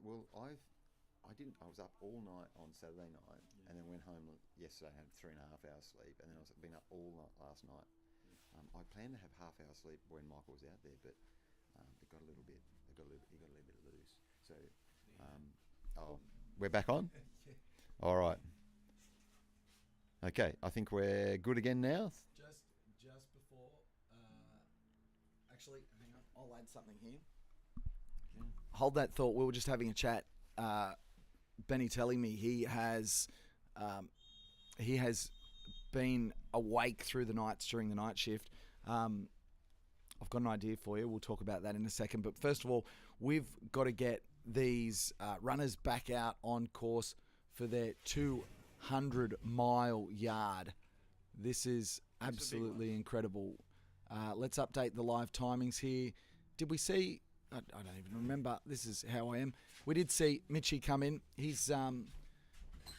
I was up all night on Saturday night, and then went home yesterday. I had 3.5 hours sleep, and then I've been up all night last night. I planned to have half-hour sleep when Michael was out there, but it got a little bit. He got a little bit loose. So, we're back on. Yeah. All right. Okay, I think we're good again now. Just before, actually, hang on, I'll add something here. Yeah. Hold that thought. We were just having a chat. Benny telling me he has been awake through the nights during the night shift. I've got an idea for you. We'll talk about that in a second. But first of all, we've got to get these runners back out on course for their 200-mile yard. This is absolutely incredible. Let's update the live timings here. Did we see... I don't even remember. This is how I am. We did see Mitchie come in. He's...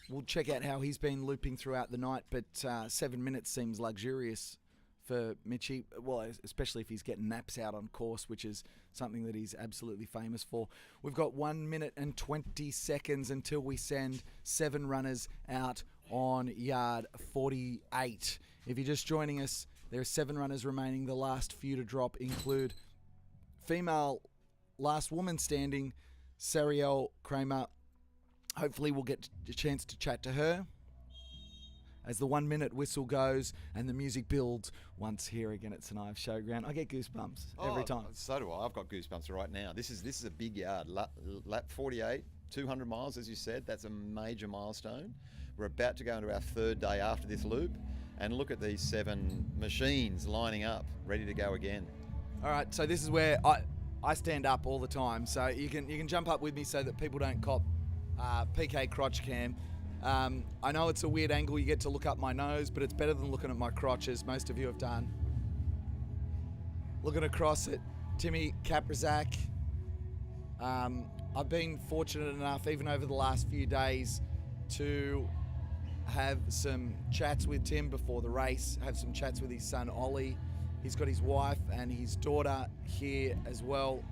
we'll check out how he's been looping throughout the night, but 7 minutes seems luxurious for Mitchie. Well, especially if he's getting naps out on course, which is something that he's absolutely famous for. We've got 1 minute and 20 seconds until we send 7 runners out on yard 48. If you're just joining us, there are 7 runners remaining. The last few to drop include female last woman standing, Sariel Kramer. Hopefully we'll get a chance to chat to her as the 1 minute whistle goes and the music builds once here again at St Ives Showground. I get goosebumps every time. So do I. I've got goosebumps right now. This is a big yard. Lap 48, 200 miles, as you said. That's a major milestone. We're about to go into our 3rd day after this loop, and look at these 7 machines lining up, ready to go again. All right, so this is where I stand up all the time, so you can jump up with me so that people don't cop PK crotch cam. I know it's a weird angle, you get to look up my nose, but it's better than looking at my crotch, as most of you have done. Looking across at Timmy Kaprizak. I've been fortunate enough, even over the last few days, to have some chats with Tim before the race, have some chats with his son Ollie. He's got his wife and his daughter here as well.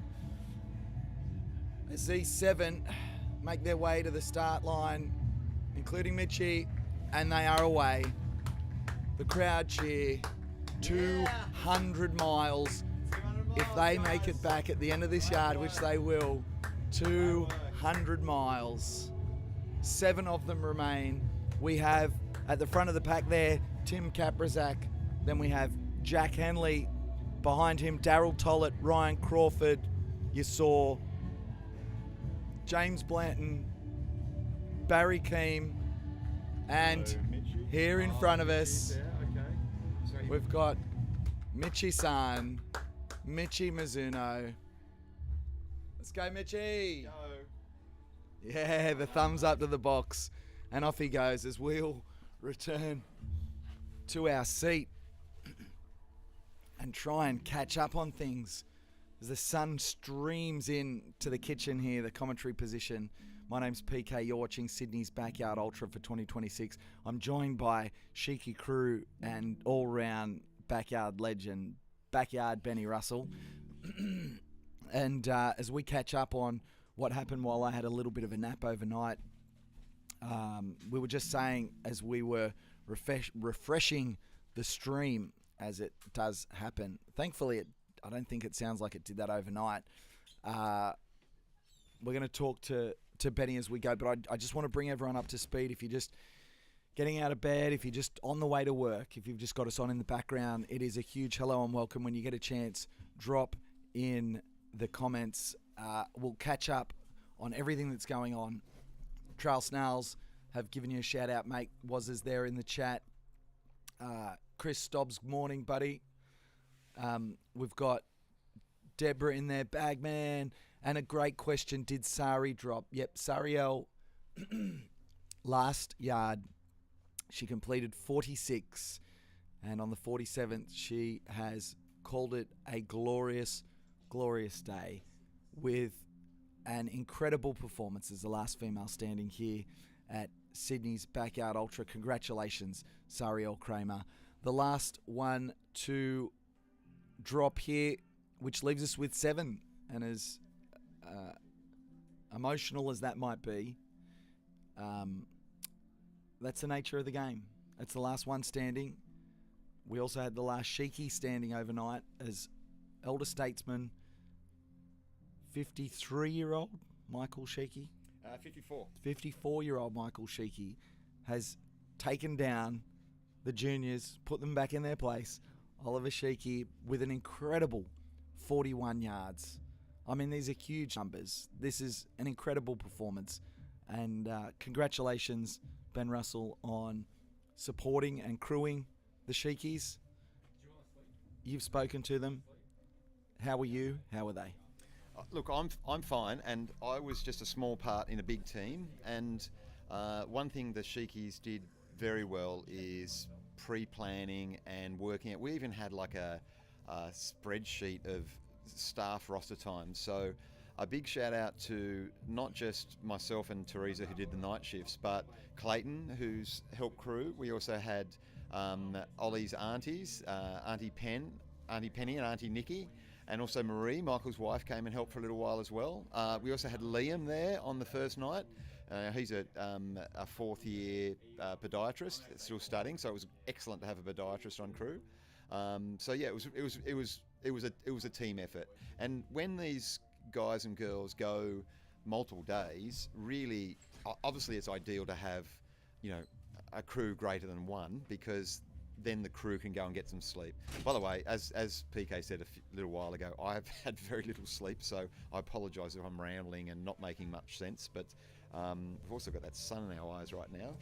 As these 7 make their way to the start line, including Mitchie, and they are away. The crowd cheer. 200 miles. If they make it back at the end of this yard, which they will, 200 miles. 7 of them remain. We have at the front of the pack there, Tim Kaprizak. Then we have Jack Henley. Behind him, Daryl Tollett, Ryan Crawford. You saw James Blanton, Barry Keem, and here in front of us, we've got Mitchie-san, Mitchie Mizuno. Let's go, Mitchie. Go. Yeah, the thumbs up to the box. And off he goes as we'll return to our seat and try and catch up on things as the sun streams in to the kitchen here, the commentary position. My name's PK. You're watching Sydney's Backyard Ultra for 2026. I'm joined by Sheiky Crew and all-round backyard legend, Backyard Benny Russell. And as we catch up on what happened while I had a little bit of a nap overnight, we were just saying as we were refreshing the stream, as it does happen. Thankfully, I don't think it sounds like it did that overnight. We're going to talk to Benny as we go, but I just want to bring everyone up to speed. If you're just getting out of bed, if you're just on the way to work, if you've just got us on in the background, it is a huge hello and welcome. When you get a chance, drop in the comments. We'll catch up on everything that's going on. Trail Snarls have given you a shout out, mate. Was there in the chat. Chris Stobbs, morning, buddy. We've got Deborah in there, Bagman, and a great question. Did Sari drop? Yep, Sariel, last yard, she completed 46, and on the 47th, she has called it a glorious, glorious day with an incredible performance as the last female standing here at Sydney's Backyard Ultra. Congratulations, Sariel Kramer. The last one to drop here, which leaves us with 7. And as emotional as that might be, that's the nature of the game. It's the last one standing. We also had the last Sheiky standing overnight as elder statesman, 53-year-old Michael Sheiky. 54. 54-year-old Michael Sheiky has taken down the juniors, put them back in their place. Oliver Sheiky with an incredible 41 yards. I mean, these are huge numbers. This is an incredible performance. And congratulations, Ben Russell, on supporting and crewing the Sheikys. You've spoken to them. How were you? How were they? Look, I'm fine, and I was just a small part in a big team. And one thing the Sheikys did very well is pre-planning and working out. We even had like a spreadsheet of staff roster times. So a big shout out to not just myself and Teresa who did the night shifts, but Clayton, who's helped crew. We also had Ollie's aunties, Auntie Penny and Auntie Nikki, and also Marie, Michael's wife, came and helped for a little while as well. We also had Liam there on the first night. He's a fourth year podiatrist, still studying, so it was excellent to have a podiatrist on crew. So yeah, it was a team effort. And when these guys and girls go multiple days, really, obviously it's ideal to have, a crew greater than one, because then the crew can go and get some sleep. By the way, as PK said a little while ago, I have had very little sleep, so I apologise if I'm rambling and not making much sense, but we've also got that sun in our eyes right now.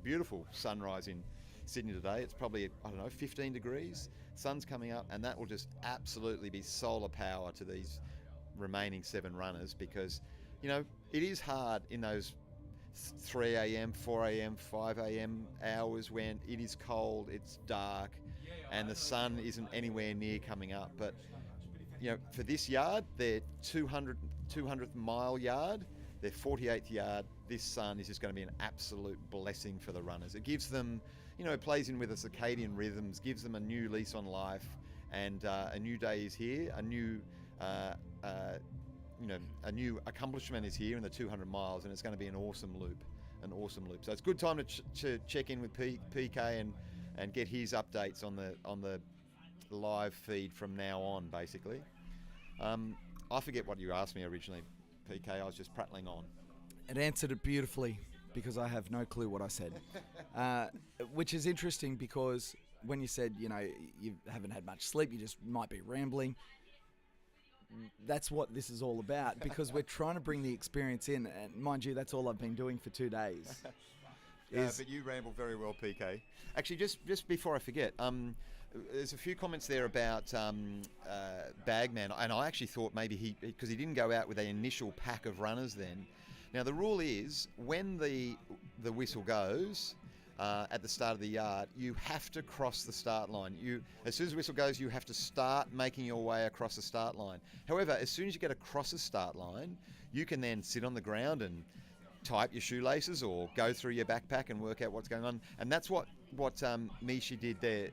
Beautiful sunrise in Sydney today. It's probably, 15 degrees. Sun's coming up, and that will just absolutely be solar power to these remaining 7 runners, because, it is hard in those 3 a.m, 4 a.m, 5 a.m. hours when it is cold, it's dark, and the sun isn't anywhere near coming up. But, for this yard, their 200th mile yard, their 48th yard, this sun is just going to be an absolute blessing for the runners. It gives them, it plays in with the circadian rhythms, gives them a new lease on life, and a new day is here, a new accomplishment is here in the 200 miles, and it's going to be an awesome loop. So it's a good time to check in with PK and get his updates on the live feed from now on, basically. I forget what you asked me originally, PK. I was just prattling on. It answered it beautifully, because I have no clue what I said. Which is interesting, because when you said, you haven't had much sleep, you just might be rambling. That's what this is all about, because we're trying to bring the experience in, and mind you, that's all I've been doing for 2 days. But you ramble very well, PK. Actually, just before I forget, there's a few comments there about Bagman, and I actually thought maybe because he didn't go out with an initial pack of runners then. Now the rule is, when the whistle goes at the start of the yard, you have to cross the start line. As soon as the whistle goes, you have to start making your way across the start line. However, as soon as you get across the start line, you can then sit on the ground and type your shoelaces or go through your backpack and work out what's going on. And that's what Mishi did there.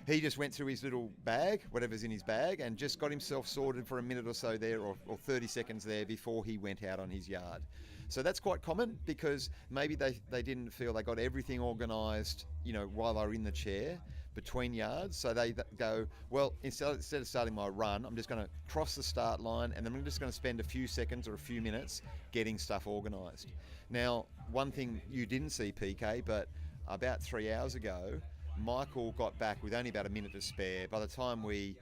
He just went through his little bag, whatever's in his bag, and just got himself sorted for a minute or so there, or 30 seconds there, before he went out on his yard. So that's quite common, because maybe they didn't feel they got everything organised, while they were in the chair between yards. So they go, well, instead of starting my run, I'm just going to cross the start line, and then I'm just going to spend a few seconds or a few minutes getting stuff organised. Now, one thing you didn't see, PK, but about 3 hours ago, Michael got back with only about a minute to spare. By the time we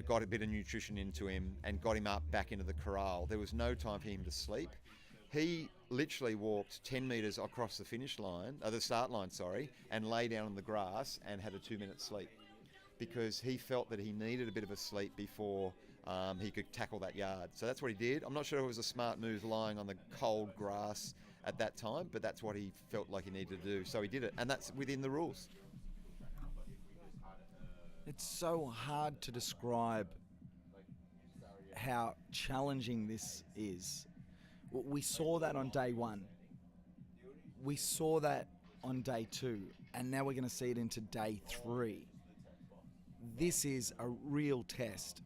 got a bit of nutrition into him and got him up back into the corral, there was no time for him to sleep. He literally walked 10 metres across the the start line, and lay down on the grass and had a 2-minute sleep, because he felt that he needed a bit of a sleep before he could tackle that yard. So that's what he did. I'm not sure if it was a smart move lying on the cold grass at that time, but that's what he felt like he needed to do. So he did it, and that's within the rules. It's so hard to describe how challenging this is. We saw that on day 1. We saw that on day 2. And now we're going to see it into day 3. This is a real test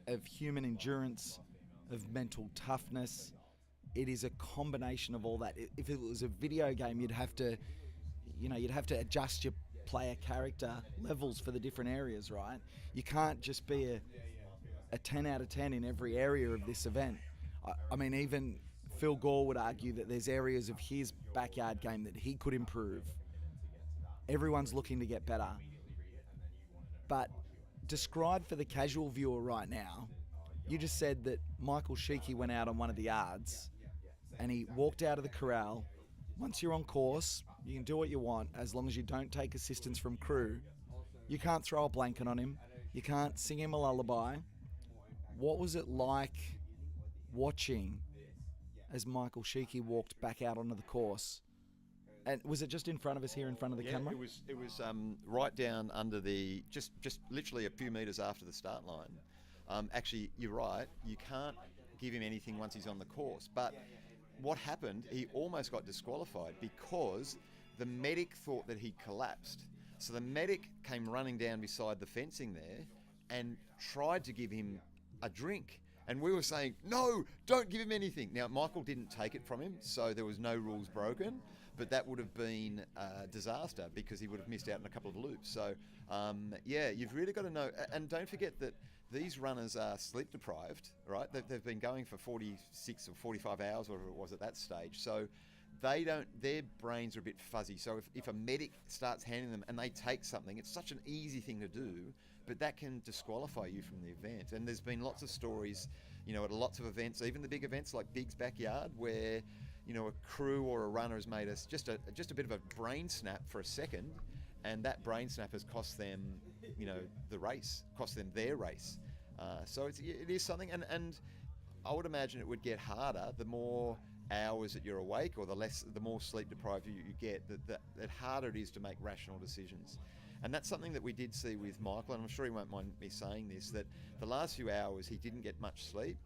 of human endurance, of mental toughness, it is a combination of all that. If it was a video game, you'd have to adjust your player character levels for the different areas, right? You can't just be a 10 out of 10 in every area of this event. I mean, even Phil Gore would argue that there's areas of his backyard game that he could improve. Everyone's looking to get better. But describe for the casual viewer right now, you just said that Michael Sheikey went out on one of the yards and he walked out of the corral. Once you're on course, you can do what you want as long as you don't take assistance from crew. You can't throw a blanket on him. You can't sing him a lullaby. What was it like watching as Michael Sheikey walked back out onto the course? And was it just in front of us here in front of the camera? It was right down under the, just literally a few metres after the start line. Actually, you're right, you can't give him anything once he's on the course. But what happened, he almost got disqualified because the medic thought that he collapsed. So the medic came running down beside the fencing there and tried to give him a drink. And we were saying, no, don't give him anything. Now, Michael didn't take it from him, so there was no rules broken. But that would have been a disaster because he would have missed out on a couple of loops. So, you've really got to know. And don't forget that these runners are sleep deprived, right? They've been going for 46 or 45 hours, whatever it was at that stage. So their brains are a bit fuzzy. So if a medic starts handing them and they take something, it's such an easy thing to do, but that can disqualify you from the event. And there's been lots of stories, at lots of events, even the big events like Big's Backyard, where a crew or a runner has made us just a bit of a brain snap for a second, and that brain snap has cost them, the race, cost them their race. So it is something, and I would imagine it would get harder the more hours that you're awake, or the more sleep deprived you get. That harder it is to make rational decisions. And that's something that we did see with Michael, and I'm sure he won't mind me saying this, that the last few hours he didn't get much sleep.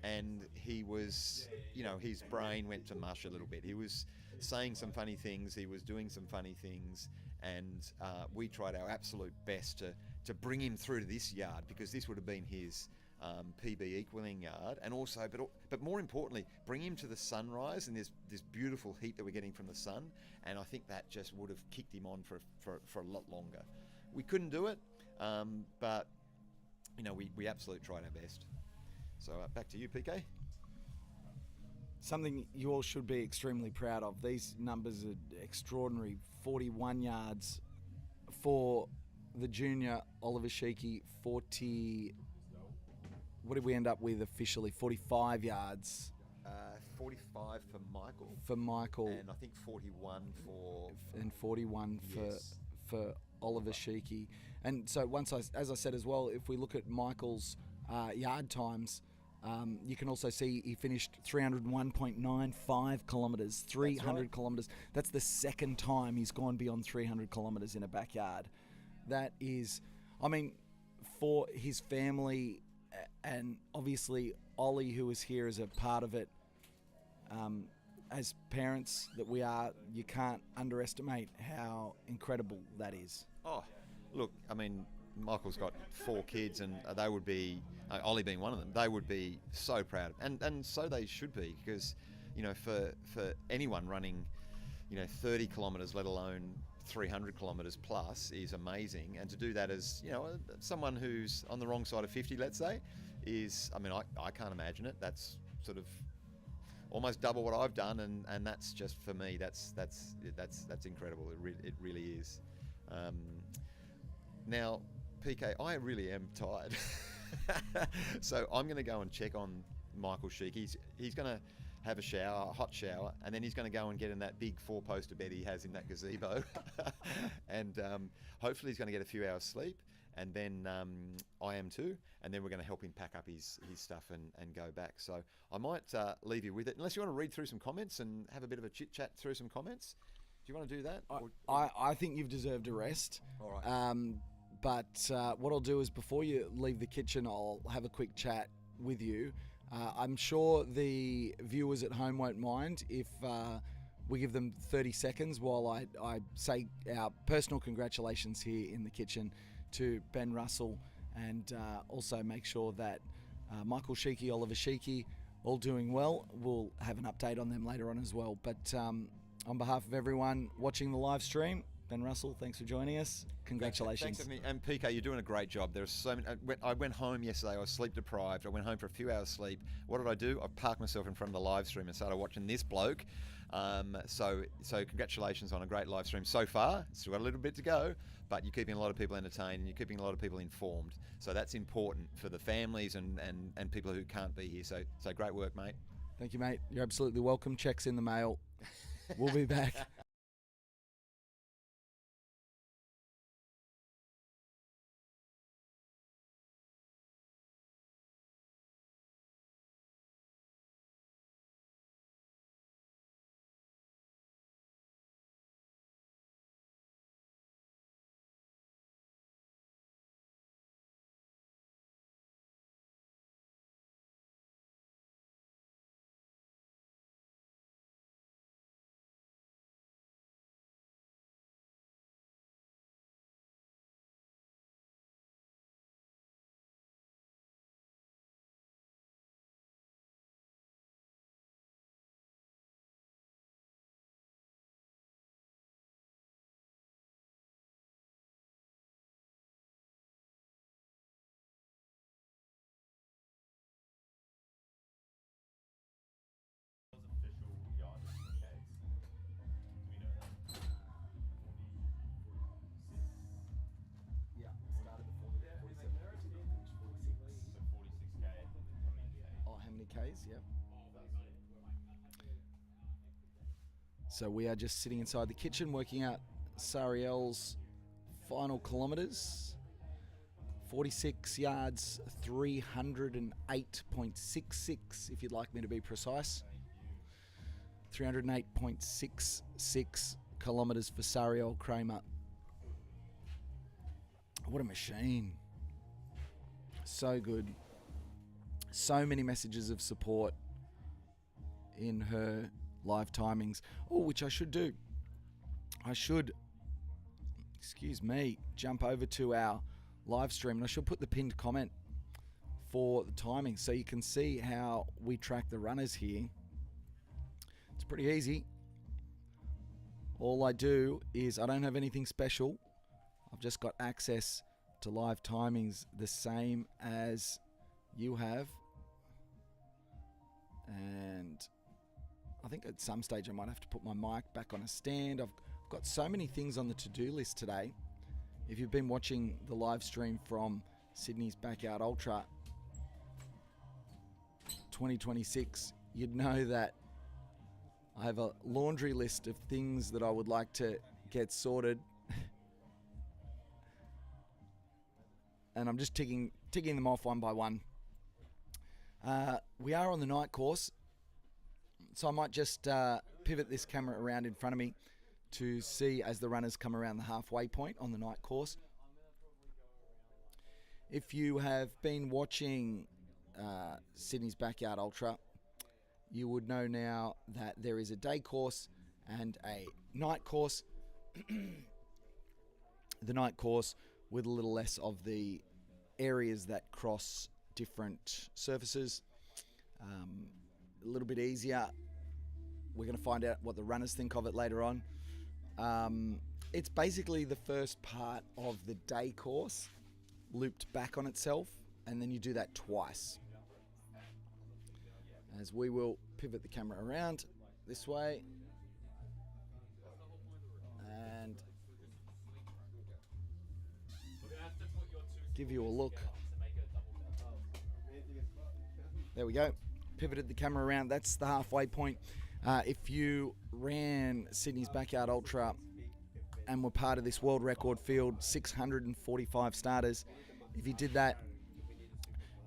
And he was, his brain went to mush a little bit. He was saying some funny things, he was doing some funny things, and we tried our absolute best to bring him through to this yard, because this would have been his PB equaling yard, and also, but more importantly, bring him to the sunrise and this beautiful heat that we're getting from the sun, and I think that just would have kicked him on for a lot longer. We couldn't do it, but we absolutely tried our best. So back to you, PK. Something you all should be extremely proud of. These numbers are extraordinary. 41 yards for the junior Oliver Sheikey. 40. What did we end up with officially? 45 yards. 45 for Michael. For Michael. And I think 41 for. And 41 for Oliver Sheikey. And so as I said as well, if we look at Michael's yard times, you can also see he finished 301.95 kilometres, 300 kilometres. That's the second time he's gone beyond 300 kilometres in a backyard. That is, for his family, and obviously Ollie, who is here as a part of it, as parents that we are, you can't underestimate how incredible that is. Oh, look, Michael's got 4 kids, and they would be, Ollie being one of them, they would be so proud. And so they should be, because, for anyone running, 30 kilometres, let alone 300 kilometres plus, is amazing. And to do that as, someone who's on the wrong side of 50, let's say, is, I can't imagine it. That's sort of almost double what I've done, and that's just, for me, that's incredible. It really is. Now, PK, I really am tired. So I'm going to go and check on Michael Sheikey. He's going to have a hot shower, and then he's going to go and get in that big 4-poster bed he has in that gazebo. And hopefully he's going to get a few hours sleep, and then I am too, and then we're going to help him pack up his stuff and go back. So I might leave you with it, unless you want to read through some comments and have a bit of a chit-chat through some comments. Do you want to do that? I think you've deserved a rest. All right. But what I'll do is, before you leave the kitchen, I'll have a quick chat with you. I'm sure the viewers at home won't mind if we give them 30 seconds while I say our personal congratulations here in the kitchen to Ben Russell, and also make sure that Michael Sheikey, Oliver Sheikey, all doing well. We'll have an update on them later on as well. But on behalf of everyone watching the live stream, Ben Russell, thanks for joining us. Congratulations. Thanks, Anthony. And PK, you're doing a great job. There's so many. I went home yesterday. I was sleep deprived. I went home for a few hours sleep. What did I do? I parked myself in front of the live stream and started watching this bloke. So congratulations on a great live stream so far. Still got a little bit to go, but you're keeping a lot of people entertained and you're keeping a lot of people informed. So that's important for the families and people who can't be here. So great work, mate. Thank you, mate. You're absolutely welcome. Check's in the mail. We'll be back. Ks, yep. So we are just sitting inside the kitchen working out Sariel's final kilometres. 46 yards, 308.66 if you'd like me to be precise. 308.66 kilometres for Sariel Kramer. What a machine. So good. So many messages of support in her live timings. Oh, which I should do. I should, jump over to our live stream and I should put the pinned comment for the timing so you can see how we track the runners here. It's pretty easy. All I do is I don't have anything special. I've just got access to live timings the same as you have. And I think at some stage I might have to put my mic back on a stand. I've got so many things on the to-do list today. If you've been watching the live stream from Sydney's Backyard Ultra 2026, you'd know that I have a laundry list of things that I would like to get sorted. And I'm just ticking them off one by one. We are on the night course, so I might just pivot this camera around in front of me to see as the runners come around the halfway point on the night course. If you have been watching Sydney's Backyard Ultra, you would know now that there is a day course and a night course. The night course with a little less of the areas that cross different surfaces, a little bit easier. We're going to find out what the runners think of it later on. It's basically the first part of the day course looped back on itself, and then you do that twice. As we will pivot the camera around this way and give you a look. There we go. Pivoted the camera around. That's the halfway point. If you ran Sydney's Backyard Ultra and were part of this world record field, 645 starters, if you did that,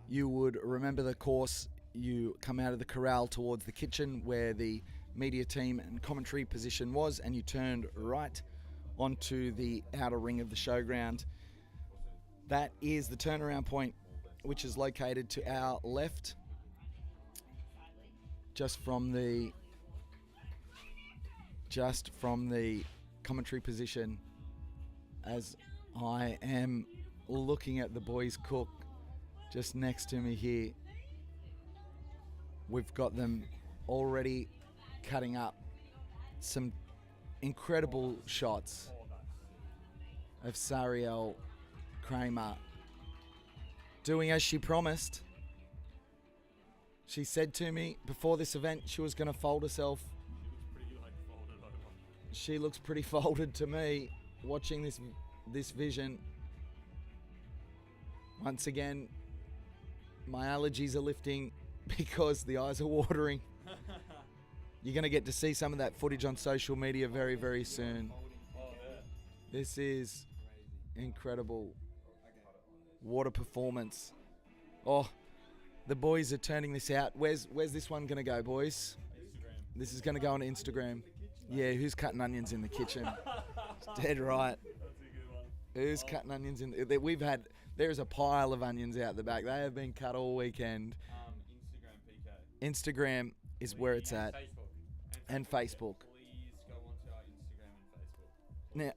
you would remember the course. You come out of the corral towards the kitchen where the media team and commentary position was, and you turned right onto the outer ring of the showground. That is the turnaround point, which is located to our left, just from the commentary position, as I am looking at the boys cook just next to me here. we've got them already cutting up some incredible shots of Sariel Kramer doing as she promised. She said to me before this event she was going to fold herself. She looks pretty folded to me watching this vision. Once again, my allergies are lifting because the eyes are watering. You're going to get to see some of that footage on social media very, very soon. This is incredible water performance. Oh, the boys are turning this out. Where's this one going to go, boys? Instagram. This is going to go on Instagram. Yeah, who's cutting onions in the kitchen? It's dead right. That's a good one. Who's cutting onions in? There's a pile of onions out the back. They have been cut all weekend. Instagram PK. Instagram is where it's at. Facebook. And Facebook. Please go onto our Instagram and Facebook. Now, Not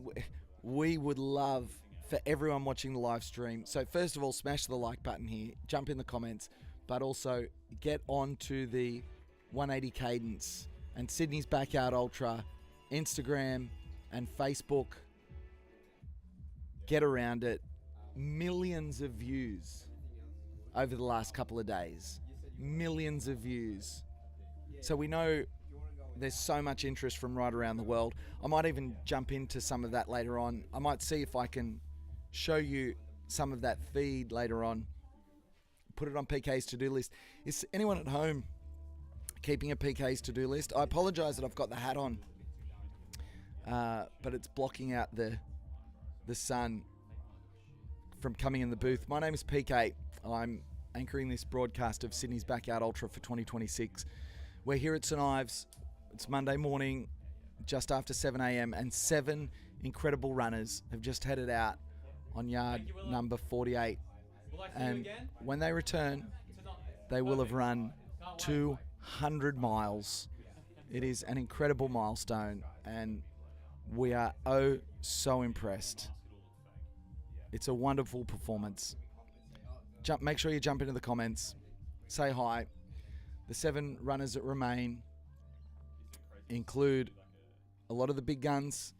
begging. we would love for everyone watching the live stream. So first of all, smash the like button here, jump in the comments, but also get onto the 180 Cadence and Sydney's Backyard Ultra, Instagram and Facebook. Get around it. Millions of views over the last couple of days. Millions of views. So we know there's so much interest from right around the world. I might even jump into some of that later on. I might see if I can show you some of that feed later on. Put it on PK's to-do list. Is anyone at home keeping a PK's to-do list? I apologise that I've got the hat on, but it's blocking out the sun from coming in the booth. My name is PK. I'm anchoring this broadcast of Sydney's Backyard Ultra for 2026. We're here at St Ives. It's Monday morning, just after 7 a.m. and 7 incredible runners have just headed out on yard number 48. And when they return, they will have run 200 miles. It is an incredible milestone, and we are oh so impressed. It's a wonderful performance. Make sure you jump into the comments, say hi. The 7 runners that remain include a lot of the big guns.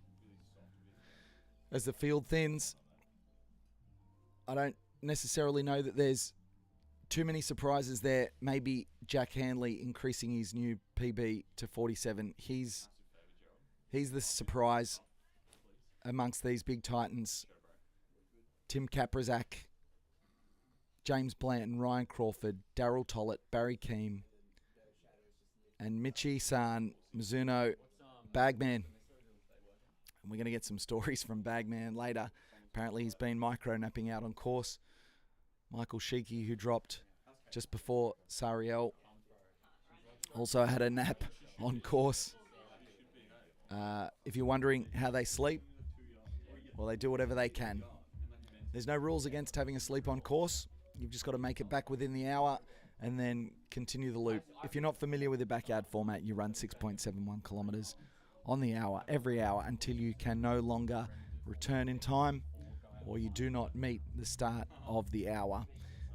As the field thins, I don't necessarily know that there's too many surprises there. Maybe Jack Handley increasing his new PB to 47. He's the surprise amongst these big titans. Tim Kaprizak, James Blanton, Ryan Crawford, Daryl Tollett, Barry Keem, and Michi San, Mizuno, Bagman. And we're going to get some stories from Bagman later. Apparently he's been micro-napping out on course. Michael Sheikey, who dropped just before Sariel, also had a nap on course. If you're wondering how they sleep, well, they do whatever they can. There's no rules against having a sleep on course. You've just got to make it back within the hour and then continue the loop. If you're not familiar with the backyard format, you run 6.71 kilometres on the hour, every hour, until you can no longer return in time or you do not meet the start of the hour.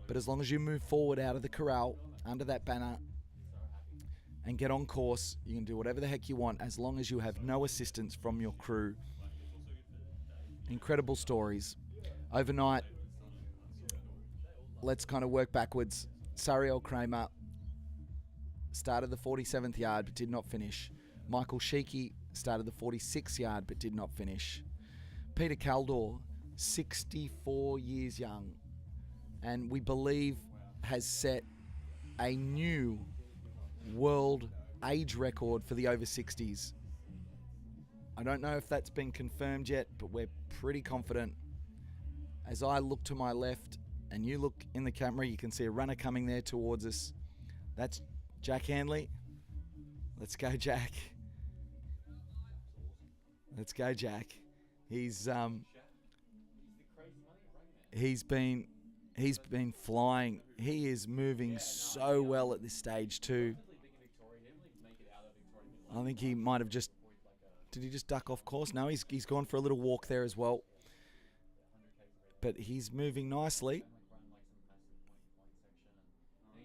But as long as you move forward out of the corral, under that banner, and get on course, you can do whatever the heck you want as long as you have no assistance from your crew. Incredible stories. Overnight, let's kind of work backwards. Sariel Kramer started the 47th yard but did not finish. Michael Sheikey started the 46th yard but did not finish. Peter Kaldor, 64 years young, and we believe has set a new world age record for the over 60s. I don't know if that's been confirmed yet, but we're pretty confident. As I look to my left and you look in the camera, you can see a runner coming there towards us. That's Jack Handley. Let's go, Jack. Let's go, Jack. He's been flying. He is moving so well at this stage too. I think he might have just... Did he just duck off course? No, he's gone for a little walk there as well. But he's moving nicely.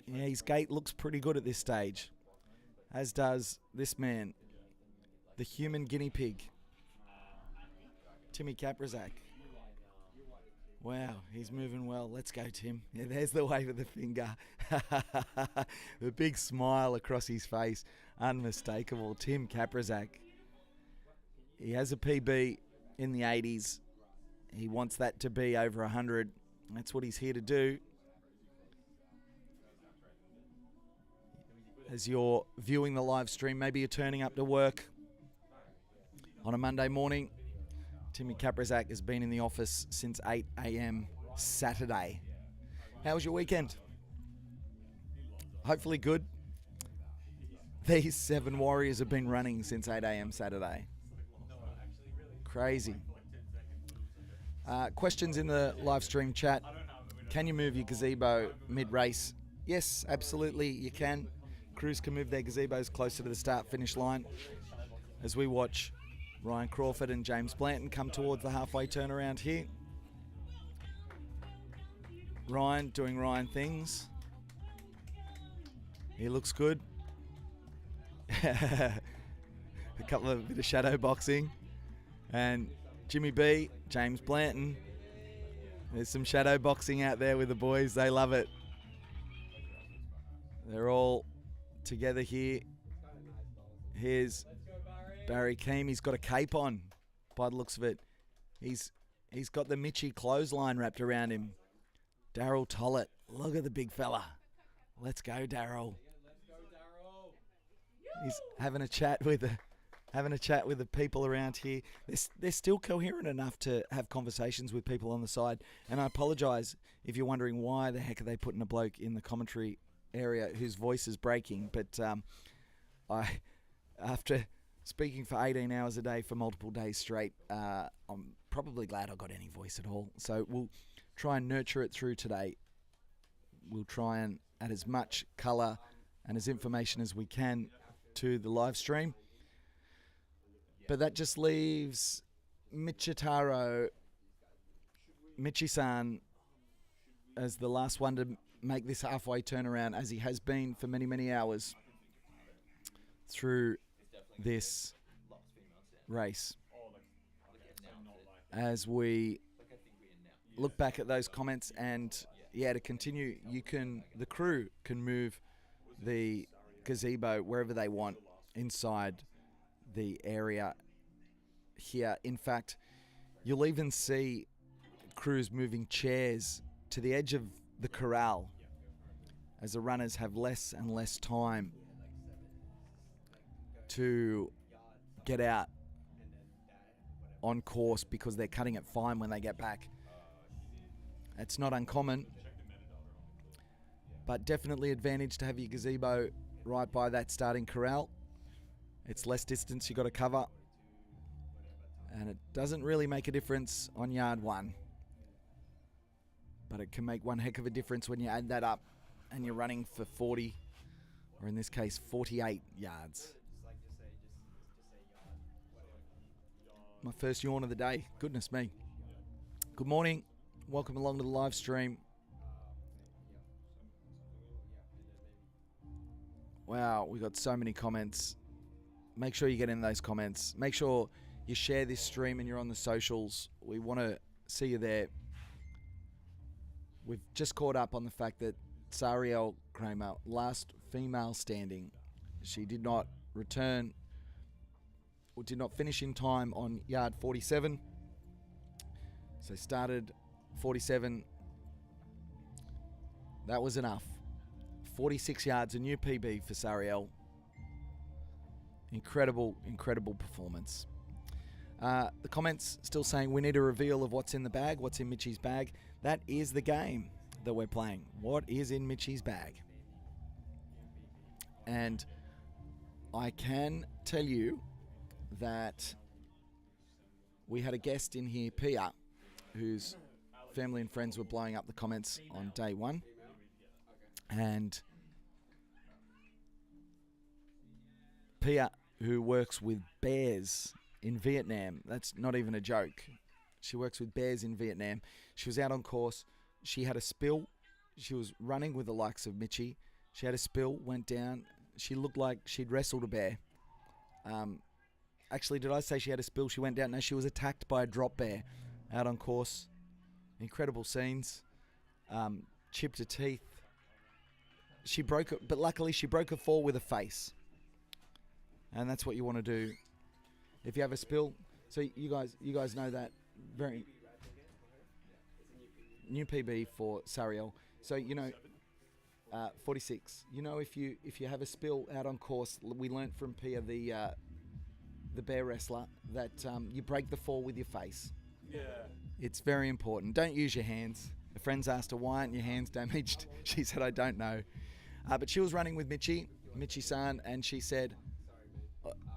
Yeah, his gait looks pretty good at this stage, as does this man, the human guinea pig, Timmy Kaprizak. Wow, he's moving well. Let's go, Tim. Yeah, there's the wave of the finger. The big smile across his face. Unmistakable. Tim Kaprizak. He has a PB in the 80s. He wants that to be over 100. That's what he's here to do. As you're viewing the live stream, maybe you're turning up to work on a Monday morning. Timmy Kaprizak has been in the office since 8 a.m. Saturday. How was your weekend? Hopefully good. These 7 Warriors have been running since 8 a.m. Saturday. Crazy. Questions in the live stream chat. Can you move your gazebo mid-race? Yes, absolutely you can. Crews can move their gazebos closer to the start-finish line as we watch Ryan Crawford and James Blanton come towards the halfway turnaround here. Ryan doing Ryan things. He looks good. A bit of shadow boxing. And Jimmy B, James Blanton. There's some shadow boxing out there with the boys. They love it. They're all together here. Here's Barry Keem. He's got a cape on by the looks of it. He's got the Mitchie clothesline wrapped around him. Daryl Tollett. Look at the big fella. Let's go, Daryl. He's having a chat with the people around here. They're still coherent enough to have conversations with people on the side. And I apologise if you're wondering why the heck are they putting a bloke in the commentary area whose voice is breaking. But after speaking for 18 hours a day for multiple days straight, I'm probably glad I got any voice at all. So we'll try and nurture it through today. We'll try and add as much colour and as information as we can to the live stream. But that just leaves Michitaro, Michi-san, as the last one to make this halfway turnaround, as he has been for many, many hours through this race. As we look back at those comments, and yeah, to continue, the crew can move the gazebo wherever they want inside the area here. In fact, you'll even see crews moving chairs to the edge of the corral as the runners have less and less time to get out on course because they're cutting it fine when they get back. It's not uncommon, but definitely advantage to have your gazebo right by that starting corral. It's less distance you got to cover, and it doesn't really make a difference on yard 1, but it can make one heck of a difference when you add that up and you're running for 40, or in this case 48 yards. My first yawn of the day. Goodness me. Good morning. Welcome along to the live stream. Wow, we got so many comments. Make sure you get in those comments. Make sure you share this stream and you're on the socials. We want to see you there. We've just caught up on the fact that Sariel Kramer, last female standing, she did not return or did not finish in time on yard 47. So started 47. That was enough. 46 yards, a new PB for Sariel. Incredible, incredible performance. The comments still saying we need a reveal of what's in the bag, what's in Mitchie's bag. That is the game that we're playing. What is in Mitchie's bag? And I can tell you that we had a guest in here, Pia, whose family and friends were blowing up the comments on day 1. And Pia, who works with bears in Vietnam, that's not even a joke. She works with bears in Vietnam. She was out on course. She had a spill. She was running with the likes of Mitchie, She had a spill, went down. She looked like she'd wrestled a bear. Actually, did I say she had a spill? She went down. No, she was attacked by a drop bear out on course. Incredible scenes. Chipped her teeth. She broke it, but luckily she broke a fall with a face. And that's what you want to do if you have a spill. So you guys know that very new PB for Sariel. So 46. You know, if you have a spill out on course, we learnt from Pia the bear wrestler that you break the fall with your face. Yeah. It's very important. Don't use your hands. A friend's asked her, why aren't your hands damaged? She said, I don't know. But she was running with Michi-san, and she said,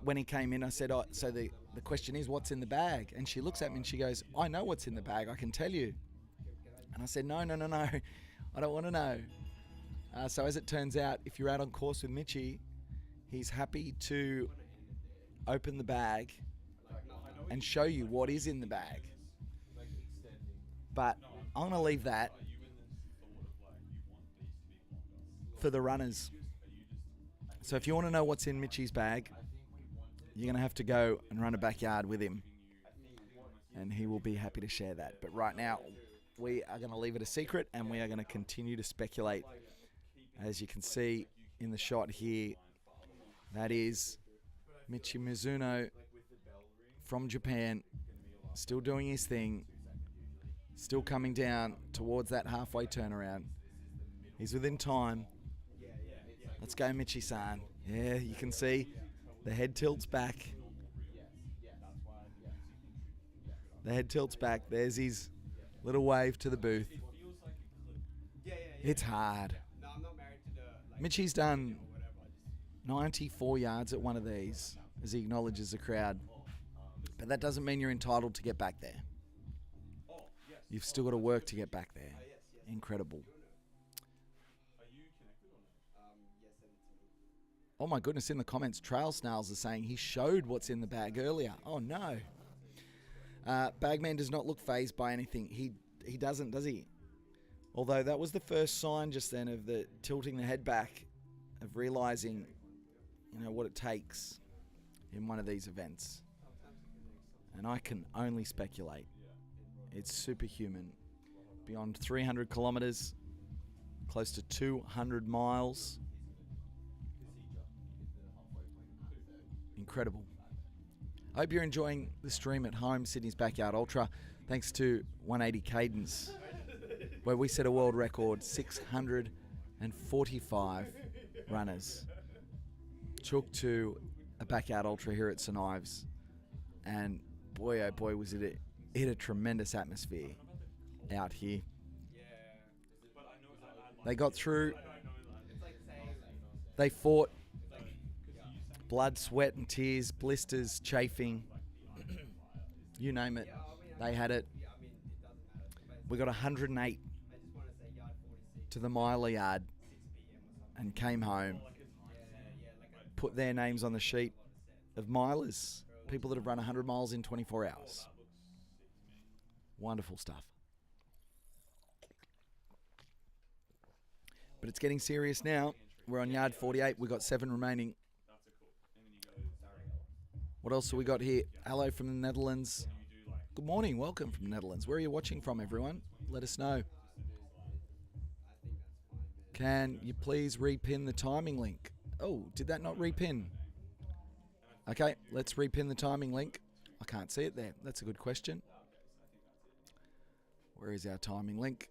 when he came in, I said, so the question is, what's in the bag? And she looks at me and she goes, I know what's in the bag, I can tell you. And I said, no, I don't want to know. So as it turns out, if you're out on course with Michi, he's happy to open the bag and show you what is in the bag. But I'm going to leave that for the runners. So if you want to know what's in Michi's bag, you're going to have to go and run a backyard with him. And he will be happy to share that. But right now, we are going to leave it a secret, and we are going to continue to speculate. As you can see in the shot here, that is Michi Mizuno from Japan, still doing his thing, still coming down towards that halfway turnaround. He's within time. Let's go, Michi-san. Yeah, you can see the head tilts back. The head tilts back. There's his little wave to the booth. It's hard. Michi's done 94 yards at one of these as he acknowledges the crowd. But that doesn't mean you're entitled to get back there. You've still got to work to get back there. Incredible. Oh my goodness, in the comments, Trail Snails are saying he showed what's in the bag earlier. Oh no. Bagman does not look fazed by anything. He doesn't, does he? Although that was the first sign just then of the tilting the head back, of realizing, what it takes in one of these events. And I can only speculate. It's superhuman. Beyond 300 kilometers, close to 200 miles. Incredible. I hope you're enjoying the stream at home, Sydney's Backyard Ultra. Thanks to 180 Cadence, where we set a world record, 645 runners took to a Backyard Ultra here at St Ives. And boy, oh boy, was it a tremendous atmosphere out here. They got through. They fought. Blood, sweat and tears, blisters, chafing. You name it. They had it. We got 108 to the mile yard and came home. Put their names on the sheet of milers. People that have run 100 miles in 24 hours. Wonderful stuff. But it's getting serious now. We're on yard 48. We've got 7 remaining. What else have we got here? Hello from the Netherlands. Good morning. Welcome from the Netherlands. Where are you watching from, everyone? Let us know. Can you please repin the timing link? Oh, did that not repin? Okay, let's repin the timing link. I can't see it there. That's a good question. Where is our timing link?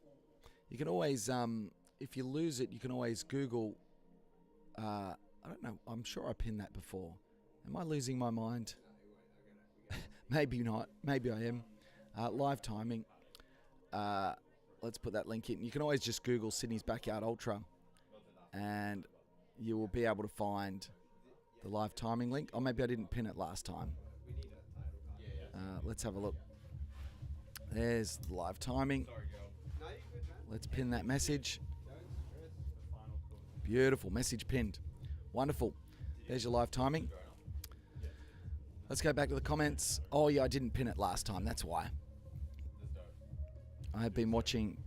You can always, if you lose it, you can always Google. I don't know. I'm sure I pinned that before. Am I losing my mind? Maybe not. Maybe I am. Live timing. Let's put that link in. You can always just Google Sydney's Backyard Ultra, and you will be able to find the live timing link. Or maybe I didn't pin it last time. Let's have a look. There's the live timing. Let's pin that message. Beautiful. Message pinned. Wonderful. There's your live timing. Let's go back to the comments. Oh, yeah, I didn't pin it last time. That's why. I have been watching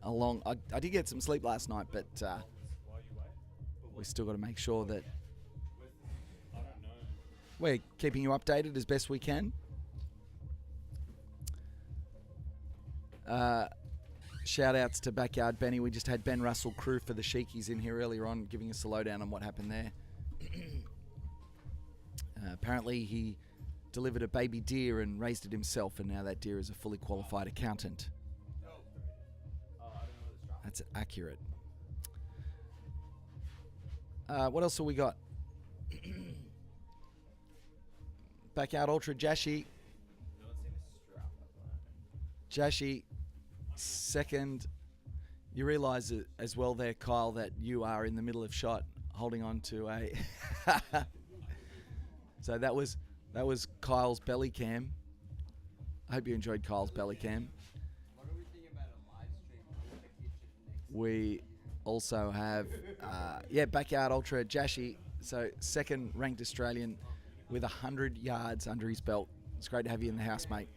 along. I did get some sleep last night, but we still got to make sure that I don't know. we're keeping you updated as best we can. Shout outs to Backyard Benny. We just had Ben Russell crew for the Sheikies in here earlier on, giving us a lowdown on what happened there. Apparently he delivered a baby deer and raised it himself, and now that deer is a fully qualified accountant. That's accurate. What else have we got? Backyard Ultra Jashi. Jashi, second. You realise as well there, Kyle, that you are in the middle of shot, holding on to a. So that was Kyle's belly cam. I hope you enjoyed Kyle's belly cam. What do we think about a live stream of the kitchen next? We also have, Backyard Ultra Jashi, so second ranked Australian with 100 yards under his belt. It's great to have you in the house, mate.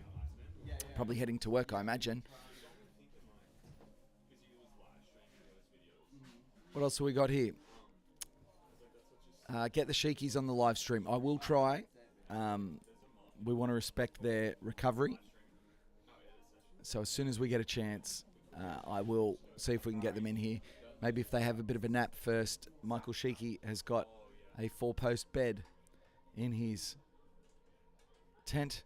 Probably heading to work, I imagine. What else have we got here? Get the Sheikies on the live stream. I will try. We want to respect their recovery. So as soon as we get a chance, I will see if we can get them in here. Maybe if they have a bit of a nap first. Michael Sheikey has got a 4-post bed in his tent.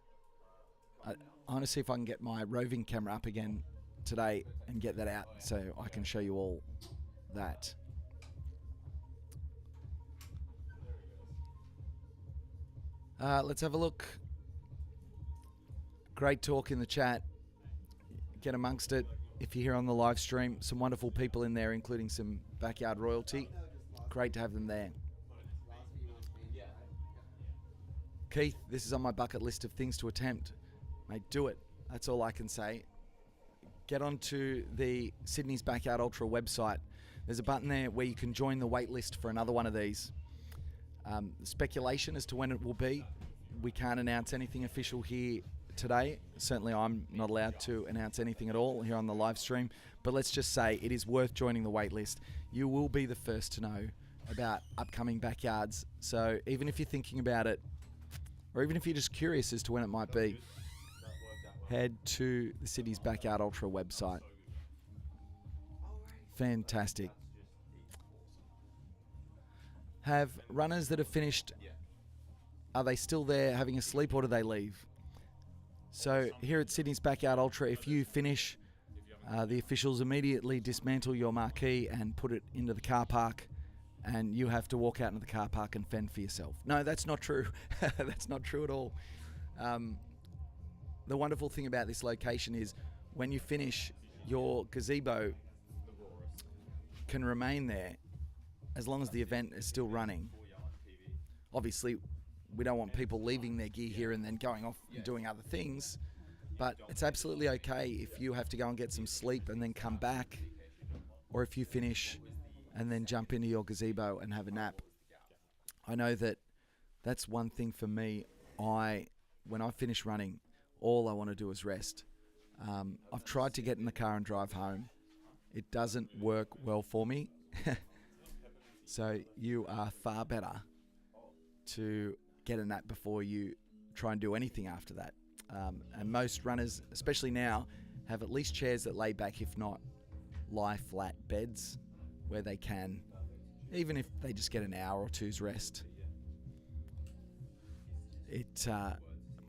I want to see if I can get my roving camera up again today and get that out so I can show you all that. Let's have a look. Great talk in the chat. Get amongst it. If you're here on the live stream, some wonderful people in there, including some backyard royalty. Great to have them there. Keith, this is on my bucket list of things to attempt. Mate, do it. That's all I can say. Get onto the Sydney's Backyard Ultra website. There's a button there where you can join the wait list for another one of these. Speculation as to when it will be. We can't announce anything official here today. Certainly I'm not allowed to announce anything at all here on the live stream. But let's just say it is worth joining the wait list. You will be the first to know about upcoming backyards. So even if you're thinking about it, or even if you're just curious as to when it might be, head to the City's Backyard Ultra website. Fantastic. Have runners that have finished, are they still there having a sleep, or do they leave? So here at Sydney's Backyard Ultra, if you finish, the officials immediately dismantle your marquee and put it into the car park, and you have to walk out into the car park and fend for yourself. No, that's not true. That's not true at all. The wonderful thing about this location is when you finish, your gazebo can remain there as long as the event is still running. Obviously, we don't want people leaving their gear here and then going off and doing other things, but it's absolutely okay if you have to go and get some sleep and then come back, or if you finish and then jump into your gazebo and have a nap. I know that that's one thing for me. When I finish running, all I want to do is rest. I've tried to get in the car and drive home. It doesn't work well for me. So you are far better to get a nap before you try and do anything after that. And most runners, especially now, have at least chairs that lay back, if not lie flat beds where they can, even if they just get an hour or two's rest. It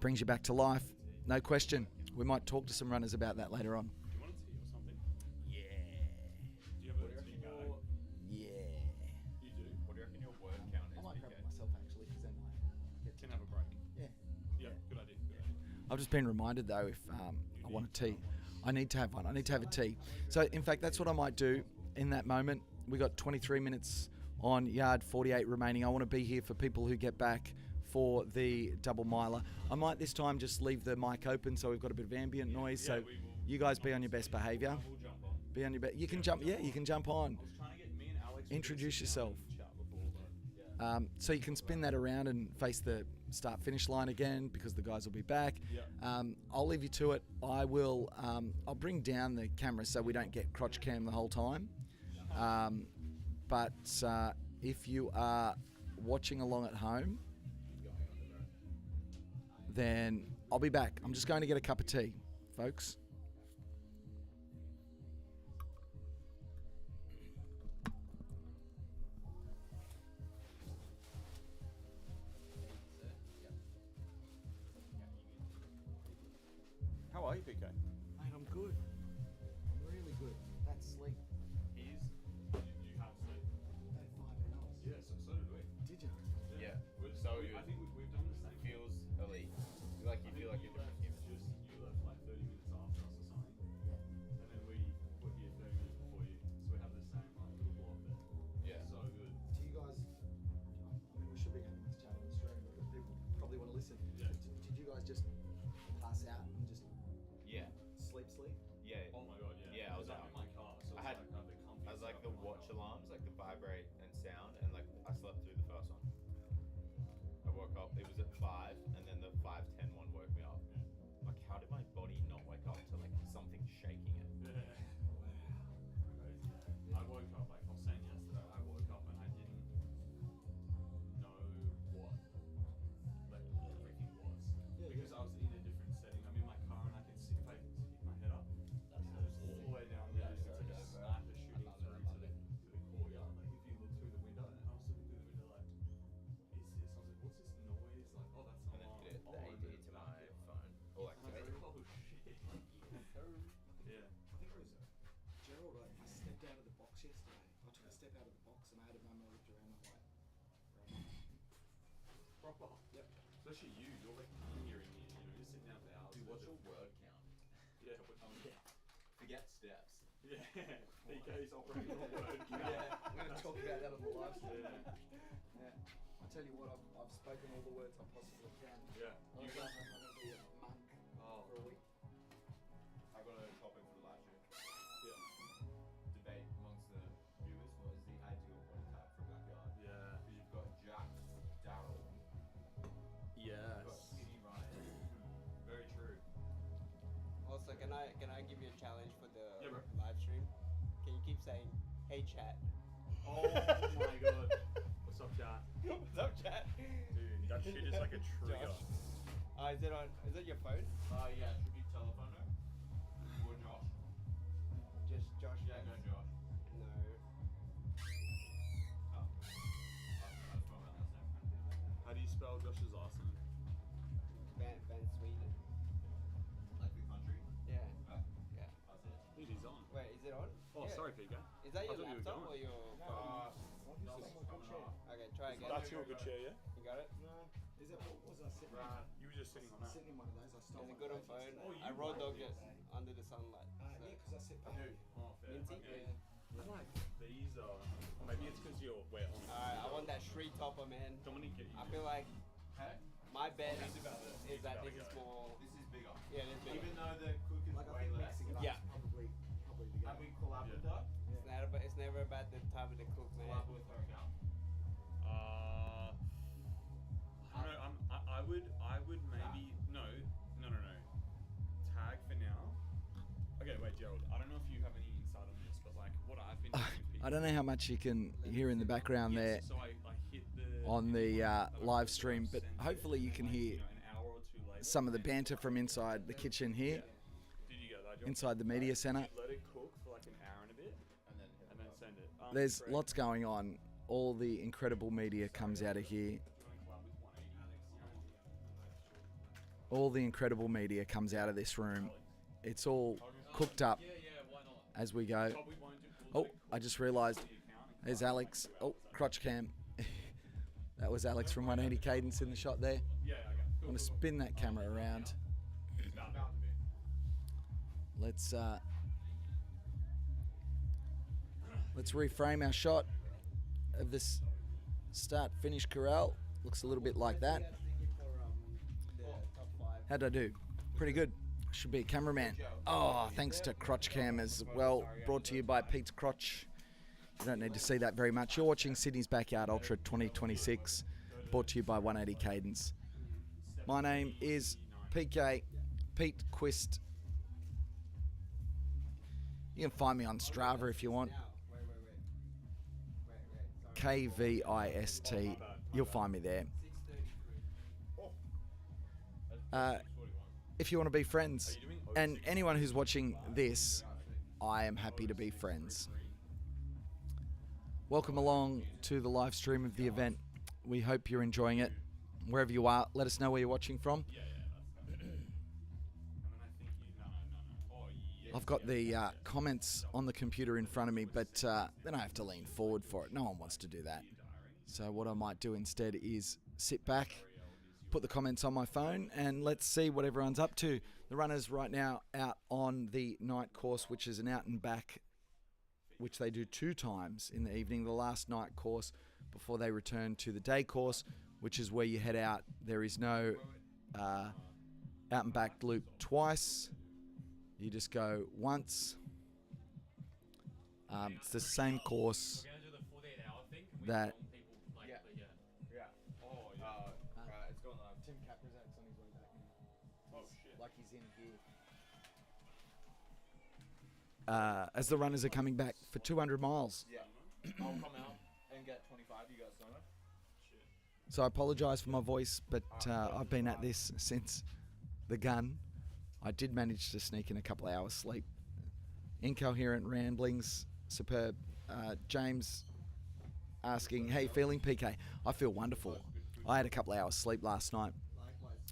brings you back to life, no question. We might talk to some runners about that later on. Do you want a tea or something? Yeah. Do you have a tea bag? Yeah. You do. What do you reckon your word count is? I might grab PK? it myself actually, because then I get Can have a break. Yeah. Yeah, good idea. Good idea. I've just been reminded though, if I want a tea, I need to have one. I need to have a tea. So in fact, that's what I might do in that moment. We got 23 minutes on yard 48 remaining. I want to be here for people who get back for the double miler. I might this time just leave the mic open so we've got a bit of ambient noise. So you guys be on your best behaviour. We'll jump on. Be on your best. You can jump. Yeah, you can jump on. I was trying to get me and Alex. Introduce yourself. Chat before, but yeah. So you can spin that around and face the start-finish line again, because the guys will be back. Yeah. I'll leave you to it. I will. I'll bring down the camera so we don't get crotch cam the whole time. But if you are watching along at home, then I'll be back. I'm just going to get a cup of tea, folks. How are you, PK? Mate, I'm good. I'm really good. That sleep. He's. You have sleep. That 5 hours. Yeah, so did we. Did you? Yeah. So you- I think we've done the same. Feels elite. Like you I feel think like a you left different human. just you left like 30 minutes after us or something. And then we were here 30 minutes before you. So we have the same like little block there. Yeah. So good. Do you guys? I mean, we should be having this chat on the stream, but people probably want to listen. Yeah. Did you guys just pass out and just Yeah. sleep? Yeah. Oh my god, yeah. Yeah, I was Because out. I'm in my car, so I it's had- like the comfy I was like stuff the in my watch car. alarms, like the vibrate and sound, and like I slept through the first one. I woke up. It was at 5, and then the 5:10 one woke me up. Like, how did my body not wake up to like something shaking it? Yeah. Crazy. I woke up, like I was saying yesterday, I woke up and I didn't know what like everything was. Because I was in a different setting. I'm in my car and I can see if I keep my head up. It's all the way down there. It's like a sniper shooting through to the courtyard. Like if you look through the window, and I was looking through the window like, is this? I was like, what's this noise? Like, oh, that's And then alarm. hit it, Oh, the and AD then to that my hit. phone. All And I was activated. like, oh shit. Yeah. I think it was Gerald. I stepped out of the box yesterday. I took a step out of the box and I had a moment I looked around and like, Proper. Yep. Especially you, you're like hearing me, you know, you're sitting down for hours. Dude, what's your word count? Yeah, what, Forget steps. yeah. PK's operating on word count. we're going to talk about that on the live stream. Yeah. Yeah. I tell you what, I've spoken all the words I possibly can. Yeah. I'm You going got, to be a monk Oh, for a week. I got a topic for the live stream. yeah. Debate amongst the viewers was the ideal body type for a backyard. Yeah. Because you've got Jack, Daryl, you've got Skinny Ryan. Very true. Also, can I give you a challenge for the Yeah, bro. live stream? Can you keep saying, "Hey chat"? Oh my god. What's up, chat? What's up, chat? Dude, that shit is like a trigger. Josh. Is it on? Is it your phone? Yeah, should we telephone her? Or Josh? Just Josh. Yeah, go Josh. No. Oh. I was wrong on that name. How do you spell Josh's last name? Van Sweden. Like the country? Yeah. Yeah. Yeah. That's it. Dude, he's on. Wait, is it on? Oh, Yeah. sorry, PK. Is that I your thought you were laptop going. or your phone? No, it's coming off. Okay, try again. That's your good chair, yeah? You got it? No. Is that what was I sitting Right. You were just sitting on that. Sitting in one of those. I stole Is it one good of on those phone? Oh, yesterday. you I raw like dogged this? it under the sunlight. Yeah, because I sit back. Dude. Oh, fair. Minty? Okay. Yeah. I'm like, these are. Maybe it's because you're wet on. Alright, I want that street topper, man. Dominic, get you. I feel like Hey? my bet It's about it. is that about this to is go. more. This is bigger. Yeah, this bigger. Even though the cook is Like I way think less. Mexican Yeah. probably the And we collab with her. It's never about the time of the cook, man. Collab with her account. I don't know. I would maybe no. Tag for now. Okay, wait, Gerald. I don't know if you have any insight on this, but like what I've been doing with people. I don't know how much you can hear in the background there Yes, so I hit the on the and I live put it stream, on but center, hopefully you and can then, hear an hour or two later, some of the then- banter from inside the kitchen here, Did you get that, Gerald? inside the media center. You let it cook for like an hour and a bit, And then hit and her then up. send it. There's Craig, lots going on. All the incredible media comes out of here. you wanna collab with 180? All the incredible media comes out of this room. It's all cooked up Yeah, why not? as we go. But we won't do. We'll Oh, do I just realised. the accounting. There's Alex. Oh, crotch cam. That was Alex from 180 Cadence in the shot there. Yeah, okay. I'm going to spin that camera around. It's about to be. Let's reframe our shot of this start finish corral. Looks a little bit like that. The top 5. How'd I do? Pretty good. Should be a cameraman. Oh, thanks to Crotch Cam as well. Brought to you by Pete's Crotch. You don't need to see that very much. You're watching Sydney's Backyard Ultra 2026, brought to you by 180 Cadence. My name is PK, Pete Quist. You can find me on Strava if you want. Now, wait. KVIST. You'll find me there. If you want to be friends, and anyone who's watching this, I am happy to be friends. Welcome along to the live stream of the event. We hope you're enjoying it. Wherever you are, let us know where you're watching from. I've got the comments on the computer in front of me, but then I have to lean forward for it. No one wants to do that. So what I might do instead is sit back, put the comments on my phone, and let's see what everyone's up to. The runners right now out on the night course, which is an out and back, which they do 2 times in the evening. The last night course before they return to the day course, which is where you head out. There is no out and back loop twice. You just go once. It's the same course that... It's gone live. Tim Caprazak's on his way back now. Oh shit. Like he's in here. As the runners are coming back for 200 miles. Yeah. I'll come out and get 25. You guys know that? So I apologise for my voice, but I've been at this since the gun. I did manage to sneak in a couple of hours sleep. Incoherent ramblings, superb. James asking, hey, feeling PK? I feel wonderful. I had a couple of hours sleep last night,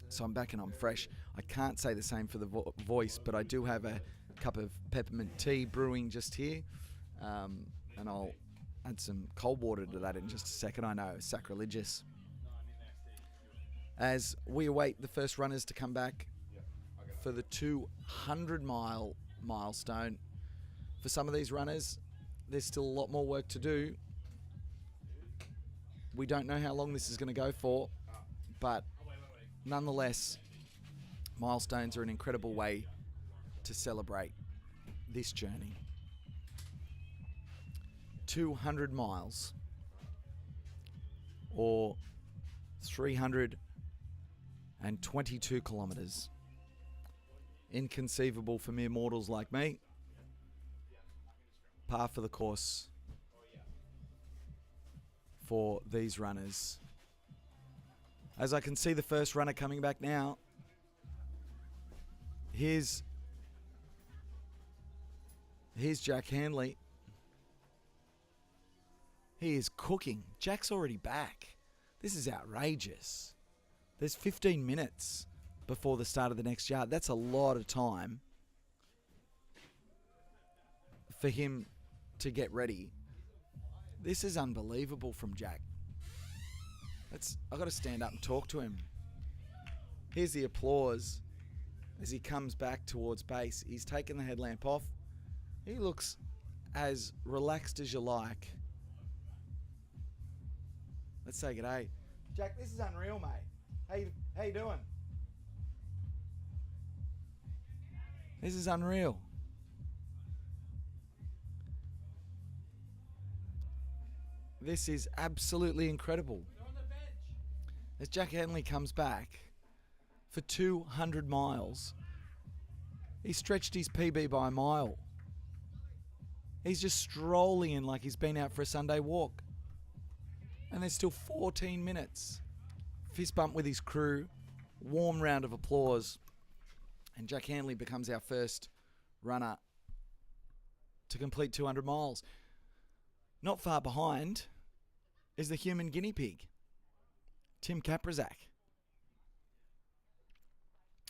so I'm back and I'm fresh. I can't say the same for the voice, but I do have a cup of peppermint tea brewing just here, and I'll add some cold water to that in just a second. I know, sacrilegious. As we await the first runners to come back for the 200-mile milestone. For some of these runners, there's still a lot more work to do. We don't know how long this is going to go for, but nonetheless, milestones are an incredible way to celebrate this journey. 200 miles, or 322 kilometres. Inconceivable for mere mortals like me. Par for the course for these runners. As I can see the first runner coming back now. Here's Jack Handley. He is cooking. Jack's already back. This is outrageous. There's 15 minutes before the start of the next yard. That's a lot of time for him to get ready. This is unbelievable from Jack. I've got to stand up and talk to him. Here's the applause as he comes back towards base. He's taken the headlamp off. He looks as relaxed as you like. Let's say g'day. Jack, this is unreal, mate. How you doing? This is unreal. This is absolutely incredible. As Jack Handley comes back for 200 miles, he stretched his PB by a mile. He's just strolling in like he's been out for a Sunday walk. And there's still 14 minutes. Fist bump with his crew. Warm round of applause. And Jack Handley becomes our first runner to complete 200 miles. Not far behind is the human guinea pig, Tim Caprazak.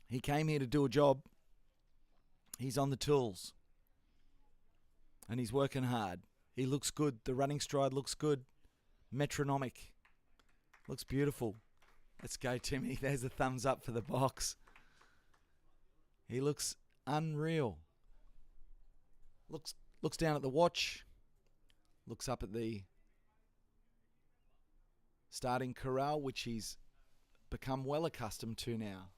He came here to do a job. He's on the tools. And he's working hard. He looks good. The running stride looks good. Metronomic. Looks beautiful. Let's go, Timmy. There's a thumbs up for the box. He looks unreal. Looks down at the watch. Looks up at the starting corral, which he's become well accustomed to now.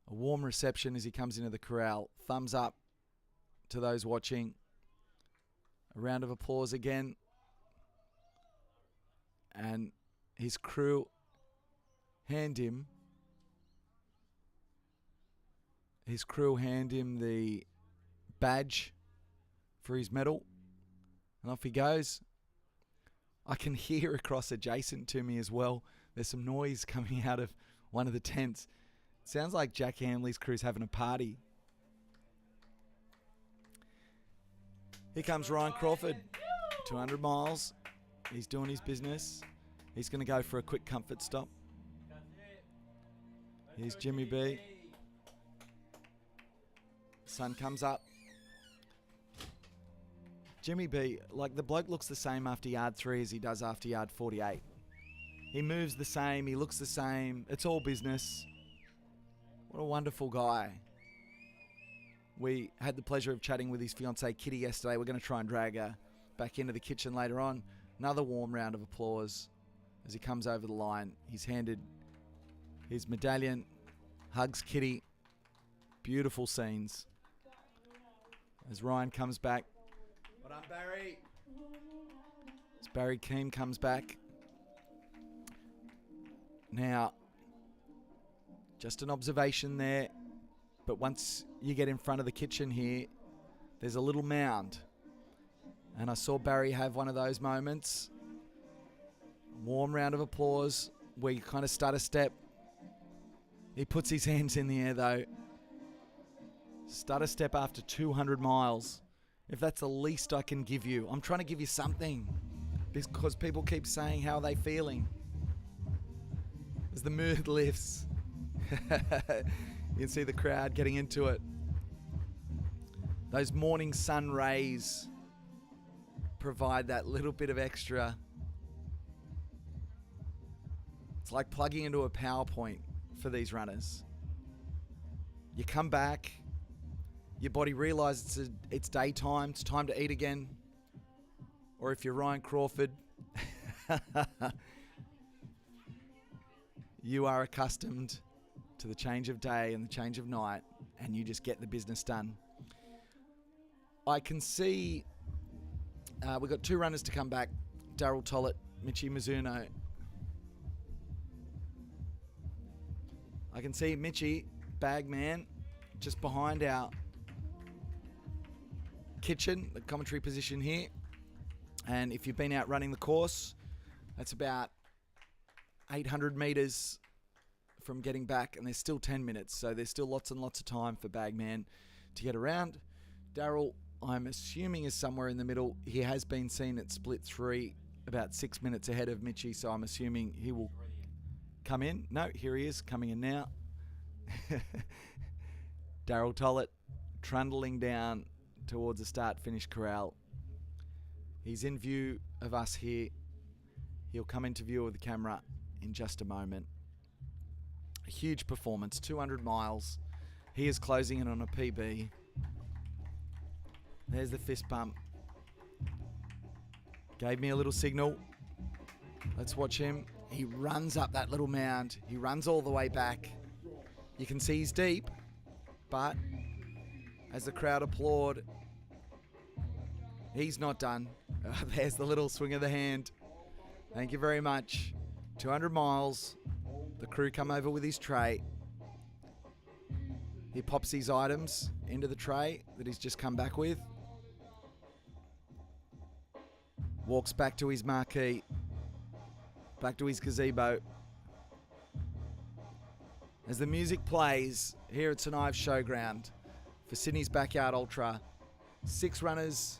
A warm reception as he comes into the corral. Thumbs up to those watching. A round of applause again. And his crew hand him the badge for his medal. And off he goes. I can hear across adjacent to me as well. There's some noise coming out of one of the tents. Sounds like Jack Hamley's crew's having a party. Here comes Ryan Crawford. 200 miles. He's doing his business. He's going to go for a quick comfort stop. Here's Jimmy B. Sun comes up. Jimmy B, like the bloke looks the same after yard 3 as he does after yard 48. He moves the same, he looks the same. It's all business. What a wonderful guy. We had the pleasure of chatting with his fiancée Kitty yesterday. We're going to try and drag her back into the kitchen later on. Another warm round of applause as he comes over the line. He's handed his medallion, hugs Kitty. Beautiful scenes. As Ryan comes back. Well done, Barry. As Barry Keane comes back. Now, just an observation there, but once you get in front of the kitchen here, there's a little mound. And I saw Barry have one of those moments. Warm round of applause where you kind of start a step. He puts his hands in the air though. Start a step after 200 miles. If that's the least I can give you, I'm trying to give you something because people keep saying how are they feeling. As the mood lifts, you can see the crowd getting into it. Those morning sun rays provide that little bit of extra. It's like plugging into a PowerPoint for these runners. You come back, your body realizes it's daytime, it's time to eat again. Or if you're Ryan Crawford, you are accustomed to the change of day and the change of night, and you just get the business done. I can see we've got 2 runners to come back. Daryl Tollett, Michi Mizuno. I can see Michi, Bagman, just behind our kitchen, the commentary position here. And if you've been out running the course, that's about 800 metres from getting back, and there's still 10 minutes, so there's still lots and lots of time for Bagman to get around. Daryl, I'm assuming, is somewhere in the middle. He has been seen at split 3, about 6 minutes ahead of Michi, so I'm assuming he will come in. No, here he is, coming in now. Daryl Tollett trundling down towards the start-finish corral. He's in view of us here. He'll come into view of the camera in just a moment. A huge performance, 200 miles. He is closing in on a PB. There's the fist bump. Gave me a little signal. Let's watch him. He runs up that little mound. He runs all the way back. You can see he's deep, but as the crowd applaud, he's not done. There's the little swing of the hand. Thank you very much. 200 miles. The crew come over with his tray. He pops his items into the tray that he's just come back with. Walks back to his marquee. Back to his gazebo. As the music plays here at St Ives Showground for Sydney's Backyard Ultra, 6 runners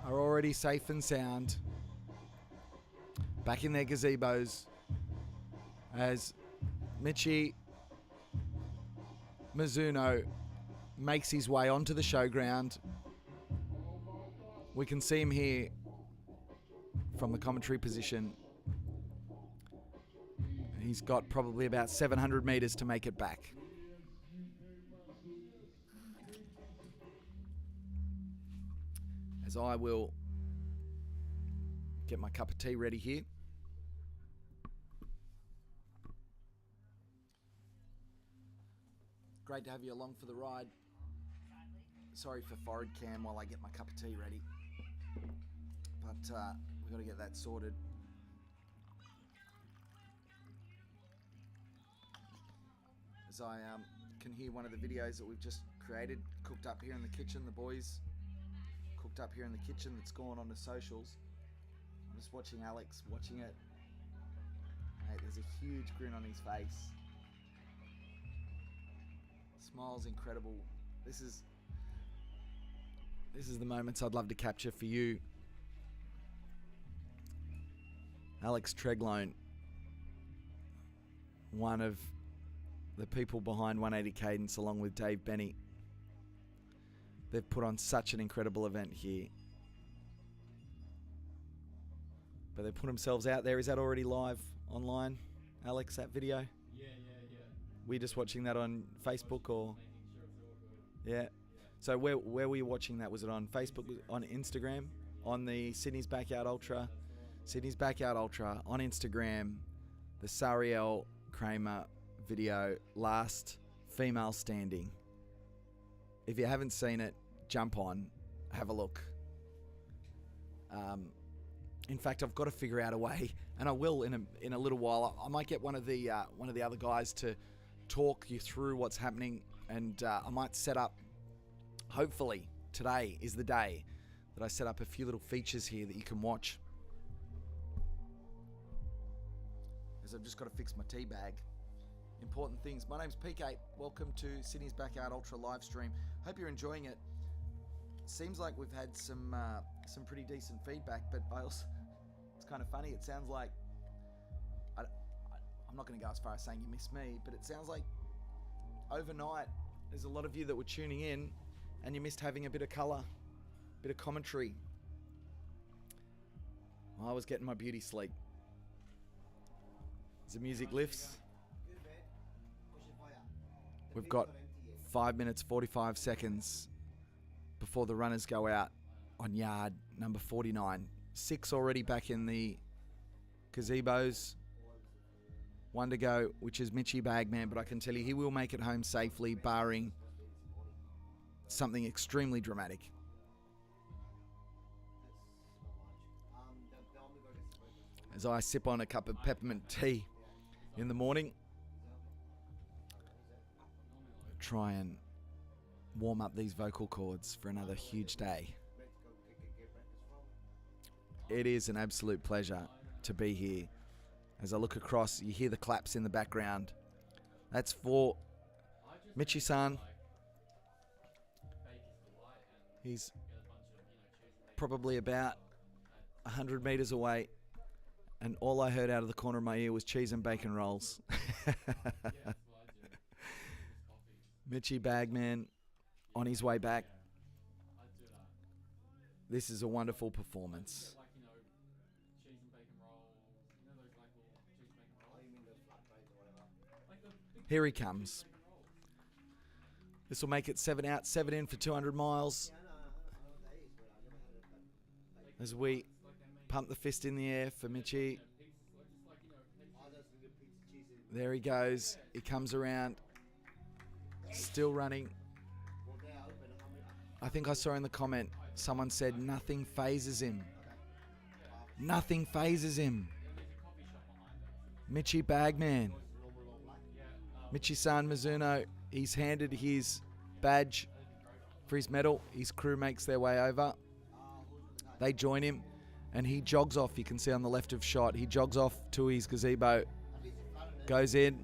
are already safe and sound back in their gazebos as Michi Mizuno makes his way onto the showground. We can see him here from the commentary position. He's got probably about 700 metres to make it back. As I will get my cup of tea ready here. Great to have you along for the ride. Sorry for forward cam while I get my cup of tea ready. But we've got to get that sorted. As I can hear one of the videos that we've just created, cooked up here in the kitchen, the boys cooked up here in the kitchen, that's gone on the socials. just watching Alex, watching it. Mate, there's a huge grin on his face. Smile's incredible. This is the moments I'd love to capture for you. Alex Treglone, one of the people behind 180 Cadence, along with Dave Benny. They've put on such an incredible event here. But they put themselves out there. Is that already live online, Alex, that video? Yeah. We just watching that on Facebook or? Making sure it's all good. Yeah. So where were you watching that? Was it on Facebook, on Instagram, on the Sydney's Backyard Ultra? Sydney's Backyard Ultra on Instagram, the Sariel Kramer video, last female standing. If you haven't seen it, jump on, have a look. In fact, I've got to figure out a way, and I will in a little while. I might get one of the other guys to talk you through what's happening, and I might set up. Hopefully, today is the day that I set up a few little features here that you can watch. As I've just got to fix my tea bag. Important things. My name's PK. Welcome to Sydney's Backyard Ultra live stream. Hope you're enjoying it. Seems like we've had some pretty decent feedback, but it's kind of funny. It sounds like I'm not going to go as far as saying you miss me, but it sounds like overnight there's a lot of you that were tuning in and you missed having a bit of colour, a bit of commentary. I was getting my beauty sleep. As the music lifts, we've got 5 minutes 45 seconds before the runners go out on yard number 49. 6 already back in the gazebos. 1 to go, which is Mitchy Bagman, but I can tell you he will make it home safely, barring something extremely dramatic. As I sip on a cup of peppermint tea in the morning, try and warm up these vocal cords for another huge day. It is an absolute pleasure to be here. As I look across, you hear the claps in the background. That's for Michi-san. He's probably about 100 meters away, and all I heard out of the corner of my ear was cheese and bacon rolls. Mitchy Bagman on his way back. This is a wonderful performance. Here he comes. This will make it 7 out, 7 in for 200 miles. As we pump the fist in the air for Mitchy. There he goes. He comes around. Still running. I think I saw in the comment, someone said nothing phases him. Nothing phases him. Mitchy Bagman. Michi-san Mizuno, he's handed his badge for his medal. His crew makes their way over. They join him, and he jogs off. You can see on the left of shot, he jogs off to his gazebo, goes in,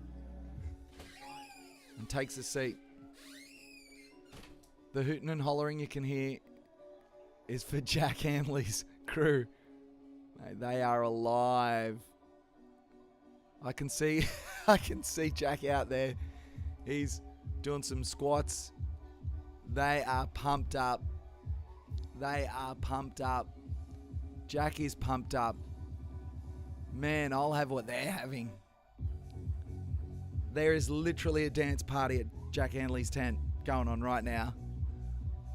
and takes a seat. The hooting and hollering you can hear is for Jack Hanley's crew. Mate, they are alive. I can see Jack out there. He's doing some squats. They are pumped up. They are pumped up. Jack is pumped up. Man, I'll have what they're having. There is literally a dance party at Jack Hanley's tent going on right now.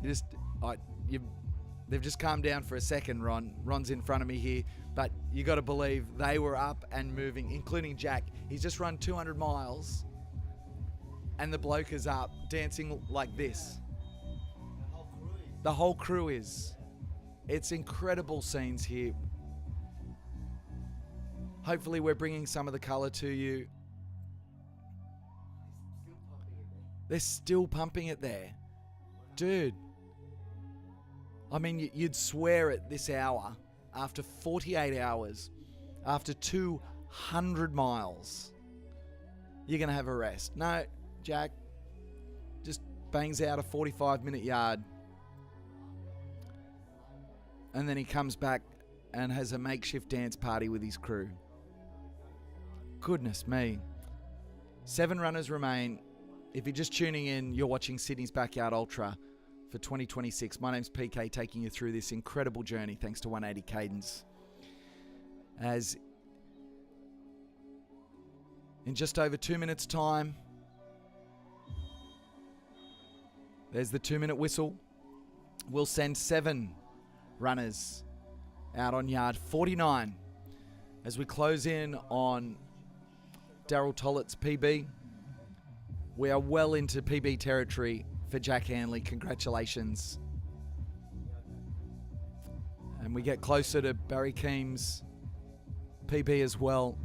They've just calmed down for a second, Ron. Ron's in front of me here, but you got to believe they were up and moving, including Jack. He's just run 200 miles, and the bloke is up dancing like this. The whole crew is. It's incredible scenes here. Hopefully we're bringing some of the colour to you. They're still pumping it there. Dude. I mean, you'd swear at this hour after 48 hours, after 200 miles, you're going to have a rest. No, Jack just bangs out a 45-minute yard. And then he comes back and has a makeshift dance party with his crew. Goodness me. 7 runners remain. If you're just tuning in, you're watching Sydney's Backyard Ultra for 2026. My name's PK, taking you through this incredible journey thanks to 180 Cadence. As in just over 2 minutes' time, there's the 2-minute whistle. We'll send 7 runners out on yard 49 as we close in on Daryl Tollett's PB. We are well into PB territory for Jack Hanley. Congratulations. And we get closer to Barry Keem's PB as well.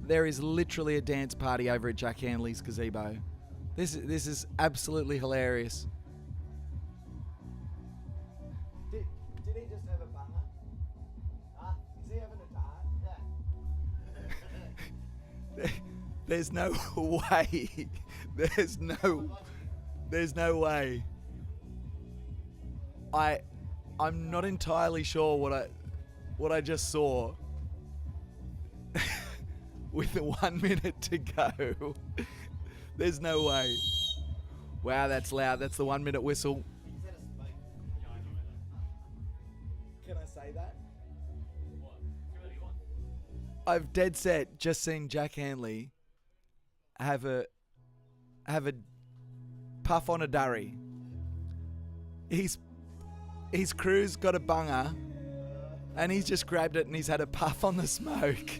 There is literally a dance party over at Jack Hanley's gazebo. This is absolutely hilarious. Did he just have a banger? Is he having a dart? There's no way. There's no way. I'm not entirely sure what I just saw. With 1 minute to go. There's no way. Wow, that's loud. That's the 1 minute whistle. Can I say that? I've dead set just seen Jack Hanley have a puff on a durry. His crew's got a bunger and he's just grabbed it and he's had a puff on the smoke.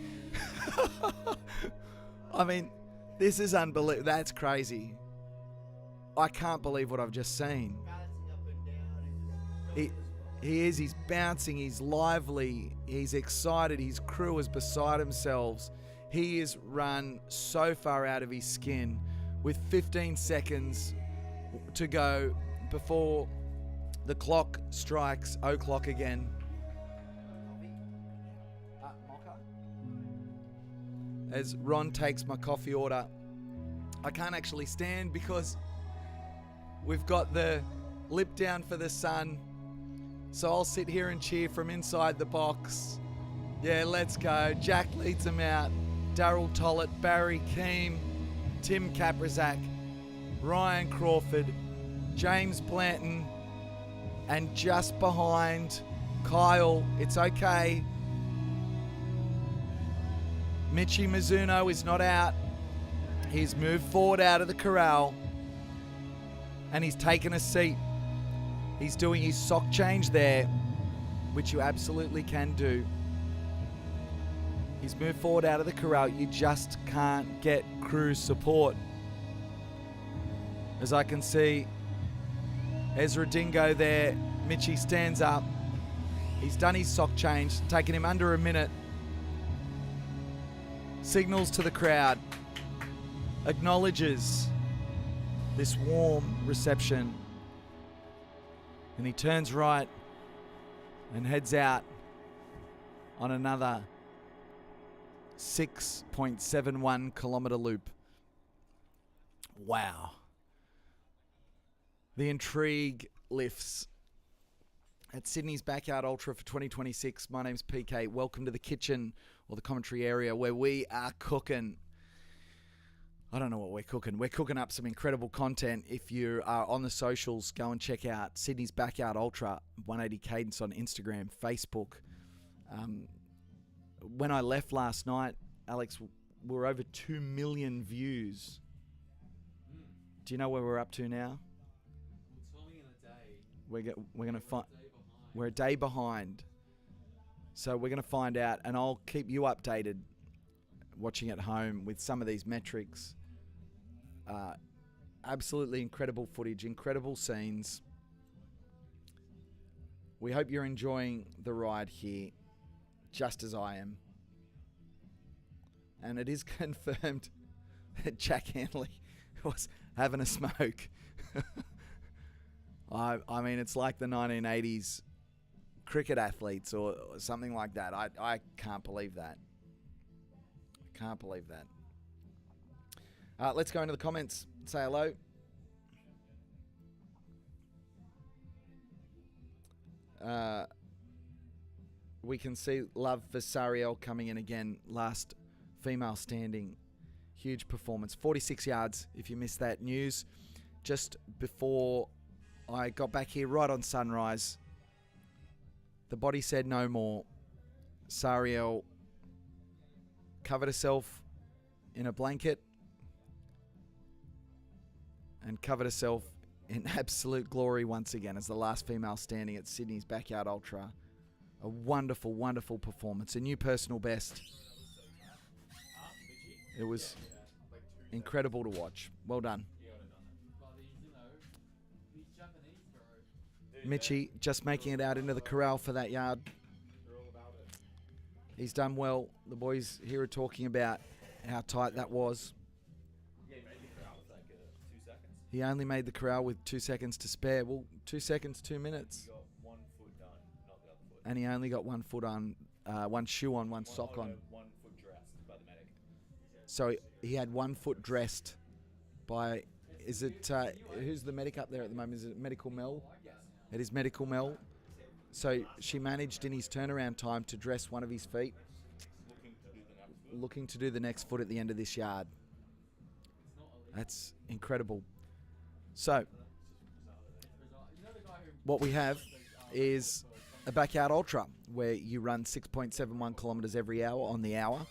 I mean, this is unbelievable. That's crazy. I can't believe what I've just seen. He is. He's bouncing. He's lively. He's excited. His crew is beside themselves. He is run so far out of his skin with 15 seconds to go before the clock strikes o'clock again. As Ron takes my coffee order, I can't actually stand because we've got the lip down for the sun. So I'll sit here and cheer from inside the box. Yeah, let's go. Jack leads them out. Daryl Tollett, Barry Keem, Tim Kaprizak, Ryan Crawford, James Blanton, and just behind Kyle, it's okay. Michi Mizuno is not out. He's moved forward out of the corral and he's taken a seat. He's doing his sock change there, which you absolutely can do. He's moved forward out of the corral. You just can't get crew support. As I can see, Ezra Dingo there. Mitchie stands up. He's done his sock change, taken him under a minute. Signals to the crowd. Acknowledges this warm reception. And he turns right and heads out on another 6.71 kilometer loop. Wow. The intrigue lifts at Sydney's Backyard Ultra for 2026. My name's PK. Welcome to the kitchen or the commentary area where we are cooking. I don't know what we're cooking. We're cooking up some incredible content. If you are on the socials, go and check out Sydney's Backyard Ultra, 180 Cadence on Instagram, Facebook. When I left last night, Alex, we're over 2 million views. Do you know where we're up to now? Tell me in a day. We're going to find. We're a day behind. So we're going to find out, and I'll keep you updated watching at home with some of these metrics. Absolutely incredible footage, incredible scenes. We hope you're enjoying the ride here, just as I am. And it is confirmed that Jack Hanley was having a smoke. I mean, it's like the 1980s cricket athletes or something like that. I can't believe that. Can't believe that. Let's go into the comments. Say hello. We can see love for Sariel coming in again. Last female standing. Huge performance. 46 yards, if you missed that news. Just before I got back here, right on sunrise, the body said no more. Sariel covered herself in a blanket and covered herself in absolute glory once again as the last female standing at Sydney's Backyard Ultra. A wonderful, wonderful performance. A new personal best. It was incredible to watch. Well done. Mitchie just making it out into the corral for that yard. He's done well. The boys here are talking about how tight that was. He only made the corral with 2 seconds to spare. Well, 2 seconds, 2 minutes. Got 1 foot done, not the other foot. And he only got 1 foot on, 1 shoe on, 1 sock on. 1 foot dressed by the medic. So he had 1 foot dressed by, is it, who's the medic up there at the moment? Is it Medical Mel? It is Medical Mel. So she managed in his turnaround time to dress one of his feet, looking to do the next foot at the end of this yard. That's incredible. So what we have is a Backyard Ultra where you run 6.71 kilometres every hour on the hour.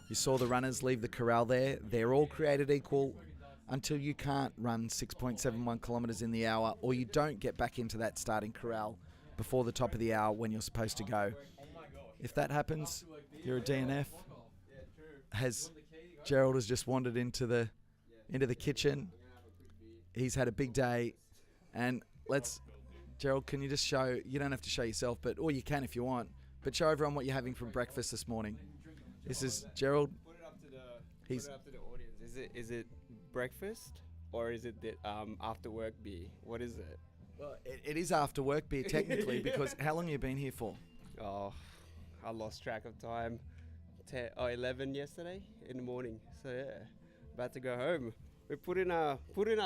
You saw the runners leave the corral there. They're all created equal until you can't run 6.71 kilometres in the hour, or you don't get back into that starting corral before the top of the hour when you're supposed to go. If that happens, you're a DNF. Gerald has just wandered into the kitchen. He's had a big day, and Gerald, can you just show, you don't have to show yourself, or you can if you want, but show everyone what you're having for breakfast this morning. This is Gerald. Put it up to the audience. Is it breakfast or is it the after work beer? What is it? Well, it is after work beer technically, because how long have you been here for? Oh, I lost track of time. 11 yesterday in the morning. So yeah, about to go home. We put in our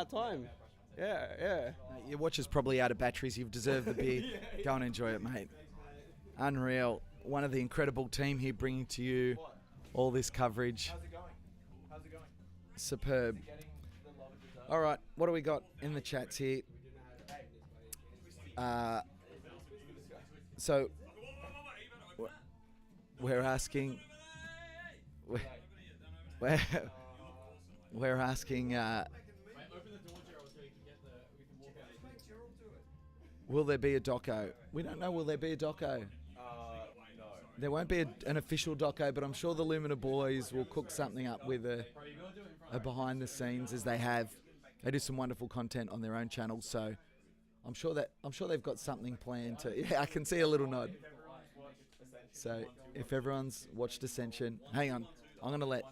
time. Yeah. Your watch is probably out of batteries. You've deserved the beer. Go and enjoy it, mate. Unreal. One of the incredible team here bringing to you all this coverage. How's it going? Superb. All right, what do we got in the chats here? So we're asking. We're asking. Will there be a doco? We don't know. Will there be a doco? No. There won't be an official doco, but I'm sure the Lumina boys will cook something up with a behind the scenes, as they have. They do some wonderful content on their own channels, so I'm sure they've got something planned to. Yeah, I can see a little nod. So if everyone's watched Ascension, hang on, I'm gonna let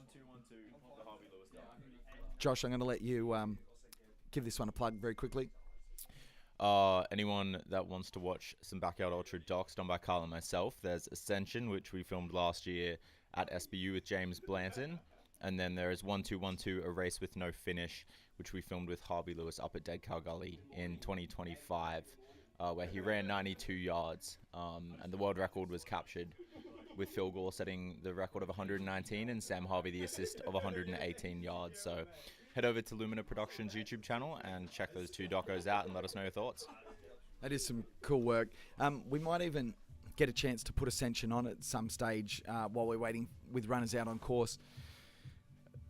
Josh. I'm gonna let you give this one a plug very quickly. Anyone that wants to watch some Backyard Ultra docs done by Carl and myself, there's Ascension, which we filmed last year at SBU with James Blanton, and then there is 1212, A Race with No Finish, which we filmed with Harvey Lewis up at Dead Cow Gully in 2025, where he ran 92 yards, and the world record was captured with Phil Gore setting the record of 119 and Sam Harvey the assist of 118 yards. So head over to Lumina Productions YouTube channel and check those 2 docos out and let us know your thoughts. That is some cool work. We might even get a chance to put Ascension on at some stage while we're waiting with runners out on course.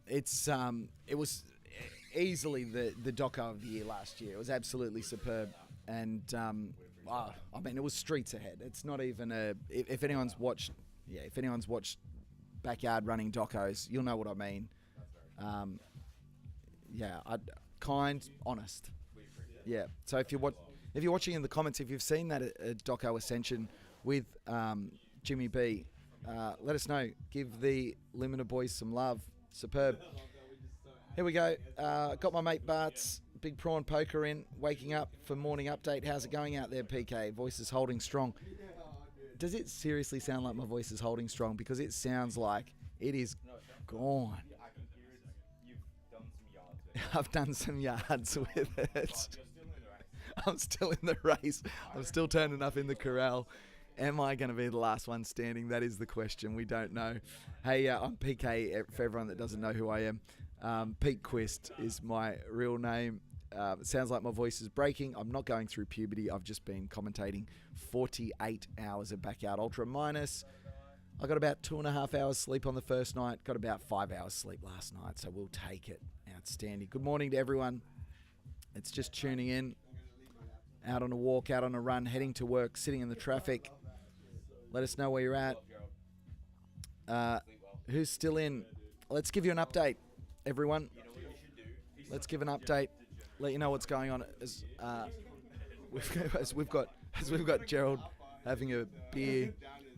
It was easily the doco of the year last year. It was absolutely superb, and it was streets ahead. It's not even if anyone's watched backyard running docos, you'll know what I mean. Kind, honest. Yeah. So if you're watching in the comments, if you've seen that doco Ascension with Jimmy B, let us know. Give the Lumina boys some love. Superb. Here we go. Got my mate Bart's Big Prawn Poker in, waking up for morning update. How's it going out there, PK? Voice is holding strong. does it seriously sound like my voice is holding strong? Because it sounds like it is gone. I can hear it. You've done some yards with it. I've done some yards with it. But you're still in the race. I'm still in the race. I'm still turning up in the corral. Am I going to be the last one standing? That is the question. We don't know. Hey, I'm PK, for everyone that doesn't know who I am. Pete Quist is my real name. It sounds like my voice is breaking. I'm not going through puberty. I've just been commentating 48 hours of Backyard Ultra minus. I got about 2.5 hours sleep on the first night. Got about 5 hours sleep last night, so we'll take it. Outstanding. Good morning to everyone. It's just tuning in. Out on a walk, out on a run, heading to work, sitting in the traffic. Let us know where you're at. Who's still in? Let's give you an update, everyone. Let's give an update. Let you know what's going on. As we've got Gerald having a beer.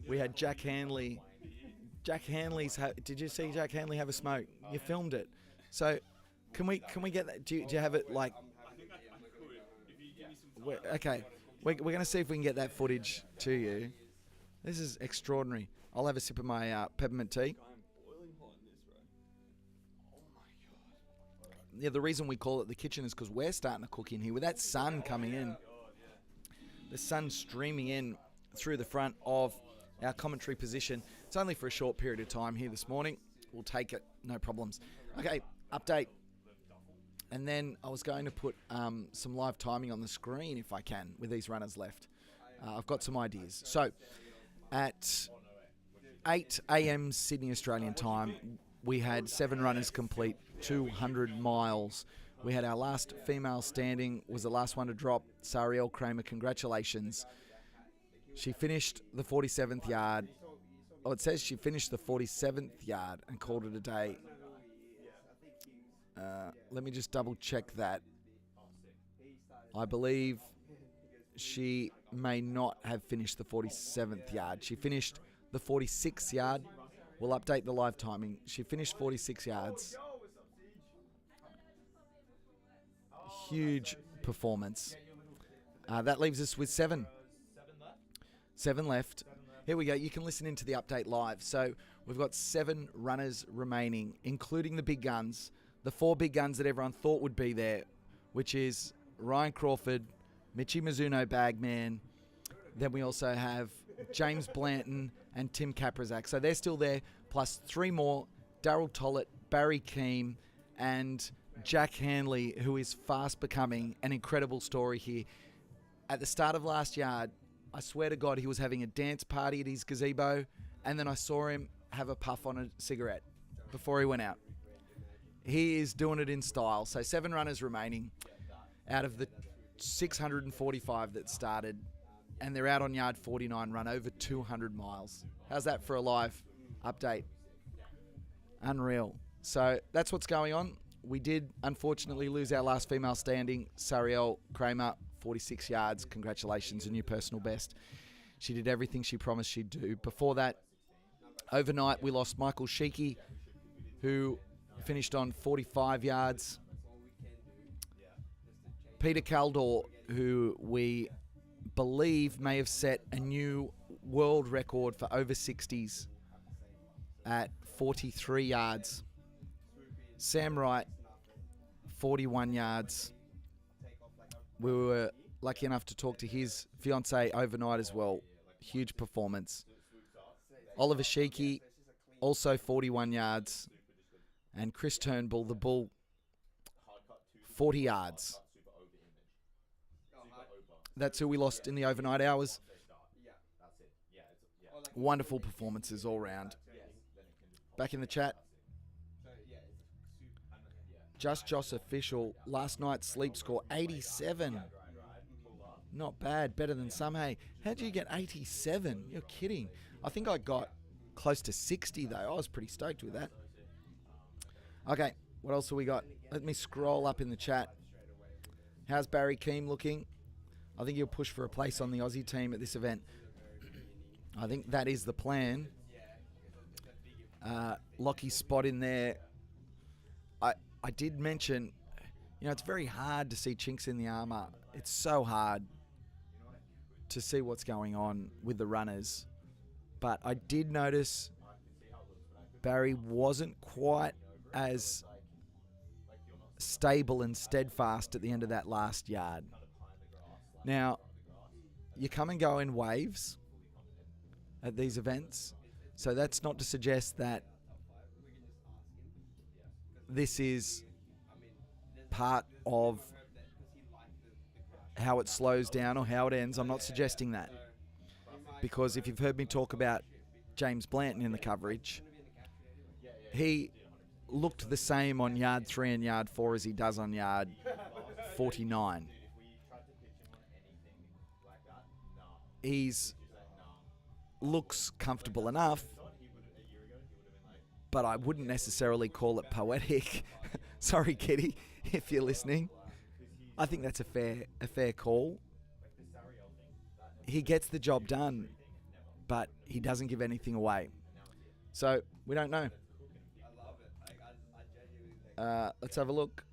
We had Jack Hanley. Jack Hanley's. Did you see Jack Hanley have a smoke? You filmed it. So, can we get that? Do you have it like? Okay, we're going to see if we can get that footage to you. This is extraordinary. I'll have a sip of my peppermint tea. Yeah, the reason we call it the kitchen is because we're starting to cook in here with that sun coming in. The sun streaming in through the front of our commentary position. It's only for a short period of time here this morning. We'll take it, no problems. Okay, update. And then I was going to put some live timing on the screen if I can with these runners left. I've got some ideas. So at 8 a.m. Sydney Australian time, we had 7 runners complete 200 miles. We had our last female standing, was the last one to drop, Sariel Kramer. Congratulations. She finished the 47th yard. Oh, it says she finished the 47th yard and called it a day. Let me just double check that. I believe she may not have finished the 47th yard. She finished the 46th yard. We'll update the live timing. She finished 46 yards. Huge performance. That leaves us with 7. 7 left. Here we go. You can listen into the update live. So we've got 7 runners remaining, including the big guns. The 4 big guns that everyone thought would be there, which is Ryan Crawford, Michi Mizuno Bagman. Then we also have James Blanton and Tim Kaprizak. So they're still there, plus 3 more, Darryl Tollett, Barry Keem, and Jack Hanley, who is fast becoming an incredible story here. At the start of last yard, I swear to God, he was having a dance party at his gazebo, and then I saw him have a puff on a cigarette before he went out. He is doing it in style. So 7 runners remaining out of the 645 that started, and they're out on yard 49, run over 200 miles. How's that for a live update? Unreal. So that's what's going on. We did, unfortunately, lose our last female standing, Sariel Kramer, 46 yards. Congratulations, a new personal best. She did everything she promised she'd do. Before that, overnight, we lost Michael Sheikey, who finished on 45 yards. Peter Kaldor, who we believe may have set a new world record for over 60s at 43 yards. Sam Wright, 41 yards. We were lucky enough to talk to his fiancée overnight as well. Huge performance. Oliver Sheikey, also 41 yards. And Chris Turnbull, the bull, 40 yards. That's who we lost in the overnight hours. Wonderful performances all round. Back in the chat. Just Joss official, last night's sleep score, 87. Not bad, better than some. Hey, how'd you get 87? You're kidding. I think I got close to 60 though. I was pretty stoked with that. Okay, what else have we got? Let me scroll up in the chat. How's Barry Keem looking? I think he'll push for a place on the Aussie team at this event. I think that is the plan. Lockie's spot in there. I did mention, you know, it's very hard to see chinks in the armour. It's so hard. to see what's going on with the runners. But I did notice Barry wasn't quite as stable and steadfast at the end of that last yard. Now, you come and go in waves at these events, so that's not to suggest that this is part of how it slows down or how it ends. I'm not suggesting that, because if you've heard me talk about James Blanton in the coverage, he looked the same on yard 3 and yard 4 as he does on yard 49. He's looks comfortable enough, but I wouldn't necessarily call it poetic. Sorry, Kitty, if you're listening. I think that's a fair call. He gets the job done, but he doesn't give anything away. So we don't know. Let's have a look.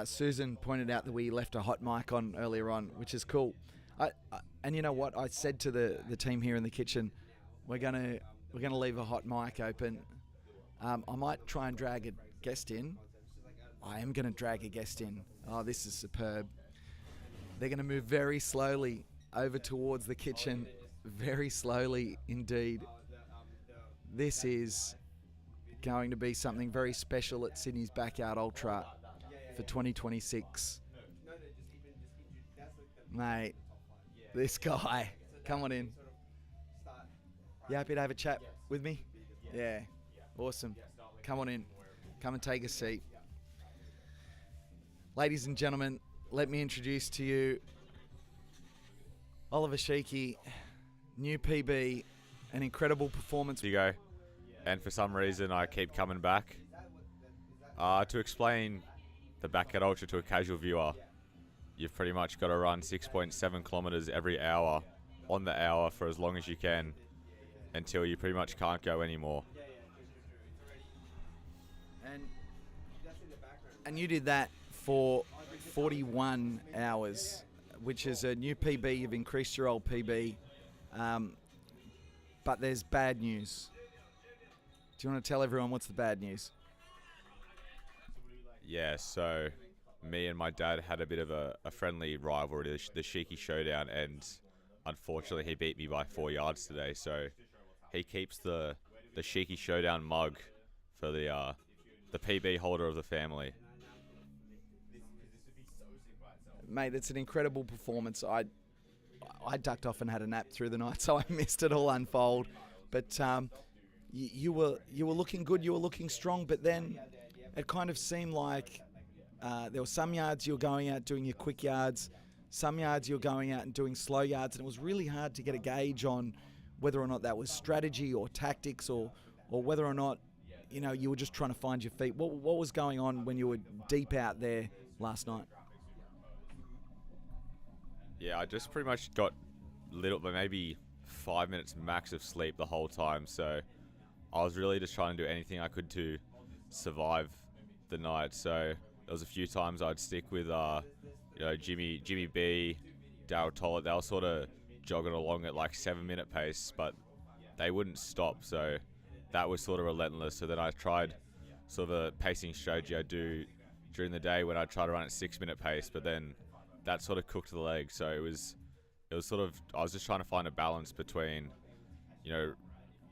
Susan pointed out that we left a hot mic on earlier on, which is cool. And you know what? I said to the team here in the kitchen, we're gonna leave a hot mic open. I might try and drag a guest in. I am gonna drag a guest in. Oh, this is superb. They're gonna move very slowly over towards the kitchen, very slowly indeed. This is going to be something very special at Sydney's Backyard Ultra for 2026. Mate, this guy, come on in. You happy to have a chat with me? Yeah, awesome. Come on in. Come and take a seat. Ladies and gentlemen, let me introduce to you Oliver Sheikey, new PB, an incredible performance. You go. And for some reason, I keep coming back. To explain the Backyard Ultra to a casual viewer, you've pretty much got to run 6.7 kilometers every hour on the hour for as long as you can until you pretty much can't go anymore. And you did that for 41 hours, which is a new PB. You've increased your old PB. But there's bad news. Do you want to tell everyone what's the bad news? Yeah, so me and my dad had a bit of a friendly rivalry, the Sheikey Showdown, and unfortunately he beat me by 4 yards today. So he keeps the Sheikey Showdown mug for the PB holder of the family. Mate, it's an incredible performance. I ducked off and had a nap through the night, so I missed it all unfold. But you were looking good, you were looking strong, but then it kind of seemed like there were some yards you were going out doing your quick yards, some yards you were going out and doing slow yards, and it was really hard to get a gauge on whether or not that was strategy or tactics or whether or not you were just trying to find your feet. What was going on when you were deep out there last night? Yeah, I just pretty much got maybe 5 minutes max of sleep the whole time, so I was really just trying to do anything I could to survive the night. So there was a few times I'd stick with Jimmy B, Daryl Tollett. They were sort of jogging along at like 7-minute pace, but they wouldn't stop, so that was sort of relentless. So then I tried sort of a pacing strategy I do during the day when I try to run at 6-minute pace, but then that sort of cooked the leg. So it was sort of, I was just trying to find a balance between,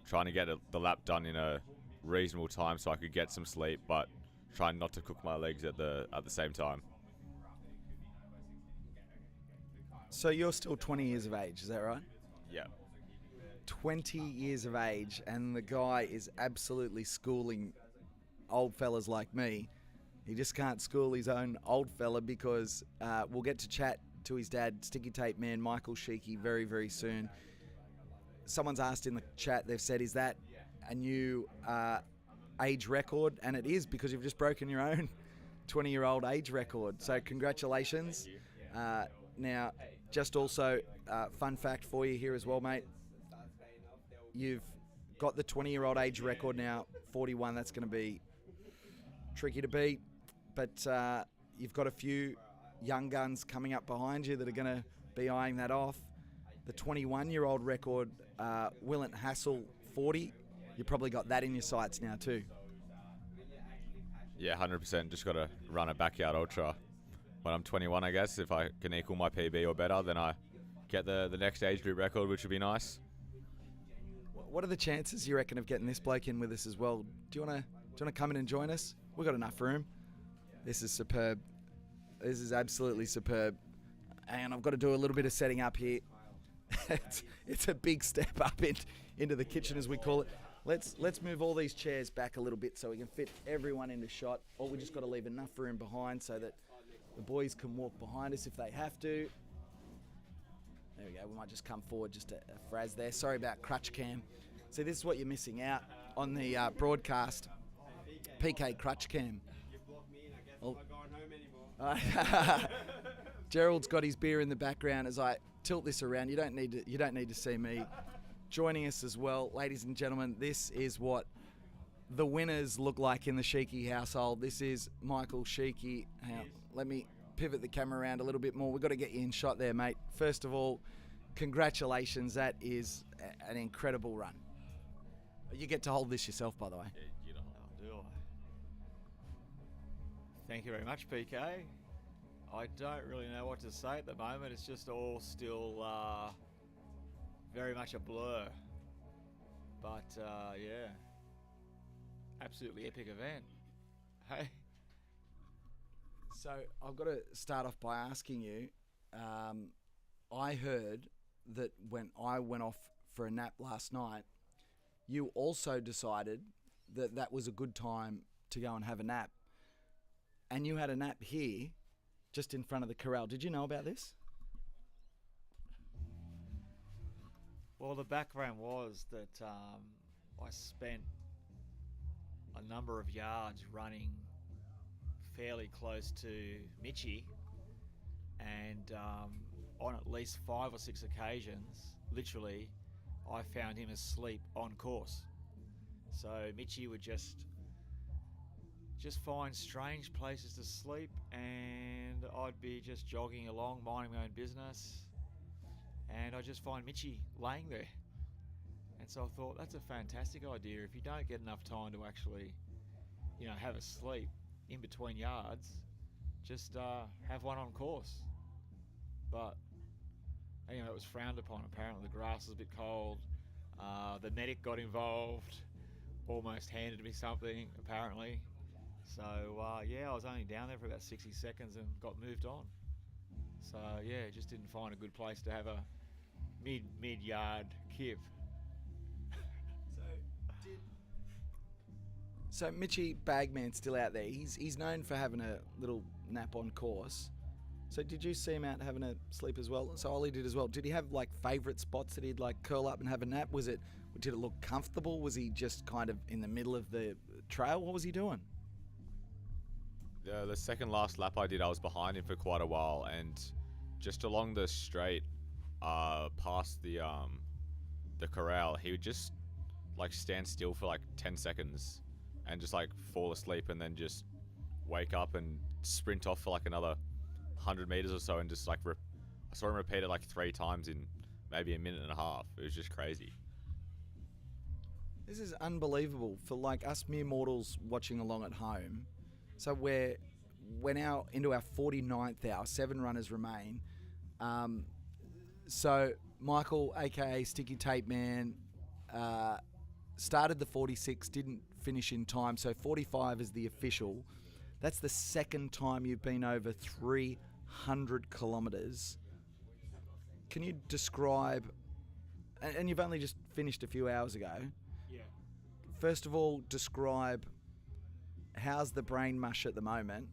trying to get the lap done in a reasonable time so I could get some sleep, but trying not to cook my legs at the same time. So you're still 20 years of age, is that right? Yeah. 20 years of age, and the guy is absolutely schooling old fellas like me. He just can't school his own old fella because we'll get to chat to his dad, Sticky Tape Man, Michael Sheikey, very, very soon. Someone's asked in the chat, they've said, is that a new age record? And it is, because you've just broken your own 20-year-old age record. So congratulations. Now, just also, fun fact for you here as well, mate. You've got the 20-year-old age record now, 41. That's going to be tricky to beat. But you've got a few young guns coming up behind you that are going to be eyeing that off. The 21-year-old record, Willent Hassel 40. You probably got that in your sights now too. Yeah, 100%. Just got to run a backyard ultra when I'm 21, I guess. If I can equal my PB or better, then I get the next age group record, which would be nice. What are the chances, you reckon, of getting this bloke in with us as well? Do you want to come in and join us? We've got enough room. This is superb. This is absolutely superb. And I've got to do a little bit of setting up here. it's a big step up into the kitchen, as we call it. Let's move all these chairs back a little bit so we can fit everyone into shot. Or we just got to leave enough room behind so that the boys can walk behind us if they have to. There we go. We might just come forward just a fraz there. Sorry about crutch cam. See, this is what you're missing out on the broadcast. PK crutch cam. Well, Gerald's got his beer in the background as I tilt this around. You don't need to see me. Joining us as well, ladies and gentlemen, this is what the winners look like in the Sheeky household. This is Michael Sheeky. Hang on, let me pivot the camera around a little bit more. We've got to get you in shot there, mate. First of all, congratulations. That is an incredible run. You get to hold this yourself, by the way. Do I? Thank you very much, PK. I don't really know what to say at the moment. It's just all still very much a blur. But yeah, absolutely epic event. Hey. So I've got to start off by asking you, I heard that when I went off for a nap last night, you also decided that that was a good time to go and have a nap. And you had a nap here, just in front of the corral. Did you know about this? Well, the background was that I spent a number of yards running fairly close to Mitchie, and on at least 5 or 6 occasions, literally, I found him asleep on course. So Mitchie would just find strange places to sleep, and I'd be just jogging along, minding my own business, and I'd just find Mitchie laying there. And so I thought, that's a fantastic idea. If you don't get enough time to actually, have a sleep in between yards, just have one on course. But anyway, it was frowned upon. Apparently the grass was a bit cold. The medic got involved, almost handed me something, apparently. So yeah, I was only down there for about 60 seconds and got moved on. So yeah, just didn't find a good place to have a mid-yard kip. So Mitchie Bagman's still out there. He's known for having a little nap on course. So did you see him out having a sleep as well? So Ollie did as well. Did he have like favourite spots that he'd like curl up and have a nap? Did it look comfortable? Was he just kind of in the middle of the trail? What was he doing? The second last lap I did, I was behind him for quite a while, and just along the straight, past the corral, he would just like stand still for like 10 seconds and just like fall asleep, and then just wake up and sprint off for like another 100 meters or so, and just like I saw him repeat it like 3 times in maybe a minute and a half. It was just crazy. This is unbelievable for like us mere mortals watching along at home. So we're now into our 49th hour. 7 runners remain. So Michael, aka Sticky Tape Man, started the 46, didn't finish in time. So 45 is the official. That's the second time you've been over 300 kilometres. Can you describe, and you've only just finished a few hours ago. Yeah. First of all, describe how's the brain mush at the moment,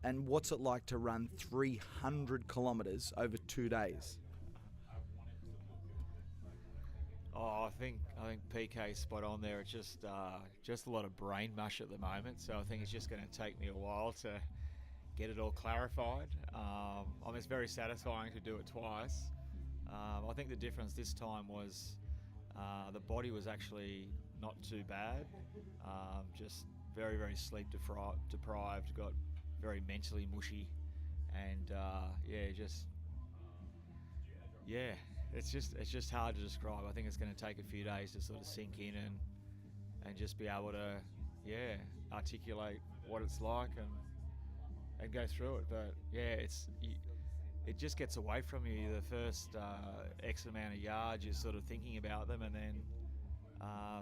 and what's it like to run 300 kilometres over 2 days? Oh, I think PK's spot on there. It's just a lot of brain mush at the moment. So I think it's just going to take me a while to get it all clarified. It's very satisfying to do it twice. I think the difference this time was the body was actually not too bad. Just very, very sleep deprived. Got very mentally mushy, and it's just hard to describe. I think it's going to take a few days to sort of sink in and just be able to articulate what it's like and go through it. But it just gets away from you. The first X amount of yards, you're sort of thinking about them, and then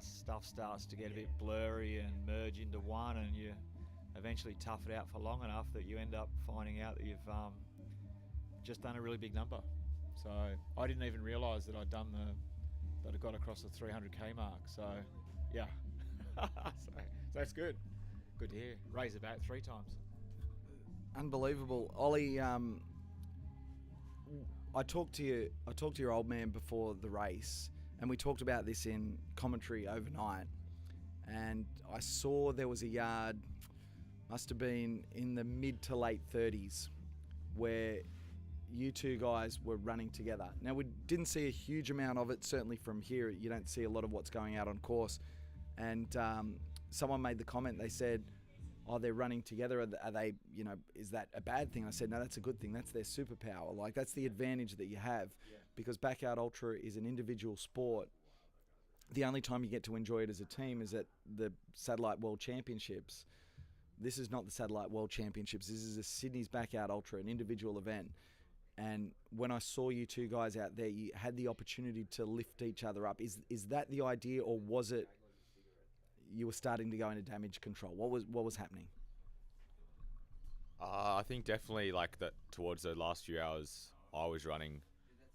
stuff starts to get a bit blurry and merge into one, and you eventually tough it out for long enough that you end up finding out that you've just done a really big number. So I didn't even realise that that I got across the 300k mark. So yeah, so that's good. Good to hear. Raise the bat 3 times. Unbelievable, Ollie. I talked to your old man before the race, and we talked about this in commentary overnight. And I saw there was a yard, must have been in the mid to late 30s, where you two guys were running together. Now, we didn't see a huge amount of it, certainly from here. You don't see a lot of what's going out on course. And someone made the comment, they said, oh, they're running together. Are they, is that a bad thing? I said, no, that's a good thing. That's their superpower. Like, that's the advantage that you have, because Backyard Ultra is an individual sport. The only time you get to enjoy it as a team is at the Satellite World Championships. This is not the Satellite World Championships. This is a Sydney's Backyard Ultra, an individual event. And when I saw you two guys out there, you had the opportunity to lift each other up. Is that the idea, or was it you were starting to go into damage control? What was happening? I think definitely like that towards the last few hours I was running,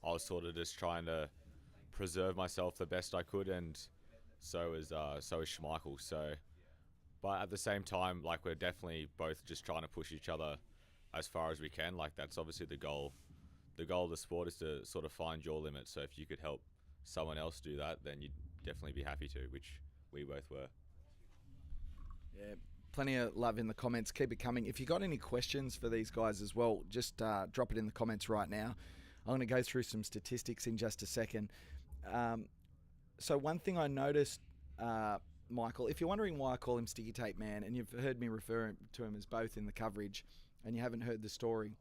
I was sort of just trying to preserve myself the best I could, and so is Schmeichel. So, but at the same time, like, we're definitely both just trying to push each other as far as we can. Like, that's obviously the goal. The goal of the sport is to sort of find your limit. So if you could help someone else do that, then you'd definitely be happy to, which we both were. Yeah, plenty of love in the comments. Keep it coming. If you got any questions for these guys as well, just drop it in the comments right now. I'm going to go through some statistics in just a second. So one thing I noticed, Michael, if you're wondering why I call him Sticky Tape Man, and you've heard me refer to him as both in the coverage, and you haven't heard the story,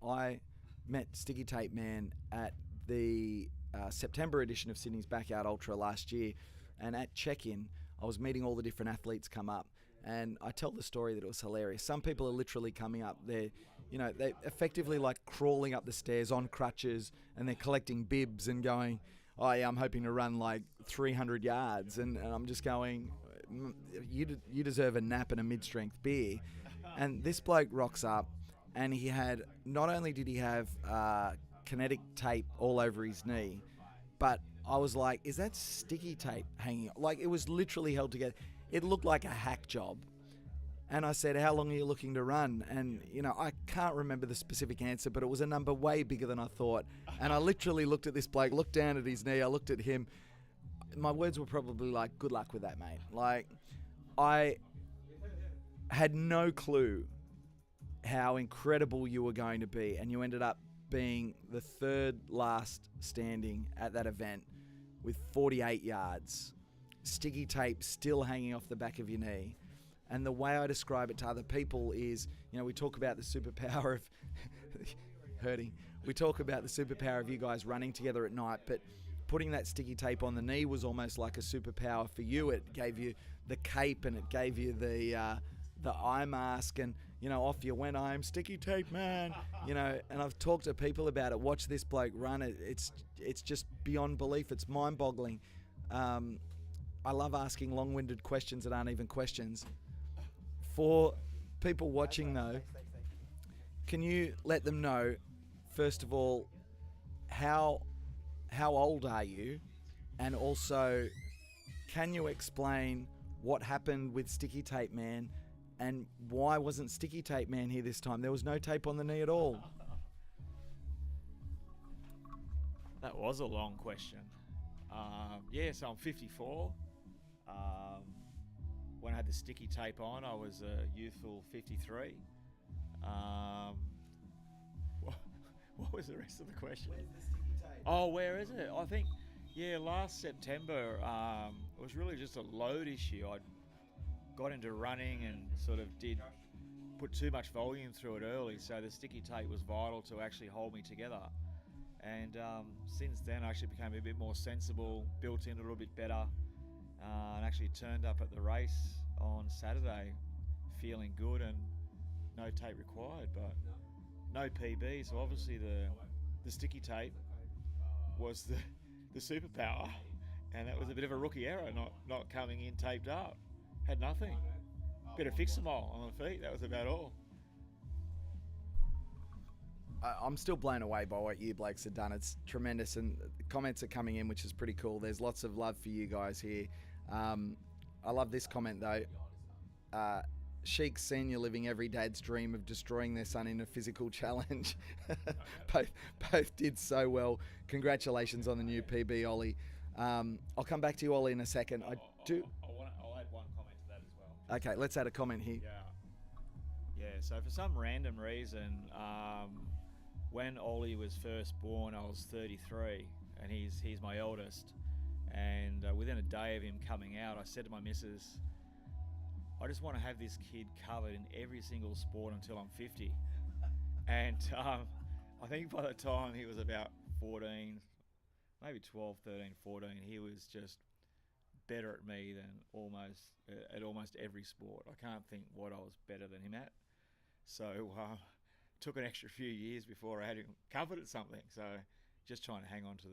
I met Sticky Tape Man at the September edition of Sydney's Backyard Ultra last year, and at check-in, I was meeting all the different athletes come up, and I tell the story that it was hilarious. Some people are literally coming up there, they're effectively like crawling up the stairs on crutches, and they're collecting bibs and going, oh yeah, I'm hoping to run like 300 yards, and I'm just going, you deserve a nap and a mid-strength beer. And this bloke rocks up, and he had, not only did he have kinetic tape all over his knee, but I was like, is that sticky tape hanging? Like, it was literally held together. It looked like a hack job. And I said, how long are you looking to run? And, I can't remember the specific answer, but it was a number way bigger than I thought. And I literally looked at this bloke, looked down at his knee, I looked at him. My words were probably like, good luck with that, mate. Like, I had no clue how incredible you were going to be, and you ended up being the third last standing at that event with 48 yards, sticky tape still hanging off the back of your knee. And the way I describe it to other people is, we talk about the superpower of hurting. We talk about the superpower of you guys running together at night, but putting that sticky tape on the knee was almost like a superpower for you. It gave you the cape, and it gave you the eye mask, and off you went. I'm Sticky Tape Man, and I've talked to people about it. Watch this bloke run. It's just beyond belief. It's mind-boggling. I love asking long-winded questions that aren't even questions. For people watching though, can you let them know, first of all, how old are you, and also can you explain what happened with Sticky Tape Man, and why wasn't Sticky Tape Man here this time? There was no tape on the knee at all. That was a long question. So I'm 54. When I had the sticky tape on, I was a youthful 53. What was the rest of the question? Where's the sticky tape? Oh, where is it? I think, last September, it was really just a load issue. I got into running and sort of did put too much volume through it early, so the sticky tape was vital to actually hold me together. And since then, I actually became a bit more sensible, built in a little bit better, and actually turned up at the race on Saturday feeling good and no tape required, but no PB. So obviously the sticky tape was the superpower, and that was a bit of a rookie error, not coming in taped up. Had nothing. Bit of Fix-A-Mole on the feet. That was about all. I'm still blown away by what you blokes have done. It's tremendous, and comments are coming in, which is pretty cool. There's lots of love for you guys here. I love this comment though. Sheik's senior living every dad's dream of destroying their son in a physical challenge. both did so well. Congratulations on the new PB, Ollie. I'll come back to you, Ollie, in a second. I'll add one comment to that as well. Okay, let's add a comment here. Yeah, so for some random reason, when Ollie was first born, I was 33, and he's my eldest. And within a day of him coming out, I said to my missus, I just want to have this kid covered in every single sport until I'm 50. And I think by the time he was about 14, maybe 12, 13, 14, he was just better at me than almost every sport. I can't think what I was better than him at. So took an extra few years before I had him covered at something. So just trying to hang on to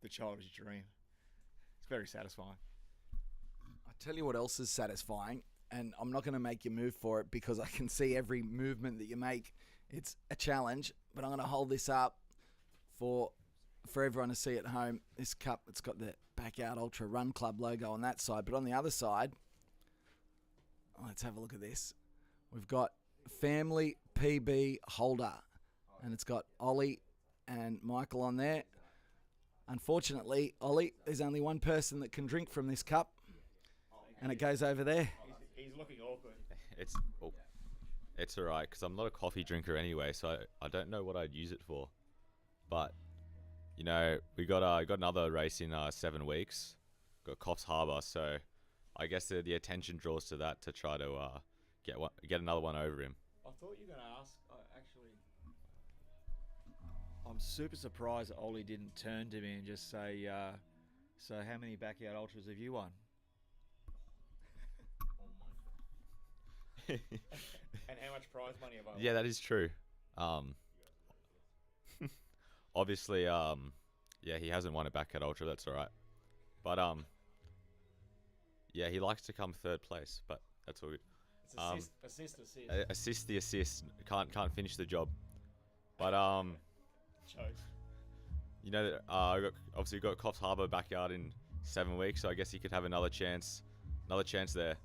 the childish dream. It's very satisfying. I tell you what else is satisfying, and I'm not going to make you move for it because I can see every movement that you make. It's a challenge, but I'm going to hold this up for everyone to see at home. This cup, it's got the Backyard Ultra Run Club logo on that side, but on the other side, let's have a look at this. We've got Family PB Holder, and it's got Ollie and Michael on there. Unfortunately, Ollie, there's only one person that can drink from this cup, and it goes over there. He's looking awkward. It's all right, because I'm not a coffee drinker anyway, so I don't know what I'd use it for. But, you know, we got another race in 7 weeks. Got Coffs Harbour, so I guess the attention draws to that to try to get another one over him. I thought you were going to ask, actually, I'm super surprised that Ollie didn't turn to me and just say, so how many Backyard Ultras have you won? And how much prize money have I won? Yeah, that is true. Obviously, yeah, he hasn't won a Backyard Ultra, that's all right. But, yeah, he likes to come third place, but that's all good. It's assist. Assist the assist. Can't finish the job. But, Choked. you know, obviously we've got Coffs Harbour Backyard in 7 weeks, so I guess he could have another chance there.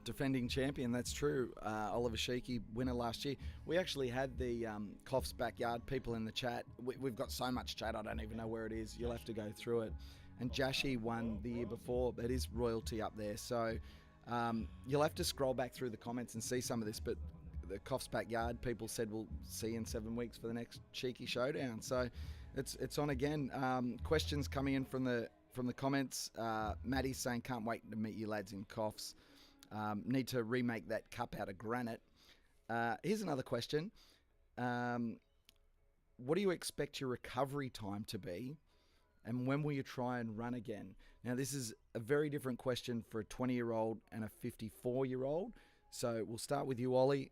Defending champion, that's true. Oliver Sheikey, winner last year. We actually had the Coffs Backyard people in the chat. We've got so much chat, I don't even know where it is. You'll have to go through it. And Jashi won the year before. That is royalty up there. So you'll have to scroll back through the comments and see some of this. But the Coffs Backyard people said we'll see you in 7 weeks for the next Cheeky Showdown. So it's on again. Questions coming in from the comments. Maddie's saying, can't wait to meet you lads in Coffs. Need to remake that cup out of granite. Here's another question. What do you expect your recovery time to be? And when will you try and run again? Now, this is a very different question for a 20-year-old and a 54-year-old. So we'll start with you, Ollie.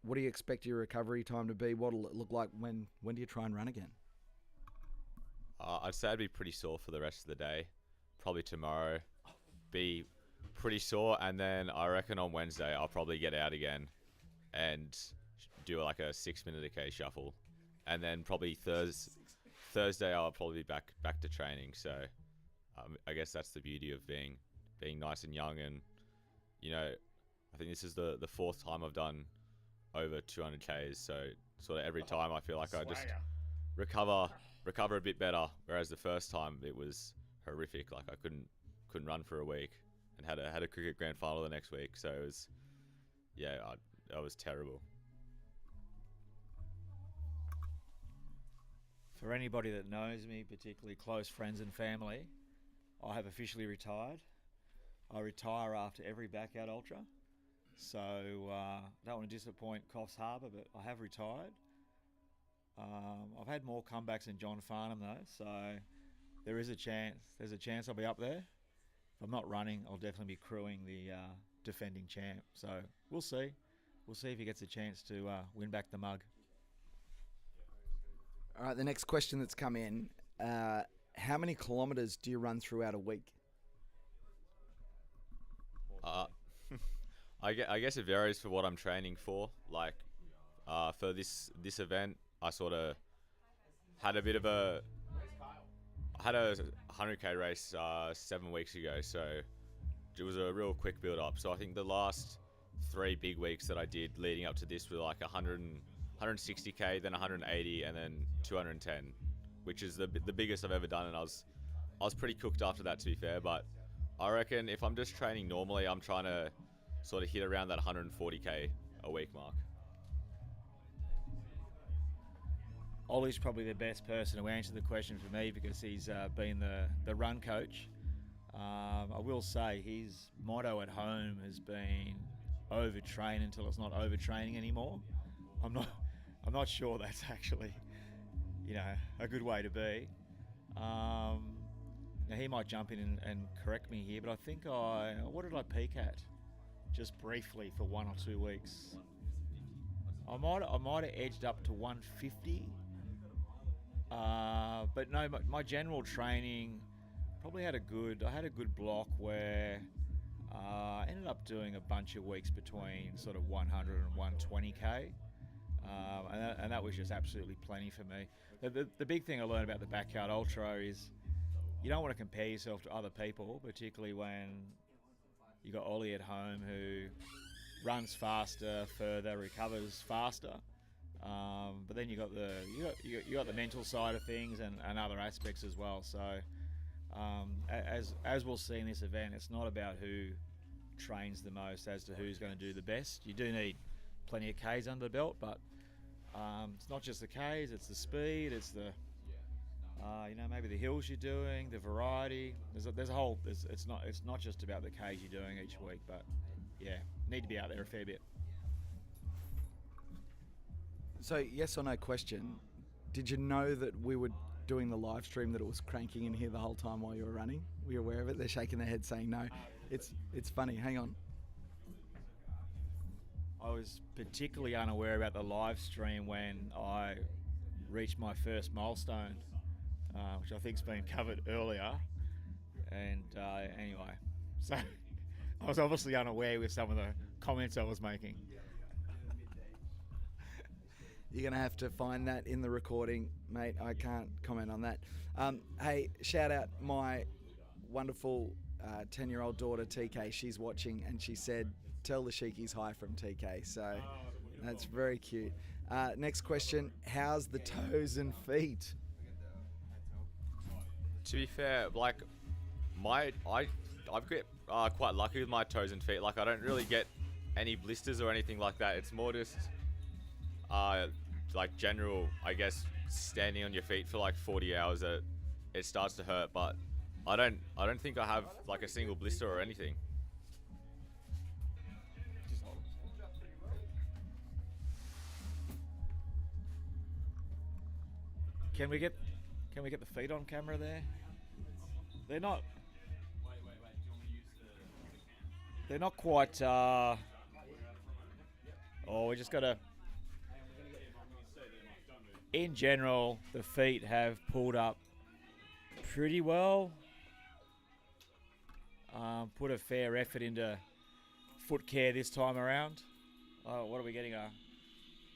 What do you expect your recovery time to be? What will it look like? When do you try and run again? I'd say I'd be pretty sore for the rest of the day. Probably tomorrow. Be pretty sore, and then I reckon on Wednesday I'll probably get out again and do like a 6-minute a K shuffle, and then probably Thursday I'll probably be back to training. So I guess that's the beauty of being nice and young, and you know, I think this is the 4th time I've done over 200 Ks, so sort of every time I feel like I just recover a bit better, whereas the first time it was horrific. Like I couldn't run for a week, and had a cricket grand final the next week. So it was, yeah, that was terrible. For anybody that knows me, particularly close friends and family, I have officially retired. I retire after every Backyard Ultra. So I don't want to disappoint Coffs Harbour, but I have retired. I've had more comebacks than John Farnham though, so there is a chance. There's a chance I'll be up there. If I'm not running, I'll definitely be crewing the defending champ. So we'll see. We'll see if he gets a chance to win back the mug. All right, the next question that's come in. How many kilometres do you run throughout a week? I guess it varies for what I'm training for. Like, for this event, I sort of had a bit of a... I had a 100k race 7 weeks ago, so it was a real quick build-up. So I think the last 3 big weeks that I did leading up to this were like 160k, then 180, and then 210, which is the biggest I've ever done. And I was pretty cooked after that, to be fair. But I reckon if I'm just training normally, I'm trying to sort of hit around that 140k a week mark. Ollie's probably the best person to answer the question for me because he's been the run coach. I will say his motto at home has been overtrain until it's not overtraining anymore. I'm not sure that's actually, a good way to be. Now he might jump in and correct me here, but I think what did I peak at? Just briefly for 1 or 2 weeks. I might have edged up to 150. But no, my general training probably had a good block where I ended up doing a bunch of weeks between sort of 100 and 120k, and that was just absolutely plenty for me. The big thing I learned about the Backyard Ultra is you don't want to compare yourself to other people, particularly when you got Ollie at home who runs faster, further, recovers faster. But then you got the mental side of things and other aspects as well. So as we'll see in this event, it's not about who trains the most as to who's going to do the best. You do need plenty of Ks under the belt, but it's not just the Ks, it's the speed, it's the maybe the hills you're doing, the variety. There's a whole. It's not just about the Ks you're doing each week, but yeah, need to be out there a fair bit. So, yes or no question, did you know that we were doing the live stream, that it was cranking in here the whole time while you were running? Were you aware of it? They're shaking their head saying no. It's funny. Hang on. I was particularly unaware about the live stream when I reached my first milestone, which I think's been covered earlier. And anyway, so I was obviously unaware with some of the comments I was making. You're going to have to find that in the recording, mate. I can't comment on that. Hey, shout out my wonderful 10-year-old daughter, TK. She's watching and she said, tell the Sheikies hi from TK. So that's very cute. Next question, how's the toes and feet? To be fair, like I've got quite lucky with my toes and feet. Like I don't really get any blisters or anything like that. It's more just like general, I guess, standing on your feet for like 40 hours that it starts to hurt. But I don't think I have like a single blister or anything. Can we get the feet on camera there? They're not. They're not quite. We just gotta. In general, the feet have pulled up pretty well. Put a fair effort into foot care this time around. What are we getting?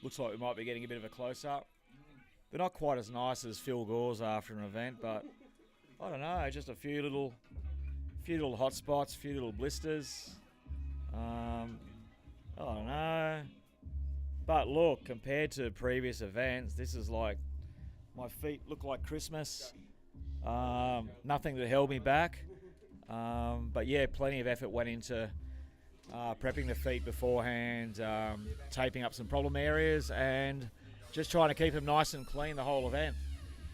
Looks like we might be getting a bit of a close-up. They're not quite as nice as Phil Gore's after an event, but I don't know, just a few little hot spots, a few little blisters. I don't know. But look, compared to previous events, this is like, my feet look like Christmas. Nothing that held me back. But yeah, plenty of effort went into prepping the feet beforehand, taping up some problem areas, and just trying to keep them nice and clean the whole event.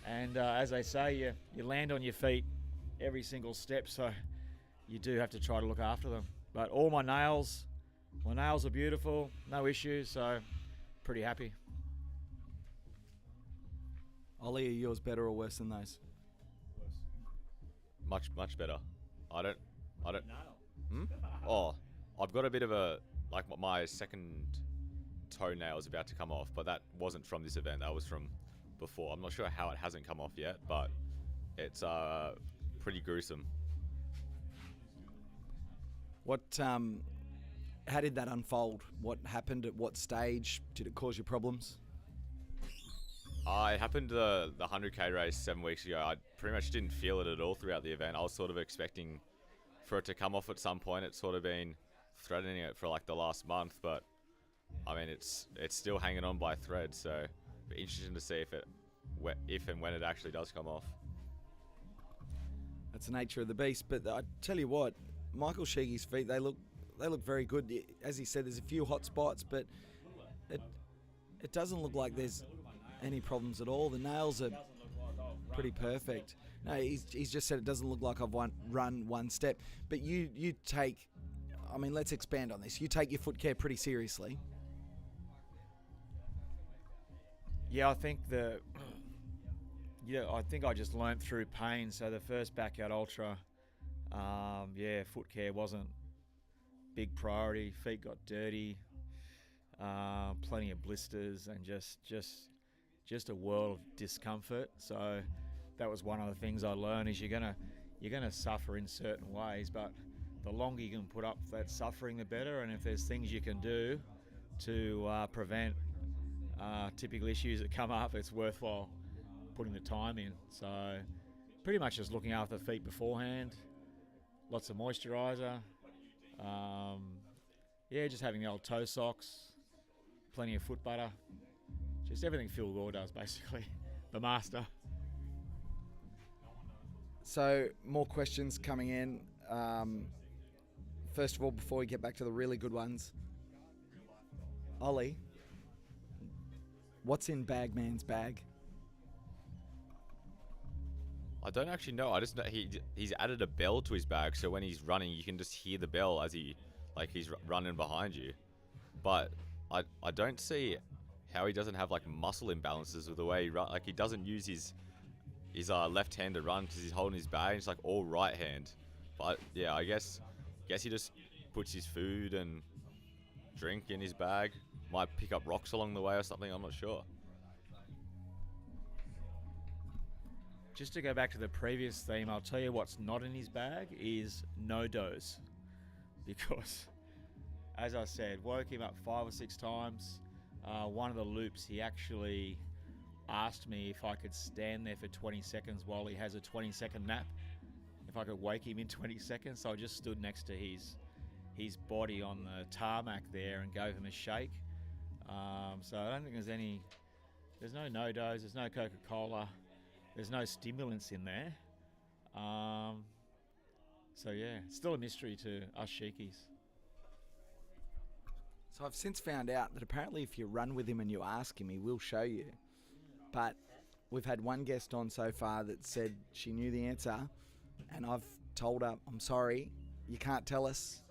And as they say, you land on your feet every single step, so you do have to try to look after them. But all my nails are beautiful, no issues, so pretty happy. Ollie, are yours better or worse than those? Much better. I don't. Hmm? Oh, I've got a bit of a my second toenail is about to come off, but that wasn't from this event. That was from before. I'm not sure how it hasn't come off yet, but it's pretty gruesome. What? How did that unfold? What happened at what stage? Did it cause you problems? It happened the 100k race 7 weeks ago. I pretty much didn't feel it at all throughout the event. I was sort of expecting for it to come off at some point. It's sort of been threatening it for like the last month, but I mean it's still hanging on by a thread. So it'll be interesting to see if and when it actually does come off. That's the nature of the beast. But I tell you what, Michael Sheeky's feet, they look very good. As he said, there's a few hot spots, but it doesn't look like there's any problems at all. The nails are pretty perfect. No, he's just said it doesn't look like I've run one step. But you take, I mean, let's expand on this. You take your foot care pretty seriously. Yeah, I think I think I just learnt through pain. So the first Backyard Ultra, foot care wasn't big priority. Feet got dirty, plenty of blisters, and just a world of discomfort. So that was one of the things I learned is you're gonna suffer in certain ways, but the longer you can put up that suffering, the better. And if there's things you can do to prevent typical issues that come up, it's worthwhile putting the time in. So pretty much just looking after the feet beforehand, lots of moisturiser, just having the old toe socks, plenty of foot butter, just everything Phil Gore does basically, the master. So more questions coming in. First of all, before we get back to the really good ones, Ollie, what's in Bagman's bag? I don't actually know. I just know he's added a bell to his bag, so when he's running, you can just hear the bell as he's running behind you. But I don't see how he doesn't have like muscle imbalances with the way he runs. Like he doesn't use his left hand to run because he's holding his bag. It's like all right hand. But yeah, I guess he just puts his food and drink in his bag. Might pick up rocks along the way or something. I'm not sure. Just to go back to the previous theme, I'll tell you what's not in his bag is no dose. Because, as I said, woke him up 5 or 6 times. One of the loops, he actually asked me if I could stand there for 20 seconds while he has a 20-second nap. If I could wake him in 20 seconds. So I just stood next to his body on the tarmac there and gave him a shake. So I don't think there's no dose, there's no Coca-Cola. There's no stimulants in there. So yeah, still a mystery to us Sheekies. So I've since found out that apparently if you run with him and you ask him, he will show you. But we've had one guest on so far that said she knew the answer, and I've told her, I'm sorry, you can't tell us.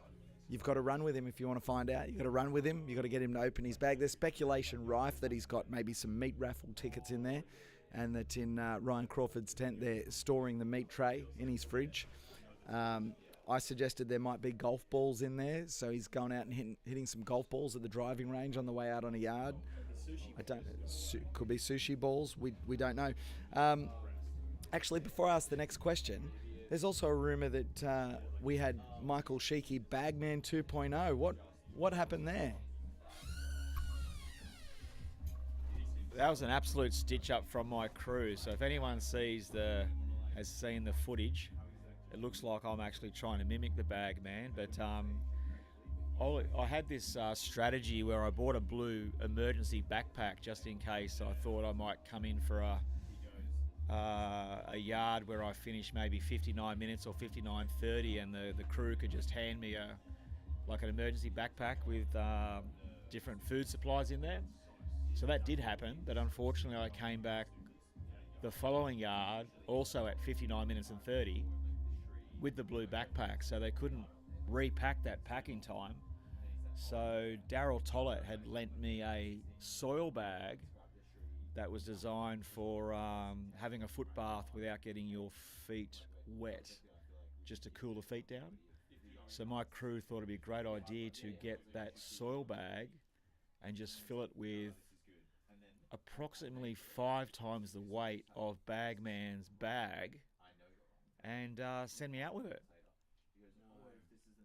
You've got to run with him if you want to find out. You've got to run with him. You've got to get him to open his bag. There's speculation rife that he's got maybe some meat raffle tickets in there, and that in Ryan Crawford's tent they're storing the meat tray in his fridge. I suggested there might be golf balls in there, so he's going out and hitting some golf balls at the driving range on the way out on a yard. I don't know. Could be sushi balls. We don't know. Actually, before I ask the next question, there's also a rumour that we had Michael Sheeky Bagman 2.0. What happened there? That was an absolute stitch up from my crew. So if anyone has seen the footage, it looks like I'm actually trying to mimic the Bagman. But I had this strategy where I bought a blue emergency backpack just in case I thought I might come in for a yard where I finish maybe 59 minutes or 59:30, and the crew could just hand me an emergency backpack with different food supplies in there. So that did happen, but unfortunately I came back the following yard also at 59 minutes and 30, with the blue backpack, so they couldn't repack that pack in time. So Daryl Tollett had lent me a soil bag that was designed for having a foot bath without getting your feet wet, just to cool the feet down. So my crew thought it'd be a great idea to get that soil bag and just fill it with approximately 5 times the weight of Bagman's bag and send me out with it.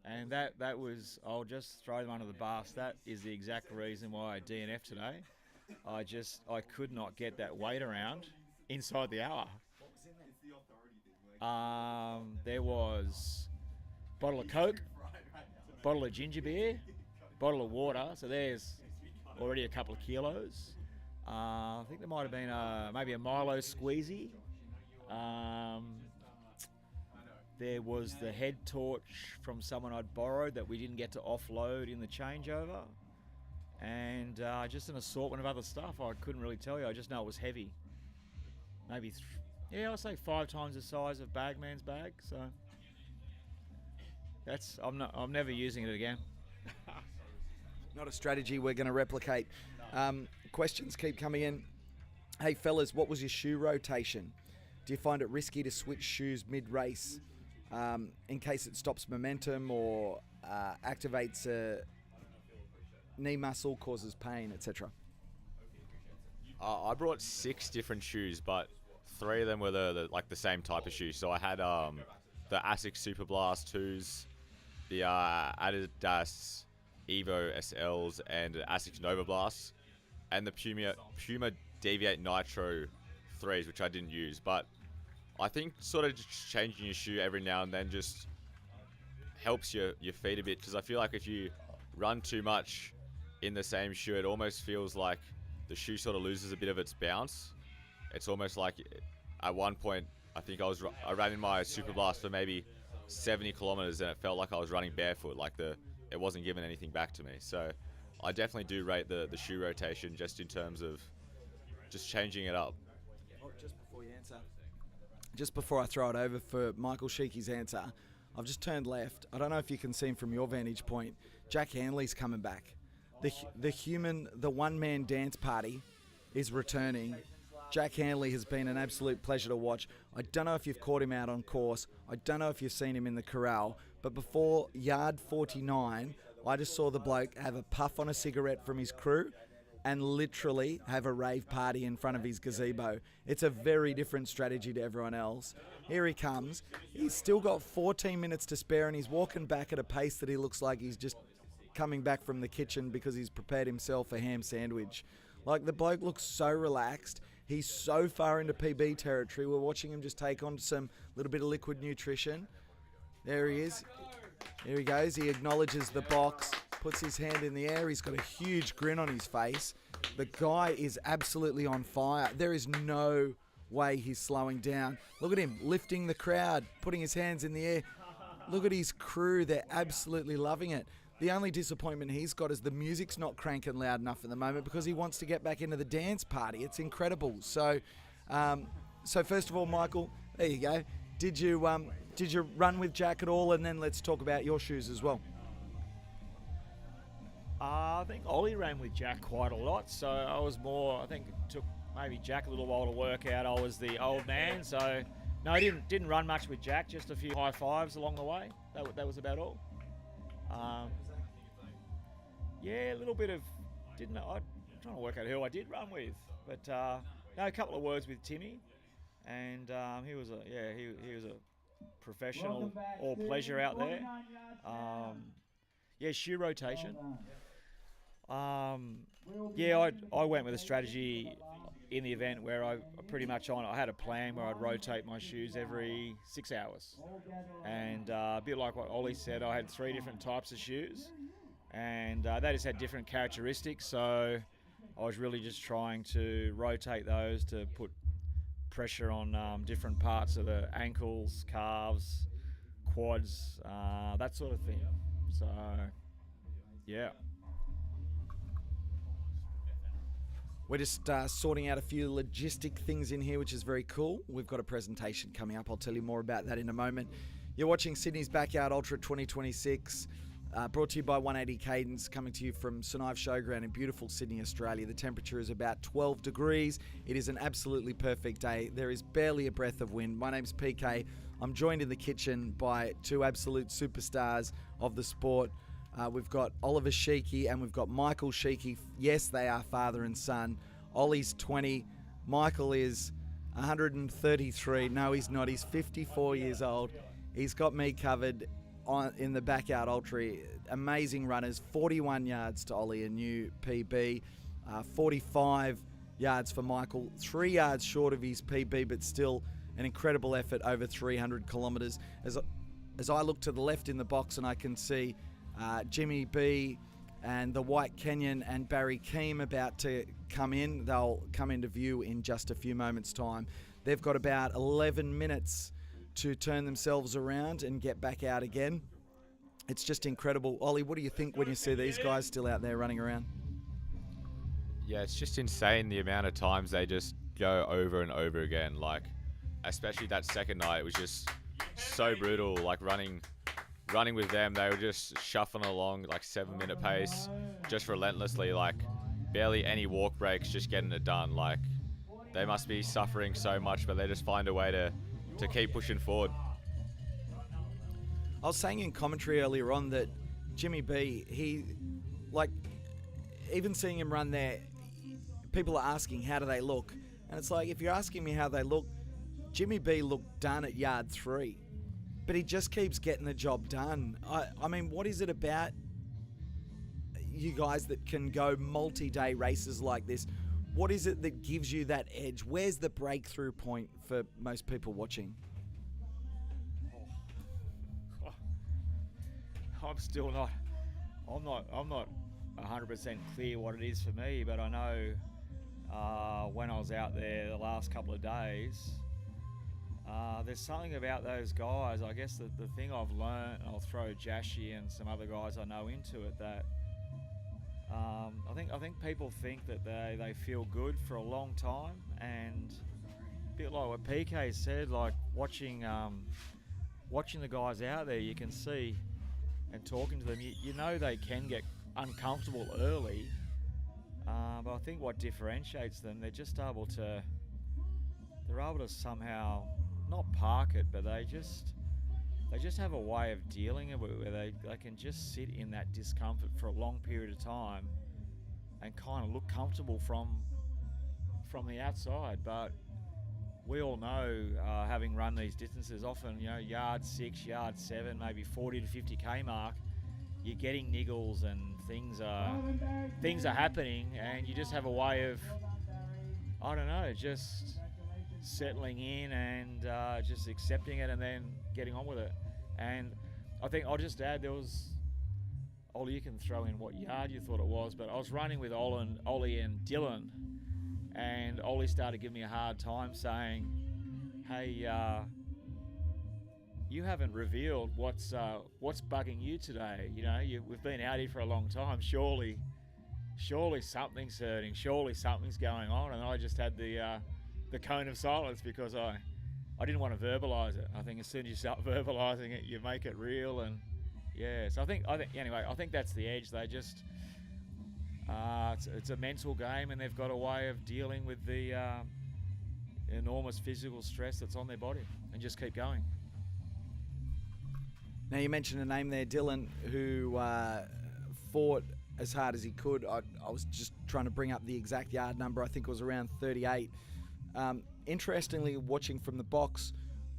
And that was, I'll just throw them under the bus. That is the exact reason why I DNF today. I could not get that weight around inside the hour. There was a bottle of Coke, bottle of ginger beer, bottle of water. So there's already a couple of kilos. I think there might have been maybe a Milo squeezy. There was the head torch from someone I'd borrowed that we didn't get to offload in the changeover. And just an assortment of other stuff. I couldn't really tell you. I just know it was heavy. Maybe, I'd say 5 times the size of Bagman's bag. So I'm never using it again. Not a strategy we're going to replicate. Questions keep coming in. Hey fellas, what was your shoe rotation? Do you find it risky to switch shoes mid-race in case it stops momentum or activates a knee muscle, causes pain, etc.? I brought 6 different shoes, but 3 of them were the same type of shoes. So I had the Asics Super Blast 2s, the Adidas Evo SLs, and Asics Nova Blasts, and the Puma Deviate Nitro 3s, which I didn't use. But I think sort of just changing your shoe every now and then just helps your feet a bit, because I feel like if you run too much in the same shoe, it almost feels like the shoe sort of loses a bit of its bounce. It's almost like at one point, I think I ran in my Super Blast for maybe 70 kilometers and it felt like I was running barefoot, like it wasn't giving anything back to me. So I definitely do rate the shoe rotation just in terms of just changing it up. Just before you answer, just before I throw it over for Michael Sheeky's answer, I've just turned left. I don't know if you can see him from your vantage point. Jack Hanley's coming back. The one-man dance party is returning. Jack Hanley has been an absolute pleasure to watch. I don't know if you've caught him out on course. I don't know if you've seen him in the corral. But before yard 49, I just saw the bloke have a puff on a cigarette from his crew and literally have a rave party in front of his gazebo. It's a very different strategy to everyone else. Here he comes. He's still got 14 minutes to spare and he's walking back at a pace that he looks like he's just coming back from the kitchen because he's prepared himself a ham sandwich. Like, the bloke looks so relaxed. He's so far into PB territory. We're watching him just take on some little bit of liquid nutrition. There he is. Here he goes. He acknowledges the box, puts his hand in the air. He's got a huge grin on his face. The guy is absolutely on fire. There is no way he's slowing down. Look at him lifting the crowd, putting his hands in the air. Look at his crew. They're absolutely loving it. The only disappointment he's got is the music's not cranking loud enough at the moment because he wants to get back into the dance party. It's incredible. So first of all, Michael, there you go. Did you run with Jack at all? And then let's talk about your shoes as well. I think Ollie ran with Jack quite a lot, so I think it took maybe Jack a little while to work out I was the old man. So no, I didn't run much with Jack, just a few high fives along the way. That was about all. Yeah, a little bit of, I'm trying to work out who I did run with, but no, a couple of words with Timmy, and he was a professional, all pleasure out there. Shoe rotation. I went with a strategy in the event where I had a plan where I'd rotate my shoes every 6 hours, and a bit like what Ollie said, I had 3 different types of shoes. And they just had different characteristics, so I was really just trying to rotate those to put pressure on different parts of the ankles, calves, quads, that sort of thing. So, yeah. We're just sorting out a few logistic things in here, which is very cool. We've got a presentation coming up. I'll tell you more about that in a moment. You're watching Sydney's Backyard Ultra 2026, brought to you by 180 Cadence, coming to you from St Ives Showground in beautiful Sydney, Australia. The temperature is about 12 degrees. It is an absolutely perfect day. There is barely a breath of wind. My name's PK. I'm joined in the kitchen by two absolute superstars of the sport. We've got Oliver Sheeky and we've got Michael Sheeky. Yes, they are father and son. Ollie's 20. Michael is 133. No, he's not. He's 54 years old. He's got me covered in the Backyard Ultra. Amazing runners. 41 yards to Ollie, a new PB. 45 yards for Michael. 3 yards short of his PB, but still an incredible effort over 300 kilometres. As I look to the left in the box and I can see Jimmy B and the White Kenyan and Barry Keem about to come in. They'll come into view in just a few moments' time. They've got about 11 minutes to turn themselves around and get back out again. It's just incredible. Ollie, what do you think when you see these guys still out there running around? Yeah, it's just insane the amount of times they just go over and over again. Like, especially that second night, it was just so brutal. Like running with them, they were just shuffling along like 7-minute pace, just relentlessly, like barely any walk breaks, just getting it done. Like, they must be suffering so much, but they just find a way to keep pushing forward. I was saying in commentary earlier on that Jimmy B, he, like, even seeing him run there, people are asking how do they look, and it's like, if you're asking me how they look, Jimmy B looked done at yard 3. But he just keeps getting the job done. I mean, what is it about you guys that can go multi-day races like this? What is it that gives you that edge? Where's the breakthrough point for most people watching? I'm not 100% clear what it is for me, but I know when I was out there the last couple of days, there's something about those guys. I guess the thing I've learned, and I'll throw Jashi and some other guys I know into it, that I think people think that they feel good for a long time, and a bit like what PK said, like watching the guys out there, you can see, and talking to them, you know they can get uncomfortable early, but I think what differentiates them, they're able to somehow not park it, but they just have a way of dealing with it where they can just sit in that discomfort for a long period of time and kind of look comfortable from the outside. But we all know, having run these distances, often, you know, yard 6, yard 7, maybe 40 to 50k mark, you're getting niggles and things are happening, and you just have a way of, I don't know, just settling in and just accepting it and then getting on with it. And I think I'll just add, there was, Ollie, you can throw in what yard you thought it was, but I was running with Ollie and Dylan, and Ollie started giving me a hard time saying, hey, you haven't revealed what's bugging you today. You know, we've been out here for a long time. Surely something's hurting. Surely something's going on. And I just had the cone of silence because I didn't want to verbalise it. I think as soon as you start verbalising it, you make it real. And yeah, so I think anyway, I think that's the edge. They just it's a mental game, and they've got a way of dealing with the enormous physical stress that's on their body, and just keep going. Now, you mentioned a name there, Dylan, who fought as hard as he could. I was just trying to bring up the exact yard number. I think it was around 38. Interestingly, watching from the box,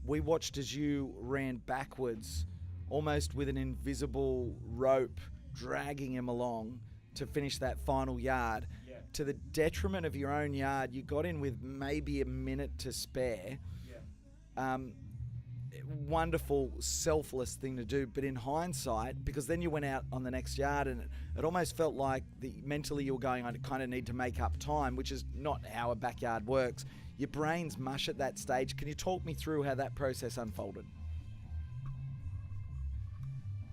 we watched as you ran backwards, almost with an invisible rope dragging him along to finish that final yard. Yeah. To the detriment of your own yard, you got in with maybe a minute to spare. Yeah. Wonderful, selfless thing to do, but in hindsight, because then you went out on the next yard and it almost felt like mentally you were going, I kind of need to make up time, which is not how a backyard works. Your brain's mush at that stage. Can you talk me through how that process unfolded?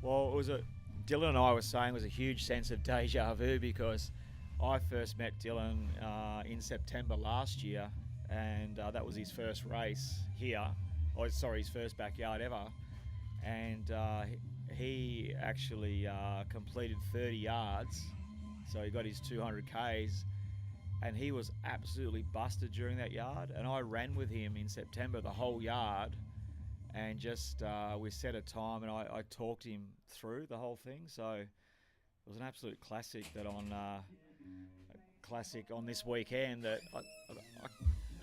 Well, Dylan and I were saying it was a huge sense of deja vu, because I first met Dylan in September last year, and that was his first race here. His first backyard ever. and he actually completed 30 yards, so he got his 200 Ks, and he was absolutely busted during that yard. And I ran with him in September the whole yard, and just we set a time, and I talked him through the whole thing. So it was an absolute classic that on this weekend that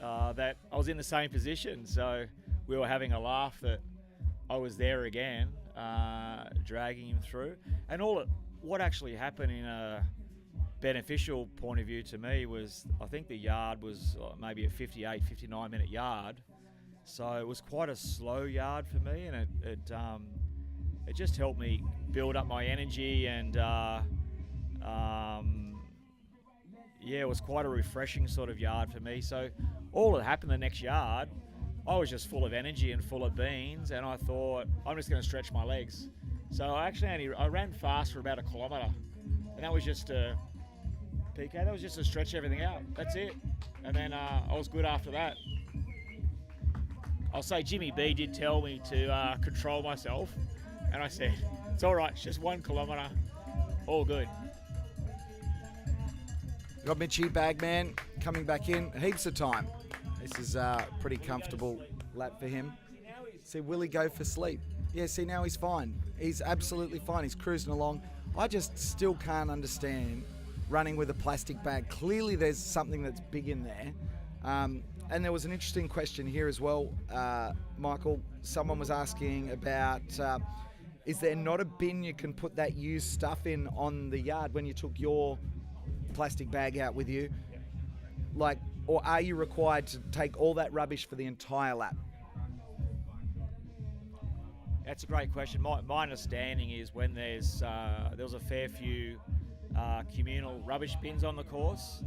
I was in the same position. So we were having a laugh that I was there again, dragging him through. And what actually happened in a beneficial point of view to me was, I think the yard was maybe a 58, 59 minute yard. So it was quite a slow yard for me, and it just helped me build up my energy, and it was quite a refreshing sort of yard for me. So all that happened the next yard, I was just full of energy and full of beans, and I thought, I'm just going to stretch my legs. So I ran fast for about a kilometre, and that was just a PK. That was just to stretch everything out. That's it. And then I was good after that. I'll say Jimmy B did tell me to control myself, and I said, it's all right, it's just 1 kilometre, all good. Got Mitchie, Bagman, coming back in. Heaps of time. This is a pretty comfortable lap for him. See, will he go for sleep? Yeah, see, now he's fine. He's absolutely fine. He's cruising along. I just still can't understand running with a plastic bag. Clearly there's something that's big in there. And there was an interesting question here as well, Michael. Someone was asking about, is there not a bin you can put that used stuff in on the yard when you took your plastic bag out with you? Like, or are you required to take all that rubbish for the entire lap? That's a great question. My understanding is when there was a fair few communal rubbish bins on the course.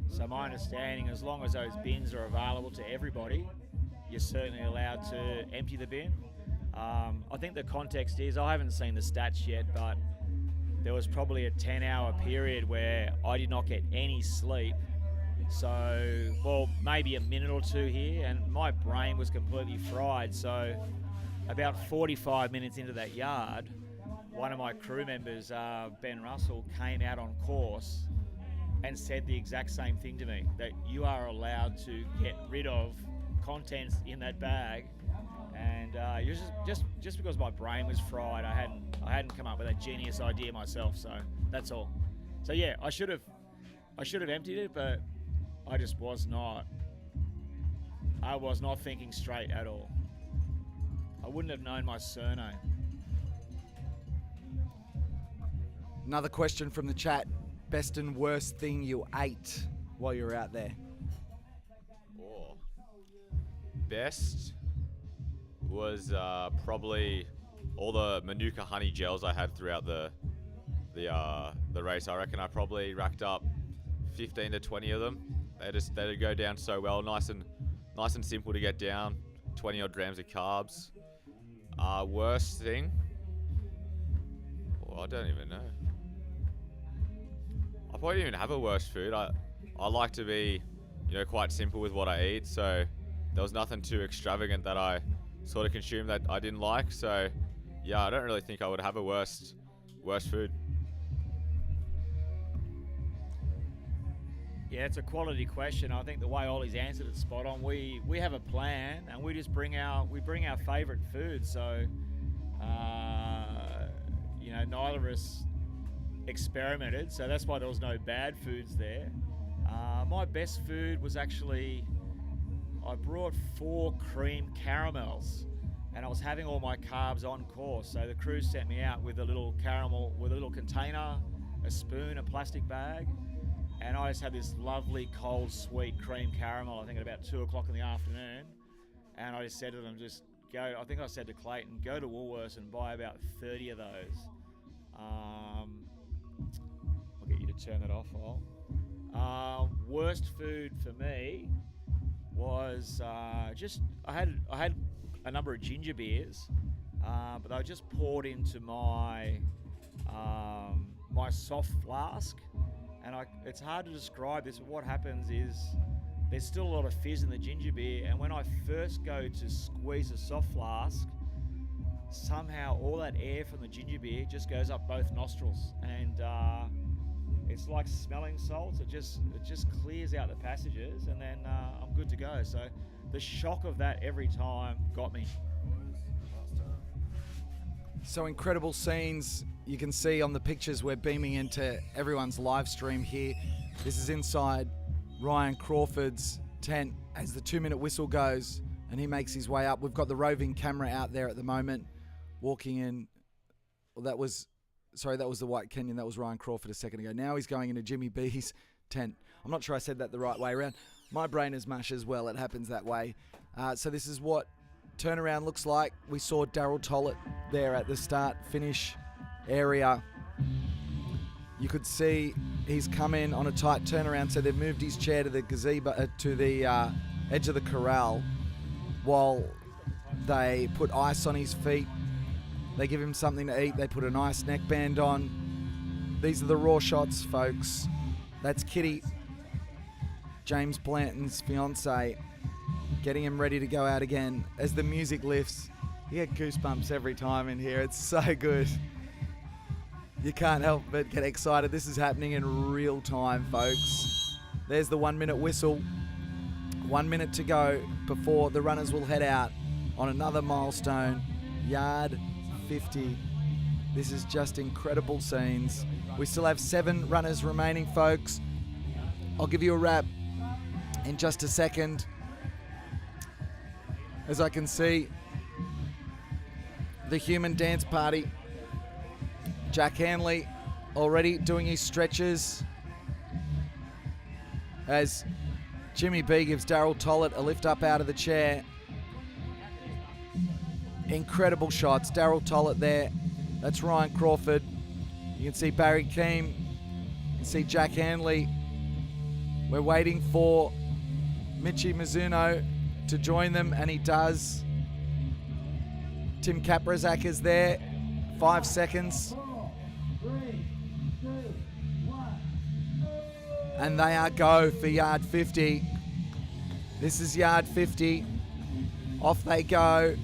So my understanding, as long as those bins are available to everybody, you're certainly allowed to empty the bin. I think the context is, I haven't seen the stats yet, but there was probably a 10-hour period where I did not get any sleep. So, well, maybe a minute or two here, and my brain was completely fried. So about 45 minutes into that yard, one of my crew members, Ben Russell, came out on course and said the exact same thing to me, that you are allowed to get rid of contents in that bag. And just because my brain was fried, I hadn't come up with that genius idea myself. So that's all. So yeah, I should have emptied it, but I just was not. I was not thinking straight at all. I wouldn't have known my surname. Another question from the chat. Best and worst thing you ate while you were out there? Oh. Best was probably all the Manuka honey gels I had throughout the race. I reckon I probably racked up 15 to 20 of them. They'd go down so well, nice and simple to get down. 20 odd grams of carbs. Worst thing? Well, I don't even know. I probably didn't even have a worst food. I like to be, quite simple with what I eat. So there was nothing too extravagant that I sort of consumed that I didn't like. So yeah, I don't really think I would have a worst food. Yeah, it's a quality question. I think the way Ollie's answered it spot on. We have a plan, and we just bring our favourite food. So neither of us experimented, so that's why there was no bad foods there. My best food was actually, I brought 4 cream caramels, and I was having all my carbs on course. So the crew sent me out with a little caramel, with a little container, a spoon, a plastic bag, and I just had this lovely cold sweet cream caramel, I think at about 2 o'clock in the afternoon. And I just said to them, I think I said to Clayton, go to Woolworths and buy about 30 of those. I'll get you to turn that off, Al. Worst food for me was I had a number of ginger beers, but they were just poured into my soft flask, and it's hard to describe this, but what happens is there's still a lot of fizz in the ginger beer, and when I first go to squeeze a soft flask, somehow all that air from the ginger beer just goes up both nostrils, and it's like smelling salts. It just clears out the passages, and then I'm good to go. So the shock of that every time got me. So incredible scenes you can see on the pictures we're beaming into everyone's live stream here. This is inside Ryan Crawford's tent as the 2-minute whistle goes and he makes his way up. We've got the roving camera out there at the moment walking in. Well, that was the White Kenyan. That was Ryan Crawford a second ago. Now he's going into Jimmy B's tent. I'm not sure I said that the right way around. My brain is mush as well. It happens that way. So this is what turnaround looks like. We saw Daryl Tollett there at the start finish area. You could see he's come in on a tight turnaround, so they've moved his chair to the gazebo, to the edge of the corral, while they put ice on his feet. They give him something to eat. They put a nice neckband on. These are the raw shots, folks. That's Kitty, James Blanton's fiance, getting him ready to go out again. As the music lifts, you get goosebumps every time in here. It's so good. You can't help but get excited. This is happening in real time, folks. There's the 1-minute whistle. 1 minute to go before the runners will head out on another milestone, yard 50. This is just incredible scenes. We still have 7 runners remaining, folks. I'll give you a wrap in just a second. As I can see, the human dance party. Jack Hanley already doing his stretches as Jimmy B gives Daryl Tollett a lift up out of the chair. Incredible shots. Daryl Tollett there. That's Ryan Crawford. You can see Barry Keem. You can see Jack Hanley. We're waiting for Michi Mizuno to join them, and he does. Tim Kaprazak is there. 5 seconds. And they are go for yard 50. This is yard 50. Off they go.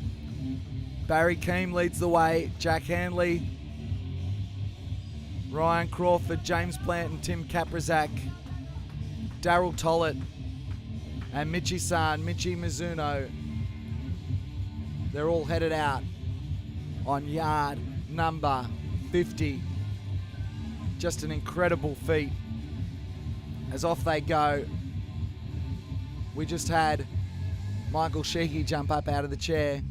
Barry Keem leads the way. Jack Hanley, Ryan Crawford, James Blanton, Tim Kaprazak, Daryl Tollett, and Michi-san, Michi Mizuno. They're all headed out on yard number 50. Just an incredible feat. As off they go. We just had Michael Sheehy jump up out of the chair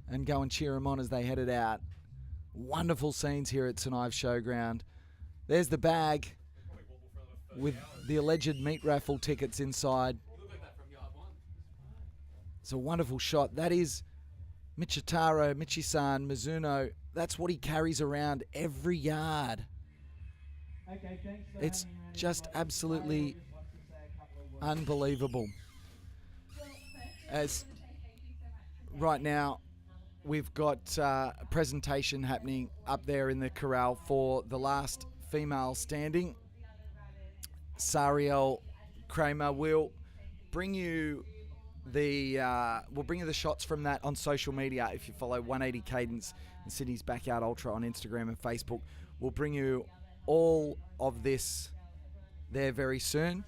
and go and cheer him on as they headed out. Wonderful scenes here at St Ives Showground. There's the bag with the alleged meat raffle tickets inside. It's a wonderful shot. That is Michitaro, Michi-san, Mizuno. That's what he carries around every yard. It's just absolutely unbelievable. As right now we've got a presentation happening up there in the corral for the last female standing. Sariel Kramer will bring you the shots from that on social media. If you follow 180 Cadence and Sydney's Backyard Ultra on Instagram and Facebook, we'll bring you all of this there very soon.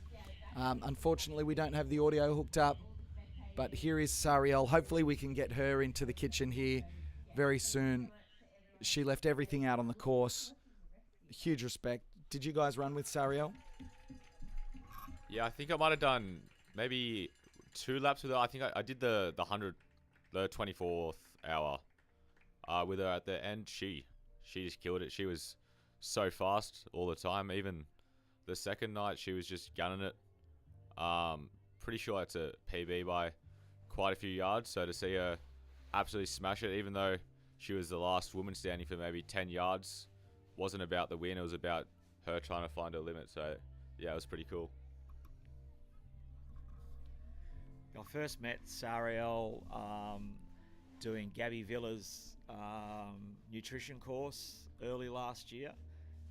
Unfortunately, we don't have the audio hooked up, but here is Sariel. Hopefully we can get her into the kitchen here very soon. She left everything out on the course. Huge respect. Did you guys run with Sariel? Yeah, I think I might have done maybe 2 laps with her. I think I did the 24th hour with her at the end. She just killed it. She was so fast all the time. Even the second night, she was just gunning it. Pretty sure it's a PB by quite a few yards. So to see her absolutely smash it, even though she was the last woman standing for maybe 10 yards, wasn't about the win. It was about her trying to find her limit. So yeah, it was pretty cool. I first met Sariel doing Gabby Villa's nutrition course early last year,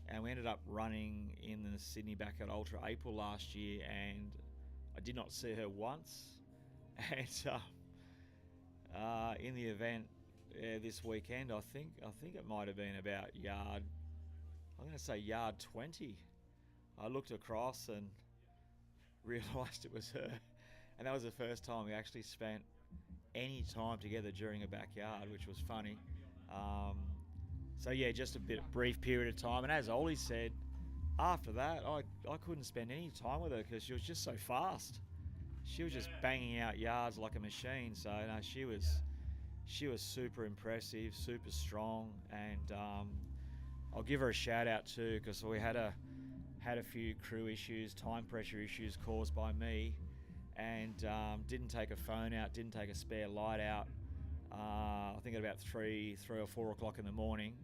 and we ended up running in the Sydney Backyard Ultra April last year, and I did not see her once. And in the event, this weekend. I think it might have been about yard. I'm going to say yard 20. I looked across and realised it was her, and that was the first time we actually spent any time together during a backyard, which was funny. So yeah, just a brief period of time. And as Ollie said, after that, I couldn't spend any time with her because she was just so fast. She was just banging out yards like a machine. So no, she was super impressive, super strong, and I'll give her a shout out too because we had a few crew issues, time pressure issues caused by me, and didn't take a phone out, didn't take a spare light out. I think at about 3 or 4 o'clock in the morning,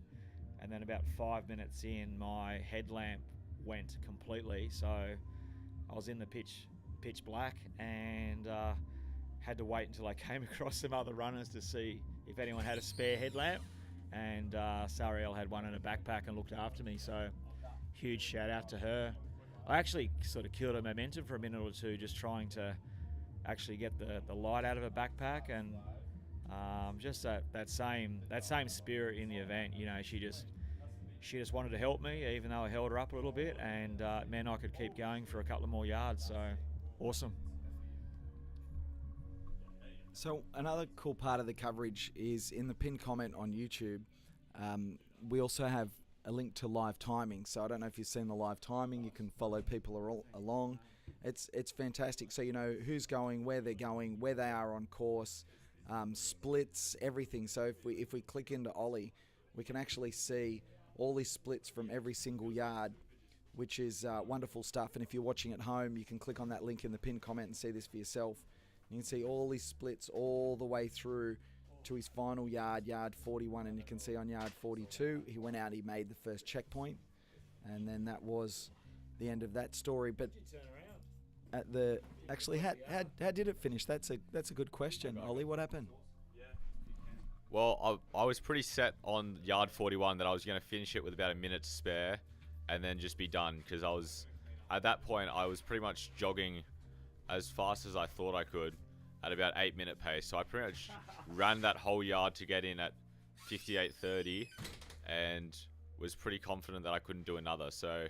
and then about 5 minutes in, my headlamp went completely. So I was in the pitch black, and had to wait until I came across some other runners to see if anyone had a spare headlamp. And Sariel had one in a backpack and looked after me. So huge shout out to her. I actually sort of killed her momentum for a minute or two, just trying to actually get the light out of her backpack, and just that same spirit in the event. You know, she just wanted to help me, even though I held her up a little bit, and it meant I could keep going for a couple of more yards. So awesome. So another cool part of the coverage is in the pinned comment on YouTube. We also have a link to live timing. So I don't know if you've seen the live timing. You can follow people along. It's fantastic. So you know who's going, where they're going, where they are on course, splits, everything. So if we click into Ollie, we can actually see all these splits from every single yard, which is wonderful stuff. And if you're watching at home, you can click on that link in the pinned comment and see this for yourself. You can see all these splits all the way through to his final yard 41, and you can see on yard 42, he went out, he made the first checkpoint, and then that was the end of that story. But at the actually, how did it finish? That's a good question, Ollie. What happened? Well, I was pretty set on yard 41 that I was going to finish it with about a minute to spare, and then just be done, because at that point I was pretty much jogging as fast as I thought I could at about 8-minute pace. So I pretty much ran that whole yard to get in at 58:30, and was pretty confident that I couldn't do another. So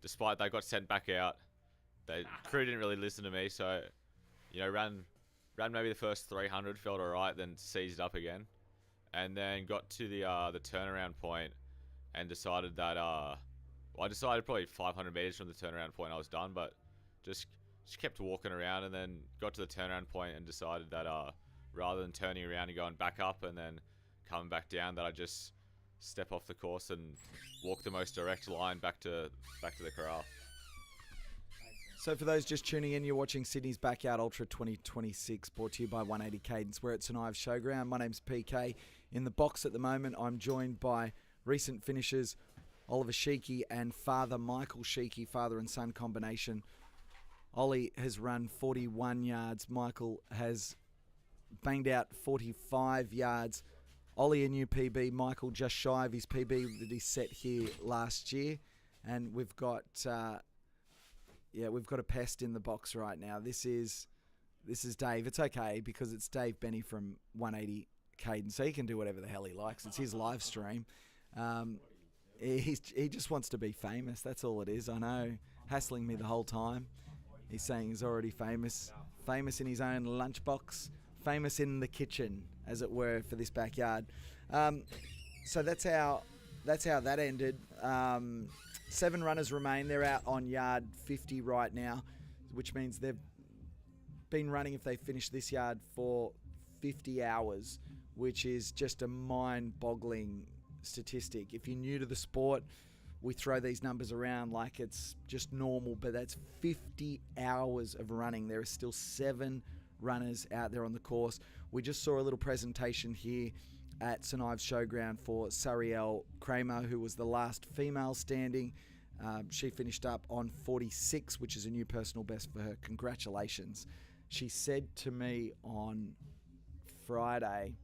despite they got sent back out, the crew didn't really listen to me. So, you know, ran maybe the first 300, felt all right, then seized up again, and then got to the turnaround point and decided that I decided probably 500 meters from the turnaround point I was done, but just kept walking around, and then got to the turnaround point and decided that rather than turning around and going back up and then coming back down, that I just step off the course and walk the most direct line back to the corral. So for those just tuning in, you're watching Sydney's Backyard Ultra 2026, brought to you by 180 Cadence. We're at St Ives Showground. My name's PK. In the box at the moment, I'm joined by recent finishers Oliver Sheikey and father Michael Sheikey, father and son combination. Ollie has run 41 yards. Michael has banged out 45 yards. Ollie a new PB. Michael just shy of his PB that he set here last year. And we've got a pest in the box right now. This is Dave. It's okay because it's Dave Benny from 180 Cadence, so he can do whatever the hell he likes. It's his live stream. He just wants to be famous. That's all it is. I know, hassling me the whole time. He's saying he's already famous in his own lunchbox, famous in the kitchen, as it were, for this backyard. So that's how that ended. 7 runners remain. They're out on yard 50 right now, which means they've been running, if they finish this yard, for 50 hours, which is just a mind-boggling statistic. If you're new to the sport, we throw these numbers around like it's just normal, but that's 50 hours of running. There are still 7 runners out there on the course. We just saw a little presentation here at St Ives Showground for Sariel Kramer, who was the last female standing. She finished up on 46, which is a new personal best for her. Congratulations. She said to me on Friday,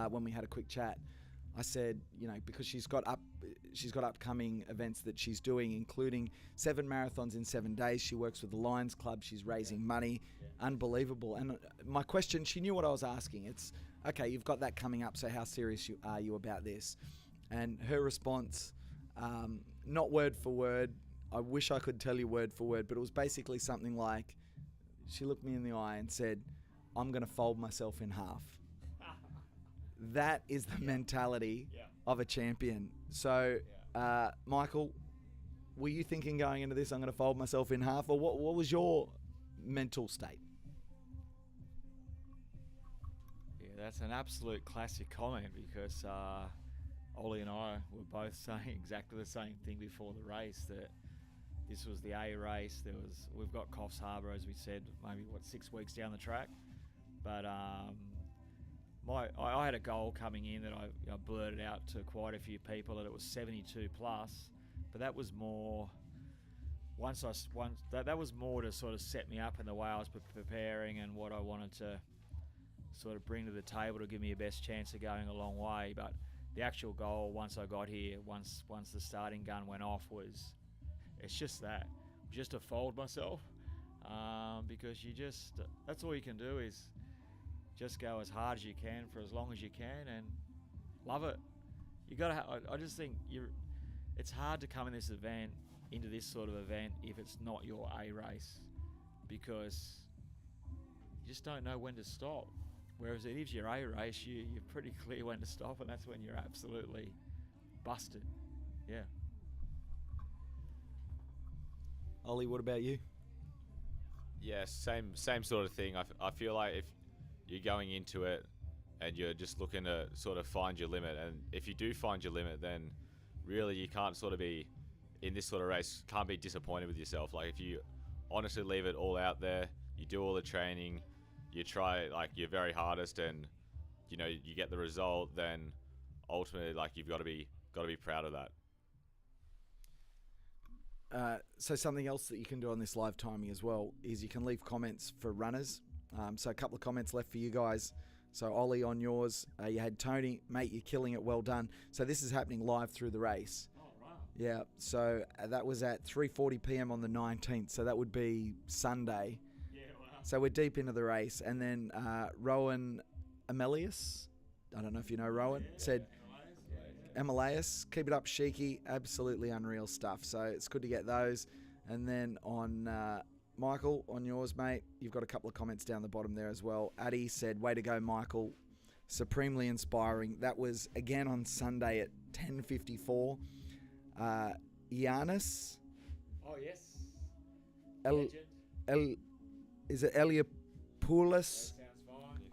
when we had a quick chat, I said, you know, because she's got upcoming events that she's doing, including 7 marathons in 7 days. She works with the Lions Club. She's raising money unbelievable. And my question, she knew what I was asking. It's, okay, you've got that coming up, so how serious are you about this? And her response, not word for word, I wish I could tell you word for word, but it was basically something like, she looked me in the eye and said, I'm going to fold myself in half. That is the mentality of a champion. So, Michael, were you thinking going into this, I'm going to fold myself in half, or what was your mental state? Yeah, that's an absolute classic comment because Ollie and I were both saying exactly the same thing before the race, that this was the A race. We've got Coffs Harbour, as we said, maybe 6 weeks down the track, but I had a goal coming in that I blurted out to quite a few people that it was 72 plus, but that was more that was more to sort of set me up in the way I was preparing and what I wanted to sort of bring to the table to give me a best chance of going a long way. But the actual goal, once I got here, once the starting gun went off, it's just to fold myself, because that's all you can do is just go as hard as you can for as long as you can and love it. You gotta. I just think it's hard to come into this sort of event if it's not your A race, because you just don't know when to stop. Whereas it is your A race, you're pretty clear when to stop, and that's when you're absolutely busted. Yeah. Ollie, what about you? Yeah, same sort of thing. I feel like if you're going into it and you're just looking to sort of find your limit, and if you do find your limit, then really you can't sort of be, in this sort of race, can't be disappointed with yourself. Like, if you honestly leave it all out there, you do all the training, you try like your very hardest, and you know you get the result, then ultimately like you've got to be proud of that. So something else that you can do on this live timing as well is you can leave comments for runners. So a couple of comments left for you guys. So Ollie, on yours, you had Tony, mate, you're killing it, well done. So this is happening live through the race. Oh, wow. Yeah, so that was at 3:40 p.m. on the 19th, so that would be Sunday. Yeah, wow. So we're deep into the race. And then Rowan Amelius, I don't know if you know Rowan, said, Emilius, keep it up, Sheiky, absolutely unreal stuff. So it's good to get those. And then on Michael, on yours, mate, you've got a couple of comments down the bottom there as well. Addy said, way to go, Michael, supremely inspiring. That was again on Sunday at 10:54. Giannis, Oh, yes. is it Eliopoulos? Sounds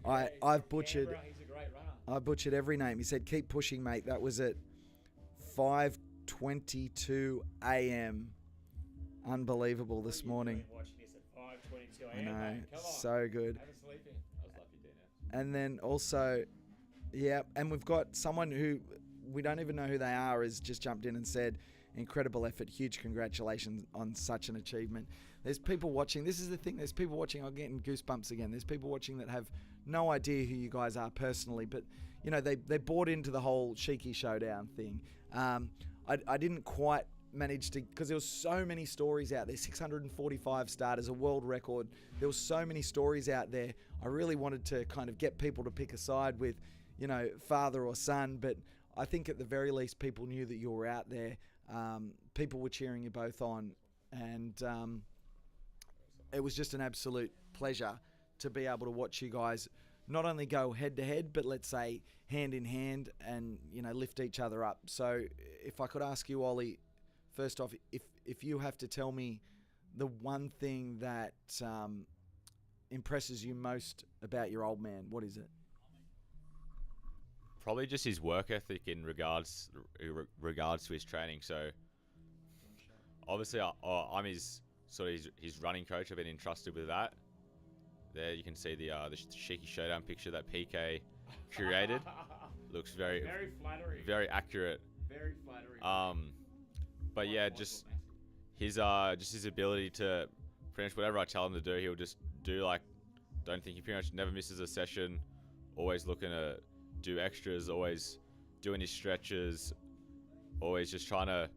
fine. I've butchered. He's a great runner. I butchered every name. He said, keep pushing, mate. That was at 5:22 a.m. Unbelievable this morning. Watching this at 5:22 I a.m. know. mate. Come on. So good. Have a sleep in. I was lucky dinner. And then also, yeah, and we've got someone who we don't even know who they are has just jumped in and said, incredible effort, huge congratulations on such an achievement. There's people watching. This is the thing. There's people watching. I'm getting goosebumps again. There's people watching that have no idea who you guys are personally, but you know they bought into the whole Sheiky Showdown thing. I didn't quite manage to, because there was so many stories out there. 645 starters, a world record. There was so many stories out there. I really wanted to kind of get people to pick a side with, you know, father or son, but I think at the very least people knew that you were out there. People were cheering you both on, and it was just an absolute pleasure to be able to watch you guys not only go head to head, but let's say hand in hand, and you know, lift each other up. So if I could ask you, Ollie, first off, if you have to tell me the one thing that impresses you most about your old man, what is it? Probably just his work ethic in regards to his training. So obviously I'm his running coach. I've been entrusted with that. There you can see the Sheiky Showdown picture that PK created. Looks very flattering. very accurate. Very flattering. But yeah, just his ability to pretty much whatever I tell him to do, he'll just do. Like, don't think he pretty much never misses a session. Always looking to do extras. Always doing his stretches. Always just trying to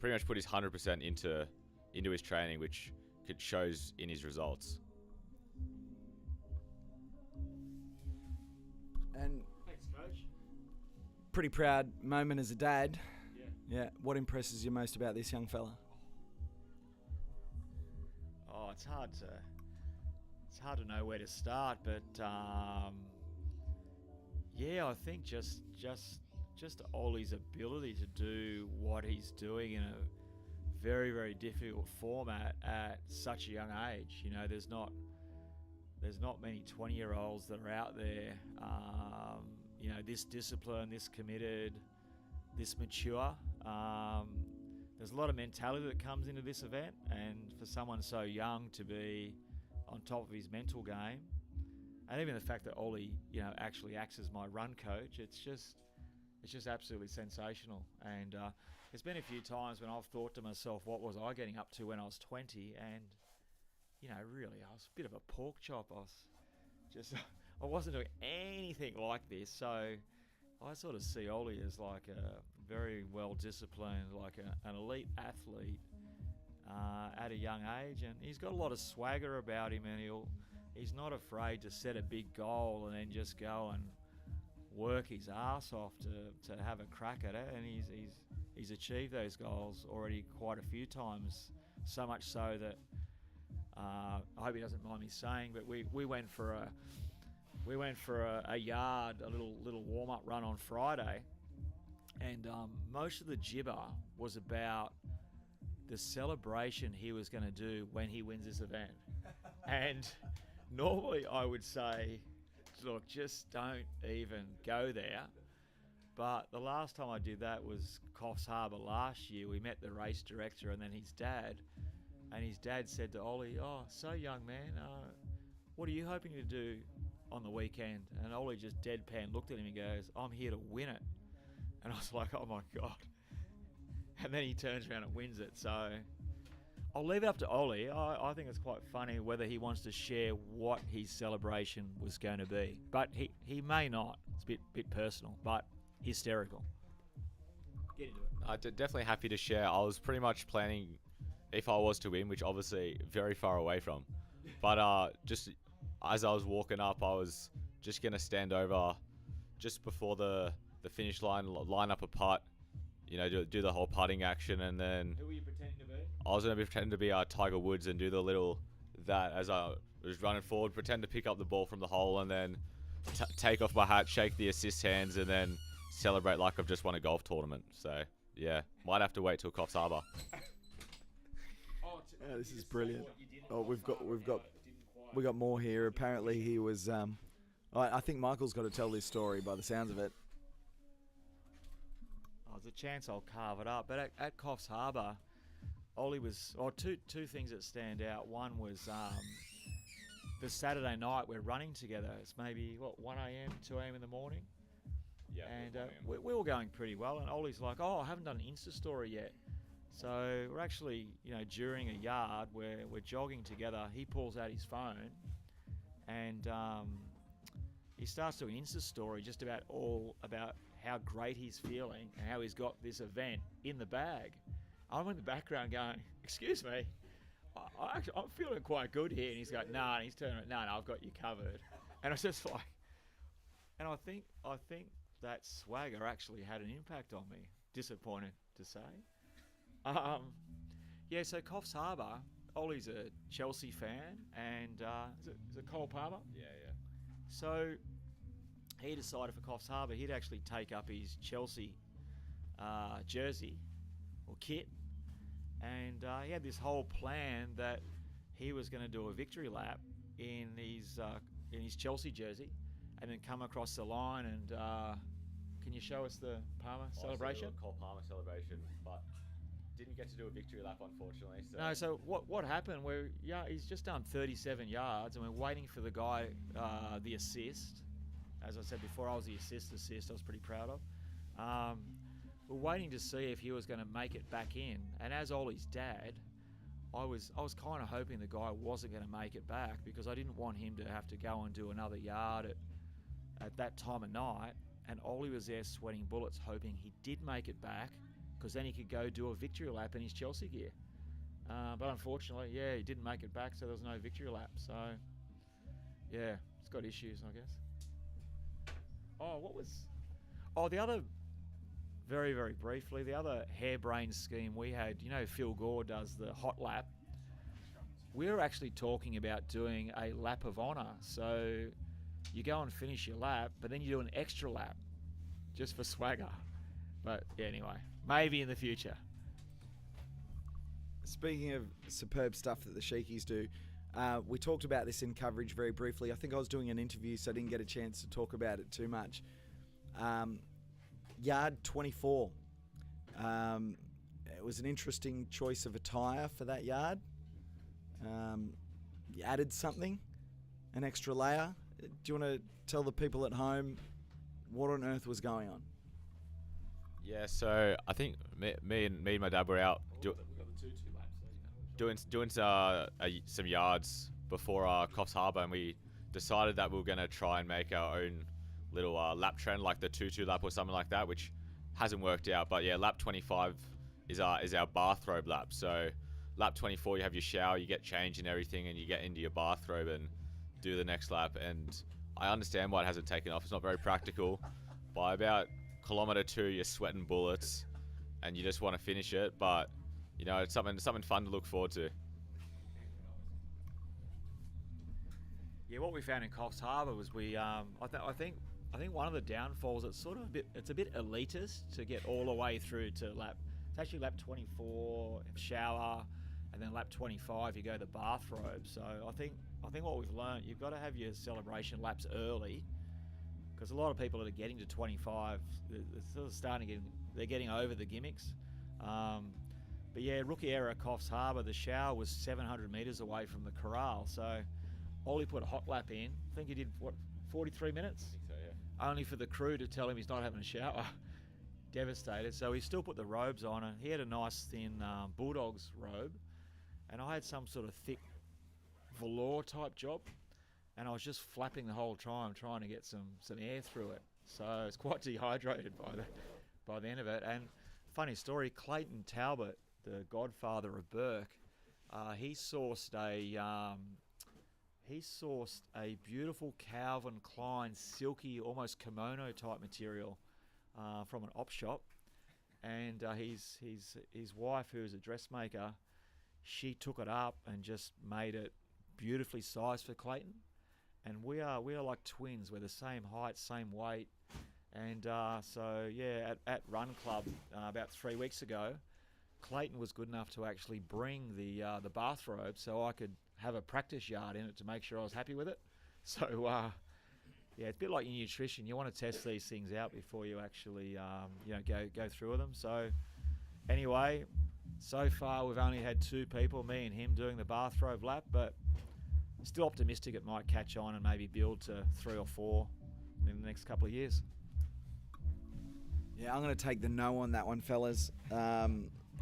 pretty much put his 100% into his training, which shows in his results. pretty proud moment as a dad. Yeah. Yeah. What impresses you most about this young fella? Oh, it's hard to know where to start, but yeah, I think just Ollie's ability to do what he's doing in a very, very difficult format at such a young age. You know, there's not many 20-year-olds that are out there, you know, this disciplined, this committed, this mature. There's a lot of mentality that comes into this event, and for someone so young to be on top of his mental game, and even the fact that Ollie, you know, actually acts as my run coach, it's just absolutely sensational. And there's been a few times when I've thought to myself, what was I getting up to when I was 20? And you know, really, I was a bit of a pork chop. I wasn't doing anything like this. So I sort of see Ollie as like a very well disciplined, like an elite athlete at a young age, and he's got a lot of swagger about him, and he's not afraid to set a big goal and then just go and work his ass off to have a crack at it. And he's achieved those goals already quite a few times, so much so that I hope he doesn't mind me saying, but we went for a yard, a little warm up run on Friday, and most of the gibber was about the celebration he was going to do when he wins this event. And normally I would say, look, just don't even go there. But the last time I did that was Coffs Harbour last year. We met the race director and then his dad. And his dad said to Ollie, "Oh, so young man, what are you hoping to do on the weekend?" And Ollie just deadpan looked at him and goes, "I'm here to win it." And I was like, oh my God. And then he turns around and wins it. So I'll leave it up to Ollie. I think it's quite funny whether he wants to share what his celebration was going to be. But he may not. It's a bit personal, but hysterical. Get into it. I'm definitely happy to share. I was pretty much planning if I was to win, which obviously very far away from. But just as I was walking up, I was just going to stand over just before the finish line, line up a putt, you know, do the whole putting action, and then... Who were you pretending to be? I was going to be pretending to be Tiger Woods and do the little... that as I was running forward, pretend to pick up the ball from the hole, and then take off my hat, shake the assist hands, and then celebrate like I've just won a golf tournament. So, yeah, might have to wait till Coffs Harbour. Yeah, this is brilliant. Oh, we've got more here. Apparently, he was. I think Michael's got to tell this story by the sounds of it. Oh, there's a chance I'll carve it up. But at Coffs Harbour, Ollie was. Oh, two things that stand out. One was the Saturday night we're running together. It's maybe 1 a.m., 2 a.m. in the morning. Yeah, And we were going pretty well. And Ollie's like, "Oh, I haven't done an Insta story yet." So we're actually, you know, during a yard where we're jogging together, he pulls out his phone and he starts doing an Insta story just about how great he's feeling and how he's got this event in the bag. I'm in the background going, "Excuse me, I'm feeling quite good here." And he's going, "Nah," and he's turning it, "No, I've got you covered." And I was just like, and I think that swagger actually had an impact on me. Disappointed to say. Yeah, so Coffs Harbour, Ollie's a Chelsea fan, and is it Cole Palmer? Yeah. So he decided for Coffs Harbour he'd actually take up his Chelsea jersey or kit, and he had this whole plan that he was going to do a victory lap in his Chelsea jersey, and then come across the line and can you show us the Palmer celebration? Cole Palmer celebration, but didn't get to do a victory lap, unfortunately. So. No, so what happened? He's just done 37 yards, and we're waiting for the guy, the assist. As I said before, I was the assist I was pretty proud of. We're waiting to see if he was going to make it back in. And as Ollie's dad, I was kind of hoping the guy wasn't going to make it back, because I didn't want him to have to go and do another yard at that time of night. And Ollie was there sweating bullets, hoping he did make it back, because then he could go do a victory lap in his Chelsea gear. But unfortunately, yeah, he didn't make it back, so there was no victory lap. So, yeah, it's got issues, I guess. The very, very briefly, the other harebrained scheme we had, you know, Phil Gore does the hot lap. We were actually talking about doing a lap of honour. So you go and finish your lap, but then you do an extra lap just for swagger. But yeah, anyway, maybe in the future. Speaking of superb stuff that the Sheikies do, we talked about this in coverage very briefly. I think I was doing an interview, so I didn't get a chance to talk about it too much. Yard 24. It was an interesting choice of attire for that yard. You added something, an extra layer. Do you want to tell the people at home what on earth was going on? Yeah, so I think me and my dad were out doing some yards before Coffs Harbour, and we decided that we were going to try and make our own little lap trend, like the 2-2 lap or something like that, which hasn't worked out. But yeah, lap 25 is our bathrobe lap. So lap 24, you have your shower, you get changed and everything, and you get into your bathrobe and do the next lap. And I understand why it hasn't taken off. It's not very practical. By about kilometre 2, you're sweating bullets, and you just want to finish it. But you know, it's something fun to look forward to. Yeah, what we found in Coffs Harbour was I think one of the downfalls, it's a bit elitist to get all the way through to it's actually lap 24 shower, and then lap 25 you go to bathrobe. So I think what we've learned, you've got to have your celebration laps early, because a lot of people that are getting to 25, they're sort of they're getting over the gimmicks. But yeah, rookie error at Coffs Harbour, the shower was 700 metres away from the corral. So Ollie put a hot lap in. I think he did, 43 minutes? I think so, yeah. Only for the crew to tell him he's not having a shower. Devastated. So he still put the robes on, and he had a nice thin Bulldogs robe, and I had some sort of thick velour type job, and I was just flapping the whole time trying to get some air through it. So I was quite dehydrated by the end of it. And funny story, Clayton Talbot, the godfather of Burke, he sourced a beautiful Calvin Klein silky, almost kimono type material from an op shop, and his wife, who is a dressmaker, she took it up and just made it beautifully sized for Clayton. And we are like twins. We're the same height, same weight, and so yeah, at Run Club about 3 weeks ago, Clayton was good enough to actually bring the bathrobe so I could have a practice yard in it to make sure I was happy with it. So yeah, it's a bit like your nutrition. You want to test these things out before you actually go through with them. So anyway, so far we've only had 2 people, me and him, doing the bathrobe lap, but still optimistic it might catch on and maybe build to 3 or 4 in the next couple of years. Yeah, I'm going to take the no on that one, fellas.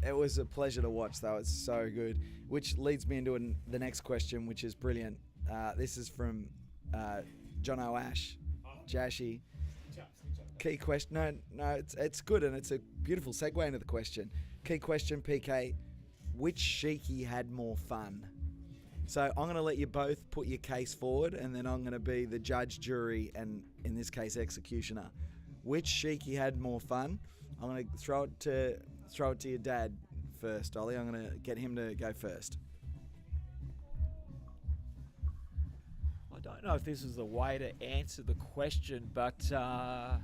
It was a pleasure to watch, though. It's so good. Which leads me into the next question, which is brilliant. This is from John O'Ash, Jashi. Key question. No, it's good, and it's a beautiful segue into the question. Key question, PK. Which Sheiky had more fun? So I'm going to let you both put your case forward, and then I'm going to be the judge, jury, and in this case, executioner. Which Sheiky had more fun? I'm going to throw it to your dad first, Ollie. I'm going to get him to go first. I don't know if this is the way to answer the question, but I'll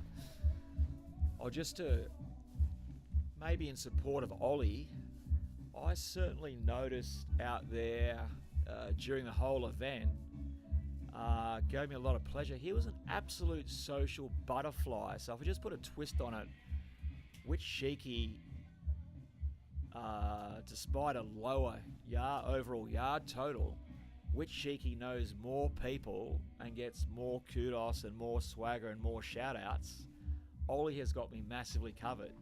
just maybe in support of Ollie, I certainly noticed out there during the whole event, gave me a lot of pleasure. He was an absolute social butterfly. So if I just put a twist on it, which Sheiky, despite a lower overall yard total, which Sheiky knows more people and gets more kudos and more swagger and more shout outs, Ollie has got me massively covered.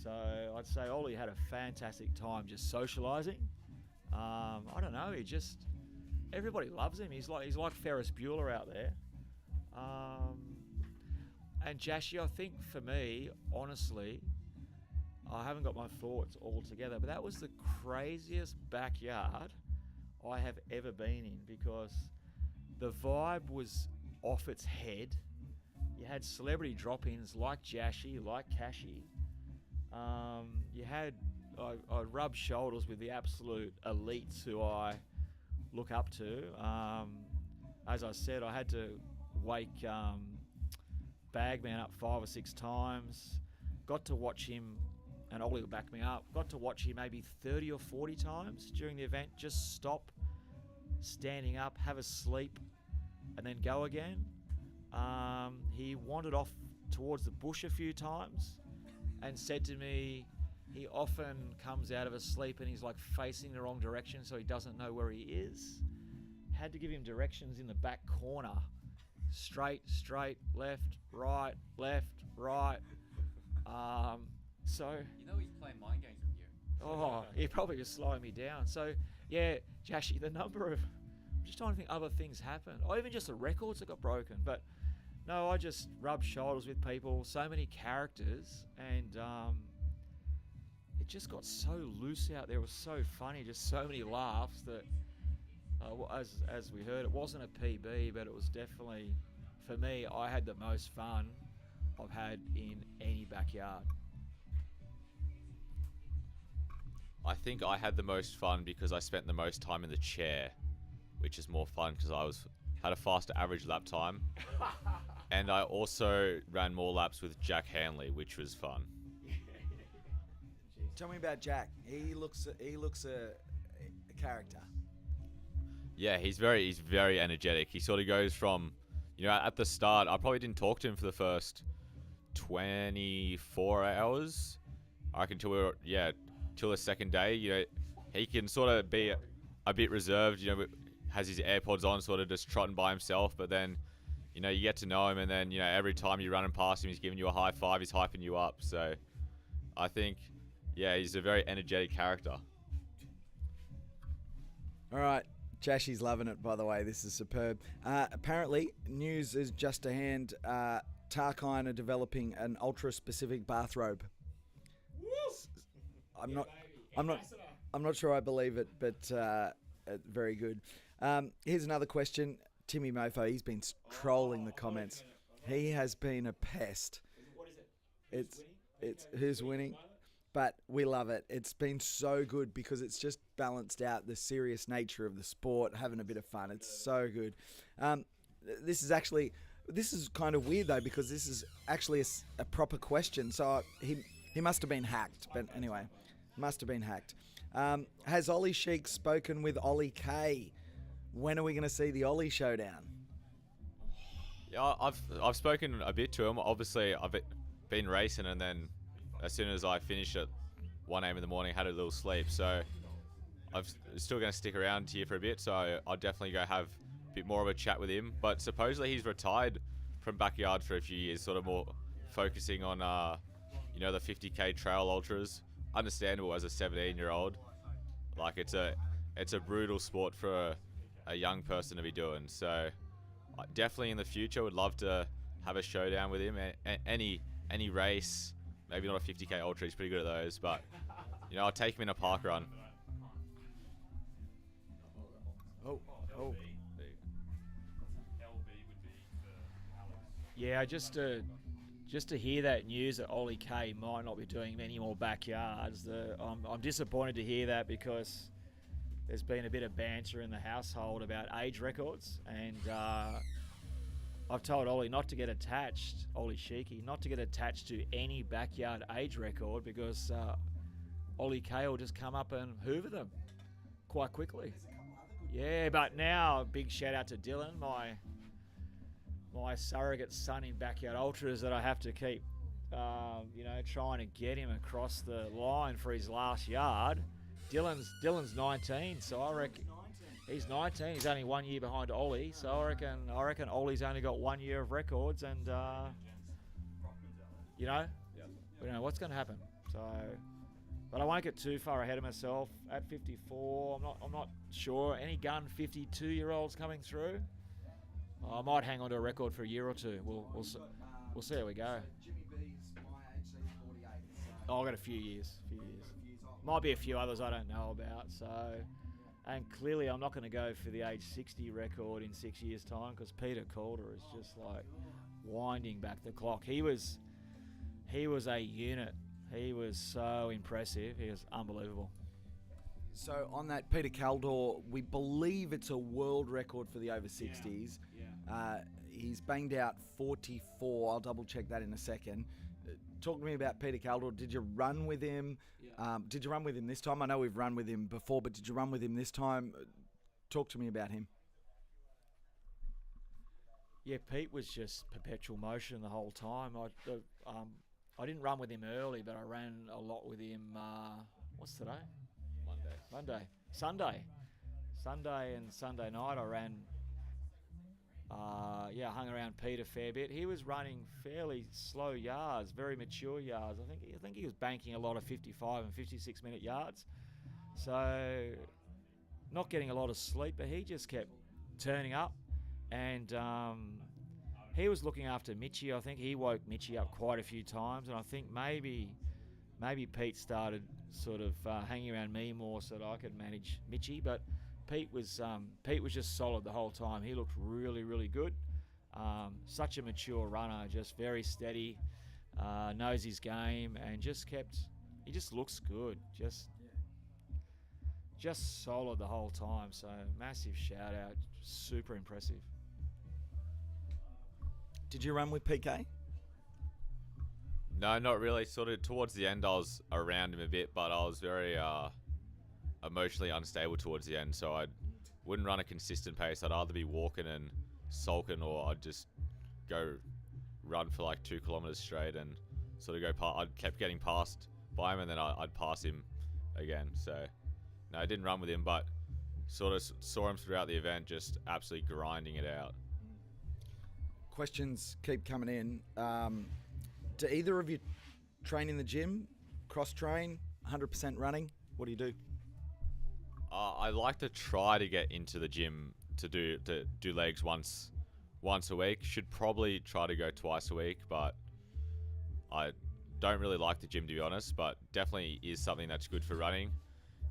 So I'd say Ollie had a fantastic time just socialising. I don't know, everybody loves him. He's like Ferris Bueller out there. And Jashi, I think for me, honestly, I haven't got my thoughts all together, but that was the craziest backyard I have ever been in, because the vibe was off its head. You had celebrity drop-ins like Jashi, like Kashi, I rubbed shoulders with the absolute elites who I look up to. As I said, I had to wake Bagman up 5 or 6 times. Got to watch him, and Ollie will back me up, got to watch him maybe 30 or 40 times during the event. Just stop, standing up, have a sleep, and then go again. He wandered off towards the bush a few times and said to me he often comes out of a sleep and he's like facing the wrong direction, so he doesn't know where he is. Had to give him directions in the back corner. Straight, left, right. So You know he's playing mind games with you. oh, he probably was slowing me down. So yeah, Jashy, the number of, I'm just trying to think other things happened, or even just the records that got broken. But no, I just rubbed shoulders with people, so many characters, and it just got so loose out there. It was so funny, just so many laughs that, as we heard, it wasn't a PB, but it was definitely, for me, I had the most fun I've had in any backyard. I think I had the most fun because I spent the most time in the chair, which is more fun because had a faster average lap time, and I also ran more laps with Jack Hanley, which was fun. Tell me about Jack. He looks a character. Yeah, he's very energetic. He sort of goes from, at the start, I probably didn't talk to him for the first 24 hours. I reckon till the second day. He can sort of be a bit reserved, has his AirPods on, sort of just trotting by himself. But then, you get to know him, and then, every time you're running past him, he's giving you a high five, he's hyping you up. So I think, he's a very energetic character. All right. Jashy's loving it, by the way. This is superb. Apparently, news is just to hand. Tarkine are developing an ultra-specific bathrobe. I'm not sure I believe it, but very good. Here's another question. Timmy Mofo, he's been trolling the comments. He has been a pest. What is it? It's who's winning? But we love it. It's been so good because it's just balanced out the serious nature of the sport, having a bit of fun. It's so good. This is kind of weird though, because this is actually a proper question. So he must have been hacked. But anyway, must have been hacked. Has Ollie Sheik spoken with Ollie K? When are we going to see the Ollie showdown? Yeah, I've spoken a bit to him. Obviously, I've been racing, and then as soon as I finished at 1 a.m. in the morning, had a little sleep. So I'm still going to stick around here for a bit. So I'll definitely go have a bit more of a chat with him. But supposedly he's retired from backyard for a few years, sort of more focusing on, the 50k trail ultras. Understandable as a 17-year-old. Like it's a brutal sport for a young person to be doing. So definitely in the future would love to have a showdown with him. Any race. Maybe not a 50k ultra, he's pretty good at those, but I'll take him in a park run. Oh. Yeah, just to hear that news that Ollie K might not be doing many more backyards, I'm disappointed to hear that, because there's been a bit of banter in the household about age records, and I've told Ollie not to get attached, Ollie Sheiky, not to get attached to any backyard age record, because Ollie K will just come up and hoover them quite quickly. Yeah, but now, big shout out to Dylan, my surrogate son in backyard ultras, that I have to keep, trying to get him across the line for his last yard. Dylan's 19, so I reckon he's 19. He's only 1 year behind Ollie, so I reckon Ollie's only got 1 year of records, and we don't know what's going to happen. So, but I won't get too far ahead of myself. At 54, I'm not sure. Any gun 52-year-olds coming through? I might hang on to a record for a year or two. We'll see how we go. Jimmy B's my age, so he's 48. So. I've got a few years. Might be a few others I don't know about. So, and clearly I'm not going to go for the age 60 record in 6 years' time, because Peter Calder is just like winding back the clock. He was a unit. He was so impressive. He was unbelievable. So on that, Peter Caldor, we believe it's a world record for the over 60s. He's banged out 44. I'll double check that in a second. Talk to me about Peter Caldor. Did you run with him? Did you run with him this time? I know we've run with him before, but did you run with him this time? Talk to me about him. Yeah, Pete was just perpetual motion the whole time. I didn't run with him early, but I ran a lot with him. What's today? Monday. Sunday and Sunday night I ran. Hung around Pete a fair bit. He was running fairly slow yards, very mature yards. I think he was banking a lot of 55 and 56 minute yards. So not getting a lot of sleep, but he just kept turning up. And he was looking after Mitchie. I think he woke Mitchie up quite a few times, and I think maybe Pete started sort of hanging around me more so that I could manage Mitchie. But Pete was just solid the whole time. He looked really, really good. Such a mature runner, just very steady, knows his game, and he just looks good. Just solid the whole time. So massive shout out, super impressive. Did you run with PK? No, not really. Sort of towards the end, I was around him a bit, but I was very emotionally unstable towards the end, so I wouldn't run a consistent pace. I'd either be walking and sulking, or I'd just go run for like 2 kilometers straight and sort of go past. I kept getting passed by him, and then I'd pass him again. So no, I didn't run with him, but sort of saw him throughout the event, just absolutely grinding it out. Questions keep coming in. Do either of you train in the gym, cross train, 100% running? What do you do? I like to try to get into the gym to do legs once a week. Should probably try to go twice a week, but I don't really like the gym, to be honest, but definitely is something that's good for running.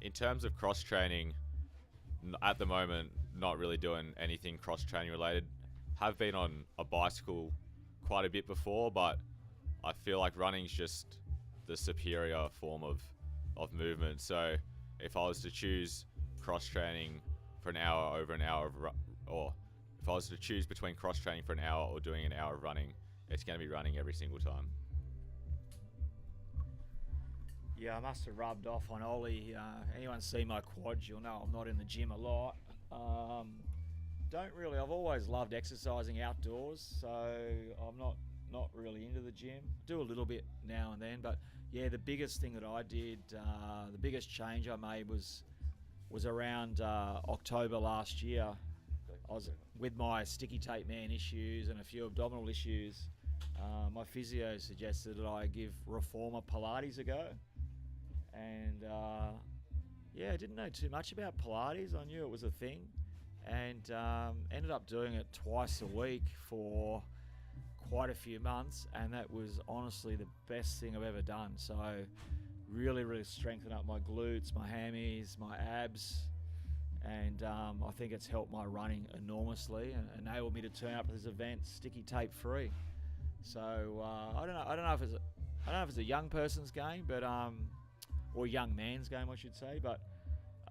In terms of cross training, at the moment, not really doing anything cross training related. Have been on a bicycle quite a bit before, but I feel like running's just the superior form of movement. So if I was to choose cross training for an hour over an hour or if I was to choose between cross training for an hour or doing an hour of running, it's going to be running every single time. Yeah, I must have rubbed off on Ollie. Anyone see my quads, you'll know I'm not in the gym a lot. I've always loved exercising outdoors, so I'm not really into the gym. Do a little bit now and then, but yeah, the biggest thing that I did, the biggest change I made was around October last year. I was with my sticky tape man issues and a few abdominal issues. My physio suggested that I give Reformer Pilates a go, and I didn't know too much about Pilates. I knew it was a thing, and ended up doing it twice a week for quite a few months, and that was honestly the best thing I've ever done. So really strengthened up my glutes, my hammies, my abs, and I think it's helped my running enormously and enabled me to turn up to this event sticky tape free. So I don't know if it's a young person's game, but or young man's game I should say, but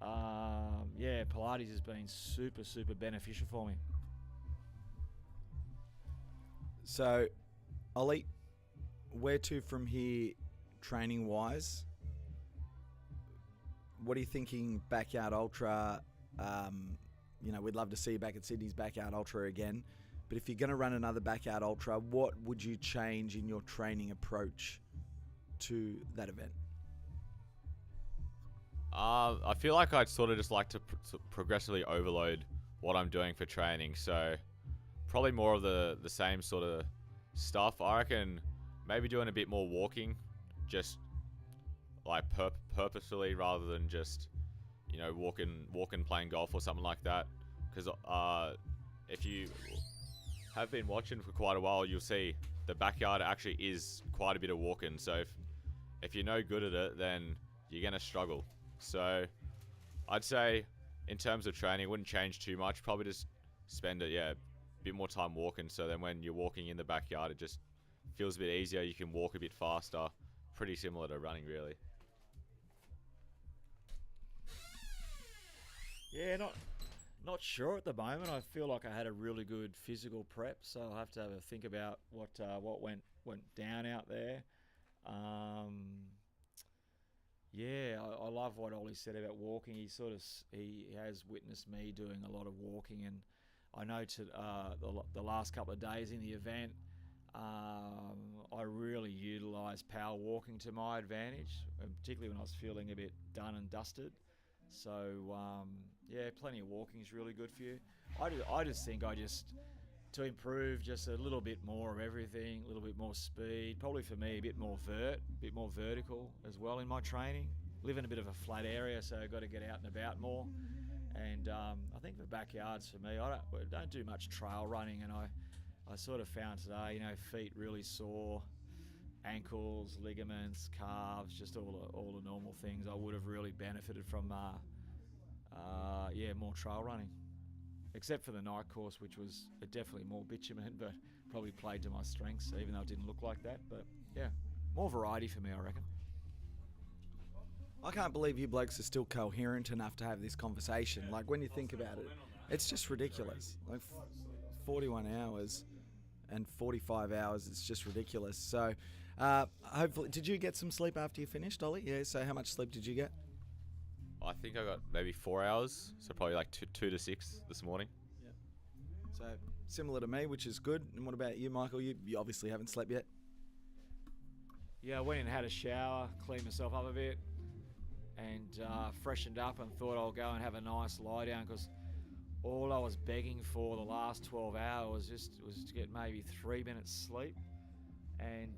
Pilates has been super beneficial for me. So, Ollie, where to from here training wise? What are you thinking Backyard Ultra? We'd love to see you back at Sydney's Backyard Ultra again. But if you're going to run another Backyard Ultra, what would you change in your training approach to that event? I feel like I'd sort of just like to progressively overload what I'm doing for training. So probably more of the same sort of stuff. I reckon maybe doing a bit more walking, just like purposefully rather than just, walking playing golf or something like that. Because if you have been watching for quite a while, you'll see the backyard actually is quite a bit of walking. So if you're no good at it, then you're going to struggle. So I'd say in terms of training, it wouldn't change too much. Probably just spend a bit more time walking. So then when you're walking in the backyard, it just feels a bit easier. You can walk a bit faster, pretty similar to running, really. Yeah, not sure at the moment. I feel like I had a really good physical prep, so I'll have to have a think about what went down out there. Yeah, I love what Ollie said about walking. He has witnessed me doing a lot of walking, and I know the last couple of days in the event, I really utilised power walking to my advantage, and particularly when I was feeling a bit done and dusted. So yeah, plenty of walking is really good for you. I just think to improve just a little bit more of everything, a little bit more speed, probably for me a bit more vertical as well in my training. Live in a bit of a flat area, so I've got to get out and about more. And I think the backyards for me, I don't do much trail running, and I sort of found today, feet really sore, ankles, ligaments, calves, just all the normal things. I would have really benefited from more trail running. Except for the night course, which was definitely more bitumen, but probably played to my strengths, even though it didn't look like that. But yeah, more variety for me, I reckon. I can't believe you blokes are still coherent enough to have this conversation. Like, when you think about it, it's just ridiculous. Like 41 hours and 45 hours, it's just ridiculous. So hopefully, did you get some sleep after you finished, Ollie? Yeah, so how much sleep did you get? I think I got maybe 4 hours, so probably like 2 to 6 this morning. Yeah. So similar to me, which is good. And what about you, Michael? You obviously haven't slept yet. Yeah, I went and had a shower, cleaned myself up a bit, and freshened up, and thought I'll go and have a nice lie down, because all I was begging for the last 12 hours was to get maybe 3 minutes sleep. And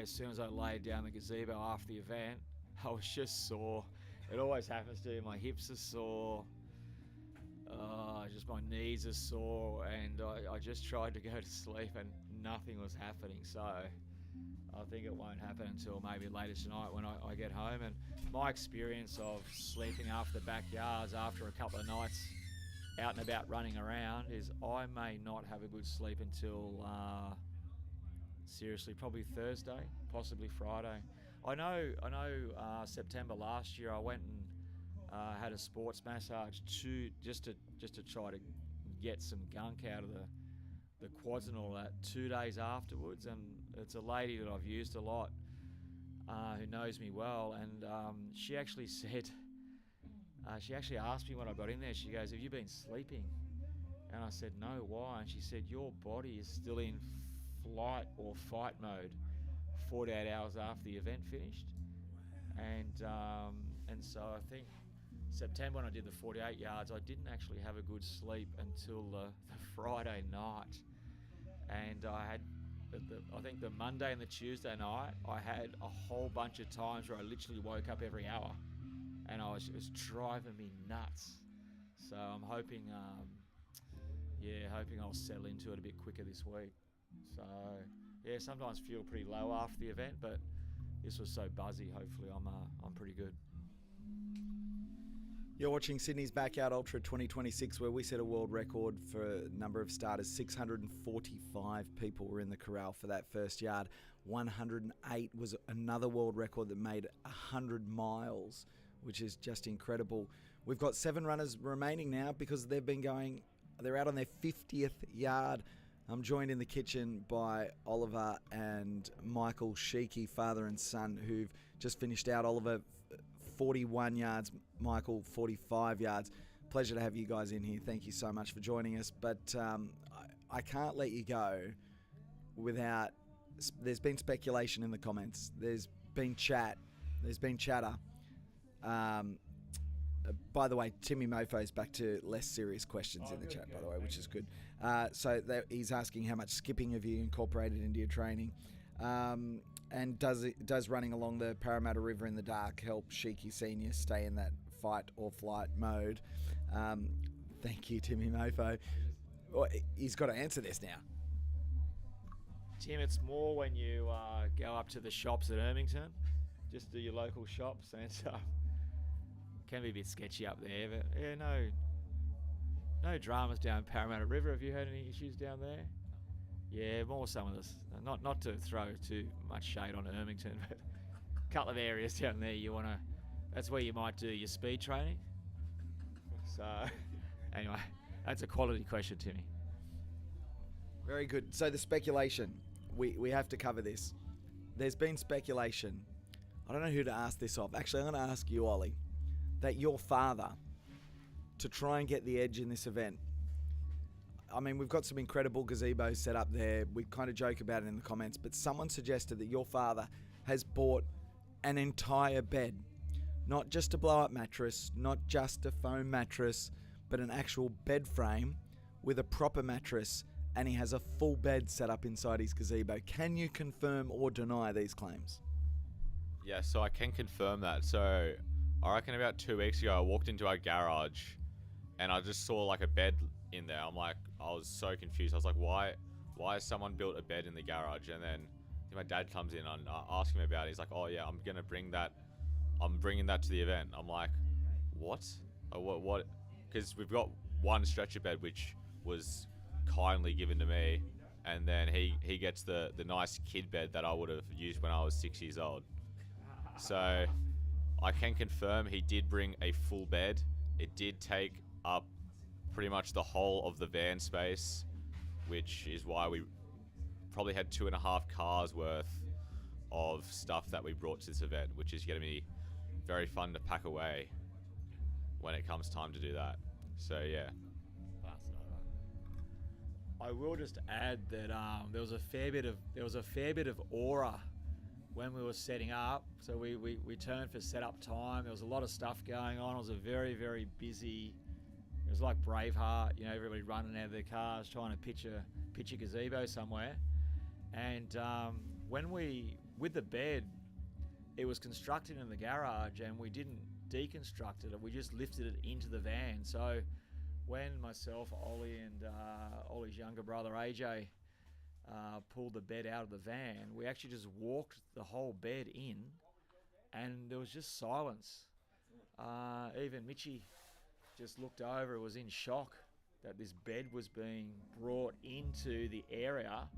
as soon as I laid down the gazebo after the event, I was just sore. It always happens to me. My hips are sore. Just my knees are sore, and I just tried to go to sleep, and nothing was happening. So I think it won't happen until maybe later tonight when I get home. And my experience of sleeping after the backyards after a couple of nights out and about running around is I may not have a good sleep until seriously probably Thursday, possibly Friday. I know. September last year, I went and had a sports massage just to try to get some gunk out of the quads and all that. 2 days afterwards, and it's a lady that I've used a lot, who knows me well, and she actually said, she actually asked me when I got in there. She goes, "Have you been sleeping?" And I said, "No, why?" And she said, "Your body is still in flight or fight mode 48 hours after the event finished." And so I think September, when I did the 48 yards, I didn't actually have a good sleep until the Friday night. And I had, I think the Monday and the Tuesday night, I had a whole bunch of times where I literally woke up every hour, and it was driving me nuts. So I'm hoping, hoping I'll settle into it a bit quicker this week. So yeah, sometimes feel pretty low after the event, but this was so buzzy. Hopefully, I'm pretty good. You're watching Sydney's Backyard Ultra 2026, where we set a world record for a number of starters. 645 people were in the corral for that first yard. 108 was another world record that made 100 miles, which is just incredible. We've got 7 runners remaining now because they're out on their 50th yard. I'm joined in the kitchen by Oliver and Michael Sheeky, father and son, who've just finished out. Oliver, 41 yards, Michael, 45 yards. Pleasure to have you guys in here. Thank you so much for joining us. But I can't let you go without... There's been speculation in the comments. There's been chat. There's been chatter. By the way, Timmy Mofo's back to less serious questions in the chat, by the way, which is good. So he's asking how much skipping have you incorporated into your training, and does running along the Parramatta River in the dark help Sheeky Senior stay in that fight or flight mode? Thank you, Timmy Mofo. Well, he's got to answer this now. Tim, it's more when you go up to the shops at Ermington, just do your local shops, and can be a bit sketchy up there, but yeah, no dramas down Parramatta River. Have you had any issues down there? Yeah, more some of this. Not to throw too much shade on Ermington, but a couple of areas down there you want to. That's where you might do your speed training. So, anyway, that's a quality question, Timmy. Very good. So the speculation, we have to cover this. There's been speculation. I don't know who to ask this of. Actually, I'm going to ask you, Ollie, that your father, to try and get the edge in this event. I mean, we've got some incredible gazebos set up there. We kind of joke about it in the comments, but someone suggested that your father has bought an entire bed. Not just a blow-up mattress, not just a foam mattress, but an actual bed frame with a proper mattress, and he has a full bed set up inside his gazebo. Can you confirm or deny these claims? Yeah, so I can confirm that. So I reckon about 2 weeks ago, I walked into our garage and I just saw like a bed in there. I was so confused. I was like, why has someone built a bed in the garage? And then my dad comes in and I ask him about it. He's like, oh yeah, I'm bringing that to the event. I'm like, what? What? Because we've got one stretcher bed which was kindly given to me, and then he gets the nice kid bed that I would have used when I was 6 years old. So I can confirm he did bring a full bed. It did take up pretty much the whole of the van space, which is why we probably had 2.5 cars worth of stuff that we brought to this event, which is going to be very fun to pack away when it comes time to do that. So yeah. I will just add that there was a fair bit of aura when we were setting up. So we turned for setup time. There was a lot of stuff going on. It was a very, very busy. It was like Braveheart, everybody running out of their cars trying to pitch a gazebo somewhere. And with the bed, it was constructed in the garage, and we didn't deconstruct it. We just lifted it into the van. So when myself, Ollie, and Ollie's younger brother AJ pulled the bed out of the van, we actually just walked the whole bed in, and there was just silence. Even Mitchie just looked over, was in shock that this bed was being brought into the area.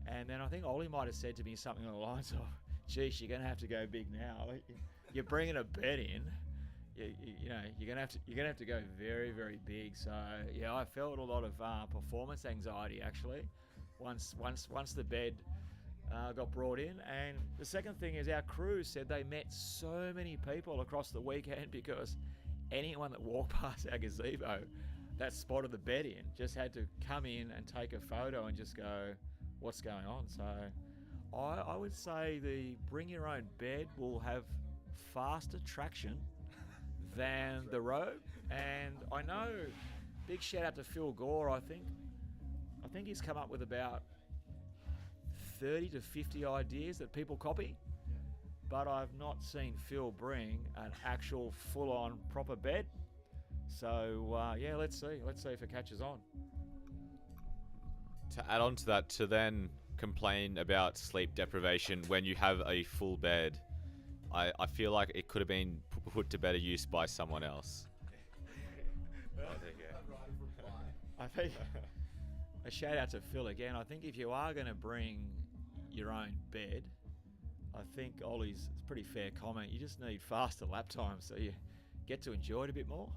And then I think Ollie might have said to me something along the lines of, geez, you're going to have to go big now. You're bringing a bed in. You're gonna have to go very, very big. So yeah, I felt a lot of performance anxiety actually once the bed got brought in. And the second thing is our crew said they met so many people across the weekend because anyone that walked past our gazebo that spotted the bed in just had to come in and take a photo and just go, what's going on? So I would say the bring your own bed will have faster traction than the rope. And I know, big shout out to Phil Gore. I think he's come up with about 30 to 50 ideas that people copy, but I've not seen Phil bring an actual full-on proper bed. So yeah, let's see if it catches on. To add on to that, to then complain about sleep deprivation when you have a full bed, I feel like it could have been put to better use by someone else. I think a shout out to Phil again. I think if you are going to bring your own bed, I think Ollie's it's a pretty fair comment. You just need faster lap time so you get to enjoy it a bit more.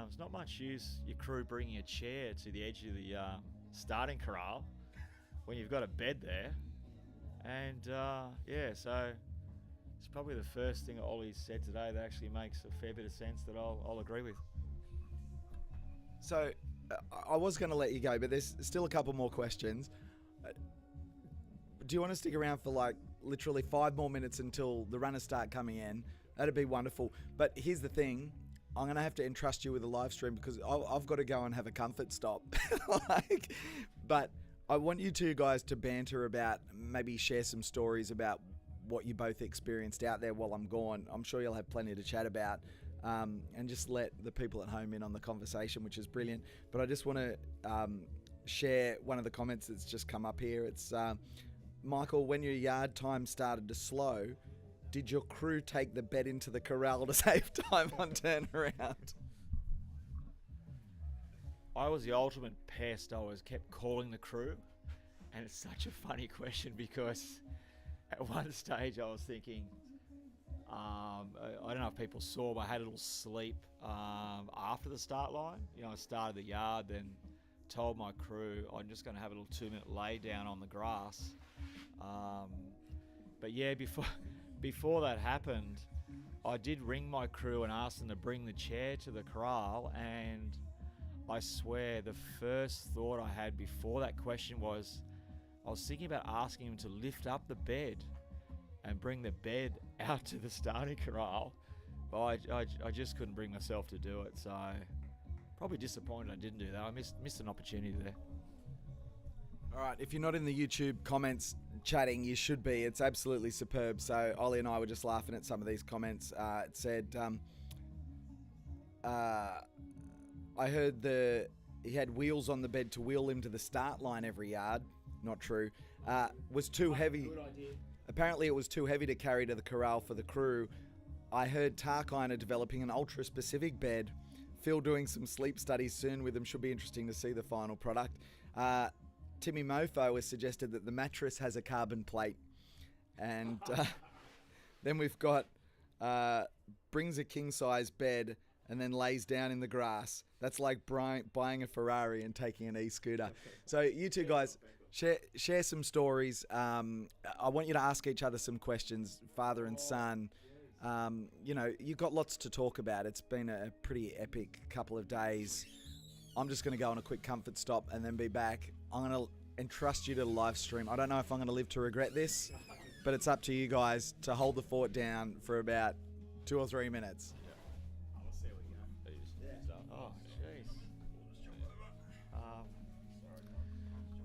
It's not much use your crew bringing a chair to the edge of the starting corral when you've got a bed there. And yeah, so it's probably the first thing Ollie said today that actually makes a fair bit of sense that I'll agree with. So I was going to let you go, but there's still a couple more questions. Do you want to stick around for like literally 5 more minutes until the runners start coming in? That'd be wonderful. But here's the thing. I'm going to have to entrust you with a live stream because I've got to go and have a comfort stop. But I want you two guys to banter about, maybe share some stories about what you both experienced out there while I'm gone. I'm sure you'll have plenty to chat about, and just let the people at home in on the conversation, which is brilliant. But I just want to share one of the comments that's just come up here. It's Michael, when your yard time started to slow, did your crew take the bed into the corral to save time on turnaround? I was the ultimate pest. I was kept calling the crew And it's such a funny question because at one stage I was thinking, I don't know if people saw, but I had a little sleep after the start line. You know, I started the yard, then told my crew I'm just going to have a little 2-minute lay down on the grass. But yeah, before that happened, I did ring my crew and ask them to bring the chair to the corral, and I swear the first thought I had before that question was, I was thinking about asking him to lift up the bed and bring the bed out to the starting corral, but I just couldn't bring myself to do it, so probably disappointed I didn't do that. I missed an opportunity there. All right, if you're not in the YouTube comments chatting, you should be. It's absolutely superb. So Ollie and I were just laughing at some of these comments. It said, I heard he had wheels on the bed to wheel him to the start line every yard. Not true. Was too heavy. Good idea. Apparently it was too heavy to carry to the corral for the crew. I heard Tarkine are developing an ultra-specific bed. Phil doing some sleep studies soon with them. Should be interesting to see the final product. Timmy Mofo has suggested that the mattress has a carbon plate. And then we've got brings a king-size bed and then lays down in the grass. That's like buying a Ferrari and taking an e-scooter. So you two guys, share some stories. I want you to ask each other some questions, father and son. You know, you've got lots to talk about. It's been a pretty epic couple of days. I'm just going to go on a quick comfort stop and then be back. I'm going to entrust you to the live stream. I don't know if I'm going to live to regret this, but it's up to you guys to hold the fort down for about 2 or 3 minutes. Oh, jeez.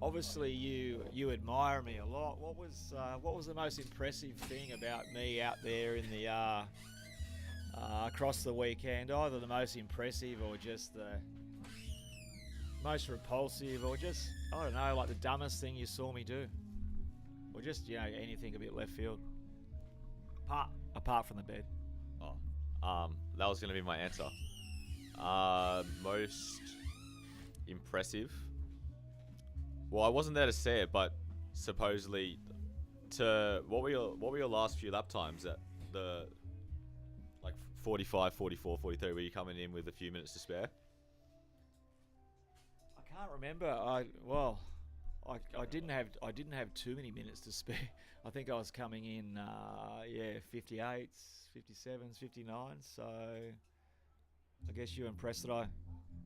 Obviously, you admire me a lot. What was the most impressive thing about me out there in the across the weekend? Either the most impressive or just the most repulsive, or just, I don't know, like the dumbest thing you saw me do, or just, you know, anything a bit left field. Apart from the bed. That was going to be my answer. Most impressive. Well, I wasn't there to see it, but supposedly, what were your last few lap times at the 45, 44, 43? Were you coming in with a few minutes to spare? I can't remember. I didn't have too many minutes to spare. I think I was coming in 58s, 57s, 59s. So I guess you were impressed that I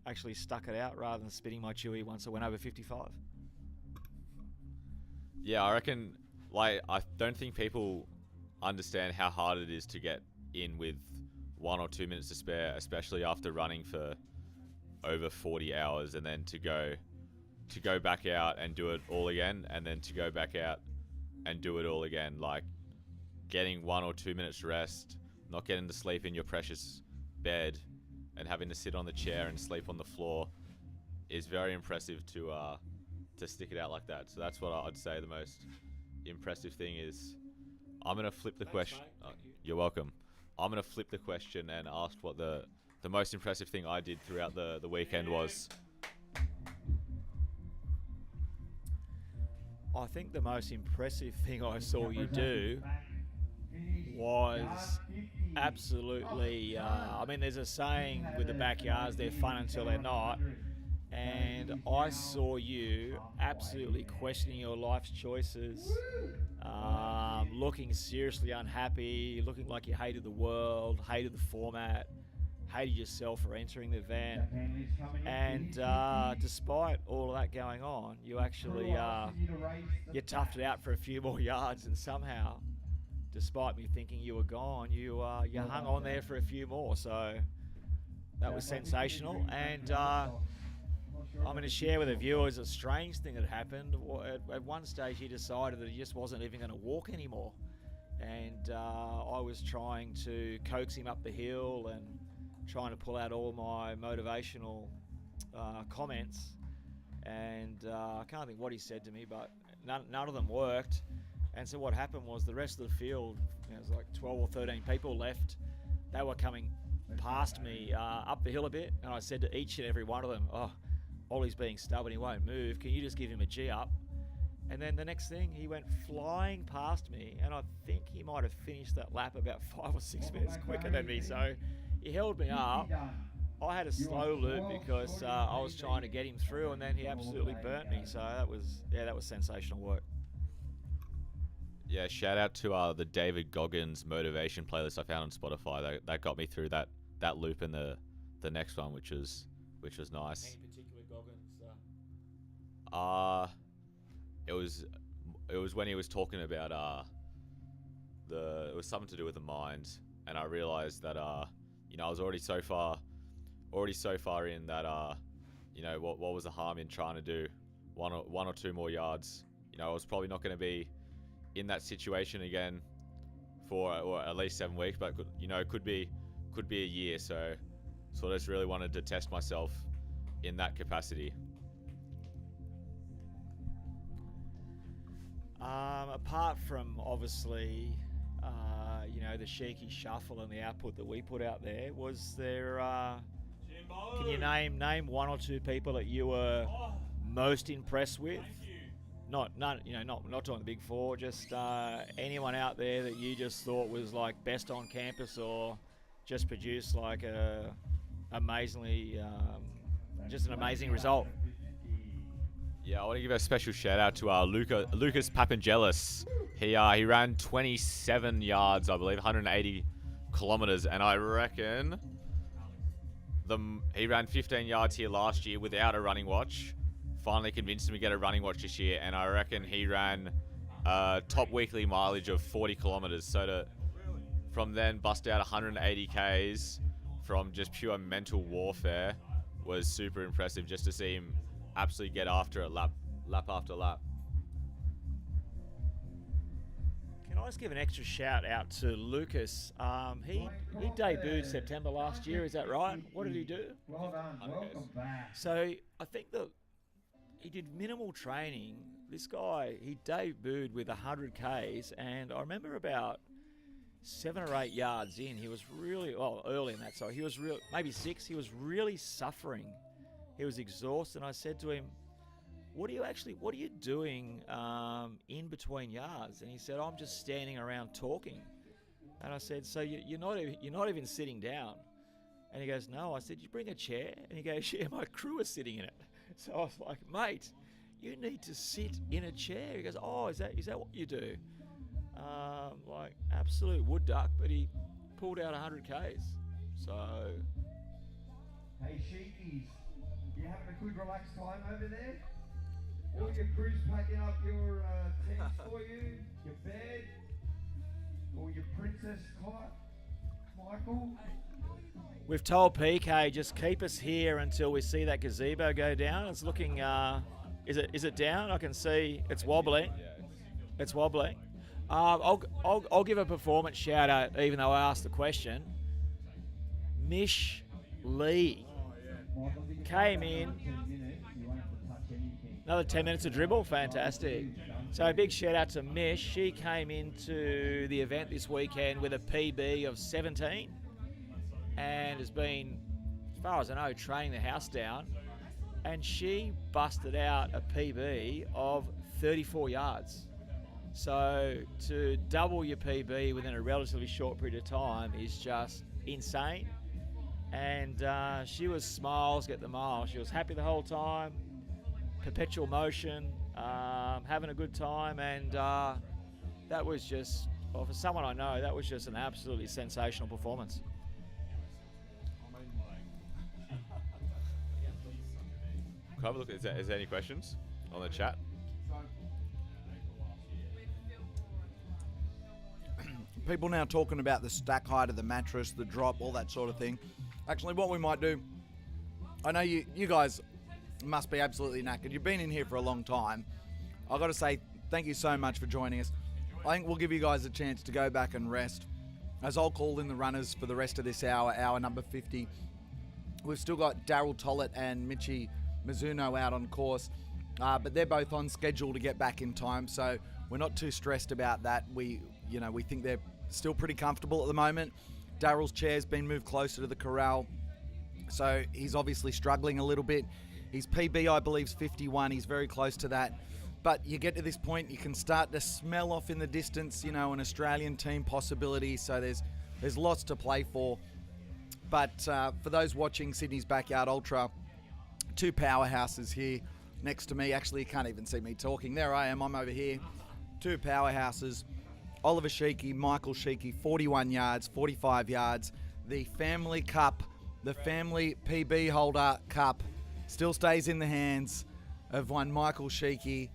actually stuck it out rather than spitting my chewy once I went over 55. Yeah, I reckon, I don't think people understand how hard it is to get in with 1 or 2 minutes to spare, especially after running for over 40 hours, and then to go back out and do it all again, and then to go back out and do it all again. Like, getting 1 or 2 minutes rest, not getting to sleep in your precious bed, and having to sit on the chair and sleep on the floor is very impressive to stick it out like that. So that's what I'd say the most impressive thing is. I'm going to flip the question. You're welcome. I'm going to flip the question and ask what the most impressive thing I did throughout the weekend was. I think the most impressive thing I saw you do was absolutely, I mean, there's a saying with the backyards, they're fun until they're not. And I saw you absolutely questioning your life's choices, looking seriously unhappy, looking like you hated the world, hated the format, hated yourself for entering the event. And despite all of that going on, you actually you toughed it out for a few more yards, and somehow, despite me thinking you were gone, you hung on there for a few more. So that was sensational. And I'm going to share with the viewers a strange thing that happened. At one stage, he decided that he just wasn't even going to walk anymore. And I was trying to coax him up the hill and trying to pull out all my motivational comments. And I can't think what he said to me, but none of them worked. And so what happened was the rest of the field, there was like 12 or 13 people left. They were coming past me up the hill a bit. And I said to each and every one of them, oh, Ollie's being stubborn, he won't move. Can you just give him a G up? And then the next thing, he went flying past me, and I think he might have finished that lap about 5 or 6 minutes quicker than me. So he held me up. I had a slow loop because I was trying to get him through, and then he absolutely burnt me. So that was sensational work. Yeah, shout out to the David Goggins motivation playlist I found on Spotify. That got me through that loop and the next one, which was nice. Any particular Goggins? It was when he was talking about it was something to do with the mind, and I realized that I was already so far in that what was the harm in trying to do one or two more yards. I was probably not going to be in that situation again for at least 7 weeks, but could be a year. So I just really wanted to test myself in that capacity. Apart from obviously, the Sheiky Shuffle and the output that we put out there, was there? Can you name one or two people that you were most impressed with? Not talking the big four, just anyone out there that you just thought was like best on campus or just produced like just an amazing result. Yeah, I want to give a special shout out to Lucas Papangelis. He ran 27 yards, I believe, 180 kilometers, and I reckon he ran 15 yards here last year without a running watch. Finally convinced him to get a running watch this year, and I reckon he ran top weekly mileage of 40 kilometers. So from then bust out 180 Ks from just pure mental warfare was super impressive, just to see him absolutely get after it lap after lap. Can I just give an extra shout out to Lucas? He debuted September last year, is that right? What did he do? Well done. Welcome back. So I think that he did minimal training. This guy, he debuted with 100 Ks, and I remember about 7 or 8 yards in, he was really, early in that, so he was maybe 6, he was really suffering. He was exhausted, and I said to him, what are you doing in between yards? And he said, I'm just standing around talking. And I said, so you're not even sitting down? And he goes, no. I said, you bring a chair? And he goes, yeah, my crew is sitting in it. So I was like, mate, you need to sit in a chair. He goes, oh, is that what you do? Like absolute wood duck, but he pulled out 100 Ks. So. Hey, Sheikies, you having a good relaxed time over there? All your crew's packing up your tents for you, your bed, all your princess cot, Michael. We've told PK just keep us here until we see that gazebo go down. It's looking. Is it down? I can see it's wobbling. It's wobbling. I'll give a performance shout out, even though I asked the question. Mish Lee came in. Another 10 minutes of dribble, fantastic. So a big shout out to Mish. She came into the event this weekend with a PB of 17 and has been, as far as I know, training the house down. And she busted out a PB of 34 yards. So to double your PB within a relatively short period of time is just insane. And she was smiles, get the mile. She was happy the whole time. Perpetual motion, having a good time, and that was just, well, for someone I know, that was just an absolutely sensational performance. Can I have a look? Is there any questions on the chat? People now talking about the stack height of the mattress, the drop, all that sort of thing. Actually, what we might do, I know you guys must be absolutely knackered. You've been in here for a long time. I've got to say thank you so much for joining us. I think we'll give you guys a chance to go back and rest, as I'll call in the runners for the rest of this hour number 50. We've still got Daryl Tollett and Michi Mizuno out on course, but they're both on schedule to get back in time, so we're not too stressed about that. We think they're still pretty comfortable at the moment. Daryl's chair's been moved closer to the corral, so he's obviously struggling a little bit. His PB, I believe, is 51. He's very close to that. But you get to this point, you can start to smell off in the distance, you know, an Australian team possibility. So there's lots to play for. But for those watching Sydney's Backyard Ultra, two powerhouses here next to me. Actually, you can't even see me talking. There I am. I'm over here. Two powerhouses. Oliver Sheikey, Michael Sheikey, 41 yards, 45 yards. The family cup, the family PB holder cup, still stays in the hands of one Michael Sheikey.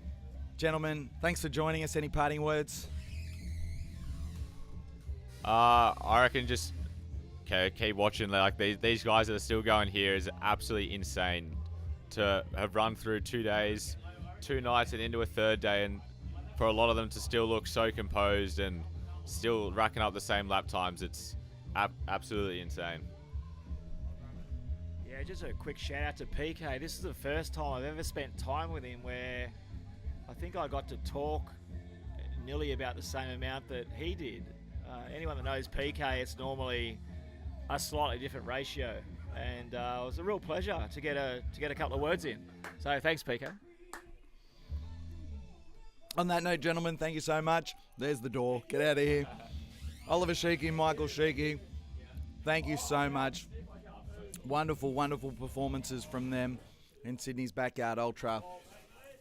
Gentlemen, thanks for joining us. Any parting words? I reckon just keep watching. Like these guys that are still going here is absolutely insane to have run through 2 days, 2 nights, and into a third day, and for a lot of them to still look so composed and still racking up the same lap times. It's absolutely insane. Yeah, just a quick shout out to PK. This is the first time I've ever spent time with him where I think I got to talk nearly about the same amount that he did. Anyone that knows PK, it's normally a slightly different ratio, and it was a real pleasure to get a couple of words in. So thanks, PK. On that note, gentlemen, thank you so much. There's the door. Get out of here. Oliver Sheikey, Michael Sheikey, thank you so much. Wonderful, wonderful performances from them in Sydney's Backyard Ultra.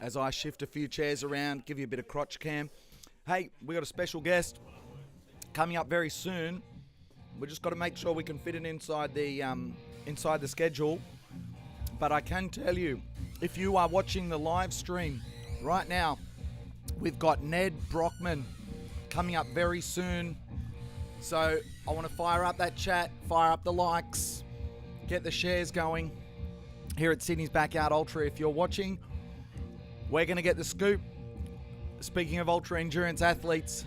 As I shift a few chairs around, give you a bit of crotch cam. Hey, we got a special guest coming up very soon. We just got to make sure we can fit it inside the schedule. But I can tell you, if you are watching the live stream right now, we've got Ned Brockman coming up very soon. So I want to fire up that chat, fire up the likes, get the shares going here at Sydney's Backyard Ultra. If you're watching, we're going to get the scoop. Speaking of ultra endurance athletes,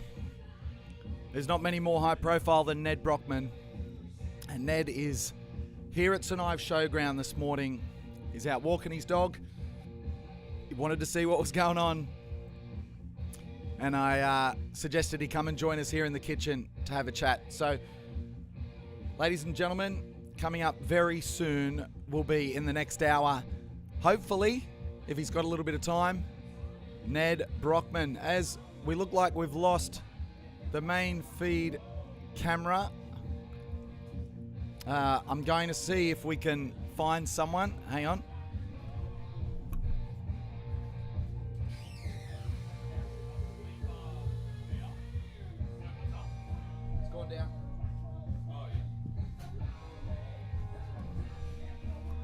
there's not many more high profile than Ned Brockman. And Ned is here at St Ives Showground this morning. He's out walking his dog. He wanted to see what was going on. And I suggested he come and join us here in the kitchen to have a chat. So, ladies and gentlemen, coming up very soon will be in the next hour. Hopefully, if he's got a little bit of time, Ned Brockman. As we look like we've lost the main feed camera, I'm going to see if we can find someone. Hang on. It's gone down.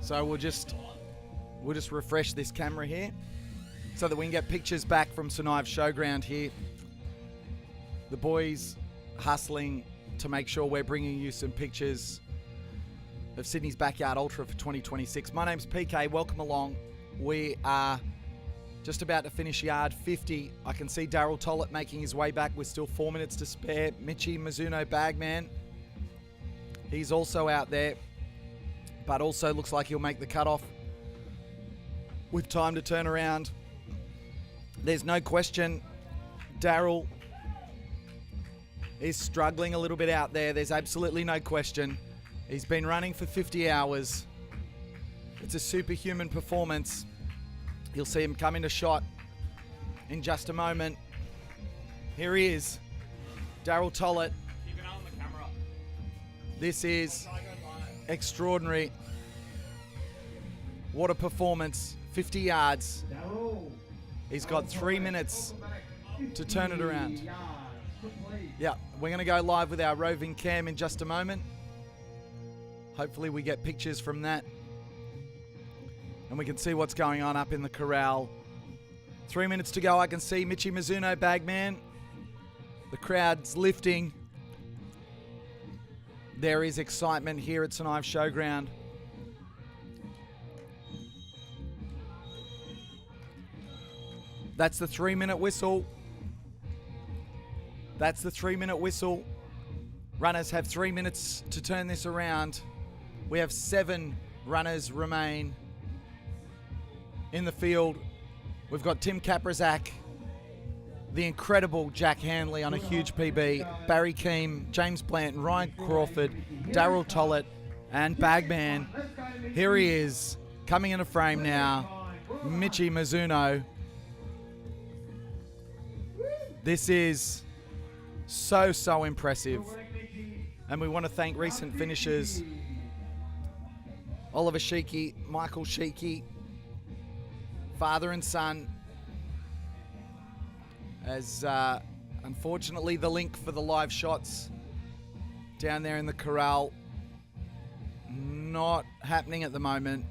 So we'll just refresh this camera here so that we can get pictures back from St Ives Showground here. The boys hustling to make sure we're bringing you some pictures of Sydney's Backyard Ultra for 2026. My name's PK. Welcome along. We are just about to finish yard 50. I can see Daryl Tollett making his way back with still 4 minutes to spare. Michi Mizuno Bagman, he's also out there, but also looks like he'll make the cutoff with time to turn around. There's no question Daryl is struggling a little bit out there. There's absolutely no question. He's been running for 50 hours. It's a superhuman performance. You'll see him come into shot in just a moment. Here he is, Daryl Tollett. Keep an eye on the camera. This is extraordinary. What a performance. 50 yards. He's got 3 minutes to turn it around. Yeah, we're going to go live with our roving cam in just a moment. Hopefully we get pictures from that and we can see what's going on up in the corral. 3 minutes to go. I can see Michi Mizuno Bagman. The crowd's lifting. There is excitement here at St Ives Showground. That's the 3 minute whistle. That's the 3 minute whistle. Runners have 3 minutes to turn this around. We have 7 runners remain in the field. We've got Tim Kaprazak, the incredible Jack Hanley on a huge PB, Barry Keem, James Blanton, Ryan Crawford, Daryl Tollett, and Bagman. Here he is, coming into frame now, Michi Mizuno. This is so impressive. And we want to thank recent finishers Oliver Sheikey, Michael Sheikey, father and son, as unfortunately the link for the live shots down there in the corral not happening at the moment.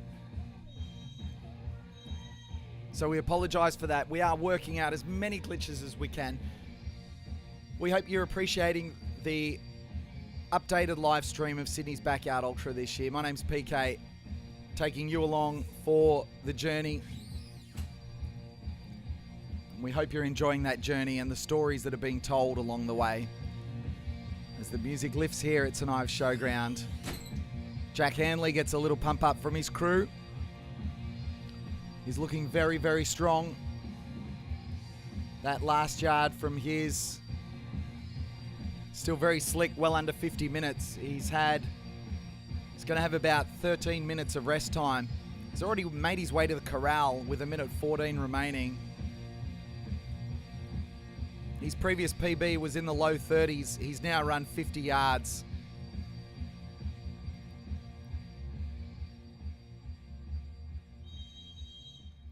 So we apologise for that. We are working out as many glitches as we can. We hope you're appreciating the updated live stream of Sydney's Backyard Ultra this year. My name's PK, taking you along for the journey. We hope you're enjoying that journey and the stories that are being told along the way. As the music lifts here at St Ives Showground, Jack Hanley gets a little pump up from his crew. He's looking very strong. That last yard from his, still very slick, well under 50 minutes. He's going to have about 13 minutes of rest time. He's already made his way to the corral with 1:14 remaining. His previous PB was in the low 30s. He's now run 50 yards.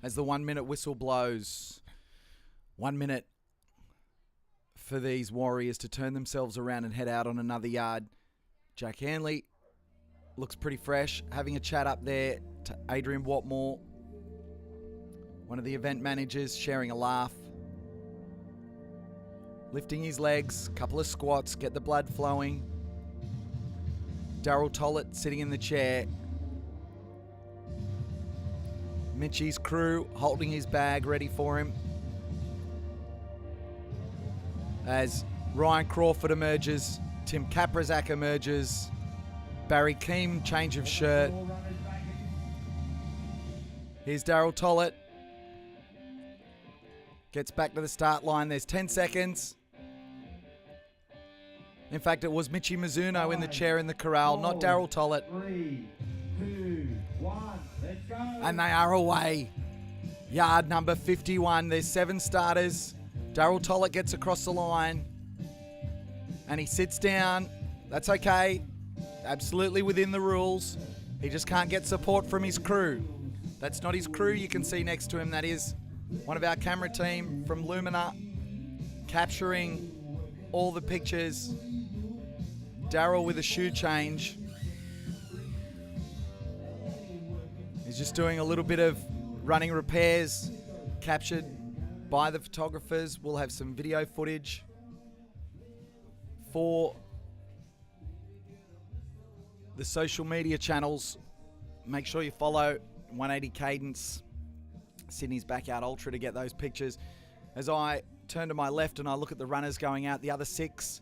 As the 1 minute whistle blows, 1 minute for these warriors to turn themselves around and head out on another yard. Jack Hanley looks pretty fresh, having a chat up there to Adrian Watmore, one of the event managers, sharing a laugh. Lifting his legs, couple of squats, get the blood flowing. Daryl Tollett sitting in the chair. Mitchie's crew holding his bag ready for him. As Ryan Crawford emerges, Tim Kaprazak emerges, Barry Keem, change of shirt. Here's Daryl Tollett. Gets back to the start line. There's 10 seconds. In fact, it was Michi Mizuno in the chair in the corral, not Daryl Tollett. 3, 2, 1, let's go. And they are away. Yard number 51. There's 7 starters. Daryl Tollett gets across the line. And he sits down. That's okay. Absolutely within the rules. He just can't get support from his crew. That's not his crew you can see next to him. That is one of our camera team from Lumina, capturing all the pictures. Daryl with a shoe change. He's just doing a little bit of running repairs, captured by the photographers. We'll have some video footage for the social media channels. Make sure you follow 180 Cadence, Sydney's Backyard Ultra, to get those pictures. As I turn to my left and I look at the runners going out, the other 6,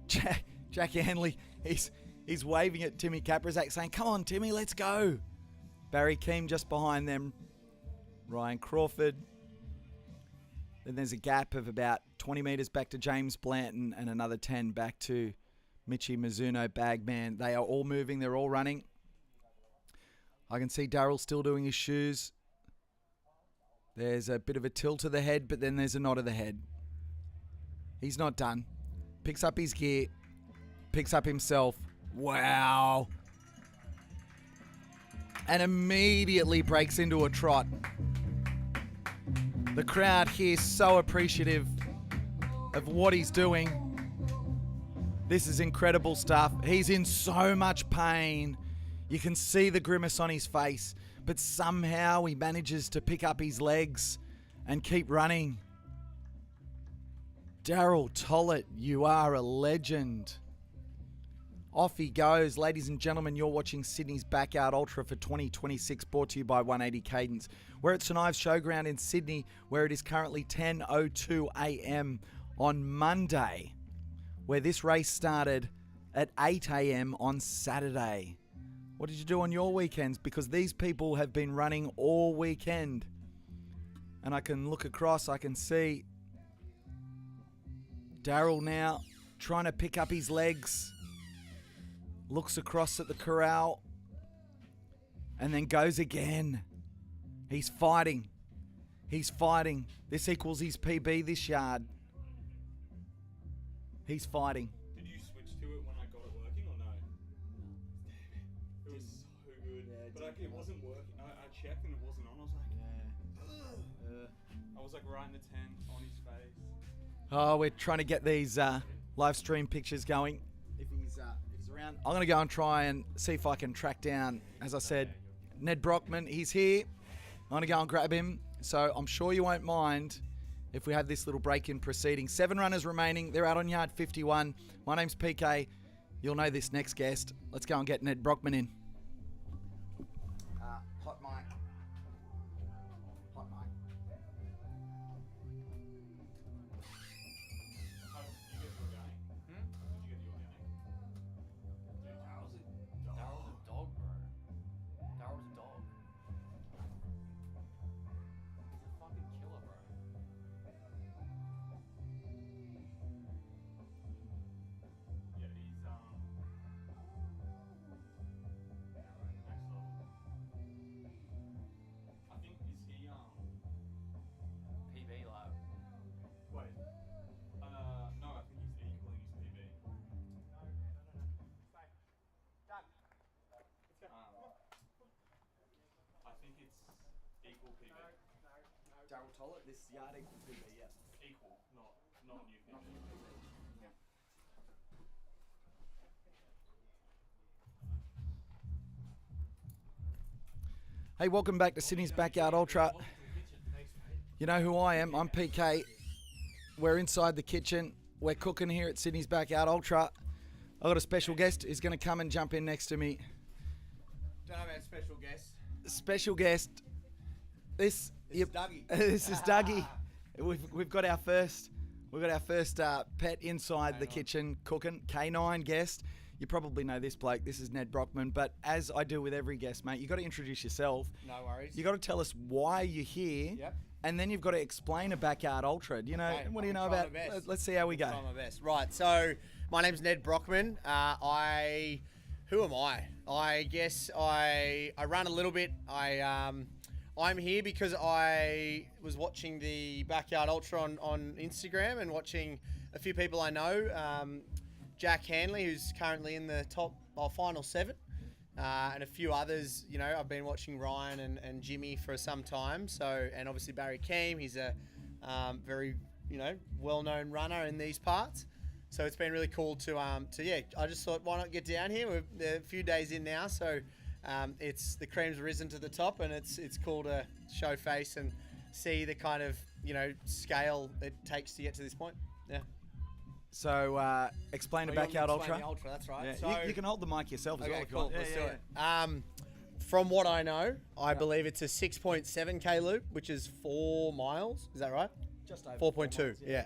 Jack Hanley, he's waving at Timmy Kaprazak saying, "Come on, Timmy, let's go." Barry Keem just behind them. Ryan Crawford. Then there's a gap of about 20 metres back to James Blanton and another 10 back to Michi Mizuno, Bagman. They are all moving. They're all running. I can see Daryl still doing his shoes. There's a bit of a tilt of the head, but then there's a nod of the head. He's not done. Picks up his gear. Picks up himself. Wow. And immediately breaks into a trot. The crowd here is so appreciative of what he's doing. This is incredible stuff. He's in so much pain. You can see the grimace on his face, but somehow he manages to pick up his legs and keep running. Daryl Tollett, you are a legend. Off he goes. Ladies and gentlemen, you're watching Sydney's Backyard Ultra for 2026, brought to you by 180 Cadence. We're at St Ives Showground in Sydney, where it is currently 10:02 a.m. on Monday, where this race started at 8 a.m. on Saturday. What did you do on your weekends? Because these people have been running all weekend. And I can look across, I can see Daryl now trying to pick up his legs. Looks across at the corral. And then goes again. He's fighting. He's fighting. This equals his PB this yard. He's fighting. Did you switch to it when I got it working or no? It was so good. Yeah, but like, it wasn't working. I checked and it wasn't on. I was like, ugh. I was like right in the tent on his face. Oh, we're trying to get these live stream pictures going. If he's around, I'm going to go and try and see if I can track down, as I said, Ned Brockman. He's here. I'm going to go and grab him. So I'm sure you won't mind if we have this little break-in proceeding. 7 runners remaining. They're out on yard 51. My name's PK. You'll know this next guest. Let's go and get Ned Brockman in. Hot mic. Hot mic. Daryl's a dog, bro. Daryl's a dog. He's a fucking killer, bro. Yeah, he's next level. I think is he PB lab. wait. No, I think he's equaling his PB. I think it's equal PB. Daryl Tollett, this yard equal PB, yeah. Equal, not new PB. Hey, welcome back to Sydney's Backyard Ultra. You know who I am. I'm PK. We're inside the kitchen. We're cooking here at Sydney's Backyard Ultra. I've got a special guest who's going to come and jump in next to me. Don't know about special guest. Special guest. This is Dougie. This is Dougie. We've got our first pet inside the kitchen cooking. K9 guest. You probably know this bloke. This is Ned Brockman. But as I do with every guest, mate, you got to introduce yourself. No worries. You got to tell us why you're here. Yep. And then you've got to explain a Backyard Ultra. Do you know? Okay, What do you know I'll try about? my best. Let's see how we go. Try my best. Right. So my name's Ned Brockman. Who am I? I guess I run a little bit. I'm here because I was watching the Backyard Ultra on Instagram and watching a few people I know. Jack Hanley, who's currently in the final 7, and a few others. You know, I've been watching Ryan and Jimmy for some time. So, and obviously Barry Keem, he's a very well-known runner in these parts. So it's been really cool to I just thought, why not get down here? We're a few days in now, so it's the cream's risen to the top, and it's cool to show face and see the kind of scale it takes to get to this point. Yeah. So explain a Backyard Ultra. The Ultra, that's right. Yeah. So, You can hold the mic yourself as well. okay, if you cool. want. Let's Yeah, do yeah, it. From what I know, I believe it's a 6.7k loop, which is 4 miles. Is that right? Just over 4.2. Yeah.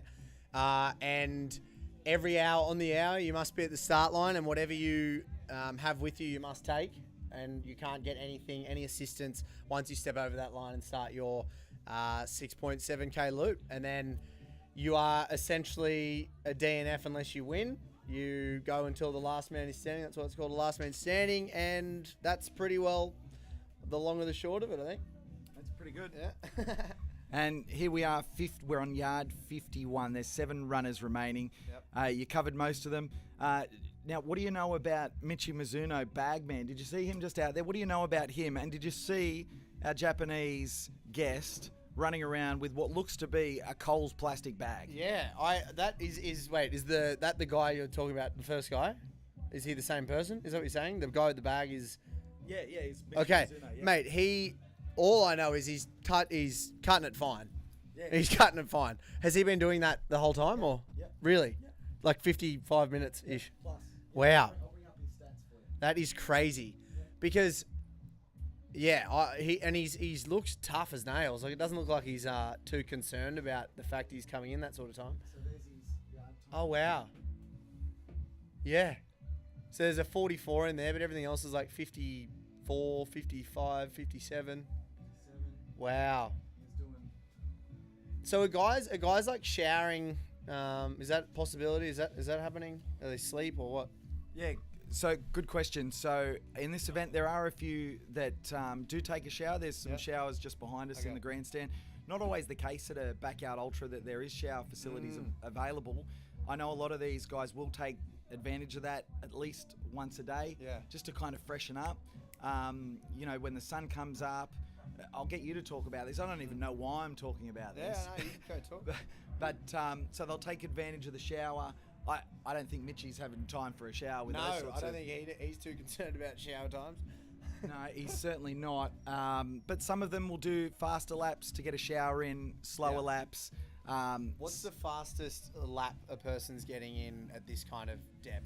And every hour on the hour, you must be at the start line, and whatever you have with you, you must take, and you can't get any assistance once you step over that line and start your 6.7k loop, and then you are essentially a DNF unless you win. You go until the last man is standing. That's what it's called, the last man standing, and that's pretty well the long or the short of it, I think. That's pretty good. Yeah. And here we are, we're on yard 51. There's 7 runners remaining. Yep. You covered most of them. Now, what do you know about Michi Mizuno, Bagman? Did you see him just out there? What do you know about him? And did you see our Japanese guest running around with what looks to be a Coles plastic bag? Yeah, is that the guy you're talking about, the first guy? Is he the same person? Is that what you're saying? The guy with the bag is... Yeah, he's Michi Okay, Mizuno, yeah. mate, all I know is he's cutting it fine. Yeah. He's cutting it fine. Has he been doing that the whole time, or? Yep. Really? Yep. Like 55 minutes-ish? Plus. Wow. I'll bring up his stats for you. That is crazy. Because, he looks tough as nails. Like, it doesn't look like he's too concerned about the fact he's coming in that sort of time. So there's his yard time. Oh, wow. Yeah. So there's a 44 in there, but everything else is like 54, 55, 57. Wow. He's doing... So are guys like showering? Is that a possibility? Is that happening? Are they sleep or what? Yeah, so good question. So in this event, there are a few that do take a shower. There's some showers just behind us in the grandstand. Not always the case at a Backyard Ultra that there is shower facilities available. I know a lot of these guys will take advantage of that at least once a day, Yeah. just to kind of freshen up. You know, when the sun comes up, I'll get you to talk about this. I don't even know why I'm talking about Yeah, this. no, you can go talk. But so they'll take advantage of the shower. I don't think Mitchie's having time for a shower with No, those I sorts don't of... think he's too concerned about shower times. No, he's certainly not. But some of them will do faster laps to get a shower in, slower Yeah. laps. What's the fastest lap a person's getting in at this kind of depth?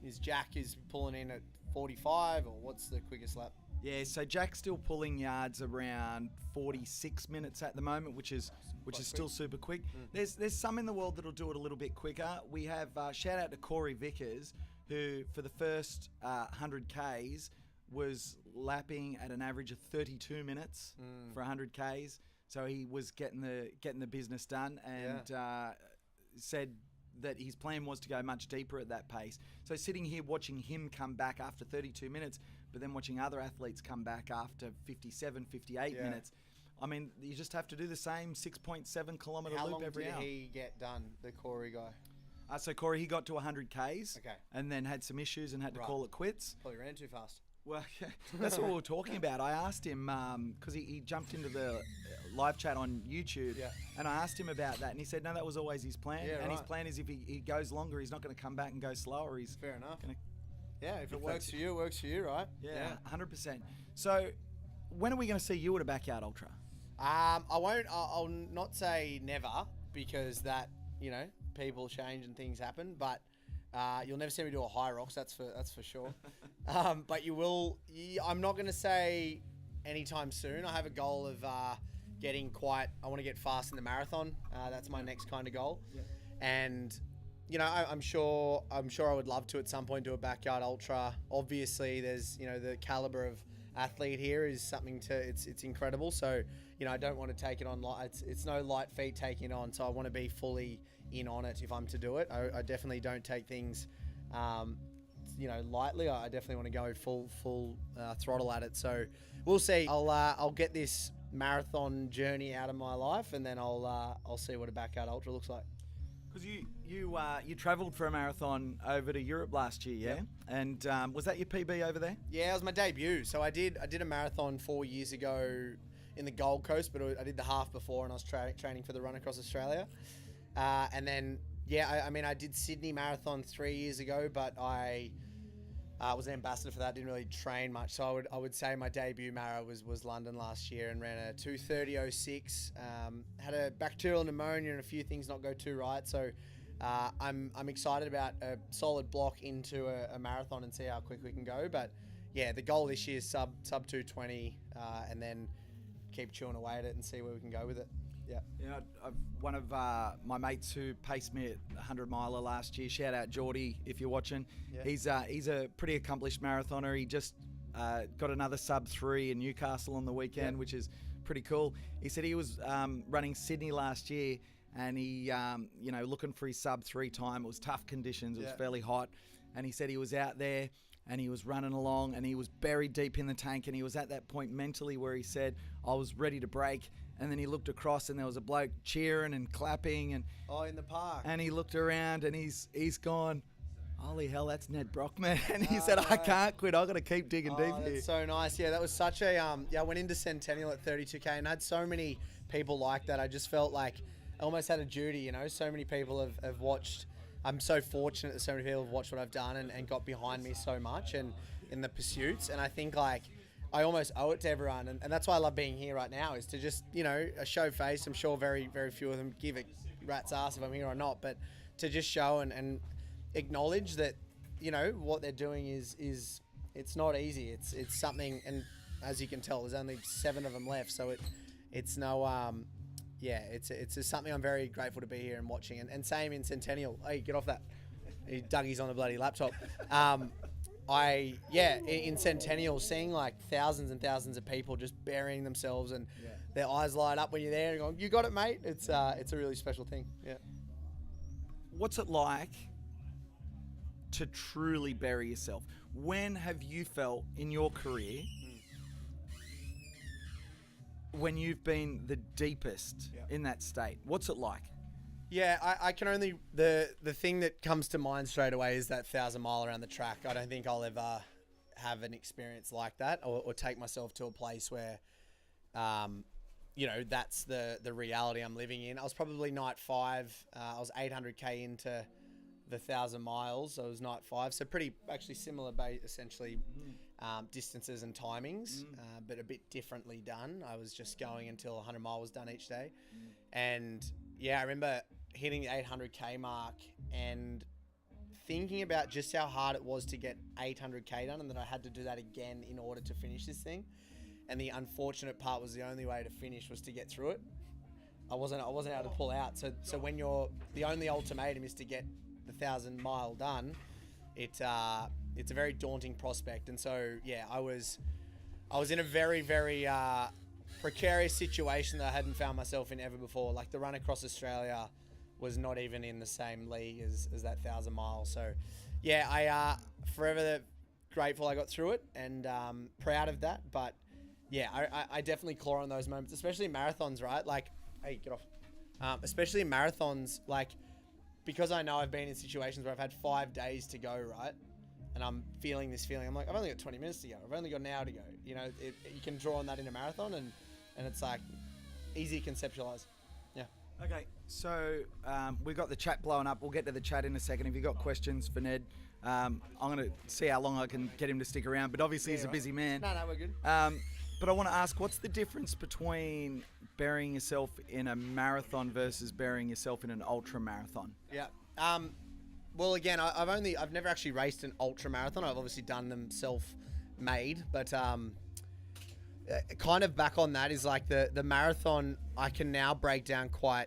Is Jack pulling in at 45, or what's the quickest lap? Yeah, so Jack's still pulling yards around 46 minutes at the moment, which is still super quick. There's some in the world that'll do it a little bit quicker. We have shout out to Corey Vickers, who for the first 100 Ks was lapping at an average of 32 minutes for 100 Ks. So he was getting the business done, and said that his plan was to go much deeper at that pace. So sitting here watching him come back after 32 minutes, but then watching other athletes come back after 57, 58 Yeah. minutes, I mean, you just have to do the same 6.7 kilometre How loop long every did hour. he get done, the Corey guy? So Corey, he got to 100 Ks, Okay. and then had some issues and had to Right. call it quits. Probably ran too fast. Well, yeah, that's what we were talking about. I asked him, because he jumped into the live chat on YouTube, Yeah. and I asked him about that, and he said, no, that was always his plan. Yeah, and his right. plan is if he goes longer, he's not going to come back and go slower. He's Fair enough. gonna, Yeah, if it If works that's- for you, it works for you, right? yeah, 100%. So when are we going to see you at a backyard ultra? I'll not say never, because that, people change and things happen, but you'll never see me do a high rocks, that's for sure. But you will. I'm not going to say anytime soon. I have a goal of I want to get fast in the marathon. That's my next kind of goal. Yeah. And I'm sure I would love to at some point do a backyard ultra. Obviously, there's the caliber of athlete here is something it's incredible. So I don't want to take it on light. It's no light feat taking it on. So I want to be fully in on it if I'm to do it. I definitely don't take things lightly. I definitely want to go full throttle at it. So we'll see. I'll get this marathon journey out of my life, and then I'll see what a backyard ultra looks like. Because you travelled for a marathon over to Europe last year, yeah? Yep. And was that your PB over there? Yeah, it was my debut. So I did a marathon 4 years ago in the Gold Coast, but I did the half before, and I was training for the Run Across Australia. And then, I did Sydney Marathon 3 years ago, but I was an ambassador for that. Didn't really train much. So I would say my debut mara was London last year, and ran a 2:30:06. Had a bacterial pneumonia and a few things not go too right. So I'm excited about a solid block into a marathon and see how quick we can go. But yeah, the goal this year is sub 2:20, and then keep chewing away at it and see where we can go with it. Yeah. One of my mates who paced me at 100 miler last year, shout out Geordie if you're watching. Yeah. He's a pretty accomplished marathoner. He just got another sub 3 in Newcastle on the weekend, which is pretty cool. He said he was running Sydney last year, and he looking for his sub 3 time. It was tough conditions. It was fairly hot, and he said he was out there and he was running along and he was buried deep in the tank, and he was at that point mentally where he said, I was ready to break. And then he looked across and there was a bloke cheering and clapping, and in the park. And he looked around and he's gone, holy hell, that's Ned Brockman. And he said, I can't quit. I've got to keep digging deep here. That's so nice. Yeah, that was such a I went into Centennial at 32K and had so many people like that. I just felt like I almost had a duty, So many people have watched. I'm so fortunate that so many people have watched what I've done and got behind me so much and in the pursuits. And I think I almost owe it to everyone, and that's why I love being here right now, is to just, a show face. I'm sure very, very few of them give a rat's ass if I'm here or not, but to just show and acknowledge that, what they're doing is it's not easy. It's something, and as you can tell, there's only 7 of them left, so it's no, it's just something I'm very grateful to be here and watching, and same in Centennial. Hey, get off that. Dougie's on the bloody laptop. In Centennial, seeing thousands and thousands of people just burying themselves, and their eyes light up when you're there and going, you got it, mate. It's a really special thing. Yeah. What's it like to truly bury yourself? When have you felt in your career when you've been the deepest in that state? What's it like? Yeah, I can only the thing that comes to mind straight away is that 1,000 mile around the track. I don't think I'll ever have an experience like that, or take myself to a place where, that's the reality I'm living in. I was probably night 5. I was 800k into the 1,000 miles. I was night 5, so pretty actually similar, essentially distances and timings, but a bit differently done. I was just going until 100 mile was done each day, and yeah, I remember hitting the 800k mark and thinking about just how hard it was to get 800k done, and that I had to do that again in order to finish this thing. And the unfortunate part was the only way to finish was to get through it. I wasn't able to pull out. So when the only ultimatum is to get the 1,000 mile done, it's a very daunting prospect. And so yeah, I was in a very, very precarious situation that I hadn't found myself in ever before. Like the run across Australia was not even in the same league as that 1,000 miles. So yeah, I forever grateful I got through it, and proud of that. But yeah, I definitely claw on those moments, especially in marathons, right? Like, hey, get off. Especially in marathons, like, because I know I've been in situations where I've had 5 days to go, right? And I'm feeling this feeling. I'm like, I've only got 20 minutes to go. I've only got an hour to go. You know, you can draw on that in a marathon, and it's like easy to conceptualize. Yeah. Okay, so we've got the chat blowing up. We'll get to the chat in a second. If you've got questions for Ned, I'm going to see how long I can get him to stick around. But obviously, he's a busy man. No, we're good. But I want to ask, what's the difference between burying yourself in a marathon versus burying yourself in an ultra marathon? Yeah. Well, again, I've never actually raced an ultra marathon. I've obviously done them self-made, but kind of back on that is like the marathon. I can now break down quite.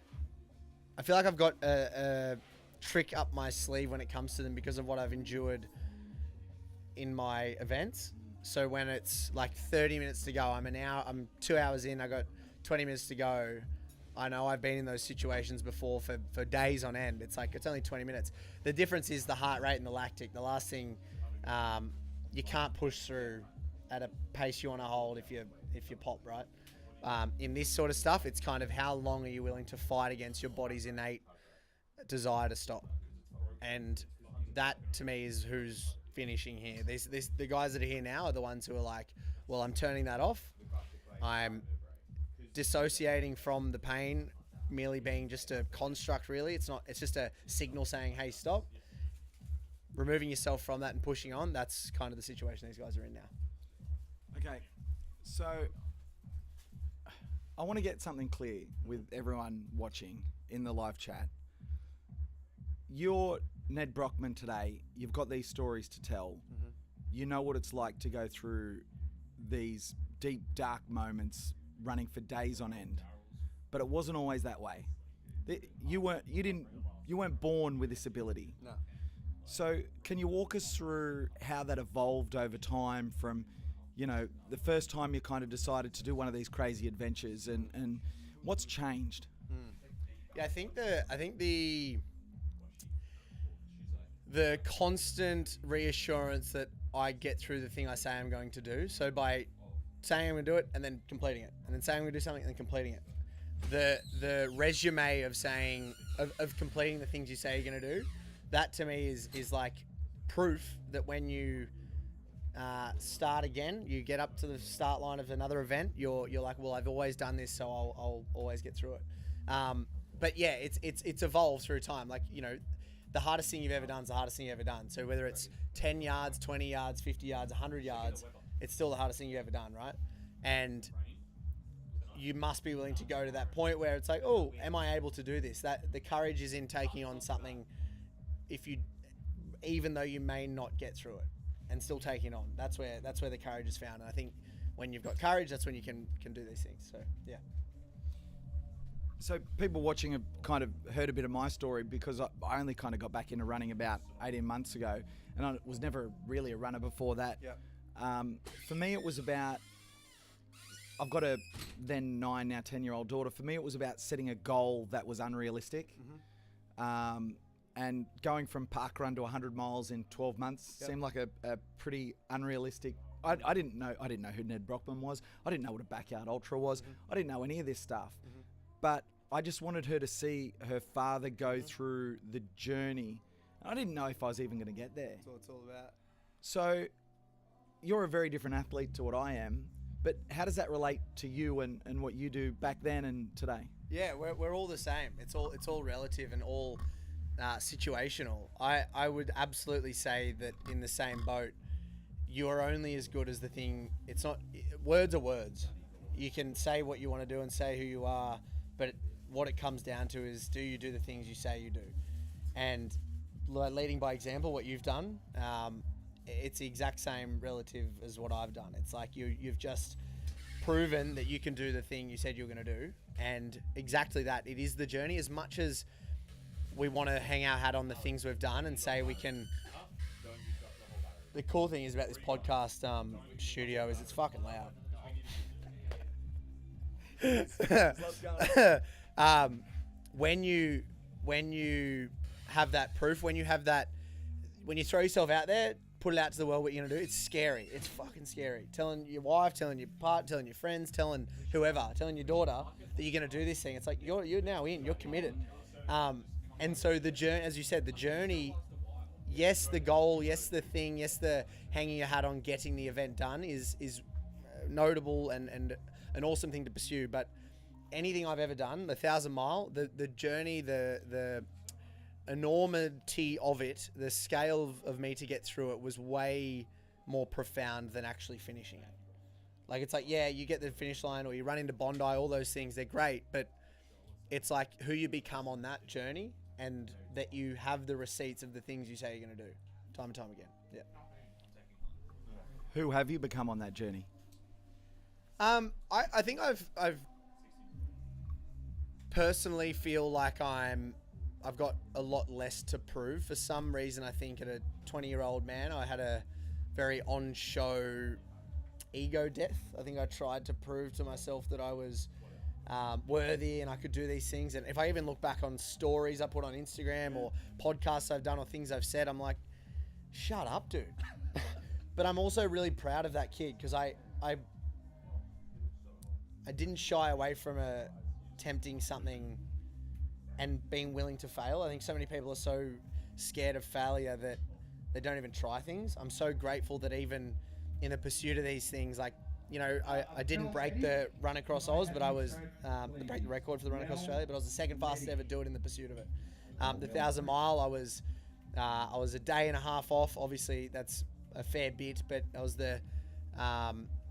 I feel like I've got a trick up my sleeve when it comes to them because of what I've endured in my events. So when it's like 30 minutes to go, I'm 2 hours in, I got 20 minutes to go. I know I've been in those situations before for days on end. It's like, it's only 20 minutes. The difference is the heart rate and the lactic. The last thing, you can't push through at a pace you want to hold if you pop, right? In this sort of stuff, it's kind of how long are you willing to fight against your body's innate desire to stop. And that to me is who's finishing here. The guys that are here now are the ones who are like, well, I'm turning that off. I'm dissociating from the pain, merely being just a construct, really. It's just a signal saying, hey, stop. Removing yourself from that and pushing on, that's kind of the situation these guys are in now. Okay, so I want to get something clear with everyone watching in the live chat. You're Ned Brockman today. You've got these stories to tell. Mm-hmm. You know what it's like to go through these deep, dark moments, running for days on end. But it wasn't always that way. You weren't born with this ability. No. So can you walk us through how that evolved over time from, the first time you kind of decided to do one of these crazy adventures, and what's changed? Yeah, I think the constant reassurance that I get through the thing I say I'm going to do. So by saying I'm going to do it and then completing it, and then saying I'm going to do something and then completing it, the resume of saying of completing the things you say you're going to do, that to me is like proof that when you start again, you get up to the start line of another event, you're like, well, I've always done this, so I'll always get through it. But yeah, it's evolved through time. Like, the hardest thing you've ever done is the hardest thing you've ever done. So whether it's 10 yards, 20 yards, 50 yards, 100 yards, it's still the hardest thing you've ever done, right? And you must be willing to go to that point where it's like, oh, am I able to do this? That the courage is in taking on something, even though you may not get through it, and still taking on. That's where the courage is found. And I think when you've got courage, that's when you can do these things. So yeah. So people watching have kind of heard a bit of my story because I only kind of got back into running about 18 months ago, and I was never really a runner before that. Yeah. For me, it was about, I've got a then 9, now 10-year-old daughter. For me, it was about setting a goal that was unrealistic. Mm-hmm. And going from parkrun to 100 miles in 12 months seemed like a pretty unrealistic. I didn't know who Ned Brockman was. I didn't know what a backyard ultra was. Mm-hmm. I didn't know any of this stuff. Mm-hmm. But I just wanted her to see her father go through the journey. I didn't know if I was even going to get there. That's what it's all about. So you're a very different athlete to what I am, but how does that relate to you and what you do back then and today? Yeah, we're all the same. It's all relative and all situational. I would absolutely say that in the same boat, you are only as good as the thing. It's not, words are words. You can say what you want to do and say who you are, but what it comes down to is, do you do the things you say you do? And leading by example, what you've done, it's the exact same relative as what I've done. It's like you've just proven that you can do the thing you said you were going to do, and exactly that. It is the journey. As much as we want to hang our hat on the things we've done and say we can. The cool thing is about this podcast studio is it's fucking loud. When you have that proof, when you throw yourself out there, put it out to the world what you're gonna do, it's scary. It's fucking scary. Telling your wife, telling your partner, telling your friends, telling whoever, telling your daughter that you're gonna do this thing. It's like you're now in, you're committed. And so the journey, as you said, the journey, yes, the goal, yes, the thing, yes, the hanging your hat on getting the event done is notable and an awesome thing to pursue. But anything I've ever done, the 1,000 mile, the journey, the enormity of it, the scale of me to get through it was way more profound than actually finishing it. Like, it's like, yeah, you get the finish line or you run into Bondi, all those things, they're great, but it's like who you become on that journey and that you have the receipts of the things you say you're going to do time and time again. Yeah. Who have you become on that journey? I think I've personally feel like I've got a lot less to prove. For some reason, I think at a 20-year-old man, I had a very on-show ego death. I think I tried to prove to myself that I was worthy and I could do these things. And if I even look back on stories I put on Instagram or podcasts I've done or things I've said, I'm like, shut up, dude. But I'm also really proud of that kid because I didn't shy away from attempting something and being willing to fail. I think so many people are so scared of failure that they don't even try things. I'm so grateful that even in the pursuit of these things, like, you know, I didn't break the run across Oz, but I was break the record for the run across Australia, but I was the second fastest ever to do it in the pursuit of it. The 1,000 mile, I was a day and a half off. Obviously, that's a fair bit, but I was the,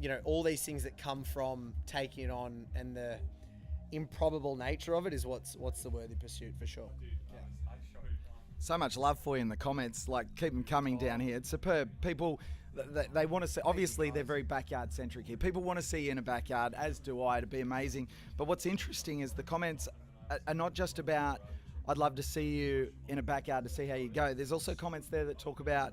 you know, all these things that come from taking it on and the improbable nature of it is what's the worthy pursuit for sure. So much love for you in the comments. Like, keep them coming down here. It's superb. People, they want to see, obviously they're very backyard centric here. People want to see you in a backyard, as do I. It'd be amazing. But what's interesting is the comments are not just about, I'd love to see you in a backyard to see how you go. There's also comments there that talk about,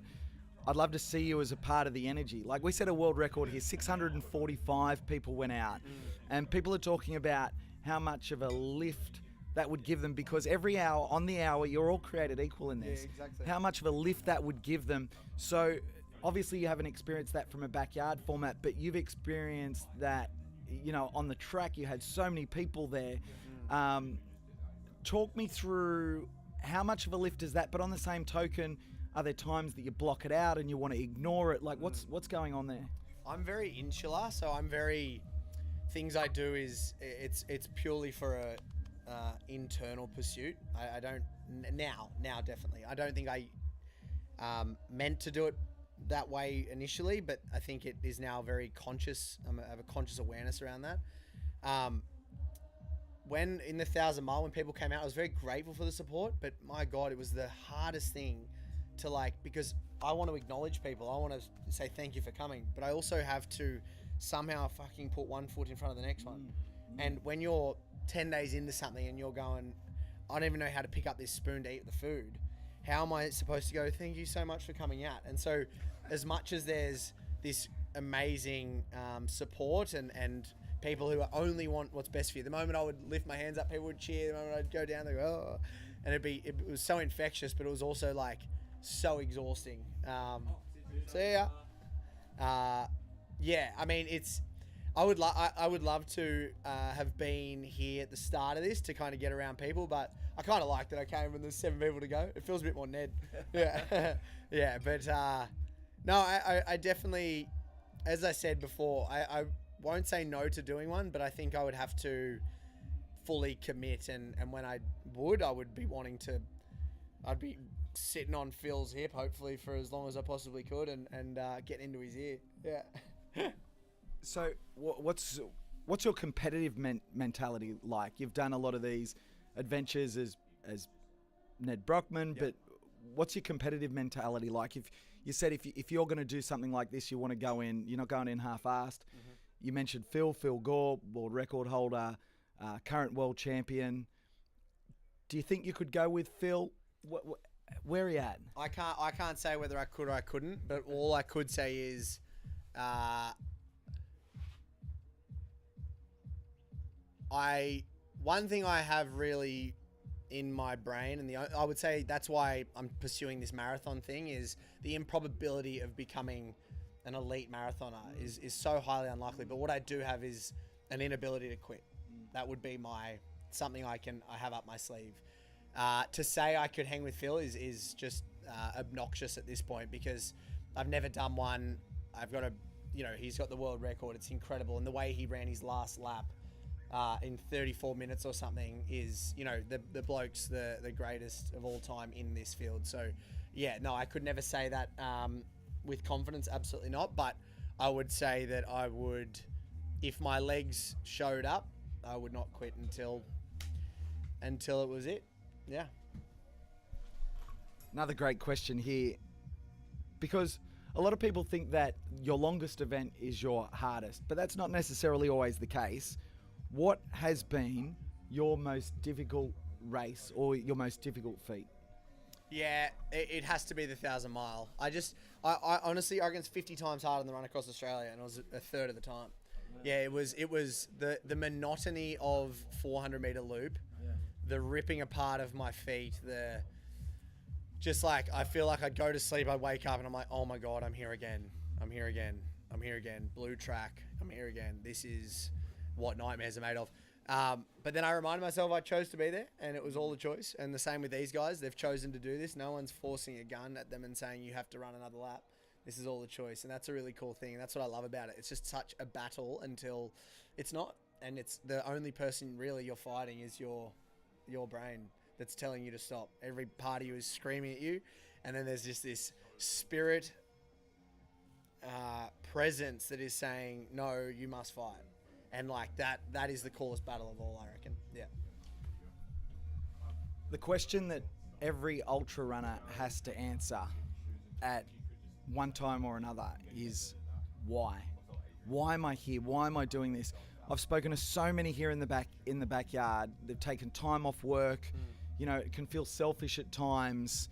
I'd love to see you as a part of the energy. Like, we set a world record here, 645 people went out. And people are talking about how much of a lift that would give them, because every hour, on the hour, you're all created equal in this. Yeah, exactly. How much of a lift that would give them. So obviously you haven't experienced that from a backyard format, but you've experienced that, you know, on the track. You had so many people there. Talk me through how much of a lift is that, but on the same token, are there times that you block it out and you want to ignore it? Like, what's going on there? I'm very insular, so I'm very, things I do is, it's purely for a internal pursuit. I don't, now definitely. I don't think I meant to do it that way initially, but I think it is now very conscious. I have a conscious awareness around that. When in the 1,000 mile, when people came out, I was very grateful for the support, but my God, it was the hardest thing to, like, because I want to acknowledge people. I want to say thank you for coming, but I also have to somehow fucking put one foot in front of the next one. And when you're 10 days into something and you're going, I don't even know how to pick up this spoon to eat the food. How am I supposed to go, thank you so much for coming out? And so as much as there's this amazing support and people who only want what's best for you, the moment I would lift my hands up, people would cheer. The moment I'd go down, they go, oh. And it was so infectious, but it was also like so exhausting. So yeah. Yeah, I mean, I would love to have been here at the start of this to kind of get around people, but I kind of like that I came when there's 7 people to go. It feels a bit more Ned. Yeah, yeah. But no, I definitely, as I said before, I won't say no to doing one, but I think I would have to fully commit, and when I would be wanting to, I'd be sitting on Phil's hip hopefully for as long as I possibly could, and getting into his ear. Yeah. So what's your competitive mentality like? You've done a lot of these adventures as Ned Brockman, but what's your competitive mentality like? If you said if you're going to do something like this, you want to go in, you're not going in half-assed. Mm-hmm. You mentioned Phil Gore, world record holder, current world champion. Do you think you could go with Phil? Where are you at? I can't say whether I could or I couldn't, but all I could say is one thing I have really in my brain, and I would say that's why I'm pursuing this marathon thing, is the improbability of becoming an elite marathoner is so highly unlikely. But what I do have is an inability to quit. That would be something I have up my sleeve. To say I could hang with Phil is just obnoxious at this point, because I've never done one. I've got he's got the world record. It's incredible. And the way he ran his last lap in 34 minutes or something is, the bloke's the greatest of all time in this field. So yeah, no, I could never say that with confidence. Absolutely not. But I would say that I would, if my legs showed up, I would not quit until it was it. Yeah. Another great question here, because a lot of people think that your longest event is your hardest, but that's not necessarily always the case. What has been your most difficult race or your most difficult feat? Yeah, it has to be the 1,000 mile. I honestly, I reckon it's 50 times harder than the run across Australia, and it was a third of the time. Yeah, it was the monotony of 400 meter loop, the ripping apart of my feet, I feel like I'd go to sleep, I'd wake up and I'm like, oh my God, I'm here again. Blue track, I'm here again. This is what nightmares are made of. But then I reminded myself I chose to be there, and it was all a choice. And the same with these guys. They've chosen to do this. No one's forcing a gun at them and saying you have to run another lap. This is all a choice, and that's a really cool thing. And that's what I love about it. It's just such a battle until it's not. And it's the only person really you're fighting is your brain that's telling you to stop. Every part of you is screaming at you. And then there's just this spirit presence that is saying, no, you must fight. And like that is the coolest battle of all, I reckon. Yeah. The question that every ultra runner has to answer at one time or another is why? Why am I here? Why am I doing this? I've spoken to so many here in the backyard. They've taken time off work. It can feel selfish at times.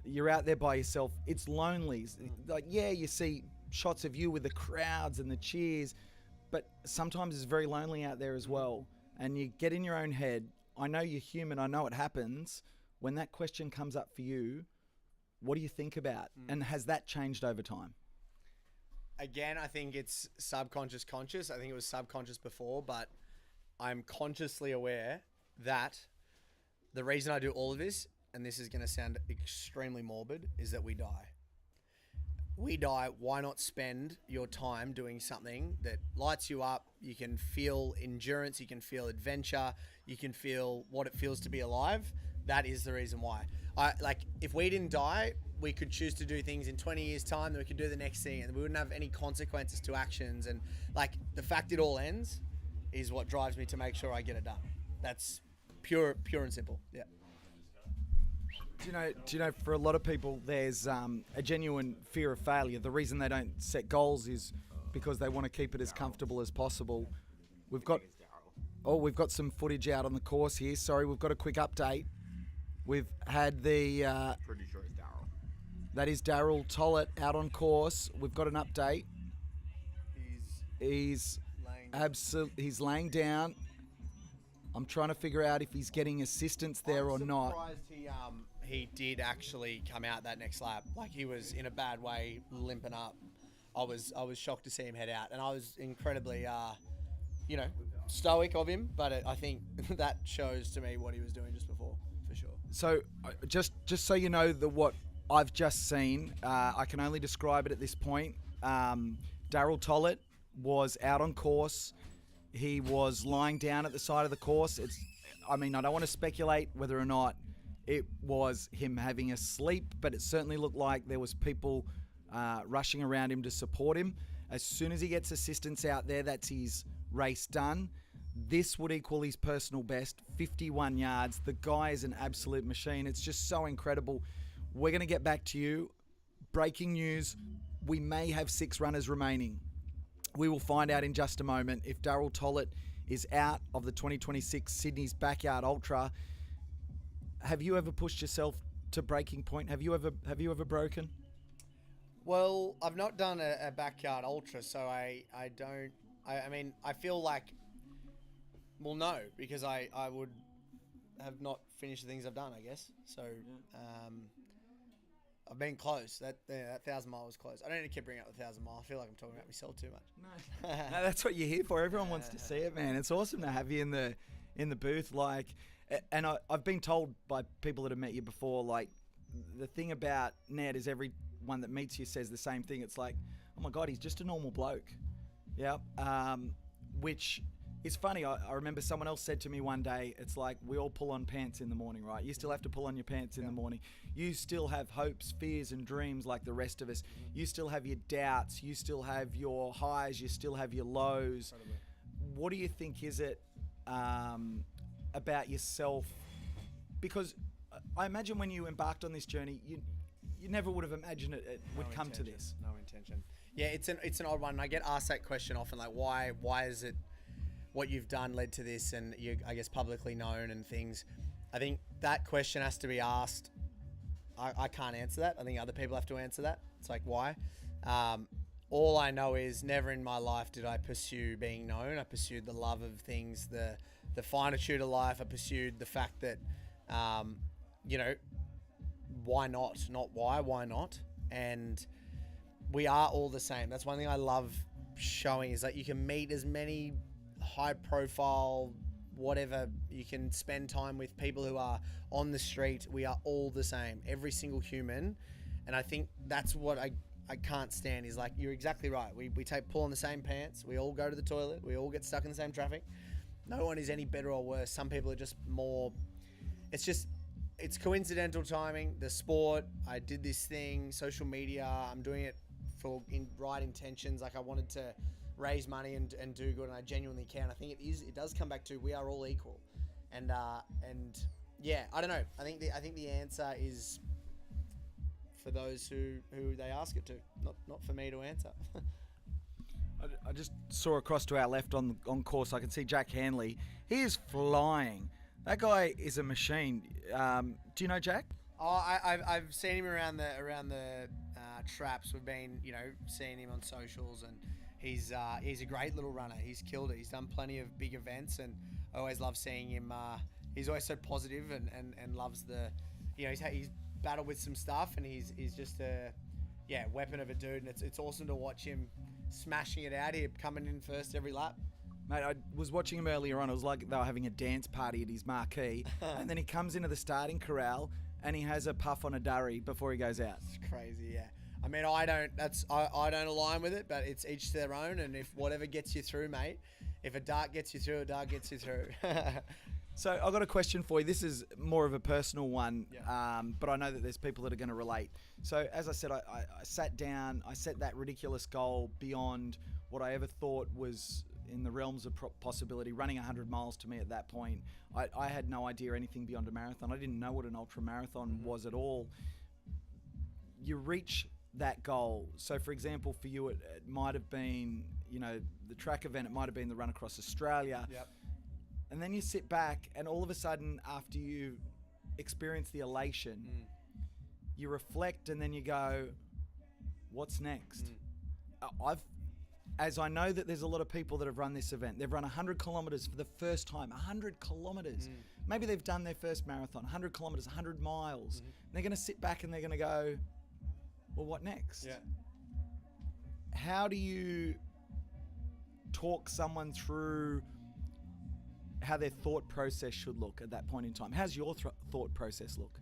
You're out there by yourself. It's lonely. Like, yeah, you see shots of you with the crowds and the cheers, but sometimes it's very lonely out there as well. And you get in your own head. I know you're human. I know it happens. When that question comes up for you, what do you think about? And has that changed over time? Again, I think it's subconscious, conscious. I think it was subconscious before, but I'm consciously aware that the reason I do all of this, and this is going to sound extremely morbid, is that we die. We die. Why not spend your time doing something that lights you up? You can feel endurance. You can feel adventure. You can feel what it feels to be alive. That is the reason why. If we didn't die, we could choose to do things in 20 years' time, then we could do the next thing, and we wouldn't have any consequences to actions. And the fact it all ends is what drives me to make sure I get it done. That's pure and simple. Yeah. Do you know, for a lot of people, there's a genuine fear of failure. The reason they don't set goals is because they want to keep it as comfortable as possible. We've got some footage out on the course here. Sorry, we've got a quick update. We've had the... Pretty sure it's Daryl. That is Daryl Tollett out on course. We've got an update. He's laying down. I'm trying to figure out if he's getting assistance there or not. I'm surprised he did actually come out that next lap. Like, he was in a bad way, limping up. I was shocked to see him head out, and I was incredibly, stoic of him. But I think that shows to me what he was doing just before, for sure. So just so you know what I've just seen, I can only describe it at this point. Daryl Tollett was out on course. He was lying down at the side of the course. I don't want to speculate whether or not it was him having a sleep, but it certainly looked like there was people rushing around him to support him. As soon as he gets assistance out there, that's his race done. This would equal his personal best, 51 yards. The guy is an absolute machine. It's just so incredible. We're going to get back to you. Breaking news, we may have 6 runners remaining. We will find out in just a moment if Daryl Tollett is out of the 2026 Sydney's Backyard Ultra. Have you ever pushed yourself to breaking point? Have you ever broken? Well, I've not done a Backyard Ultra, so I feel like, well, no, because I would have not finished the things I've done, I guess. So, I've been close. That 1,000 mile was close. I don't need to keep bringing up the 1,000 mile. I feel like I'm talking about myself too much. No, that's what you're here for. Everyone wants to see it, man. It's awesome to have you in the booth. And I've been told by people that have met you before, the thing about Ned is everyone that meets you says the same thing. It's like, oh my God, he's just a normal bloke. Yeah. Which is funny. I remember someone else said to me one day, it's like we all pull on pants in the morning, right? You still have to pull on your pants in the morning. You still have hopes, fears, and dreams like the rest of us. You still have your doubts. You still have your highs. You still have your lows. What do you think is it about yourself? Because I imagine when you embarked on this journey, you never would have imagined it would come to this. No intention. Yeah, it's an odd one. I get asked that question often, like why is it what you've done led to this, and you're, I guess, publicly known and things. I think that question has to be asked. I can't answer that. I think other people have to answer that. It's like, why? All I know is never in my life did I pursue being known. I pursued the love of things, the finitude of life. I pursued the fact that, why not? Not why not? And we are all the same. That's one thing I love showing, is that you can meet as many high profile, whatever, you can spend time with people who are on the street. We are all the same, every single human. And I think that's what I can't stand, is like, you're exactly right. We pull on the same pants. We all go to the toilet. We all get stuck in the same traffic. No one is any better or worse. Some people are just more, it's coincidental timing. The sport, I did this thing, social media, I'm doing it for right intentions. Like, I wanted to raise money and do good, and I genuinely can. I think it does come back to, we are all equal. And yeah, I don't know. I think the answer is for those who they ask it to, not for me to answer. I just saw across to our left on course, I can see Jack Hanley. He is flying. That guy is a machine. Do you know Jack? Oh, I've seen him around the traps. We've been, seeing him on socials, and he's a great little runner. He's killed it. He's done plenty of big events, and I always love seeing him. He's always so positive and loves the, he's battled with some stuff, and he's just a weapon of a dude, and it's awesome to watch him smashing it out here, coming in first every lap. Mate, I was watching him earlier on. It was like they were having a dance party at his marquee, and then he comes into the starting corral and he has a puff on a durry before he goes out. It's crazy, yeah. I mean, I don't align with it, but it's each to their own, and if whatever gets you through, mate, if a dart gets you through, a dart gets you through. So I've got a question for you. This is more of a personal one, but I know that there's people that are going to relate. So as I said, I sat down, I set that ridiculous goal beyond what I ever thought was in the realms of possibility. Running 100 miles to me at that point, I had no idea anything beyond a marathon. I didn't know what an ultra marathon was at all. You reach that goal. So for example, for you, it might have been, the track event, it might have been the run across Australia. Yep. And then you sit back, and all of a sudden, after you experience the elation, you reflect, and then you go, what's next? As I know that there's a lot of people that have run this event. They've run 100 kilometers for the first time. 100 kilometers. Maybe they've done their first marathon, 100 kilometers, 100 miles. And they're going to sit back and they're going to go, well, what next? Yeah. how do you talk someone through how their thought process should look at that point in time? How's your thought process look?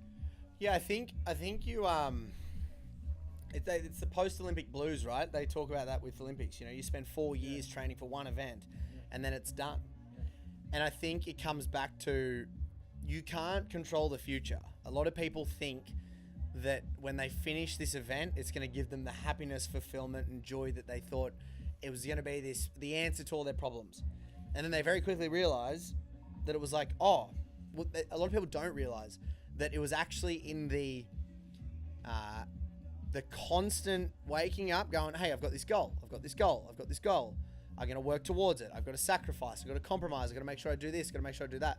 Yeah, I think you it's the post-Olympic blues, right? They talk about that with Olympics. You know, you spend 4 years training for one event, and then it's done. And I think it comes back to you can't control the future. A lot of people think that when they finish this event, it's going to give them the happiness, fulfillment, and joy that they thought it was going to be the answer to all their problems. And then they very quickly realize that it was like, a lot of people don't realize that it was actually in the constant waking up going, hey, I've got this goal, I've got this goal, I've got this goal. I'm going to work towards it. I've got to sacrifice. I've got to compromise. I've got to make sure I do this. I've got to make sure I do that.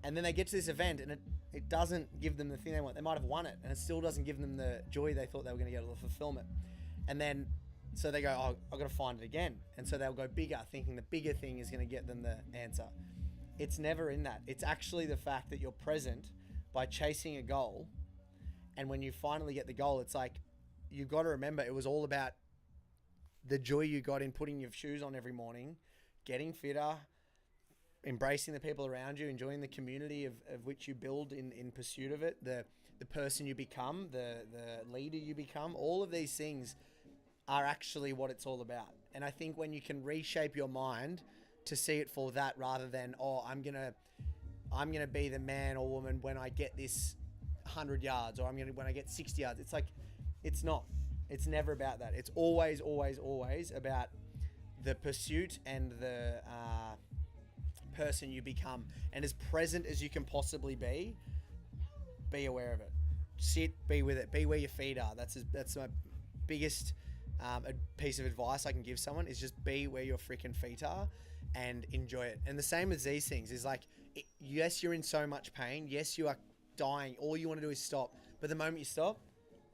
And then they get to this event and it doesn't give them the thing they want. They might have won it and it still doesn't give them the joy they thought they were going to get, or the fulfillment. And then, so they go, oh, I've got to find it again. And so they'll go bigger, thinking the bigger thing is going to get them the answer. It's never in that. It's actually the fact that you're present by chasing a goal. And when you finally get the goal, it's like, you've got to remember it was all about the joy you got in putting your shoes on every morning, getting fitter, embracing the people around you, enjoying the community of which you build in pursuit of it, the person you become, the leader you become. All of these things are actually what it's all about. And I think when you can reshape your mind to see it for that rather than, I'm gonna be the man or woman when I get this 100 yards, or when I get 60 yards. It's like, it's not. It's never about that. It's always, always, always about the pursuit and the person you become. And as present as you can possibly be aware of it. Sit, be with it, be where your feet are. That's my biggest piece of advice I can give someone, is just be where your freaking feet are and enjoy it. And the same as these things is like, yes, you're in so much pain. Yes, you are dying. All you want to do is stop. But the moment you stop,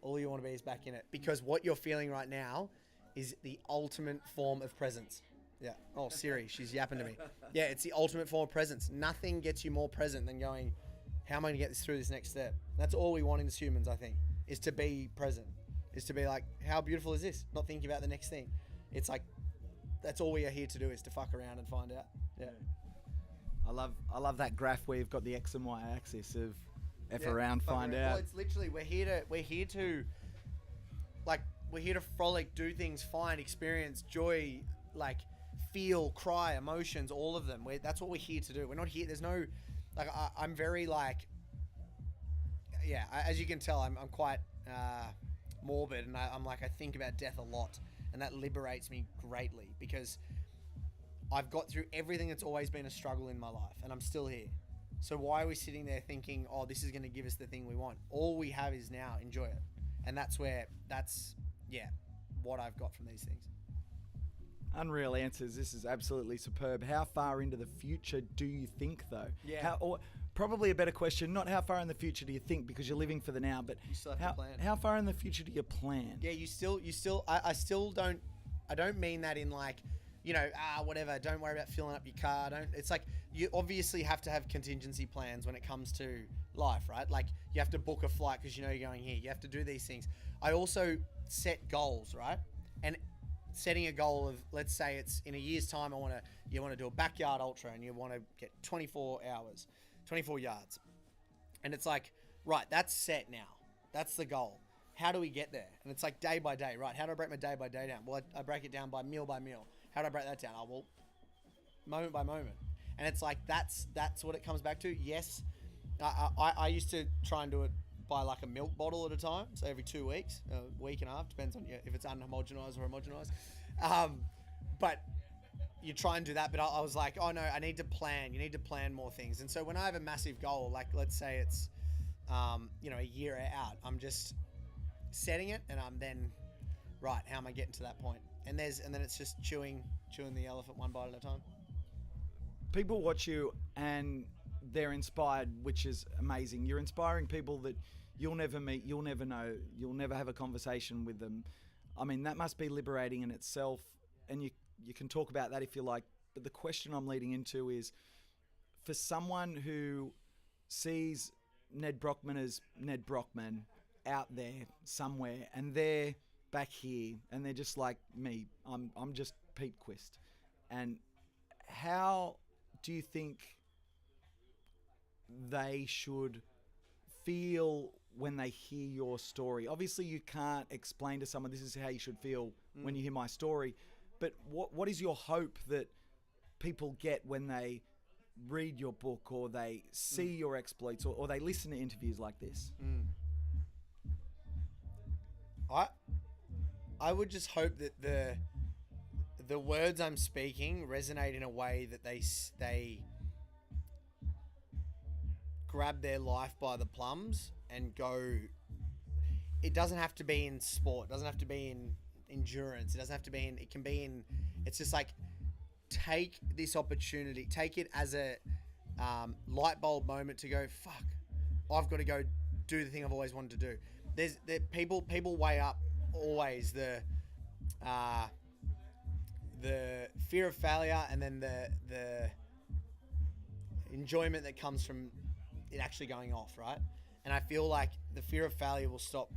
all you want to be is back in it, because what you're feeling right now is the ultimate form of presence. Yeah. Oh, Siri, she's yapping to me. Yeah, it's the ultimate form of presence. Nothing gets you more present than going, how am I going to get this through this next step? That's all we want as humans, I think, is to be present, is to be like, how beautiful is this? Not thinking about the next thing. It's like, that's all we are here to do, is to fuck around and find out. Yeah. I love that graph where you've got the X and Y axis of F around, find out. Well, it's literally, we're here to frolic, do things, find, experience, joy, like feel, cry, emotions, all of them. That's what we're here to do. We're not here. There's no, like, I'm very like, yeah, as you can tell, I'm quite morbid, and I'm like, I think about death a lot, and that liberates me greatly, because I've got through everything that's always been a struggle in my life, and I'm still here. So why are we sitting there thinking, oh, this is going to give us the thing we want? All we have is now. Enjoy it. And that's what I've got from these things. Unreal answers. This is absolutely superb. How far into the future do you think, though? Yeah. Or probably a better question, not how far in the future do you think, because you're living for the now, but you still have to plan. How far in the future do you plan? Yeah, I don't mean that in like, you know, whatever, don't worry about filling up your car. It's like, you obviously have to have contingency plans when it comes to life, right? Like, you have to book a flight because you know you're going here. You have to do these things. I also set goals, right? And setting a goal of, let's say it's in a year's time, you want to do a backyard ultra and you want to get 24 yards. And it's like, right, that's set now. That's the goal. How do we get there? And it's like day by day, right? How do I break my day by day down? Well, I break it down by meal. How do I break that down? Oh, well, moment by moment. And it's like, that's what it comes back to. Yes, I used to try and do it by like a milk bottle at a time. So every 2 weeks, a week and a half, depends on if it's unhomogenized or homogenized. But you try and do that. But I was like, oh no, I need to plan. You need to plan more things. And so when I have a massive goal, like let's say it's, a year out, I'm just setting it, and I'm then, right, how am I getting to that point? And then it's just chewing the elephant one bite at a time. People watch you and they're inspired, which is amazing. You're inspiring people that you'll never meet, you'll never know, you'll never have a conversation with them. I mean, that must be liberating in itself, and you can talk about that if you like. But the question I'm leading into is, for someone who sees Ned Brockman as Ned Brockman out there somewhere, and they're back here and they're just like me. I'm just Pete Quist. And how do you think they should feel when they hear your story? Obviously, you can't explain to someone this is how you should feel when you hear my story. But what is your hope that people get when they read your book or they see your exploits or they listen to interviews like this? I would just hope that the words I'm speaking resonate in a way that they grab their life by the plums and go. It doesn't have to be in sport. It doesn't have to be in endurance. It doesn't have to be in. It can be in. It's just like, take this opportunity. Take it as a light bulb moment to go. Fuck, I've got to go do the thing I've always wanted to do. There's people weigh up always the fear of failure and then the enjoyment that comes from it actually going off, right? And I feel like the fear of failure will stop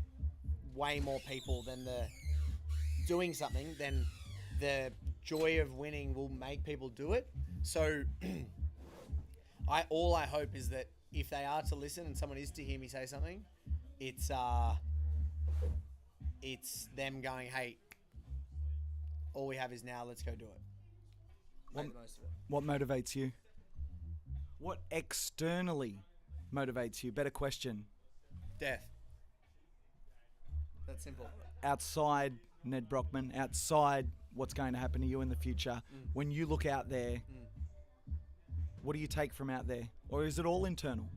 way more people than the doing something. Then the joy of winning will make people do it. So all I hope is that if they are to listen and someone is to hear me say something, it's them going, hey, all we have is now, let's go do it. Make the most of it. What motivates you? What externally motivates you? Better question. Death. That's simple. Outside Ned Brockman, outside what's going to happen to you in the future, when you look out there, what do you take from out there? Or is it all internal?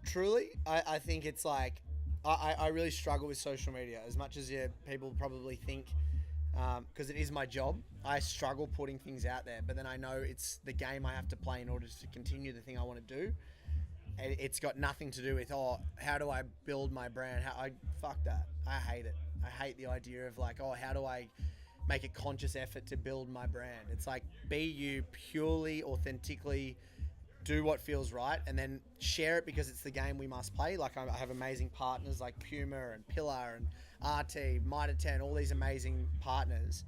Truly, I think it's like, I really struggle with social media as much as people probably think, because it is my job. I struggle putting things out there, but then I know it's the game I have to play in order to continue the thing I want to do. And it's got nothing to do with, how do I build my brand? Fuck that. I hate it. I hate the idea of like, how do I make a conscious effort to build my brand? It's like, be you purely, authentically, do what feels right, and then share it because it's the game we must play. Like I have amazing partners like Puma and Pillar and RT, Mitre 10, all these amazing partners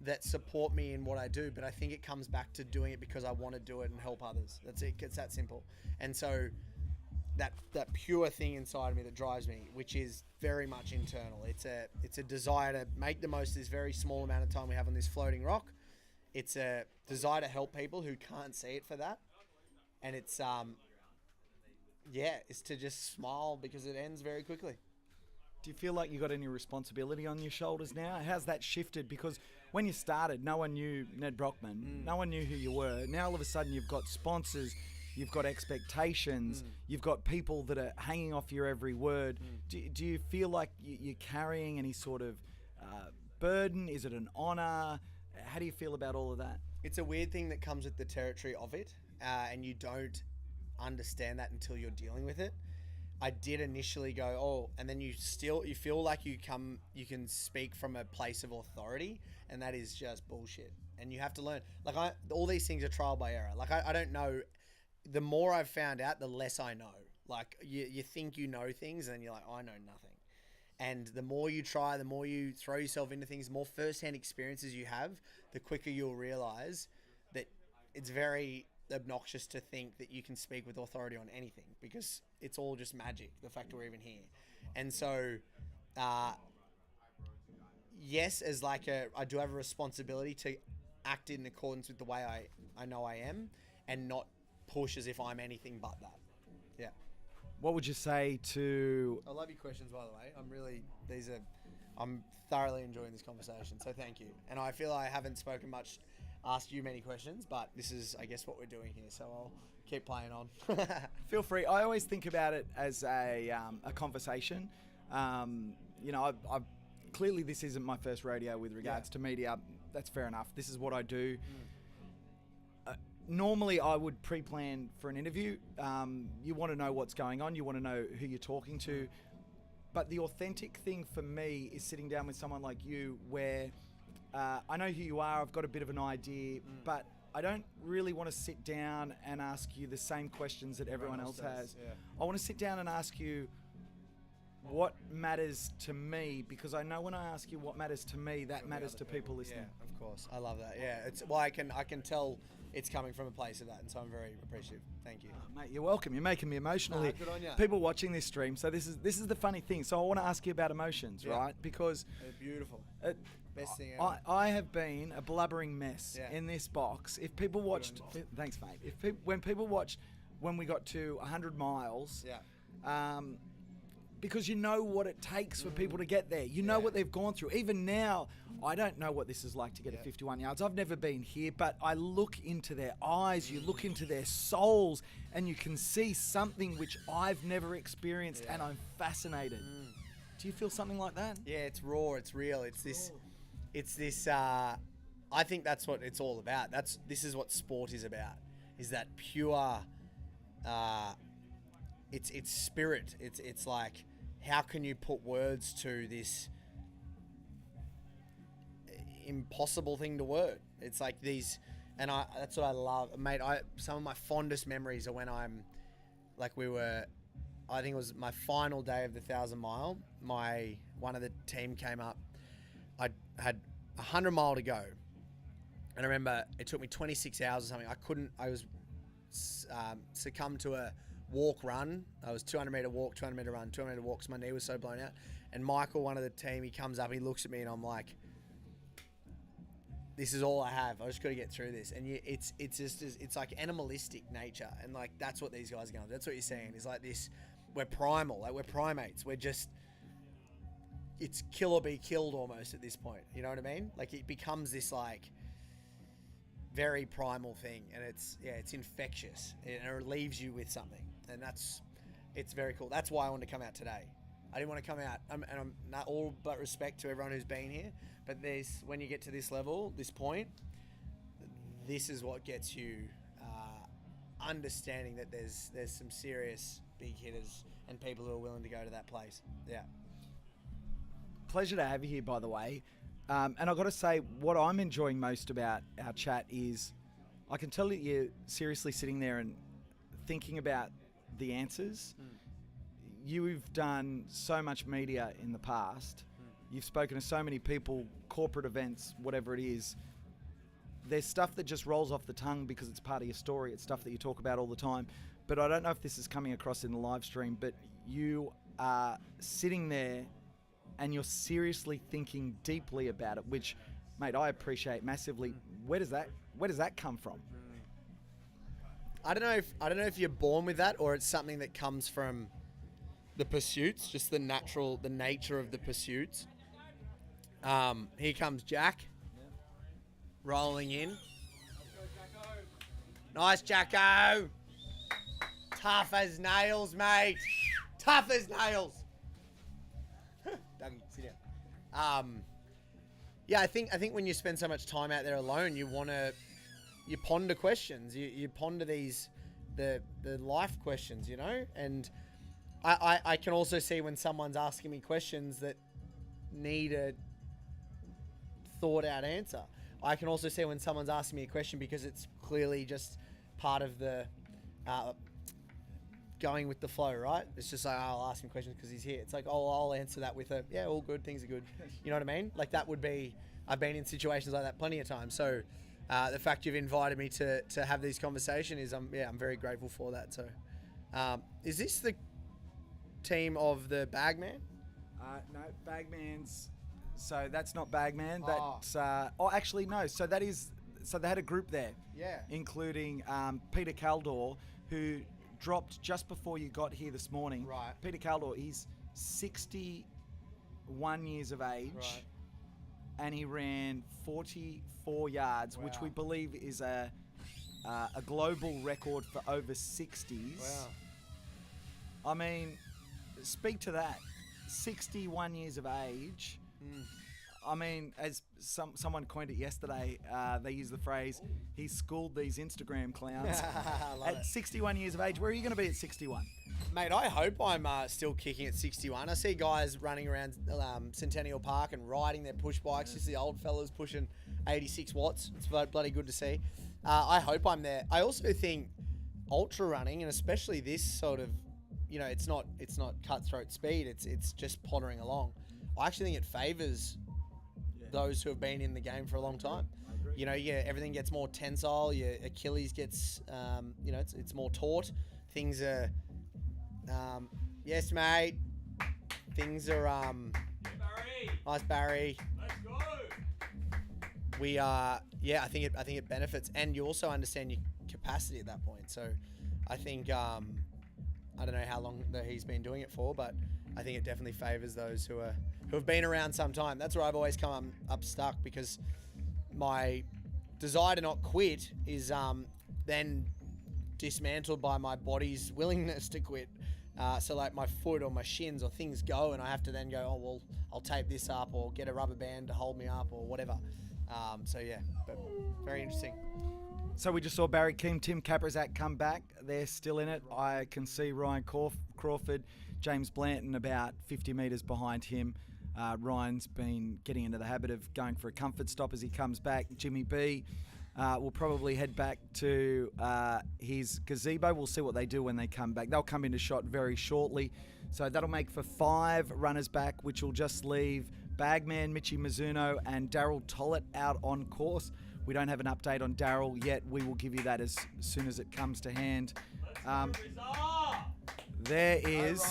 that support me in what I do. But I think it comes back to doing it because I want to do it and help others. That's it. It's that simple. And so that pure thing inside of me that drives me, which is very much internal. It's a desire to make the most of this very small amount of time we have on this floating rock. It's a desire to help people who can't see it for that. And it's, it's to just smile because it ends very quickly. Do you feel like you got any responsibility on your shoulders now? How's that shifted? Because when you started, no one knew Ned Brockman. No one knew who you were. Now all of a sudden you've got sponsors, you've got expectations, you've got people that are hanging off your every word. Do you feel like you're carrying any sort of burden? Is it an honour? How do you feel about all of that? It's a weird thing that comes with the territory of it. And you don't understand that until you're dealing with it. I did initially go, and then you feel like you can speak from a place of authority, and that is just bullshit. And you have to learn. Like all these things are trial by error. Like I don't know. The more I've found out, the less I know. Like you think you know things, and then you're like, I know nothing. And the more you try, the more you throw yourself into things, the more first-hand experiences you have, the quicker you'll realize that it's very obnoxious to think that you can speak with authority on anything, because it's all just magic, the fact that we're even here. And so yes, as like I do have a responsibility to act in accordance with the way I know I am, and not push as if I'm anything but that. Yeah. What would you say to... I love your questions, by the way. I'm thoroughly enjoying this conversation, so thank you. And I feel I haven't spoken much, asked you many questions, but this is, I guess, what we're doing here, so I'll keep playing on. Feel free. I always think about it as a conversation. I've clearly this isn't my first rodeo with regards to media. That's fair enough. This is what I do. Normally, I would pre-plan for an interview. You want to know what's going on. You want to know who you're talking to. But the authentic thing for me is sitting down with someone like you where I know who you are, I've got a bit of an idea, but I don't really want to sit down and ask you the same questions that everyone else has. Yeah. I want to sit down and ask you, what matters to me, because I know when I ask you what matters to me, that matters to people listening. Yeah, of course. I love that. Yeah, it's well, I can tell it's coming from a place of that, and so I'm very appreciative. Thank you. Oh, mate, you're welcome. You're making me emotional Nah, here. good on ya. People watching this stream. So this is the funny thing. So I want to ask you about emotions, Yeah. right? Because They're beautiful. Best thing I, ever. I have been a blubbering mess Yeah. in this box. If people watched, thanks, mate. When people watched when we got to 100 miles, Yeah. because you know what it takes for people to get there. You know what they've gone through. Even now, I don't know what this is like to get to 51 yards. I've never been here, but I look into their eyes, you look into their souls, and you can see something which I've never experienced, and I'm fascinated. Do you feel something like that? Yeah, it's raw. It's real. It's this. It's this. I think that's what it's all about. This is what sport is about. Is that pure? It's spirit. It's like, how can you put words to this impossible thing to word? It's like these, and that's what I love, mate. Some of my fondest memories are when I'm, like I think it was my final day of the 1,000 mile. One of the team came up. I had 100 mile to go, and I remember it took me 26 hours or something. I was succumbed to a walk run. I was 200 meter walk, 200 meter run, 200 meter walk, 'cause my knee was so blown out. And Michael, one of the team, he comes up, he looks at me, and I'm like, this is all I have. I just got to get through this. And it's like animalistic nature, and like that's what these guys are going. That's what you're saying. It's like this. We're primal. Like we're primates. We're just. It's kill or be killed almost at this point. You know what I mean? Like it becomes this like very primal thing, and it's infectious, and it leaves you with something, and it's very cool. That's why I wanted to come out today. I didn't want to come out, and I'm not all but respect to everyone who's been here, but when you get to this level, this point, this is what gets you understanding that there's some serious big hitters and people who are willing to go to that place. Yeah. Pleasure to have you here, by the way. And I've got to say, what I'm enjoying most about our chat is I can tell that you're seriously sitting there and thinking about the answers. You've done so much media in the past. You've spoken to so many people, corporate events, whatever it is. There's stuff that just rolls off the tongue because it's part of your story. It's stuff that you talk about all the time. But I don't know if this is coming across in the live stream, but you are sitting there and you're seriously thinking deeply about it, which, mate, I appreciate massively. Where does that come from? I don't know if you're born with that or it's something that comes from the pursuits, just the nature of the pursuits. Here comes Jack, rolling in. Nice, Jacko. Tough as nails, mate. Tough as nails. Dougie, sit down. Yeah, I think when you spend so much time out there alone, you ponder questions. You ponder the life questions, you know. And I can also see when someone's asking me questions that need a thought out answer. I can also see when someone's asking me a question because it's clearly just part of the going with the flow, right? It's just like, I'll ask him questions because he's here. It's like, I'll answer that with all good, things are good. You know what I mean? Like that would be, I've been in situations like that plenty of times. So the fact you've invited me to have these conversations is, I'm very grateful for that. So is this the team of the Bagman? No, Bagman's. So that's not Bagman. That's actually no. So that is. So they had a group there. Yeah. Including Peter Caldor, who dropped just before you got here this morning. Right. Peter Caldor, he's 61 years of age. Right. And he ran 44 yards, which we believe is a global record for over 60s. Wow. I mean, speak to that. 61 years of age. I mean, as someone coined it yesterday, they used the phrase, he schooled these Instagram clowns. At 61 years of age, where are you going to be at 61? Mate, I hope I'm still kicking at 61. I see guys running around Centennial Park and riding their push bikes. Just the old fellas pushing 86 watts. It's bloody good to see. I hope I'm there. I also think ultra running, and especially this sort of you know, it's not cutthroat speed. It's just pottering along. I actually think it favours those who have been in the game for a long time. You know, everything gets more tensile. Your Achilles gets, you know, it's more taut. Things are, yes, mate. Things are, Barry, nice, Barry. let's go. We I think it benefits, and you also understand your capacity at that point. So, I think, I don't know how long that he's been doing it for, but I think it definitely favours those who have been around some time. That's where I've always come up stuck, because my desire to not quit is then dismantled by my body's willingness to quit. So like my foot or my shins or things go, and I have to then go, oh, well, I'll tape this up or get a rubber band to hold me up or whatever. So yeah, but very interesting. So we just saw Barry Keem, Tim Kaprizak come back. They're still in it. I can see Ryan Crawford, James Blanton about 50 metres behind him. Ryan's been getting into the habit of going for a comfort stop as he comes back. Jimmy B will probably head back to his gazebo. We'll see what they do when they come back. They'll come into shot very shortly. So that'll make for 5 runners back, which will just leave Bagman, Michi Mizuno and Daryl Tollett out on course. We don't have an update on Daryl yet. We will give you that as soon as it comes to hand. There is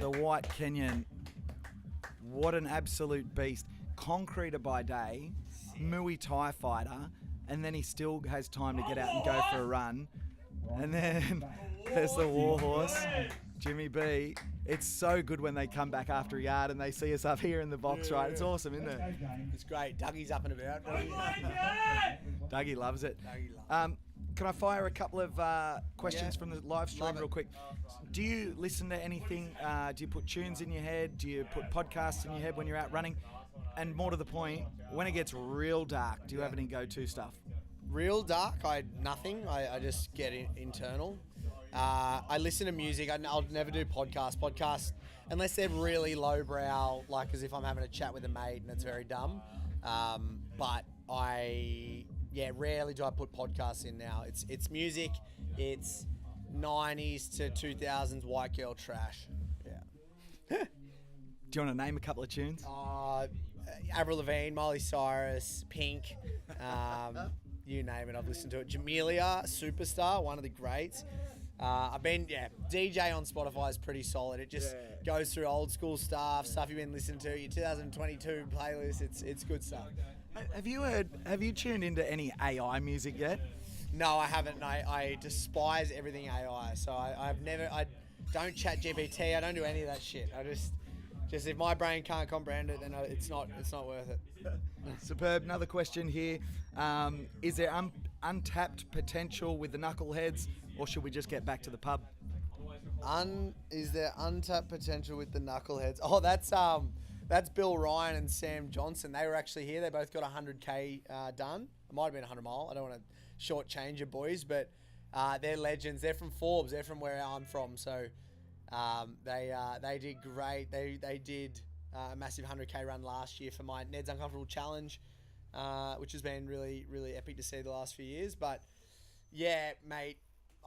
the White Kenyan. What an absolute beast. Concreter by day, Muay Thai fighter, and then he still has time to get out and go for a run. And then there's the Warhorse, Jimmy B. It's so good when they come back after a yard and they see us up here in the box, right? It's awesome, isn't it? It's great. Dougie's up and about. Dougie loves it. Can I fire a couple of questions from the live stream real quick? Do you listen to anything? Do you put tunes in your head? Do you put podcasts in your head when you're out running? And more to the point, when it gets real dark, do you have any go-to stuff? Real dark, nothing. I just get internal. I listen to music. I'll never do podcasts unless they're really lowbrow, like as if I'm having a chat with a mate and it's very dumb. But rarely do I put podcasts in now. It's music. It's 90s to 2000s white girl trash. Yeah. Do you want to name a couple of tunes? Avril Lavigne, Miley Cyrus, Pink, you name it, I've listened to it. Jamelia, Superstar, one of the greats. DJ on Spotify is pretty solid. It just goes through old school stuff you've been listening to, your 2022 playlist. It's good stuff. Have you tuned into any AI music yet? No, I haven't. I despise everything AI. So I don't chat GPT. I don't do any of that shit. I just if my brain can't comprehend it, then it's not worth it. Superb. Another question here. Is there untapped potential with the Knuckleheads, or should we just get back to the pub? Is there untapped potential with the Knuckleheads? Oh, that's Bill Ryan and Sam Johnson. They were actually here. They both got 100K done. It might have been 100 mile. I don't want to shortchange your boys, but they're legends. They're from Forbes. They're from where I'm from. So they did great. They did a massive 100K run last year for my Ned's Uncomfortable Challenge, which has been really, really epic to see the last few years. But yeah, mate,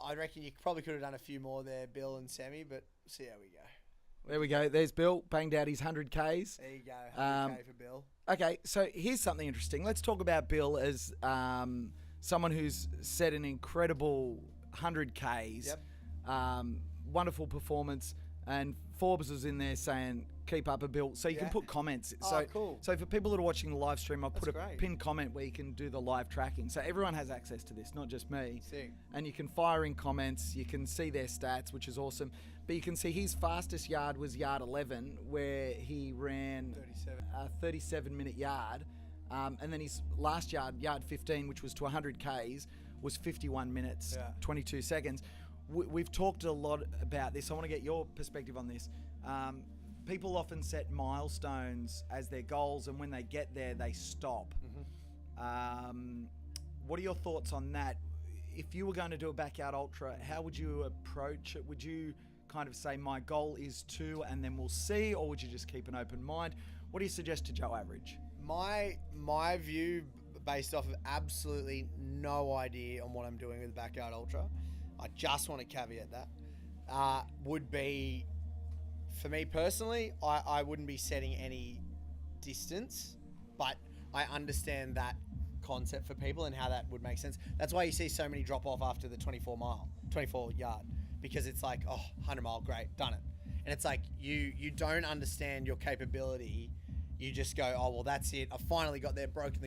I reckon you probably could have done a few more there, Bill and Sammy, but see how we go. There we go. There's Bill, banged out his 100Ks. There you go, 100K for Bill. Okay, so here's something interesting. Let's talk about Bill as someone who's set an incredible 100Ks. Yep. Wonderful performance. And Forbes was in there saying, keep up a Bill. So you can put comments. Cool. So for people that are watching the live stream, I'll put a great. pinned comment where you can do the live tracking. So everyone has access to this, not just me. Sick. And you can fire in comments. You can see their stats, which is awesome. But you can see his fastest yard was yard 11, where he ran a 37-minute yard. And then his last yard 15, which was to 100 Ks, was 51 minutes, 22 seconds. We've talked a lot about this. I want to get your perspective on this. People often set milestones as their goals, and when they get there, they stop. Mm-hmm. What are your thoughts on that? If you were going to do a backyard ultra, how would you approach it? Would you kind of say, my goal is 2 and then we'll see, or would you just keep an open mind? What do you suggest to Joe Average? My view, based off of absolutely no idea on what I'm doing with the backyard ultra, I just want to caveat that. would be, for me personally, I wouldn't be setting any distance, but I understand that concept for people and how that would make sense. That's why you see so many drop off after the 24 yard, because it's like, oh, 100 mile, great, done it. And it's like, you don't understand your capability. You just go, oh, well, that's it. I finally got there, broken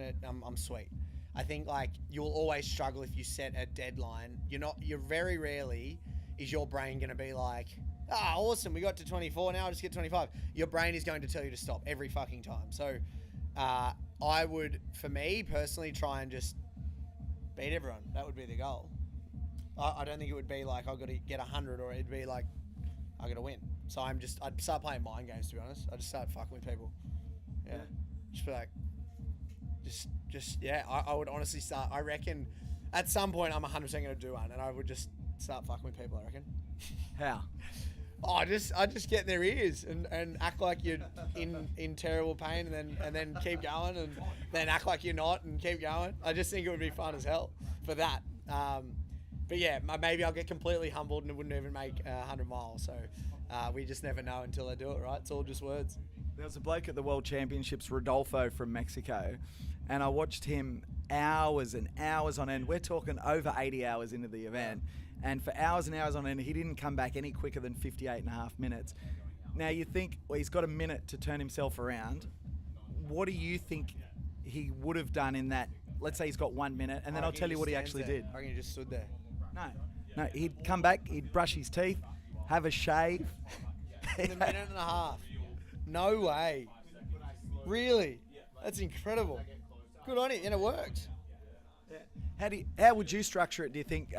it. I'm sweet. I think like you'll always struggle if you set a deadline. You're very rarely is your brain going to be like, awesome, we got to 24, now I'll just get 25. Your brain is going to tell you to stop every fucking time. So I would, for me personally, try and just beat everyone. That would be the goal. I don't think it would be like I've got to get 100, or it'd be like I got to win. So I'd start playing mind games, to be honest. I'd just start fucking with people. Yeah. Just be like, I would honestly start. I reckon at some point I'm 100% going to do one, and I would just start fucking with people, I reckon. How? I just get in their ears and act like you're in terrible pain, and then keep going, and then act like you're not and keep going. I just think it would be fun as hell for that. But yeah, maybe I'll get completely humbled and it wouldn't even make 100 miles. So we just never know until they do it, right? It's all just words. There was a bloke at the World Championships, Rodolfo from Mexico, and I watched him hours and hours on end. We're talking over 80 hours into the event. And for hours and hours on end, he didn't come back any quicker than 58 and a half minutes. Now you think, well, he's got a minute to turn himself around. What do you think he would have done in that? Let's say he's got 1 minute, and then I'll tell you what he actually did. I reckon he just stood there. No, he'd come back, he'd brush his teeth, have a shave. In a minute and a half. No way. Really? That's incredible. Good on you, and it works. How would you structure it, do you think?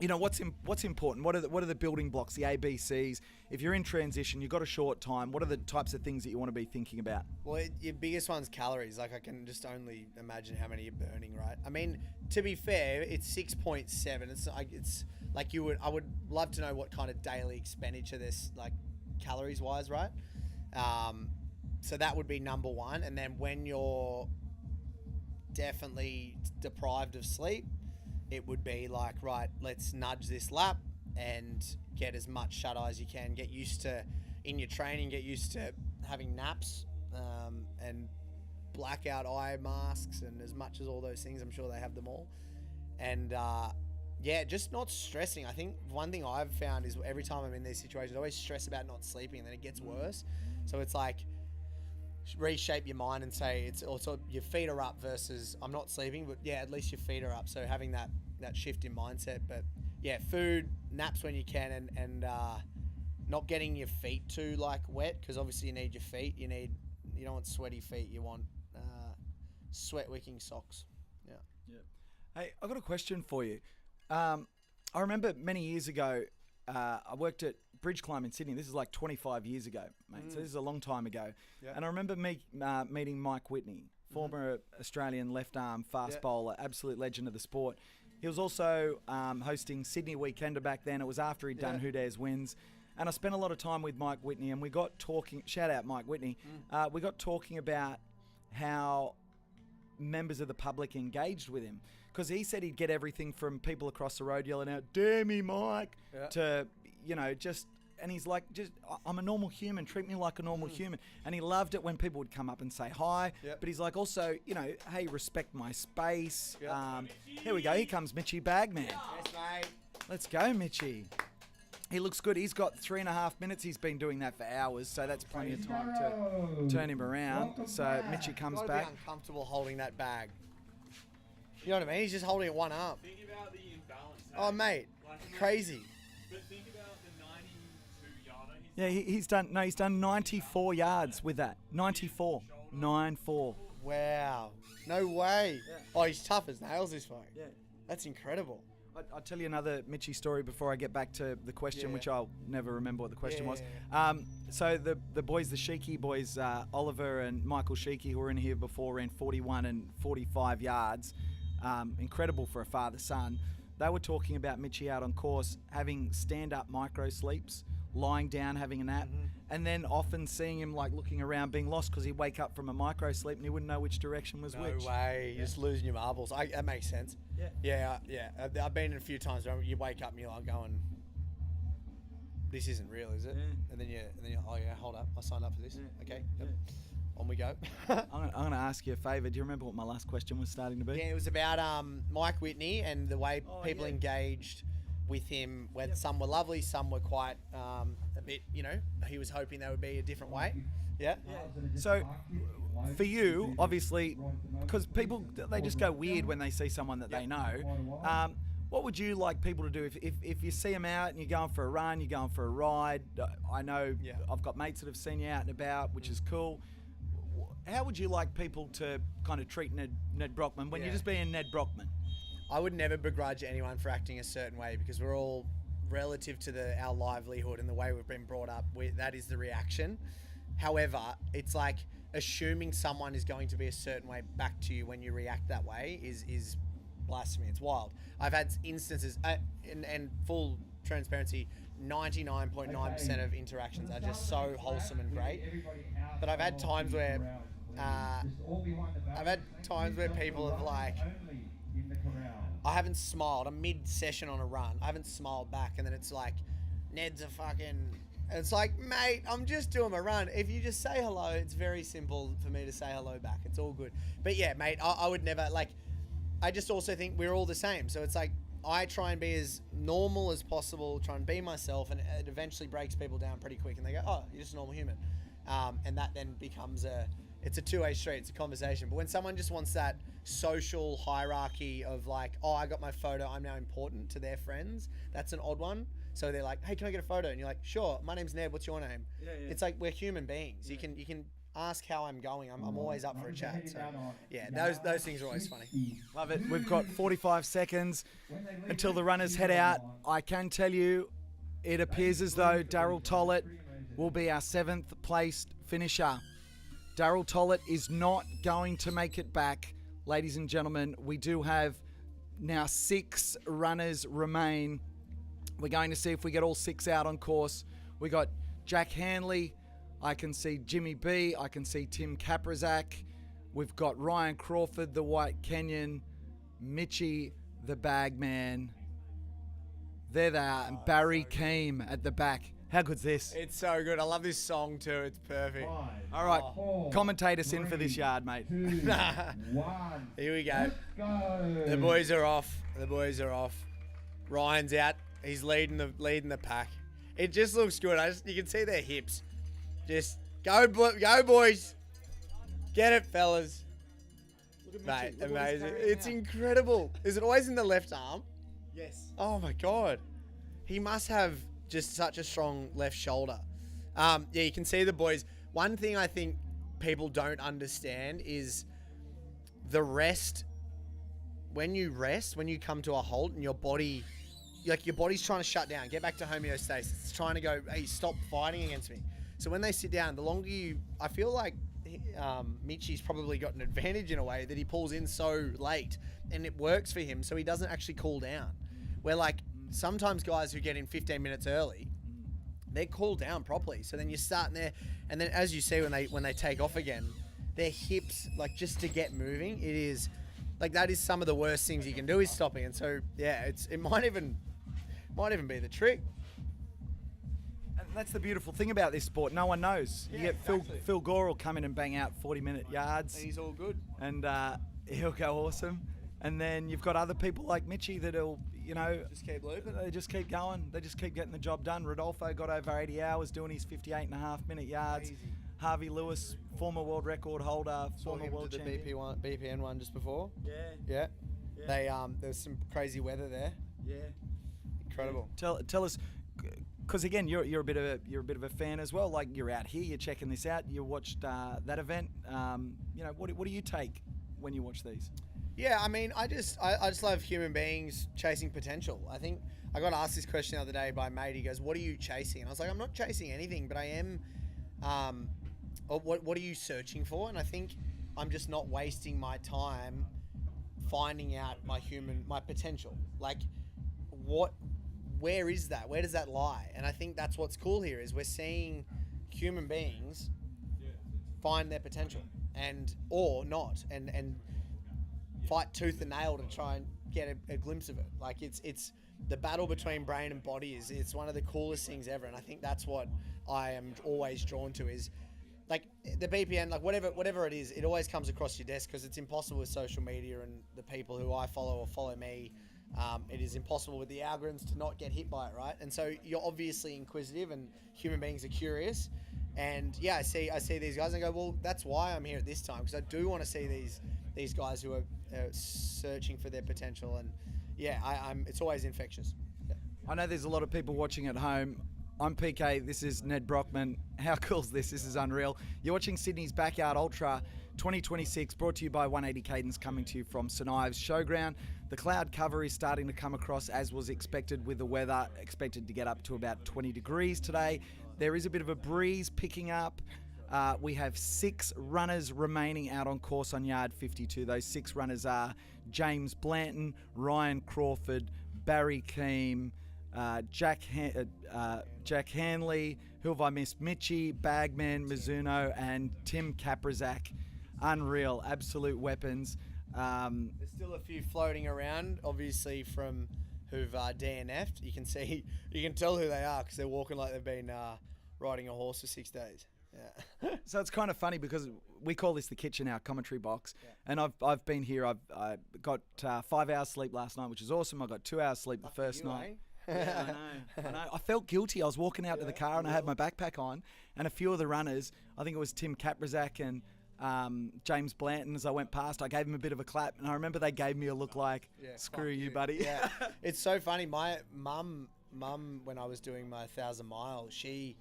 What's important? What are the building blocks, the ABCs? If you're in transition, you've got a short time, what are the types of things that you want to be thinking about? Well, your biggest one's calories. Like, I can just only imagine how many you're burning, right? I mean, to be fair, it's 6.7. It's like I would love to know what kind of daily expenditure there's, like, calories wise, right? So that would be number one. And then when you're definitely deprived of sleep, it would be like, right, let's nudge this lap and get as much shut-eye as you can. Get used to, in your training, get used to having naps and blackout eye masks, and as much as all those things, I'm sure they have them all. And just not stressing. I think one thing I've found is every time I'm in these situations, I always stress about not sleeping, and then it gets worse. So it's like, reshape your mind and say it's also your feet are up versus I'm not sleeping, but yeah, at least your feet are up. So having that shift in mindset. But yeah, food, naps when you can, and not getting your feet too like wet, because obviously you need your feet. You don't want sweaty feet. You want sweat wicking socks. Yeah. Hey, I've got a question for you. I remember many years ago, I worked at Bridge Climb in Sydney. This is like 25 years ago, mate. So this is a long time ago. Yeah. And I remember meeting Mike Whitney, former Australian left arm fast bowler, absolute legend of the sport. He was also hosting Sydney Weekender back then. It was after he'd done Who Dares Wins. And I spent a lot of time with Mike Whitney, and we got talking, shout out Mike Whitney, we got talking about how members of the public engaged with him. Because he said he'd get everything from people across the road yelling out, "Dare me, Mike," to, and he's like, I'm a normal human, treat me like a normal human. And he loved it when people would come up and say hi. But he's like, also, hey, respect my space. Here we go, here comes Mitchie Bagman. Yes, mate. Let's go, Mitchie. He looks good. He's got 3.5 minutes. He's been doing that for hours, so that's plenty of time to turn him around. So Mitchie comes back. Be uncomfortable holding that bag. You know what I mean? He's just holding it one arm. Think about the imbalance. Oh, mate, crazy. But think about the 92 yarder. He's done 94 yards with that. 94. 9-4. Wow. No way. Yeah. Oh, he's tough as nails, this fuck. Yeah. That's incredible. I'll tell you another Mitchie story before I get back to the question, which I'll never remember what the question was. So the boys, the Sheeky boys, Oliver and Michael Sheeky, who were in here before, ran 41 and 45 yards. Incredible for a father-son. They were talking about Mitchie out on course, having stand-up micro sleeps, lying down, having a nap, and then often seeing him like looking around, being lost because he'd wake up from a micro sleep and he wouldn't know which direction was which. No way, you're just losing your marbles. That makes sense. Yeah. I've been in a few times where you wake up and you're like going, this isn't real, is it? And then you oh yeah, hold up, I signed up for this. Okay, yep. On we go. I'm gonna ask you a favour. Do you remember what my last question was starting to be? Yeah, it was about Mike Whitney and the way people engaged with him. Where some were lovely, some were quite a bit. He was hoping they would be a different way. Yeah. So, for you, obviously, because people they just go weird when they see someone that they know. What would you like people to do if you see them out and you're going for a run, you're going for a ride? I know I've got mates that have seen you out and about, which is cool. How would you like people to kind of treat Ned Brockman when you're just being Ned Brockman? I would never begrudge anyone for acting a certain way because we're all relative to our livelihood and the way we've been brought up. That is the reaction. However, it's like assuming someone is going to be a certain way back to you when you react that way is blasphemy. It's wild. I've had instances, and full transparency, 99.9% of interactions are just so wholesome and great. But I've had times where people have like, I haven't smiled. I'm mid-session on a run. I haven't smiled back, and then it's like, Ned's a fucking. And it's like, mate, I'm just doing my run. If you just say hello, it's very simple for me to say hello back. It's all good. But yeah, mate, I would never like. I just also think we're all the same. So it's like I try and be as normal as possible, try and be myself, and it eventually breaks people down pretty quick, and they go, "Oh, you're just a normal human," and that then becomes it's a two-way street. It's a conversation. But when someone just wants that social hierarchy of like, "Oh, I got my photo, I'm now important" to their friends, that's an odd one. So they're like, "Hey, can I get a photo?" And you're like, "Sure. My name's Ned. What's your name?" Yeah. It's like we're human beings. Yeah. You can ask how I'm going. I'm always up for a chat. So yeah, those things are always funny. Love it. We've got 45 seconds until the runners head out. I can tell you, it appears as though Daryl Tollett will be our 7th placed finisher. Daryl Tollett is not going to make it back. Ladies and gentlemen, we do have now 6 runners remain. We're going to see if we get all 6 out on course. We got Jack Hanley. I can see Jimmy B. I can see Tim Kaprizak. We've got Ryan Crawford, the White Kenyan. Mitchie, the Bagman. There they are. And Barry Keem at the back. How good's this? It's so good. I love this song too. It's perfect. All right. Commentate us in for this yard, mate. 2, 1. Here we go. Let's go. The boys are off. Ryan's out. He's leading the pack. It just looks good. You can see their hips. Just go boys. Get it, fellas. Mate, amazing. It's incredible. Is it always in the left arm? Yes. Oh my God. He must have just such a strong left shoulder. Yeah, you can see the boys. One thing I think people don't understand is the rest. When you rest, when you come to a halt and your body's trying to shut down, get back to homeostasis. It's trying to go, hey, stop fighting against me. So when they sit down, the longer I feel like Mitchie's probably got an advantage in a way that he pulls in so late and it works for him, so he doesn't actually cool down. Where like sometimes guys who get in 15 minutes early, they cool down properly. So then you're starting there, and then as you see when they take off again, their hips, like just to get moving, it is like that is some of the worst things you can do is stopping. And so yeah, it might even be the trick. That's the beautiful thing about this sport. No one knows. You get Phil Gore will come in and bang out 40-minute yards. And he's all good. And he'll go awesome. And then you've got other people like Mitchie that'll, just keep looping. They just keep going. They just keep getting the job done. Rodolfo got over 80 hours doing his 58.5-minute yards. Crazy. Harvey Lewis, former world record holder, former world to the champion. BPN one just before. Yeah. They there's some crazy weather there. Yeah. Incredible. Tell us. Because again, you're a bit of a fan as well. Like you're out here, you're checking this out. You watched that event. What do you take when you watch these? Yeah, I mean, I just love human beings chasing potential. I think I got asked this question the other day by a mate. He goes, "What are you chasing?" And I was like, "I'm not chasing anything, but I am. What are you searching for?" And I think I'm just not wasting my time finding out my potential. Like, where is that? Where does that lie? And I think that's what's cool here is we're seeing human beings find their potential or not and fight tooth and nail to try and get a glimpse of it. Like it's the battle between brain and body it's one of the coolest things ever, and I think that's what I am always drawn to is like the BPN, like whatever it is, it always comes across your desk because it's impossible with social media and the people who I follow or follow me. It is impossible with the algorithms to not get hit by it, right? And so you're obviously inquisitive, and human beings are curious. And yeah, I see these guys and I go, well, that's why I'm here at this time, because I do want to see these guys who are searching for their potential. And yeah, it's always infectious. Yeah. I know there's a lot of people watching at home. I'm PK, this is Ned Brockman. How cool is this? This is unreal. You're watching Sydney's Backyard Ultra 2026, brought to you by 180 Cadence, coming to you from St Ives Showground. The cloud cover is starting to come across as was expected, with the weather expected to get up to about 20 degrees today. There is a bit of a breeze picking up. We have 6 runners remaining out on course on yard 52. Those 6 runners are James Blanton, Ryan Crawford, Barry Keem, Jack Hanley, who have I missed? Mitchie, Bagman, Mizuno, and Tim Kaprizak. Unreal, absolute weapons. There's still a few floating around, obviously from who've DNF'd. You can tell who they are because they're walking like they've been riding a horse for 6 days. Yeah. So it's kind of funny because we call this the kitchen, our commentary box. Yeah. And I've been here. I got 5 hours sleep last night, which is awesome. I got 2 hours sleep the first night. Yeah, I know. I felt guilty. I was walking out to the car and I had my backpack on, and a few of the runners, I think it was Tim Kaprizak and James Blanton, as I went past, I gave him a bit of a clap, and I remember they gave me a look like, screw you, buddy. Yeah. It's so funny. My mum, when I was doing my 1,000 miles, she'd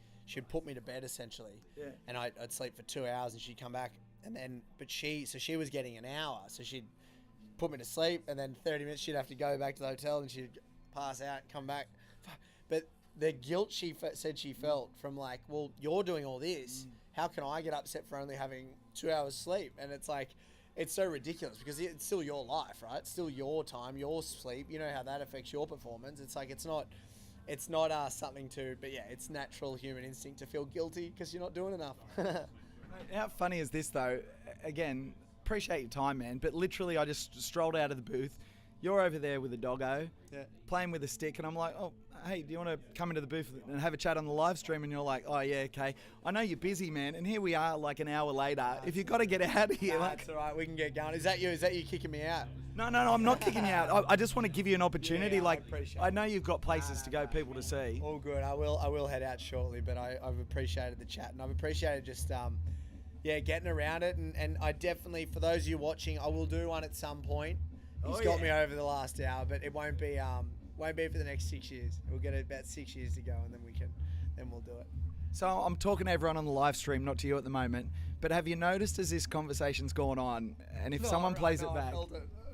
put me to bed essentially. Yeah. And I'd sleep for 2 hours and she'd come back, and then, she was getting an hour. So she'd put me to sleep, and then 30 minutes she'd have to go back to the hotel and she'd pass out, come back. But the guilt she said she felt from like, well, you're doing all this. How can I get upset for only having 2 hours sleep? And it's like, it's so ridiculous because it's still your life, right? It's still your time, your sleep. You know how that affects your performance. It's like, it's not something to, but yeah, it's natural human instinct to feel guilty because you're not doing enough. How funny is this though? Again, appreciate your time, man. But literally, I just strolled out of the booth. You're over there with a doggo, playing with a stick, and I'm like, oh, hey, do you want to come into the booth and have a chat on the live stream? And you're like, oh, yeah, okay. I know you're busy, man. And here we are like an hour later. If you've got to get out of here. That's all right. We can get going. Is that you kicking me out? No, I'm not kicking you out. I just want to give you an opportunity. I know you've got places to go, people to see. All good. I will head out shortly, but I've appreciated the chat, and I've appreciated just, getting around it. And I definitely, for those of you watching, I will do one at some point. He's got me over the last hour, but it won't be for the next 6 years. We'll get about 6 years to go, and then we'll do it. So I'm talking to everyone on the live stream, not to you at the moment, but have you noticed as this conversation's gone on, and if someone plays it back,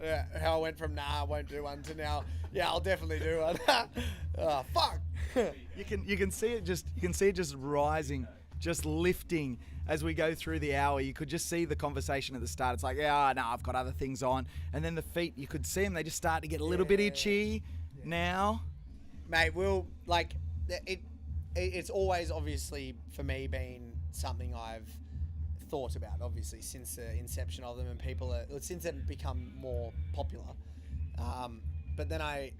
yeah, how I went from I won't do one to now, yeah, I'll definitely do one. Oh, fuck. you can see it just rising, just lifting as we go through the hour. You could just see the conversation at the start. It's like, I've got other things on. And then the feet, you could see them, they just start to get a little bit itchy now. Mate, it's always obviously for me been something I've thought about, obviously, since the inception of them, and since they've become more popular. But then I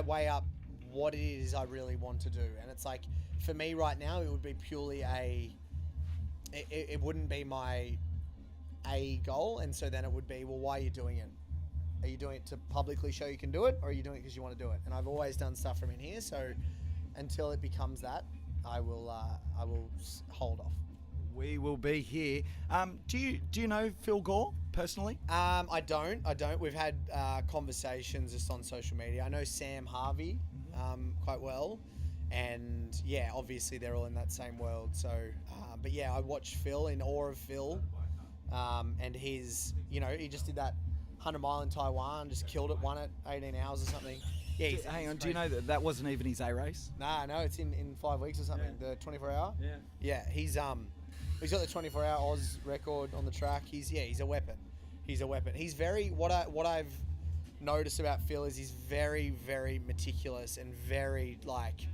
weigh up what it is I really want to do. And it's like, for me right now, it would be purely it wouldn't be my goal. And so then it would be, well, why are you doing it? Are you doing it to publicly show you can do it, or are you doing it because you want to do it? And I've always done stuff from in here, so until it becomes that, I will hold off. We will be here. Do you know Phil Gore personally? I don't. We've had conversations just on social media. I know Sam Harvey quite well, and yeah, obviously they're all in that same world. So, but yeah, I watched Phil, in awe of Phil, and his, he just did that 100-mile in Taiwan, just killed it, won it 18 hours or something. Yeah, hang on, do you know that wasn't even his A race? Nah, no, it's in 5 weeks or something. Yeah. The 24-hour. Yeah. Yeah, he's got the 24-hour Oz record on the track. He's a weapon. He's a weapon. He's very what I've noticed about Phil is he's very, very meticulous and very like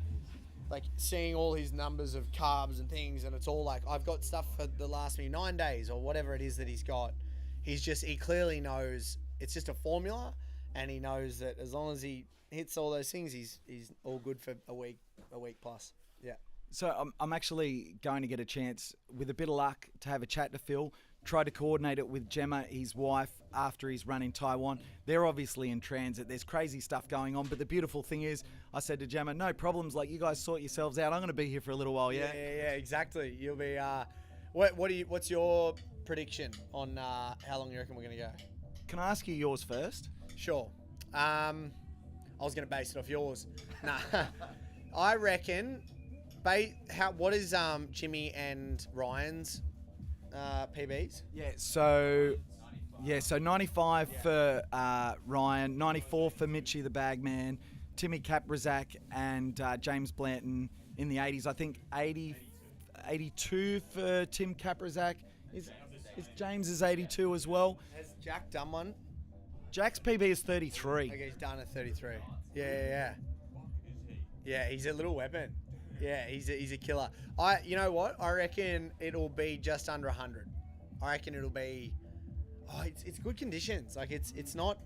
seeing all his numbers of carbs and things, and it's all like, I've got stuff for the last 9 days or whatever it is that he's got. He clearly knows it's just a formula, and he knows that as long as he hits all those things, he's all good for a week plus. Yeah. So I'm actually going to get a chance, with a bit of luck, to have a chat to Phil. Try to coordinate it with Gemma, his wife, after his run in Taiwan. They're obviously in transit. There's crazy stuff going on. But the beautiful thing is, I said to Gemma, no problems. Like, you guys sort yourselves out. I'm going to be here for a little while, yeah? Yeah, exactly. You'll be. What's your prediction on how long you reckon we're going to go? Can I ask you yours first? Sure. I was going to base it off yours. Nah. I reckon. What is Jimmy and Ryan's PBs? So 95 for Ryan, 94 for Mitchie the Bagman, Timmy Kaprizak and James Blanton in the 80s. I think 82 for Tim Kaprizak. Is James is 82 as well? Has Jack done one? Jack's PB is 33. Okay, he's done at 33. Yeah. Yeah, he's a little weapon. Yeah, he's a killer. You know what? I reckon it'll be just under 100. I reckon it'll be. Oh, it's good conditions. Like it's not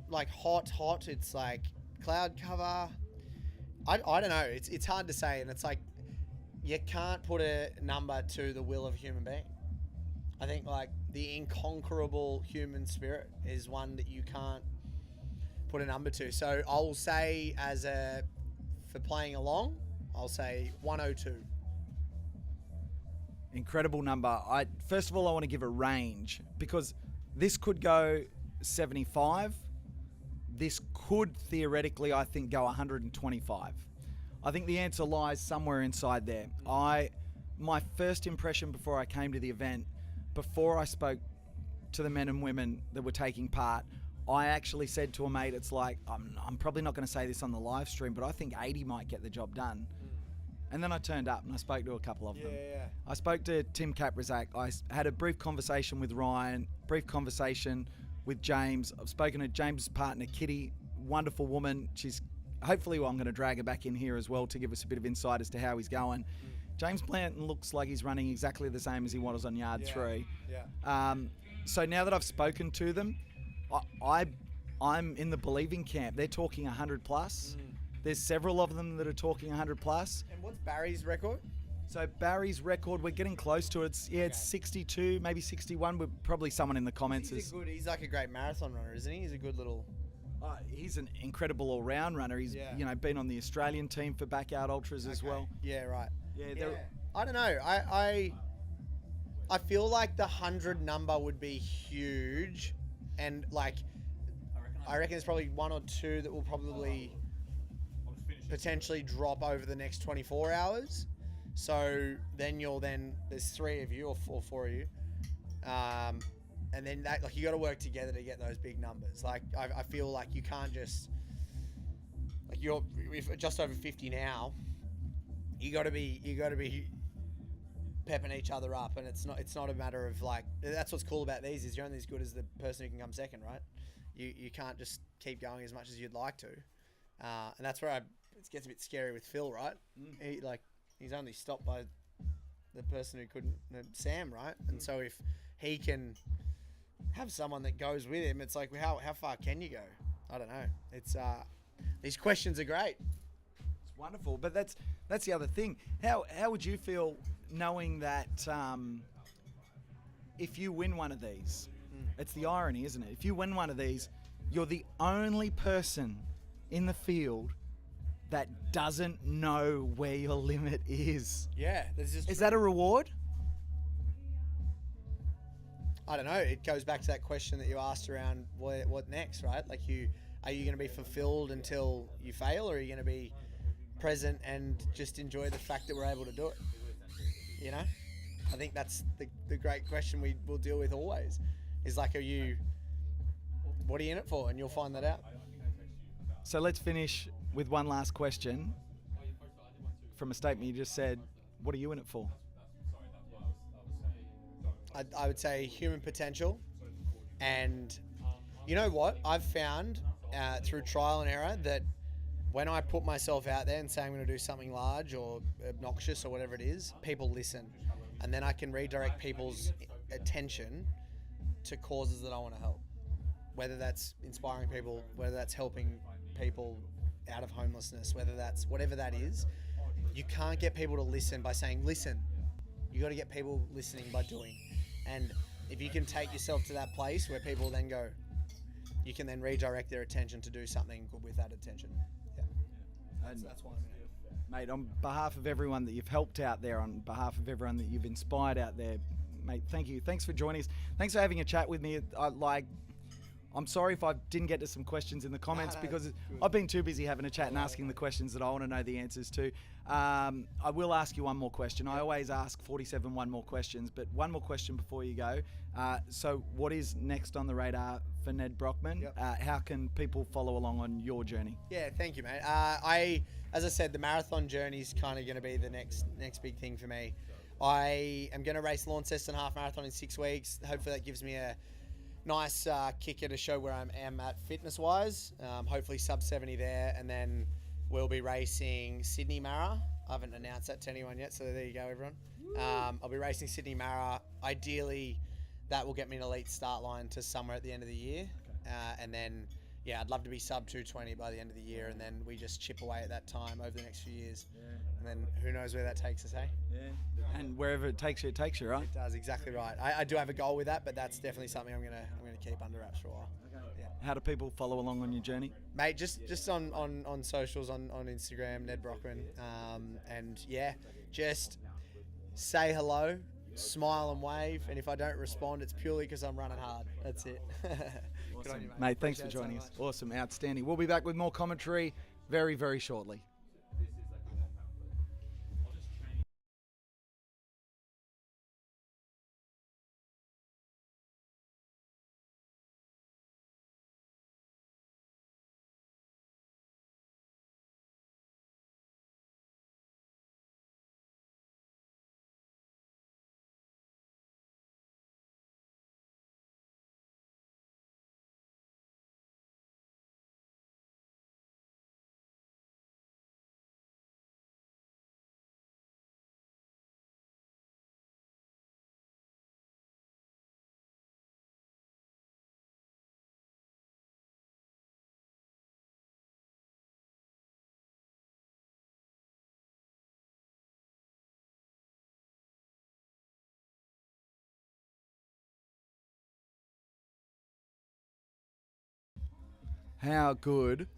like hot. It's like cloud cover. I don't know. It's hard to say, and it's like you can't put a number to the will of a human being. I think like the inconquerable human spirit is one that you can't put a number to. So I'll say for playing along, I'll say 102. Incredible number. First of all, I want to give a range, because this could go 75. This could theoretically, I think, go 125. I think the answer lies somewhere inside there. My first impression before I came to the event, before I spoke to the men and women that were taking part, I actually said to a mate, it's like, I'm probably not going to say this on the live stream, but I think 80 might get the job done. And then I turned up and I spoke to a couple of them. Yeah. I spoke to Tim Kaprizak. I had a brief conversation with Ryan, brief conversation with James. I've spoken to James' partner, Kitty, wonderful woman. Hopefully I'm going to drag her back in here as well to give us a bit of insight as to how he's going. James Blanton looks like he's running exactly the same as he was on yard 3. Yeah. So now that I've spoken to them, I'm in the believing camp. They're talking 100 plus. There's several of them that are talking 100 plus. And what's Barry's record? So Barry's record, we're getting close to it. It's 62, maybe 61. We're probably someone in the comments. He's like a great marathon runner, isn't he? He's a good little. He's an incredible all-round runner. He's been on the Australian team for Backyard Ultras as well. Yeah, right. Yeah. I don't know. I feel like the 100 number would be huge, and like I reckon there's probably one or two that will probably potentially drop over the next 24 hours. So then there's 3 of you or 4 of you, and then that, like, you got to work together to get those big numbers. Like I feel like you can't just, like, you're just over 50 now. You got to be pepping each other up, and it's not a matter of like, that's what's cool about these is you're only as good as the person who can come second, right? You can't just keep going as much as you'd like to, and that's where it gets a bit scary with Phil, right? He's only stopped by the person who couldn't, Sam, right? And so if he can have someone that goes with him, it's like, how far can you go? I don't know. It's these questions are great. It's wonderful, but that's the other thing. How would you feel knowing that if you win one of these, it's the irony, isn't it? If you win one of these, you're the only person in the field that doesn't know where your limit is. Yeah, is that a reward? I don't know. It goes back to that question that you asked around what next, right? Like, are you going to be fulfilled until you fail, or are you going to be present and just enjoy the fact that we're able to do it? You know, I think that's the great question we will deal with always. Is like, what are you in it for? And you'll find that out. So let's finish with one last question from a statement you just said. What are you in it for? I would say human potential. And you know what? I've found through trial and error that when I put myself out there and say I'm going to do something large or obnoxious or whatever it is, people listen. And then I can redirect people's attention to causes that I want to help. whether that's inspiring people, whether that's helping people out of homelessness, whether that's whatever that is, you can't get people to listen by saying, listen. You got to get people listening by doing. And if you can take yourself to that place where people then go, you can then redirect their attention to do something good with that attention. Yeah. That's why I'm here. Mate, on behalf of everyone that you've helped out there, on behalf of everyone that you've inspired out there, mate, thank you. Thanks for joining us. Thanks for having a chat with me. I'm sorry if I didn't get to some questions in the comments because I've been too busy having a chat and asking the questions that I want to know the answers to. I will ask you one more question. I always ask 47 one more questions, but one more question before you go. So what is next on the radar for Ned Brockman? Yep. How can people follow along on your journey? Yeah, thank you, mate. As I said, the marathon journey is kind of going to be the next big thing for me. I am going to race Launceston Half Marathon in 6 weeks. Hopefully that gives me a nice kicker to show where I am at fitness-wise. Hopefully sub 70 there, and then we'll be racing Sydney Mara. I haven't announced that to anyone yet, so there you go, everyone. I'll be racing Sydney Mara. Ideally, that will get me an elite start line to somewhere at the end of the year. And then, yeah, I'd love to be sub 220 by the end of the year, and then we just chip away at that time over the next few years. Yeah. And then who knows where that takes us, hey? Yeah. And wherever it takes you, right? It does, exactly right. I do have a goal with that, but that's definitely something I'm gonna keep under wraps for a while. Okay. Yeah. How do people follow along on your journey? Mate, just on socials, on Instagram, Ned Brockman. And yeah, just say hello, smile and wave, and if I don't respond, it's purely because I'm running hard. That's it. Awesome. You, mate, thanks for joining us. Awesome, outstanding. We'll be back with more commentary very, very shortly. How good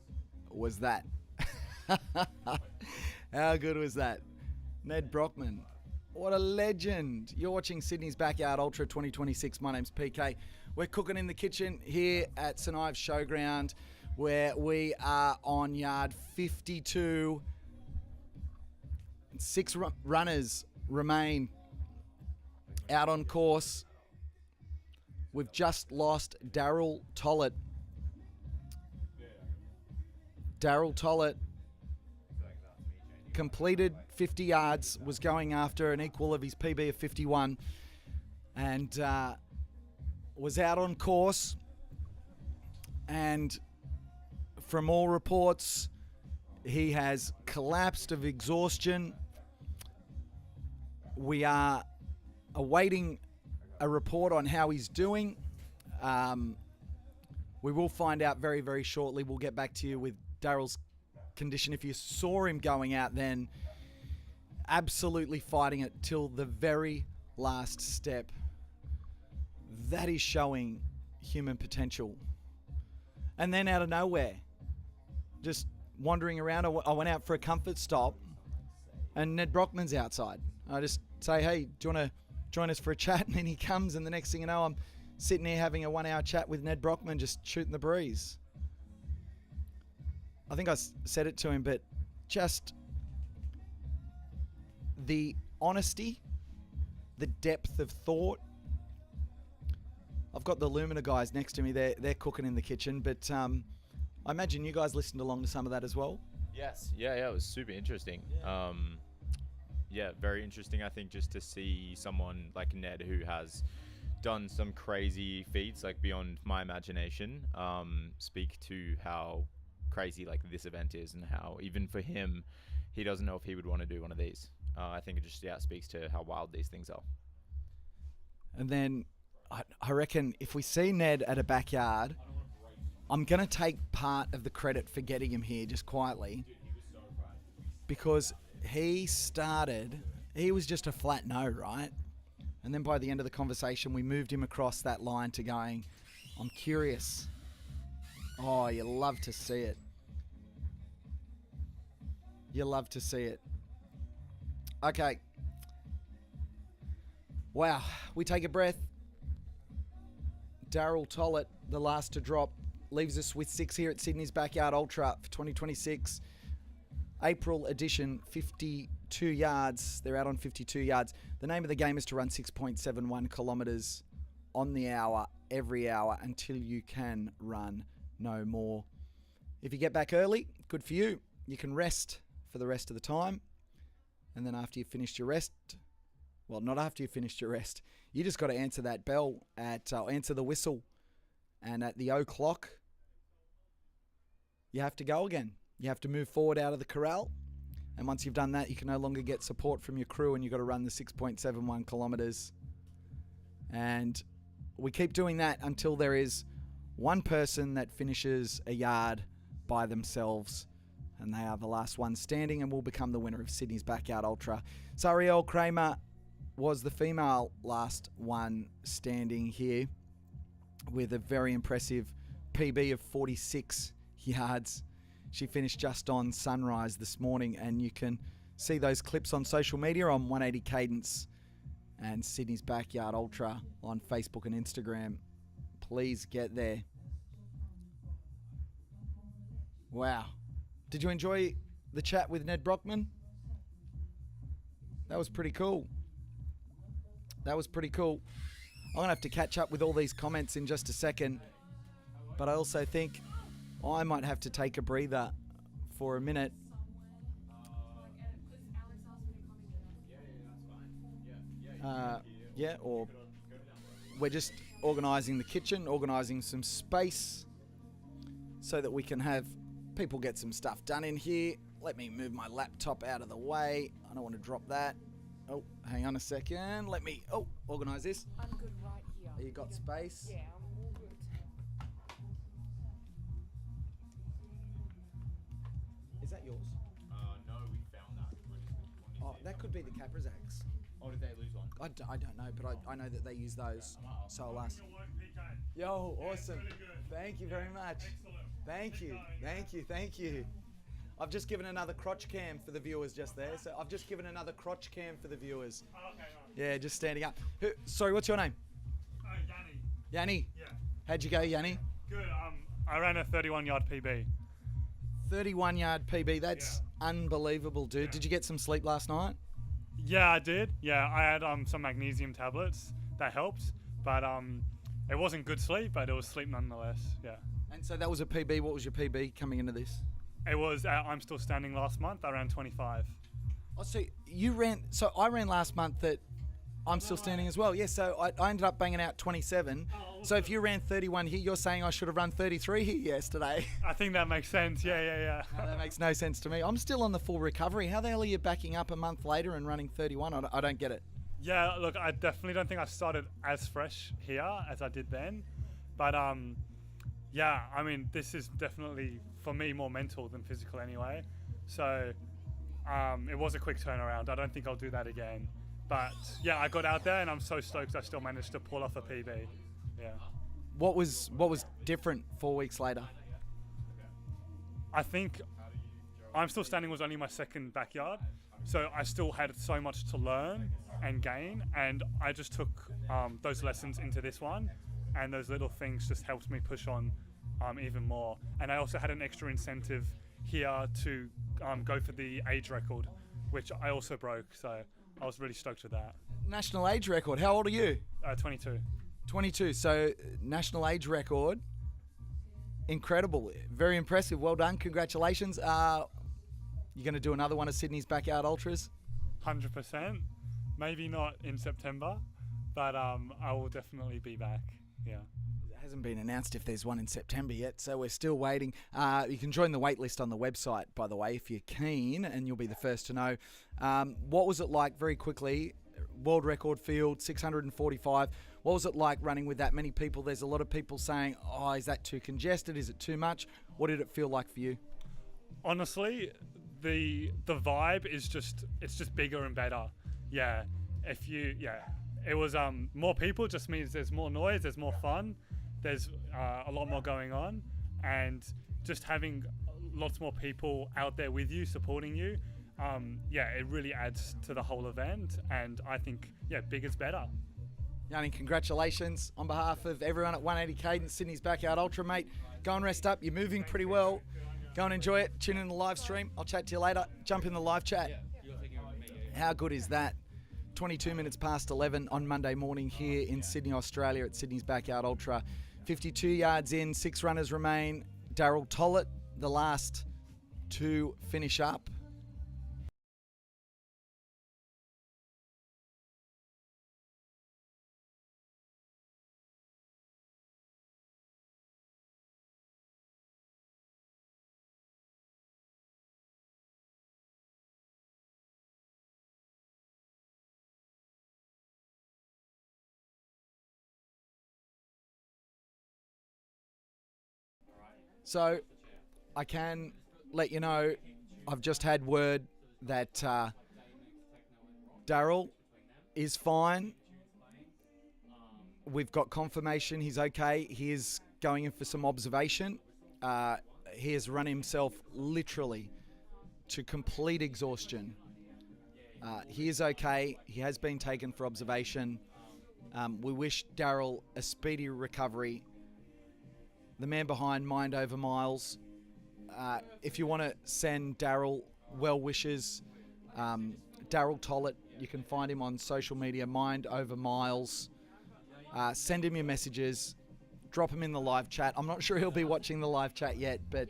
was that? How good was that? Ned Brockman, what a legend. You're watching Sydney's Backyard Ultra 2026. My name's PK. We're cooking in the kitchen here at St Ives Showground, where we are on yard 52. 6 runners remain out on course. We've just lost Daryl Tollett. Daryl Tollett completed 50 yards, was going after an equal of his PB of 51, and was out on course. And from all reports, he has collapsed of exhaustion. We are awaiting a report on how he's doing. We will find out very, very shortly. We'll get back to you with Daryl's condition. If you saw him going out then, absolutely fighting it till the very last step. That is showing human potential. And then out of nowhere, just wandering around, I went out for a comfort stop and Ned Brockman's outside. I just say, hey, do you want to join us for a chat? And then he comes, and the next thing you know, I'm sitting here having a 1 hour chat with Ned Brockman, just shooting the breeze. I think I said it to him, but just the honesty, the depth of thought. I've got the Lumina guys next to me. They're cooking in the kitchen, but I imagine you guys listened along to some of that as well. Yes. Yeah, it was super interesting. Yeah, very interesting, I think, just to see someone like Ned who has done some crazy feats, like beyond my imagination, speak to how crazy like this event is, and how even for him, he doesn't know if he would want to do one of these. I think it just speaks to how wild these things are. And then I reckon if we see Ned at a backyard, I'm going to take part of the credit for getting him here just quietly because he was just a flat no, right? And then by the end of the conversation, we moved him across that line to going, I'm curious. Oh, you love to see it. You love to see it. Okay. Wow. We take a breath. Daryl Tollett, the last to drop, leaves us with 6 here at Sydney's Backyard Ultra for 2026. April edition, 52 yards. They're out on 52 yards. The name of the game is to run 6.71 kilometres on the hour, every hour, until you can run no more. If you get back early, good for you. You can rest for the rest of the time. And then after you've finished your rest, well, not after you've finished your rest, you just got to answer that bell answer the whistle. And at the o'clock, you have to go again. You have to move forward out of the corral. And once you've done that, you can no longer get support from your crew and you've got to run the 6.71 kilometres. And we keep doing that until there is one person that finishes a yard by themselves. And they are the last one standing and will become the winner of Sydney's Backyard Ultra. So Arielle Kramer was the female last one standing here with a very impressive PB of 46 yards. She finished just on sunrise this morning, and you can see those clips on social media on 180 Cadence and Sydney's Backyard Ultra on Facebook and Instagram. Please get there. Wow. Did you enjoy the chat with Ned Brockman? That was pretty cool. That was pretty cool. I'm going to have to catch up with all these comments in just a second. But I also think I might have to take a breather for a minute. Or we're just organising the kitchen, organising some space so that we can have people get some stuff done in here. Let me move my laptop out of the way. I don't want to drop that. Oh, hang on a second. Let me, organise this. I'm good right here. You got space? Yeah, I'm all good. Is that yours? No, we found that. Oh, that could be the Caprazaks. Oh, did they lose one? I don't know, but I know that they use those. So I'll ask. Yo, awesome. Thank you very much. Thank you. Thank you. I've just given another crotch cam for the viewers just there. So I've just given another crotch cam for the viewers. Oh, okay, right. Yeah, just standing up. Sorry, what's your name? Yanni. Yanni? Yeah. How'd you go, Yanni? Good. I ran a 31-yard PB. 31-yard PB. That's unbelievable, dude. Did you get some sleep last night? Yeah, I did. Yeah, I had some magnesium tablets. That helped. But it wasn't good sleep, but it was sleep nonetheless. Yeah. And so that was a PB. What was your PB coming into this? It was I'm Still Standing last month. I ran 25. Oh, so you ran. So I ran last month at I'm Still Standing as well. Yeah, so I ended up banging out 27. So if you ran 31 here, you're saying I should have run 33 here yesterday. I think that makes sense. Yeah. No, that makes no sense to me. I'm still on the full recovery. How the hell are you backing up a month later and running 31? I don't get it. Yeah, look, I definitely don't think I started as fresh here as I did then. But yeah, I mean, this is definitely, for me, more mental than physical anyway. So it was a quick turnaround. I don't think I'll do that again. But yeah, I got out there and I'm so stoked I still managed to pull off a PB. Yeah. What was different 4 weeks later? I think I'm Still Standing was only my second backyard. So I still had so much to learn and gain. And I just took those lessons into this one. And those little things just helped me push on even more. And I also had an extra incentive here to go for the age record, which I also broke. So I was really stoked with that. National age record. How old are you? 22. 22. So national age record. Incredible. Very impressive. Well done. Congratulations. You're going to do another one of Sydney's Backyard Ultras? 100%. Maybe not in September, but I will definitely be back. Yeah. It hasn't been announced if there's one in September yet, so we're still waiting. You can join the wait list on the website, by the way, if you're keen, and you'll be the first to know. What was it like, very quickly? World record field, 645. What was it like running with that many people? There's a lot of people saying, oh, is that too congested? Is it too much? What did it feel like for you? Honestly, the vibe is just bigger and better. Yeah. It was more people just means there's more noise, there's more fun, there's a lot more going on, and just having lots more people out there with you, supporting you, it really adds to the whole event, and I think, bigger's better. Yanni, congratulations on behalf of everyone at 180 Cadence, Sydney's Backyard Ultra, mate. Go and rest up. You're moving pretty well. Go and enjoy it. Tune in the live stream. I'll chat to you later. Jump in the live chat. How good is that? 22 minutes past 11 on Monday morning here in Sydney, Australia at Sydney's Backyard Ultra. 52 yards in, 6 runners remain. Daryl Tollett, the last to finish up. So I can let you know, I've just had word that Daryl is fine. We've got confirmation he's okay. He is going in for some observation. He has run himself literally to complete exhaustion. He is okay. He has been taken for observation. We wish Daryl a speedy recovery. The man behind Mind Over Miles. If you want to send Daryl well wishes, Daryl Tollett, you can find him on social media, Mind Over Miles. Send him your messages. Drop him in the live chat. I'm not sure he'll be watching the live chat yet, but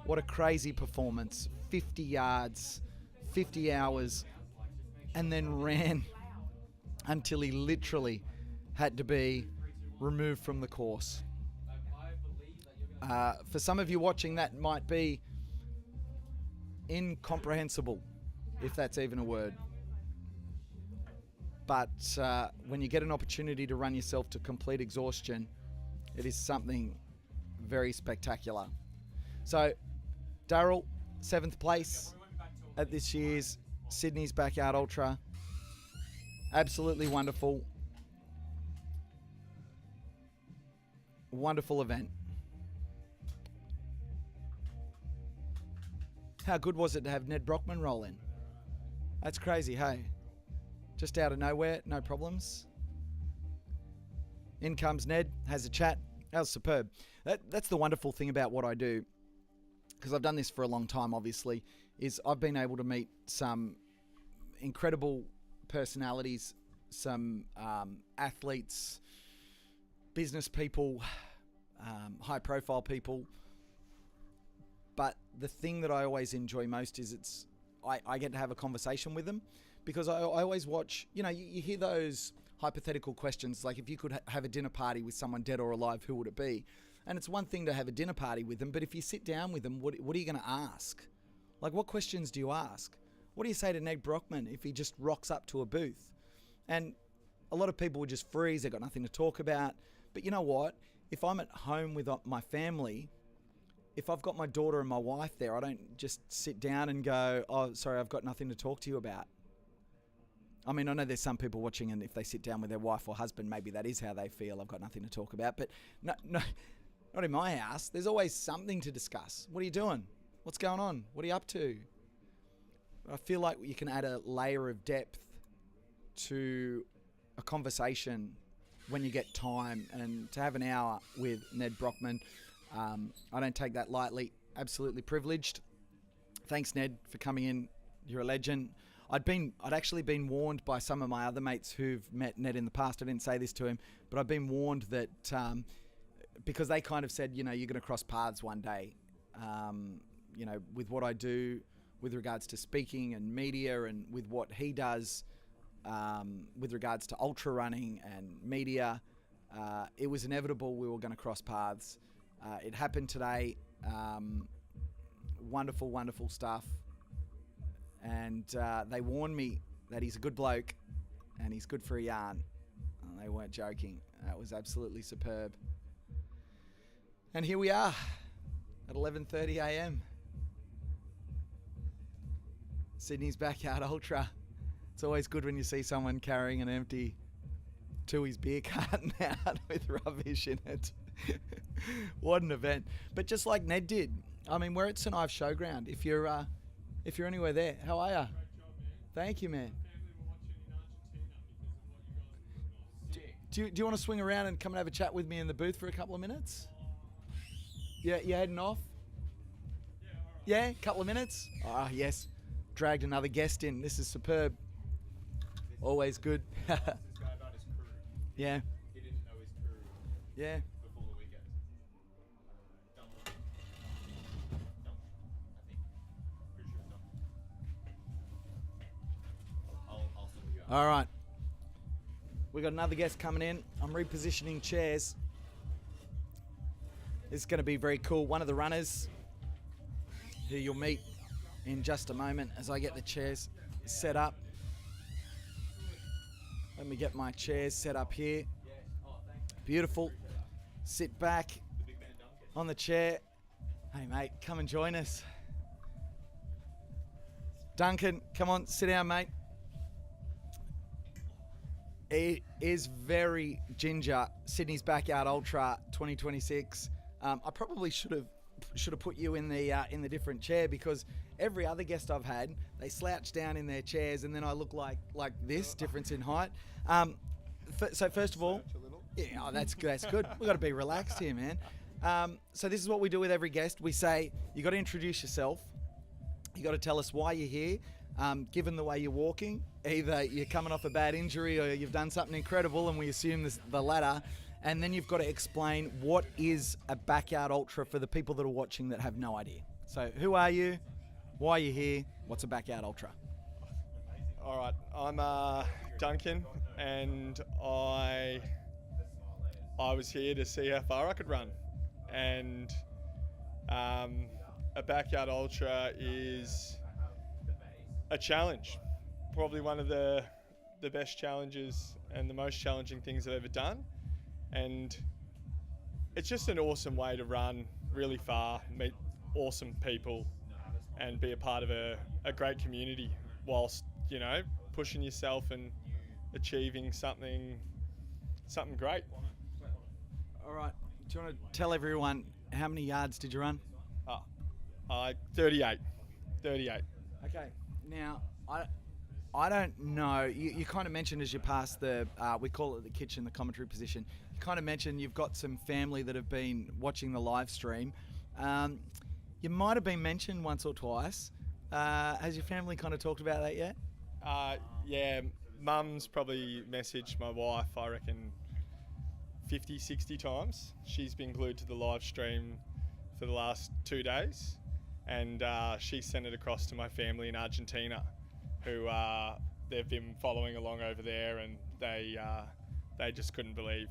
what a crazy performance. 50 yards, 50 hours, and then ran until he literally had to be removed from the course. For some of you watching, that might be incomprehensible, if that's even a word. But when you get an opportunity to run yourself to complete exhaustion, it is something very spectacular. So, Daryl, 7th place at this year's Sydney's Backyard Ultra. Absolutely wonderful. Wonderful event. How good was it to have Ned Brockman roll in? That's crazy, hey? Just out of nowhere, no problems. In comes Ned, has a chat. That was superb. That's the wonderful thing about what I do, because I've done this for a long time, obviously, is I've been able to meet some incredible personalities, some athletes, business people, high-profile people. But the thing that I always enjoy most is I get to have a conversation with them, because I always watch, you hear those hypothetical questions, like if you could have a dinner party with someone dead or alive, who would it be? And it's one thing to have a dinner party with them, but if you sit down with them, what are you going to ask? Like, what questions do you ask? What do you say to Ned Brockman if he just rocks up to a booth? And a lot of people would just freeze, they've got nothing to talk about. But you know what? If I'm at home with my family, if I've got my daughter and my wife there, I don't just sit down and go, oh, sorry, I've got nothing to talk to you about. I mean, I know there's some people watching, and if they sit down with their wife or husband, maybe that is how they feel. I've got nothing to talk about. But no, not in my house. There's always something to discuss. What are you doing? What's going on? What are you up to? I feel like you can add a layer of depth to a conversation when you get time, and to have an hour with Ned Brockman, I don't take that lightly. Absolutely privileged. Thanks, Ned, for coming in. You're a legend. I'd actually been warned by some of my other mates who've met Ned in the past. I didn't say this to him, but I've been warned that because they kind of said, you're going to cross paths one day. With what I do with regards to speaking and media, and with what he does with regards to ultra running and media, it was inevitable we were going to cross paths. It happened today. Wonderful, wonderful stuff. And they warned me that he's a good bloke and he's good for a yarn. They weren't joking. That was absolutely superb. And here we are at 11:30 a.m. Sydney's Backyard Ultra. It's always good when you see someone carrying an empty Tui's beer carton out with rubbish in it. What an event. But just like Ned did, I mean, we're at St Ives Showground. If you're anywhere there, how are you? Thank you, man. Do you want to swing around and come and have a chat with me in the booth for a couple of minutes? Yeah, you heading off? Yeah, couple of minutes? Ah, yes. Dragged another guest in. This is superb. Always good. Yeah. He didn't know his crew Yeah. before the weekend. Duncan. I think. Pretty sure Duncan. I'll sort you out. All right. We got another guest coming in. I'm repositioning chairs. This is going to be very cool. One of the runners who you'll meet in just a moment as I get the chairs set up. Let me get my chairs set up here. Beautiful. Sit back on the chair. Hey, mate, come and join us. Duncan, come on, sit down, mate. It is very ginger. Sydney's Backyard Ultra 2026. I probably should have put you in the different chair, because every other guest I've had, they slouch down in their chairs and then I look like this, difference in height. So first of all, yeah, oh, that's good. We've got to be relaxed here, man. So this is what we do with every guest. We say, you got to introduce yourself. You got to tell us why you're here. Given the way you're walking, either you're coming off a bad injury or you've done something incredible, and we assume the latter. And then you've got to explain what is a Backyard Ultra for the people that are watching that have no idea. So who are you? Why are you here? What's a Backyard Ultra? All right, I'm Duncan, and I was here to see how far I could run. And a Backyard Ultra is a challenge, probably one of the best challenges and the most challenging things I've ever done. And it's just an awesome way to run really far, meet awesome people, and be a part of a great community whilst, pushing yourself and achieving something great. All right. Do you want to tell everyone how many yards did you run? 38. Okay. Now, I don't know. You kind of mentioned as you passed the, we call it the kitchen, the commentary position. You kind of mentioned you've got some family that have been watching the live stream. You might have been mentioned once or twice. Has your family kind of talked about that yet? Yeah, Mum's probably messaged my wife, I reckon, 50, 60 times. She's been glued to the live stream for the last 2 days. And she sent it across to my family in Argentina, who they've been following along over there, and they just couldn't believe.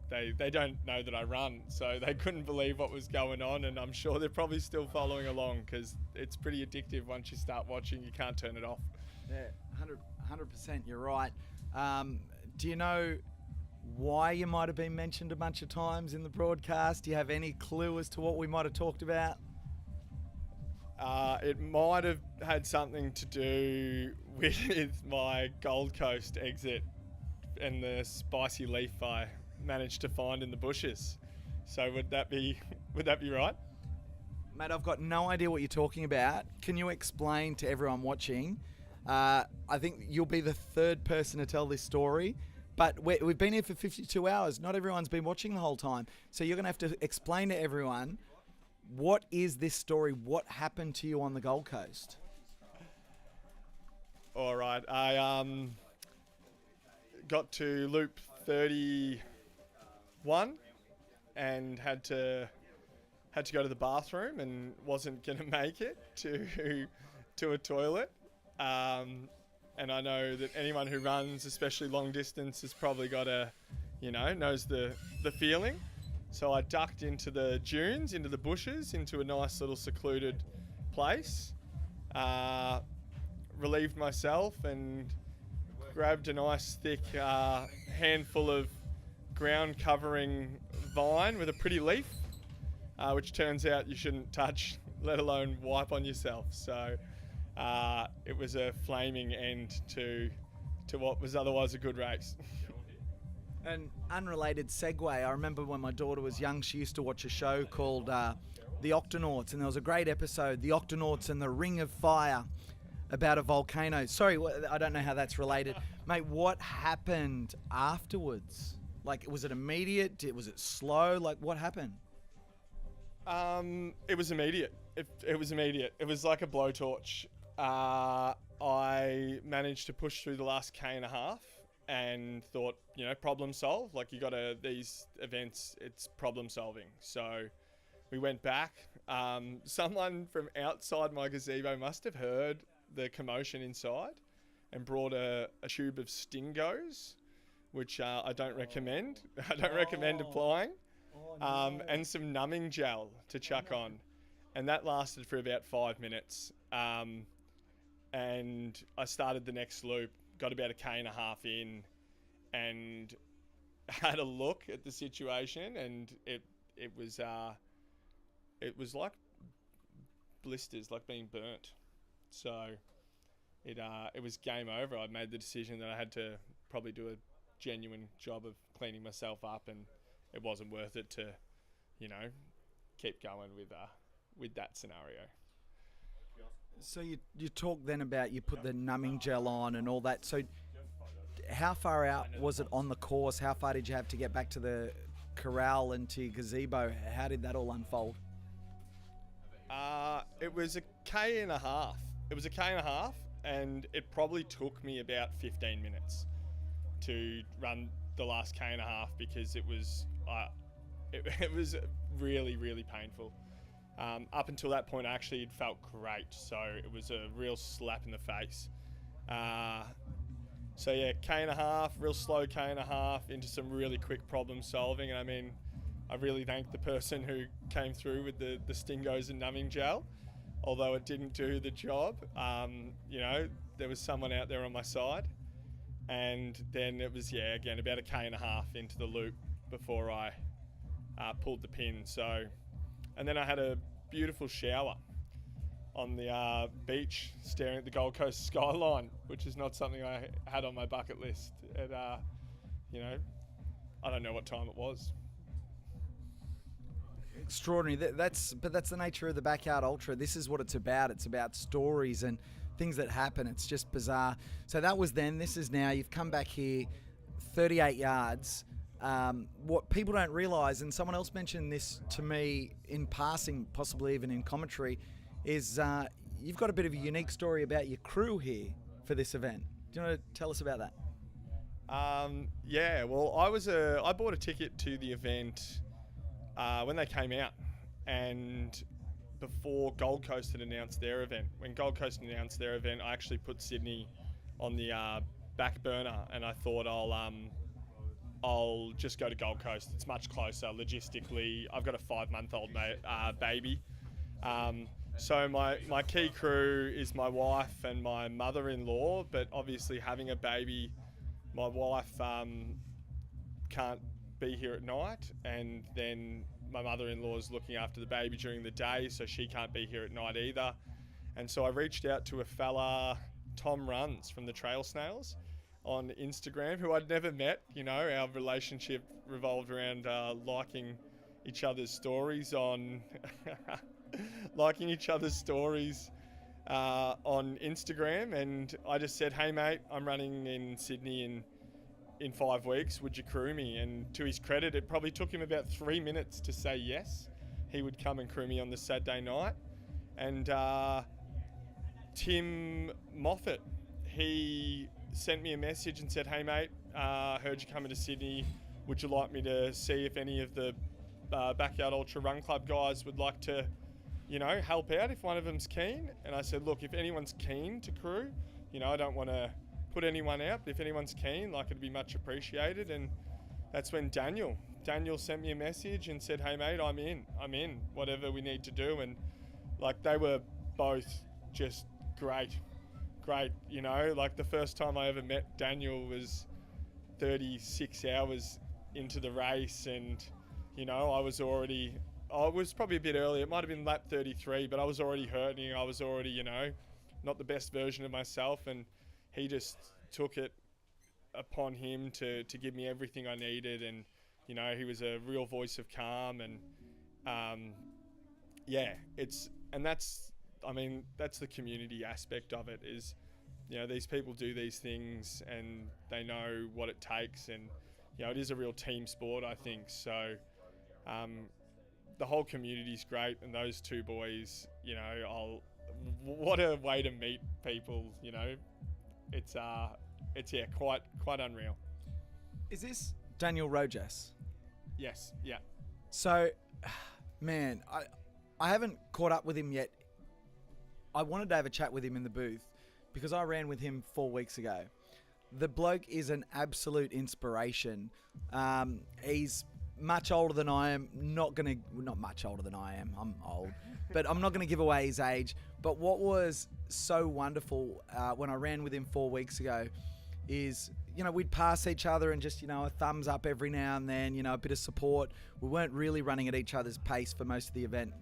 They don't know that I run, so they couldn't believe what was going on, and I'm sure they're probably still following along, because it's pretty addictive. Once you start watching, you can't turn it off. Yeah, 100%, you're right. Do you know why you might have been mentioned a bunch of times in the broadcast? Do you have any clue as to what we might have talked about? It might have had something to do with my Gold Coast exit and the spicy leaf I managed to find in the bushes. So would that be right? Mate, I've got no idea what you're talking about. Can you explain to everyone watching? I think you'll be the third person to tell this story, but we've been here for 52 hours. Not everyone's been watching the whole time. So you're going to have to explain to everyone, what is this story? What happened to you on the Gold Coast? All right. I got to loop 31 and had to go to the bathroom and wasn't going to make it to a toilet. And I know that anyone who runs, especially long distance, has probably got knows the feeling. So I ducked into the dunes, into the bushes, into a nice little secluded place, relieved myself, and grabbed a nice thick handful of ground covering vine with a pretty leaf, which turns out you shouldn't touch, let alone wipe on yourself. So it was a flaming end to what was otherwise a good race. An unrelated segue, I remember when my daughter was young, she used to watch a show called The Octonauts, and there was a great episode, The Octonauts and the Ring of Fire, about a volcano. Sorry, I don't know how that's related. Mate, what happened afterwards? Like, was it immediate? Was it slow? Like, what happened? It was immediate. It was immediate. It was like a blowtorch. I managed to push through the last K&a-half and thought, problem solve. Like, these events, it's problem solving. So we went back. Someone from outside my gazebo must have heard the commotion inside and brought a tube of Stingos, which I don't recommend. I don't recommend applying. And some numbing gel to chuck on. And that lasted for about 5 minutes. And I started the next loop, got about a K&a-half in, and had a look at the situation, and it was like blisters, like being burnt. So it was game over. I made the decision that I had to probably do a genuine job of cleaning myself up, and it wasn't worth it to, keep going with that scenario. So you talk then about you put the numbing gel on and all that. So how far out was it on the course? How far did you have to get back to the corral and to your gazebo? How did that all unfold? It was a K&a-half. It was a K&a-half, and it probably took me about 15 minutes to run the last K&a-half because it was really, really painful. Up until that point, actually, it felt great. So it was a real slap in the face. So yeah, K&a-half, real slow K&a-half into some really quick problem solving. And I mean, I really thank the person who came through with the Stingos and numbing gel. Although it didn't do the job, there was someone out there on my side. And then it was, again, about a K&a-half into the loop before I pulled the pin. So, and then I had a beautiful shower on the beach staring at the Gold Coast skyline, which is not something I had on my bucket list. And, I don't know what time it was. Extraordinary. That's the nature of the Backyard Ultra. This is what it's about. It's about stories and things that happen. It's just bizarre. So that was then. This is now. You've come back here, 38 yards. What people don't realise, and someone else mentioned this to me in passing, possibly even in commentary, is you've got a bit of a unique story about your crew here for this event. Do you want to tell us about that? Well, I bought a ticket to the event when they came out, and before Gold Coast had announced their event. When Gold Coast announced their event, I actually put Sydney on the back burner, and I thought I'll just go to Gold Coast. It's much closer logistically. I've got a 5-month-old baby. So my key crew is my wife and my mother-in-law, but obviously having a baby, my wife can't be here at night, and then my mother-in-law is looking after the baby during the day, so she can't be here at night either. And so I reached out to a fella, Tom Runs from the Trail Snails, on Instagram, who I'd never met. Our relationship revolved around liking each other's stories on on Instagram, and I just said, "Hey mate, I'm running in Sydney in 5 weeks. Would you crew me?" And to his credit, it probably took him about 3 minutes to say yes. He would come and crew me on the Saturday night. And Tim Moffat, he sent me a message and said, "Hey mate, heard you coming to Sydney. Would you like me to see if any of the Backyard Ultra Run Club guys would like to, help out if one of them's keen?" And I said, "Look, if anyone's keen to crew, I don't want to put anyone out, but if anyone's keen, it'd be much appreciated." And that's when Daniel sent me a message and said, "Hey mate, I'm in, whatever we need to do." And they were both just great great. You know, like the first time I ever met Daniel was 36 hours into the race, and you know, I was probably a bit early. It might have been lap 33, but I was already hurting. I was already, you know, not the best version of myself, and he just took it upon him to give me everything I needed. And you know, he was a real voice of calm, and that's the community aspect of it. Is, you know, these people do these things and they know what it takes, and you know, it is a real team sport, I think. So the whole community's great, and those two boys, you know, what a way to meet people. You know, it's quite unreal. Is this Daniel Rojas? Yes, yeah. So, man, I haven't caught up with him yet. I wanted to have a chat with him in the booth because I ran with him 4 weeks ago. The bloke is an absolute inspiration. He's much older than I am. Not much older than I am. I'm old. But I'm not going to give away his age. But what was so wonderful when I ran with him 4 weeks ago is, you know, we'd pass each other and just, you know, a thumbs up every now and then, you know, a bit of support. We weren't really running at each other's pace for most of the event.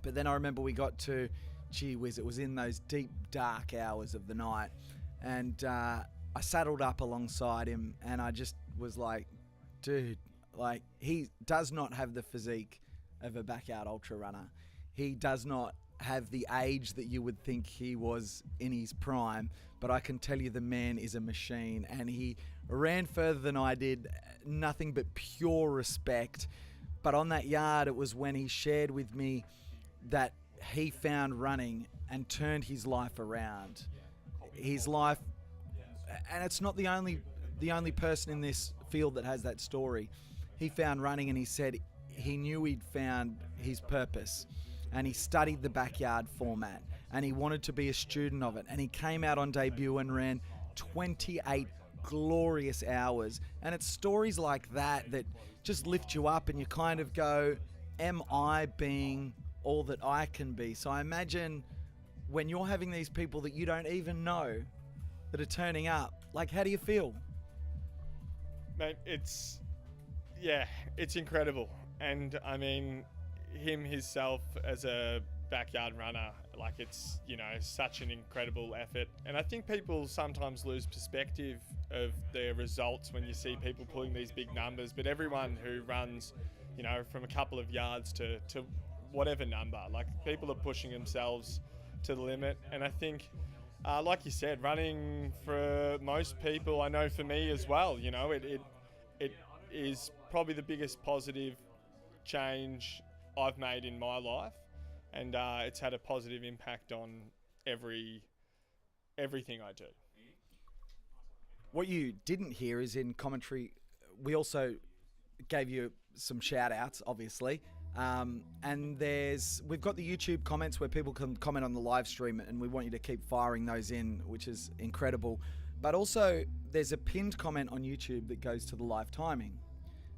But then I remember we got to, gee whiz, it was in those deep, dark hours of the night. And I saddled up alongside him and I just was like, dude, like, he does not have the physique of a backyard ultra runner. He does not have the age that you would think he was in his prime, but I can tell you the man is a machine, and he ran further than I did, nothing but pure respect. But on that yard, it was when he shared with me that he found running and turned his life around. His life, and it's not the only person in this field that has that story. He found running and he said he knew he'd found his purpose, and he studied the backyard format and he wanted to be a student of it, and he came out on debut and ran 28 glorious hours. And it's stories like that that just lift you up and you kind of go, am I being all that I can be? So I imagine when you're having these people that you don't even know that are turning up, like, how do you feel? Mate, it's incredible. And I mean, him himself as a backyard runner, like, it's, you know, such an incredible effort. And I think people sometimes lose perspective of their results when you see people pulling these big numbers, but everyone who runs, you know, from a couple of yards to whatever number, like, people are pushing themselves to the limit. And I think, like you said, running for most people, I know for me as well, you know, it is probably the biggest positive change I've made in my life, and it's had a positive impact on everything I do. What you didn't hear is in commentary, we also gave you some shout outs, obviously. And we've got the YouTube comments where people can comment on the live stream, and we want you to keep firing those in, which is incredible. But also there's a pinned comment on YouTube that goes to the live timing.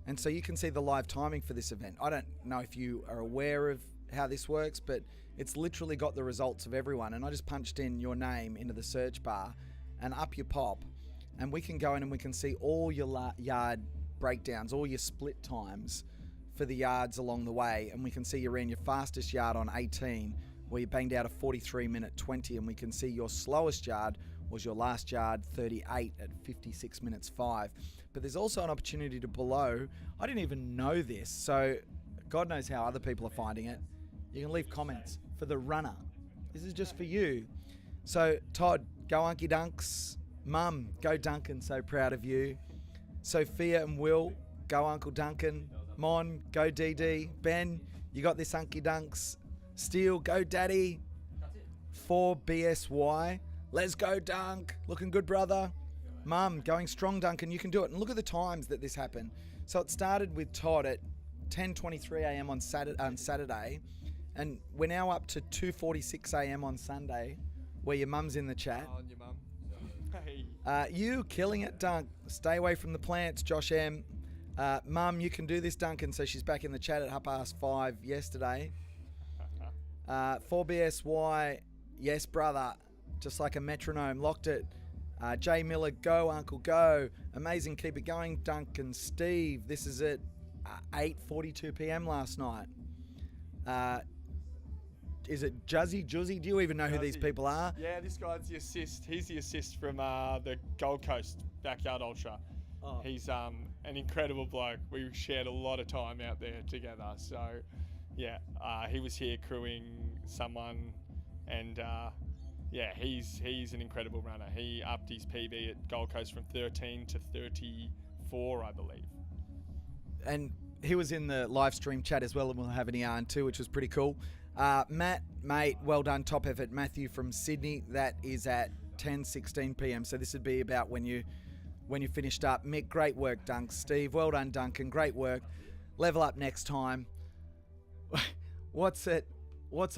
And so you can see the live timing for this event. I don't know if you are aware of how this works, but it's literally got the results of everyone. And I just punched in your name into the search bar and up you pop. And we can go in and we can see all your yard breakdowns, all your split times for the yards along the way. And we can see you ran your fastest yard on 18, where you banged out a 43-minute 20. And we can see your slowest yard was your last yard 38 at 56 minutes 5. But there's also an opportunity to below. I didn't even know this, so God knows how other people are finding it. You can leave comments for the runner. This is just for you. So Todd, go Unky Dunks. Mum, go Duncan, so proud of you. Sophia and Will, go Uncle Duncan. Mon, go DD. Ben, you got this Unky Dunks. Steele, go Daddy. 4BSY, let's go Dunk. Looking good, brother. Mum, going strong, Duncan, you can do it. And look at the times that this happened. So it started with Todd at 10:23 a.m. on Saturday, and we're now up to 2:46 a.m. on Sunday, where your mum's in the chat. Oh, and your mum. Hey. You killing it, Dunk. Stay away from the plants, Josh M. Mum, you can do this, Duncan. So she's back in the chat at 5:30 yesterday. 4BSY, yes, brother. just like a metronome. Locked it. Jay Miller, go Uncle, go. Amazing, keep it going. Duncan, Steve, this is at 8:42 p.m. last night. Is it Juzzy? Do you even know who these people are? Yeah, this guy's the assist. He's the assist from the Gold Coast Backyard Ultra. Oh. He's an incredible bloke. We shared a lot of time out there together. So, yeah, he was here crewing someone, and yeah, he's an incredible runner. He upped his PB at Gold Coast from 13 to 34, I believe. And he was in the live stream chat as well, and we'll have an yarn too, which was pretty cool. Matt, mate, well done, top effort. Matthew from Sydney, that is at 10:16 p.m. So this would be about when you finished up. Mick, great work, Dunk. Steve, well done, Duncan, great work. Level up next time. What's it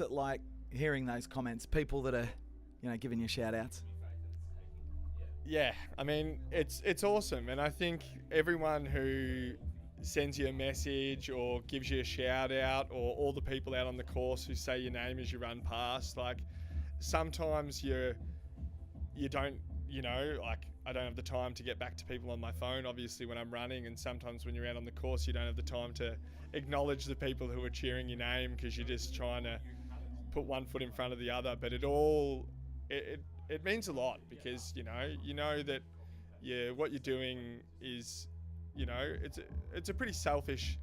like hearing those comments? People that are, giving you shout outs. Yeah, I mean, it's awesome, and I think everyone who sends you a message or gives you a shout out, or all the people out on the course who say your name as you run past, like sometimes you don't, like I don't have the time to get back to people on my phone, obviously, when I'm running, and sometimes when you're out on the course you don't have the time to acknowledge the people who are cheering your name because you're just trying to put one foot in front of the other. But it means a lot, because you know that what you're doing is, it's a pretty selfish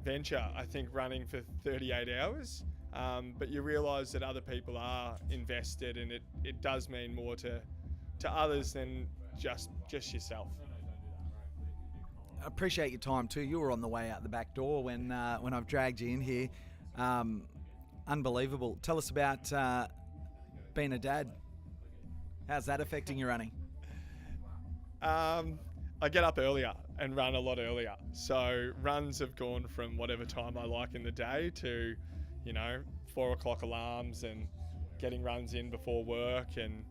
venture, I think, running for 38 hours. But you realise that other people are invested, and it does mean more to others than just yourself. I appreciate your time too. You were on the way out the back door when I've dragged you in here. Unbelievable. Tell us about being a dad. How's that affecting your running? I get up earlier and run a lot earlier. So runs have gone from whatever time I like in the day to, 4 o'clock alarms and getting runs in before work, and,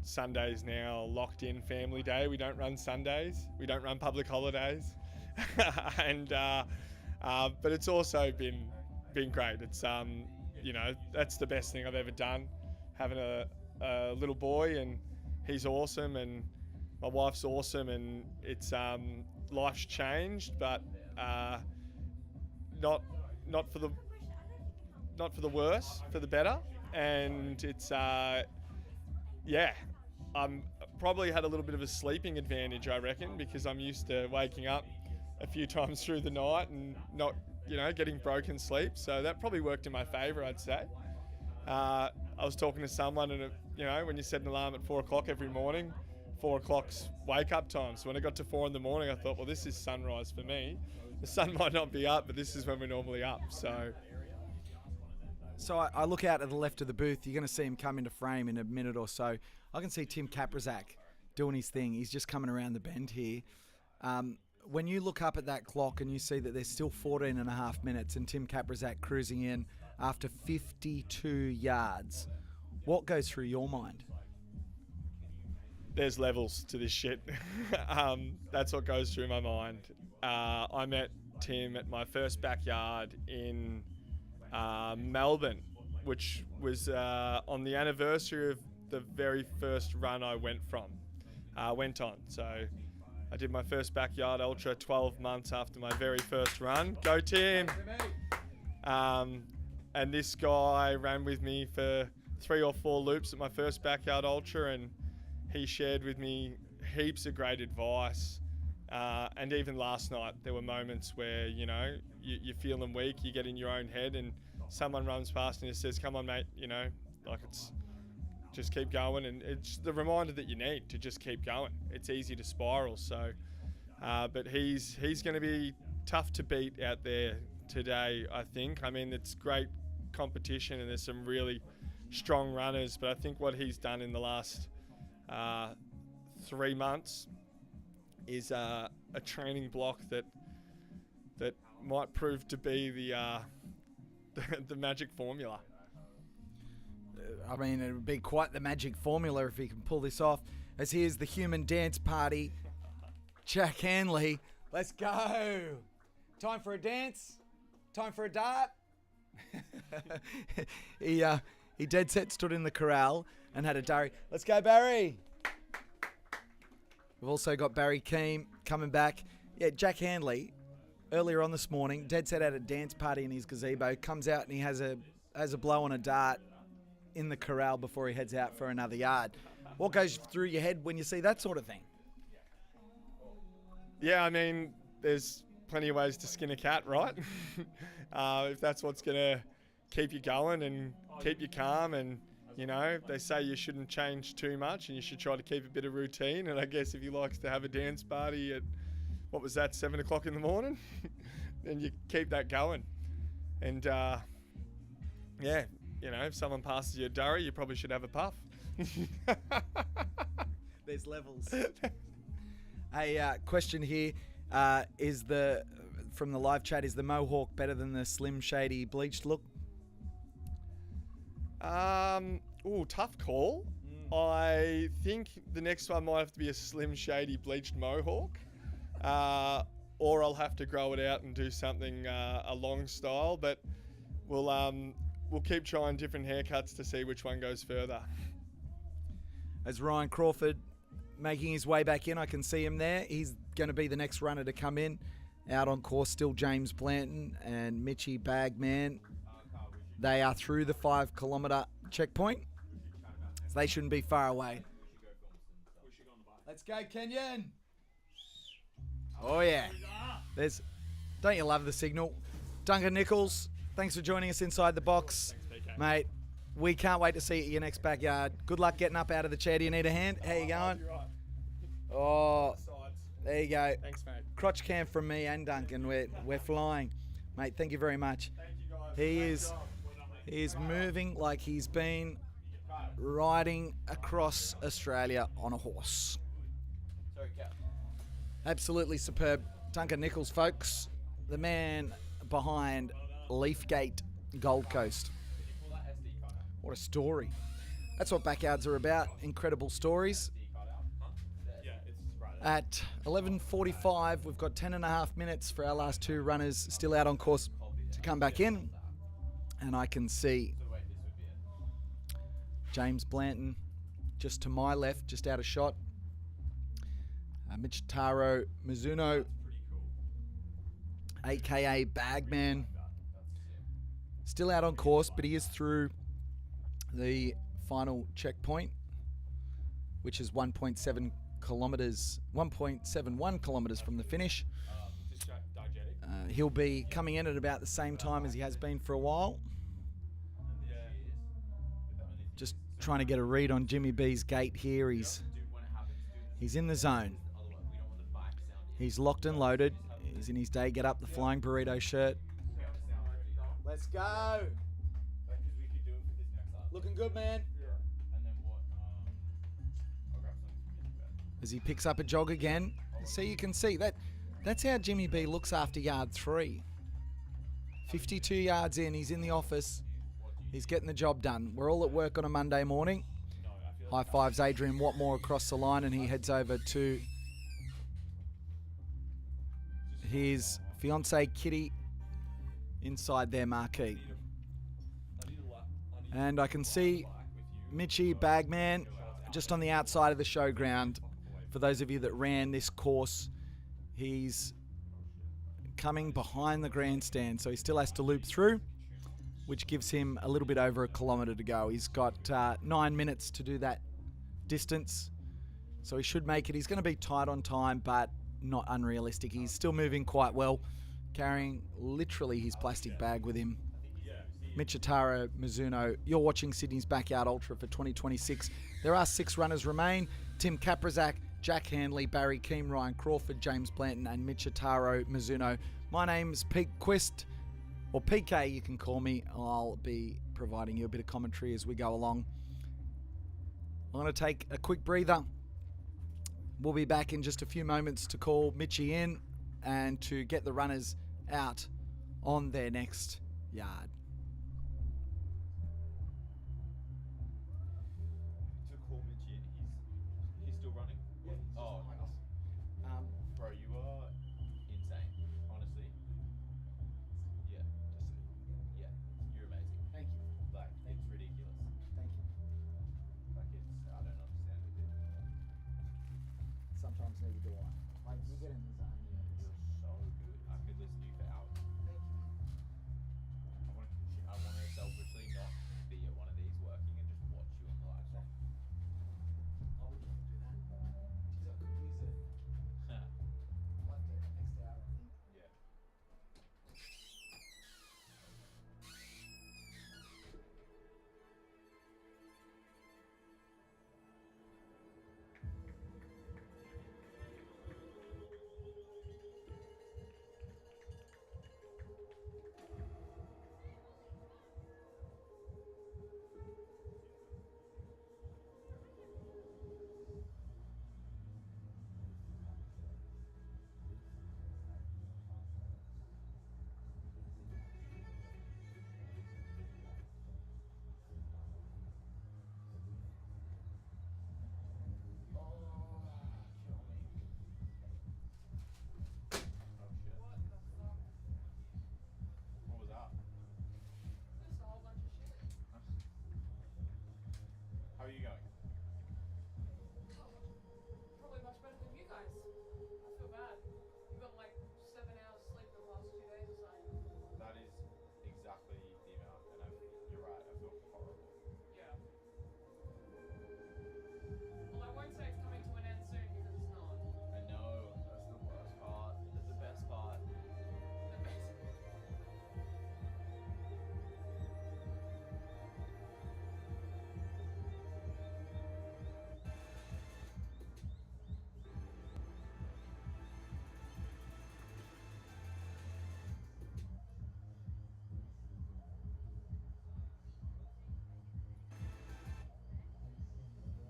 Sundays now locked in family day. We don't run Sundays. We don't run public holidays. And, but it's also been great. It's, that's the best thing I've ever done, having a little boy, and he's awesome, and my wife's awesome, and it's life's changed, but not for the worse, for the better. And it's I'm probably had a little bit of a sleeping advantage, I reckon, because I'm used to waking up a few times through the night and not getting broken sleep. So that probably worked in my favour, I'd say. I was talking to someone, and when you set an alarm at 4 o'clock every morning, 4 o'clock's wake up time. So when I got to 4 in the morning, I thought, well, this is sunrise for me. The sun might not be up, but this is when we're normally up. So I look out to the left of the booth. You're going to see him come into frame in a minute or so. I can see Tim Kaprizak doing his thing. He's just coming around the bend here. When you look up at that clock and you see that there's still 14 and a half minutes and Tim Kaprizak cruising in after 52 yards, what goes through your mind? There's levels to this shit. That's what goes through my mind. I met Tim at my first backyard in Melbourne, which was on the anniversary of the very first run I went on. So I did my first backyard ultra 12 months after my very first run. Go Tim! And this guy ran with me for 3 or 4 loops at my first backyard ultra, and he shared with me heaps of great advice. And even last night, there were moments where, you're feeling weak, you get in your own head, and someone runs past and says, come on, mate, it's just keep going. And it's the reminder that you need to just keep going. It's easy to spiral. So, but he's going to be tough to beat out there today, I think. I mean, it's great competition and there's some really strong runners, but I think what he's done in the last 3 months is a training block that might prove to be the magic formula. I mean, it would be quite the magic formula if he can pull this off. As here's the human dance party, Jack Hanley. Let's go. Time for a dance. Time for a dart. He dead set stood in the corral and had a durry. Let's go, Barry. We've also got Barry Keem coming back. Yeah, Jack Handley, earlier on this morning, dead set at a dance party in his gazebo, comes out and he has a blow on a dart in the corral before he heads out for another yard. What goes through your head when you see that sort of thing? Yeah, I mean, there's plenty of ways to skin a cat, right? If that's what's going to keep you going and keep you calm, and, you know, they say you shouldn't change too much and you should try to keep a bit of routine. And I guess if he likes to have a dance party at, 7 o'clock in the morning, then you keep that going. And, yeah, you know, if someone passes you a durry, you probably should have a puff. There's levels. A question here from the live chat, is the Mohawk better than the Slim Shady bleached look? Tough call. I think the next one might have to be a Slim Shady bleached Mohawk, or I'll have to grow it out and do something a long style. But we'll keep trying different haircuts to see which one goes further. As Ryan Crawford making his way back in, I can see him there. He's going to be the next runner to come in. Out on course, still James Blanton and Mitchie Bagman. They are through the 5 kilometre checkpoint, so they shouldn't be far away. Let's go, Kenyon. Oh yeah. Don't you love the signal? Duncan Nichols, thanks for joining us inside the box. Mate, we can't wait to see you at your next backyard. Good luck getting up out of the chair. Do you need a hand? How you going? Oh, there you go. Thanks, mate. Crotch cam from me and Duncan. We're flying. Mate, thank you very much. Thank you, guys. He is moving like he's been riding across Australia on a horse. Absolutely superb. Duncan Nichols, folks, the man behind Leafgate Gold Coast. What a story. That's what backyards are about, incredible stories. At 11:45, we've got 10.5 minutes for our last 2 runners still out on course to come back in. And I can see James Blanton just to my left, just out of shot. Michitaro Mizuno, aka Bagman, still out on course, but he is through the final checkpoint, which is 1.71 kilometres from the finish. He'll be coming in at about the same time as he has been for a while. Just trying to get a read on Jimmy B's gait here. He's in the zone. He's locked and loaded. He's in his day get up, the Flying Burrito shirt. Let's go. Looking good, man. As he picks up a jog again. So you can see that's how Jimmy B looks after yard 3. 52 yards in, he's in the office. He's getting the job done. We're all at work on a Monday morning. High fives Adrian Watmore across the line, and he heads over to his fiancée Kitty inside their marquee. And I can see Mitchie Bagman just on the outside of the showground. For those of you that ran this course, he's coming behind the grandstand, so he still has to loop through, which gives him a little bit over a kilometre to go. He's got 9 minutes to do that distance, so he should make it. He's going to be tight on time, but not unrealistic. He's still moving quite well, carrying literally his plastic bag with him. Michitaro Mizuno, you're watching Sydney's Backyard Ultra for 2026. There are 6 runners remain. Tim Kaprizak, Jack Handley, Barry Keem, Ryan Crawford, James Blanton and Michitaro Mizuno. My name's Pete Quist, or PK you can call me. I'll be providing you a bit of commentary as we go along. I'm going to take a quick breather. We'll be back in just a few moments to call Mitchie in and to get the runners out on their next yard. To call Mitchie in, he's still running? Yeah. Oh, nice. Bro, you are insane, honestly. Yeah, you're amazing. Thank you. Like, it's ridiculous. sometimes neither do I. Like, you get in the zone. You're so good. I could listen to you for hours. I want to selfishly not be at one of these working and just watch you on the live stream. I would love to do that. Geez, I could use it. I'd like to next hour, I think. Yeah. What was that? Just a whole bunch of shit. How are you going? Probably much better than you guys. I feel bad. You got like 7 hours sleep the last 2 days or something. That is exactly the amount, and you're right. I feel horrible. Yeah. Well, I won't say it's coming to an end soon because it's not. I know. That's the worst part. That's the best part. The best.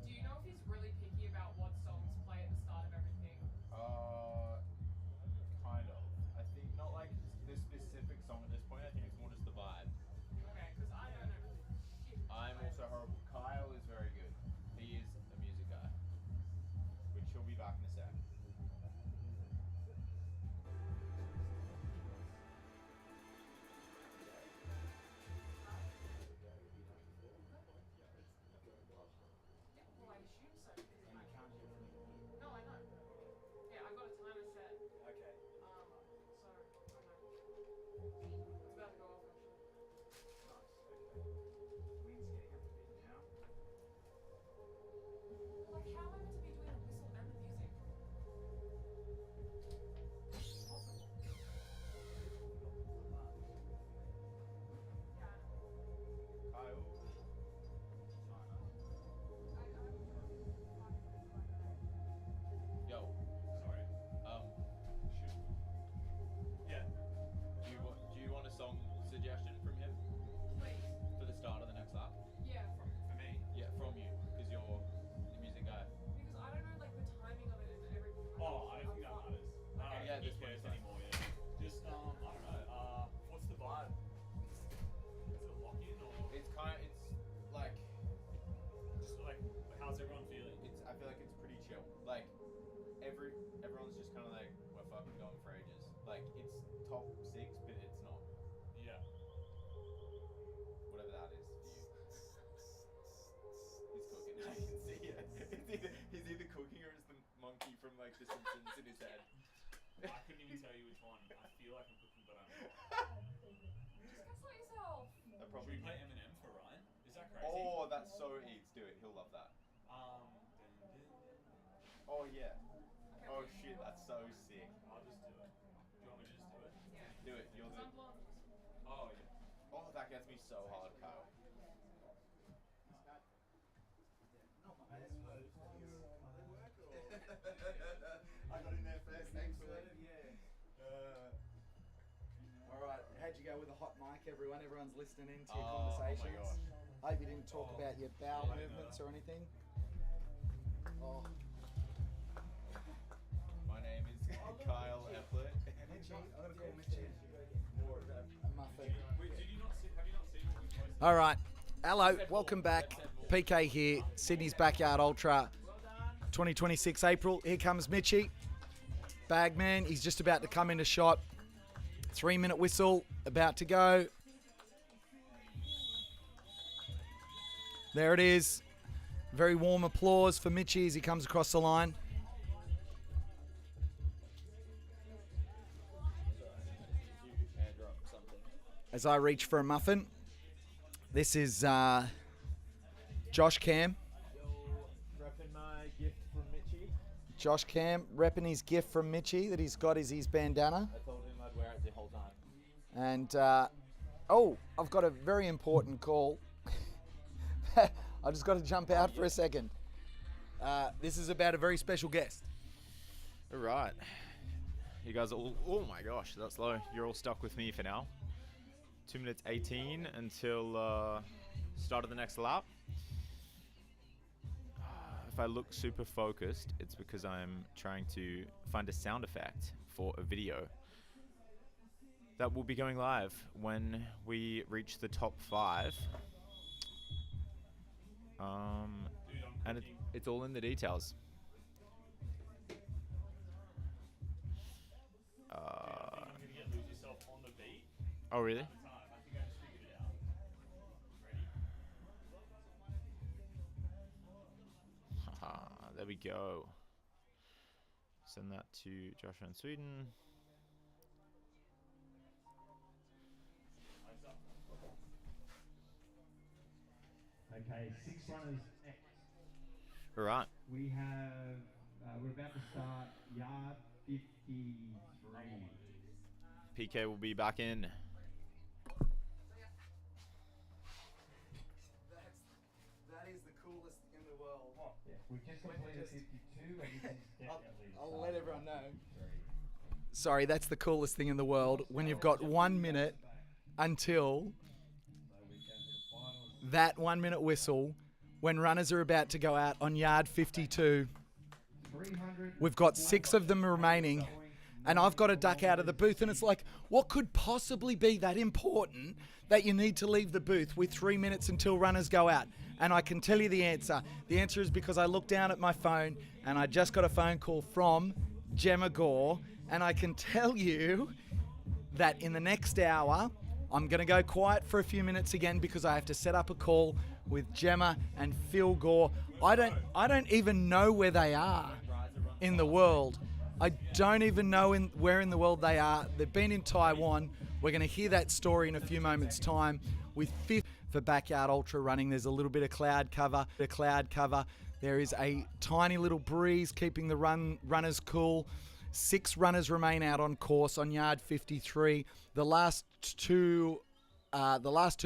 Do you know if he's really picky about what songs play at the start of everything? Kind of. I think not like the specific song at this point. I think it's more just the vibe. Okay, because I don't know shit. I'm also horrible. Kyle is very good. He is a music guy, which he'll be back in a sec. Yeah, well, I assume so. No, I know. Yeah, I've got a timer set. Okay. So, I know. It's about to go off actually. Like, how am I meant to be doing a whistle and the music? Impossible. Yeah, I know. Kyle. Yo. Sorry. Shoot. Yeah. Do you want a song suggestion from him Please. for the start of the next lap? Yeah, For me? Yeah, from you, because you're the music guy. because I don't know like the timing of it and everything. Oh, I don't think that matters. Okay. Yeah, Who this cares one's fine. anymore? Yeah. Just I don't know. What's the vibe? Is it a lock in or It's like just like how's everyone feeling? I feel like it's pretty chill. Like everyone's just kind of like we're fucking going for ages. Like it's top 6, but it's not. Yeah. Whatever that is for you. He's cooking. I can see it. He's either cooking or it's the monkey from like The Simpsons in his head. I couldn't even tell you which one. I feel like I'm cooking, but I'm not. Just gaslight yourself. I Should probably we play Eminem for Ryan? Is that crazy? Oh, that's so eats. Do it. He'll love that. Oh yeah. Oh shit, that's so sick. I'll just do it. Do you want me to just do it? Yeah. Do it. You'll do. I'm blonde. Oh yeah. Oh, that gets me so hard, Kyle. I got in there first, thankfully. All right, how'd you go with the hot mic, everyone? Everyone's listening in to your Oh my conversations. gosh. I hope you didn't talk about your bowel movements or anything. Oh. My name is Kyle Eplet. Mitchie, I'm gonna call Mitchie. A muffin. Wait, have you not seen what we posted? All right. Hello, welcome back. PK here, Sydney's Backyard Ultra 2026 April. Here comes Mitchie. Bagman, he's just about to come into shot. 3-minute whistle, about to go. There it is. Very warm applause for Mitchie as he comes across the line. as I reach for a muffin. This is Josh Cam. Repping my gift from Mitchie. Josh Cam repping his gift from Mitchie that he's got is his bandana. I told him I'd wear it the whole time. And, I've got a very important call. I just got to jump out for a second. This is about a very special guest. All right. You guys are all, oh my gosh, that's low. You're all stuck with me for now. 2 minutes 18 until start of the next lap. If I look super focused, it's because I'm trying to find a sound effect for a video that will be going live when we reach the top 5. And it's all in the details. Oh, really? Haha, there we go. Send that to Joshua in Sweden. Okay, 6 runners next. All right. We have, we're about to start yard 53. PK will be back in. That is the coolest in the world. Yeah, we've just completed 52 and this is definitely I'll let everyone know. Sorry, that's the coolest thing in the world when you've got 1 minute until that 1 minute whistle when runners are about to go out on yard 52. We've got 6 of them remaining and I've got to duck out of the booth and it's like, what could possibly be that important that you need to leave the booth with 3 minutes until runners go out? And I can tell you the answer. The answer is because I looked down at my phone and I just got a phone call from Gemma Gore, and I can tell you that in the next hour, I'm going to go quiet for a few minutes again because I have to set up a call with Gemma and Phil Gore. I don't even know where they are in the world. I don't even know where in the world they are. They've been in Taiwan. We're going to hear that story in a few moments' time. With 5th for Backyard Ultra running, there's a little bit of cloud cover. There is a tiny little breeze keeping the runners cool. 6 runners remain out on course on yard 53. The last to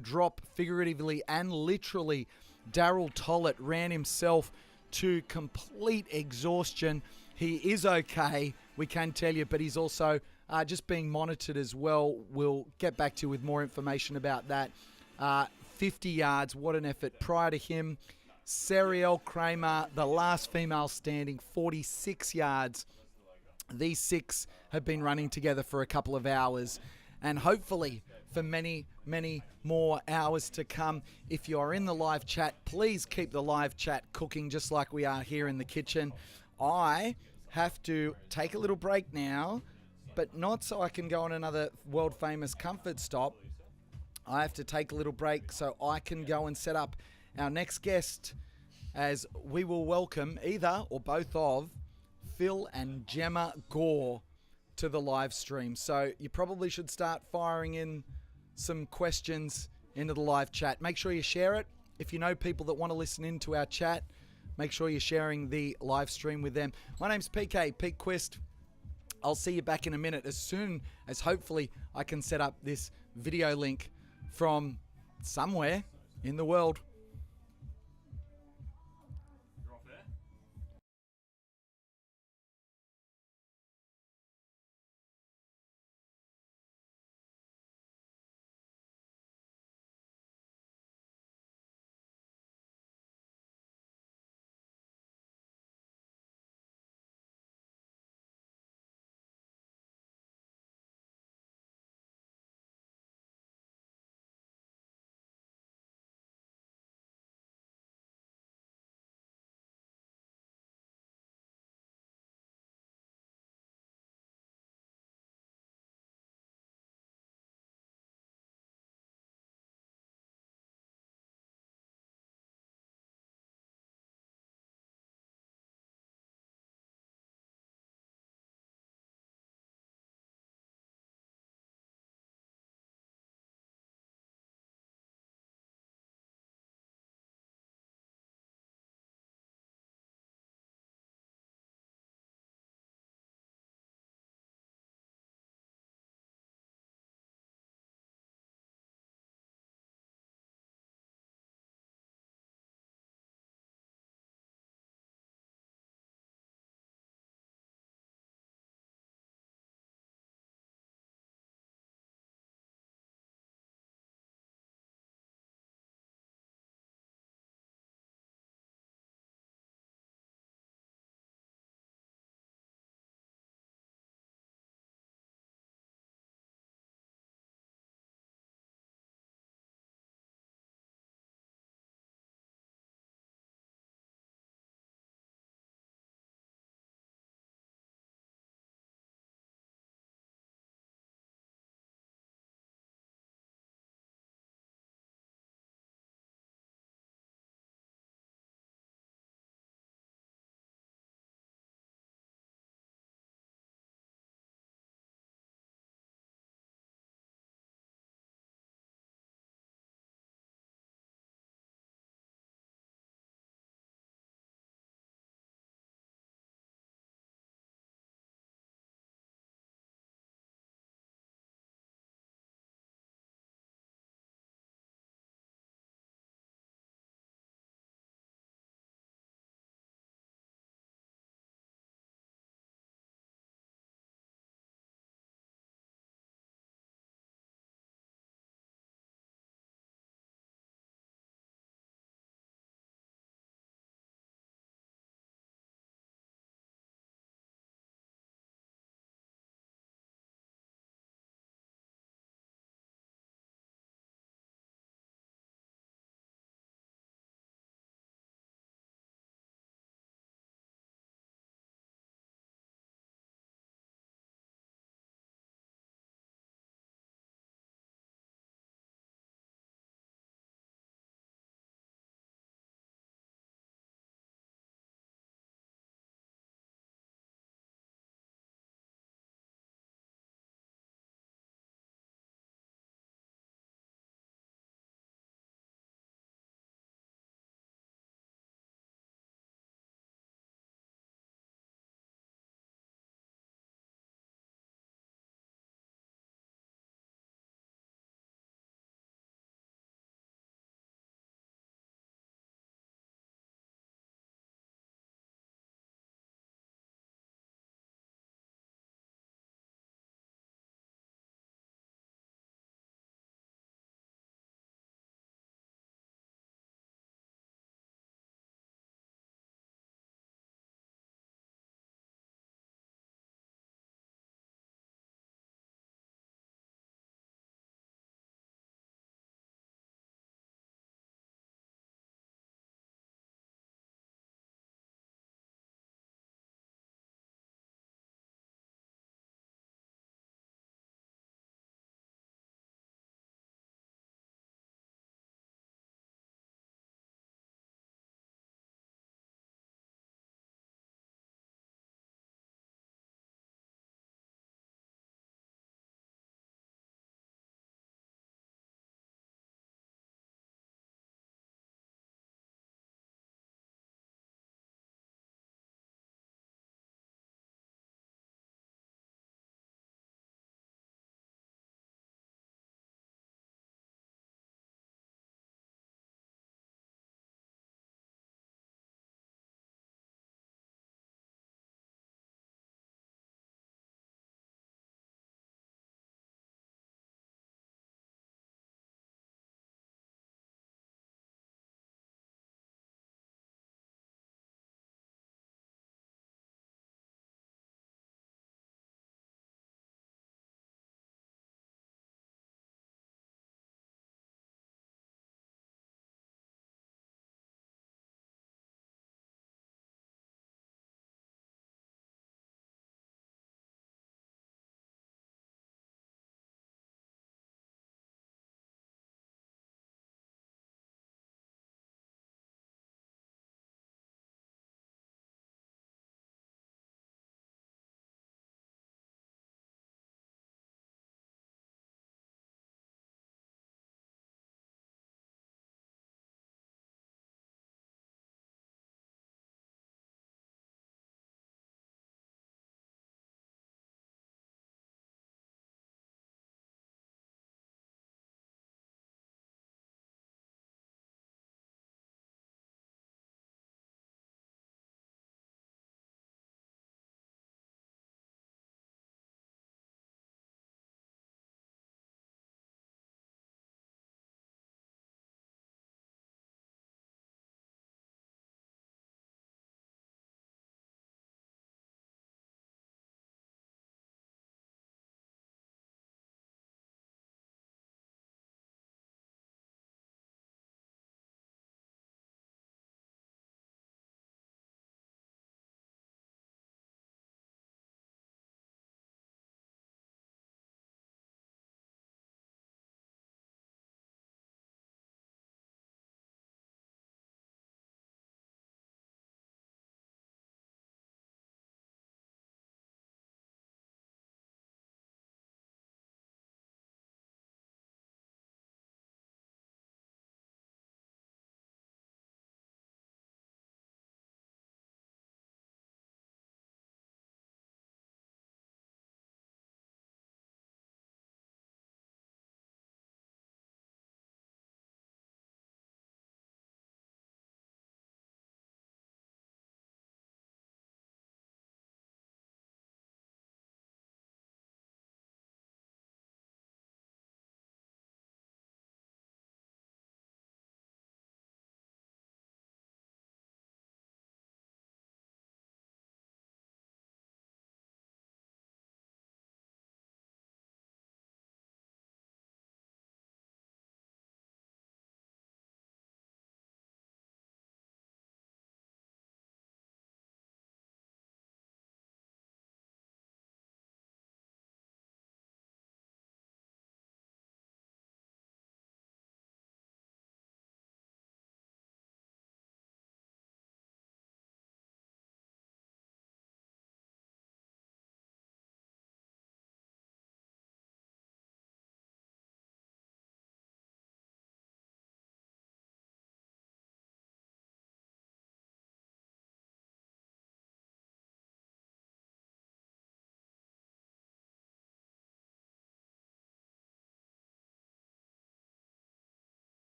drop figuratively and literally, Daryl Tollett ran himself to complete exhaustion. He is okay, we can tell you, but he's also just being monitored as well. We'll get back to you with more information about that. 50 yards, what an effort. Prior to him, Seriel Kramer, the last female standing, 46 yards. These 6 have been running together for a couple of hours and hopefully for many, many more hours to come. If you're in the live chat, please keep the live chat cooking just like we are here in the kitchen. I have to take a little break now, but not so I can go on another world famous comfort stop. I have to take a little break so I can go and set up our next guest, as we will welcome either or both of Phil and Gemma Gore to the live stream. So you probably should start firing in some questions into the live chat. Make sure you share it. If you know people that want to listen into our chat, make sure you're sharing the live stream with them. My name's PK, Pete Quist. I'll see you back in a minute as soon as hopefully I can set up this video link from somewhere in the world.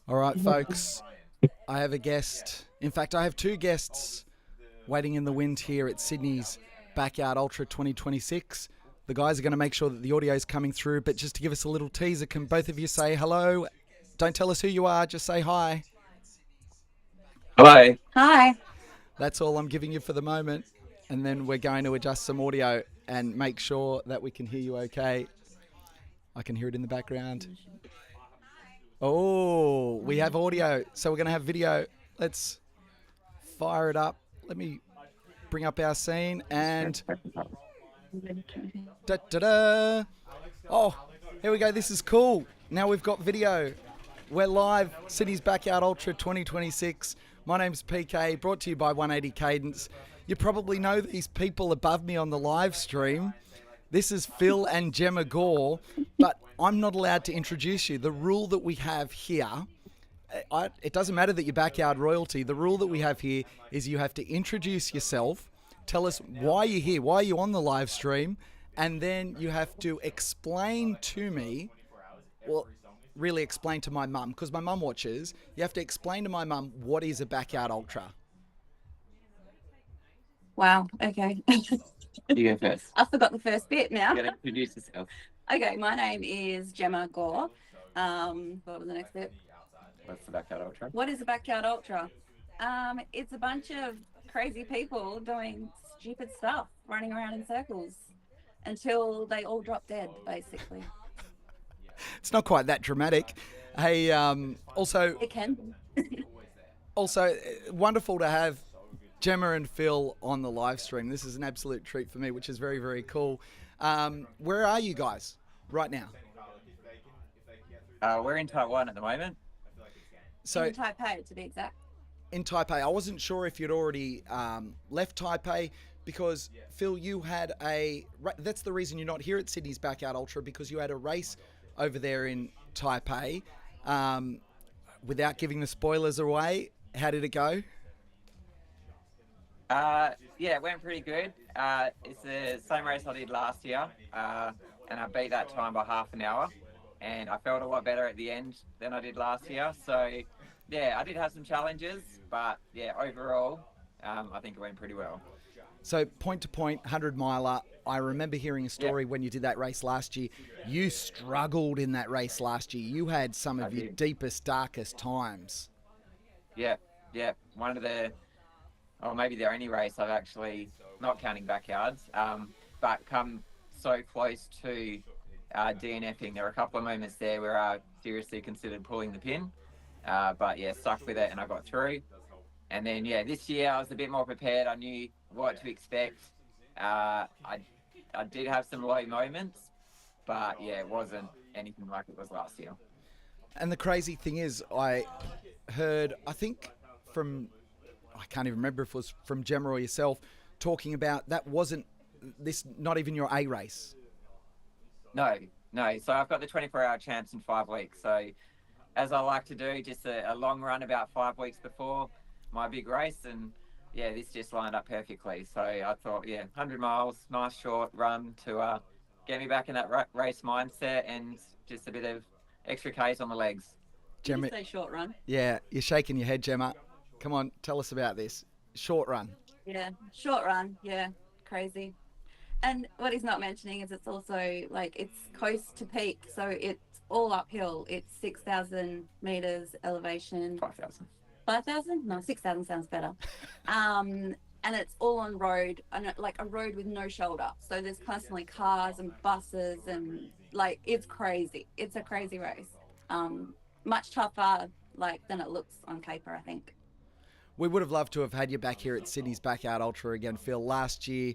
All right, folks. I have a guest. In fact, I have two guests waiting in the wind here at Sydney's Backyard Ultra 2026. The guys are going to make sure that the audio is coming through, but just to give us a little teaser, can both of you say hello? Don't tell us who you are, just say hi. Hello. Hi. That's all I'm giving you for the moment. And then we're going to adjust some audio and make sure that we can hear you okay. I can hear it in the background. Oh, we have audio, so we're going to have video. Let's fire it up. Let me bring up our scene and... Da-da-da. Oh, here we go. This is cool. Now we've got video. We're live, Sydney's Backyard Ultra 2026. My name's PK, brought to you by 180 Cadence. You probably know these people above me on the live stream. This is Phil and Gemma Gore, but I'm not allowed to introduce you. The rule that we have here, it doesn't matter that you're backyard royalty. The rule that we have here is you have to introduce yourself, tell us why you're here, why you're on the live stream, and then you have to explain to me, well, really explain to my mum, because my mum watches. You have to explain to my mum what is a Backyard Ultra. Wow, okay. You go first. I forgot the first bit now. You gotta introduce yourself. Okay, my name is Gemma Gore. What was the next bit? What's the Backyard Ultra? What is a Backyard Ultra? It's a bunch of crazy people doing stupid stuff, running around in circles until they all drop dead, basically. It's not quite that dramatic. Hey, also... It can. Also, wonderful to have Gemma and Phil on the live stream. This is an absolute treat for me, which is very, very cool. Where are you guys right now? We're in Taiwan at the moment. So in Taipei, to be exact. In Taipei. I wasn't sure if you'd already left Taipei because, Phil, you had that's the reason you're not here at Sydney's Backyard Ultra, because you had a race over there in Taipei. Without giving the spoilers away, how did it go? Yeah, it went pretty good. It's the same race I did last year, and I beat that time by half an hour, and I felt a lot better at the end than I did last year. So, yeah, I did have some challenges, but yeah, overall, I think it went pretty well. So, point to point, 100 miler. I remember hearing a story when you did that race last year. You struggled in that race last year. You had some of your deepest, darkest times. Yeah. One of the, or maybe the only race I've actually, not counting backyards, but come so close to DNFing. There were a couple of moments there where I seriously considered pulling the pin, but yeah, stuck with it and I got through. And then, yeah, this year I was a bit more prepared. I knew what to expect. I did have some low moments, but yeah, it wasn't anything like it was last year. And the crazy thing is, I heard, I think from, I can't even remember if it was from Gemma or yourself, talking about that wasn't this, not even your A race. No. So I've got the 24-hour chance in 5 weeks. So as I like to do, just a long run about 5 weeks before my big race, and yeah, this just lined up perfectly. So I thought, yeah, 100 miles, nice short run to get me back in that race mindset and just a bit of extra Ks on the legs. Gemma, Did you say short run? Yeah, you're shaking your head, Gemma. Come on, tell us about this. Short run. Yeah, short run. Yeah, crazy. And what he's not mentioning is it's also like it's coast to peak, so it's all uphill. It's 6,000 meters elevation. 5,000. 5,000? No, 6,000 sounds better. And it's all on road, and like a road with no shoulder. So there's constantly cars and buses, and like it's crazy. It's a crazy race. Much tougher than it looks on paper, I think. We would have loved to have had you back here at Sydney's Backyard Ultra again, Phil. Last year,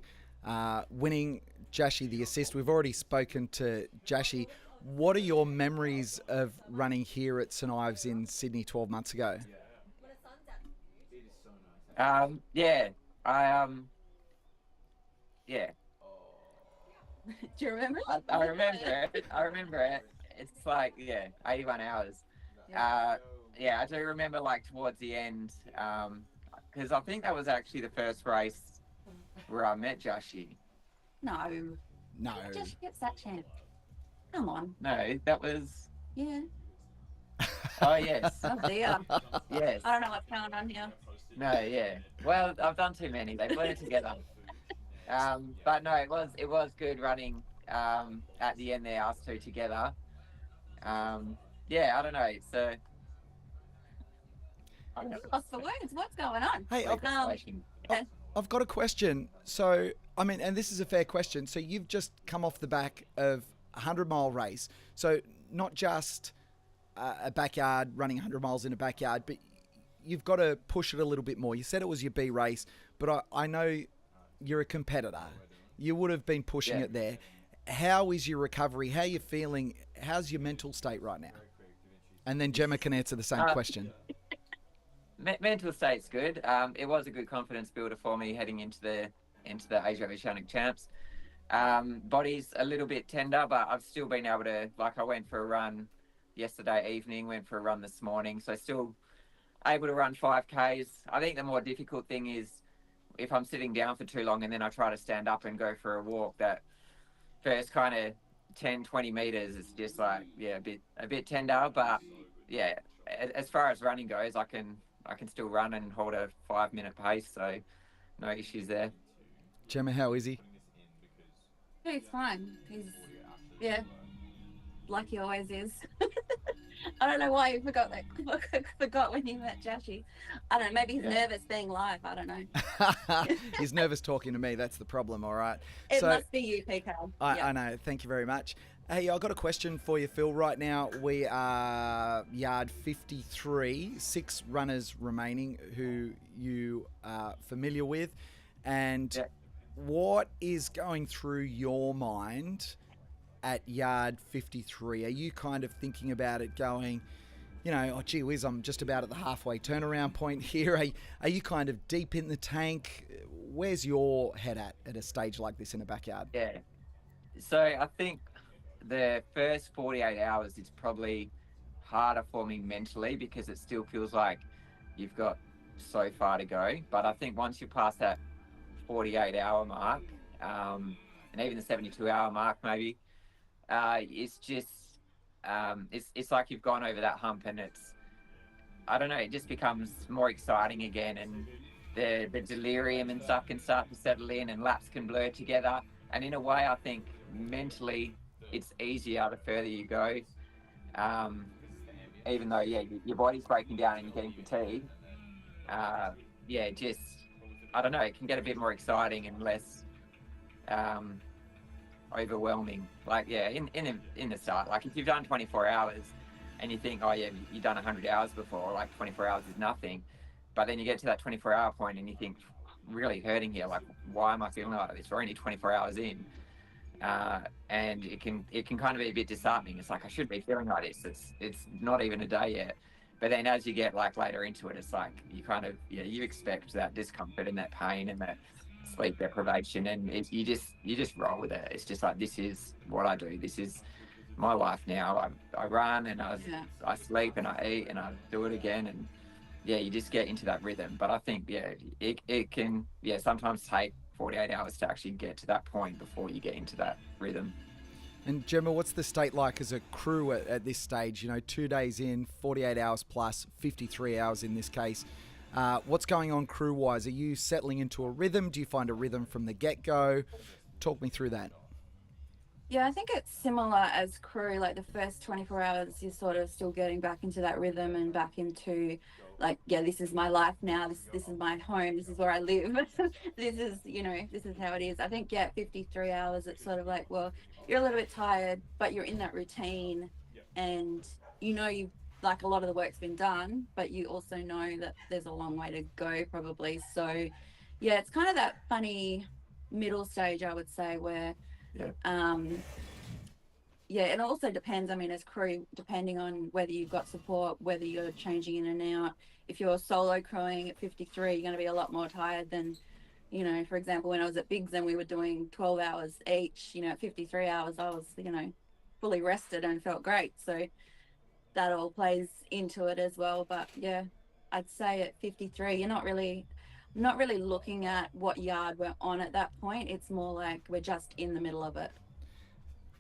winning Jashi the assist. We've already spoken to Jashi. What are your memories of running here at St Ives in Sydney 12 months ago? Yeah. Do you remember it? I remember it. It's like, 81 hours. Yeah, I do remember towards the end, because I think that was actually the first race where I met Jashi. No. Jashi gets that chance. Come on. No, that was... Yeah. Oh yes. Oh dear. Yes. I don't know what's going on here. No, yeah. Well, I've done too many. They blend together. But no, it was good running at the end there, us two together. Yeah, I don't know. So I don't know. Lost for words. What's going on? Hey, yeah. I've got a question. So, I mean, and this is a fair question. So you've just come off the back of a 100-mile race. So not just a backyard, running 100 miles in a backyard, but you've got to push it a little bit more. You said it was your B race, but I know you're a competitor. You would have been pushing it there. How is your recovery? How are you feeling? How's your mental state right now? And then Gemma can answer the same question. Mental state's good. It was a good confidence builder for me heading into the Asia Oceanic Champs. Body's a little bit tender, but I've still been able to, like, I went for a run yesterday evening, went for a run this morning, so still able to run 5Ks. I think the more difficult thing is if I'm sitting down for too long and then I try to stand up and go for a walk, that first kind of 10, 20 meters is just like, yeah, a bit tender, but yeah, as far as running goes, I can still run and hold a 5-minute pace, so no issues there. Gemma, how is he? Yeah, he's fine. He's, like he always is. I don't know why you forgot when you met Jashi. I don't know, maybe he's nervous being live. I don't know. He's nervous talking to me. That's the problem, all right? It must be you, PK. I know. Thank you very much. Hey, I've got a question for you, Phil. Right now, we are yard 53, 6 runners remaining who you are familiar with. And what is going through your mind at yard 53? Are you kind of thinking about it going, you know, oh, gee whiz, I'm just about at the halfway turnaround point here. Are you kind of deep in the tank? Where's your head at a stage like this in a backyard? Yeah. So I think the first 48 hours is probably harder for me mentally because it still feels like you've got so far to go. But I think once you pass that 48-hour mark, and even the 72-hour mark maybe, it's just it's like you've gone over that hump, and it's, I don't know, it just becomes more exciting again, and the delirium and stuff can start to settle in, and laps can blur together. And in a way, I think mentally it's easier the further you go, even though your body's breaking down and you're getting fatigued. Just, I don't know, it can get a bit more exciting and less overwhelming. Like, in the start, like if you've done 24 hours and you think, oh yeah, you've done 100 hours before, like 24 hours is nothing, but then you get to that 24-hour point and you think, really hurting here, like, why am I feeling like this? We're only 24 hours in, and it can kind of be a bit disheartening. It's like, I should be feeling like this. It's not even a day yet. But then as you get like later into it, it's like you kind of, you expect that discomfort and that pain and that sleep deprivation, and you just roll with it. It's just like, this is what I do. This is my life now. I run and I sleep and I eat and I do it again, and you just get into that rhythm. But I think it can sometimes take 48 hours to actually get to that point before you get into that rhythm. And Gemma, what's the state like as a crew at this stage? You know, 2 days in, 48 hours plus, 53 hours in this case. What's going on crew-wise? Are you settling into a rhythm? Do you find a rhythm from the get-go? Talk me through that. Yeah, I think it's similar as crew. Like the first 24 hours, you're sort of still getting back into that rhythm and back into, like, this is my life now. This is my home. This is where I live. this is how it is. I think 53 hours. It's sort of like, well, you're a little bit tired, but you're in that routine, and you like a lot of the work's been done, but you also know that there's a long way to go probably. So, it's kind of that funny middle stage, I would say, where. It also depends. I mean, as crew, depending on whether you've got support, whether you're changing in and out. If you're solo crewing at 53, you're going to be a lot more tired than, for example, when I was at Biggs and we were doing 12 hours each, at 53 hours, I was, fully rested and felt great. So that all plays into it as well. But I'd say at 53, you're not really looking at what yard we're on at that point. It's more like we're just in the middle of it.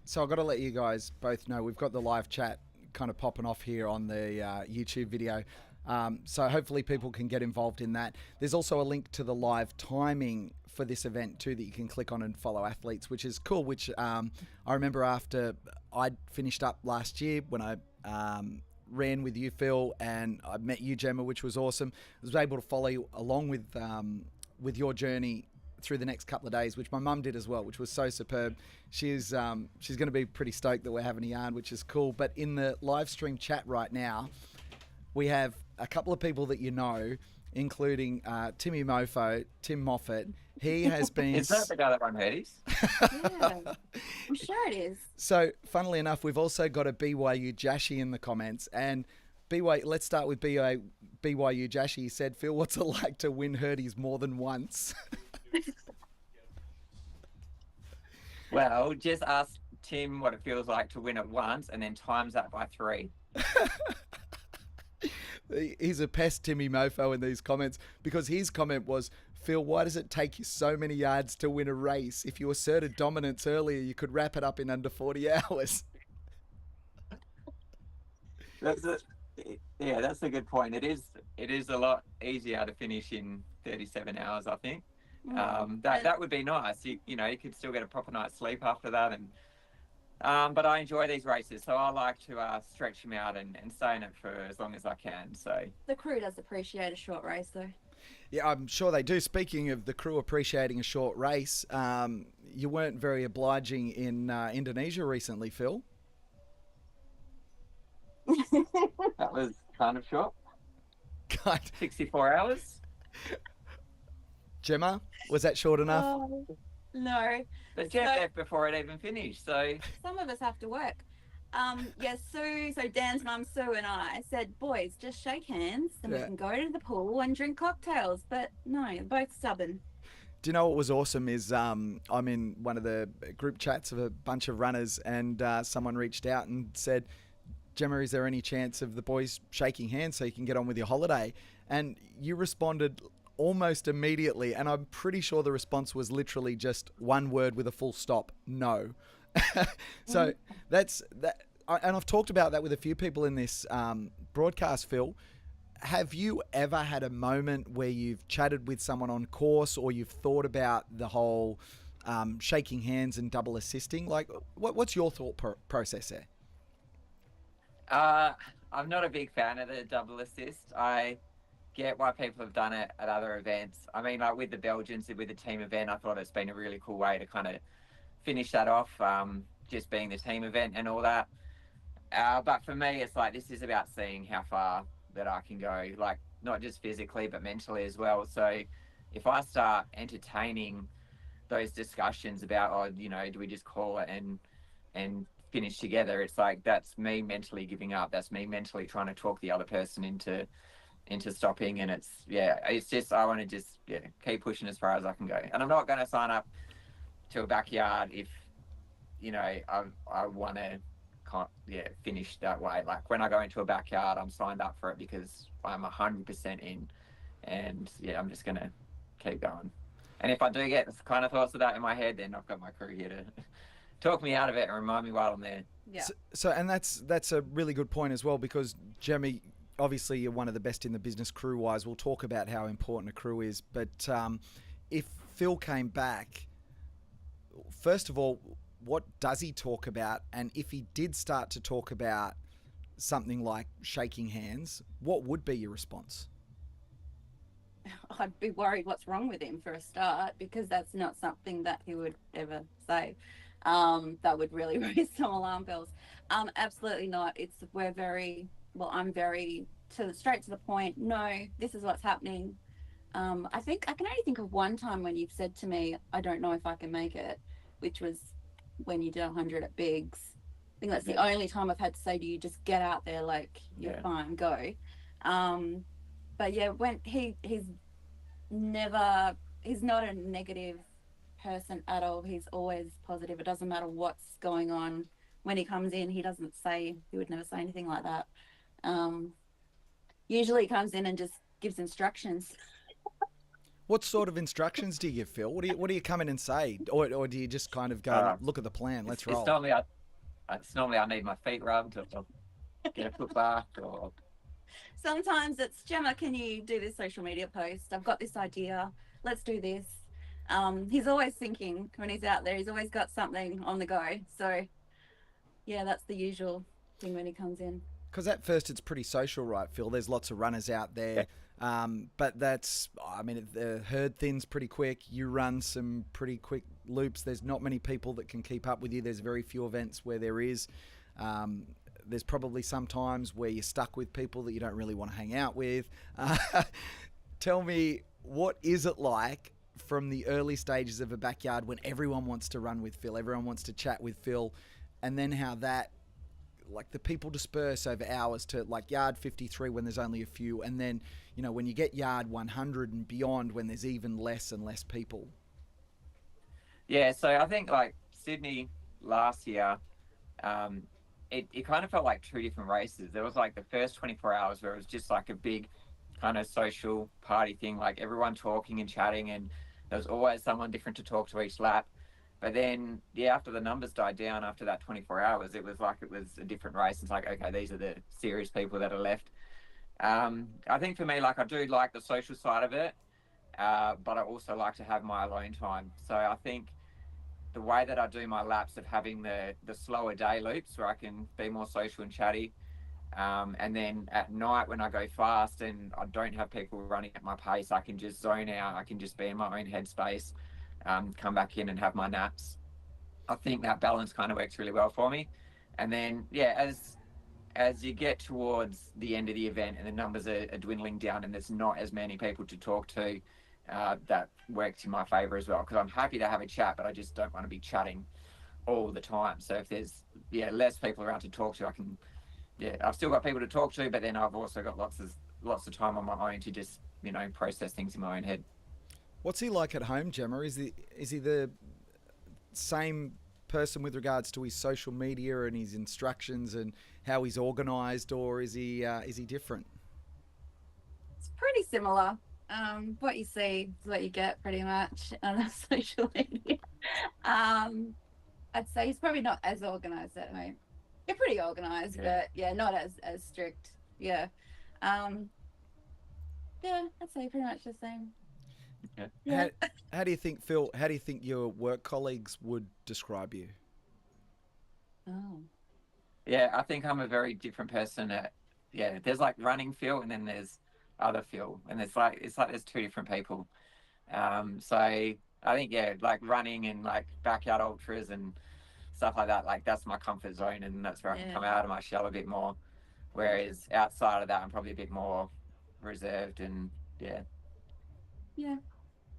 So I've got to let you guys both know we've got the live chat kind of popping off here on the YouTube video. So hopefully people can get involved in that. There's also a link to the live timing for this event too that you can click on and follow athletes, which is cool, which I remember after I'd finished up last year when I ran with you, Phil, and I met you, Gemma, which was awesome. I was able to follow you along with your journey through the next couple of days, which my mum did as well, which was so superb. She's going to be pretty stoked that we're having a yarn, which is cool. But in the live stream chat right now, we have a couple of people that you know, including Tim Moffat. He has been... Is that the guy that won Hurdies? Yeah, I'm sure it is. So, funnily enough, we've also got a BYU Jashi in the comments. And let's start with BYU Jashi. He said, Phil, what's it like to win Hurdies more than once? Well, just ask Tim what it feels like to win it once and then times that by 3. He's a pest, Timmy Mofo, in these comments, because his comment was, Phil, why does it take you so many yards to win a race? If you asserted dominance earlier, you could wrap it up in under 40 hours. That's a good point. It is a lot easier to finish in 37 hours, I think. That would be nice. You could still get a proper night's sleep after that, and but I enjoy these races, so I like to stretch them out and stay in it for as long as I can. So The crew does appreciate a short race, though. Yeah, I'm sure they do. Speaking of the crew appreciating a short race, you weren't very obliging in Indonesia recently, Phil. that was kind of short. 64 hours. Gemma, was that short enough? Oh, no. But Jet left before it even finished, so... Some of us have to work. Yes, so Dan's mum, Sue, and I said, boys, just shake hands and we can go to the pool and drink cocktails. But no, they're both stubborn. Do you know what was awesome is I'm in one of the group chats of a bunch of runners, and someone reached out and said, Gemma, is there any chance of the boys shaking hands so you can get on with your holiday? And you responded almost immediately, and I'm pretty sure the response was literally just one word with a full stop: no. So that's that, and I've talked about that with a few people in this broadcast, Phil. Have you ever had a moment where you've chatted with someone on course, or you've thought about the whole shaking hands and double assisting? Like, what's your thought process there? I'm not a big fan of the double assist. I get why people have done it at other events. I mean, like with the Belgians, with the team event, I thought it's been a really cool way to kind of finish that off, just being the team event and all that. But for me, it's like, this is about seeing how far that I can go, like not just physically, but mentally as well. So if I start entertaining those discussions about, do we just call it and finish together? It's like, that's me mentally giving up. That's me mentally trying to talk the other person into stopping. And it's just, I want to just keep pushing as far as I can go. And I'm not going to sign up to a backyard if I want to finish that way. Like when I go into a backyard, I'm signed up for it because I'm 100% in, and I'm just going to keep going. And if I do get the kind of thoughts of that in my head, then I've got my crew here to talk me out of it and remind me while I'm there. Yeah. So and that's a really good point as well, because Jeremy, obviously you're one of the best in the business crew-wise. We'll talk about how important a crew is. But if Phil came back, first of all, what does he talk about? And if he did start to talk about something like shaking hands, what would be your response? I'd be worried what's wrong with him for a start, because that's not something that he would ever say. That would really raise some alarm bells. Absolutely not. I'm very straight to the point. No, this is what's happening. I think I can only think of one time when you've said to me, I don't know if I can make it, which was when you did 100 at Biggs. I think that's the only time I've had to say to you, just get out there, like, you're fine, go. But yeah, when he's not a negative person at all. He's always positive. It doesn't matter what's going on. When he comes in, he would never say anything like that. Usually he comes in and just gives instructions. What sort of instructions do you give, Phil? What do you come in and say? Or do you just kind of go, look at the plan, let's roll? It's normally I need my feet rubbed. get a foot bath or Sometimes it's Gemma, can you do this social media post? I've got this idea. Let's do this. He's always thinking when he's out there. He's always got something on the go. So, yeah, that's the usual thing when he comes in. Because at first it's pretty social, right, Phil? There's lots of runners out there. But that's, I mean, the herd thins pretty quick. You run some pretty quick loops. There's not many people that can keep up with you. There's very few events where there is. There's probably some times where you're stuck with people that you don't really want to hang out with. Tell me, what is it like from the early stages of a backyard when everyone wants to run with Phil, everyone wants to chat with Phil, and then how that, like, the people disperse over hours to like yard 53 when there's only a few, and then, you know, when you get yard 100 and beyond when there's even less and less people? Yeah, so I think like Sydney last year, it kind of felt like two different races. There was like the first 24 hours where it was just like a big kind of social party thing, like everyone talking and chatting, and there was always someone different to talk to each lap. But then, yeah, after the numbers died down after that 24 hours, it was like it was a different race. It's like, okay, these are the serious people that are left. I think for me, like, I do like the social side of it, but I also like to have my alone time. So I think the way that I do my laps of having the slower day loops where I can be more social and chatty, and then at night when I go fast and I don't have people running at my pace, I can just zone out. I can just be in my own headspace, come back in and have my naps. I think that balance kind of works really well for me. And then, yeah, as you get towards the end of the event and the numbers are dwindling down and there's not as many people to talk to, that works in my favor as well, because I'm happy to have a chat, but I just don't want to be chatting all the time. So if there's less people around to talk to, I've still got people to talk to, but then I've also got lots of time on my own to just, process things in my own head. What's he like at home, Gemma? Is he the same person with regards to his social media and his instructions and how he's organised, or is he different? It's pretty similar. What you see is what you get, pretty much, on social media. I'd say he's probably not as organised at home. You're pretty organised, but yeah, not as strict. Yeah. I'd say pretty much the same. Yeah. How do you think, Phil? How do you think your work colleagues would describe you? Oh. Yeah, I think I'm a very different person. There's like running Phil, and then there's other Phil, and it's like there's two different people. So I think like running and like backyard ultras and stuff like that, like that's my comfort zone, and that's where I can come out of my shell a bit more. Whereas outside of that, I'm probably a bit more reserved and Yeah,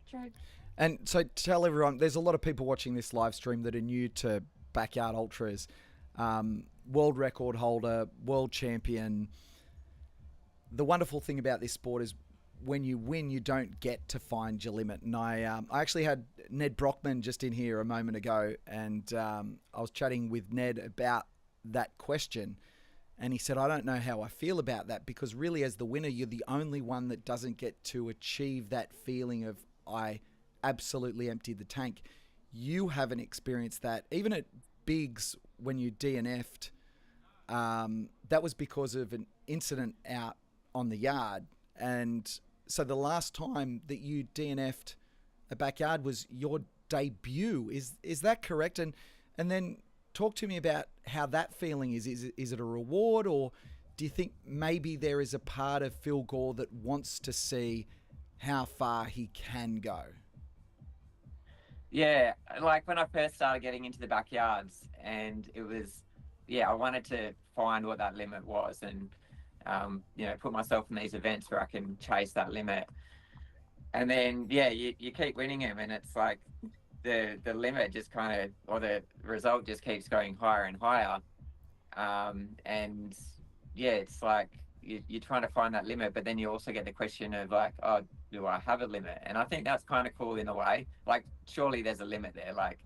true. And so tell everyone, there's a lot of people watching this live stream that are new to backyard ultras. World record holder, world champion. The wonderful thing about this sport is when you win, you don't get to find your limit. And I actually had Ned Brockman just in here a moment ago, and I was chatting with Ned about that question. And he said, I don't know how I feel about that, because really as the winner, you're the only one that doesn't get to achieve that feeling of, I absolutely emptied the tank. You haven't experienced that. Even at Biggs, when you DNF'd, that was because of an incident out on the yard. And so the last time that you DNF'd a backyard was your debut. Is that correct? And then talk to me about how that feeling is. Is it a reward, or do you think maybe there is a part of Phil Gore that wants to see how far he can go? Yeah, like when I first started getting into the backyards, and it was, I wanted to find what that limit was, and put myself in these events where I can chase that limit. And then you keep winning them, and it's like the limit just kind of, or the result just keeps going higher and higher. It's like you're trying to find that limit, but then you also get the question of like, oh, do I have a limit? And I think that's kind of cool in a way. Like, surely there's a limit there. Like,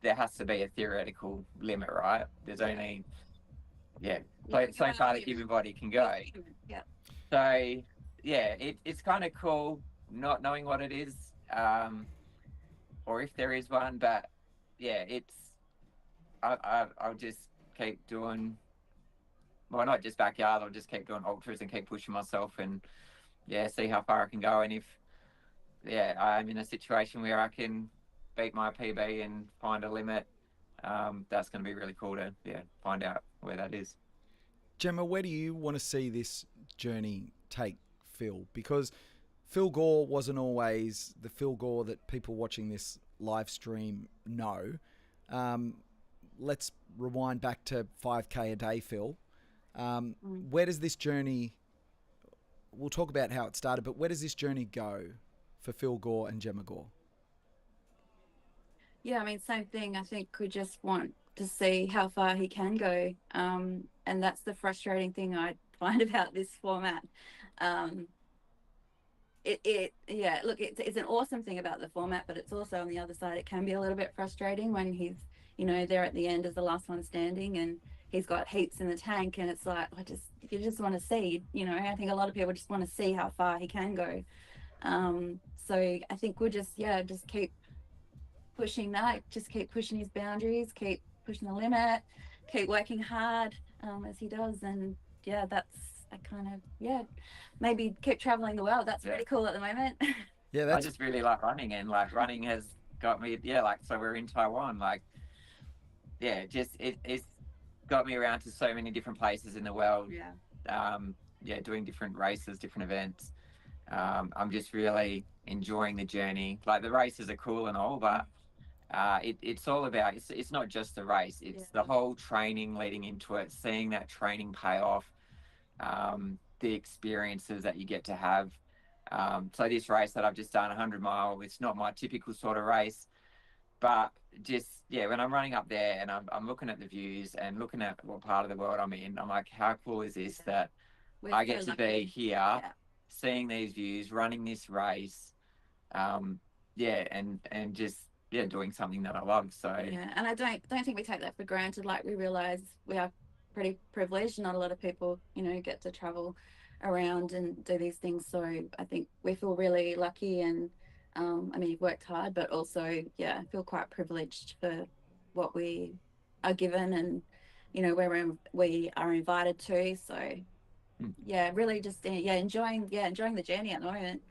there has to be a theoretical limit, right? There's only so far that everybody can go. Yeah. So it's kind of cool not knowing what it is, or if there is one, but I'll just keep doing, well, not just backyard, I'll just keep doing ultras and keep pushing myself and, yeah, see how far I can go. And if, yeah, I'm in a situation where I can beat my PB and find a limit, that's going to be really cool to, yeah, find out where that is. Gemma, where do you want to see this journey take Phil? Because Phil Gore wasn't always the Phil Gore that people watching this live stream know. Let's rewind back to 5K a day, Phil. Where does this journey, we'll talk about how it started, but where does this journey go for Phil Gore and Gemma Gore? Yeah, I mean, same thing. I think we just want to see how far he can go. And that's the frustrating thing I find about this format. Yeah, look, it's an awesome thing about the format, but it's also on the other side, it can be a little bit frustrating when he's, you know, there at the end as the last one standing and he's got heaps in the tank, and it's like, you just want to see, you know, I think a lot of people just want to see how far he can go. So I think we'll just keep pushing that, just keep pushing his boundaries, keep pushing the limit, keep working hard as he does. And yeah, that's maybe keep traveling the world. That's pretty cool at the moment. Yeah, I just really like running, and like running has got me, so we're in Taiwan, it's got me around to so many different places in the world. Doing different races, different events. I'm just really enjoying the journey. Like, the races are cool and all, but it's all about, it's not just the race, it's the whole training leading into it, seeing that training pay off, the experiences that you get to have. So this race that I've just done, 100 mile, it's not my typical sort of race, but just, when I'm running up there and I'm looking at the views and looking at what part of the world I'm in, I'm like, how cool is this that I get to be here, seeing these views, running this race, and just doing something that I love. So and I don't think we take that for granted. Like, we realize we are pretty privileged. Not a lot of people, you know, get to travel around and do these things. So I think we feel really lucky, and I mean, you've worked hard, but also I feel quite privileged for what we are given, and you know, where we are invited to. So really just enjoying the journey at the moment.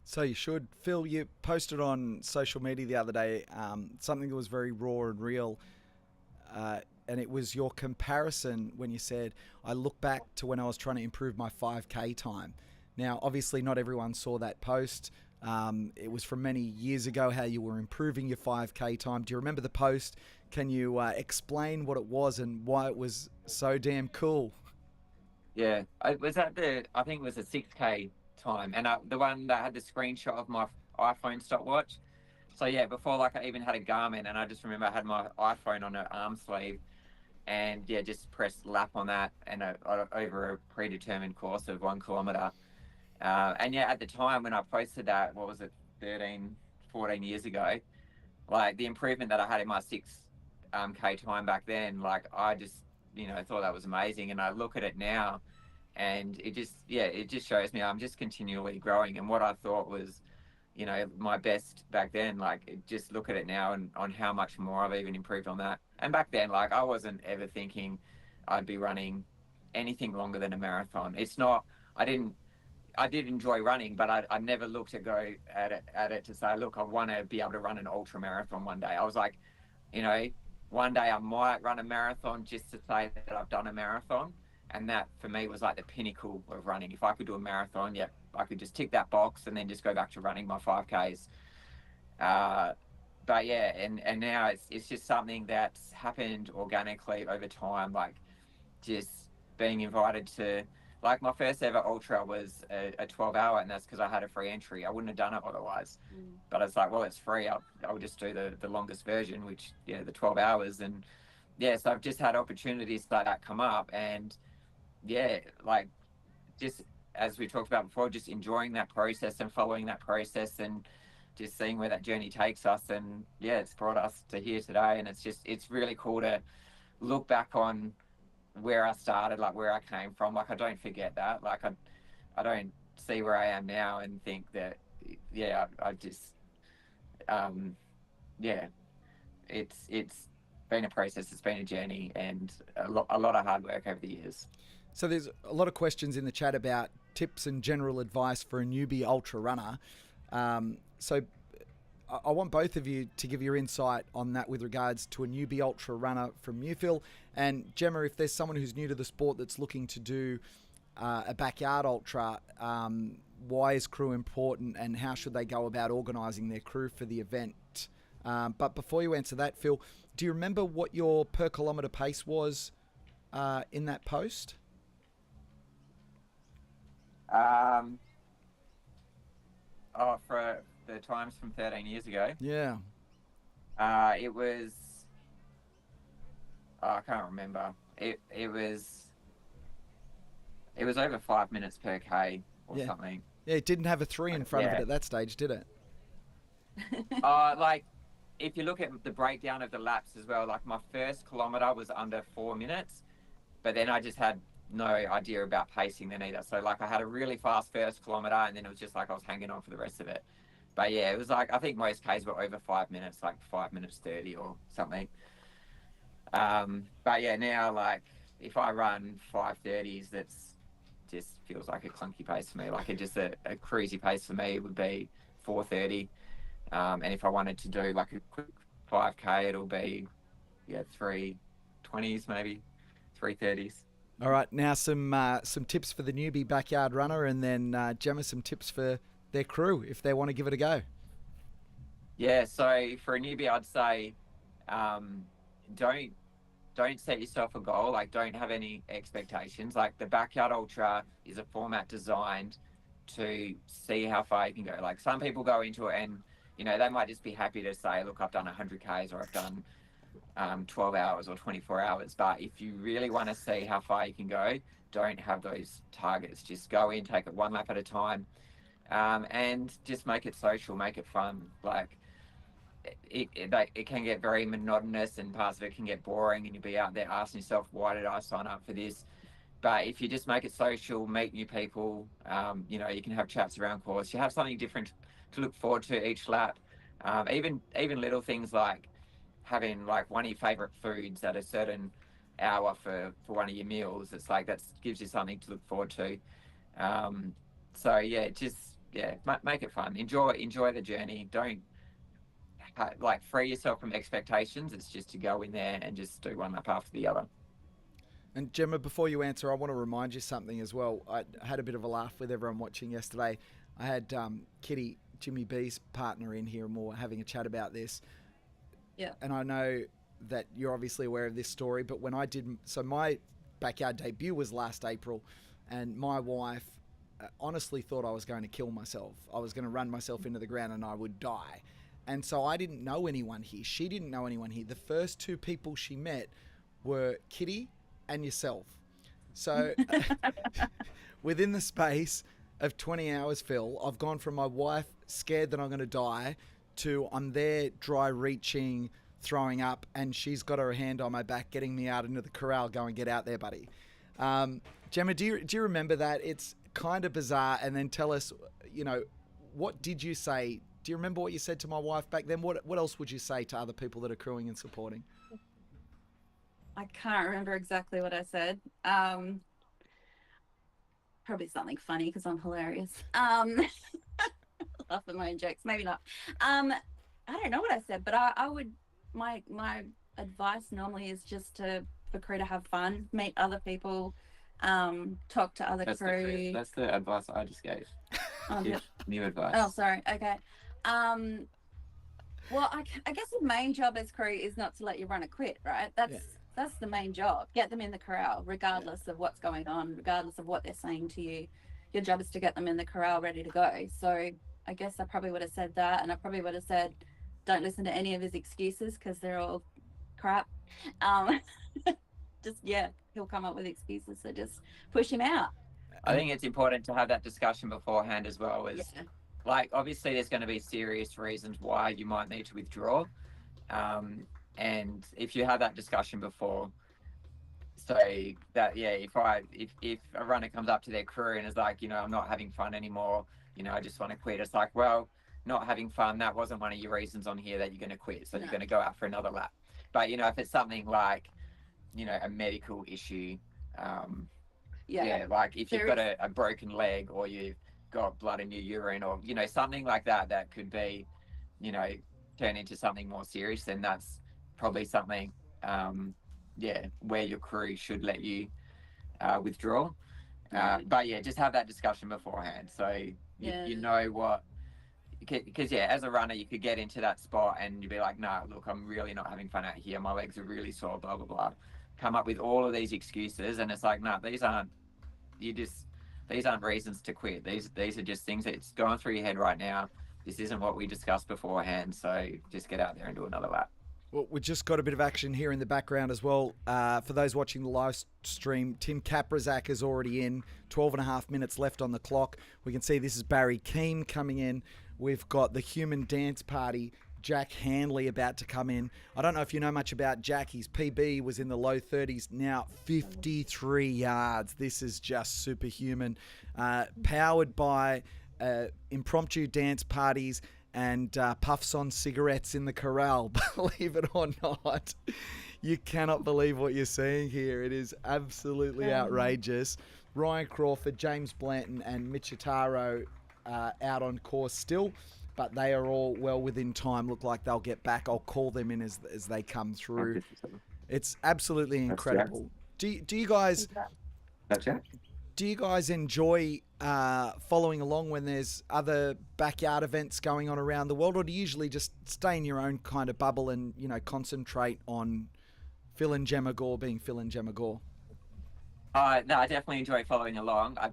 So you should. Phil, you posted on social media the other day something that was very raw and real, and it was your comparison when you said, I look back to when I was trying to improve my 5K time. Now, obviously not everyone saw that post. It was from many years ago, how you were improving your 5K time. Do you remember the post? Can you explain what it was and why it was so damn cool? Yeah, I think it was a 6K time, and the one that had the screenshot of my iPhone stopwatch. So before I even had a Garmin, and I just remember I had my iPhone on an arm sleeve, and just pressed lap on that, and over a predetermined course of 1 kilometer. And at the time when I posted that, what was it, 13, 14 years ago, like, the improvement that I had in my 6K time back then, like, I just, thought that was amazing. And I look at it now, and it just shows me I'm just continually growing. And what I thought was, my best back then, like, just look at it now and on how much more I've even improved on that. And back then, like, I wasn't ever thinking I'd be running anything longer than a marathon. It's not, I did enjoy running, but I never looked to go at it to say, look, I want to be able to run an ultra marathon one day. I was like, one day I might run a marathon just to say that I've done a marathon. And that for me was like the pinnacle of running. If I could do a marathon, I could just tick that box and then just go back to running my 5Ks. But and now it's just something that's happened organically over time, like just being invited to, like, my first ever ultra was a 12-hour, and that's because I had a free entry. I wouldn't have done it otherwise. But it's like, well, it's free. I'll just do the longest version, which, the 12 hours. And so I've just had opportunities like that come up, and like, just as we talked about before, just enjoying that process and following that process and just seeing where that journey takes us. And it's brought us to here today, and it's really cool to look back on where I started, like where I came from. Like, I don't forget that. Like, I don't see where I am now and think that I just it's been a process. It's been a journey and a lot of hard work over the years. So there's a lot of questions in the chat about tips and general advice for a newbie ultra runner. So I want both of you to give your insight on that with regards to a newbie ultra runner from Newfield. And Gemma, if there's someone who's new to the sport that's looking to do a backyard ultra, why is crew important and how should they go about organising their crew for the event? But before you answer that, Phil, do you remember what your per kilometre pace was in that post? For the times from 13 years ago. Yeah. It was. I can't remember. It was over 5 minutes per K or something. Yeah, it didn't have a 3 in front of it Yeah. at that stage, did it? Like, if you look at the breakdown of the laps as well, like my first kilometre was under 4 minutes, but then I just had no idea about pacing then either. So like I had a really fast first kilometre and then it was just like I was hanging on for the rest of it. But yeah, it was like, I think most Ks were over 5 minutes, like 5 minutes 30 or something. But yeah, now like if I run 5:30s, that's just feels like a clunky pace for me. Like it just a cruisy pace for me would be 4:30. And if I wanted to do like a quick 5K, it'll be 3:20s maybe, 3:30s. All right, now some tips for the newbie backyard runner, and then Gemma, some tips for their crew if they want to give it a go. Yeah, so for a newbie, I'd say don't set yourself a goal. Like, don't have any expectations. Like, the Backyard Ultra is a format designed to see how far you can go. Like, some people go into it and, you know, they might just be happy to say, look, I've done 100 Ks or I've done 12 hours or 24 hours. But if you really want to see how far you can go, don't have those targets. Just go in, take it one lap at a time, and just make it social, make it fun. Like, it can get very monotonous and parts of it can get boring and you'll be out there asking yourself, why did I sign up for this? But if you just make it social, meet new people, you know, you can have chats around course, you have something different to look forward to each lap. Even little things like having like one of your favorite foods at a certain hour for one of your meals. It's like, that gives you something to look forward to. So yeah, make it fun. Enjoy the journey. Don't like free yourself from expectations. It's just to go in there and just do one lap after the other. And Gemma, before you answer, I want to remind you something as well. I had a bit of a laugh with everyone watching yesterday. I had Kitty, Jimmy B's partner, in here, and we were having a chat about this. Yeah. And I know that you're obviously aware of this story, but when I did, so my backyard debut was last April, and my wife honestly thought I was going to kill myself. I was going to run myself into the ground and I would die. And so I didn't know anyone here. She didn't know anyone here. The first two people she met were Kitty and yourself. So within the space of 20 hours, Phil, I've gone from my wife scared that I'm going to die to I'm there dry reaching, throwing up, and she's got her hand on my back getting me out into the corral, going, get out there, buddy. Gemma, do you remember that? It's kind of bizarre. And then tell us, you know, what did you say? Do you remember what you said to my wife back then? What else would you say to other people that are crewing and supporting? I can't remember exactly what I said. Probably something funny because I'm hilarious. Laugh at my own jokes, maybe not. I don't know what I said, but I would, my advice normally is just for crew to have fun, meet other people, talk to other crew. That's the advice I just gave. New advice. Oh, sorry. Okay. Well, I guess the main job as crew is not to let your runner quit, right? That's the main job. Get them in the corral, regardless of what's going on, regardless of what they're saying to you. Your job is to get them in the corral ready to go. So I guess I probably would have said that, and I probably would have said, don't listen to any of his excuses because they're all crap. He'll come up with excuses, so just push him out. I think it's important to have that discussion beforehand as well. Like, obviously there's going to be serious reasons why you might need to withdraw. And if you have that discussion before, so that, if a runner comes up to their crew and is like, you know, I'm not having fun anymore, you know, I just want to quit. It's like, well, not having fun, that wasn't one of your reasons on here that you're going to quit. So you're going to go out for another lap. But you know, if it's something like, you know, a medical issue, like if you've got a broken leg or you've got blood in your urine or, you know, something like that, that could be, you know, turn into something more serious, then that's probably something, where your crew should let you withdraw. But yeah, just have that discussion beforehand. So you know what, because as a runner, you could get into that spot and you'd be like, no, look, I'm really not having fun out here. My legs are really sore, blah, blah, blah. Come up with all of these excuses. And it's like, no, these aren't reasons to quit. These are just things that's going through your head right now. This isn't what we discussed beforehand. So just get out there and do another lap. Well, we just got a bit of action here in the background as well. For those watching the live stream, Tim Kaprazak is already in. 12 and a half minutes left on the clock. We can see this is Barry Keane coming in. We've got the Human Dance Party, Jack Handley, about to come in. I don't know if you know much about Jack. His PB was in the low 30s, now 53 yards. This is just superhuman. Powered by impromptu dance parties and puffs on cigarettes in the corral. Believe it or not, you cannot believe what you're seeing here. It is absolutely outrageous. Ryan Crawford, James Blanton and Michitaro out on course still, but they are all well within time. Look like they'll get back. I'll call them in as they come through. It's absolutely incredible. Do you guys... Do you guys enjoy following along when there's other backyard events going on around the world, or do you usually just stay in your own kind of bubble and, you know, concentrate on Phil and Gemma Gore being Phil and Gemma Gore? No, I definitely enjoy following along. I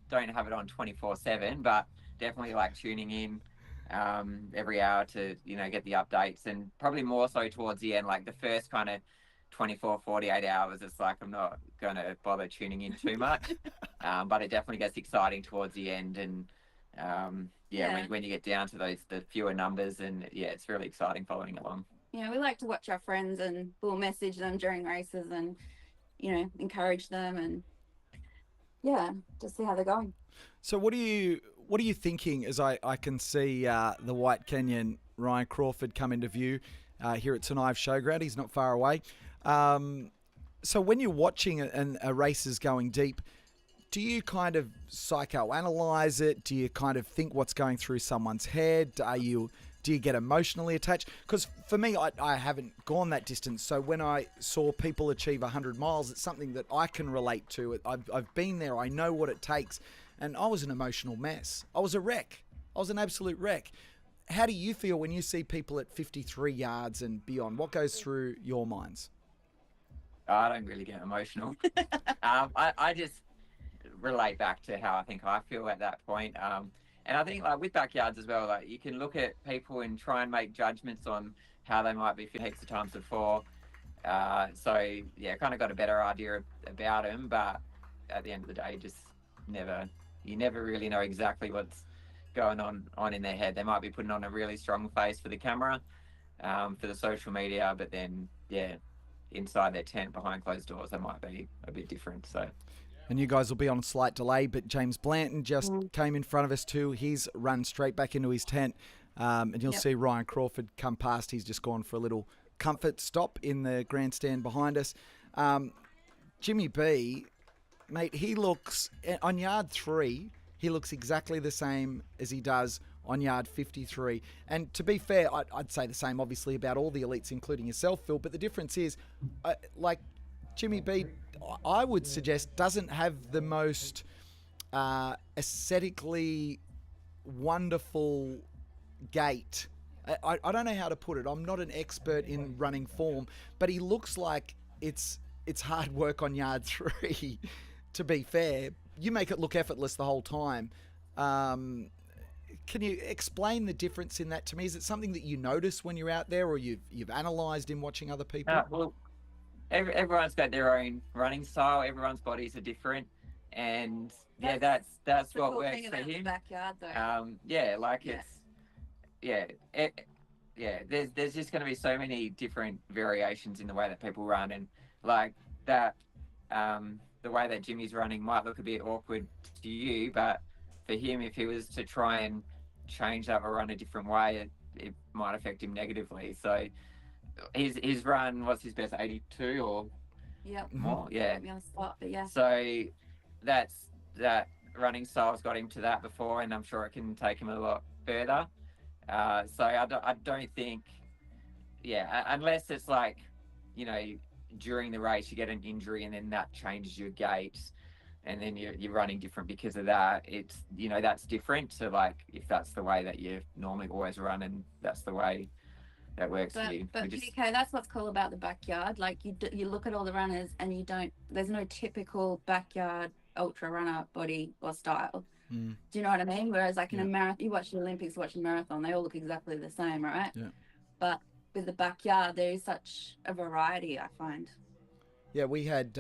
don't have it on 24/7, but definitely like tuning in every hour to, you know, get the updates, and probably more so towards the end, like the first kind of 24, 48 hours, it's like I'm not going to bother tuning in too much. But it definitely gets exciting towards the end. And when you get down to the fewer numbers, and it's really exciting following along. Yeah, we like to watch our friends and we'll message them during races and, you know, encourage them and just see how they're going. So what are you thinking as I can see the White Kenyan Ryan Crawford come into view here at Tenaive Showground? He's not far away. So when you're watching a race is going deep, do you kind of psychoanalyze it? Do you kind of think what's going through someone's head? Do you get emotionally attached? Because for me, I haven't gone that distance. So when I saw people achieve 100 miles, it's something that I can relate to. I've been there. I know what it takes. And I was an emotional mess. I was a wreck. I was an absolute wreck. How do you feel when you see people at 53 yards and beyond? What goes through your minds? I don't really get emotional. I just relate back to how I think I feel at that point. And I think like with backyards as well, like you can look at people and try and make judgments on how they might be heaps of times before. Kind of got a better idea about them. But at the end of the day, you never really know exactly what's going on in their head. They might be putting on a really strong face for the camera, for the social media, but then inside their tent behind closed doors, they might be a bit different. So, and you guys will be on a slight delay, but James Blanton just came in front of us too. He's run straight back into his tent, and you'll see Ryan Crawford come past. He's just gone for a little comfort stop in the grandstand behind us. Jimmy B, mate, he looks on yard 3. He looks exactly the same as he does on yard 53. And to be fair, I'd say the same, obviously, about all the elites, including yourself, Phil. But the difference is, like Jimmy B, I would suggest, doesn't have the most aesthetically wonderful gait. I don't know how to put it. I'm not an expert in running form, but he looks like it's hard work on yard 3, to be fair. You make it look effortless the whole time. Can you explain the difference in that to me? Is it something that you notice when you're out there, or you've analysed in watching other people? Well, everyone's got their own running style. Everyone's bodies are different, and that's what cool works thing for about him. the backyard, though. There's just going to be so many different variations in the way that people run, and like that. The way that Jimmy's running might look a bit awkward to you, but for him, if he was to try and change that or run a different way, it might affect him negatively. So his run was his best 82 or Yep. more. Yeah. Put me on the spot, but yeah. So that running style's got him to that before, and I'm sure it can take him a lot further. So I don't think, unless it's like, during the race you get an injury and then that changes your gait, and then you're running different because of that. It's that's different. So like if that's the way that you normally always run, and that's the way that works for you. But PK, that's what's cool about the backyard. Like you look at all the runners, and there's no typical backyard ultra runner body or style. Do you know what I mean? Whereas like in a marathon, you watch the Olympics, watch a marathon, they all look exactly the same, right? Yeah. But with the backyard, there is such a variety, I find. Yeah, we had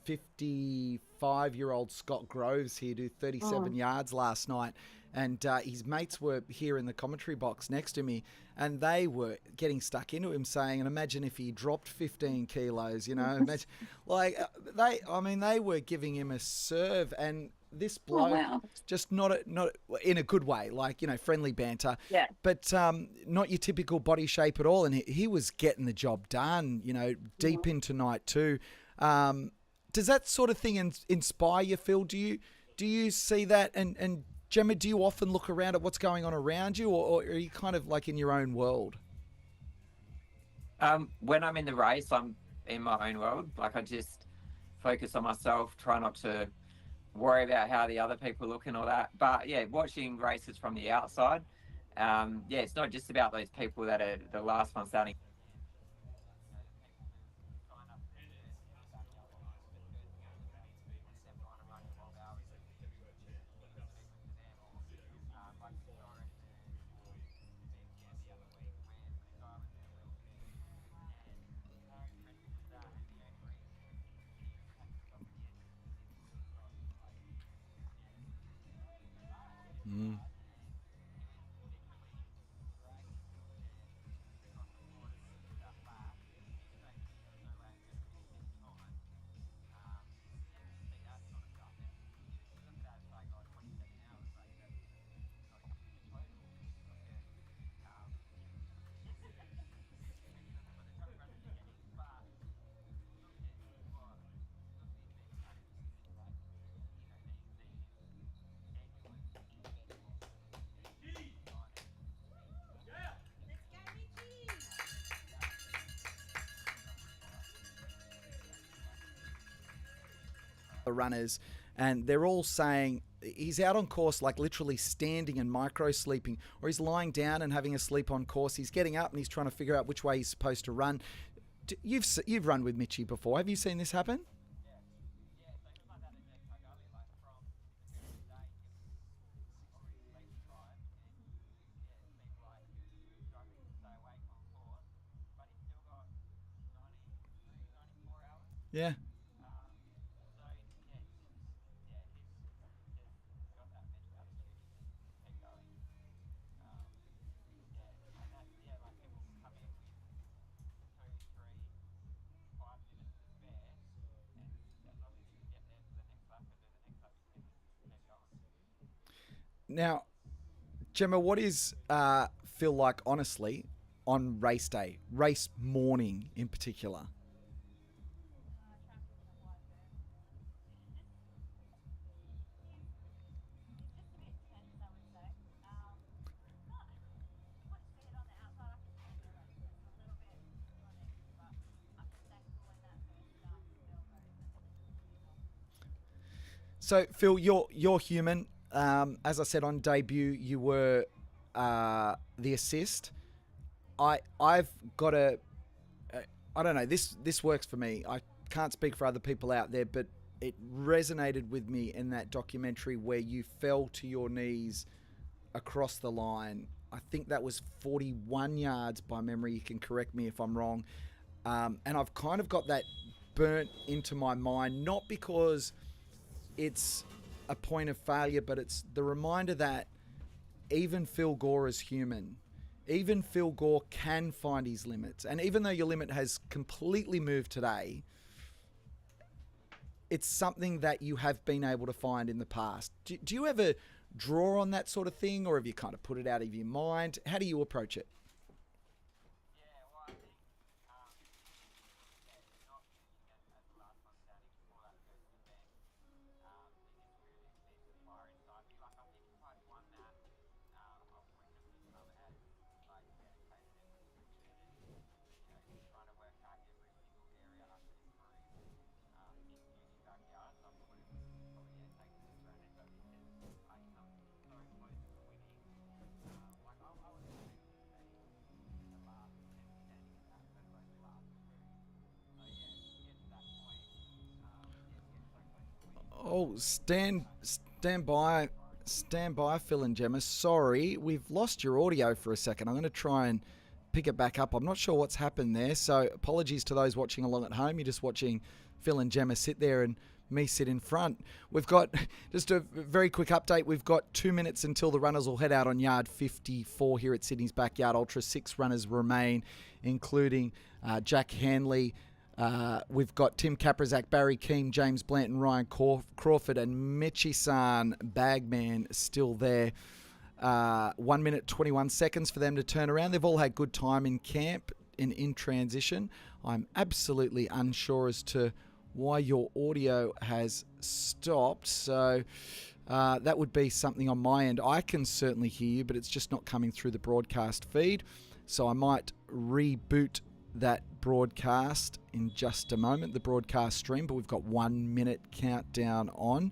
55-year-old Scott Groves here do 37 yards last night, and his mates were here in the commentary box next to me, and they were getting stuck into him, saying, and imagine if he dropped 15 kilos, imagine, they were giving him a serve, and this bloke just not in a good way, like, friendly banter, but not your typical body shape at all, and he was getting the job done, deep into night two. Does that sort of thing inspire you, Phil? Do you see that? And Gemma, do you often look around at what's going on around you, or are you kind of like in your own world? When I'm in the race, I'm in my own world. Like I just focus on myself, try not to worry about how the other people look and all that. But yeah, watching races from the outside, it's not just about those people that are the last one starting. The runners, and they're all saying he's out on course, like literally standing and micro sleeping, or he's lying down and having a sleep on course. He's getting up and he's trying to figure out which way he's supposed to run. You've run with Mitchie before. Have you seen this happen? Yeah. Now, Gemma, what is Phil like, honestly, on race day, race morning in particular? So, Phil, you're human. As I said on debut, you were the assist. I've got I don't know. This works for me. I can't speak for other people out there, but it resonated with me in that documentary where you fell to your knees across the line. I think that was 41 yards by memory. You can correct me if I'm wrong. And I've kind of got that burnt into my mind, not because it's a point of failure, but it's the reminder that even Phil Gore is human. Even Phil Gore can find his limits. And even though your limit has completely moved today, it's something that you have been able to find in the past. Do you ever draw on that sort of thing, or have you kind of put it out of your mind? How do you approach it? Yeah, Oh, stand by, Phil and Gemma. Sorry, we've lost your audio for a second. I'm going to try and pick it back up. I'm not sure what's happened there, so apologies to those watching along at home. You're just watching Phil and Gemma sit there and me sit in front. We've got, just a very quick update, we've got 2 minutes until the runners will head out on yard 54 here at Sydney's Backyard Ultra. 6 runners remain, including Jack Hanley. We've got Tim Kaprizak, Barry Keane, James Blanton, Ryan Crawford and Michi-san Bagman still there. 1 minute 21 seconds for them to turn around. They've all had good time in camp and in transition. I'm absolutely unsure as to why your audio has stopped, so that would be something on my end. I can certainly hear you, but it's just not coming through the broadcast feed, so I might reboot that broadcast in just a moment, the broadcast stream, but we've got 1 minute countdown on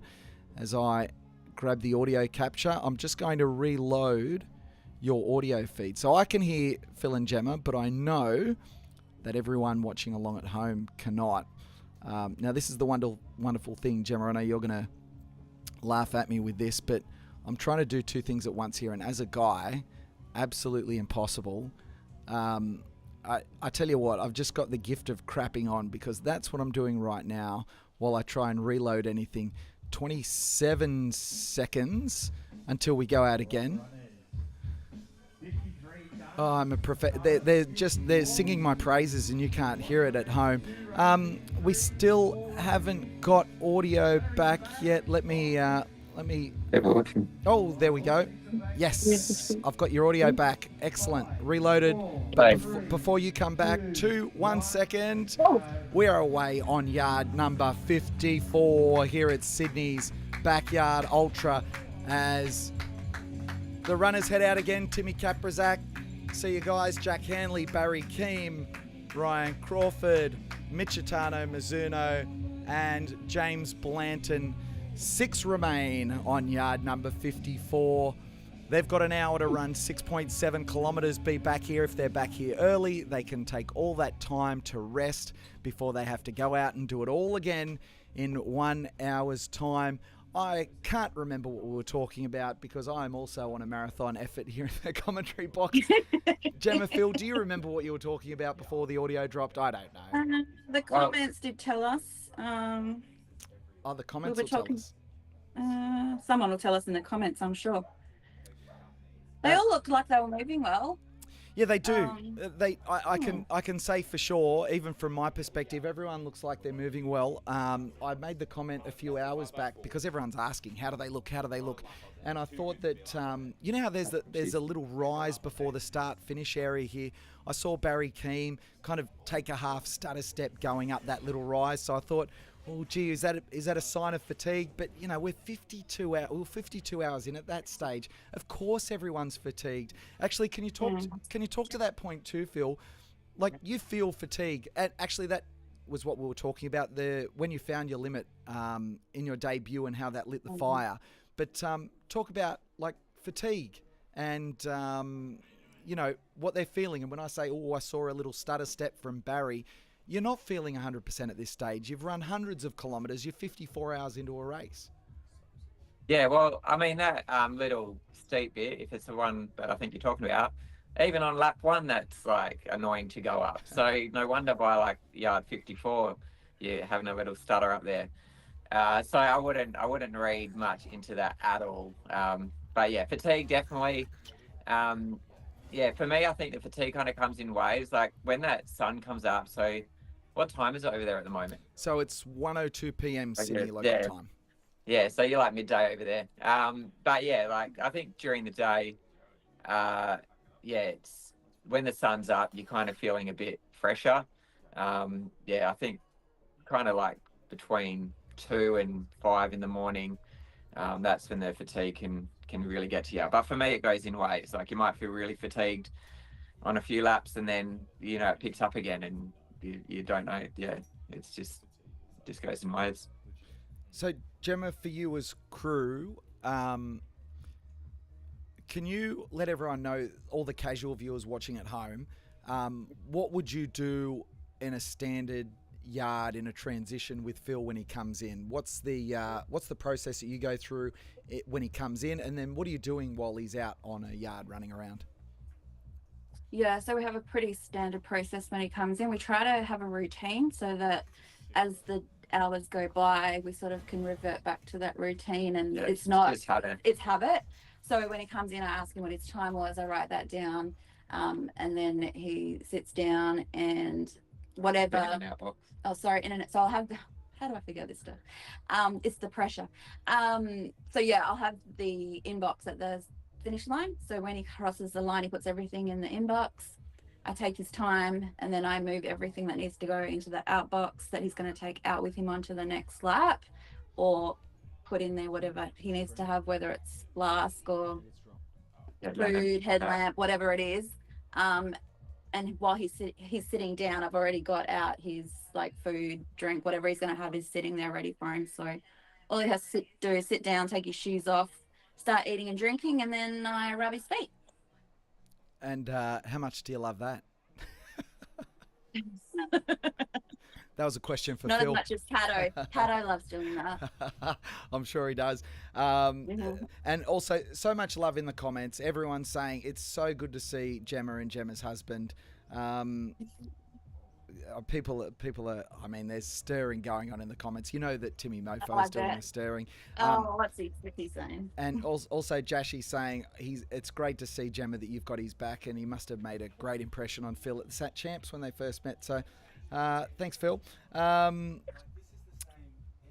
as I grab the audio capture. I'm just going to reload your audio feed. So I can hear Phil and Gemma, but I know that everyone watching along at home cannot. Now, this is the wonderful thing, Gemma. I know you're going to laugh at me with this, but I'm trying to do 2 things at once here, and as a guy, absolutely impossible. I tell you what, I've just got the gift of crapping on, because that's what I'm doing right now while I try and reload anything. 27 seconds until we go out again. Oh, I'm a they're singing my praises and you can't hear it at home. We still haven't got audio back yet. Let me. Oh, there we go. Yes, I've got your audio back. Excellent. Reloaded. But before you come back, 1 second. We are away on yard number 54 here at Sydney's Backyard Ultra as the runners head out again. Timmy Kaprizak. See you guys. Jack Hanley, Barry Keane, Ryan Crawford, Michitano Mizuno, and James Blanton. 6 remain on yard number 54. They've got an hour to run 6.7 kilometres. Be back here. If they're back here early, they can take all that time to rest before they have to go out and do it all again in 1 hour's time. I can't remember what we were talking about because I'm also on a marathon effort here in the commentary box. Gemma, Phil, do you remember what you were talking about before the audio dropped? I don't know. The comments did tell us. Oh, the comments will tell us. Someone will tell us in the comments, I'm sure. They all looked like they were moving well. Yeah, they do. I can say for sure, even from my perspective, everyone looks like they're moving well. I made the comment a few hours back because everyone's asking, how do they look? How do they look? And I thought that, you know how there's a little rise before the start-finish area here? I saw Barry Keane kind of take a half stutter step going up that little rise. So I thought, oh, gee, is that a sign of fatigue? But, you know, we're 52 hours in at that stage. Of course everyone's fatigued. Actually, can you talk to that point too, Phil? Like, you feel fatigue. And actually, that was what we were talking about, when you found your limit in your debut and how that lit the fire. But talk about, like, fatigue and, you know, what they're feeling. And when I say, oh, I saw a little stutter step from Barry, you're not feeling 100% at this stage. You've run hundreds of kilometres. You're 54 hours into a race. Yeah, well, I mean, that little steep bit, if it's the one that I think you're talking about, even on lap 1, that's, like, annoying to go up. So no wonder by, like, yard 54, you're having a little stutter up there. So I wouldn't read much into that at all. But, yeah, fatigue definitely. Yeah, for me, I think the fatigue kind of comes in waves. Like, when that sun comes up, so... What time is it over there at the moment? So it's 1:02 p.m. Sydney local time. Yeah, so you're like midday over there. But yeah, like I think during the day, it's when the sun's up, you're kind of feeling a bit fresher. Yeah, I think kind of like between 2 and 5 in the morning, that's when the fatigue can really get to you. But for me, it goes in waves. Like you might feel really fatigued on a few laps, and then it picks up again, and you don't know. Yeah, it's just goes in waves. So Gemma, for you as crew, can you let everyone know, all the casual viewers watching at home, what would you do in a standard yard in a transition with Phil when he comes in? What's the process that you go through when he comes in, and then what are you doing while he's out on a yard running around? Yeah, so we have a pretty standard process when he comes in. We try to have a routine so that as the hours go by, we sort of can revert back to that routine, and it's not just habit. It's habit. So when he comes in, I ask him what his time was. I write that down, and then he sits down and whatever. In and out box. Oh, sorry, internet. So I'll have the. How do I figure this stuff? It's the pressure. So yeah, I'll have the inbox at the finish line. So when he crosses the line, he puts everything in the inbox. I take his time, and then I move everything that needs to go into the out box that he's going to take out with him onto the next lap, or put in there whatever he needs to have, whether it's flask or food, headlamp, whatever it is. And while he's sitting down, I've already got out his like food, drink, whatever he's going to have is sitting there ready for him. So all he has to do is sit down, take his shoes off, start eating and drinking, and then I rub his feet. And how much do you love that? That was a question for Not Phil. as much as Cato. Cato loves doing that. I'm sure he does. And also, so much love in the comments. Everyone's saying it's so good to see Gemma and Gemma's husband. People are, I mean, there's stirring going on in the comments. You know that Timmy Mofo's doing the stirring. What's he saying? And also Jashy's saying it's great to see, Gemma, that you've got his back, and he must have made a great impression on Phil at the Sat Champs when they first met. So thanks, Phil.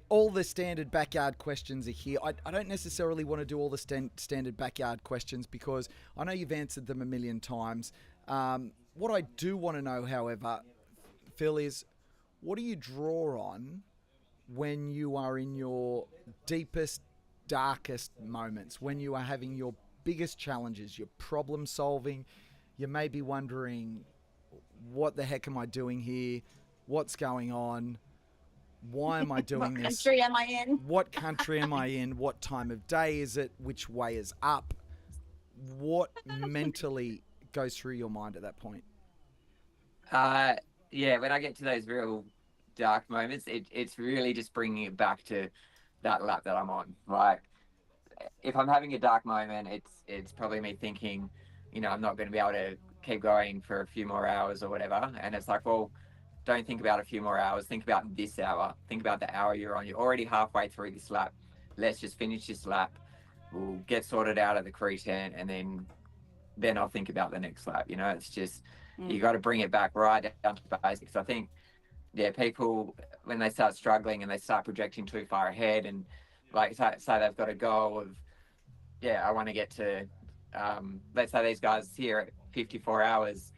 All the standard backyard questions are here. I don't necessarily want to do all the standard backyard questions because I know you've answered them a million times. What I do want to know, however, Phil, is what do you draw on when you are in your deepest, darkest moments, when you are having your biggest challenges, your problem solving? You may be wondering, what the heck am I doing here? What's going on? Why am I doing What this? country am I in? What country am I in? What time of day is it? Which way is up? What mentally goes through your mind at that point? Yeah, when I get to those real dark moments, it's really just bringing it back to that lap that I'm on. Like, if I'm having a dark moment, it's probably me thinking, I'm not going to be able to keep going for a few more hours or whatever. And it's like, well, don't think about a few more hours. Think about this hour. Think about the hour you're on. You're already halfway through this lap. Let's just finish this lap. We'll get sorted out at the crew tent, and then I'll think about the next lap. It's just, you got to bring it back right down to the basics. I think, people, when they start struggling and they start projecting too far ahead, and like say they've got a goal of, I want to get to, let's say these guys here at 54 hours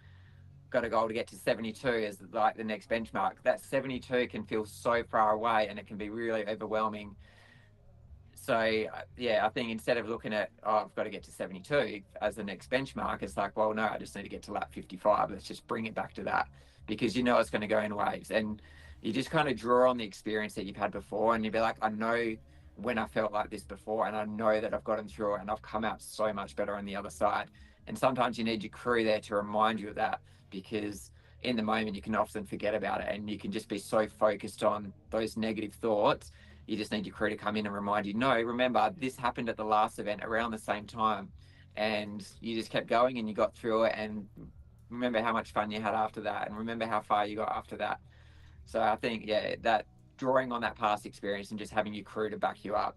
got a goal to get to 72 as like the next benchmark. That 72 can feel so far away, and it can be really overwhelming. So, I think instead of looking at, I've got to get to 72 as the next benchmark, it's like, well, no, I just need to get to lap 55. Let's just bring it back to that, because it's going to go in waves. And you just kind of draw on the experience that you've had before, and you'll be like, I know when I felt like this before, and I know that I've gotten through it, and I've come out so much better on the other side. And sometimes you need your crew there to remind you of that, because in the moment you can often forget about it, and you can just be so focused on those negative thoughts. You just need your crew to come in and remind you, no, remember, this happened at the last event around the same time, and you just kept going and you got through it, and remember how much fun you had after that, and remember how far you got after that. So I think, that drawing on that past experience and just having your crew to back you up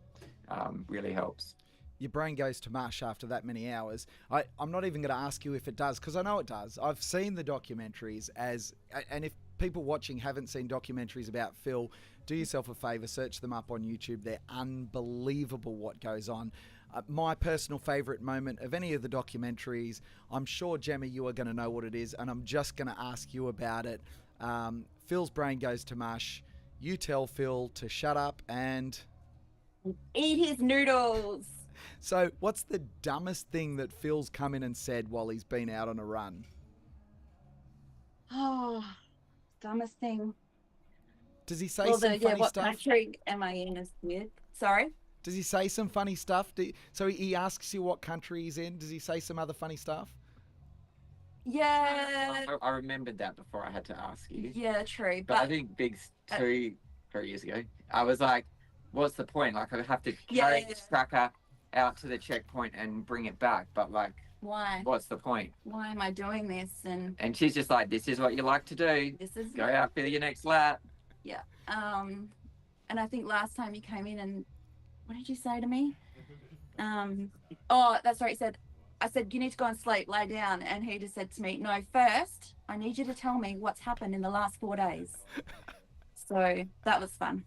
really helps. Your brain goes to mush after that many hours. I'm not even going to ask you if it does, because I know it does. I've seen the documentaries, and if people watching haven't seen documentaries about Phil, do yourself a favour, search them up on YouTube. They're unbelievable what goes on. My personal favourite moment of any of the documentaries, I'm sure, Gemma, you are going to know what it is, and I'm just going to ask you about it. Phil's brain goes to mush. You tell Phil to shut up and eat his noodles. So what's the dumbest thing that Phil's come in and said while he's been out on a run? Oh, dumbest thing. Does he say some funny what stuff? country am I in is weird. Sorry? Does he say some funny stuff? So he asks you what country he's in. Does he say some other funny stuff? Yeah, I remembered that before I had to ask you. yeah, true. But I think Biggs 3 years ago, I was like, what's the point? Like, I would have to carry Yeah. this tracker out to the checkpoint and bring it back. But, like, why? what's the point? Why am I doing this? And she's just like, this is what you like to do. This is Go out for your next lap. Yeah. And I think last time you came in and what did you say to me? Oh, that's right. I said, you need to go and sleep, lay down. And he just said to me, no, first, I need you to tell me what's happened in the last 4 days. So that was fun.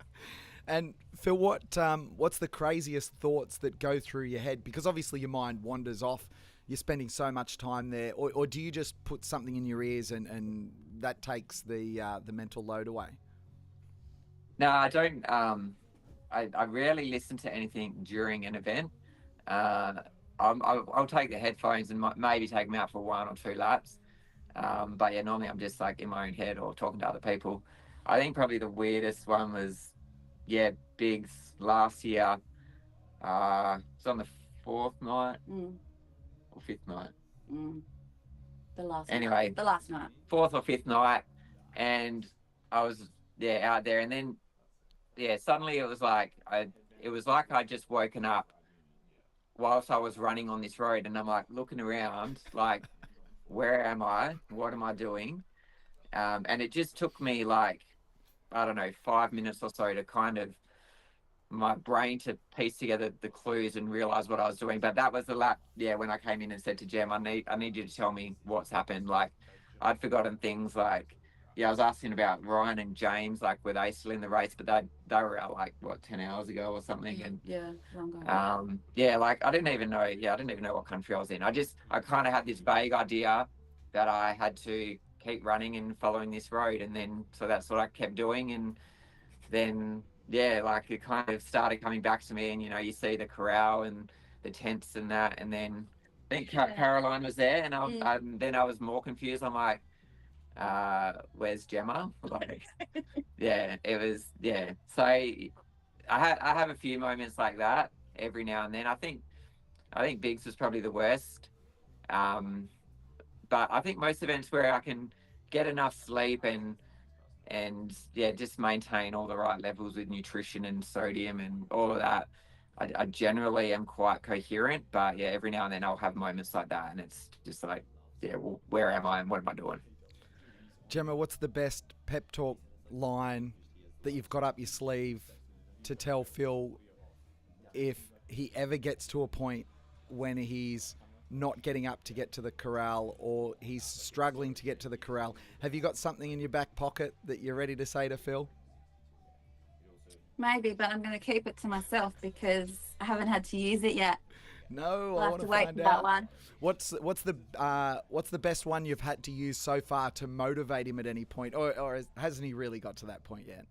And Phil, what's the craziest thoughts that go through your head? Because obviously your mind wanders off. You're spending so much time there. Or do you just put something in your ears and that takes the mental load away? No, I don't. I rarely listen to anything during an event. I'll take the headphones and maybe take them out for 1 or 2 laps. But yeah, normally I'm just like in my own head or talking to other people. I think probably the weirdest one was, Biggs last year. It's on the 4th night or 5th night. The last Anyway, night. The last night. 4th or 5th night, and I was out there, and then suddenly it was like I'd just woken up whilst I was running on this road, and I'm like looking around like, where am I? What am I doing? And it just took me like, I don't know, 5 minutes or so to kind of my brain to piece together the clues and realize what I was doing. But that was the lap, when I came in and said to Jem, I need you to tell me what's happened. Like, I'd forgotten things like, I was asking about Ryan and James, like, were they still in the race? But they were out like 10 hours ago or something. And like I didn't even know what country I was in. I kind of had this vague idea that I had to keep running and following this road, and then so that's what I kept doing. And then like it kind of started coming back to me, and you see the corral and the tents and that, and then I think Caroline was there, and then I was more confused. I'm like, where's Gemma? Like, it was so I have a few moments like that every now and then. I think Biggs was probably the worst, but I think most events where I can get enough sleep and just maintain all the right levels with nutrition and sodium and all of that, I generally am quite coherent. But every now and then I'll have moments like that, and it's just like, well, where am I and what am I doing? Gemma, what's the best pep talk line that you've got up your sleeve to tell Phil if he ever gets to a point when he's not getting up to get to the corral or he's struggling to get to the corral? Have you got something in your back pocket that you're ready to say to Phil? Maybe, but I'm going to keep it to myself because I haven't had to use it yet. No, I'll I have want to to wait find for out. that one. What's the best one you've had to use so far to motivate him at any point, or hasn't he really got to that point yet?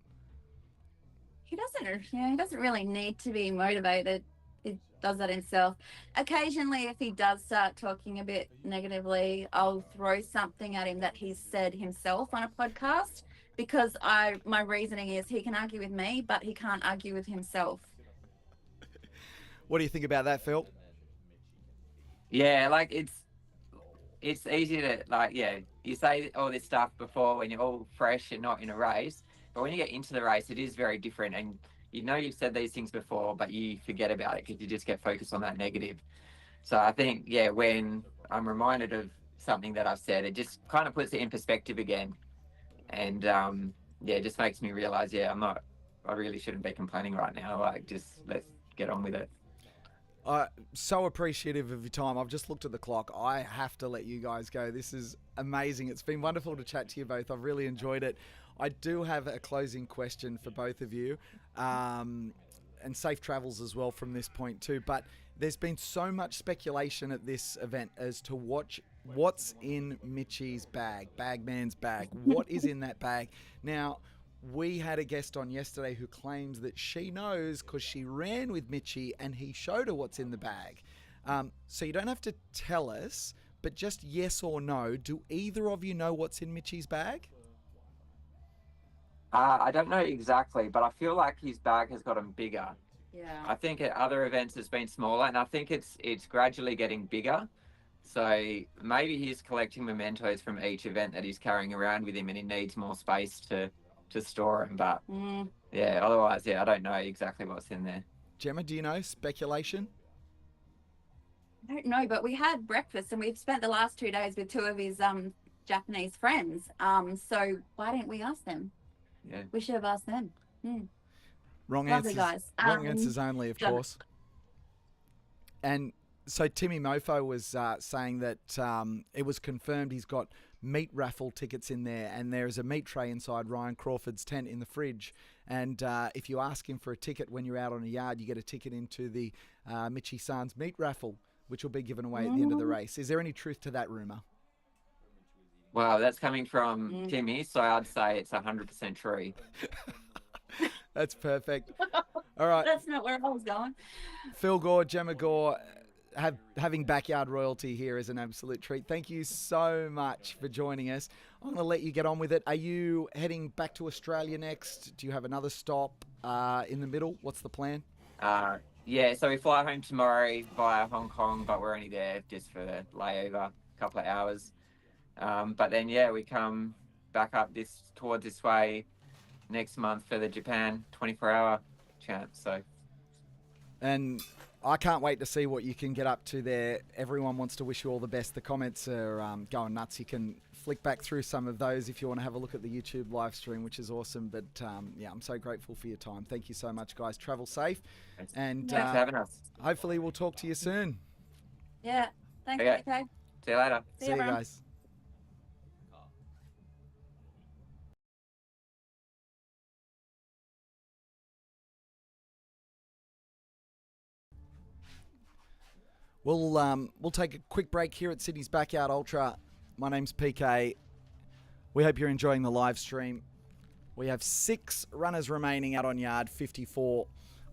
He doesn't really need to be motivated. He does that himself. Occasionally, if he does start talking a bit negatively, I'll throw something at him that he's said himself on a podcast, because my reasoning is he can argue with me, but he can't argue with himself. What do you think about that, Phil? Yeah, like it's easy to you say all this stuff before when you're all fresh and not in a race, but when you get into the race, it is very different, and you've said these things before, but you forget about it because you just get focused on that negative. So I think when I'm reminded of something that I've said, it just kind of puts it in perspective again, and it just makes me realize I really shouldn't be complaining right now. Like, just let's get on with it. So appreciative of your time. I've just looked at the clock. I have to let you guys go. This is amazing. It's been wonderful to chat to you both. I've really enjoyed it. I do have a closing question for both of you, and safe travels as well from this point too. But there's been so much speculation at this event as to what's in Mitchie's bag, Bagman's bag. What is in that bag? Now, we had a guest on yesterday who claims that she knows because she ran with Mitchie and he showed her what's in the bag. So you don't have to tell us, but just yes or no. Do either of you know what's in Mitchie's bag? I don't know exactly, but I feel like his bag has gotten bigger. Yeah. I think at other events it's been smaller, and I think it's gradually getting bigger. So maybe he's collecting mementos from each event that he's carrying around with him, and he needs more space to store them. But yeah, otherwise, I don't know exactly what's in there. Gemma, do you know? Speculation? I don't know, but we had breakfast and we've spent the last 2 days with two of his Japanese friends. So why didn't we ask them? Yeah. We should have asked them. Wrong Lovely answers. guys. Wrong answers only, of so- course. And so Timmy Mofo was saying that it was confirmed he's got meat raffle tickets in there, and there's a meat tray inside Ryan Crawford's tent in the fridge. And if you ask him for a ticket when you're out on a yard, you get a ticket into the Mitchie Sands meat raffle, which will be given away at the end of the race. Is there any truth to that rumour? Wow, that's coming from Timmy, so I'd say it's 100% true. That's perfect. All right. That's not where I was going. Phil Gore, Gemma Gore, having backyard royalty here is an absolute treat. Thank you so much for joining us. I'm going to let you get on with it. Are you heading back to Australia next? Do you have another stop in the middle? What's the plan? Yeah, so we fly home tomorrow via Hong Kong, but we're only there just for the layover, a couple of hours. But then, we come back up towards this way next month for the Japan 24-hour champ. So, and I can't wait to see what you can get up to there. Everyone wants to wish you all the best. The comments are going nuts. You can flick back through some of those if you want to have a look at the YouTube live stream, which is awesome. But I'm so grateful for your time. Thank you so much, guys. Travel safe. And thanks for having us. Hopefully we'll talk to you soon. Yeah. Thanks, Okay. okay. See you later. See you guys. We'll take a quick break here at Sydney's Backyard Ultra. My name's PK. We hope you're enjoying the live stream. We have 6 runners remaining out on yard 54.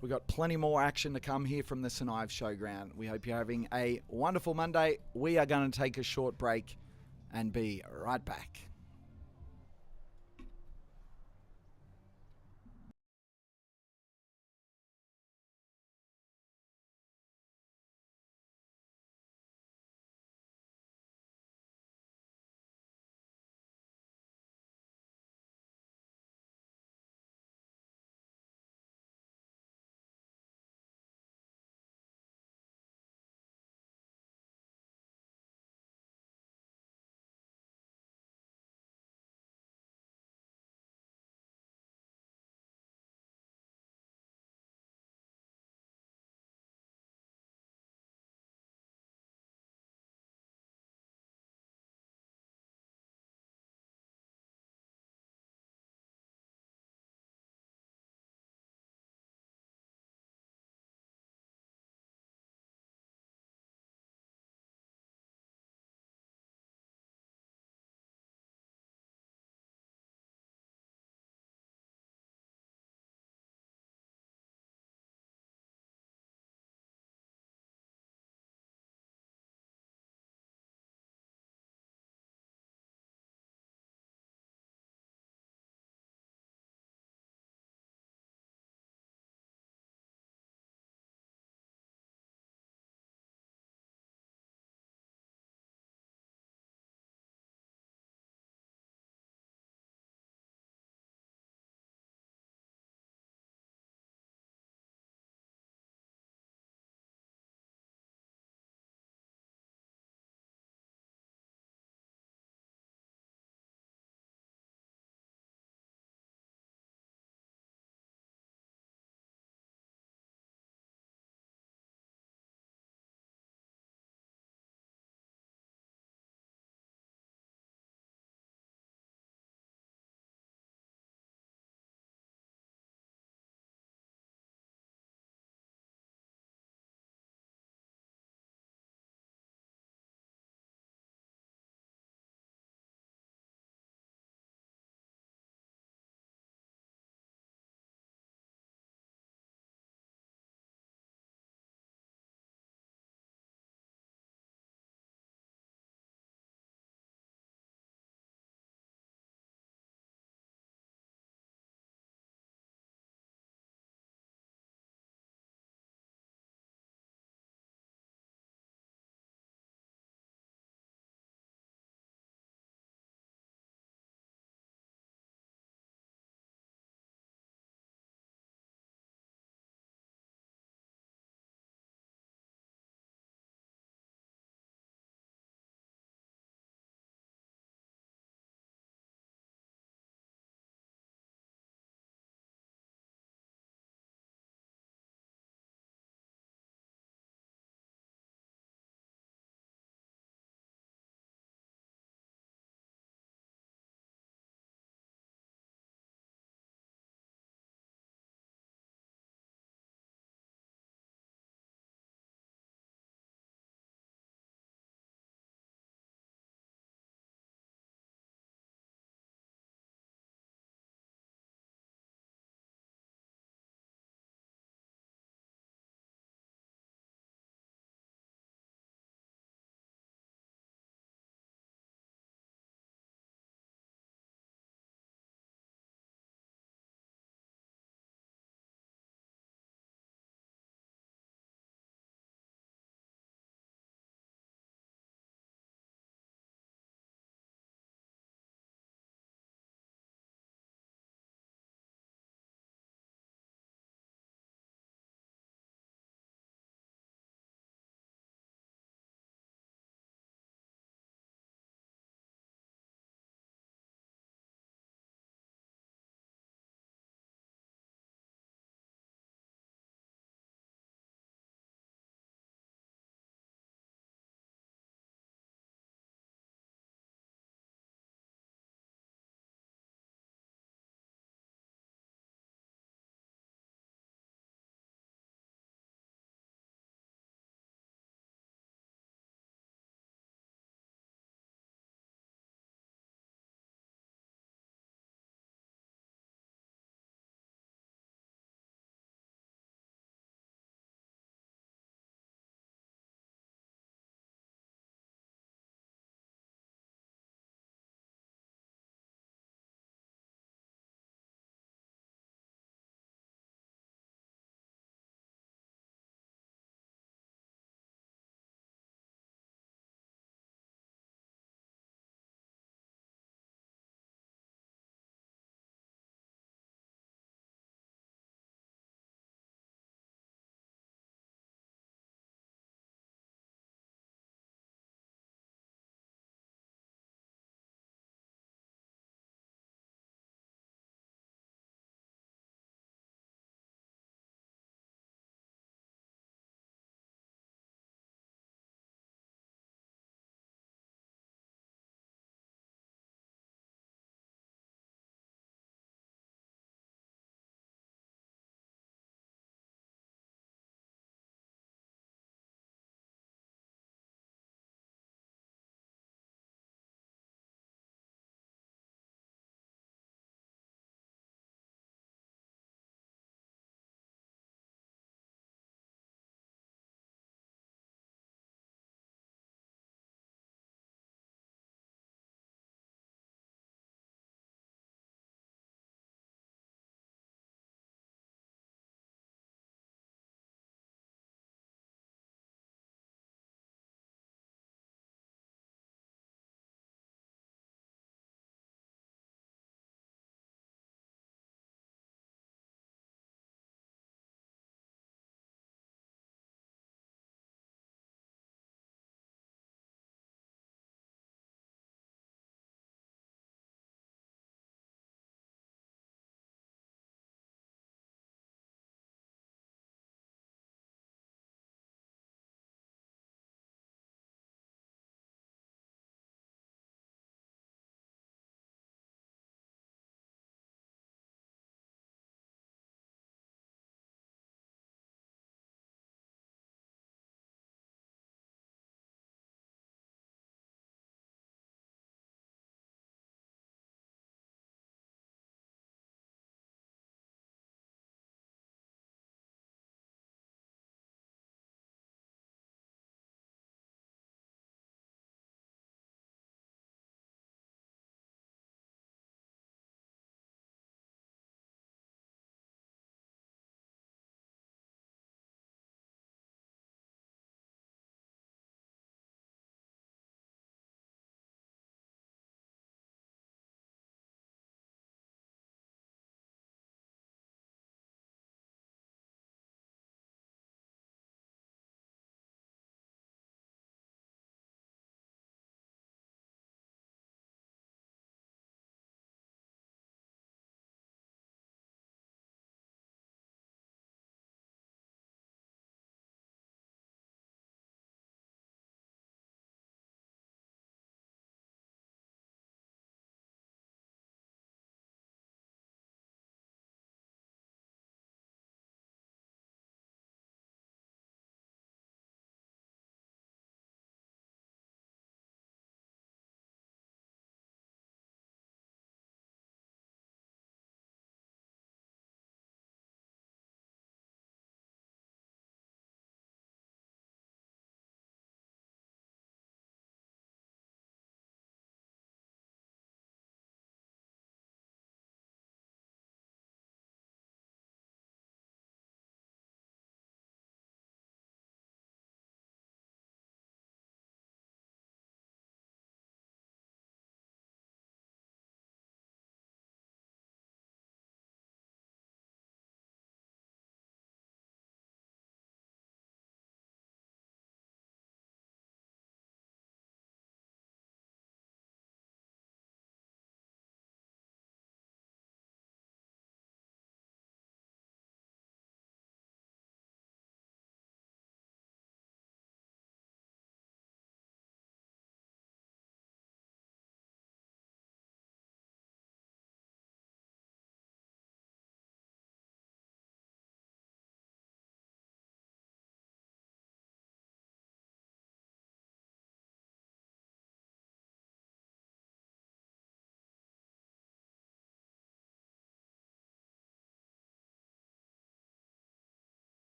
We've got plenty more action to come here from the St Ives Showground. We hope you're having a wonderful Monday. We are going to take a short break and be right back.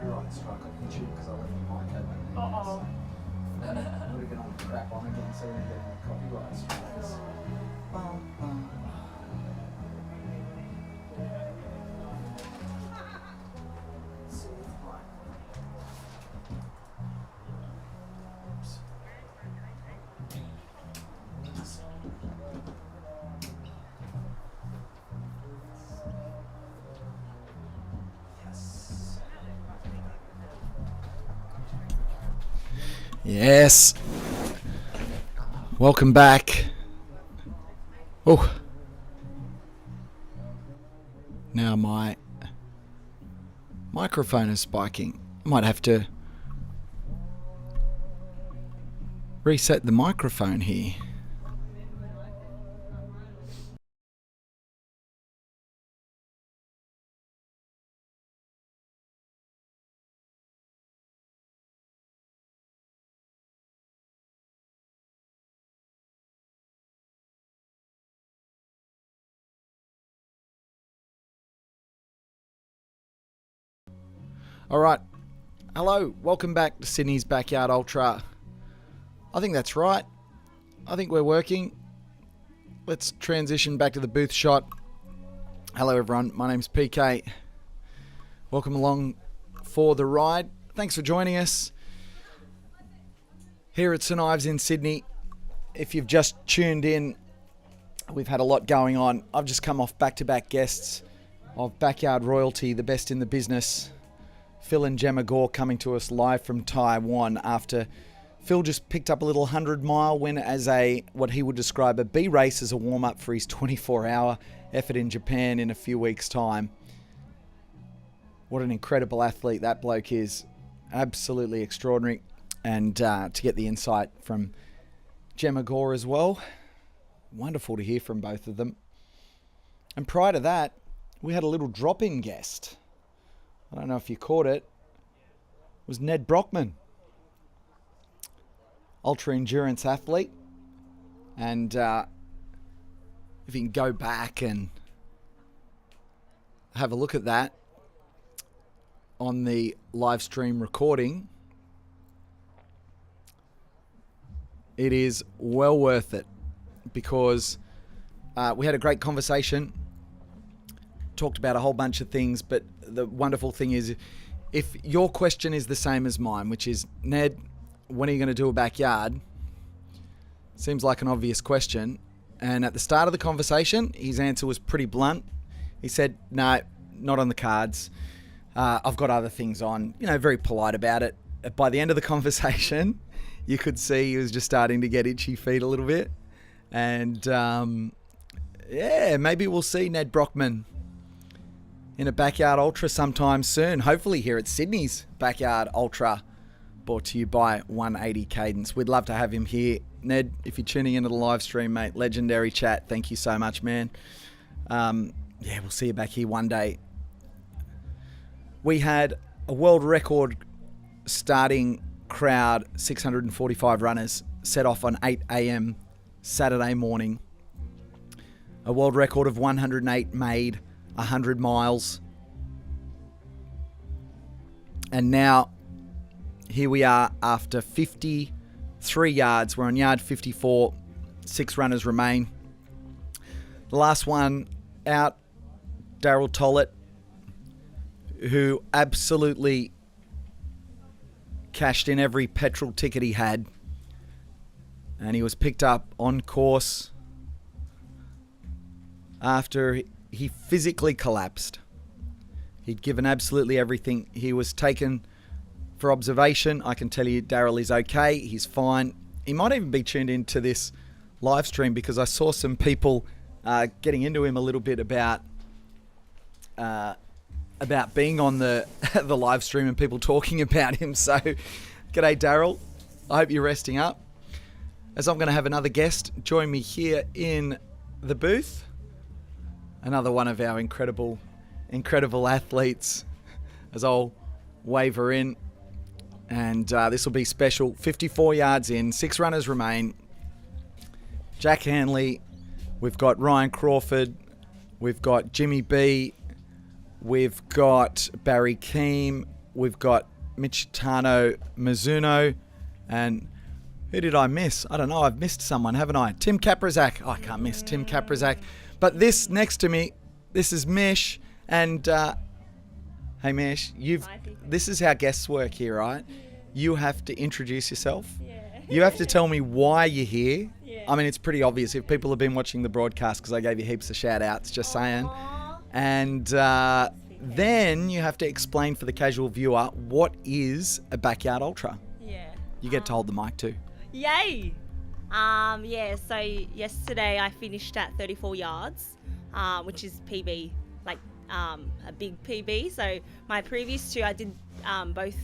copyright strike off YouTube because I left the mic open. Uh-oh. We're going on crap on again, so we're going to get copyright strikes. Yes. Welcome back. Oh. Now my microphone is spiking. I might have to reset the microphone here. All right. Hello. Welcome back to Sydney's Backyard Ultra. I think that's right. I think we're working. Let's transition back to the booth shot. Hello, everyone. My name's PK. Welcome along for the ride. Thanks for joining us here at St Ives in Sydney. If you've just tuned in, we've had a lot going on. I've just come off back-to-back guests of Backyard Royalty, the best in the business. Phil and Gemma Gore coming to us live from Taiwan after Phil just picked up a little 100-mile win as what he would describe a B race as a warm-up for his 24-hour effort in Japan in a few weeks' time. What an incredible athlete that bloke is. Absolutely extraordinary. And to get the insight from Gemma Gore as well. Wonderful to hear from both of them. And prior to that, we had a little drop-in guest. I don't know if you caught it. It was Ned Brockman, ultra endurance athlete. And if you can go back and have a look at that on the live stream recording, it is well worth it because we had a great conversation, talked about a whole bunch of things, but the wonderful thing is if your question is the same as mine, which is, Ned, when are you going to do a backyard? Seems like an obvious question. And at the start of the conversation, his answer was pretty blunt. He said, no, not on the cards. I've got other things on. You know, very polite about it. By the end of the conversation, you could see he was just starting to get itchy feet a little bit. And yeah, maybe we'll see Ned Brockman in a Backyard Ultra sometime soon. Hopefully here at Sydney's Backyard Ultra, brought to you by 180 Cadence. We'd love to have him here. Ned, if you're tuning into the live stream, mate, legendary chat. Thank you so much, man. Yeah, we'll see you back here one day. We had a world record starting crowd, 645 runners, set off on 8 a.m. Saturday morning. A world record of 108 made, 100 miles. And now, here we are after 53 yards. We're on yard 54. 6 runners remain. The last one out, Daryl Tollett, who absolutely cashed in every petrol ticket he had. And he was picked up on course after he physically collapsed. He'd given absolutely everything. He was taken for observation. I can tell you Daryl is okay. He's fine. He might even be tuned into this live stream because I saw some people getting into him a little bit about being on the the live stream and people talking about him. So, g'day Daryl. I hope you're resting up. As I'm going to have another guest join me here in the booth. Another one of our incredible athletes, as I'll wave her in. And this will be special. 54 yards in, 6 runners remain. Jack Hanley, we've got Ryan Crawford, we've got Jimmy B, we've got Barry Keem, we've got Michitano Mizuno, and who did I miss? I don't know. I've missed someone, haven't I? Tim Kaprizak. Oh, I can't miss Tim Kaprizak. But this next to me, this is Mish, and hey Mish, this is how guests work here, right? You have to introduce yourself. You have to tell me why you're here. I mean, it's pretty obvious if people have been watching the broadcast because I gave you heaps of shout outs, just saying. And then you have to explain for the casual viewer what is a backyard ultra. Yeah. You get to hold the mic too. Yay! Yeah, so yesterday I finished at 34 yards, which is PB, like a big PB. So my previous two, I did both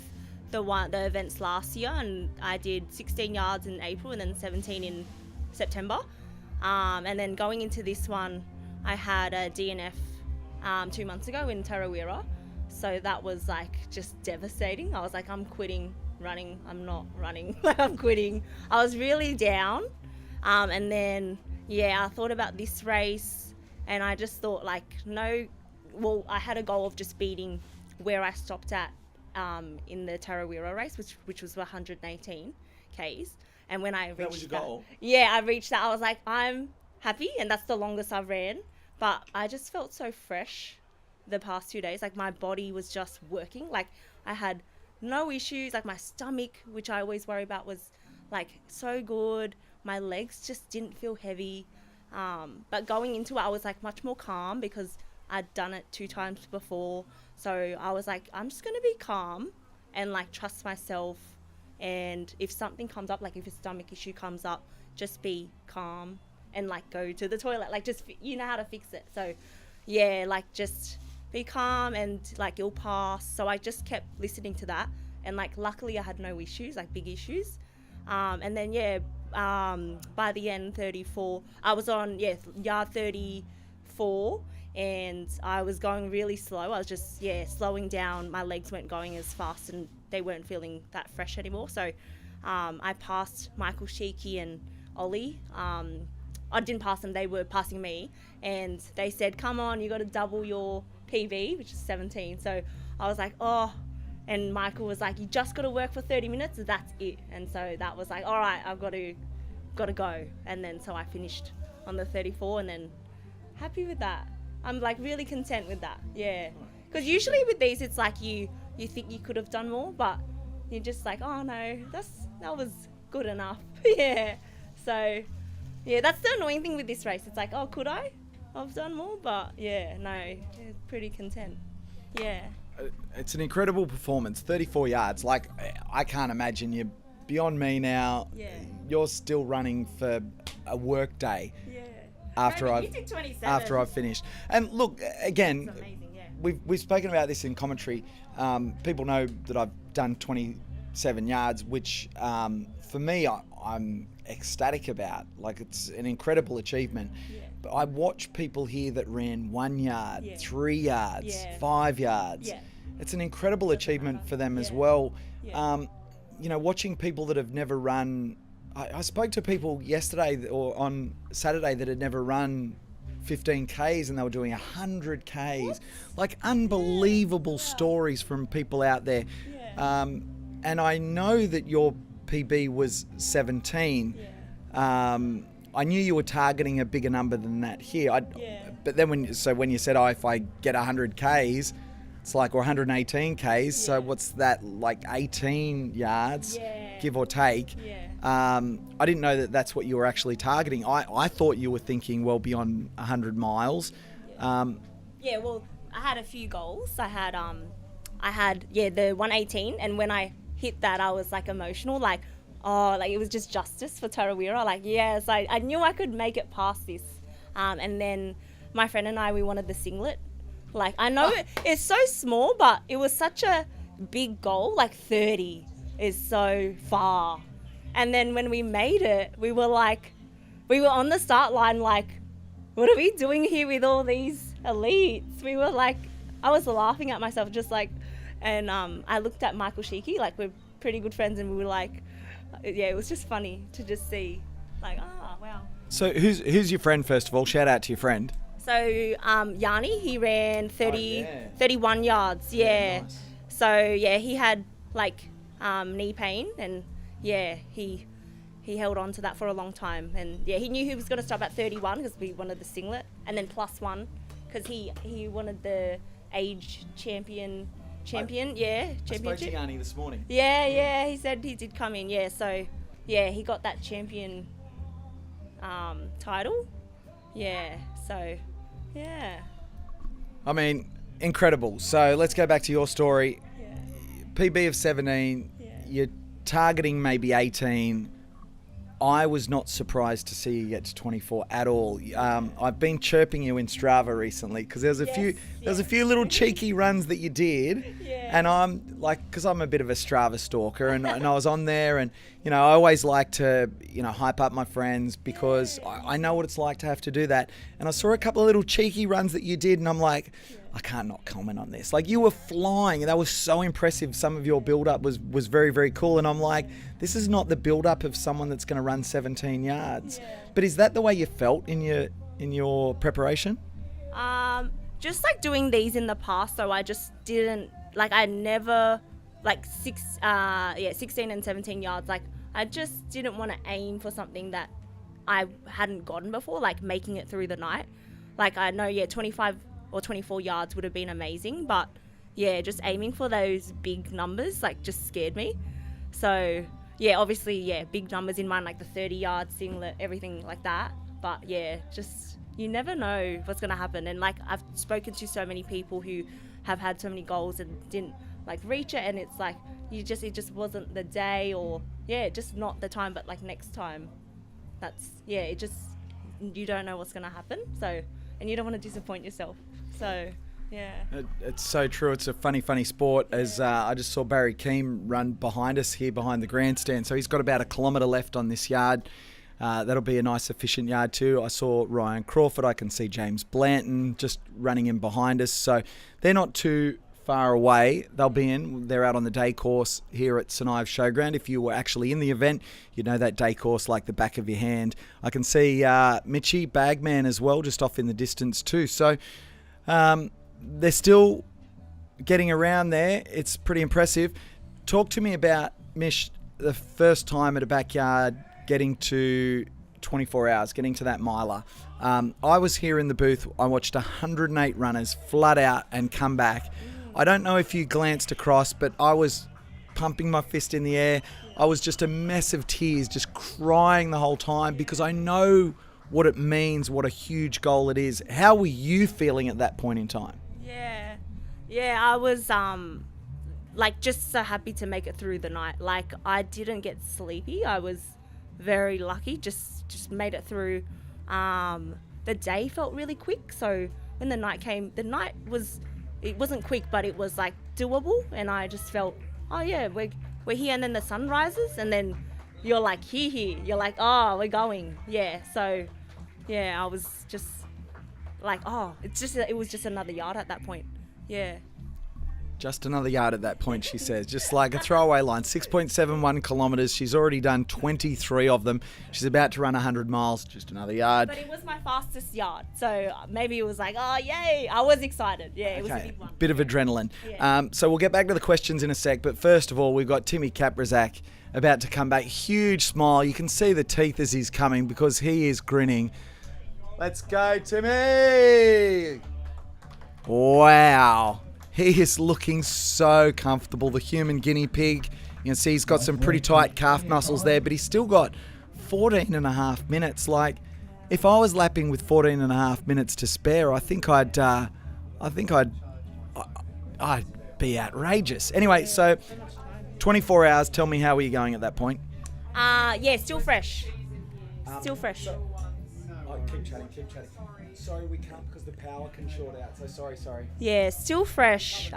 the events last year, and I did 16 yards in April and then 17 in September. And then going into this one, I had a DNF 2 months ago in Tarawera. So that was like just devastating. I was like, I'm quitting running. I'm not running. I'm quitting. I was really down. And then, yeah, I thought about this race and I just thought like, no, well, I had a goal of just beating where I stopped at in the Tarawera race, which was 118 Ks. And when I reached that was your goal? Yeah, I reached that. I was like, I'm happy, and that's the longest I've ran. But I just felt so fresh the past 2 days. Like my body was just working. Like I had no issues. Like my stomach, which I always worry about, was like so good. My legs just didn't feel heavy. But going into it, I was like much more calm because I'd done it 2 times before. So I was like, I'm just going to be calm and like trust myself. And if something comes up, like if a stomach issue comes up, just be calm and like go to the toilet. Like just, you know how to fix it. So yeah, like just be calm and like you'll pass. So I just kept listening to that. And like luckily I had no issues, like big issues. And then yeah, by the end 34, I was on yard 34 and I was going really slow. I was just slowing down. My legs weren't going as fast and they weren't feeling that fresh anymore. So I passed Michael Sheikey and Ollie. I didn't pass them, they were passing me, and they said, come on, you got to double your PB, which is 17. So I was like, oh, and Michael was like, you just got to work for 30 minutes, that's it. And so that was like, all right, I've got to go. And then so I finished on the 34 and then happy with that. I'm like really content with that, yeah. Because usually with these, it's like you think you could have done more, but you're just like, oh no, that was good enough, yeah. So, yeah, that's the annoying thing with this race. It's like, oh, could I have done more? But yeah, no, pretty content, yeah. It's an incredible performance, 34 yards. Like, I can't imagine you're beyond me now. Yeah. You're still running for a work day. Yeah. After You did 27. I've finished. And look, again, It's amazing, yeah. we've spoken about this in commentary. People know that I've done 27 yards, which for me, I'm ecstatic about. Like, it's an incredible achievement. Yeah. But I watch people here that ran 1 yard, Yeah. 3 yards, Yeah. 5 yards. Yeah. It's an incredible achievement for them as well. You know, watching people that have never run. I spoke to people yesterday or on Saturday that had never run 15 Ks and they were doing 100 Ks. Like unbelievable stories from people out there. And I know that your PB was 17. I knew you were targeting a bigger number than that here. But then when you said, if I get 100 Ks, it's like, or 118 Ks, so what's that, like 18 yards, give or take. I didn't know that that's what you were actually targeting. I thought you were thinking well beyond 100 miles. Yeah, well, I had a few goals. I had the 118, and when I hit that, I was like emotional, like, oh, like it was just justice for Tarawera. Like, yes, I knew I could make it past this. And then my friend and I, we wanted the singlet. Like, I know it's so small, but it was such a big goal. Like 30 is so far. And then when we made it, we were on the start line, like, what are we doing here with all these elites? We were like, I was laughing at myself, just like, and I looked at Michael Sheikey, like we're pretty good friends, and we were like, yeah, it was just funny to just see, like, wow. So who's your friend, first of all? Shout out to your friend. So Yanni, he ran 31 yards, yeah. Nice. So yeah, he had like knee pain, and yeah, he held on to that for a long time, and yeah, he knew he was going to stop at 31 because we wanted the singlet, and then +1 because he wanted the age championship. I spoke to Yanni this morning. Yeah, he said he did come in. Yeah, so yeah, he got that champion title. Yeah, so yeah. I mean, incredible. So let's go back to your story. PB of 17, you're targeting maybe 18. I was not surprised to see you get to 24 at all. I've been chirping you in Strava recently because there's a few little cheeky runs that you did, and I'm like, because I'm a bit of a Strava stalker, and I was on there, and I always like to hype up my friends because I know what it's like to have to do that. And I saw a couple of little cheeky runs that you did, and I'm like, I can't not comment on this. Like, you were flying, and that was so impressive. Some of your build-up was very, very cool, and I'm like, this is not the build-up of someone that's going to run 17 yards. But is that the way you felt in your preparation? Just like doing these in the past, so I just didn't I never 16 and 17 yards. Like, I just didn't want to aim for something that I hadn't gotten before, like making it through the night. Like, I know 25 or 24 yards would have been amazing, but yeah, just aiming for those big numbers just scared me. So yeah, obviously big numbers in mind, like the 30 yard singlet, everything like that. But yeah, just you never know what's gonna happen. And I've spoken to so many people who have had so many goals and didn't reach it, and it's it just wasn't the day, or just not the time. But next time, it just, you don't know what's gonna happen. So, and you don't want to disappoint yourself. So yeah, it's so true. It's a funny sport. As I just saw Barry Keem run behind us here behind the grandstand, so he's got about 1 kilometre left on this yard. That'll be a nice efficient yard too. I saw Ryan Crawford. I can see James Blanton just running in behind us, so they're not too far away. They'll be in. They're out on the day course here at St Ives Showground. If you were actually in the event, you know that day course like the back of your hand. I can see Mitchie Bagman as well, just off in the distance too. So they're still getting around there. It's pretty impressive. Talk to me about, Mish, the first time at a backyard getting to 24 hours, getting to that miler. I was here in the booth. I watched 108 runners flood out and come back. I don't know if you glanced across, but I was pumping my fist in the air. I was just a mess of tears, just crying the whole time because I know what it means, what a huge goal it is. How were you feeling at that point in time? Yeah, I was just so happy to make it through the night. I didn't get sleepy. I was very lucky, just made it through. The day felt really quick, so when the night came, it wasn't quick, but it was doable, and I just felt, oh yeah, we're here, and then the sun rises, and then you're here, you're oh, we're going. So I was just it was just another yard at that point. Just another yard at that point, she says. Just like a throwaway line. 6.71 kilometres. She's already done 23 of them. She's about to run 100 miles. Just another yard. But it was my fastest yard. So maybe it was oh, yay. I was excited. It was a big one. Bit of adrenaline. So we'll get back to the questions in a sec. But first of all, we've got Timmy Kaprizak about to come back. Huge smile. You can see the teeth as he's coming because he is grinning. Let's go, Timmy. Wow. He is looking so comfortable, the human guinea pig. You can see he's got some pretty tight calf muscles there, but he's still got 14 and a half minutes. If I was lapping with 14 and a half minutes to spare, I think I'd be outrageous. Anyway, so 24 hours. Tell me, how were you going at that point? Still fresh. Still fresh. Keep chatting. Sorry, we can't because the power can short out. So sorry. Yeah, still fresh.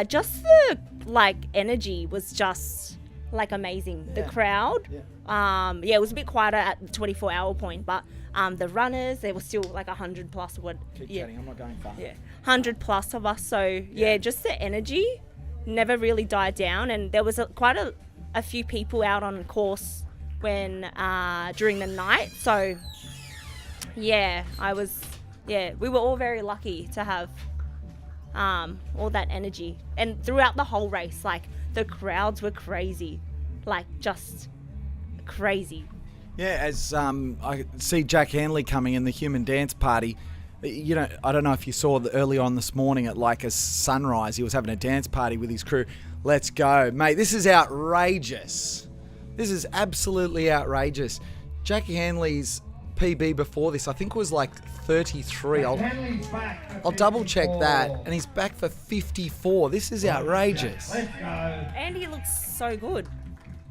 Just the energy was just amazing. The crowd. It was a bit quieter at the 24-hour point, but the runners, there was still 100 plus. Keep chatting. I'm not going far. 100 plus of us. So just the energy never really died down, and there was quite a few people out on course when during the night. So we were all very lucky to have all that energy. And throughout the whole race, like the crowds were crazy, like just crazy. Yeah, as I see Jack Hanley coming in, the Human Dance Party. You know, I don't know if you saw early on this morning at like a sunrise, he was having a dance party with his crew. Let's go, mate. This is outrageous. This is absolutely outrageous. Jack Hanley's PB before this, I think, was like 33. I'll double check that, and he's back for 54. This is outrageous. And he looks so good.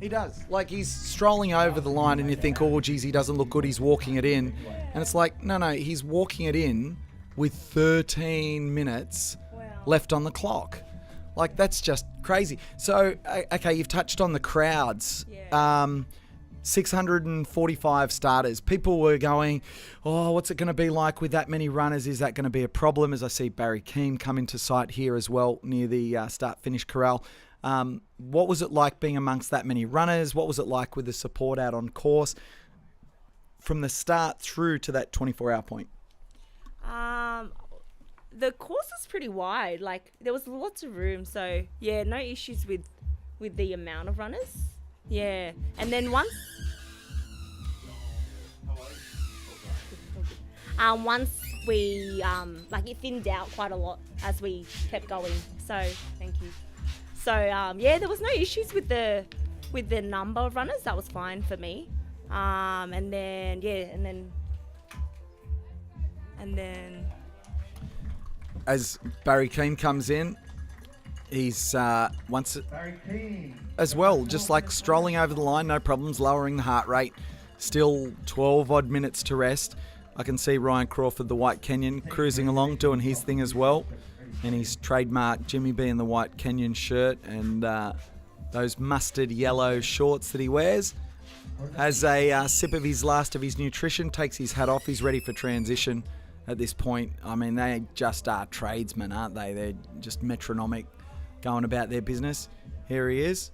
He does. Like, he's strolling over the line and you think, oh, geez, he doesn't look good, he's walking it in. And it's like, no, he's walking it in with 13 minutes left on the clock. Like, that's just crazy. So, okay, you've touched on the crowds. 645 starters. People were going, oh, what's it going to be like with that many runners? Is that going to be a problem? As I see Barry Keane come into sight here as well near the start-finish corral. What was it like being amongst that many runners? What was it like with the support out on course from the start through to that 24-hour point? The course was pretty wide. Like, there was lots of room. So, yeah, no issues with the amount of runners. Yeah. And then once we, like, it thinned out quite a lot as we kept going. So, thank you. So, yeah, there was no issues with the number of runners. That was fine for me. And then, yeah, and then as Barry Keane comes in, he's once as well, just like strolling over the line, no problems, lowering the heart rate. Still 12 odd minutes to rest. I can see Ryan Crawford, the White Kenyan, cruising along, doing his thing as well. And he's trademarked Jimmy B in the White Kenyan shirt and those mustard yellow shorts that he wears. Has a sip of his last of his nutrition, takes his hat off. He's ready for transition at this point. I mean, they just are tradesmen, aren't they? They're just metronomic, going about their business. Here he is.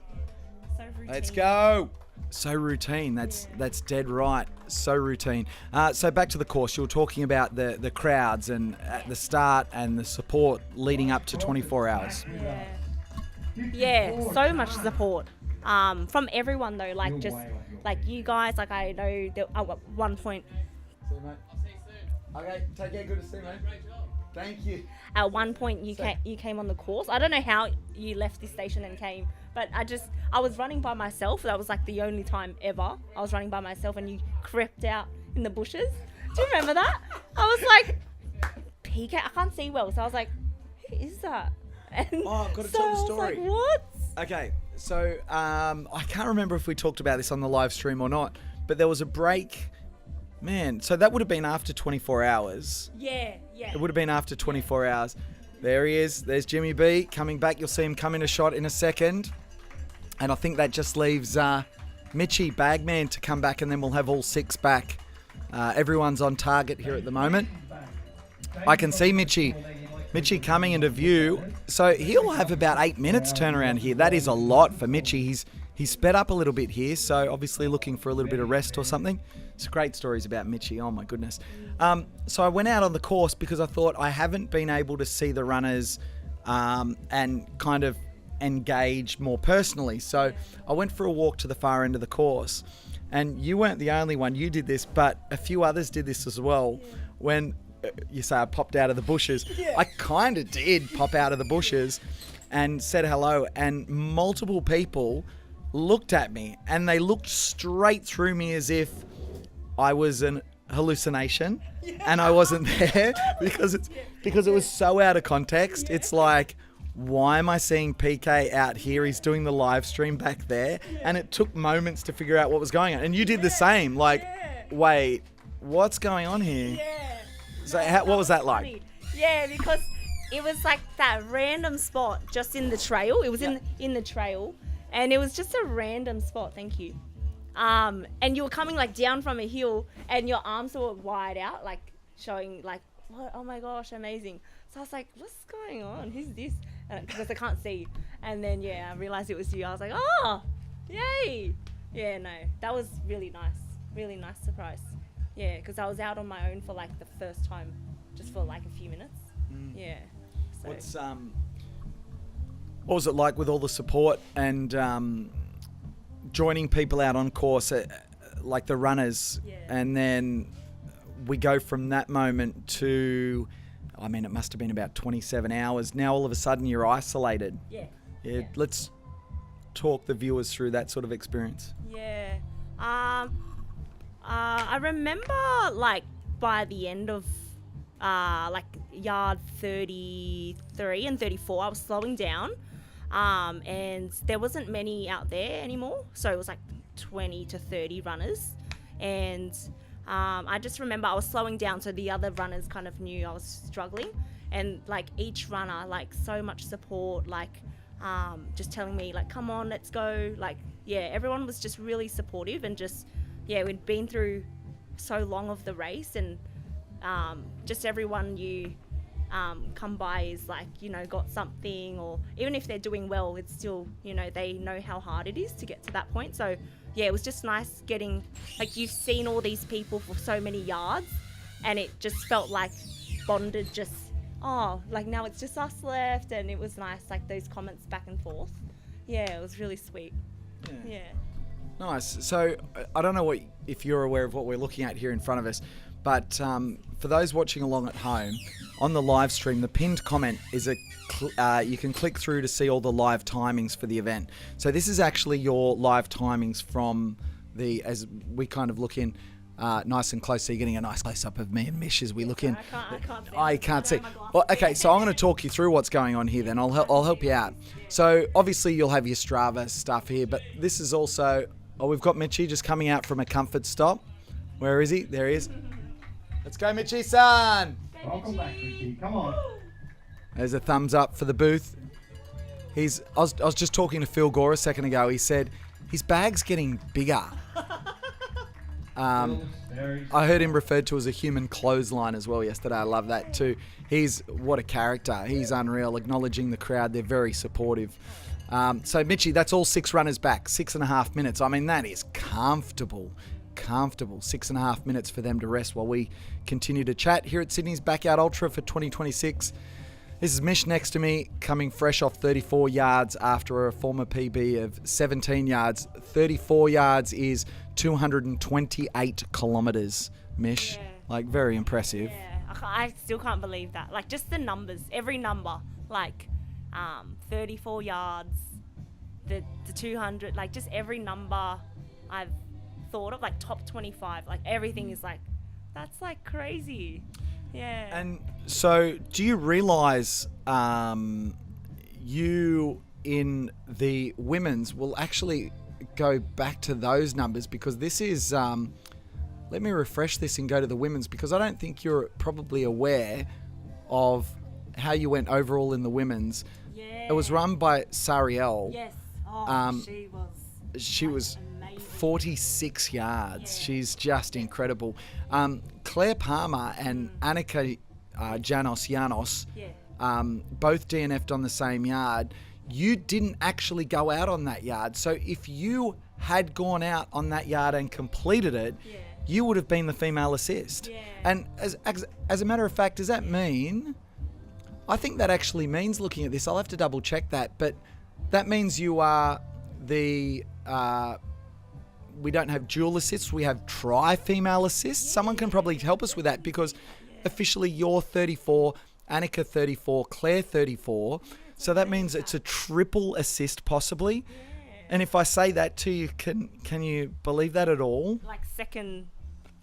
So routine. Let's go. So routine. That's dead right. So routine. So back to the course. You were talking about the crowds and at the start and the support leading up to 24 hours. Yeah, so much support. From everyone though, like just like you guys. Like I know that at one point. See you, mate. Okay, take care. Good to see you, mate. Thank you. At one point, you came on the course. I don't know how you left this station and came, but I was running by myself. That was like the only time ever I was running by myself, and you crept out in the bushes. Do you remember that? I was like, PK, I can't see well, so I was like, who is that? And I've got to so tell the I was story. like, what? Okay, so I can't remember if we talked about this on the live stream or not, but there was a break. Man, so that would have been after 24 hours. Yeah. It would have been after 24 hours. There he is. There's Jimmy B coming back. You'll see him come in a shot in a second. And I think that just leaves Mitchie, Bagman, to come back, and then we'll have all six back. Everyone's on target here at the moment. I can see Mitchie coming into view. So he'll have about 8 minutes turnaround here. That is a lot for Mitchie. He's sped up a little bit here, so obviously looking for a little bit of rest or something. It's great stories about Mitchie. Oh my goodness. So I went out on the course because I thought I haven't been able to see the runners and kind of engage more personally. So I went for a walk to the far end of the course, and you weren't the only one. You did this, but a few others did this as well. When you say I popped out of the bushes, I kind of did pop out of the bushes and said hello, and multiple people looked at me, and they looked straight through me as if I was an hallucination and I wasn't there because it was so out of context. It's like, why am I seeing PK out here? He's doing the live stream back there, and it took moments to figure out what was going on. And you did the same. Like, wait, what's going on here? So what was that like? Yeah, because it was like that random spot just in the trail. It was in the trail, and it was just a random spot. Thank you. And you were coming like down from a hill, and your arms were wide out, like showing like, what? Oh my gosh, amazing. So I was like, what's going on? Who's this? Because I can't see. And then, I realized it was you. I was like, oh, yay. Yeah, no, that was really nice surprise. Yeah, because I was out on my own for like the first time, just for like a few minutes. Yeah. So. What was it like with all the support and joining people out on course, like the runners, and then we go from that moment to, I mean, it must have been about 27 hours. Now all of a sudden you're isolated. Yeah. Let's talk the viewers through that sort of experience. Yeah. I remember, like, by the end of like yard 33 and 34, I was slowing down, and there wasn't many out there anymore, so it was like 20 to 30 runners, and I just remember I was slowing down, so the other runners kind of knew I was struggling, and like each runner, like so much support, like just telling me like, come on, let's go, like, yeah, everyone was just really supportive, and just, yeah, we'd been through so long of the race, and just everyone you come by is like, you know, got something, or even if they're doing well, it's still, you know, they know how hard it is to get to that point. So yeah, it was just nice getting, like, you've seen all these people for so many yards, and it just felt like bonded, just, oh, like now it's just us left, and it was nice, like those comments back and forth. Yeah, it was really sweet. Yeah. Nice. So I don't know if you're aware of what we're looking at here in front of us, but for those watching along at home, on the live stream, the pinned comment is you can click through to see all the live timings for the event. So this is actually your live timings from as we kind of look in nice and close, so you're getting a nice close-up of me and Mish as we look in. I can't see. Well, okay, so I'm going to talk you through what's going on here then. I'll help you out. So obviously you'll have your Strava stuff here, but this is also, we've got Mitchie just coming out from a comfort stop. Where is he? There he is. Let's go, Mitchie-san. Welcome back, Richie. Come on. There's a thumbs up for the booth. I was just talking to Phil Gore a second ago. He said his bag's getting bigger. I heard him referred to as a human clothesline as well yesterday. I love that too. What a character. He's unreal, acknowledging the crowd. They're very supportive. So Mitchie, that's all 6 runners back, 6.5 minutes. I mean, that is comfortable. 6.5 minutes for them to rest while we continue to chat here at Sydney's Backyard Ultra for 2026. This is Mish next to me, coming fresh off 34 yards after a former PB of 17 yards. 34 yards is 228 kilometers, Mish. Like, very impressive. Yeah, I still can't believe that. Like, just the numbers, every number, like 34 yards, the 200, like just every number I've thought of, like top 25, like everything is like, that's like crazy. Yeah. And so do you realize you in the women's will actually go back to those numbers, because this is let me refresh this and go to the women's, because I don't think you're probably aware of how you went overall in the women's. Yeah. It was run by Sariel. Yes. Oh, she was 46 yards. She's just incredible. Claire Palmer and Annika Janos, both DNF'd on the same yard. You didn't actually go out on that yard. So if you had gone out on that yard and completed it, you would have been the female assist. And as a matter of fact, does that mean... I think that actually means, looking at this, I'll have to double check that, but that means you are the... we don't have dual assists, we have tri-female assists. Someone can probably help us with that, because officially you're 34, Annika 34, Claire 34. So that means it's a triple assist possibly. And if I say that to you, can you believe that at all? Like second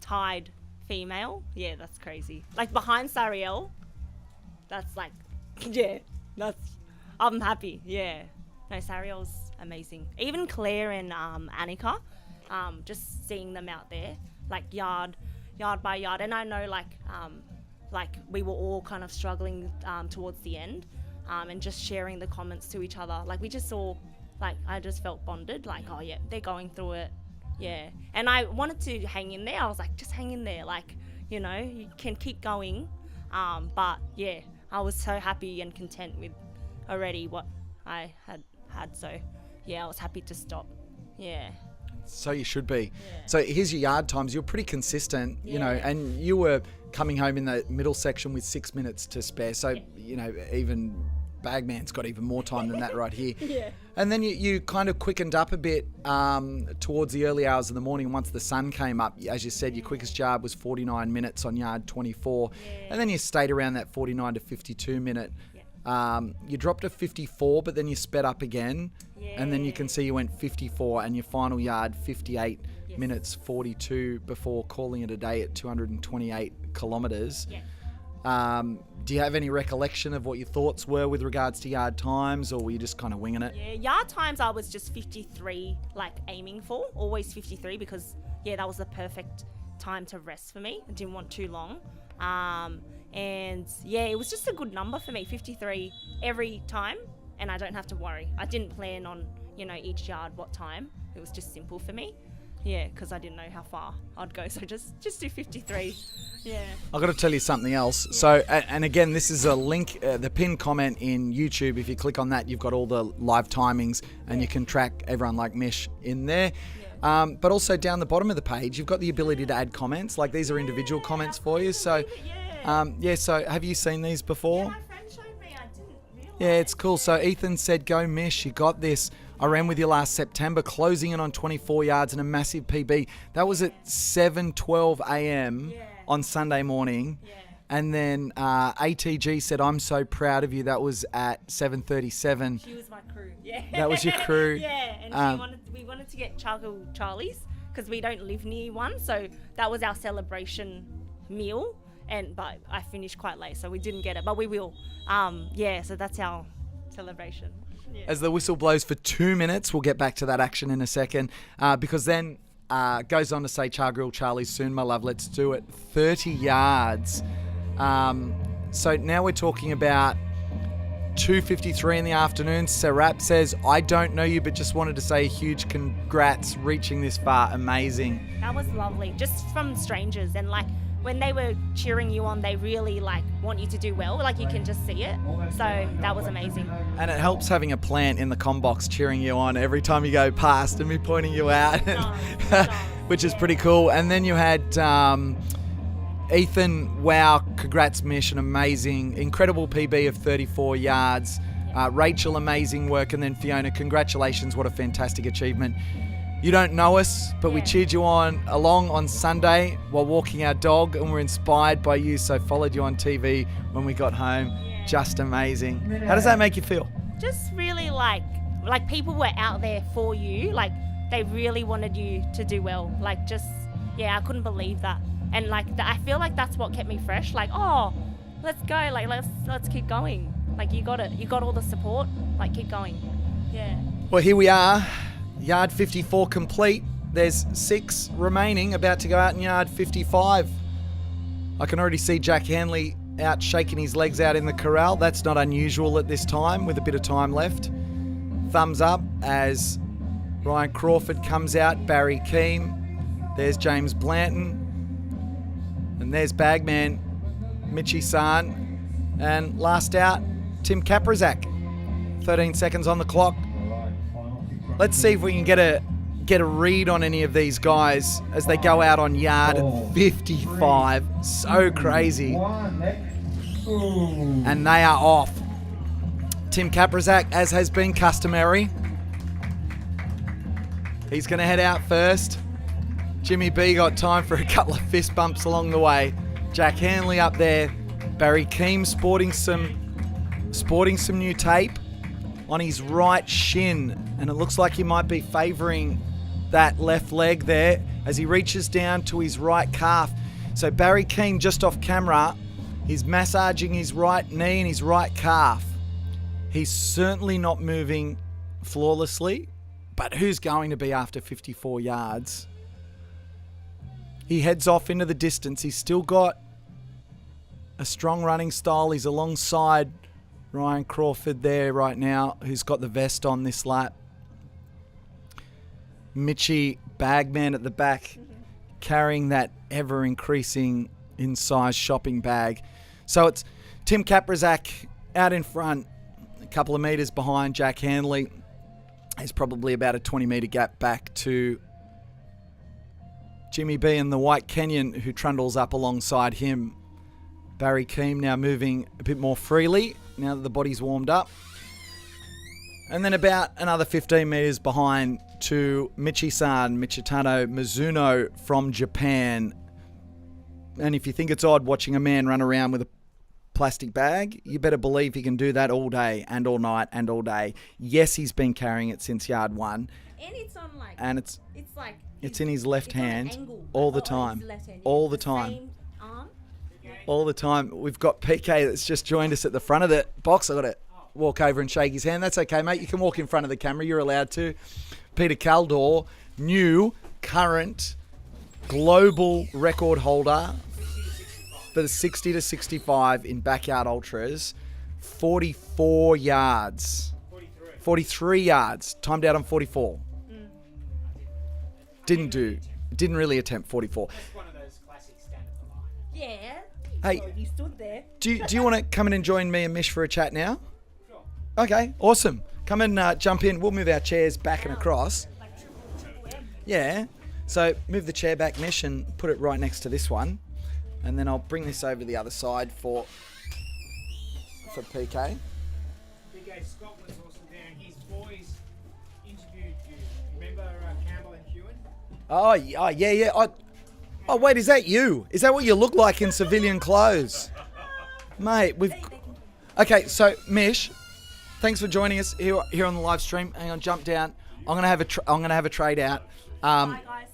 tied female? Yeah, that's crazy. Like behind Sariel, that's like, yeah, I'm happy, yeah. No, Sariel's amazing. Even Claire and Annika, just seeing them out there, like yard by yard. And I know like we were all kind of struggling towards the end, and just sharing the comments to each other. Like we just all, like I just felt bonded, like, oh yeah, they're going through it, yeah. And I wanted to hang in there. I was like, just hang in there, like, you know, you can keep going. But yeah, I was so happy and content with already what I had. So yeah, I was happy to stop. Yeah. So you should be. Yeah. So here's your yard times. You're pretty consistent, you know, and you were coming home in the middle section with 6 minutes to spare. So, you know, even Bagman's got even more time than that right here. Yeah. And then you kind of quickened up a bit towards the early hours of the morning once the sun came up. As you said, your quickest yard was 49 minutes on yard 24. And then you stayed around that 49 to 52 minute. You dropped to 54, but then you sped up again. And then you can see you went 54 and your final yard 58 minutes 42 before calling it a day at 228 kilometres. Do you have any recollection of what your thoughts were with regards to yard times, or were you just kind of winging it? Yeah, yard times I was just 53, like aiming for, always 53, because that was the perfect time to rest for me. I didn't want too long. And it was just a good number for me, 53 every time, and I don't have to worry. I didn't plan on, each yard what time. It was just simple for me. Yeah, because I didn't know how far I'd go, so just do 53. Yeah. I've got to tell you something else. So, and again, this is a link, the pinned comment in YouTube. If you click on that, you've got all the live timings, and you can track everyone like Mish in there. But also down the bottom of the page, you've got the ability to add comments. Like these are individual comments for you. So, so have you seen these before? My friend showed me. I didn't realise. Yeah, it's cool. So Ethan said, "Go Mish, you got this. I ran with you last September, closing in on 24 yards and a massive PB. That was at 7:12 a.m. on Sunday morning." And then ATG said, "I'm so proud of you." That was at 7:37. She was my crew. Yeah. That was your crew. Yeah, and we wanted to get Charcoal Charlie's because we don't live near one, so that was our celebration meal. But I finished quite late, so we didn't get it, but we will. So that's our celebration. Yeah. As the whistle blows for 2 minutes, we'll get back to that action in a second, because then goes on to say, Chargrill Charlie's soon, my love, let's do it. 30 yards. So now we're talking about 2:53 in the afternoon. Serap says, "I don't know you, but just wanted to say a huge congrats reaching this far. Amazing." That was lovely, just from strangers, and when they were cheering you on, they really want you to do well. You can just see it. So that was amazing. And it helps having a plant in the comm box cheering you on every time you go past and me pointing you out, which is pretty cool. And then you had Ethan, wow, congrats Mish, an amazing, incredible PB of 34 yards. Rachel, amazing work. And then Fiona, congratulations, what a fantastic achievement. You don't know us, but we cheered you along on Sunday while walking our dog, and we're inspired by you, so followed you on TV when we got home. Just amazing. How does that make you feel? Just really like people were out there for you. They really wanted you to do well. I couldn't believe that. And I feel like that's what kept me fresh. Let's go. Let's keep going. You got it. You got all the support. Keep going. Yeah. Well, here we are. Yard 54 complete. There's 6 remaining, about to go out in yard 55. I can already see Jack Hanley out shaking his legs out in the corral. That's not unusual at this time with a bit of time left. Thumbs up as Ryan Crawford comes out, Barry Keane. There's James Blanton. And there's Bagman, Mitchie San. And last out, Tim Kaprizak. 13 seconds on the clock. Let's see if we can get a read on any of these guys as they go out on yard 55. So crazy. And they are off. Tim Kaprizak, as has been customary. He's going to head out first. Jimmy B got time for a couple of fist bumps along the way. Jack Hanley up there. Barry Keem sporting some new tape on his right shin, and it looks like he might be favouring that left leg there as he reaches down to his right calf. So Barry Keane, just off camera, he's massaging his right knee and his right calf. He's certainly not moving flawlessly, but who's going to be after 54 yards? He heads off into the distance. He's still got a strong running style. He's alongside Ryan Crawford there right now, who's got the vest on this lap. Mitchie Bagman at the back, carrying that ever-increasing in size shopping bag. So it's Tim Kaprizak out in front, a couple of metres behind Jack Hanley. There's probably about a 20-metre gap back to Jimmy B and the White Kenyan, who trundles up alongside him Barry Keem now moving a bit more freely now that the body's warmed up. And then about another 15 metres behind to Michi-san, Michitano Mizuno from Japan. And if you think it's odd watching a man run around with a plastic bag, you better believe he can do that all day and all night and all day. Yes, he's been carrying it since yard 1. And it's on like. And it's like. It's in his left it's on an hand angle. all the It's time. left hand, All the the time. same arm. All the time. We've got PK that's just joined us at the front of the box. I've got to walk over and shake his hand. That's okay, mate. You can walk in front of the camera. You're allowed to. Peter Kaldor, new, current, global record holder for the 60 to 65 in backyard ultras. 44 yards. 43 yards. Timed out on 44. Didn't really attempt 44. Yeah. Hey, So you stood there. Do you want to come in and join me and Mish for a chat now? Okay, awesome. Come and jump in. We'll move our chairs back and across. Yeah. So move the chair back, Mish, and put it right next to this one. And then I'll bring this over the other side for PK. PK Scott was also there, and his boys interviewed you. Remember Campbell and Hewen? Oh, yeah. Oh, wait, is that you? Is that what you look like in civilian clothes? Mate, Okay, so Mish, thanks for joining us here on the live stream. Hang on, jump down. I'm gonna have a trade out.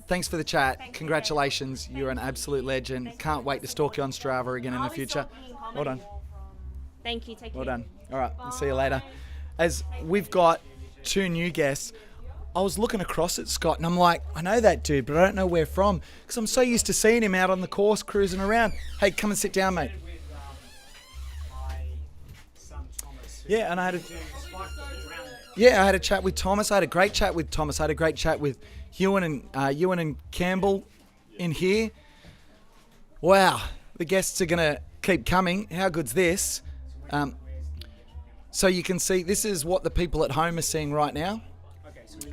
Thanks for the chat. Congratulations, you're an absolute legend. Can't wait to stalk you on Strava again in the future. Well done. Thank you. Take Well care. done. All right, I'll see you later. As we've got 2 new guests, I was looking across at Scott and I'm like, I know that dude, but I don't know where from because I'm so used to seeing him out on the course cruising around. Hey, come and sit down, mate. Yeah, and I had a chat with Thomas. I had a great chat with Thomas. I had a great chat with Ewan and Campbell in here. Wow, the guests are gonna keep coming. How good's this? So you can see this is what the people at home are seeing right now.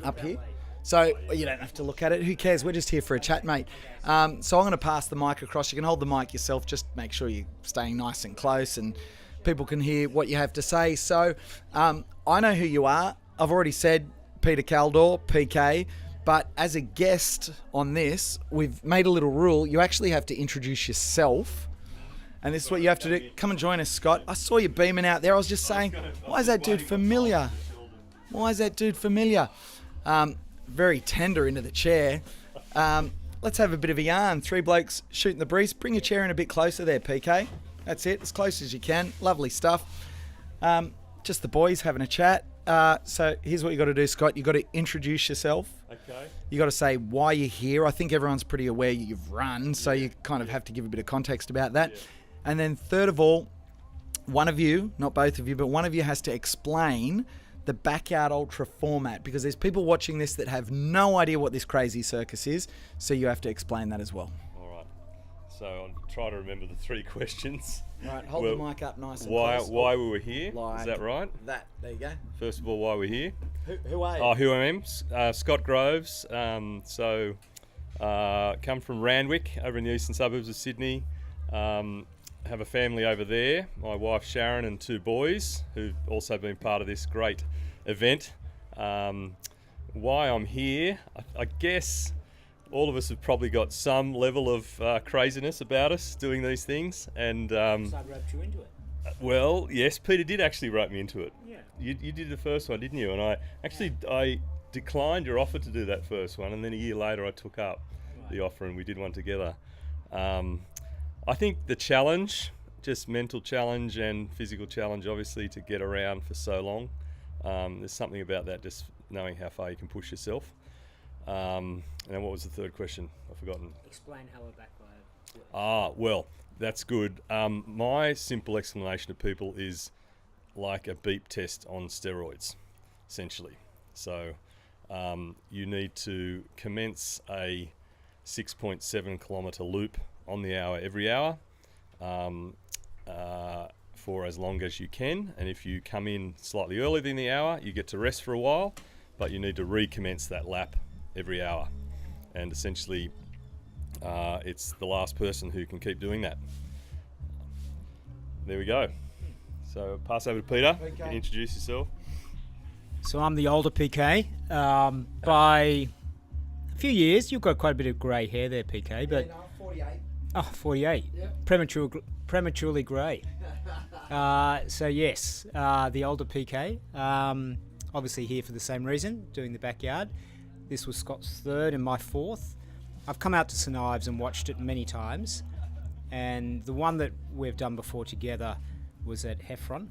Up here. So you don't have to look at it. Who cares? We're just here for a chat, mate. So I'm going to pass the mic across. You can hold the mic yourself. Just make sure you're staying nice and close and people can hear what you have to say. So I know who you are. I've already said Peter Kaldor, PK. But as a guest on this, we've made a little rule. You actually have to introduce yourself. And this is what you have to do. Come and join us, Scott. I saw you beaming out there. I was just saying, why is that dude familiar? Why is that dude familiar? Very tender into the chair. Let's have a bit of a yarn. 3 blokes shooting the breeze. Bring your chair in a bit closer there, PK. That's it, as close as you can. Lovely stuff. Just the boys having a chat. So here's what you got to do, Scott. You got to introduce yourself. Okay. You got to say why you're here. I think everyone's pretty aware you've run, so you kind of have to give a bit of context about that. Yeah. And then third of all, one of you, not both of you, but one of you has to explain the Backyard Ultra format because there's people watching this that have no idea what this crazy circus is, so you have to explain that as well. All right. So I'll try to remember the 3 questions. Right, hold the mic up nice and why, close. Why we were here, Like is that right? That, there you go. First of all, why we're here. Who are you? Oh, who I am? Scott Groves. Come from Randwick, over in the eastern suburbs of Sydney. Have a family over there. My wife Sharon and 2 boys who've also been part of this great event. Why I'm here, I guess all of us have probably got some level of craziness about us doing these things. And So I roped you into it. well, yes, Peter did actually rope me into it. Yeah. You did the first one, didn't you? And I declined your offer to do that first one, and then a year later I took up the offer and we did one together. I think the challenge, just mental challenge and physical challenge, obviously, to get around for so long. There's something about that, just knowing how far you can push yourself. And then what was the third question? I've forgotten. Explain how a backyard. Well, that's good. My simple explanation to people is like a beep test on steroids, essentially. So you need to commence a 6.7 kilometre loop on the hour every hour for as long as you can. And if you come in slightly earlier than the hour, you get to rest for a while, but you need to recommence that lap every hour. And essentially, it's the last person who can keep doing that. there we go. So pass over to Peter. You Okay. can introduce yourself. So I'm the older PK. By a few years, you've got quite a bit of grey hair there, PK. But 48. oh, 48. Yep. Prematurely grey. So yes, the older PK. Obviously here for the same reason, doing the backyard. This was Scott's third and my fourth. I've come out to St Ives and watched it many times. And the one that we've done before together was at Heffron.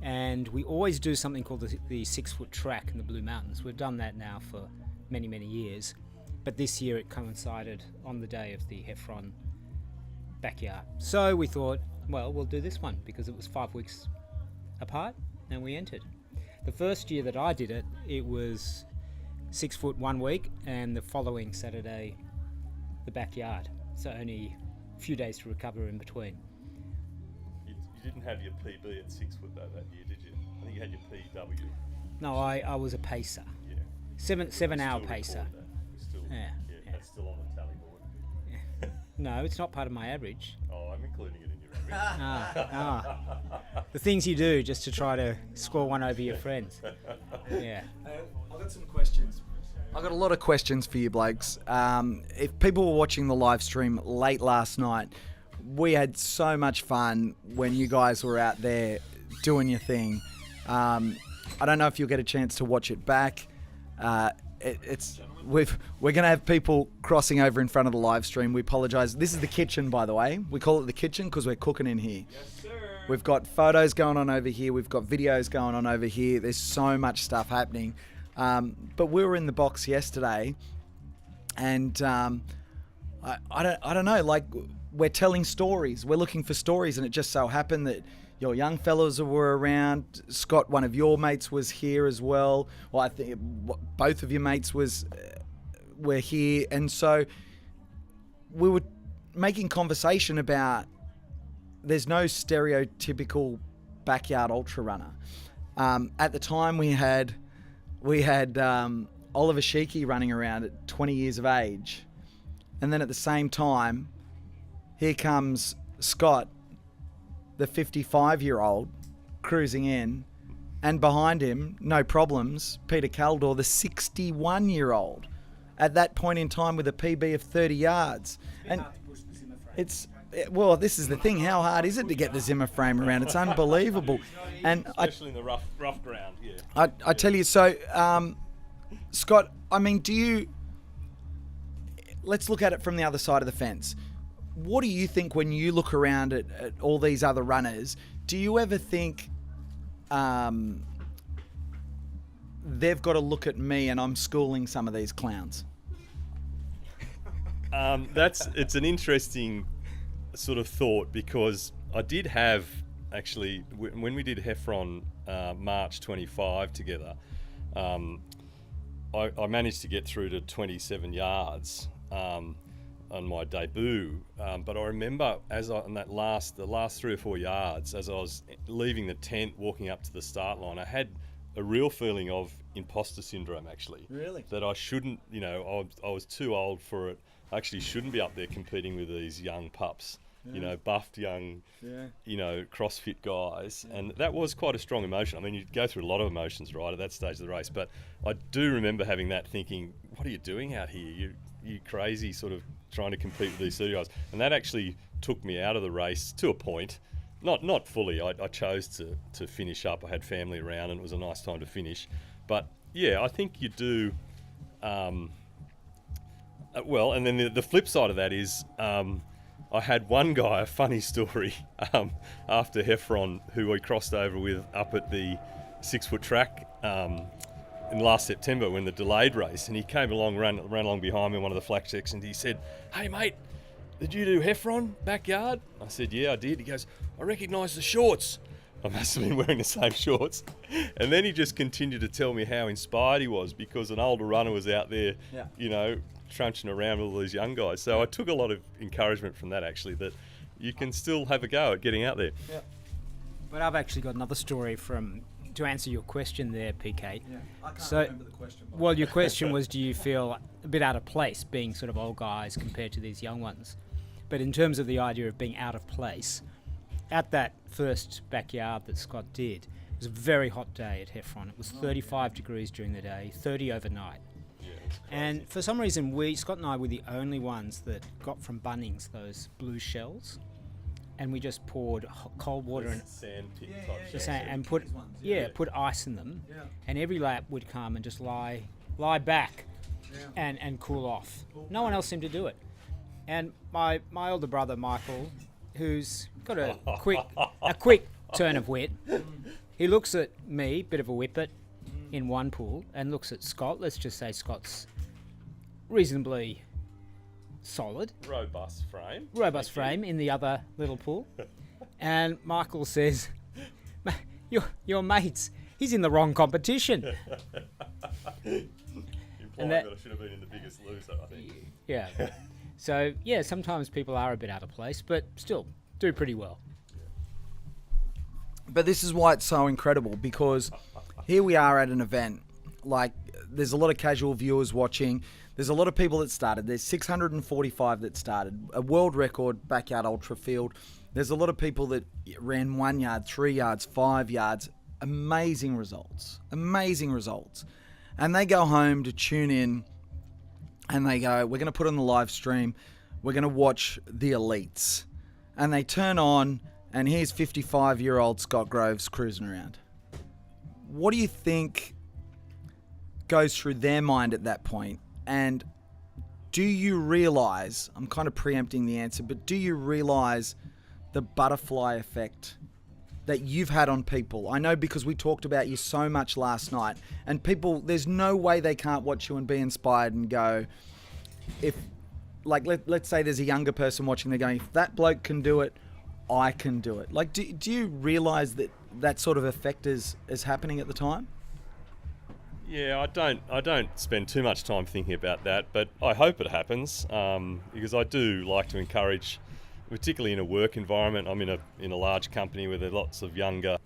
And we always do something called the 6 foot track in the Blue Mountains. We've done that now for many, many years. But this year it coincided on the day of the Heffron backyard. So we thought, well, we'll do this one because it was 5 weeks apart and we entered. The first year that I did it, it was 6 foot 1 week and the following Saturday, the backyard. So only a few days to recover in between. You didn't have your PB at 6 foot though that year, did you? I think you had your PW. No, I was a pacer. Yeah. 7 hour Still pacer. record that. We still, Yeah. That's still on the tally board. No, it's not part of my average. Oh, I'm including it in your average. The things you do just to try to score one over your friends. Yeah. I've got some questions. I've got a lot of questions for you blokes. If people were watching the live stream late last night, we had so much fun when you guys were out there doing your thing. I don't know if you'll get a chance to watch it back. We're going to have people crossing over in front of the live stream. We apologise. This is the kitchen, by the way. We call it the kitchen because we're cooking in here. Yes, sir. We've got photos going on over here. We've got videos going on over here. There's so much stuff happening. But we were in the box yesterday, and I don't know. Like, we're telling stories. We're looking for stories, and it just so happened that your young fellows were around. Scott, one of your mates, was here as well. Well, I think both of your mates were here, and so we were making conversation about there's no stereotypical backyard ultra runner. At the time, we had Oliver Sheikey running around at 20 years of age, and then at the same time, here comes Scott, the 55-year-old, cruising in, and behind him, no problems, Peter Caldor, the 61-year-old, at that point in time with a PB of 30 yards. And well, this is the thing. How hard is it to get the Zimmer frame around? It's unbelievable. And especially in the rough ground, yeah. I tell you, so, Scott, I mean, let's look at it from the other side of the fence. What do you think when you look around at all these other runners? Do you ever think they've got to look at me and I'm schooling some of these clowns? It's an interesting sort of thought, because I did have, actually, when we did Heffron March 25 together, I managed to get through to 27 yards on my debut, but I remember on the last 3 or 4 yards, as I was leaving the tent, walking up to the start line, I had a real feeling of imposter syndrome, actually. Really? That I shouldn't, I was too old for it. I actually shouldn't be up there competing with these young pups, buffed young, CrossFit guys. And that was quite a strong emotion. I mean, you go through a lot of emotions, right, at that stage of the race. But I do remember having that thinking, what are you doing out here? You crazy, sort of trying to compete with these 30 guys. And that actually took me out of the race to a point. Not fully. I chose to finish up. I had family around and it was a nice time to finish. But yeah, I think you do. Well, and then the flip side of that is I had one guy, a funny story, after Heffron, who we crossed over with up at the 6 foot track in last September when the delayed race, and he came along, ran along behind me in one of the flat checks, and he said, "Hey mate, did you do Heffron backyard?" I said, "Yeah, I did." He goes, "I recognise the shorts." I must have been wearing the same shorts. And then he just continued to tell me how inspired he was because an older runner was out there, trunching around with all these young guys. So I took a lot of encouragement from that, actually, that you can still have a go at getting out there. Yeah. But I've actually got another story to answer your question there, PK. Yeah, I can't remember the question. Well, your question was, do you feel a bit out of place being sort of old guys compared to these young ones? But in terms of the idea of being out of place, at that first backyard that Scott did, it was a very hot day at Heffron. It was 35 degrees during the day, 30 overnight. And for some reason, Scott and I were the only ones that got from Bunnings those blue shells, and we just poured cold water and sand pit type just shells. and put put ice in them, and every lap would come and just lie back and cool off. No one else seemed to do it. And my older brother Michael, who's got a quick turn of wit, he looks at me, bit of a whippet, in one pool, and looks at Scott. Let's just say Scott's reasonably solid, Robust frame in the other little pool. And Michael says, your mate's, he's in the wrong competition. Implying that I should have been in the Biggest Loser, I think. Yeah. So, yeah, sometimes people are a bit out of place, but still do pretty well. But this is why it's so incredible, because here we are at an event. Like, there's a lot of casual viewers watching. There's a lot of people that started. There's 645 that started. A world record backyard ultra field. There's a lot of people that ran 1 yard, 3 yards, 5 yards. Amazing results. Amazing results. And they go home to tune in and they go, we're going to put on the live stream. We're going to watch the elites. And they turn on, and here's 55-year-old Scott Groves cruising around. What do you think goes through their mind at that point? And do you realise, I'm kind of preempting the answer, but do you realise the butterfly effect that you've had on people? I know, because we talked about you so much last night, and people, there's no way they can't watch you and be inspired and go, if, like, let's say there's a younger person watching, they're going, if that bloke can do it, I can do it. Like, do you realise that sort of effect is happening at the time? Yeah, I don't spend too much time thinking about that, but I hope it happens, because I do like to encourage, particularly in a work environment. I'm in a large company where there are lots of younger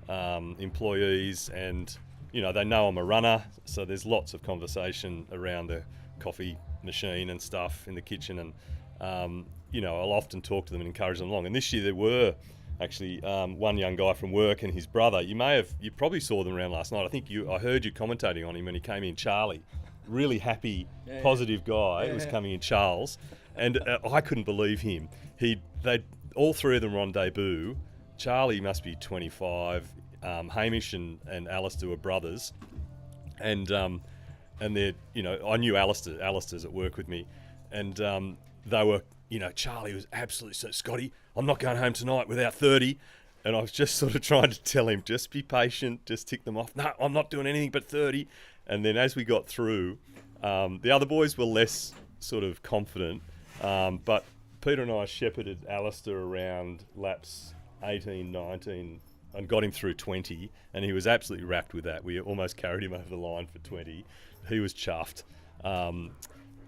employees, and they know I'm a runner, so there's lots of conversation around the coffee machine and stuff in the kitchen, and I'll often talk to them and encourage them along. And this year there were actually one young guy from work and his brother. You probably saw them around last night. I heard you commentating on him when he came in. Charlie, really happy, positive guy, was coming in. Charles, and I couldn't believe him. They all three of them were on debut. Charlie must be 25. Hamish and Alistair were brothers, and they're I knew Alistair's at work with me, and they were. Charlie was absolutely so, Scotty, I'm not going home tonight without 30. And I was just sort of trying to tell him, just be patient, just tick them off. No, I'm not doing anything but 30. And then as we got through, the other boys were less sort of confident. But Peter and I shepherded Alistair around laps 18, 19, and got him through 20. And he was absolutely wrapped with that. We almost carried him over the line for 20. He was chuffed.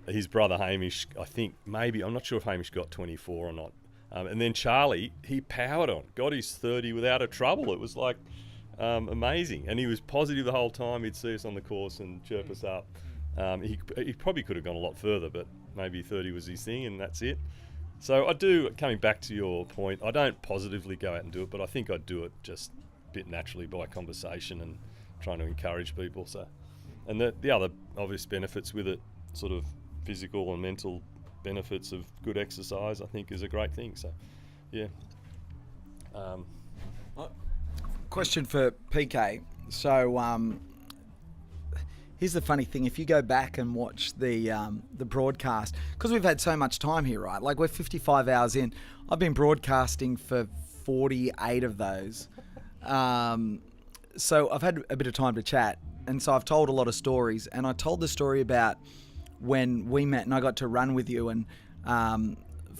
His brother Hamish, I think, I'm not sure if Hamish got 24 or not. And then Charlie, he powered on, got his 30 without a trouble. It was like amazing. And he was positive the whole time. He'd see us on the course and chirp us up. He probably could have gone a lot further, but maybe 30 was his thing and that's it. So coming back to your point, I don't positively go out and do it, but I think I do it just a bit naturally by conversation and trying to encourage people. So, and the other obvious benefits with it, sort of physical and mental benefits of good exercise, I think is a great thing. So, yeah. Question for PK. So, here's the funny thing: if you go back and watch the broadcast, because we've had so much time here, right? Like, we're 55 hours in. I've been broadcasting for 48 of those. So I've had a bit of time to chat, and so I've told a lot of stories. And I told the story about when we met and I got to run with you. And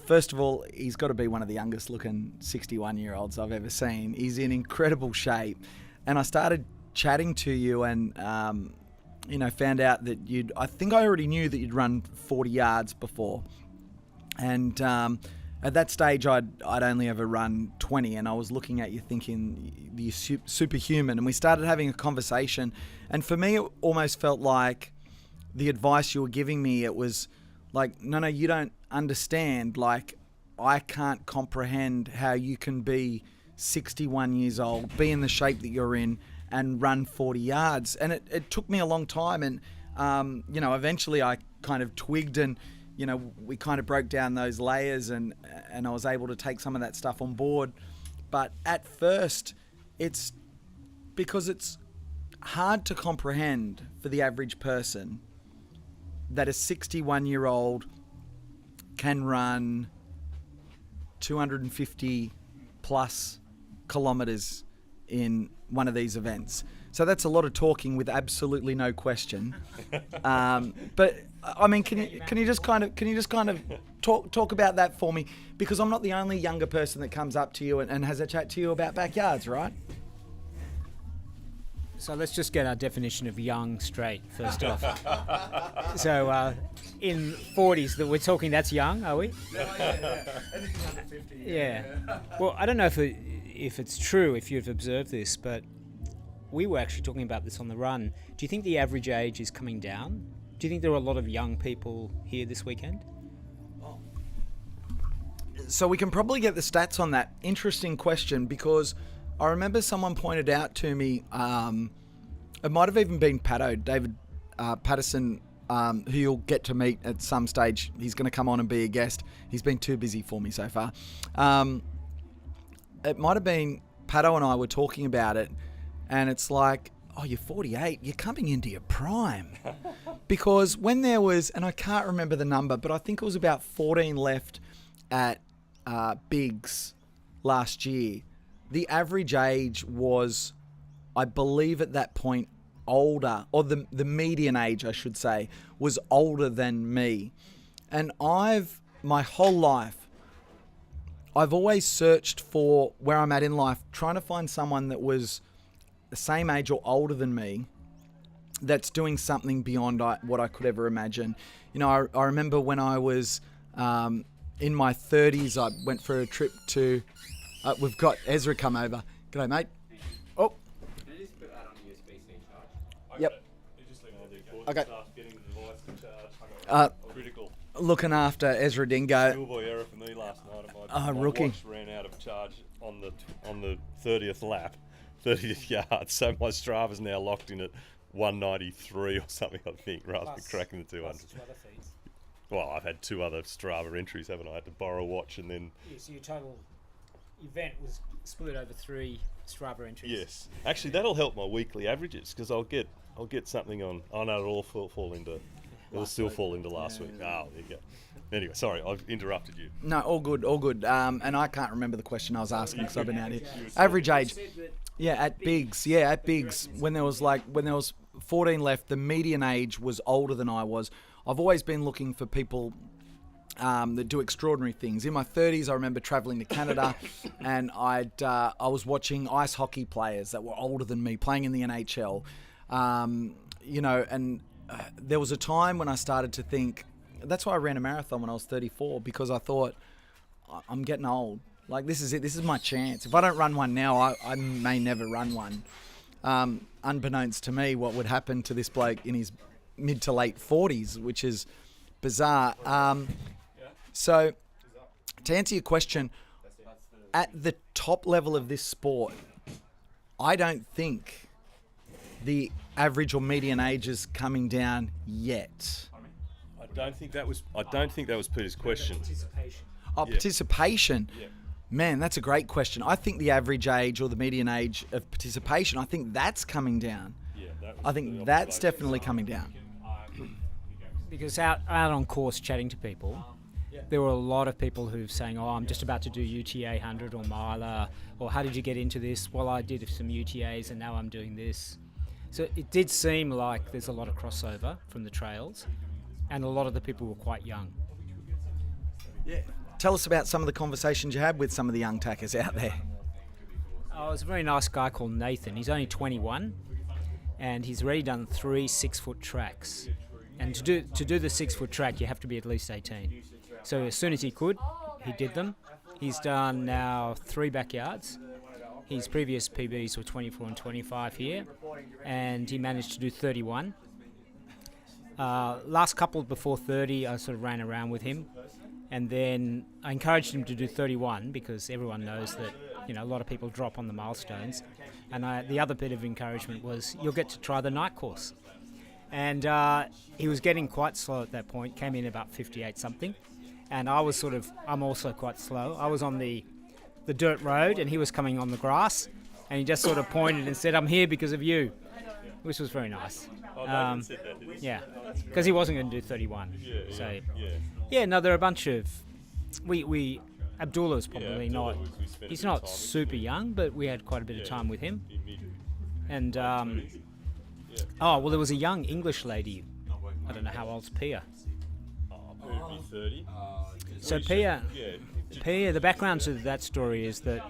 first of all, he's got to be one of the youngest looking 61-year-olds I've ever seen. He's in incredible shape. And I started chatting to you and, found out that I think I already knew that you'd run 40 yards before. And at that stage, I'd only ever run 20, and I was looking at you thinking, you're superhuman. And we started having a conversation. And for me, it almost felt like the advice you were giving me, it was like, no, you don't understand. Like, I can't comprehend how you can be 61 years old, be in the shape that you're in, and run 40 yards. And it took me a long time. And, eventually I kind of twigged and, we kind of broke down those layers and I was able to take some of that stuff on board. But at first, it's because it's hard to comprehend for the average person that a 61-year-old can run 250 plus kilometers in one of these events. So that's a lot of talking with absolutely no question. But I mean, can you just kind of talk about that for me? Because I'm not the only younger person that comes up to you and has a chat to you about backyards, right? So let's just get our definition of young straight first off. So in 40s, we're talking that's young, are we? Yeah. Anything under 50. Yeah. Well, I don't know if it's true, if you've observed this, but we were actually talking about this on the run. Do you think the average age is coming down? Do you think there are a lot of young people here this weekend? So we can probably get the stats on that. Interesting question, because I remember someone pointed out to me, it might have even been David Patterson, who you'll get to meet at some stage. He's going to come on and be a guest. He's been too busy for me so far. It might have been Pato and I were talking about it, and it's like, oh, you're 48, you're coming into your prime. Because when there was, and I can't remember the number, but I think it was about 14 left at Biggs last year, the average age was, I believe at that point, older, or the median age, I should say, was older than me. And my whole life, I've always searched for where I'm at in life, trying to find someone that was the same age or older than me that's doing something beyond what I could ever imagine. I remember when I was in my 30s, I went for a trip to... we've got Ezra come over. G'day, mate. Oh. Can you just put that on USB-C charge? Yep. Okay. Critical. Looking after Ezra Dingo. Schoolboy error for me last night. My rookie. watch ran out of charge on the 30th lap, 30th yard. So my Strava's now locked in at 193 or something, I think, rather than cracking the 200. Well, I've had two other Strava entries, haven't I? I had to borrow a watch and then... Yeah, so your total event was split over 3 Strava entries. Yes. Actually, that'll help my weekly averages, because I'll get something on... Oh, no, it'll all fall into... It'll still fall into last week. Oh, there you go. Anyway, sorry, I've interrupted you. No, all good, all good. And I can't remember the question I was asking because I've been out here. Average age. Yeah, at Biggs. Yeah, at Biggs. When there was 14 left, the median age was older than I was. I've always been looking for people that do extraordinary things. In my 30s, I remember traveling to Canada, and I was watching ice hockey players that were older than me playing in the NHL. There was a time when I started to think, that's why I ran a marathon when I was 34, because I thought, I'm getting old. Like, this is it. This is my chance. If I don't run one now, I may never run one. Unbeknownst to me, what would happen to this bloke in his mid to late 40s, which is bizarre. So, to answer your question, at the top level of this sport, I don't think the average or median age is coming down yet. I don't think that was Peter's question. Participation. Oh, participation. Yeah. Man, that's a great question. I think the average age or the median age of participation, I think that's coming down. Yeah, I think that's definitely coming down. Because out on course chatting to people, there were a lot of people who were saying, oh, I'm just about to do UTA 100 or miler, or how did you get into this? Well, I did some UTAs and now I'm doing this. So it did seem like there's a lot of crossover from the trails, and a lot of the people were quite young. Yeah. Tell us about some of the conversations you had with some of the young tackers out there. Oh, it was a very nice guy called Nathan. He's only 21, and he's already done 3 6-foot tracks. And to do the 6-foot track, you have to be at least 18. So as soon as he could, he did them. He's done now 3 backyards. His previous PBs were 24 and 25 here, and he managed to do 31. Last couple before 30, I sort of ran around with him, And then I encouraged him to do 31 because everyone knows that, you know, a lot of people drop on the milestones. And the other bit of encouragement was you'll get to try the night course. And he was getting quite slow at that point, came in about 58 something. And I'm also quite slow. I was on the dirt road and he was coming on the grass. And he just sort of pointed and said, "I'm here because of you," which was very nice. Oh, Nathan said that, did he? Yeah, Oh, that's because he wasn't going to do 31. Yeah, So, yeah. no, there are a bunch of... Abdullah's probably Abdullah not... we spent a He's bit of not time with super young, but we had quite a bit of time with him. Me too. And, there was a young English lady. I don't know how old's Pia. Maybe 30. So Pia, the background to that story is that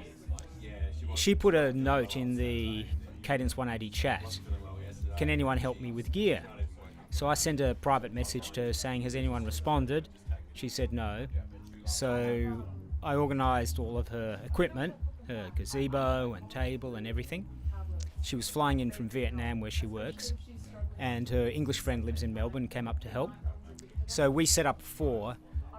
she put a note in the Cadence 180 chat. Can anyone help me with gear? So I sent a private message to her saying, has anyone responded? She said no. So I organised all of her equipment, her gazebo and table and everything. She was flying in from Vietnam where she works, and her English friend lives in Melbourne, came up to help. So we set up 4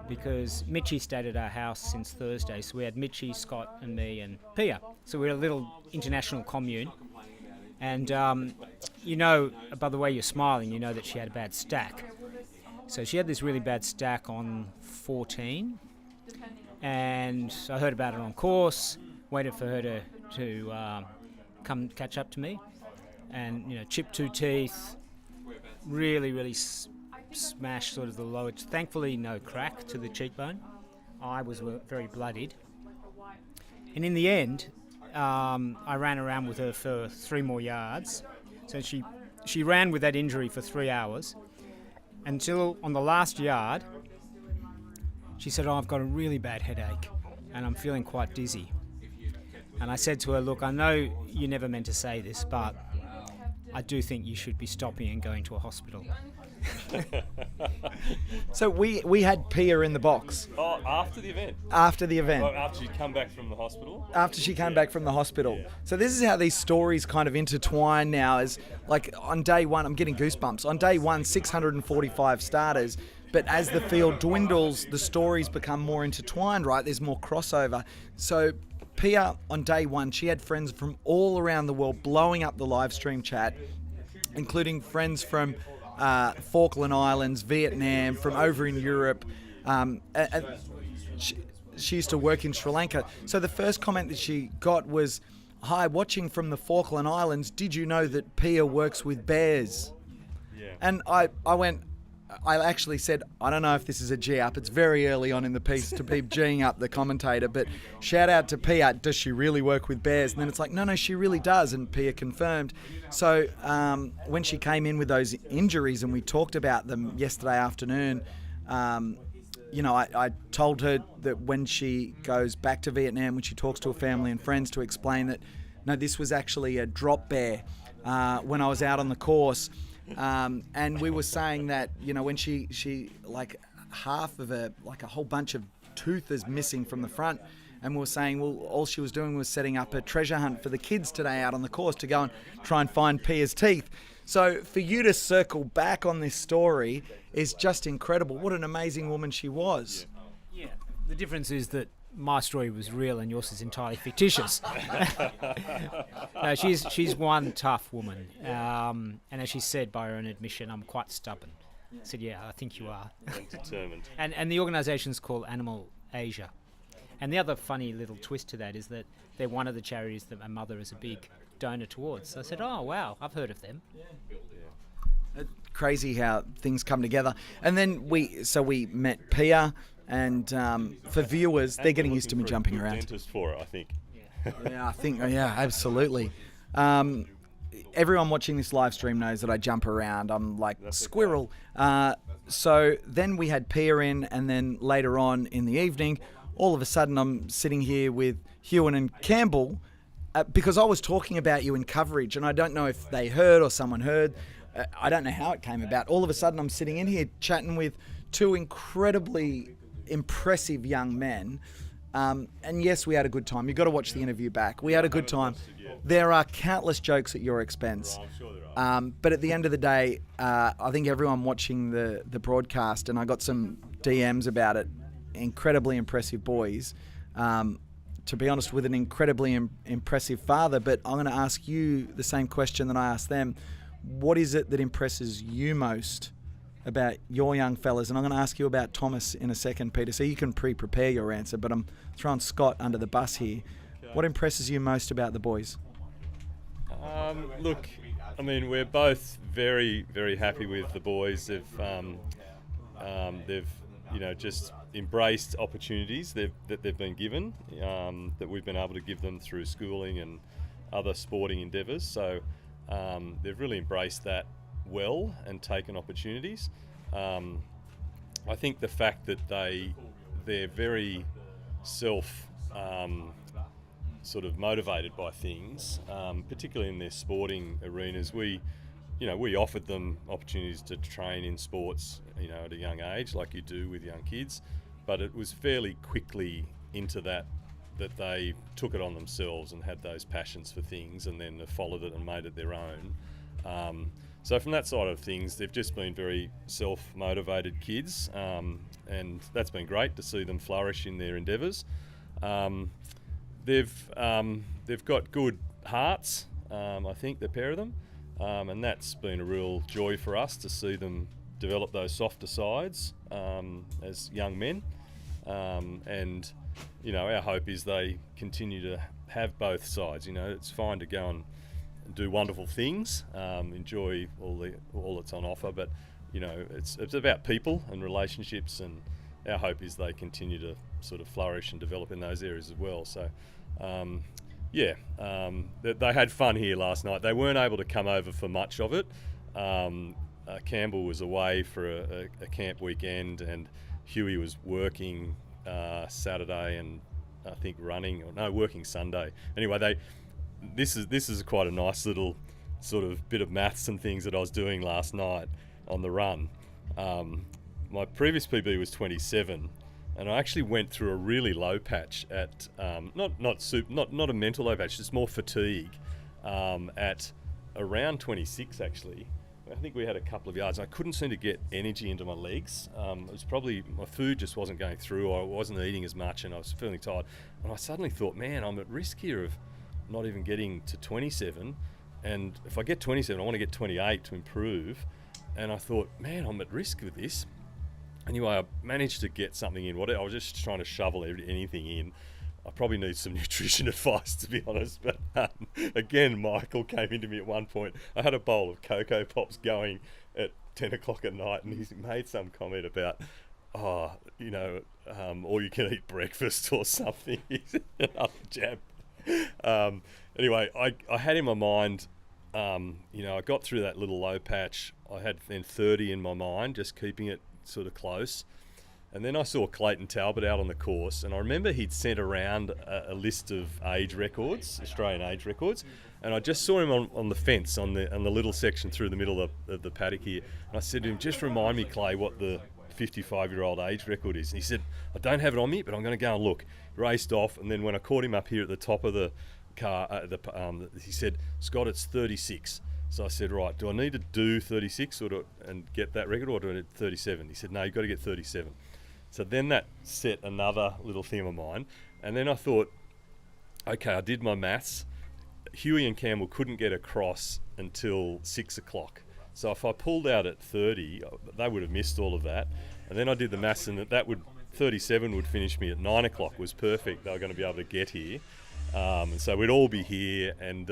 because Mitchie stayed at our house since Thursday. So we had Mitchie, Scott and me and Pia. So we're a little international commune. And, by the way you're smiling, you know that she had a bad stack. So she had this really bad stack on 14. And I heard about it on course, waited for her to come catch up to me. And, chipped 2 teeth, really smashed sort of the lower. Thankfully, no crack to the cheekbone. I was very bloodied. And in the end, I ran around with her for 3 more yards. So she ran with that injury for 3 hours until on the last yard, she said, I've got a really bad headache and I'm feeling quite dizzy. And I said to her, look, I know you never meant to say this, but I do think you should be stopping and going to a hospital. So we had Pia in the box. Oh, after the event? After the event. Oh, after she'd come back from the hospital? After she came back from the hospital. So this is how these stories kind of intertwine now. Is like on day 1, I'm getting goosebumps. On day 1, 645 starters. But as the field dwindles, the stories become more intertwined, right? There's more crossover. So Pia, on day 1, she had friends from all around the world blowing up the live stream chat, including friends from Falkland Islands, Vietnam, from over in Europe. She used to work in Sri Lanka. So the first comment that she got was, hi, watching from the Falkland Islands, did you know that Pia works with bears? Yeah. And I actually said, I don't know if this is a G up. It's very early on in the piece to be G'ing up the commentator, but shout out to Pia. Does she really work with bears? And then it's like, no, she really does. And Pia confirmed. So when she came in with those injuries and we talked about them yesterday afternoon, I told her that when she goes back to Vietnam, when she talks to her family and friends, to explain that, no, this was actually a drop bear when I was out on the course. And we were saying that, when she like half of a whole bunch of tooth is missing from the front. And we were saying, well, all she was doing was setting up a treasure hunt for the kids today out on the course to go and try and find Pia's teeth. So for you to circle back on this story is just incredible. What an amazing woman she was. Yeah. The difference is that my story was real and yours is entirely fictitious. No, she's one tough woman. And as she said by her own admission, I'm quite stubborn. I said, yeah, I think you are. And determined. And the organisation's called Animal Asia. And the other funny little twist to that is that they're one of the charities that my mother is a big donor towards. So I said, oh, wow, I've heard of them. Crazy how things come together. And then we met Pia, and for viewers, they're getting used to me jumping around. Dentist for it, I think. Yeah, absolutely. Everyone watching this live stream knows that I jump around. I'm like squirrel. So then we had Pia in, and then later on in the evening, all of a sudden I'm sitting here with Hewan and Campbell because I was talking about you in coverage, and I don't know if they heard or someone heard. I don't know how it came about. All of a sudden I'm sitting in here chatting with 2 incredibly impressive young men. And yes, we had a good time. You've got to watch the interview back. We had a good time. There are countless jokes at your expense. I'm sure there are. But at the end of the day, I think everyone watching the broadcast, and I got some DMs about it incredibly impressive boys. To be honest, with an incredibly impressive father. But I'm going to ask you the same question that I asked them. What is it that impresses you most about your young fellas? And I'm going to ask you about Thomas in a second, Peter, so you can pre-prepare your answer, but I'm throwing Scott under the bus here. Okay. What impresses you most about the boys? Look, I mean, we're both very, very happy with the boys. They've just embraced opportunities that they've been given, that we've been able to give them through schooling and other sporting endeavours. So they've really embraced that well and taken opportunities. I think the fact that they're very sort of motivated by things, particularly in their sporting arenas. We offered them opportunities to train in sports, at a young age, like you do with young kids, but it was fairly quickly into that they took it on themselves and had those passions for things, and then followed it and made it their own. So from that side of things, they've just been very self-motivated kids, and that's been great to see them flourish in their endeavours. They've got good hearts, I think, the pair of them, and that's been a real joy for us to see them develop those softer sides as young men. And our hope is they continue to have both sides. It's fine to go and do wonderful things, enjoy all that's on offer, but it's about people and relationships, and our hope is they continue to sort of flourish and develop in those areas as well. So they had fun here last night. They weren't able to come over for much of it. Campbell was away for a camp weekend, and Huey was working Saturday and I think working Sunday. Anyway, this is quite a nice little sort of bit of maths and things that I was doing last night on the run. My previous PB was 27, and I actually went through a really low patch at not a mental low patch, just more fatigue at around 26 actually. I think we had a couple of yards. I couldn't seem to get energy into my legs. It was probably my food just wasn't going through, or I wasn't eating as much, and I was feeling tired. And I suddenly thought, man, I'm at risk here of not even getting to 27. And if I get 27, I want to get 28 to improve. And I thought, man, I'm at risk with this. Anyway, I managed to get something in. I was just trying to shovel anything in. I probably need some nutrition advice, to be honest. But again, Michael came into me at one point. I had a bowl of Cocoa Pops going at 10 o'clock at night, and he made some comment about, or you can eat breakfast or something. Another jab. Anyway, I had in my mind, I got through that little low patch. I had then 30 in my mind, just keeping it sort of close. And then I saw Clayton Talbot out on the course, and I remember he'd sent around a list of age records, Australian age records, and I just saw him on the fence on the little section through the middle of the paddock here. And I said to him, just remind me, Clay, what the 55-year-old age record is. And he said, I don't have it on me, but I'm going to go and look. Raced off, and then when I caught him up here at the top of the car, he said, Scott, it's 36. So I said, right, do I need to do 36 and get that record, or do I need 37? He said, no, you've got to get 37. So then that set another little theme of mine. And then I thought, okay, I did my maths. Huey and Campbell couldn't get across until 6 o'clock. So if I pulled out at 30, they would have missed all of that. And then I did the maths, and 37 would finish me at 9 o'clock, was perfect. They were going to be able to get here. And so we'd all be here. And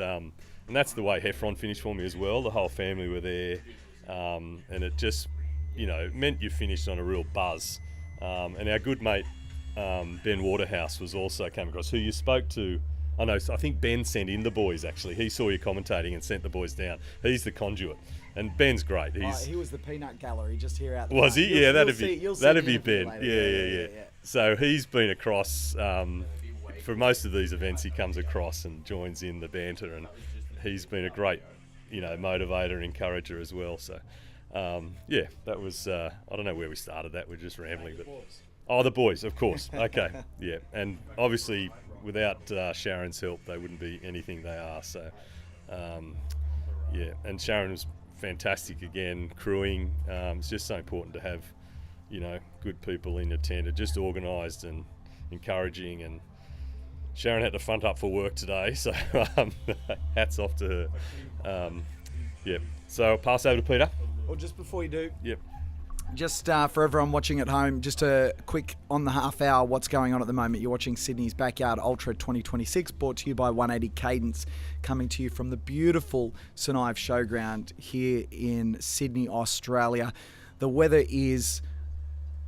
that's the way Heffron finished for me as well. The whole family were there. And it just, meant you finished on a real buzz. And our good mate, Ben Waterhouse, was also came across, who you spoke to. I think Ben sent in the boys, actually. He saw you commentating and sent the boys down. He's the conduit. And Ben's great. He was the peanut gallery just here out the Was front. he? Yeah, that'd the be Ben. later. Yeah. So he's been across, for most of these events, he comes across and joins in the banter, and he's been a great, motivator and encourager as well. So, that was, I don't know where we started that. We're just rambling. But the boys, of course. Okay, yeah. And obviously, without Sharon's help, they wouldn't be anything they are. So, and Sharon was fantastic again, crewing. It's just so important to have good people in attended, just organised and encouraging. And Sharon had to front up for work today, so hats off to her. So I'll pass over to Peter. Well, just before you do, Yep. just for everyone watching at home, just a quick on the half hour, what's going on at the moment. You're watching Sydney's Backyard Ultra 2026, brought to you by 180 Cadence, coming to you from the beautiful St Ives Showground here in Sydney, Australia. The weather is,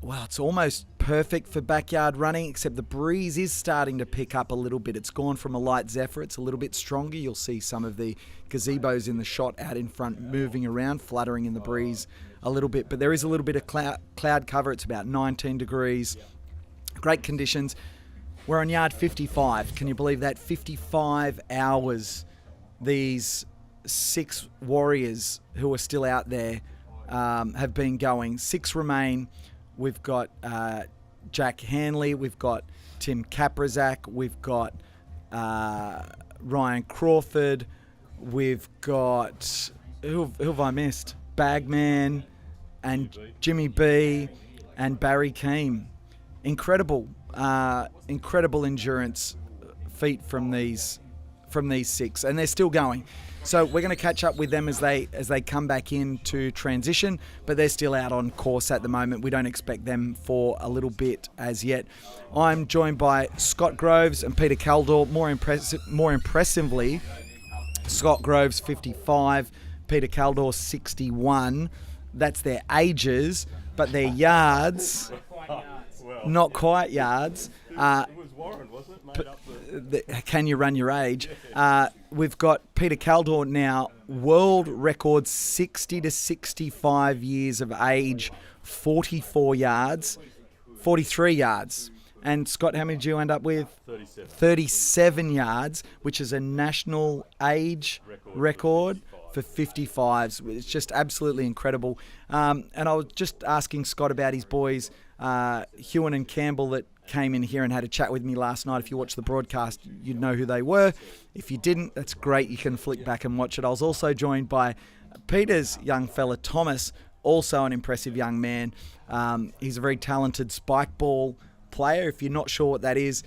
well, it's almost perfect for backyard running, except the breeze is starting to pick up a little bit. It's gone from a light zephyr, it's a little bit stronger. You'll see some of the gazebos in the shot out in front moving around, fluttering in the breeze a little bit, but there is a little bit of cloud cover. It's about 19 degrees. Great conditions. We're on yard 55. Can you believe that? 55 hours these 6 warriors who are still out there have been going. 6 remain. We've got Jack Hanley, we've got Tim Kaprizak, we've got Ryan Crawford, we've got, who have I missed? Bagman and Jimmy B and Barry Keane. Incredible endurance feat from these 6, and they're still going. So we're going to catch up with them as they come back into transition, but they're still out on course at the moment. We don't expect them for a little bit as yet. I'm joined by Scott Groves and Peter Kaldor. More impressively, Scott Groves 55, Peter Kaldor 61. That's their ages, but their yards, not quite yards. It was Warren, wasn't it? Made up Can you run your age? We've got Peter Kaldor now, world record 60 to 65 years of age, 43 yards. And Scott, how many did you end up with? 37 yards, which is a national age record for 55s. It's just absolutely incredible. And I was just asking Scott about his boys, Hewan and Campbell, that came in here and had a chat with me last night. If you watched the broadcast, you'd know who they were. If you didn't, that's great. You can flick back and watch it. I was also joined by Peter's young fella, Thomas, also an impressive young man. He's a very talented spike ball player. If you're not sure what that is,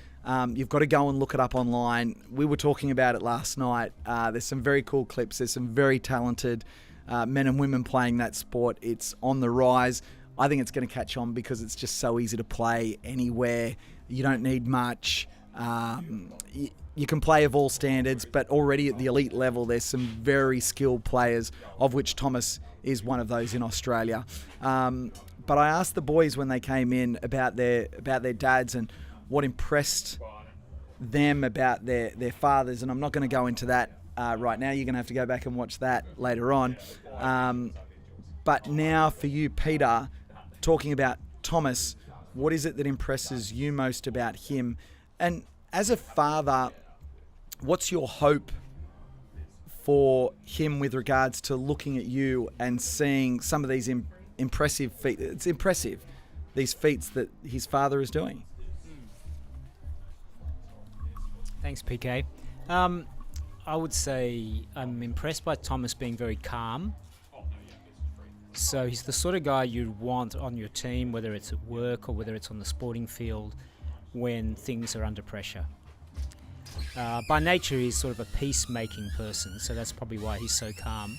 you've got to go and look it up online. We were talking about it last night. There's some very cool clips. There's some very talented men and women playing that sport. It's on the rise. I think it's going to catch on because it's just so easy to play anywhere. You don't need much. You can play of all standards, but already at the elite level, there's some very skilled players, of which Thomas is one of those in Australia. But I asked the boys when they came in about their dads and what impressed them about their fathers, and I'm not going to go into that right now. You're going to have to go back and watch that later on. But now for you, Peter, talking about Thomas, what is it that impresses you most about him? And as a father, what's your hope for him with regards to looking at you and seeing some of these impressive feats? It's impressive, these feats that his father is doing. Thanks, PK. I would say I'm impressed by Thomas being very calm. So he's the sort of guy you'd want on your team, whether it's at work or whether it's on the sporting field, when things are under pressure. By nature, he's sort of a peacemaking person, so that's probably why he's so calm.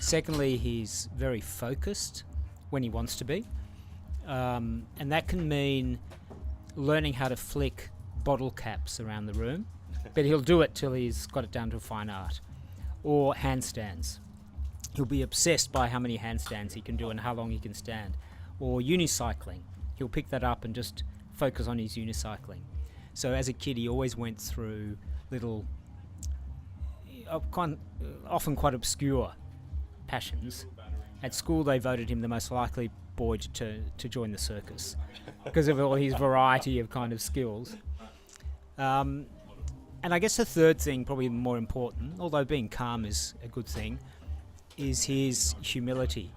Secondly, he's very focused when he wants to be. And that can mean learning how to flick bottle caps around the room, but he'll do it till he's got it down to a fine art. Or handstands. He'll be obsessed by how many handstands he can do and how long he can stand. Or unicycling. He'll pick that up and just focus on his unicycling. So as a kid, he always went through little, often quite obscure passions. At school, they voted him the most likely boy to join the circus because of all his variety of kind of skills. And I guess the third thing, probably more important, although being calm is a good thing, is his humility,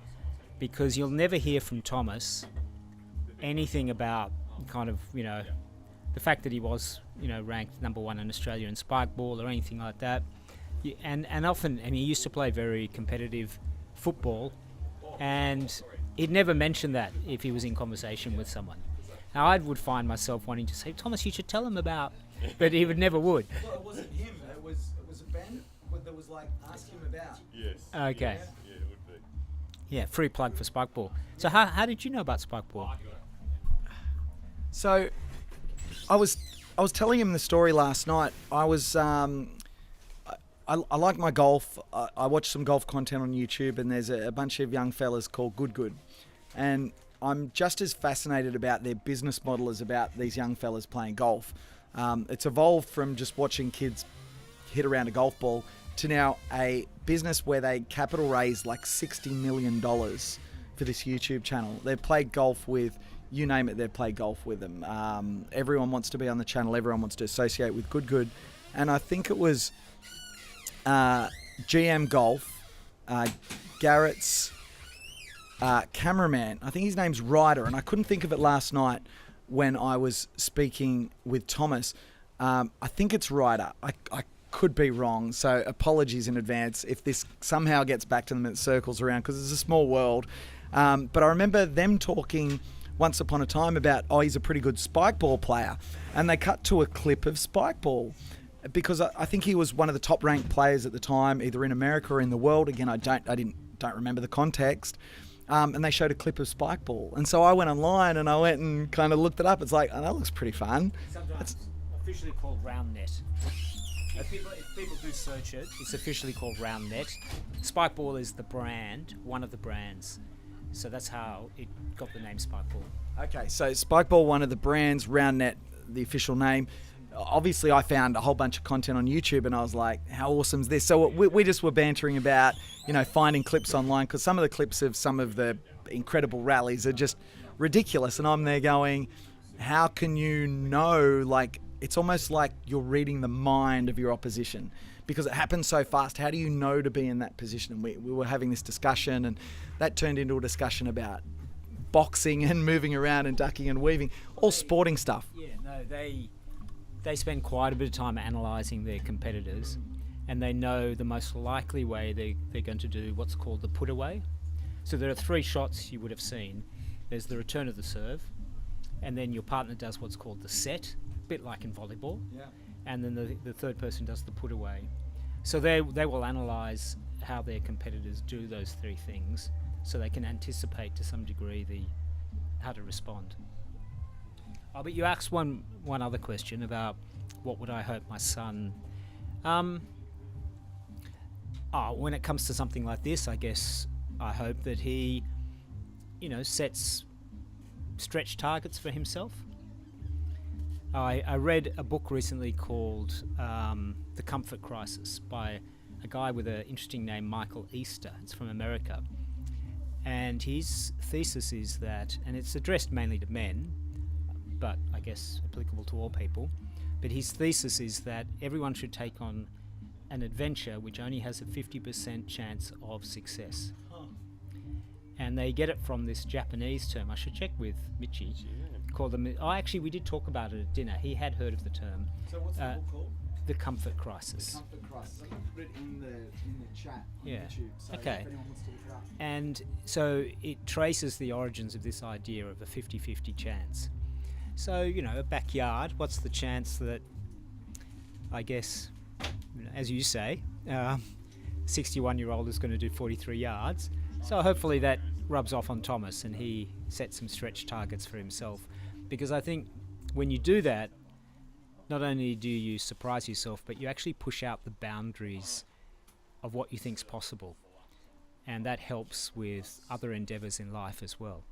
because you'll never hear from Thomas anything about kind of, the fact that he was, ranked number 1 in Australia in spike ball or anything like that. And often, he used to play very competitive football, and he'd never mention that if he was in conversation with someone. Now I would find myself wanting to say, Thomas, you should tell him about, but he would never would. Well, it wasn't him. It was a Ben that was like, ask him about. Yes. Okay. Yeah, it would be. Yeah, free plug for Spikeball. So how did you know about Spikeball? So, I was telling him the story last night. I was I like my golf. I watch some golf content on YouTube, and there's a bunch of young fellas called Good, and I'm just as fascinated about their business model as about these young fellas playing golf. It's evolved from just watching kids hit around a golf ball to now a business where they capital raised like $60 million for this YouTube channel. They've played golf with, you name it, they've played golf with them. Everyone wants to be on the channel. Everyone wants to associate with Good. And I think it was GM Golf, Garrett's cameraman. I think his name's Ryder, and I couldn't think of it last night when I was speaking with Thomas. I think it's Ryder. I could be wrong, so apologies in advance if this somehow gets back to them and it circles around, because it's a small world. But I remember them talking once upon a time about, he's a pretty good spikeball player, and they cut to a clip of spikeball, because I think he was one of the top ranked players at the time, either in America or in the world. Again, I don't remember the context. And they showed a clip of spikeball, and so I went online and I went and kind of looked it up. It's like, oh, that looks pretty fun. Sometimes it's officially called round net. If people do search it, it's officially called round net. Spikeball is the brand, one of the brands. So that's how it got the name Spikeball. Okay, so Spikeball, one of the brands, round net, the official name. Obviously, I found a whole bunch of content on YouTube, and I was like, how awesome is this? So we just were bantering about, finding clips online, because some of the clips of some of the incredible rallies are just ridiculous. And I'm there going, how can you know, like, it's almost like you're reading the mind of your opposition, because it happens so fast. How do you know to be in that position? And we were having this discussion, and that turned into a discussion about boxing and moving around and ducking and weaving, all sporting stuff. Yeah, no, they spend quite a bit of time analysing their competitors, and they know the most likely way they're going to do what's called the put away. So there are 3 shots you would have seen. There's the return of the serve, and then your partner does what's called the set, a bit like in volleyball. Yeah. And then the third person does the put away. So they will analyse how their competitors do those 3 things, so they can anticipate to some degree how to respond. Oh, but you asked one other question about what would I hope my son. When it comes to something like this, I guess I hope that he, sets stretch targets for himself. I read a book recently called The Comfort Crisis by a guy with an interesting name, Michael Easter. It's from America. And his thesis is that, and it's addressed mainly to men, but I guess applicable to all people, but his thesis is that everyone should take on an adventure which only has a 50% chance of success. And they get it from this Japanese term, I should check with Michi, called actually we did talk about it at dinner. He had heard of the term. So what's the book called? The Comfort Crisis. The Comfort Crisis. I can put it in the chat on Yeah. YouTube. So Okay. if anyone wants to look it up. And so it traces the origins of this idea of a 50-50 chance. So, a backyard, what's the chance that, I guess, as you say, 61-year-old is going to do 43 yards. So hopefully that rubs off on Thomas and he sets some stretch targets for himself. Because I think when you do that, not only do you surprise yourself, but you actually push out the boundaries of what you think's possible. And that helps with other endeavours in life as well.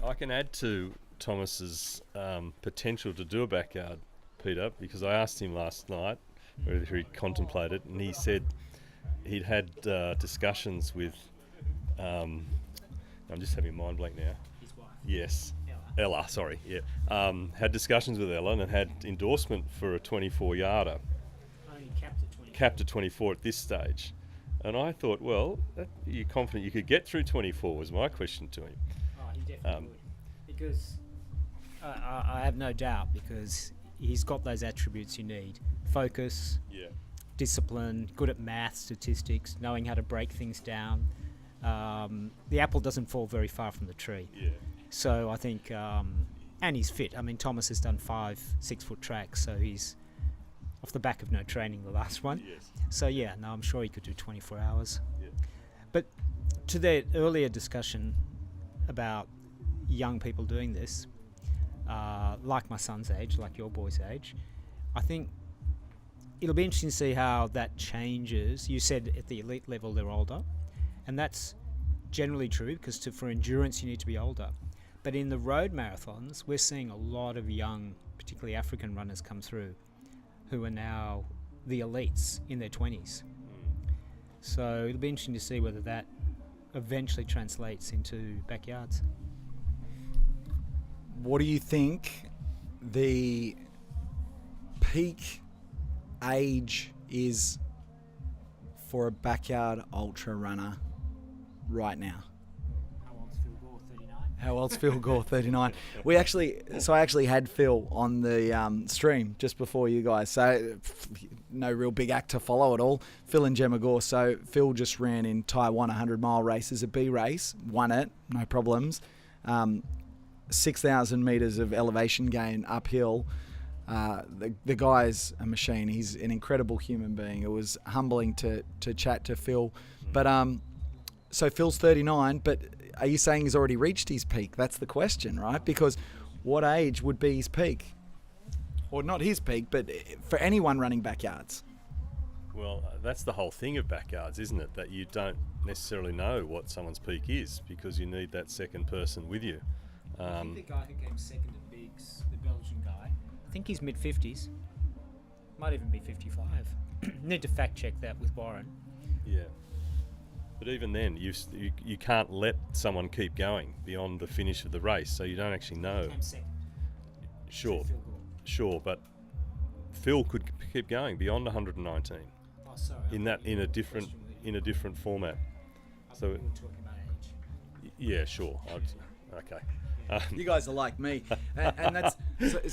I can add to Thomas's potential to do a backyard, Peter, because I asked him last night whether he'd contemplated, and he said he'd had discussions with. I'm just having a mind blank now. His wife. Yes, Ella. Sorry, yeah. Had discussions with Ella and had endorsement for a 24-yarder. Only capped at 24. Capped at 24 at this stage, and I thought, well, you're confident you could get through 24? Was my question to him. Oh, he definitely would. Because I have no doubt, because he's got those attributes you need. Focus, yeah, discipline, good at math, statistics, knowing how to break things down, the apple doesn't fall very far from the tree. Yeah. So I think, and he's fit. I mean, Thomas has done 5 6-foot tracks, so he's off the back of no training the last one. Yes. So yeah, no, I'm sure he could do 24 hours. Yeah. But to the earlier discussion about young people doing this, like my son's age, like your boy's age, I think it'll be interesting to see how that changes. You said at the elite level they're older, and that's generally true because for endurance you need to be older. But in the road marathons, we're seeing a lot of young, particularly African runners come through who are now the elites in their 20s. So it'll be interesting to see whether that eventually translates into backyards. What do you think the peak age is for a backyard ultra runner right now? How old's Phil Gore? 39. I actually had Phil on the stream just before you guys. So no real big act to follow at all. Phil and Gemma Gore. So Phil just ran in Taiwan 100-mile race as a B race, won it, no problems. 6,000 meters of elevation gain uphill. The guy's a machine. He's an incredible human being. It was humbling to chat to Phil. But so Phil's 39, but are you saying he's already reached his peak? That's the question, right? Because what age would be his peak? Or not his peak, but for anyone running backyards. Well, that's the whole thing of backyards, isn't it? That you don't necessarily know what someone's peak is because you need that second person with you. I think the guy who came second at Biggs, the Belgian guy, I think he's mid-50s. Might even be 55. Need to fact check that with Warren. Yeah. But even then, you can't let someone keep going beyond the finish of the race, so you don't actually know. Sure, but Phil could keep going beyond 119. Oh, sorry. In a different format. So, we were talking about age. Yeah, sure. Okay. You guys are like me, and that's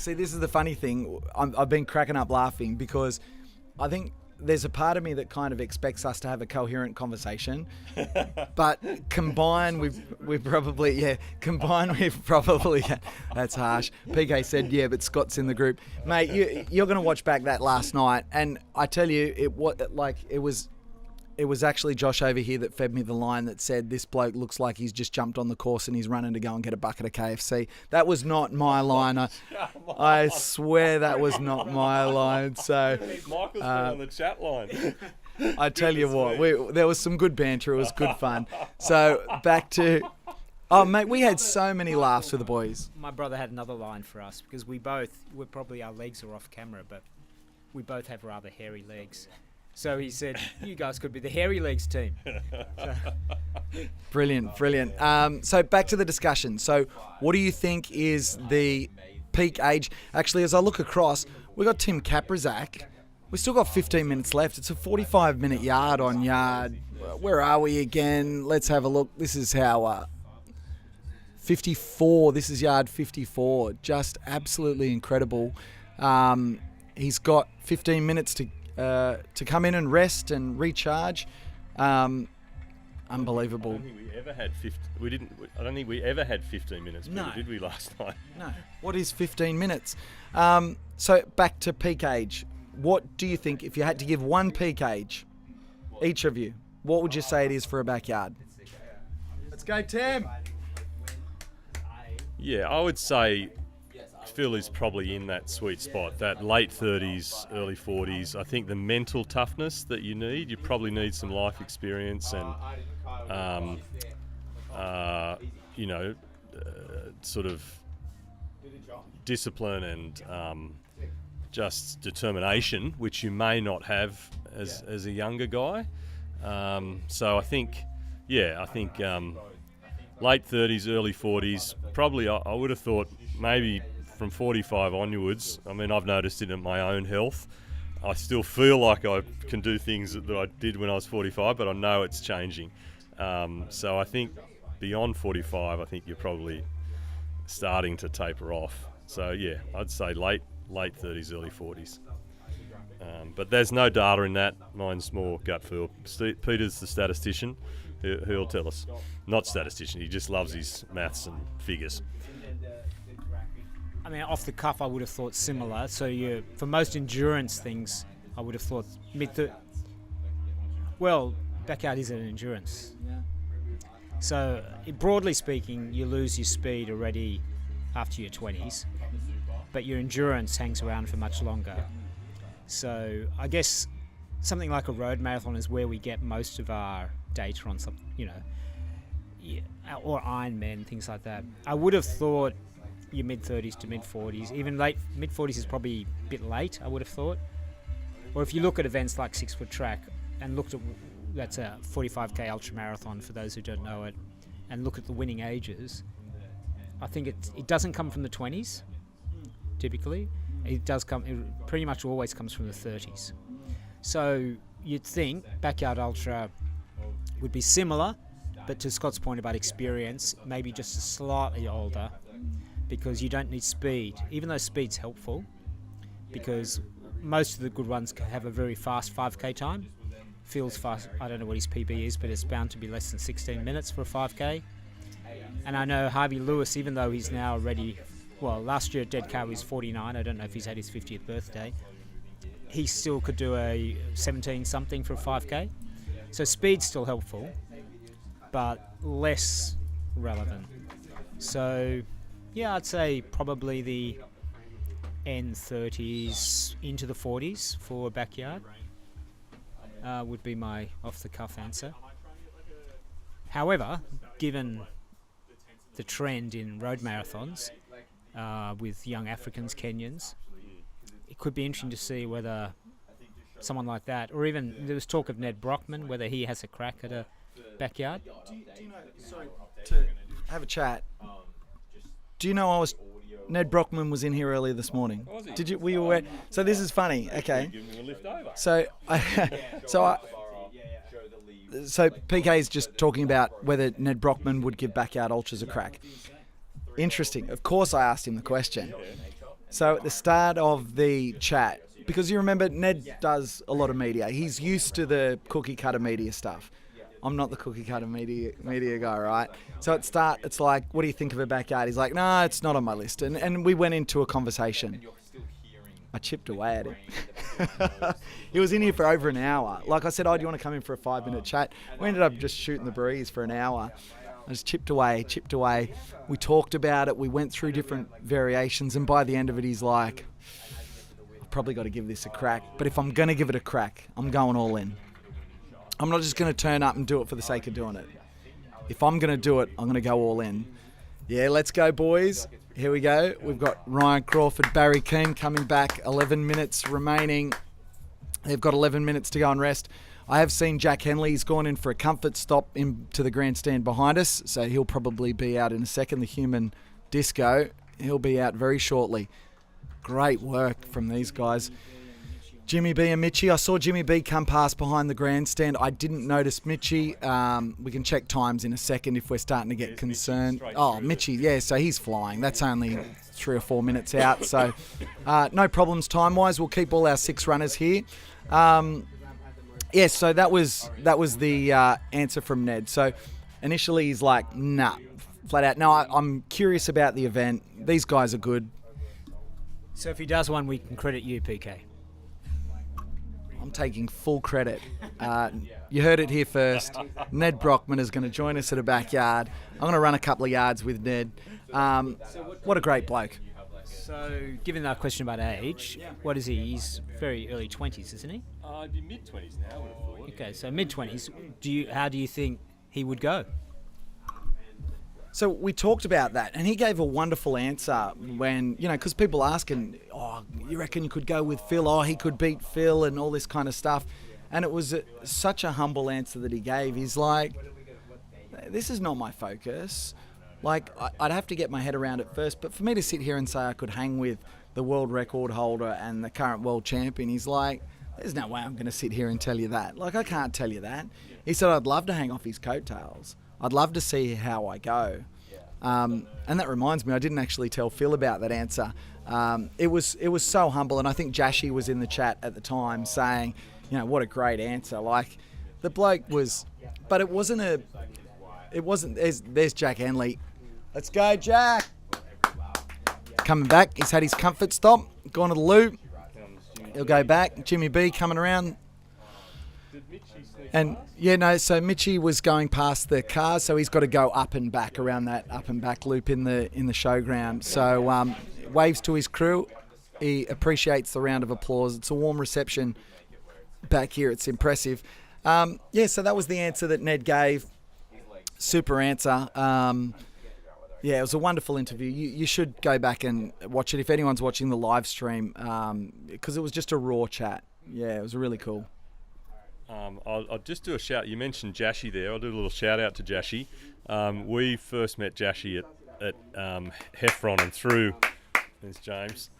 see. This is the funny thing. I've been cracking up laughing because I think there's a part of me that kind of expects us to have a coherent conversation, but combined with probably that's harsh. PK said but Scott's in the group, mate. You're going to watch back that last night, and I tell you it was actually Josh over here that fed me the line that said this bloke looks like he's just jumped on the course and he's running to go and get a bucket of KFC. That was not my line. I swear that was not my line. So Michael's on the chat line. I tell you what, there was some good banter. It was good fun. So back to... Oh, mate, we had so many laughs with the boys. My brother had another line for us because our legs are off camera, but we both have rather hairy legs. So he said, you guys could be the hairy legs team. Brilliant. So back to the discussion. So what do you think is the peak age? Actually, as I look across, we got Tim Kaprizak. We've still got 15 minutes left. It's a 45-minute yard on yard. Where are we again? Let's have a look. This is how 54. This is yard 54. Just absolutely incredible. He's got 15 minutes to come in and rest and recharge. Unbelievable. I don't think we ever had I don't think we ever had 15 minutes. No. Did we last night? No. What is 15 minutes? So back to peak age. What do you think, if you had to give one peak age, each of you, what would you say it is for a backyard? Let's go, Tim. Yeah, I would say Phil is probably in that sweet spot, that late 30s, early 40s. I think the mental toughness that you probably need some life experience and, sort of discipline and just determination, which you may not have as a younger guy. So I think late 30s, early 40s, probably I would have thought maybe from 45 onwards. I mean, I've noticed it in my own health. I still feel like I can do things that I did when I was 45, but I know it's changing. So I think beyond 45, I think you're probably starting to taper off. So yeah, I'd say late 30s, early 40s. But there's no data in that. Mine's more gut feel. Peter's the statistician. He'll tell us. Not statistician. He just loves his maths and figures. I mean, off the cuff, I would have thought similar. So for most endurance things, I would have thought backyard is an endurance. So broadly speaking, you lose your speed already after your 20s, but your endurance hangs around for much longer. So I guess something like a road marathon is where we get most of our data on something, or Ironman, things like that. I would have thought your mid-30s to mid-40s, even late mid-40s is probably a bit late, I would have thought. Or if you look at events like 6 Foot Track and looked at, that's a 45k ultra marathon for those who don't know it, and look at the winning ages, I think it doesn't come from the 20s typically. It pretty much always comes from the 30s. So you'd think Backyard Ultra would be similar, but to Scott's point about experience, maybe just slightly older, because you don't need speed, even though speed's helpful, because most of the good ones have a very fast 5k time. Feels fast. I don't know what his PB is, but it's bound to be less than 16 minutes for a 5k. And I know Harvey Lewis, even though he's now already, last year at Dead Car was 49. I don't know if he's had his 50th birthday. He still could do a 17 something for a 5k. So speed's still helpful, but less relevant. So yeah, I'd say probably the end 30s into the 40s for Backyard would be my off-the-cuff answer. However, given the trend in road marathons with young Africans, Kenyans, it could be interesting to see whether someone like that, or even there was talk of Ned Brockman, whether he has a crack at a Backyard. Do you know, sorry, to have a chat, do you know Ned Brockman was in here earlier this morning. Did you? Were you aware? So this is funny. Okay. So PK is just talking about whether Ned Brockman would give Backyard Ultras a crack. Interesting. Of course, I asked him the question. So at the start of the chat, because you remember Ned does a lot of media. He's used to the cookie cutter media stuff. I'm not the cookie cutter media guy, right? So at start, it's like, what do you think of a Backyard? He's like, nah, it's not on my list. And we went into a conversation. I chipped away at him. He was in here for over an hour. Like I said, do you want to come in for a 5-minute chat? We ended up just shooting the breeze for an hour. I just chipped away. We talked about it. We went through different variations. And by the end of it, he's like, I've probably got to give this a crack. But if I'm going to give it a crack, I'm going all in. I'm not just going to turn up and do it for the sake of doing it. If I'm going to do it, I'm going to go all in. Yeah, let's go, boys. Here we go. We've got Ryan Crawford, Barry Keane coming back. 11 minutes remaining. They've got 11 minutes to go and rest. I have seen Jack Henley. He's gone in for a comfort stop into the grandstand behind us, so he'll probably be out in a second. The human disco, he'll be out very shortly. Great work from these guys. Jimmy B and Mitchie. I saw Jimmy B come past behind the grandstand. I didn't notice Mitchie. We can check times in a second if we're starting to get concerned. Oh, Mitchie, yeah, so he's flying. That's only 3 or 4 minutes out. So no problems time-wise. We'll keep all our 6 runners here. Yeah, so that was the answer from Ned. So initially he's like, nah, flat out. No, I'm curious about the event. These guys are good. So if he does one, we can credit you, PK. I'm taking full credit. You heard it here first. Ned Brockman is going to join us at a Backyard. I'm going to run a couple of yards with Ned. What a great bloke. So, given that question about age, what is he? He's very early 20s, isn't he? I'd be mid-20s now, I would have thought. Okay, so mid-20s. How do you think he would go? So we talked about that, and he gave a wonderful answer when, because people asking, you reckon you could go with Phil? He could beat Phil and all this kind of stuff. And it was such a humble answer that he gave. He's like, this is not my focus. Like, I'd have to get my head around it first, but for me to sit here and say I could hang with the world record holder and the current world champion, he's like, there's no way I'm going to sit here and tell you that. Like, I can't tell you that. He said, I'd love to hang off his coattails. I'd love to see how I go. And that reminds me, I didn't actually tell Phil about that answer. It was so humble, and I think Jashi was in the chat at the time saying, what a great answer. Like, The bloke was, but it wasn't. There's Jack Henley. Let's go, Jack. Coming back. He's had his comfort stop. Gone to the loop. He'll go back. Jimmy B coming around. And so Mitchie was going past the cars, so he's got to go up and back around that up and back loop in the showground. So waves to his crew. He appreciates the round of applause. It's a warm reception back here. It's impressive. So that was the answer that Ned gave. Super answer. It was a wonderful interview. You should go back and watch it if anyone's watching the live stream, because it was just a raw chat. Yeah, it was really cool. I'll just do a shout. You mentioned Jashi there. I'll do a little shout out to Jashi. We first met Jashi at Heffron and through, there's James,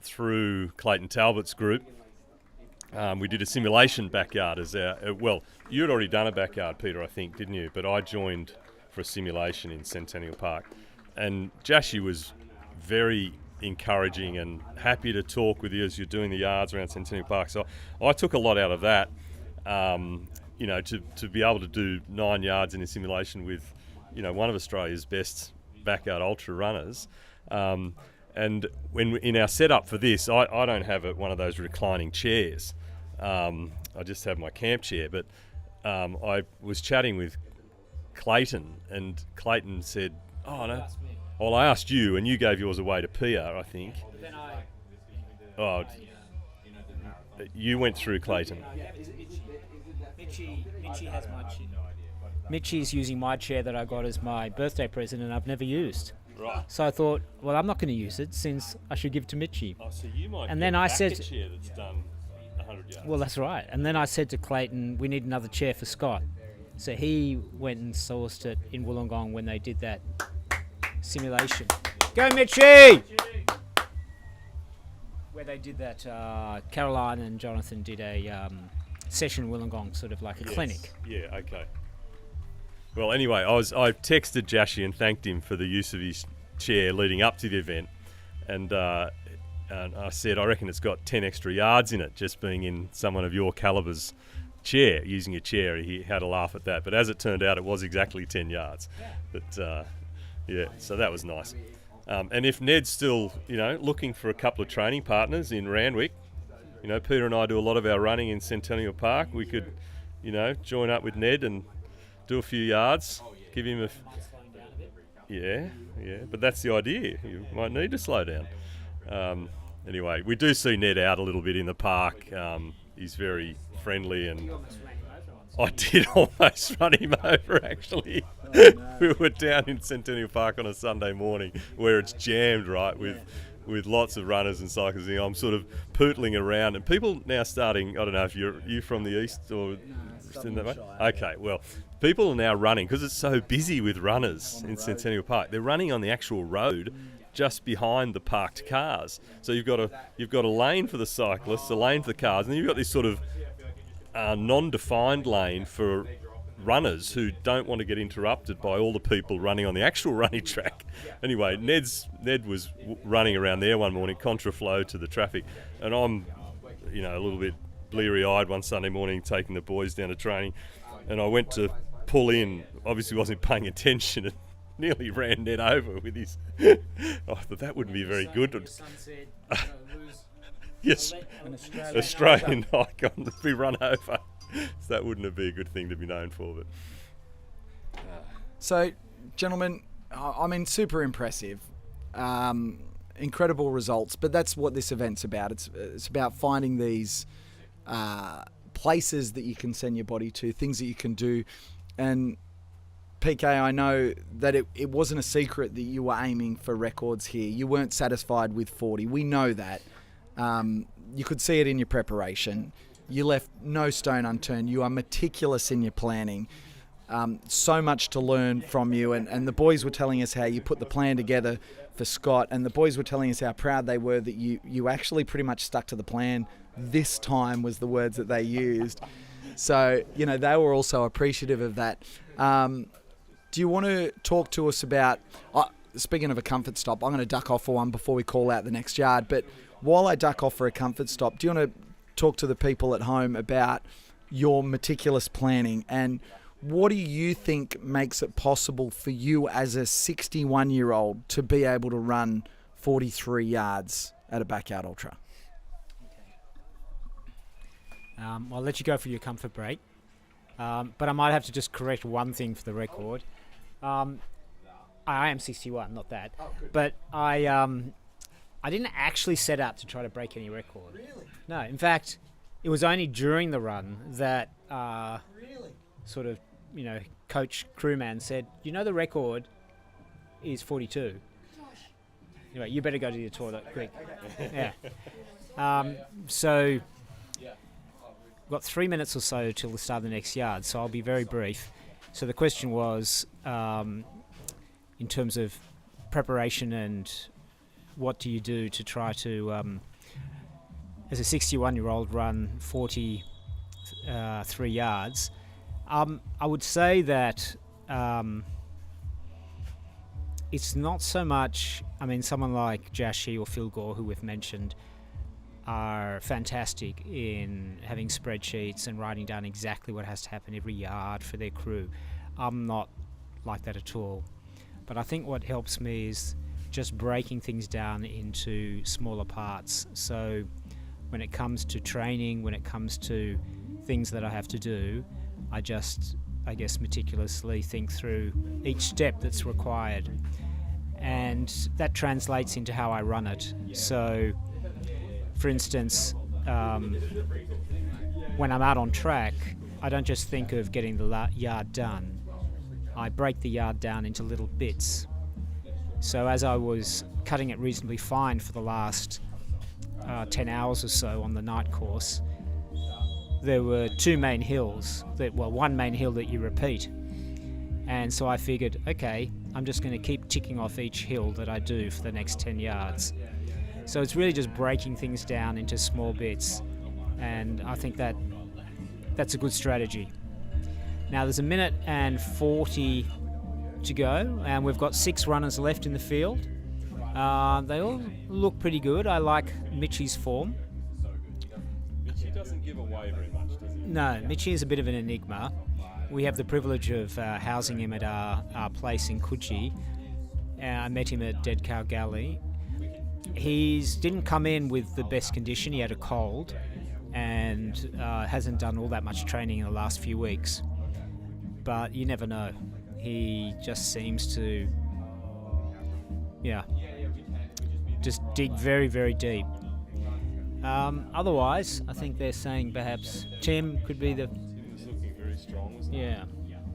through Clayton Talbot's group. We did a simulation backyard as well, you had already done a backyard, Peter, I think, didn't you? But I joined for a simulation in Centennial Park. And Jashi was very encouraging and happy to talk with you as you're doing the yards around Centennial Park. So I took a lot out of that, to be able to do 9 yards in a simulation with, one of Australia's best backyard ultra runners. And when in our setup for this, I don't have one of those reclining chairs. I just have my camp chair. But I was chatting with Clayton, and Clayton said, "Oh no." Well, I asked you, and you gave yours away to Pia, I think. You went through Clayton. Mitchie has my chair. Mitchie's using my chair that I got as my birthday present, and I've never used. Right. So I thought, well, I'm not going to use it since I should give it to Mitchie. Oh, so you might and get then I back said, a chair that's done 100 yards. Well, that's right. And then I said to Clayton, we need another chair for Scott. So he went and sourced it in Wollongong when they did that simulation. Go, Mitchie! Where they did that, Caroline and Jonathan did a session in Wollongong, sort of like a clinic. Yeah, okay. Well, anyway, I texted Jashi and thanked him for the use of his chair leading up to the event. And I said, I reckon it's got 10 extra yards in it, just being in someone of your caliber's chair, using a chair. He had a laugh at that. But as it turned out, it was exactly 10 yards. But, so that was nice. And if Ned's still, looking for a couple of training partners in Randwick, Peter and I do a lot of our running in Centennial Park. We could, join up with Ned and do a few yards, give him but that's the idea. You might need to slow down. Anyway, we do see Ned out a little bit in the park. He's very friendly, and I did almost run him over, actually. We were down in Centennial Park on a Sunday morning where it's jammed, right, with lots of runners and cyclists. I'm sort of pootling around, and people now starting, I don't know if you're from the east or in that way? Okay, well, people are now running, because it's so busy with runners in Centennial Park. They're running on the actual road just behind the parked cars. So you've got a lane for the cyclists, a lane for the cars, and then you've got this sort of non-defined lane for runners who don't want to get interrupted by all the people running on the actual running track. Anyway, Ned was running around there one morning, contra flow to the traffic, and I'm, a little bit bleary-eyed one Sunday morning taking the boys down to training, and I went to pull in, obviously wasn't paying attention, and nearly ran Ned over with his... I thought that wouldn't be very good. Yes, Australian icon to be run over. So that wouldn't be a good thing to be known for. But So, gentlemen, super impressive. Incredible results, but that's what this event's about. It's about finding these places that you can send your body to, things that you can do. And PK, I know that it wasn't a secret that you were aiming for records here. You weren't satisfied with 40. We know that. You could see it in your preparation. You left no stone unturned. You are meticulous in your planning. So much to learn from you. And the boys were telling us how you put the plan together for Scott. And the boys were telling us how proud they were that you actually pretty much stuck to the plan. This time was the words that they used. So, they were also appreciative of that. Do you want to talk to us about... speaking of a comfort stop, I'm going to duck off for one before we call out the next yard. But while I duck off for a comfort stop, do you want to talk to the people at home about your meticulous planning, and what do you think makes it possible for you as a 61-year-old to be able to run 43 yards at a backyard ultra? I'll let you go for your comfort break, but I might have to just correct one thing for the record. I am 61, not that, but I didn't actually set out to try to break any record. Really? No, in fact, it was only during the run that sort of, coach crewman said, the record is 42. Anyway, you better go to your toilet quick. Yeah. So we've got 3 minutes or so till the start of the next yard, so I'll be very brief. So the question was, in terms of preparation and what do you do to try to, as a 61-year-old, run 43 yards? I would say that it's not so much, someone like Jashi or Phil Gore, who we've mentioned, are fantastic in having spreadsheets and writing down exactly what has to happen every yard for their crew. I'm not like that at all. But I think what helps me is just breaking things down into smaller parts. So when it comes to training, when it comes to things that I have to do, I guess, meticulously think through each step that's required. And that translates into how I run it. So, for instance, when I'm out on track, I don't just think of getting the yard done. I break the yard down into little bits. So as I was cutting it reasonably fine for the last 10 hours or so on the night course, there were two main hills, one main hill that you repeat. And so I figured, okay, I'm just going to keep ticking off each hill that I do for the next 10 yards. So it's really just breaking things down into small bits, and I think that's a good strategy. Now there's 1:40 to go, and we've got 6 runners left in the field. They all look pretty good. I like Mitchie's form. Mitchie doesn't give away very much, does he? No, Mitchie is a bit of an enigma. We have the privilege of housing him at our place in Coogee. I met him at Dead Cow Gully. He didn't come in with the best condition. He had a cold and hasn't done all that much training in the last few weeks. But you never know. He just seems to, just dig very, very deep. Otherwise, I think they're saying perhaps Tim could be the... Tim's looking very strong, wasn't he? Yeah.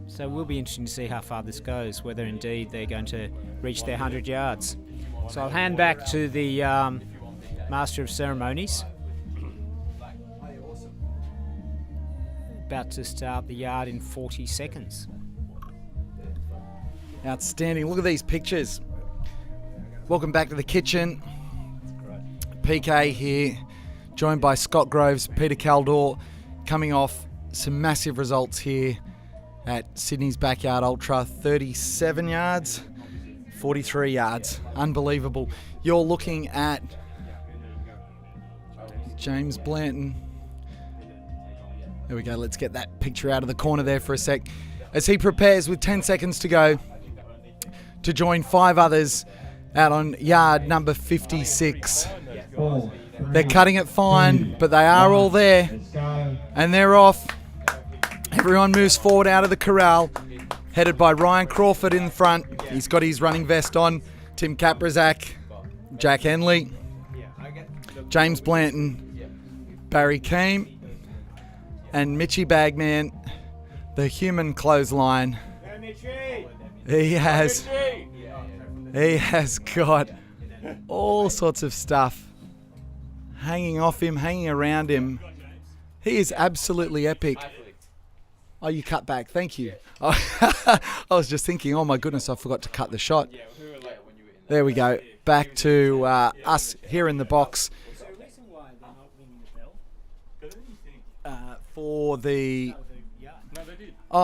So we'll be interesting to see how far this goes, whether indeed they're going to reach their 100 yards. So I'll hand back to the Master of Ceremonies. About to start the yard in 40 seconds. Outstanding. Look at these pictures. Welcome back to the kitchen. PK here, joined by Scott Groves, Peter Caldor, coming off some massive results here at Sydney's Backyard Ultra. 37 yards, 43 yards. Unbelievable. You're looking at James Blanton. There we go. Let's get that picture out of the corner there for a sec. As he prepares with 10 seconds to go to join 5 others out on yard number 56. They're cutting it fine, but they are all there. And they're off. Everyone moves forward out of the corral, headed by Ryan Crawford in front. He's got his running vest on. Tim Kaprazak, Jack Henley, James Blanton, Barry Keane, and Mitchie Bagman, the human clothesline. He has got all sorts of stuff hanging off him, hanging around him. He is absolutely epic. Oh, you cut back. Thank you. I was just thinking, oh my goodness, I forgot to cut the shot. There we go. Back to us here in the box. For the...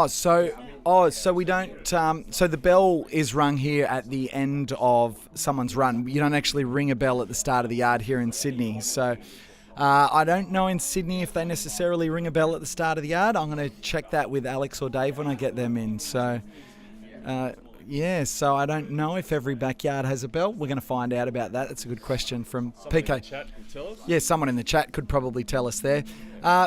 So we don't... so the bell is rung here at the end of someone's run. You don't actually ring a bell at the start of the yard here in Sydney. So I don't know in Sydney if they necessarily ring a bell at the start of the yard. I'm going to check that with Alex or Dave when I get them in. So, so I don't know if every backyard has a bell. We're going to find out about that. That's a good question from Someone in PK. the chat can tell us? Yeah, someone in the chat could probably tell us there.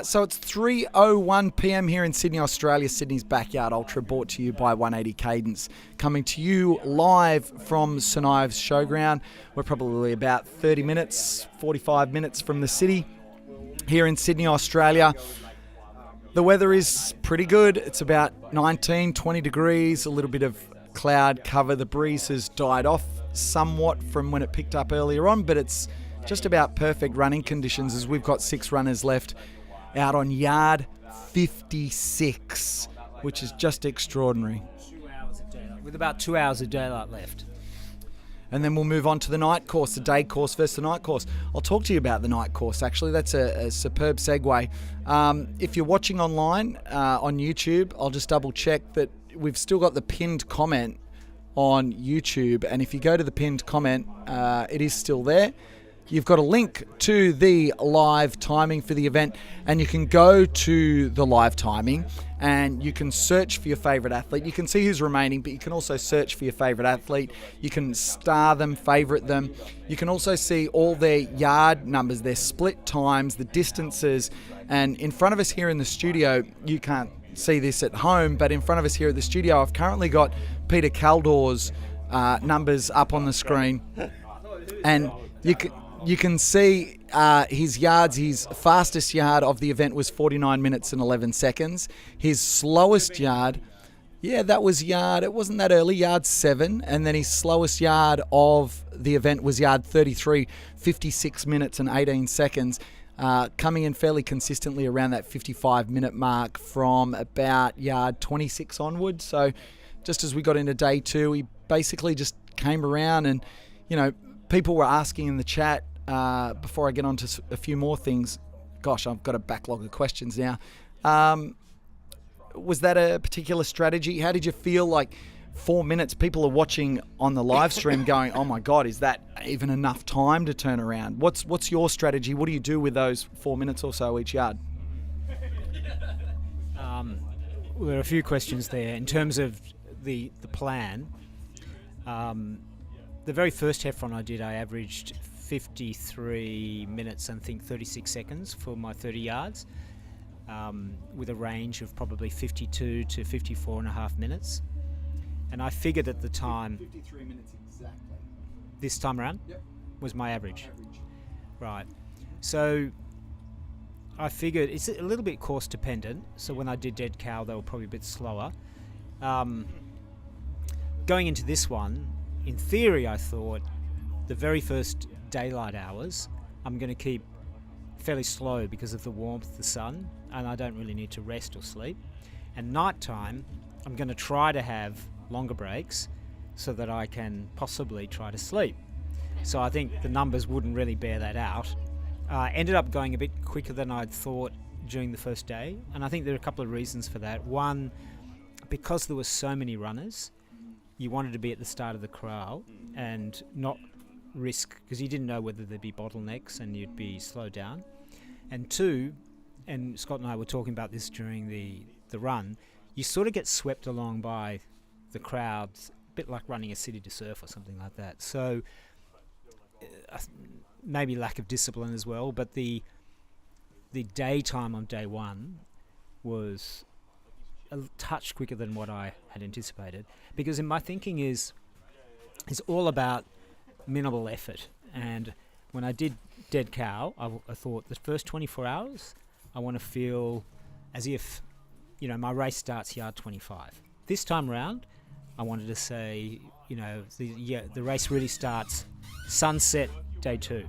So it's 3:01 p.m. here in Sydney, Australia. Sydney's Backyard Ultra, brought to you by 180 Cadence. Coming to you live from St Ives Showground. We're probably about 30 minutes, 45 minutes from the city here in Sydney, Australia. The weather is pretty good. It's about 19, 20 degrees, a little bit of cloud cover. The breeze has died off somewhat from when it picked up earlier on, but it's just about perfect running conditions as we've got 6 runners left out on yard 56, which is just extraordinary. 2 hours of daylight, with about 2 hours of daylight left. And then we'll move on to the night course, the day course versus the night course. I'll talk to you about the night course, actually. That's a superb segue. If you're watching online on YouTube, I'll just double check that we've still got the pinned comment on YouTube. And if you go to the pinned comment, it is still there. You've got a link to the live timing for the event, and you can go to the live timing and you can search for your favourite athlete. You can see who's remaining, but you can also search for your favourite athlete. You can star them, favourite them. You can also see all their yard numbers, their split times, the distances. And in front of us here in the studio, you can't see this at home, but in front of us here at the studio, I've currently got Peter Caldor's numbers up on the screen. And you can see his yards. His fastest yard of the event was 49 minutes and 11 seconds. His slowest yard, that was yard, it wasn't that early, yard 7. And then his slowest yard of the event was yard 33, 56 minutes and 18 seconds. Coming in fairly consistently around that 55-minute mark from about yard 26 onwards. So just as we got into day 2, he basically just came around and, people were asking in the chat, before I get on to a few more things, gosh, I've got a backlog of questions now. Was that a particular strategy? How did you feel like 4 minutes, people are watching on the live stream going, oh my God, is that even enough time to turn around? What's your strategy? What do you do with those 4 minutes or so each yard? Well, there are a few questions there. In terms of the plan, the very first Heffron I did, I averaged 53 minutes and I think 36 seconds for my 30 yards, with a range of probably 52 to 54 and a half minutes. And I figured at the time, 53 minutes exactly. This time around, was my average. Right. So I figured it's a little bit course dependent. So when I did Dead Cow, they were probably a bit slower. Going into this one, in theory, I thought the very first daylight hours, I'm going to keep fairly slow because of the warmth, the sun, and I don't really need to rest or sleep. And nighttime, I'm going to try to have longer breaks so that I can possibly try to sleep. So I think the numbers wouldn't really bear that out. Ended up going a bit quicker than I'd thought during the first day, and I think there are a couple of reasons for that. One, because there were so many runners, you wanted to be at the start of the corral and not risk, because you didn't know whether there'd be bottlenecks and you'd be slowed down. And two, and Scott and I were talking about this during the run, you sort of get swept along by the crowds, a bit like running a city to surf or something like that. So maybe lack of discipline as well, but the daytime on day 1 was a touch quicker than what I had anticipated, because in my thinking is all about minimal effort. And when I did Dead Cow, I thought the first 24 hours I want to feel as if my race starts yard 25. This time around I wanted to say the race really starts sunset day 2.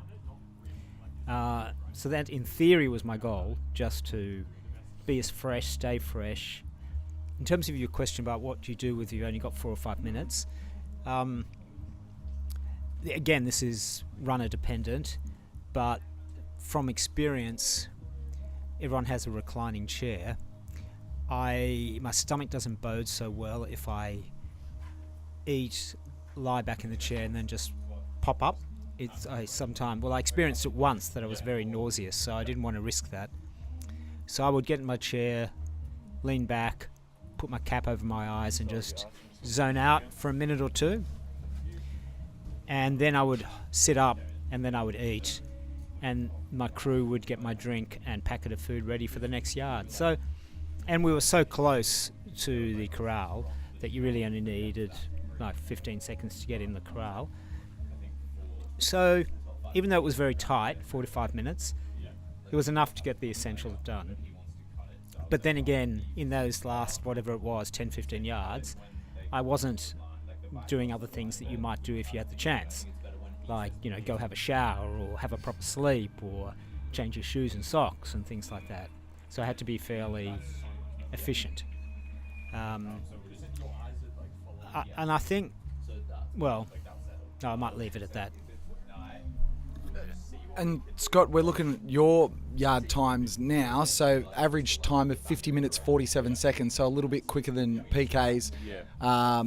So that in theory was my goal, just to be as fresh, stay fresh. In terms of your question about what you do with you only got 4 or 5 minutes, again, this is runner dependent, but from experience, everyone has a reclining chair. My stomach doesn't bode so well if I eat, lie back in the chair and then just pop up. I experienced it once that I was very nauseous, so I didn't want to risk that. So I would get in my chair, lean back, put my cap over my eyes and just zone out for a minute or two. And then I would sit up and then I would eat. And my crew would get my drink and packet of food ready for the next yard. So, and we were so close to the corral that you really only needed like 15 seconds to get in the corral. So even though it was very tight, 45 minutes, it was enough to get the essentials done. But then again, in those last, whatever it was, 10, 15 yards, I wasn't doing other things that you might do if you had the chance. Like, go have a shower or have a proper sleep or change your shoes and socks and things like that. So I had to be fairly efficient. And I think, well, no, I might leave it at that. And Scott, we're looking at your yard times now. So average time of 50 minutes, 47 seconds. So a little bit quicker than PK's. Yeah.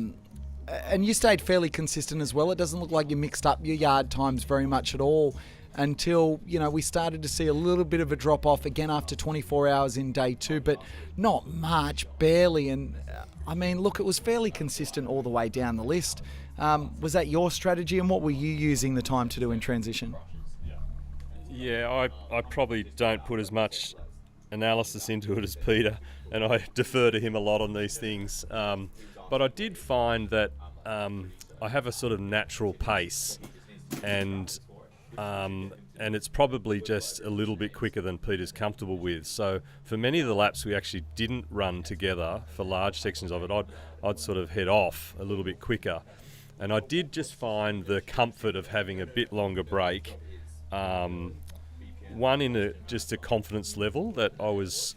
And you stayed fairly consistent as well. It doesn't look like you mixed up your yard times very much at all until, we started to see a little bit of a drop off again after 24 hours in day 2, but not much, barely. And look, it was fairly consistent all the way down the list. Was that your strategy, and what were you using the time to do in transition? Yeah, I probably don't put as much analysis into it as Peter, and I defer to him a lot on these things. But I did find that I have a sort of natural pace, and it's probably just a little bit quicker than Peter's comfortable with. So for many of the laps we actually didn't run together for large sections of it. I'd sort of head off a little bit quicker, and I did just find the comfort of having a bit longer break. One in just a confidence level that I was,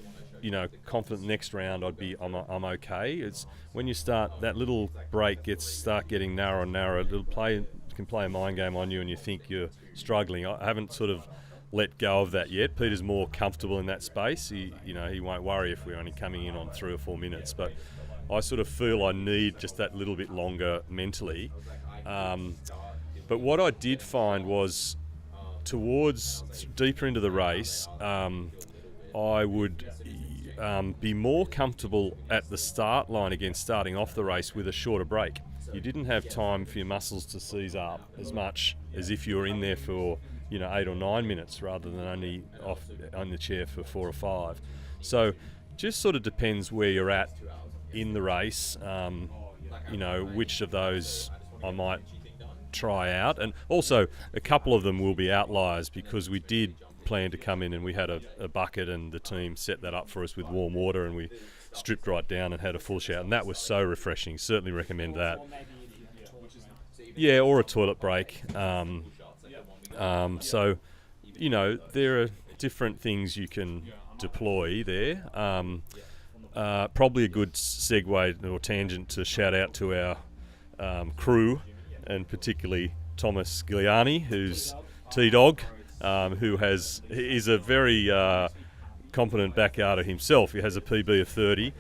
confident next round I'm okay. It's when you start that little break start getting narrower and narrower. Can play a mind game on you, and you think you're struggling. I haven't sort of let go of that yet. Peter's more comfortable in that space. He won't worry if we're only coming in on 3 or 4 minutes, but I sort of feel I need just that little bit longer mentally. But what I did find was towards deeper into the race, I would be more comfortable at the start line again, starting off the race with a shorter break. You didn't have time for your muscles to seize up as much as if you were in there for 8 or 9 minutes rather than only off on the chair for 4 or 5. So just sort of depends where you're at in the race, which of those I might try out. And also a couple of them will be outliers because we did plan to come in and we had a bucket, and the team set that up for us with warm water, and we stripped right down and had a full shower, and that was so refreshing. Certainly recommend that. Yeah, or a toilet break. So, there are different things you can deploy there. Probably a good segue or tangent to shout out to our crew, and particularly Thomas Giuliani, who's T-Dog, who is a very competent backyarder himself. He has a PB of 30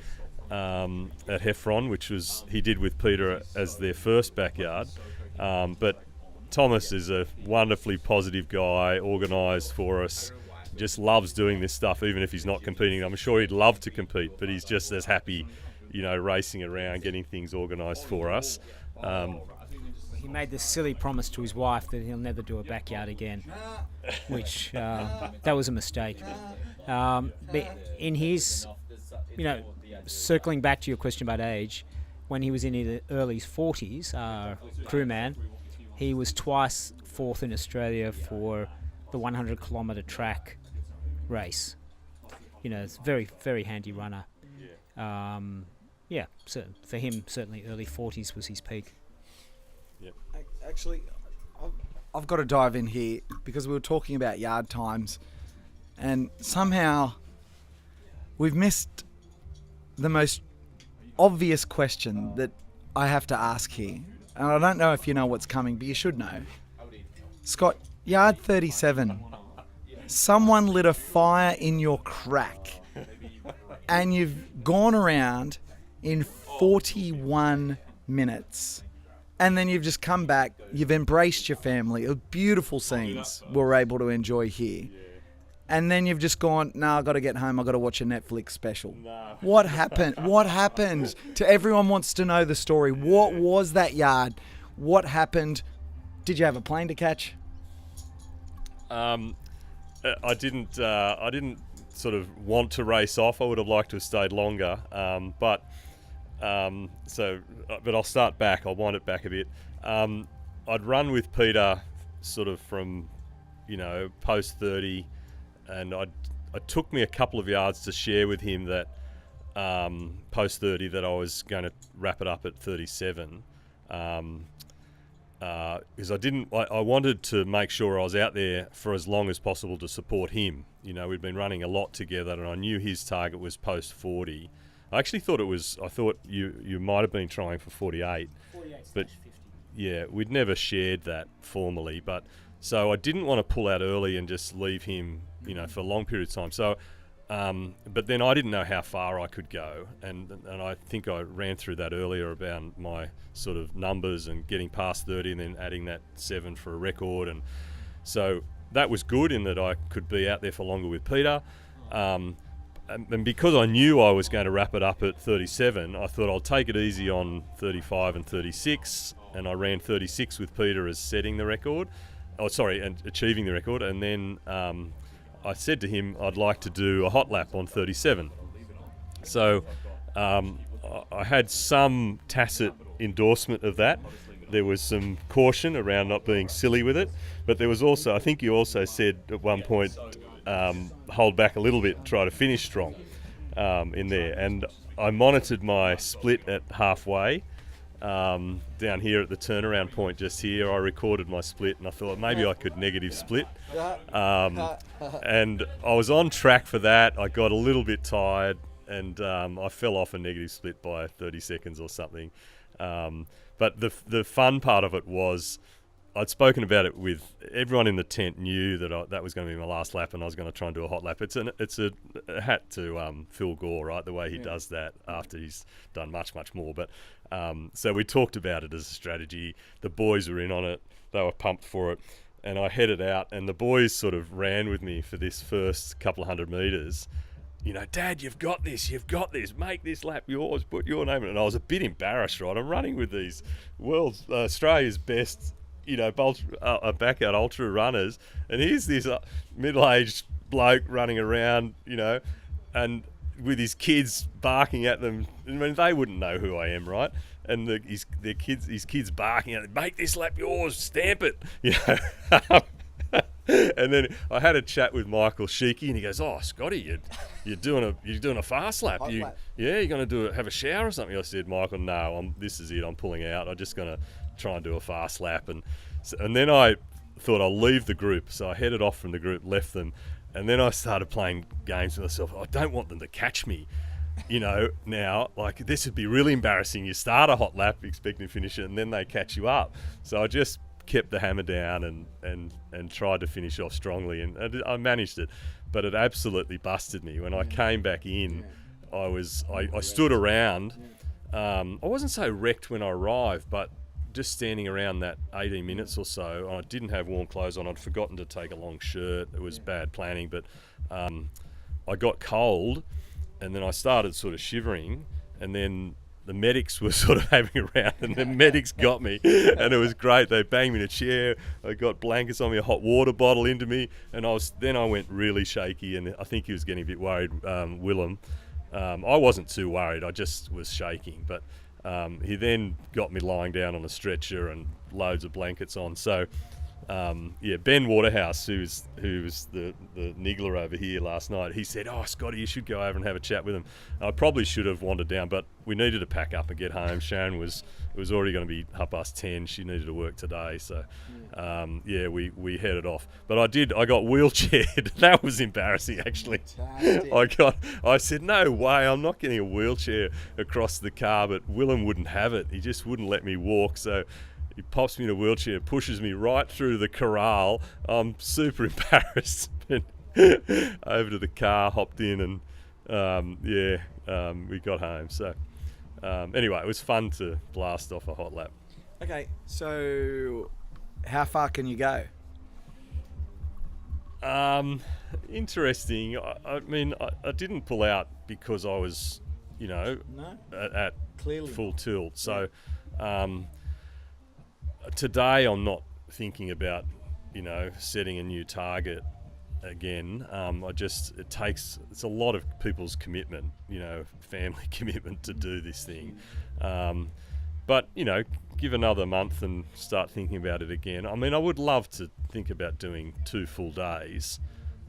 at Heffron, which he did with Peter as their first backyard. But Thomas is a wonderfully positive guy, organised for us, just loves doing this stuff even if he's not competing. I'm sure he'd love to compete, but he's just as happy, racing around, getting things organised for us. He made this silly promise to his wife that he'll never do a backyard again, which that was a mistake. But in his, circling back to your question about age, when he was in his early 40s, crewman, he was twice 4th in Australia for the 100-kilometre track race. It's a very, very handy runner. So for him, certainly early 40s was his peak. Yep. Actually, I've got to dive in here because we were talking about yard times, and somehow we've missed the most obvious question that I have to ask here. And I don't know if you know what's coming, but you should know. Scott, yard 37. Someone lit a fire in your crack, and you've gone around in 41 minutes And then you've just come back, you've embraced your family. Beautiful scenes we're able to enjoy here. And then you've just gone, no, I've got to get home, I've got to watch a Netflix special. What happened? What happened? Everyone wants to know the story. What was that yard? What happened? Did you have a plane to catch? I didn't sort of want to race off. I would have liked to have stayed longer. But I'll start back. I'll wind it back a bit. I'd run with Peter sort of from, post 30, and it took me a couple of yards to share with him that post 30 that I was going to wrap it up at 37. Because I wanted to make sure I was out there for as long as possible to support him. We'd been running a lot together, and I knew his target was post 40. I actually thought I thought you might have been trying for 48. 48 but 50. Yeah, we'd never shared that formally, but so I didn't want to pull out early and just leave him, for a long period of time. So, but then I didn't know how far I could go, and I think I ran through that earlier about my sort of numbers and getting past 30 and then adding that 7 for a record, and so that was good in that I could be out there for longer with Peter. And because I knew I was going to wrap it up at 37, I thought I'll take it easy on 35 and 36, and I ran 36 with Peter as setting the record. And achieving the record, and then I said to him I'd like to do a hot lap on 37. So I had some tacit endorsement of that. There was some caution around not being silly with it, but there was also, I think you also said at one point, hold back a little bit, try to finish strong in there. And I monitored my split at halfway down here at the turnaround point just here. I recorded my split, and I thought maybe I could negative split. And I was on track for that. I got a little bit tired, and I fell off a negative split by 30 seconds or something. But the fun part of it was I'd spoken about it with everyone in the tent. Knew that that was going to be my last lap, and I was going to try and do a hot lap. It's a hat to Phil Gore, right? The way he does that after he's done much more. But so we talked about it as a strategy. The boys were in on it. They were pumped for it, and I headed out, and the boys sort of ran with me for this first couple of 100 metres. Dad, you've got this, make this lap yours, put your name in it. And I was a bit embarrassed, right? I'm running with these Australia's best, backyard ultra runners, and here's this middle-aged bloke running around, and with his kids barking at them. I mean, they wouldn't know who I am, right? And his kids barking at them, make this lap yours, stamp it, And then I had a chat with Michael Sheeky, and he goes, "Oh, Scotty, you're doing a fast lap. You're going to have a shower or something?" I said, "Michael, no, this is it. I'm pulling out. I'm just going to try and do a fast lap." And then I thought I'll leave the group, so I headed off from the group, left them, and then I started playing games with myself. I don't want them to catch me, now, like, this would be really embarrassing. You start a hot lap expecting to finish it, and then they catch you up. So I just kept the hammer down and tried to finish off strongly, and I managed it, but it absolutely busted me. When I came back in, I stood around. I wasn't so wrecked when I arrived, but just standing around that 18 minutes or so, I didn't have warm clothes on. I'd forgotten to take a long shirt. It was bad planning, but I got cold, and then I started sort of shivering, and then the medics were sort of having a round, and the medics got me, and it was great. They banged me in a chair. I got blankets on me, a hot water bottle into me, and I went really shaky, and I think he was getting a bit worried, Willem. I wasn't too worried. I just was shaking, but he then got me lying down on a stretcher and loads of blankets on. So Ben Waterhouse, who was the niggler over here last night, he said, "Oh, Scotty, you should go over and have a chat with him." I probably should have wandered down, but we needed to pack up and get home. Sharon was already going to be 10:30. She needed to work today, so we headed off. But I got wheelchaired. That was embarrassing, actually. I said, "No way, I'm not getting a wheelchair across the car," but Willem wouldn't have it. He just wouldn't let me walk, so he pops me in a wheelchair, pushes me right through the corral. I'm super embarrassed. Over to the car, hopped in, and we got home. So anyway, it was fun to blast off a hot lap. Okay, so how far can you go? Interesting. I mean, I didn't pull out because I was, you know, at Clearly full tilt. So today I'm not thinking about, you know, setting a new target again. It's a lot of people's commitment, you know, family commitment to do this thing. But, you know, give another month and start thinking about it again. I mean, I would love to think about doing 2 full days.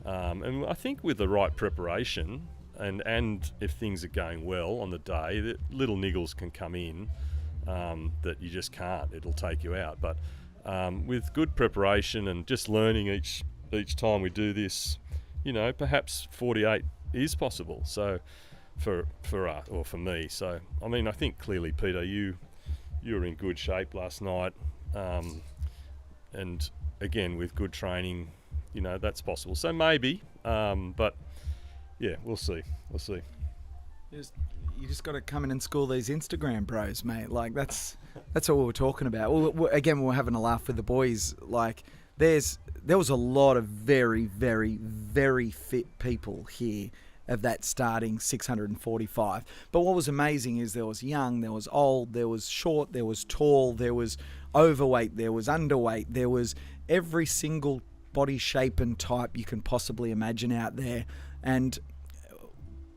And I think with the right preparation and if things are going well on the day, that little niggles can come in that you just can't. It'll take you out. But with good preparation and just learning each time we do this, you know, perhaps 48 is possible. So for us or for me. So I mean, I think clearly, Peter, you were in good shape last night, and again with good training, you know, that's possible. So maybe, but yeah, we'll see. You just got to come in and school these Instagram bros, mate. Like that's what we're talking about. Again, we're having a laugh with the boys. Like there was a lot of very, very, very fit people here of that starting 645. But what was amazing is there was young, there was old, there was short, there was tall, there was overweight, there was underweight, there was every single body shape and type you can possibly imagine out there. And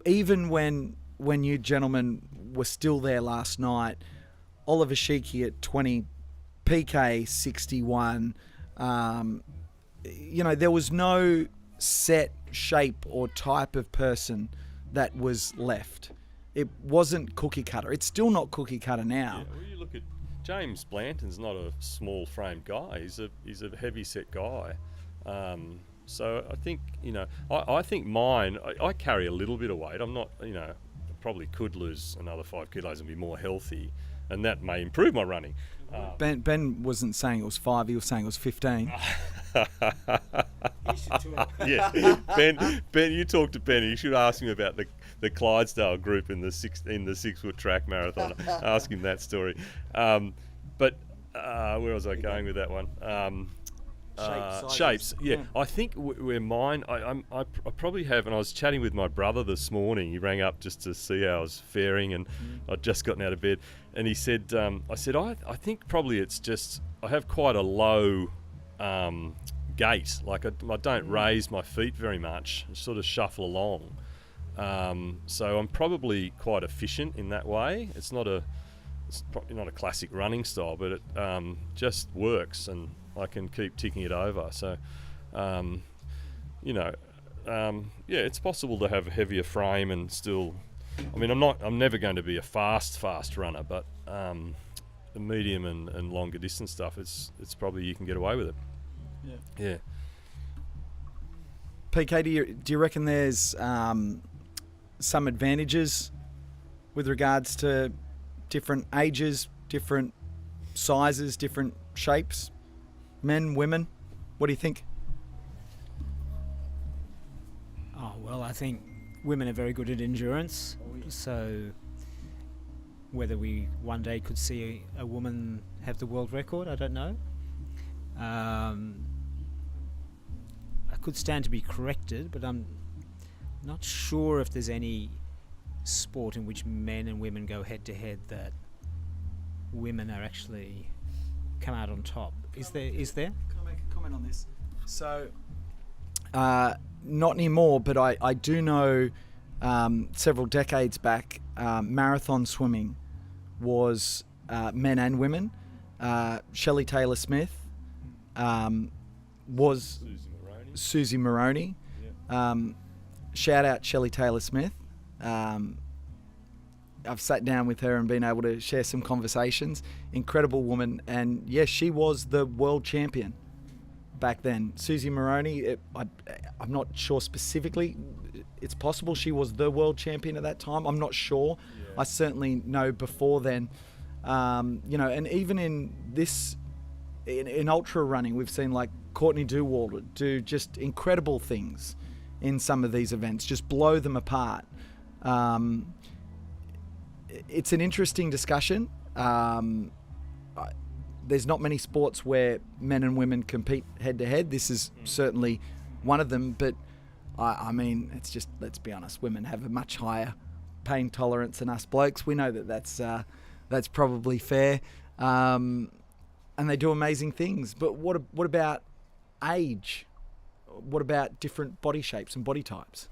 even when you gentlemen were still there last night, Oliver Sheikey at 20, PK 61, you know, there was no set shape or type of person that was left. It wasn't cookie cutter. It's still not cookie cutter now. Yeah, well, you look at James Blanton's not a small framed guy. He's a heavy set guy. So I think, you know, I think mine, I carry a little bit of weight. I'm not, you know, probably could lose another 5 kilos and be more healthy, and that may improve my running. Ben wasn't saying it was 5, he was saying it was 15. Yeah, Ben, you talk to Ben. You should ask him about the Clydesdale group in the 6 foot track marathon. Ask him that story. But where was I going with that one? Shapes. Yeah. I think where mine, I probably have, and I was chatting with my brother this morning. He rang up just to see how I was faring, and I'd just gotten out of bed, and he said, I said, I think probably it's just I have quite a low gait. Like I don't raise my feet very much. I sort of shuffle along. So I'm probably quite efficient in that way. It's probably not a classic running style, but it just works, and I can keep ticking it over. So, you know, yeah, it's possible to have a heavier frame and still. I mean, I'm never going to be a fast runner, but the medium and longer distance stuff, it's probably you can get away with it. Yeah. PK, do you reckon there's some advantages with regards to different ages, different sizes, different shapes? Men, women, what do you think? Oh, well, I think women are very good at endurance. So whether we one day could see a woman have the world record, I don't know. I could stand to be corrected, but I'm not sure if there's any sport in which men and women go head to head that women are actually come out on top. Is there? Can I make a comment on this? So, not anymore, but I do know several decades back, marathon swimming was men and women. Shelley Taylor-Smith was Susie Moroney. Shout out Shelley Taylor-Smith. I've sat down with her and been able to share some conversations. Incredible woman, and yes, she was the world champion back then. Susie Moroney, I'm not sure specifically. It's possible she was the world champion at that time. I'm not sure. Yeah. I certainly know before then. You know, and even in this, in ultra running, we've seen like Courtney Dauwalter do just incredible things in some of these events, just blow them apart. It's an interesting discussion. there's not many sports where men and women compete head to head. This is certainly one of them, but I mean, it's just, let's be honest, women have a much higher pain tolerance than us blokes. We know that that's probably fair, and they do amazing things. But what about age? What about different body shapes and body types?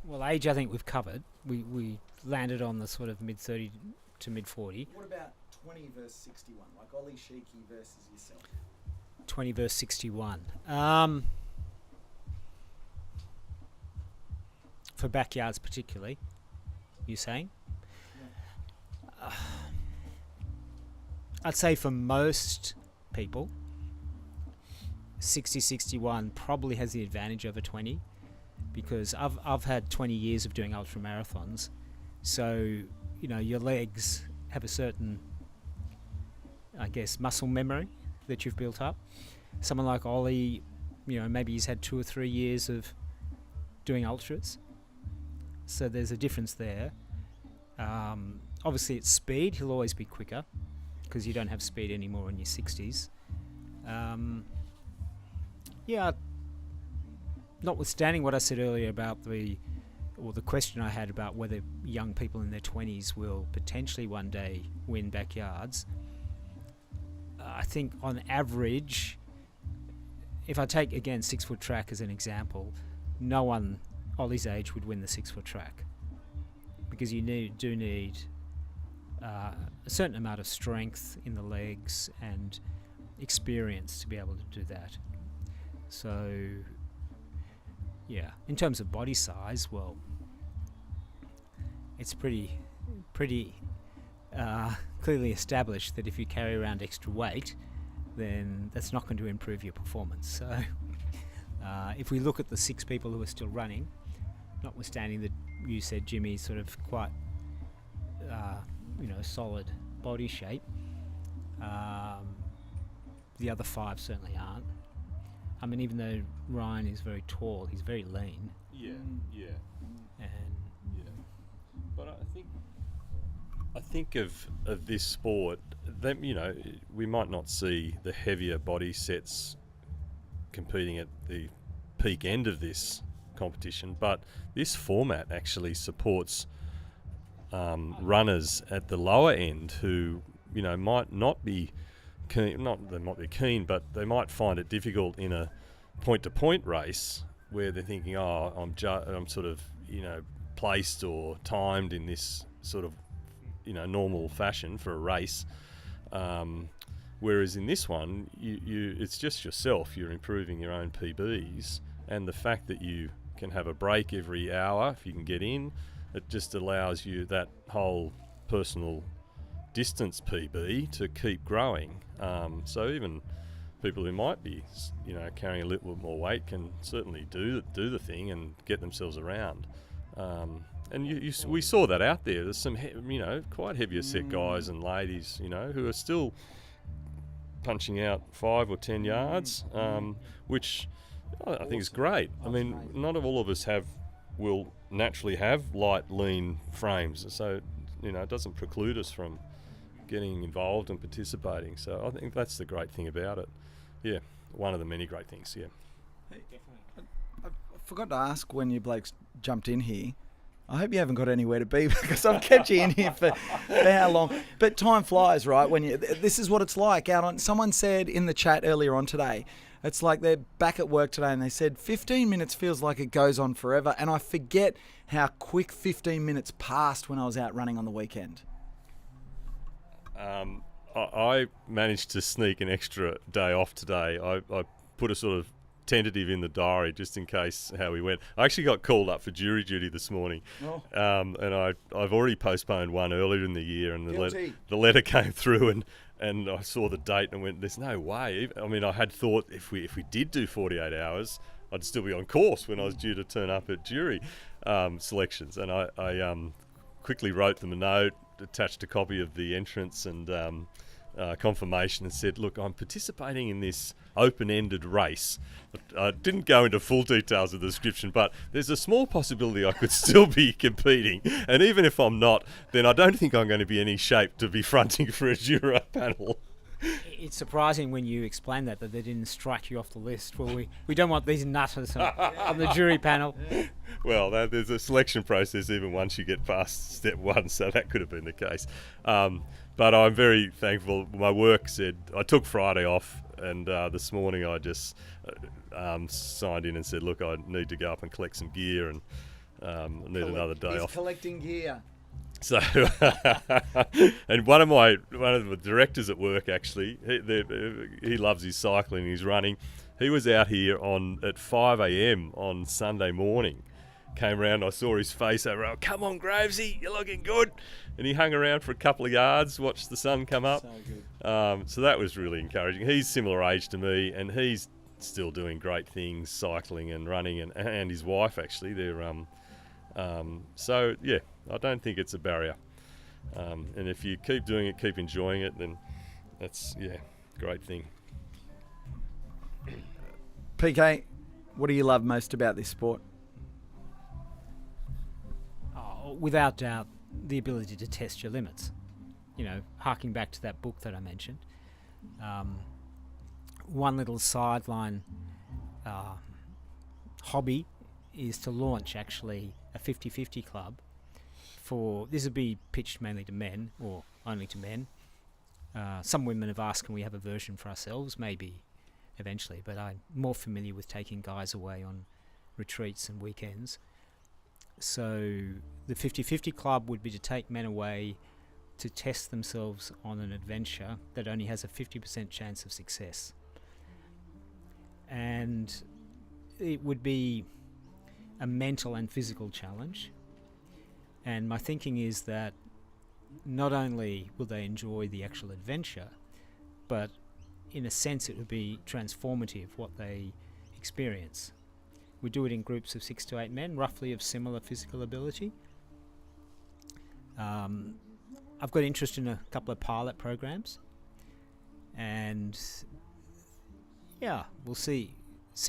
Well, age I think we've covered. We landed on the sort of mid-30 to mid-40. What about 20 versus 61, like Ollie Sheeky versus yourself? 20 versus 61. For backyards particularly, you're saying? I'd say for most people, 60-61 probably has the advantage over 20, because I've had 20 years of doing ultra marathons, so you know your legs have a certain, I guess, muscle memory that you've built up. Someone like Ollie, you know, maybe he's had 2 or 3 years of doing ultras, so there's a difference there. Obviously at speed he'll always be quicker because you don't have speed anymore in your 60s. Yeah, notwithstanding what I said earlier about the question I had about whether young people in their 20s will potentially one day win backyards, I think on average, if I take again 6 foot track as an example, no one Ollie's age would win the 6 foot track, because you do need a certain amount of strength in the legs and experience to be able to do that. So yeah, in terms of body size, well, it's pretty clearly established that if you carry around extra weight, then that's not going to improve your performance. So if we look at the 6 people who are still running, notwithstanding that you said Jimmy's sort of quite solid body shape, the other 5 certainly aren't. I mean, even though Ryan is very tall, he's very lean. Yeah. And but I think of this sport, that, you know, we might not see the heavier body sets competing at the peak end of this competition, but this format actually supports runners at the lower end who, you know, might not be keen, they might be keen, but they might find it difficult in a point-to-point race where they're thinking, oh, I'm sort of, you know, placed or timed in this sort of, you know, normal fashion for a race. Whereas in this one, it's just yourself. You're improving your own PBs, and the fact that you can have a break every hour if you can get in, it just allows you that whole personal distance PB to keep growing. So even people who might be, you know, carrying a little bit more weight can certainly do the thing and get themselves around. And we saw that out there. There's some, you know, quite heavier set guys and ladies, you know, who are still punching out 5 or 10 yards, which I think is great. I mean, not all of us will naturally have light, lean frames, so, you know, it doesn't preclude us from getting involved and participating. So I think that's the great thing about it. Yeah, one of the many great things. Yeah. I forgot to ask when you blokes jumped in here. I hope you haven't got anywhere to be, because I've kept you in here for how long. But time flies, right? This is what it's like out on. Someone said in the chat earlier on today, it's like they're back at work today and they said 15 minutes feels like it goes on forever. And I forget how quick 15 minutes passed when I was out running on the weekend. I managed to sneak an extra day off today. I put a sort of tentative in the diary just in case how we went. I actually got called up for jury duty this morning, and I've already postponed one earlier in the year, and the letter came through, and I saw the date and went, "There's no way." I mean, I had thought if we did do 48 hours, I'd still be on course when I was due to turn up at jury selections, and I quickly wrote them a note, attached a copy of the entrance and confirmation, and said, look, I'm participating in this open-ended race. I didn't go into full details of the description, but there's a small possibility I could still be competing, and even if I'm not, then I don't think I'm going to be in any shape to be fronting for a juror panel. It's surprising when you explain that they didn't strike you off the list. Well, we don't want these nutters on the jury panel. Well, there's a selection process even once you get past step one, so that could have been the case. But I'm very thankful. My work said I took Friday off, and this morning I just signed in and said, look, I need to go up and collect some gear, and I need another day He's off. collecting gear. So, and one of the directors at work, actually, he loves his cycling, his running. He was out here at 5 a.m. on Sunday morning. Came around, I saw his face over. Oh, come on, Gravesy, you're looking good. And he hung around for a couple of yards, watched the sun come up. So good. So that was really encouraging. He's similar age to me, and he's still doing great things, cycling and running, and his wife actually. They're so yeah, I don't think it's a barrier. And if you keep doing it, keep enjoying it, then that's great thing. PK, what do you love most about this sport? Without doubt, the ability to test your limits. You know, harking back to that book that I mentioned. One little sideline hobby is to launch actually a 50-50 club. This would be pitched mainly to men or only to men. Some women have asked, can we have a version for ourselves? Maybe eventually, but I'm more familiar with taking guys away on retreats and weekends. So the 50-50 club would be to take men away to test themselves on an adventure that only has a 50% chance of success. And it would be a mental and physical challenge. And my thinking is that not only will they enjoy the actual adventure, but in a sense it would be transformative what they experience. We do it in groups of 6 to 8 men, roughly of similar physical ability. I've got interest in a couple of pilot programs, and yeah, we'll see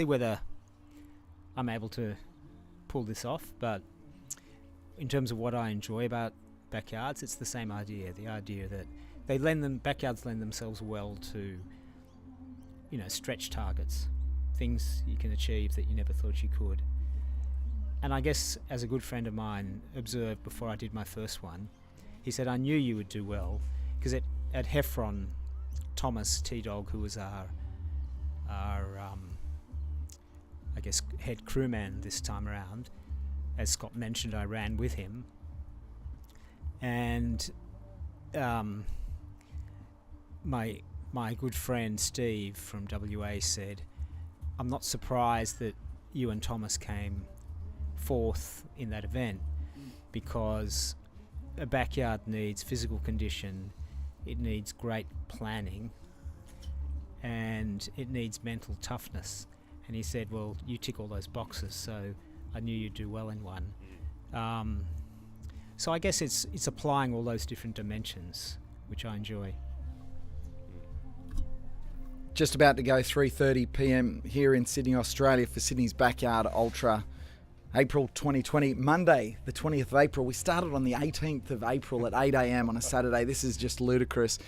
whether I'm able to pull this off. But in terms of what I enjoy about backyards, it's the same idea. The idea that backyards lend themselves well to, stretch targets, things you can achieve that you never thought you could. And I guess, as a good friend of mine observed before I did my first one, he said, I knew you would do well, because at Heffron, Thomas T-Dog, who was our head crewman this time around, as Scott mentioned, I ran with him. And my good friend Steve from WA said, I'm not surprised that you and Thomas came fourth in that event, because a backyard needs physical condition, it needs great planning, and it needs mental toughness. And he said, well, you tick all those boxes, so I knew you'd do well in one. So I guess it's applying all those different dimensions, which I enjoy. Just about to go 3:30 p.m. here in Sydney, Australia for Sydney's Backyard Ultra, April 2020, Monday, the 20th of April. We started on the 18th of April at 8 a.m. on a Saturday. This is just ludicrous.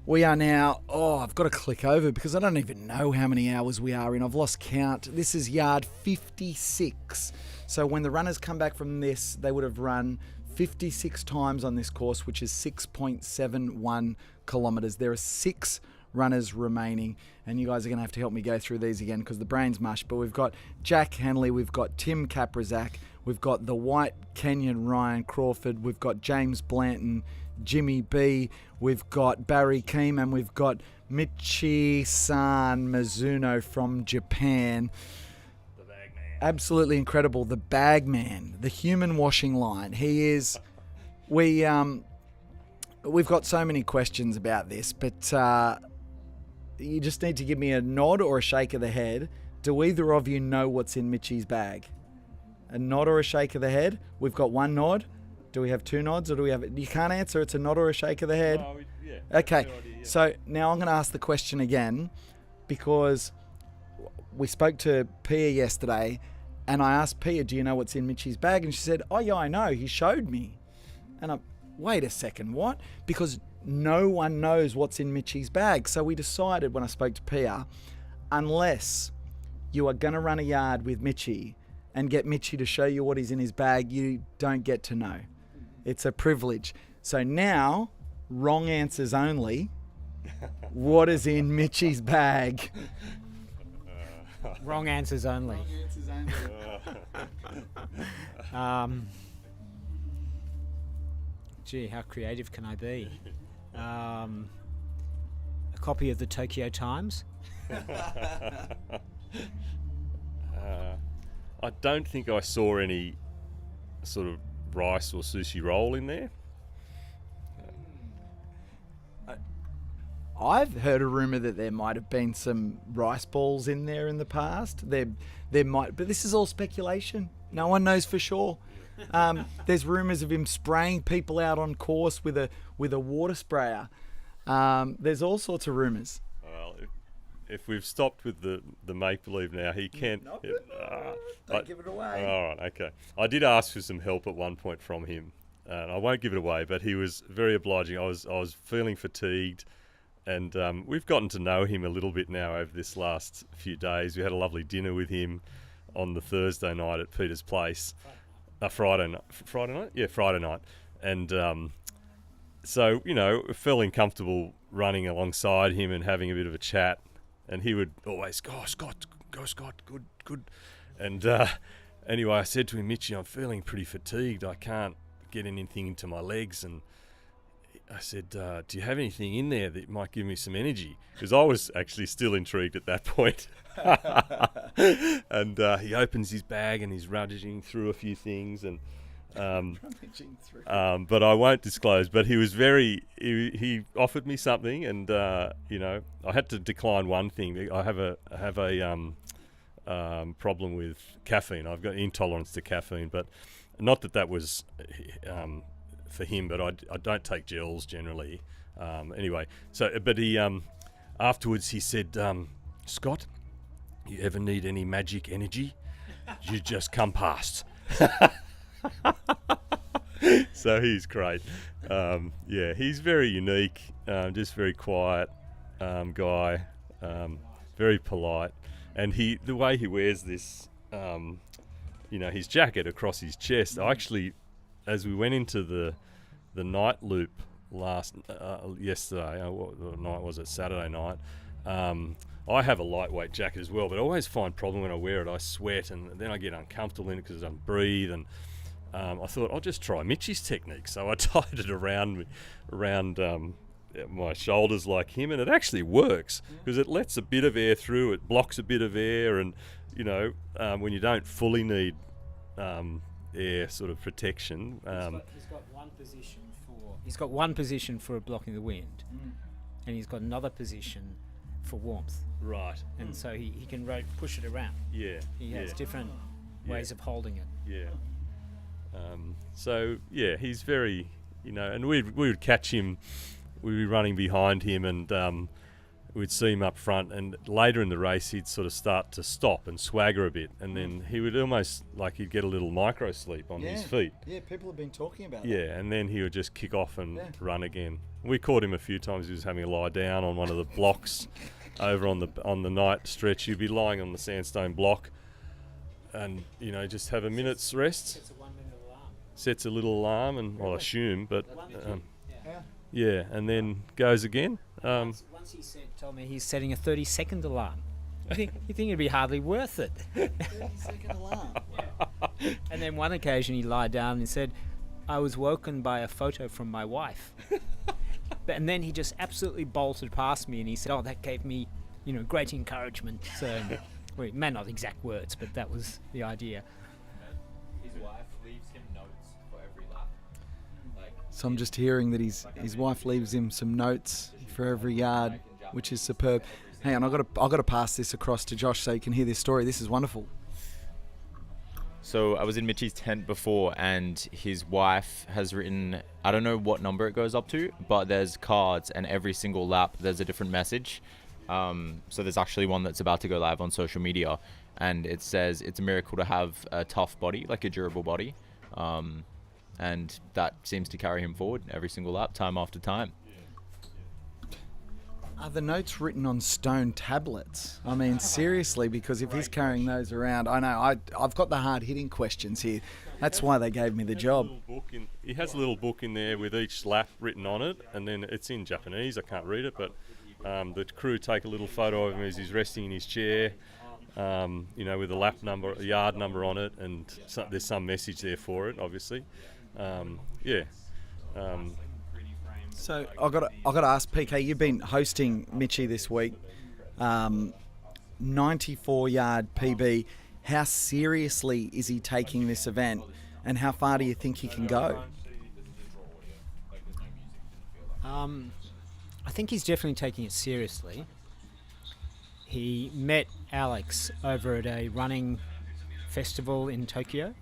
We are now, I've got to click over because I don't even know how many hours we are in. I've lost count. This is yard 56. So when the runners come back from this, they would have run 56 times on this course, which is 6.71 kilometres. There are 6 runners remaining, and you guys are going to have to help me go through these again because the brain's mush. But we've got Jack Hanley, we've got Tim Kaprizak, we've got the white Kenyan Ryan Crawford, we've got James Blanton, Jimmy B, we've got Barry Keem, and we've got Michi-san Mizuno from Japan. The bag man. Absolutely incredible. The bag man, the human washing line. He is. We've got so many questions about this, but you just need to give me a nod or a shake of the head. Do either of you know what's in Mitchie's bag? A nod or a shake of the head? We've got one nod. Do we have 2 nods, or do we have... You can't answer. It's a nod or a shake of the head. Yeah. Okay. So now I'm going to ask the question again, because we spoke to Pia yesterday, and I asked Pia, do you know what's in Mitchie's bag? And she said, oh yeah, I know. He showed me. And wait a second, what? Because no one knows what's in Mitchie's bag. So we decided when I spoke to Pia, unless you are going to run a yard with Mitchie and get Mitchie to show you what is in his bag, you don't get to know. It's a privilege. So now, wrong answers only. What is in Mitchie's bag? Wrong answers only. Gee, how creative can I be? A copy of the Tokyo Times. I don't think I saw any sort of rice or sushi roll in there. I've heard a rumor that there might have been some rice balls in there in the past. There might, but this is all speculation. No one knows for sure. There's rumors of him spraying people out on course with a water sprayer. There's all sorts of rumors. Well, if we've stopped with the make believe now, he can. Don't give it away. All right, okay. I did ask for some help at one point from him, and I won't give it away. But he was very obliging. I was feeling fatigued. And we've gotten to know him a little bit now over this last few days. We had a lovely dinner with him on the Thursday night at Peter's Place. Friday night? Yeah, Friday night. And so, feeling comfortable running alongside him and having a bit of a chat. And he would always go, Scott, good. And anyway, I said to him, Mitchie, I'm feeling pretty fatigued. I can't get anything into my legs. And I said, do you have anything in there that might give me some energy? Because I was actually still intrigued at that point. And he opens his bag and he's rummaging through a few things. And but I won't disclose. But he was he offered me something, and I had to decline one thing. I have a problem with caffeine. I've got intolerance to caffeine, but not that was for him, but I don't take gels generally. Anyway, but he afterwards he said, Scott, you ever need any magic energy, you just come past. So he's great. He's very unique, just very quiet guy, very polite, and the way he wears this, his jacket across his chest. I actually, as we went into the night loop yesterday, what night was it? Saturday night. I have a lightweight jacket as well, but I always find problem when I wear it. I sweat and then I get uncomfortable in it because I don't breathe. And I thought I'll just try Mitchie's technique. So I tied it around my shoulders like him, and it actually works because it lets a bit of air through. It blocks a bit of air, and when you don't fully need air sort of protection. He's got one position for blocking the wind, and he's got another position for warmth. Right. And so he can push it around. Yeah. He has different ways of holding it. Yeah. He's very, and we would catch him. We'd be running behind him, and we'd see him up front, and later in the race he'd sort of start to stop and swagger a bit, and then he would almost he'd get a little micro sleep on his feet. Yeah, people have been talking about that. Yeah, and then he would just kick off and run again. We caught him a few times. He was having a lie down on one of the blocks over on the night stretch. He'd be lying on the sandstone block, and just have a minute's rest. Sets a 1 minute alarm. Sets a little alarm, and I'll assume, but and then goes again. Once he told me he's setting a 30-second alarm. You think it'd be hardly worth it? 30-second alarm. And then one occasion he lied down and said, I was woken by a photo from my wife. And then he just absolutely bolted past me, and he said, oh, that gave me, great encouragement. So, well, it may not exact words, but that was the idea. His wife leaves him notes for every lap. So I'm just hearing that his wife leaves him some notes for every yard, which is superb. Hang on, I've got to pass this across to Josh so you can hear this story. This is wonderful. So I was in Mitchie's tent before, and his wife has written, I don't know what number it goes up to, but there's cards, and every single lap there's a different message. So there's actually one that's about to go live on social media, and it says it's a miracle to have a tough body, like a durable body. And that seems to carry him forward every single lap, time after time. Are the notes written on stone tablets? I mean, seriously, because if he's carrying those around, I know I've got the hard-hitting questions here. That's why they gave me the job. He has a little book in there with each lap written on it, and then it's in Japanese. I can't read it, but the crew take a little photo of him as he's resting in his chair, with a lap number, a yard number on it, and there's some message there for it, obviously. So I got to ask PK. You've been hosting Mitchie this week. 94-yard PB. How seriously is he taking this event, and how far do you think he can go? I think he's definitely taking it seriously. He met Alex over at a running festival in Tokyo,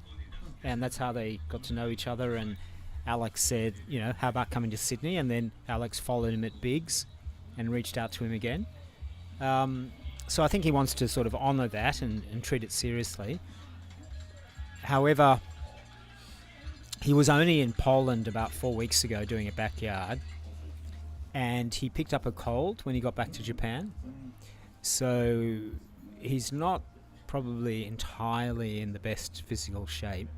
and that's how they got to know each other. And Alex said, how about coming to Sydney? And then Alex followed him at Biggs and reached out to him again. So I think he wants to sort of honour that and treat it seriously. However, he was only in Poland about 4 weeks ago doing a backyard, and he picked up a cold when he got back to Japan. So he's not probably entirely in the best physical shape.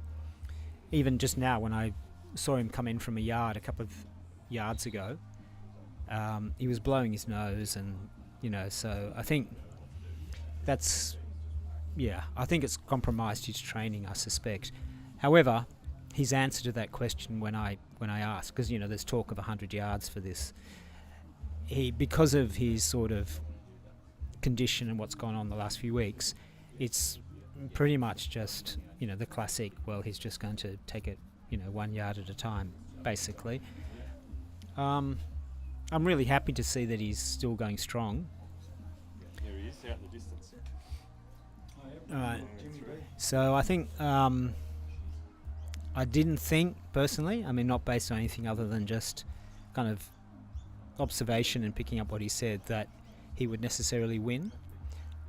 Even just now when I saw him come in from a yard a couple of yards ago, he was blowing his nose, and so I think I think it's compromised his training, I suspect. However, his answer to that question when I asked, because there's talk of 100 yards for this, because of his sort of condition and what's gone on the last few weeks, it's pretty much just the classic, well, he's just going to take it 1 yard at a time, basically. I'm really happy to see that he's still going strong. There he is, out in the distance. Alright, so I think I didn't think personally, not based on anything other than just kind of observation and picking up what he said, that he would necessarily win.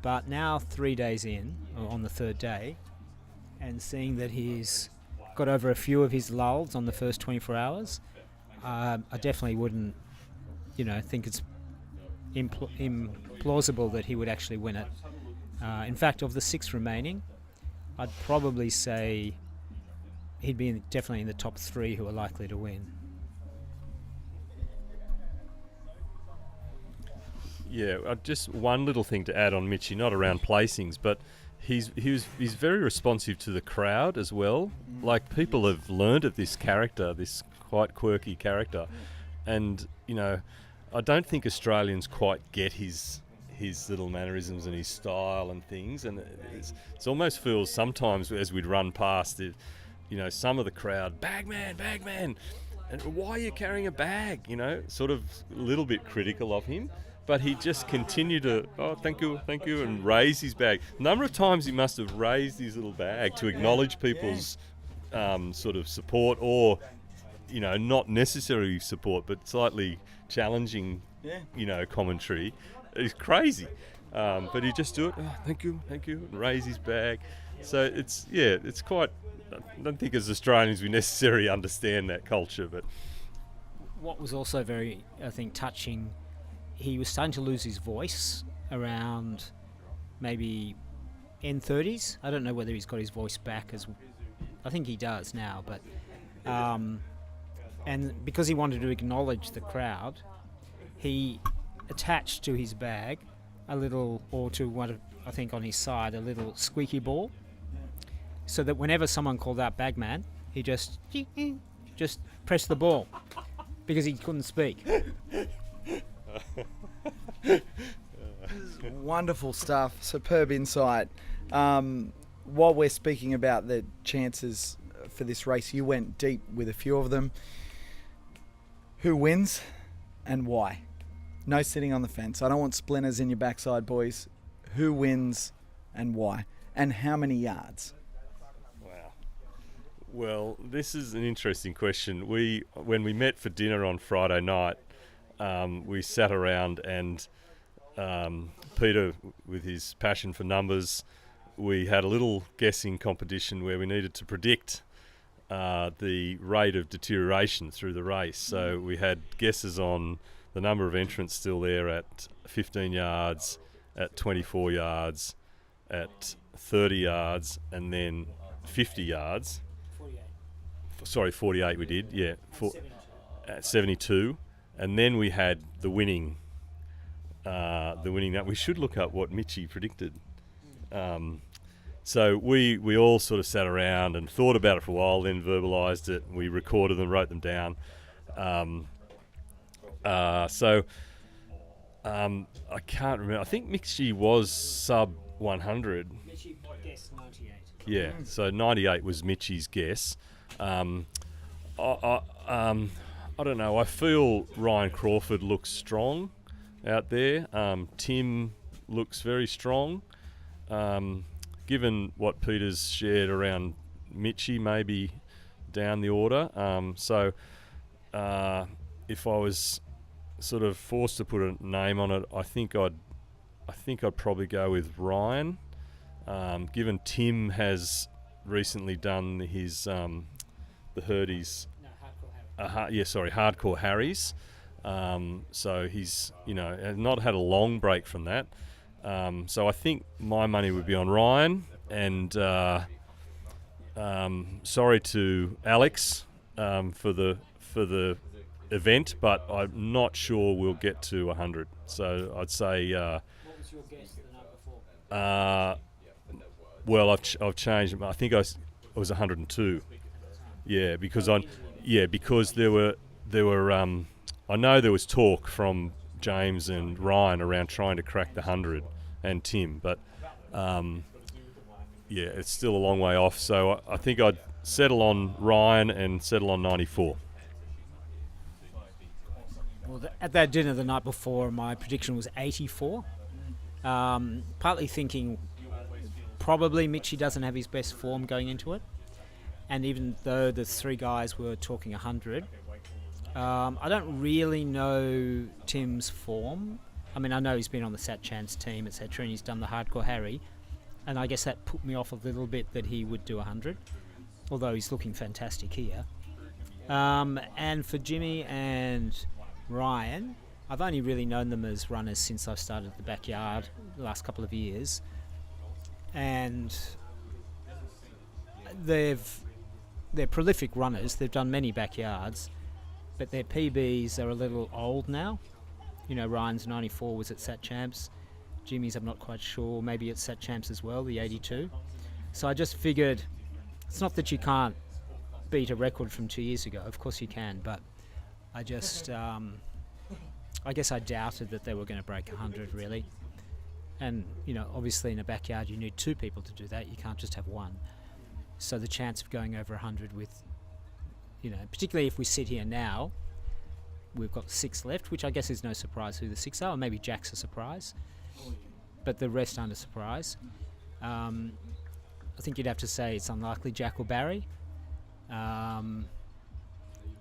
But now 3 days in, or on the third day, and seeing that he's got over a few of his lulls on the first 24 hours, I definitely wouldn't, think it's implausible that he would actually win it. In fact, of the 6 remaining, I'd probably say he'd be definitely in the top 3 who are likely to win. Yeah, just one little thing to add on Mitchie, not around placings, but he's very responsive to the crowd as well. Like, people have learned of this character, this quite quirky character, and I don't think Australians quite get his little mannerisms and his style and things, and it almost feels sometimes as we'd run past it, some of the crowd, bagman, and why are you carrying a bag? Sort of a little bit critical of him. But he just continued to, thank you, and raise his bag. A number of times he must have raised his little bag to acknowledge people's sort of support, or, not necessarily support, but slightly challenging, commentary. It's crazy. But he just do it, thank you, and raise his bag. So it's quite, I don't think as Australians we necessarily understand that culture. But what was also very, I think, touching, he was starting to lose his voice around maybe N30s. I don't know whether he's got his voice back, I think he does now, but and because he wanted to acknowledge the crowd, he attached to his bag a little, or to one, I think on his side, a little squeaky ball, so that whenever someone called out bagman, he just pressed the ball because he couldn't speak. Wonderful stuff. Superb insight. While we're speaking about the chances for this race, you went deep with a few of them. Who wins and why? No sitting on the fence. I don't want splinters in your backside, boys. Who wins and why? And how many yards? Wow. Well, this is an interesting question. When we met for dinner on Friday night, we sat around, and Peter, with his passion for numbers, we had a little guessing competition where we needed to predict the rate of deterioration through the race. So we had guesses on the number of entrants still there at 15 yards, at 24 yards, at 30 yards, and then 50 yards. 48 we did, yeah. At 72. And then we had the winning that we should look up what Mitchie predicted. So we all sort of sat around and thought about it for a while, then verbalised it. We recorded them, wrote them down. I can't remember. I think Mitchie was sub 100. Mitchie guessed 98. Yeah, so 98 was Mitchie's guess. I don't know. I feel Ryan Crawford looks strong out there. Tim looks very strong. Given what Peter's shared around Mitchie, maybe down the order. If I was sort of forced to put a name on it, I think I'd probably go with Ryan. Given Tim has recently done his the Hurdies. Hardcore Harry's. So he's not had a long break from that. So I think my money would be on Ryan. And sorry to Alex for the event, but I'm not sure we'll get to 100. So I'd say. What was your guess the night before? Well, I've changed. I think it was 102. Yeah, because there were I know there was talk from James and Ryan around trying to crack the 100, and Tim, but it's still a long way off. So I think I'd settle on Ryan and settle on 94. Well, at that dinner the night before, my prediction was 84. Partly thinking probably Mitchie doesn't have his best form going into it. And even though the three guys were talking 100, I don't really know Tim's form. I mean, I know he's been on the Sat Chance team, etc., and he's done the Hardcore Harry, and I guess that put me off a little bit that he would do 100, although he's looking fantastic here. And for Jimmy and Ryan, I've only really known them as runners since I've started the backyard the last couple of years, and they're prolific runners. They've done many backyards, but their PBs are a little old now. Ryan's 94 was at Sat Champs. Jimmy's, I'm not quite sure, maybe at Sat Champs as well, the 82. So I just figured, it's not that you can't beat a record from 2 years ago. Of course you can, but I just, I guess I doubted that they were going to break 100 really. And, obviously in a backyard you need two people to do that. You can't just have one. So the chance of going over 100 with, particularly if we sit here now, we've got 6 left, which I guess is no surprise who the 6 are, or maybe Jack's a surprise, but the rest aren't a surprise. I think you'd have to say it's unlikely Jack or Barry.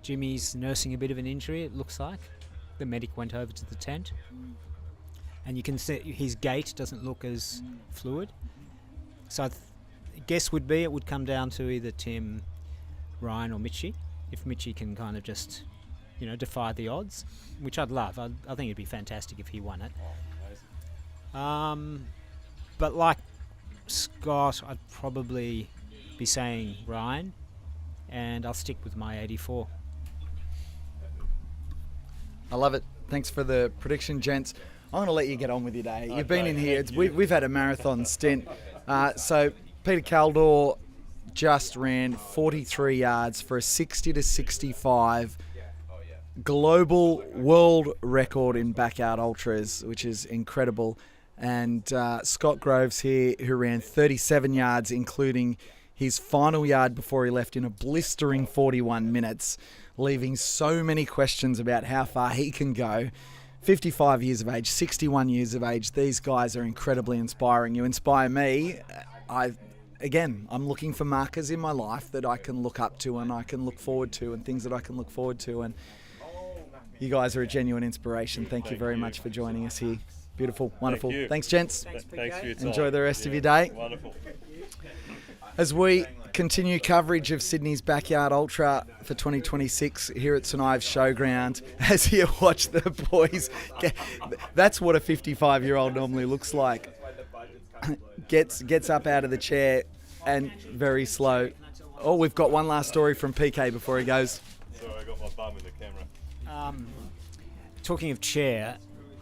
Jimmy's nursing a bit of an injury, it looks like. The medic went over to the tent, and you can see his gait doesn't look as fluid. So guess would be it would come down to either Tim, Ryan or Mitchie. If Mitchie can kind of just, defy the odds, which I'd love. I think it'd be fantastic if he won it. But like Scott, I'd probably be saying Ryan, and I'll stick with my 84. I love it. Thanks for the prediction, gents. I'm going to let you get on with your day. You've been in here. We've had a marathon stint. So Peter Caldor just ran 43 yards for a 60 to 65 global world record in backyard ultras, which is incredible. And Scott Groves here, who ran 37 yards, including his final yard before he left in a blistering 41 minutes, leaving so many questions about how far he can go. 55 years of age, 61 years of age. These guys are incredibly inspiring. You inspire me. I'm looking for markers in my life that I can look up to and I can look forward to, and things that I can look forward to. And you guys are a genuine inspiration. Thank you very much for joining us here. Beautiful, wonderful. Thanks, gents. Thanks for your time. Enjoy the rest of your day. Wonderful. As we continue coverage of Sydney's Backyard Ultra for 2026 here at St Ives Showground, as you watch the boys, that's what a 55-year-old normally looks like. Gets up out of the chair and very slow. Oh, we've got one last story from PK before he goes. Sorry, I got my bum in the camera. Talking of chair,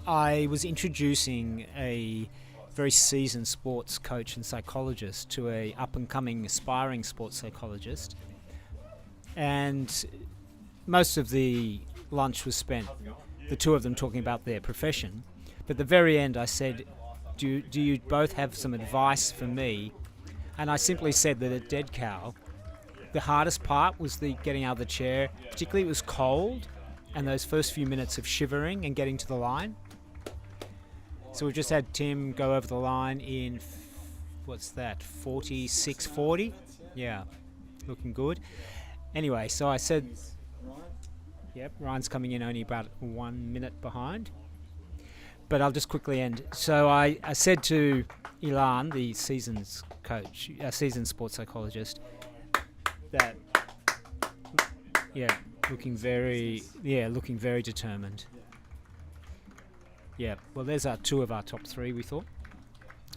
I was introducing a very seasoned sports coach and psychologist to a up-and-coming aspiring sports psychologist, and most of the lunch was spent, the two of them talking about their profession. But at the very end I said, do you both have some advice for me? And I simply said that at Dead Cow, the hardest part was the getting out of the chair, particularly it was cold, and those first few minutes of shivering and getting to the line. So we've just had Tim go over the line in, what's that, 46:40? Yeah, looking good. Anyway, so I said, yep, Ryan's coming in only about 1 minute behind. But I'll just quickly end. So I said to Ilan, the seasons coach, seasoned sports psychologist, that, looking very determined. Yeah, well, there's two of our top three, we thought.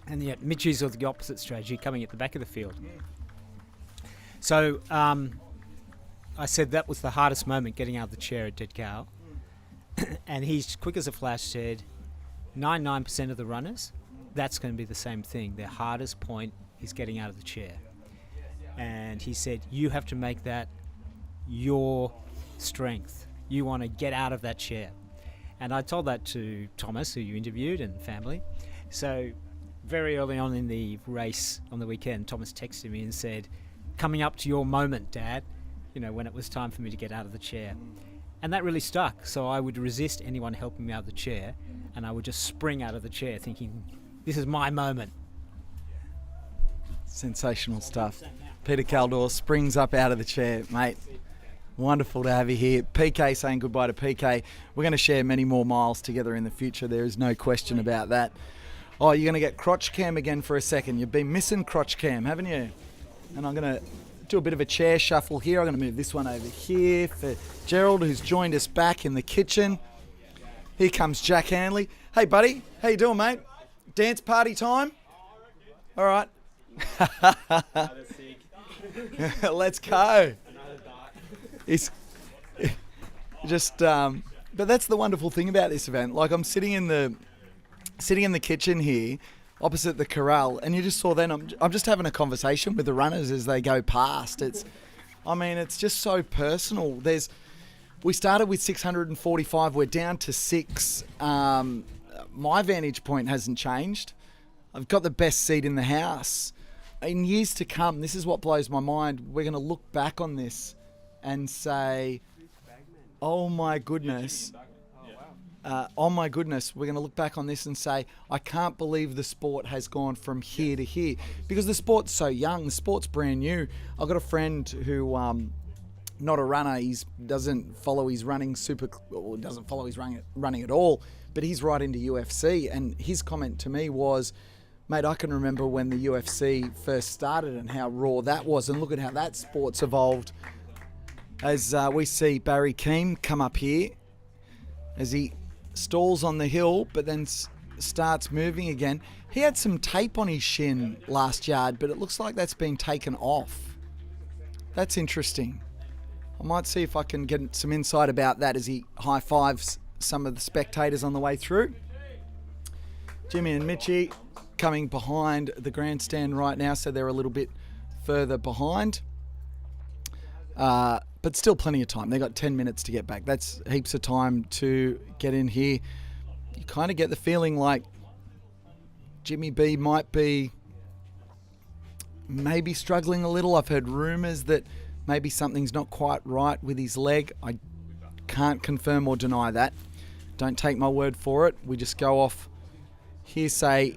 And yet, Mitchie's of the opposite strategy, coming at the back of the field. So, I said that was the hardest moment, getting out of the chair at Dead Cow. And he's quick as a flash said, 99% of the runners, that's going to be the same thing. Their hardest point is getting out of the chair. And he said, you have to make that your strength. You want to get out of that chair. And I told that to Thomas, who you interviewed, and family. So very early on in the race on the weekend, Thomas texted me and said, coming up to your moment, Dad, when it was time for me to get out of the chair. And that really stuck. So I would resist anyone helping me out of the chair, and I would just spring out of the chair thinking, this is my moment. Sensational stuff. Peter Kaldor springs up out of the chair, mate. Wonderful to have you here. PK saying goodbye to PK. We're going to share many more miles together in the future. There is no question about that. Oh, you're going to get crotch cam again for a second. You've been missing crotch cam, haven't you? And I'm going to do a bit of a chair shuffle here. I'm going to move this one over here for Gerald, who's joined us back in the kitchen. Here comes Jack Hanley. Hey, buddy. How you doing, mate? Dance party time? All right. Let's go. It's just, but that's the wonderful thing about this event. Like, I'm sitting in the kitchen here, opposite the corral, and you just saw then I'm just having a conversation with the runners as they go past. It's just so personal. We started with 645. We're down to 6. My vantage point hasn't changed. I've got the best seat in the house. In years to come, this is what blows my mind. We're going to look back on this and say, oh my goodness, we're going to look back on this and say, I can't believe the sport has gone from here to here. Because the sport's so young, the sport's brand new. I've got a friend who, not a runner, doesn't follow his running running at all, but he's right into UFC. And his comment to me was, mate, I can remember when the UFC first started and how raw that was, and look at how that sport's evolved. As we see Barry Keem come up here, as he stalls on the hill, but then starts moving again. He had some tape on his shin last yard, but it looks like that's been taken off. That's interesting. I might see if I can get some insight about that as he high-fives some of the spectators on the way through. Jimmy and Mitchie coming behind the grandstand right now, so they're a little bit further behind. But still plenty of time. They've got 10 minutes to get back. That's heaps of time to get in here. You kind of get the feeling like Jimmy B might be maybe struggling a little. I've heard rumours that maybe something's not quite right with his leg. I can't confirm or deny that. Don't take my word for it. We just go off hearsay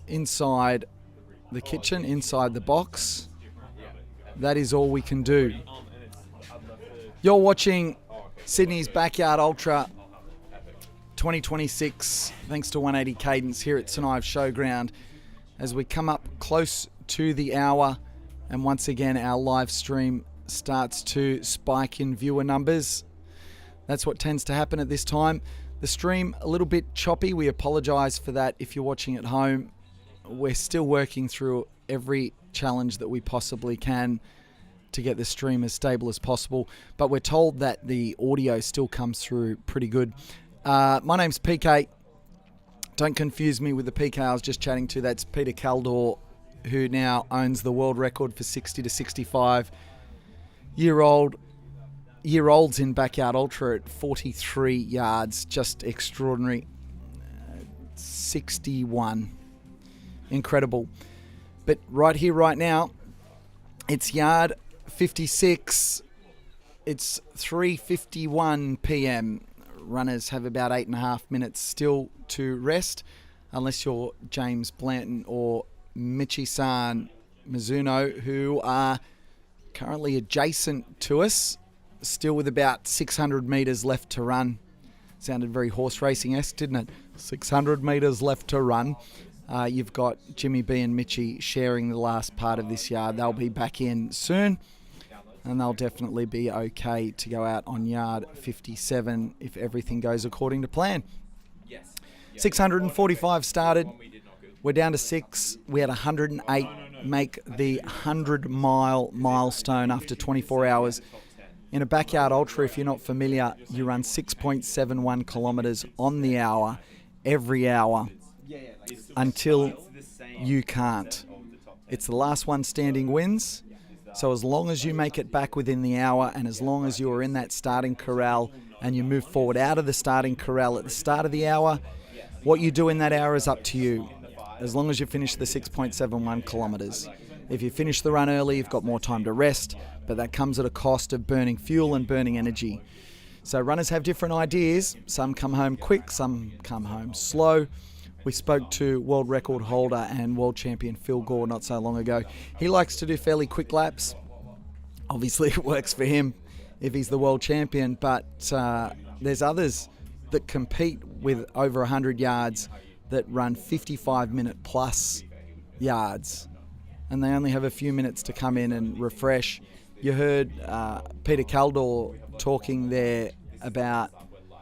inside the kitchen, inside the box. That is all we can do. You're watching Sydney's Backyard Ultra 2026, thanks to 180 Cadence here at St Ives Showground, as we come up close to the hour. And once again, our live stream starts to spike in viewer numbers. That's what tends to happen at this time. The stream a little bit choppy. We apologise for that if you're watching at home. We're still working through every challenge that we possibly can to get the stream as stable as possible. But we're told that the audio still comes through pretty good. My name's PK. Don't confuse me with the PK I was just chatting to. That's Peter Kaldor, who now owns the world record for 60 to 65 year-olds in Backyard Ultra at 43 yards. Just extraordinary. 61. Incredible. But right here, right now, it's yard 56. It's 3:51 p.m. Runners have about 8.5 minutes still to rest, unless you're James Blanton or Michi-san Mizuno, who are currently adjacent to us, still with about 600 metres left to run. Sounded very horse racing-esque, didn't it? 600 metres left to run. You've got Jimmy B and Mitchie sharing the last part of this yard. They'll be back in soon, and they'll definitely be okay to go out on yard 57 if everything goes according to plan. 645 started. We're down to 6. We had 108 make the 100-mile milestone after 24 hours. In a Backyard Ultra, if you're not familiar, you run 6.71 kilometres on the hour, every hour, until you can't. It's the last one standing wins. So as long as you make it back within the hour, and as long as you are in that starting corral and you move forward out of the starting corral at the start of the hour, what you do in that hour is up to you, as long as you finish the 6.71 kilometres. If you finish the run early, you've got more time to rest, but that comes at a cost of burning fuel and burning energy. So runners have different ideas. Some come home quick, some come home slow. We spoke to world record holder and world champion Phil Gore not so long ago. He likes to do fairly quick laps. Obviously it works for him if he's the world champion, but there's others that compete with over 100 yards that run 55-minute plus yards, and they only have a few minutes to come in and refresh. You heard Peter Kaldor talking there about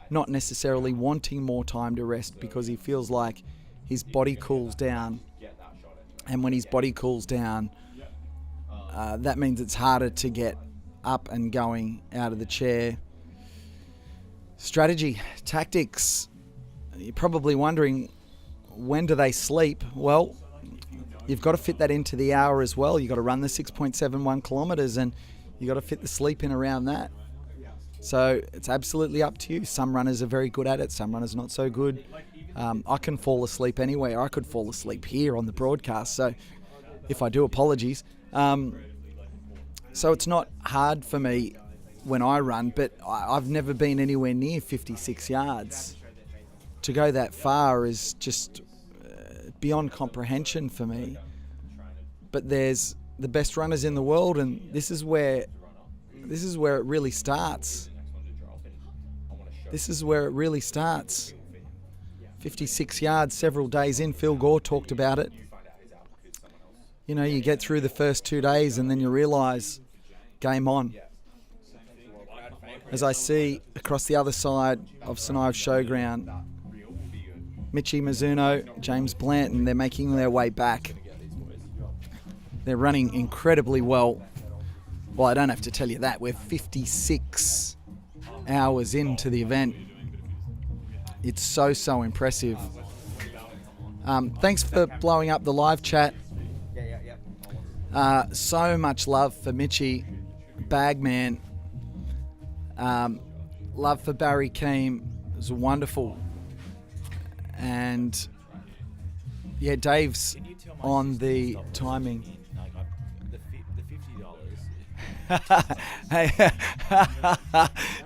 not necessarily wanting more time to rest because he feels like his body cools down, and when his body cools down, that means it's harder to get up and going out of the chair. Strategy, tactics. You're probably wondering, when do they sleep? Well, you've got to fit that into the hour as well. You've got to run the 6.71 kilometres, and you've got to fit the sleep in around that. So it's absolutely up to you. Some runners are very good at it, some runners not so good. I can fall asleep anywhere. I could fall asleep here on the broadcast, so if I do, apologies. So it's not hard for me when I run, but I've never been anywhere near 56 yards. To go that far is just beyond comprehension for me. But there's the best runners in the world, and this is where it really starts. This is where it really starts. 56 yards several days in. Phil Gore talked about it. You know, you get through the first 2 days and then you realise, game on. As I see across the other side of St Ives Showground, Michi Mizuno, James Blanton, they're making their way back. They're running incredibly well. Well, I don't have to tell you that. We're 56 hours into the event. It's so impressive. Thanks for blowing up the live chat. So much love for Mitchie, Bagman. Love for Barry Keem. It was wonderful. And yeah, Dave's on the timing. Hey,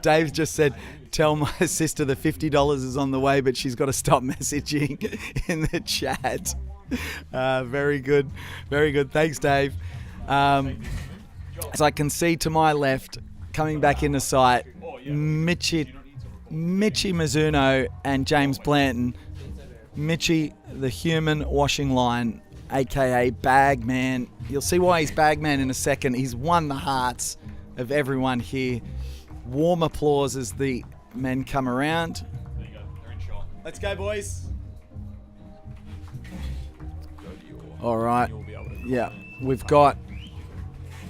Dave just said, tell my sister the $50 is on the way, but she's got to stop messaging in the chat. Very good. Very good. Thanks, Dave. As I can see to my left, coming back into sight, Michi Mizuno and James Blanton. Michi, the human washing line, aka Bagman. You'll see why he's Bagman in a second. He's won the hearts of everyone here. Warm applause as the men come around. There you go. They're in shot. Let's go, boys. All right. Yeah, we've got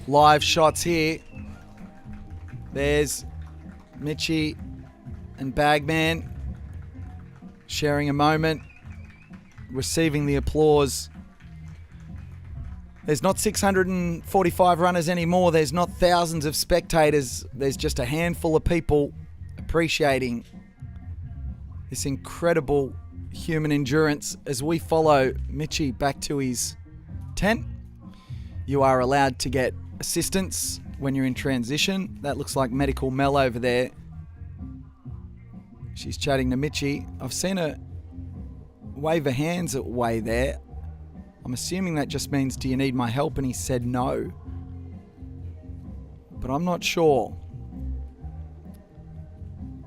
live shots here. There's Mitchie and Bagman sharing a moment, receiving the applause. There's not 645 runners anymore. There's not thousands of spectators. There's just a handful of people appreciating this incredible human endurance as we follow Mitchie back to his tent. You are allowed to get assistance when you're in transition. That looks like Medical Mel over there. She's chatting to Mitchie. I've seen her wave her hands away there. I'm assuming that just means, do you need my help? And he said no. But I'm not sure.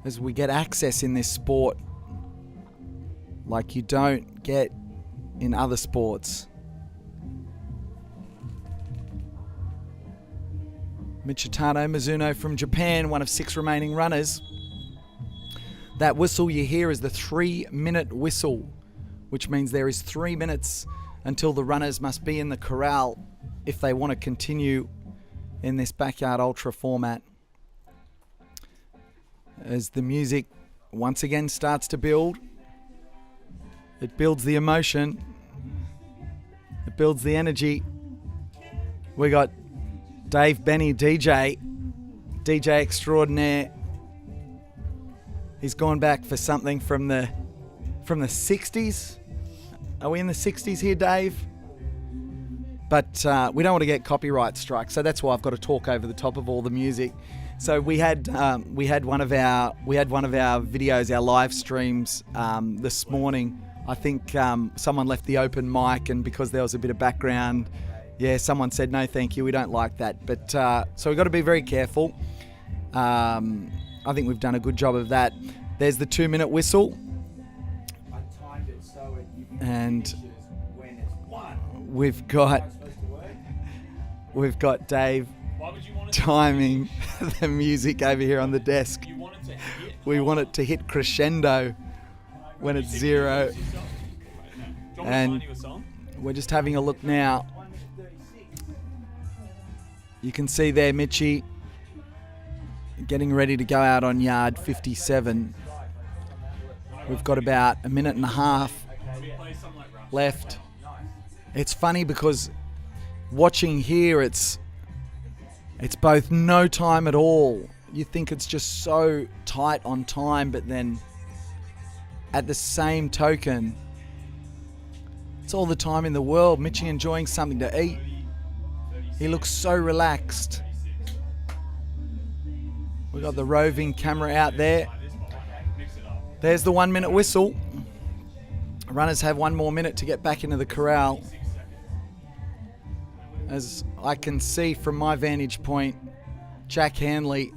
As we get access in this sport like you don't get in other sports. Michitano Mizuno from Japan, one of 6 remaining runners. That whistle you hear is the 3-minute whistle, which means there is 3 minutes until the runners must be in the corral if they want to continue in this Backyard Ultra format. As the music once again starts to build, it builds the emotion, it builds the energy. We got Dave Benny, DJ extraordinaire. He's gone back for something from the 60s. Are we in the 60s here, Dave? But we don't want to get copyright strike, so that's why I've got to talk over the top of all the music. So we had one of our videos, our live streams this morning. I think someone left the open mic, and because there was a bit of background, yeah, someone said no, thank you, we don't like that. But so we've got to be very careful. I think we've done a good job of that. There's the 2-minute whistle. And we've got Dave timing the music over here on the desk. We want it to hit crescendo when it's 0. And we're just having a look now. You can see there Mitchie getting ready to go out on yard 57. We've got about a minute and a half left. It's funny because watching here, it's both no time at all. You think it's just so tight on time, but then at the same token, it's all the time in the world. Mitchie enjoying something to eat. He looks so relaxed. We've got the roving camera out there. There's the 1-minute whistle. Runners have 1 more minute to get back into the corral. As I can see from my vantage point, Jack Hanley.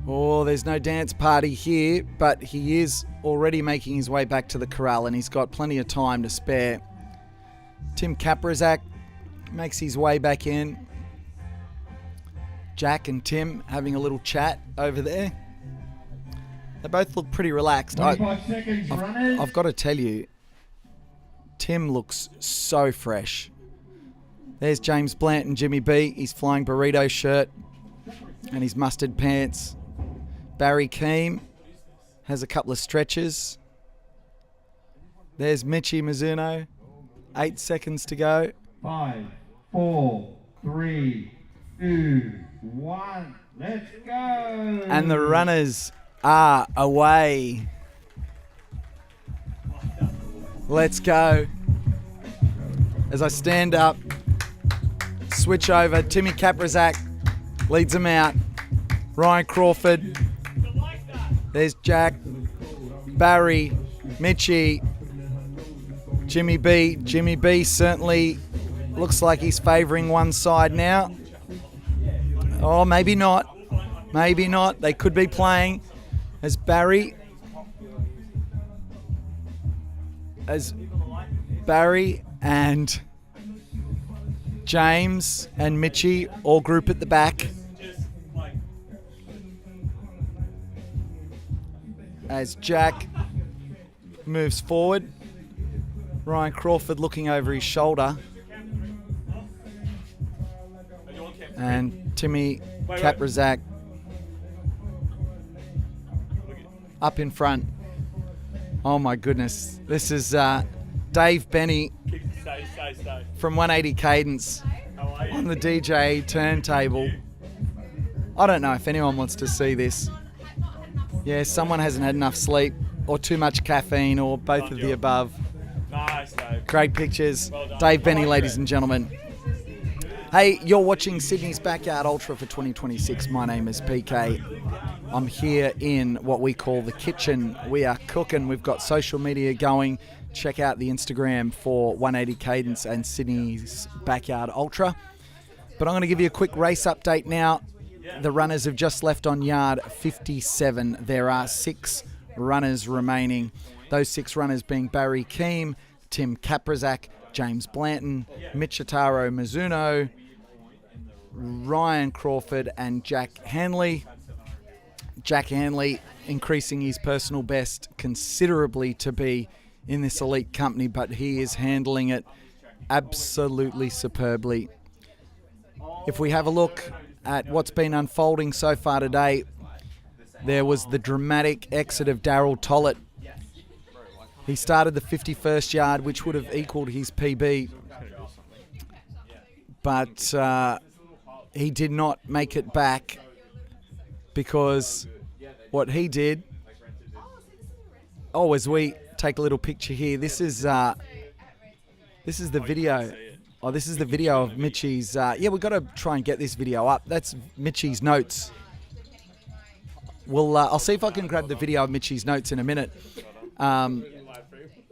Oh, there's no dance party here, but he is already making his way back to the corral, and he's got plenty of time to spare. Tim Kaprizak makes his way back in. Jack and Tim having a little chat over there. They both look pretty relaxed. 25 seconds, runners. I've got to tell you, Tim looks so fresh. There's James Blant and Jimmy B. He's flying burrito shirt and his mustard pants. Barry Keem has a couple of stretches. There's Michie Mizuno. 8 seconds to go. 5, 4, 3, 2, 1. Let's go. And the runners are away. Let's go. As I stand up, switch over, Timmy Kaprizak leads them out. Ryan Crawford. There's Jack, Barry, Mitchie, Jimmy B. Jimmy B certainly looks like he's favouring one side now. Oh, maybe not. Maybe not. They could be playing as Barry and James and Mitchie all group at the back. As Jack moves forward, Ryan Crawford looking over his shoulder. And Timmy Kaprizak up in front. Oh my goodness. This is Dave Benny from 180 Cadence on the DJ turntable. I don't know if anyone wants to see this. Yeah, someone hasn't had enough sleep or too much caffeine or both of the above. Nice, Dave. Great pictures. Well done. Dave Benny, I like ladies that. and gentlemen. Hey, you're watching Sydney's Backyard Ultra for 2026. My name is PK. I'm here in what we call the kitchen. We are cooking. We've got social media going. Check out the Instagram for 180 Cadence and Sydney's Backyard Ultra. But I'm going to give you a quick race update now. The runners have just left on yard 57. There are 6 runners remaining. Those 6 runners being Barry Keem, Tim Kaprizak, James Blanton, Michitaro Mizuno, Ryan Crawford and Jack Hanley. Jack Hanley increasing his personal best considerably to be in this elite company, but he is handling it absolutely superbly. If we have a look at what's been unfolding so far today, there was the dramatic exit of Daryl Tollett. He started the 51st yard, which would have equaled his PB, but he did not make it back because what he did. Oh, as we take a little picture here, this is the video. Oh, this is the video of Mitchie's. Yeah, we've got to try and get this video up. That's Mitchie's notes. Well, I'll see if I can grab the video of Mitchie's notes in a minute.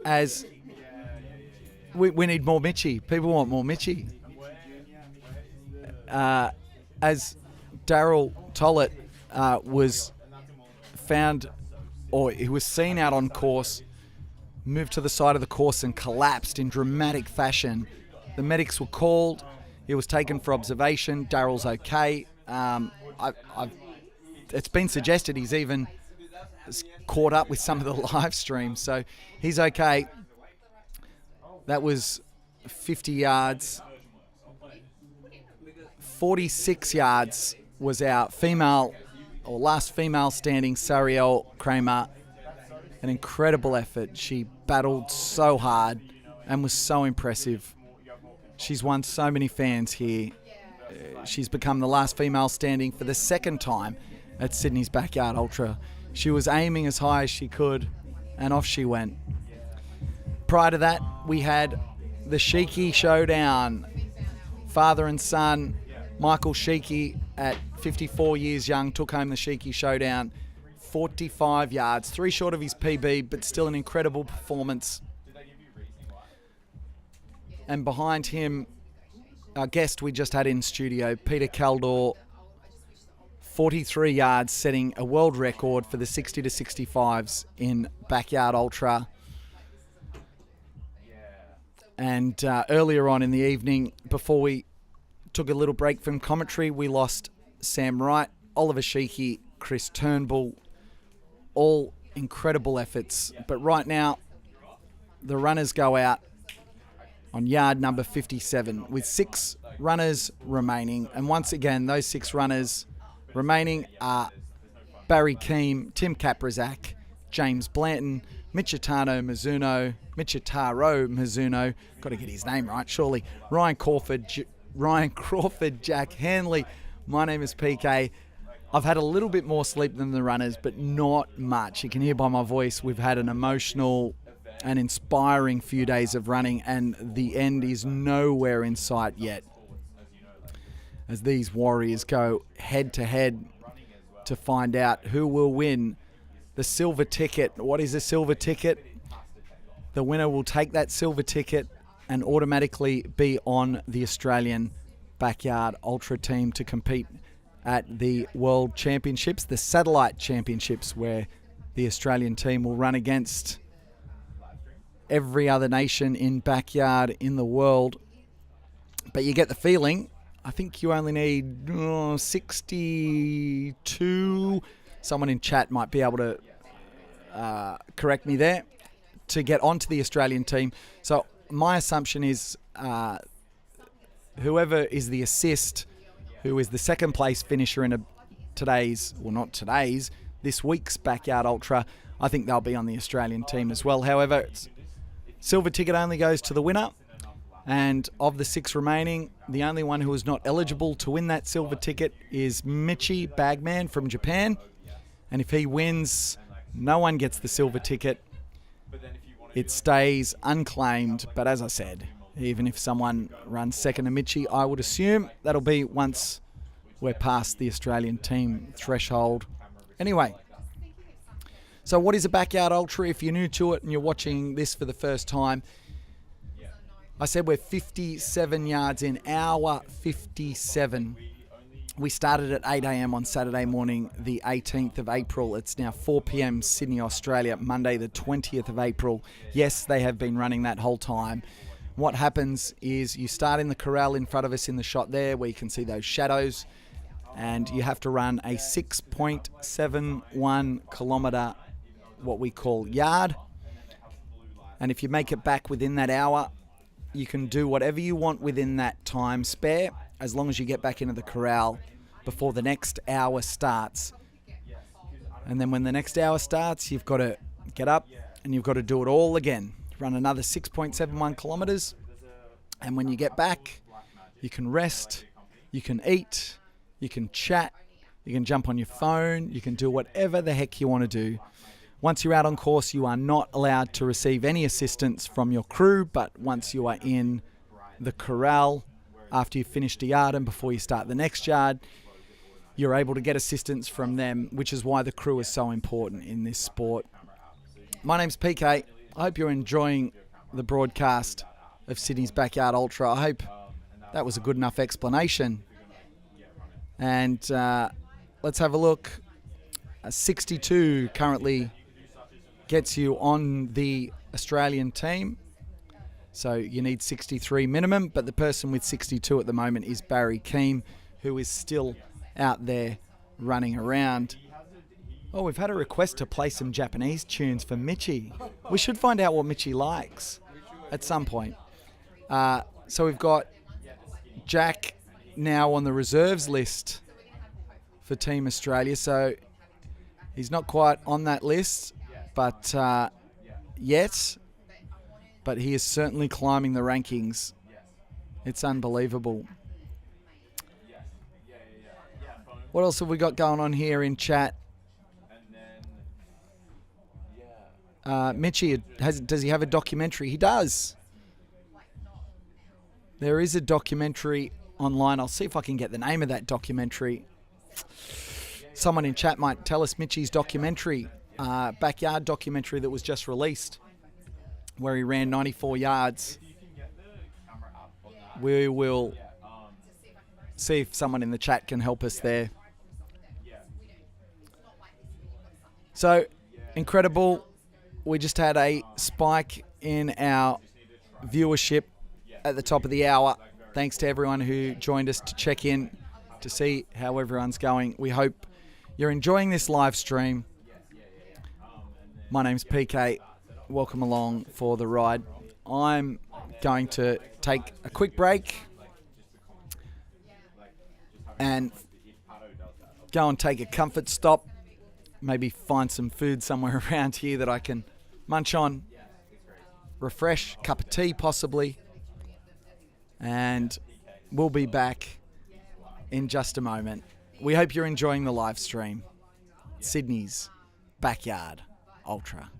As we need more Mitchie. People want more Mitchie. As Daryl Tollett was found, or he was seen out on course, moved to the side of the course and collapsed in dramatic fashion. The medics were called. He was taken for observation. Daryl's okay. It's been suggested he's even caught up with some of the live streams, so he's okay. That was 50 yards. 46 yards was our female, or last female standing, Sariel Kramer. An incredible effort. She battled so hard and was so impressive. She's won so many fans here. She's become the last female standing for the second time at Sydney's Backyard Ultra. She was aiming as high as she could, and off she went. Prior to that, we had the Sheeky Showdown. Father and son, Michael Sheeky, at 54 years young, took home the Sheeky Showdown. 45 yards, 3 short of his PB, but still an incredible performance. And behind him, our guest we just had in studio, Peter Kaldor, 43 yards, setting a world record for the 60 to 65s in Backyard Ultra. And earlier on in the evening, before we took a little break from commentary, we lost Sam Wright, Oliver Sheeky, Chris Turnbull, all incredible efforts. But right now, the runners go out on yard number 57 with 6 runners remaining. And once again, those 6 runners remaining are Barry Keem, Tim Kaprizak, James Blanton, Michitaro Mizuno, got to get his name right, surely, Ryan Crawford, Jack Hanley. My name is PK. I've had a little bit more sleep than the runners, but not much. You can hear by my voice we've had an emotional and inspiring few days of running, and the end is nowhere in sight yet, as these warriors go head to head to find out who will win the silver ticket. What is a silver ticket? The winner will take that silver ticket and automatically be on the Australian Backyard Ultra team to compete at the World Championships, the Satellite Championships, where the Australian team will run against every other nation in backyard in the world. But you get the feeling, I think you only need 62. Someone in chat might be able to correct me there, to get onto the Australian team. So my assumption is whoever is the assist, who is the second place finisher in this week's Backyard Ultra, I think they'll be on the Australian team as well. However, silver ticket only goes to the winner. And of the 6 remaining, the only one who is not eligible to win that silver ticket is Michi Bagman from Japan. And if he wins, no one gets the silver ticket. It stays unclaimed. But as I said, even if someone runs second to Michi, I would assume that'll be once we're past the Australian team threshold. Anyway, so what is a Backyard Ultra? If you're new to it and you're watching this for the first time, I said we're 57 yards in, hour 57. We started at 8 a.m. on Saturday morning, the 18th of April. It's now 4 p.m. Sydney, Australia, Monday the 20th of April. Yes, they have been running that whole time. What happens is you start in the corral in front of us in the shot there where you can see those shadows, and you have to run a 6.71 kilometre, what we call yard. And if you make it back within that hour, you can do whatever you want within that time spare, as long as you get back into the corral before the next hour starts. And then when the next hour starts, you've got to get up and you've got to do it all again. Run another 6.71 kilometres. And when you get back, you can rest, you can eat, you can chat, you can jump on your phone, you can do whatever the heck you want to do. Once you're out on course, you are not allowed to receive any assistance from your crew, but once you are in the corral, after you've finished a yard and before you start the next yard, you're able to get assistance from them, which is why the crew is so important in this sport. My name's PK. I hope you're enjoying the broadcast of Sydney's Backyard Ultra. I hope that was a good enough explanation. And let's have a look. 62 currently gets you on the Australian team. So you need 63 minimum, but the person with 62 at the moment is Barry Keem, who is still out there running around. Oh, we've had a request to play some Japanese tunes for Michi. We should find out what Michi likes at some point. So we've got Jack now on the reserves list for Team Australia. So he's not quite on that list, but yet. But he is certainly climbing the rankings. It's unbelievable. What else have we got going on here in chat? Mitchie, does he have a documentary? He does. There is a documentary online. I'll see if I can get the name of that documentary. Someone in chat might tell us Mitchie's documentary, backyard documentary that was just released, where he ran 94 yards. We will see if someone in the chat can help us there. So, incredible. We just had a spike in our viewership at the top of the hour. Thanks to everyone who joined us to check in to see how everyone's going. We hope you're enjoying this live stream. My name's PK. Welcome along for the ride. I'm going to take a quick break and go and take a comfort stop. Maybe find some food somewhere around here that I can munch on, refresh, cup of tea possibly, and we'll be back in just a moment. We hope you're enjoying the live stream. Sydney's Backyard Ultra.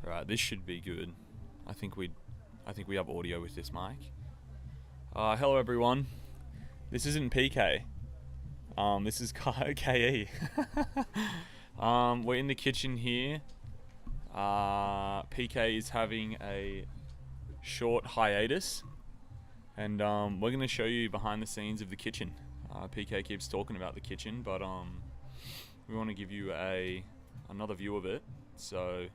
All right, this should be good. I think we have audio with this mic. Hello everyone. This isn't PK. This is KE. We're in the kitchen here. PK is having a short hiatus, and we're going to show you behind the scenes of the kitchen. PK keeps talking about the kitchen, but we want to give you another view of it. So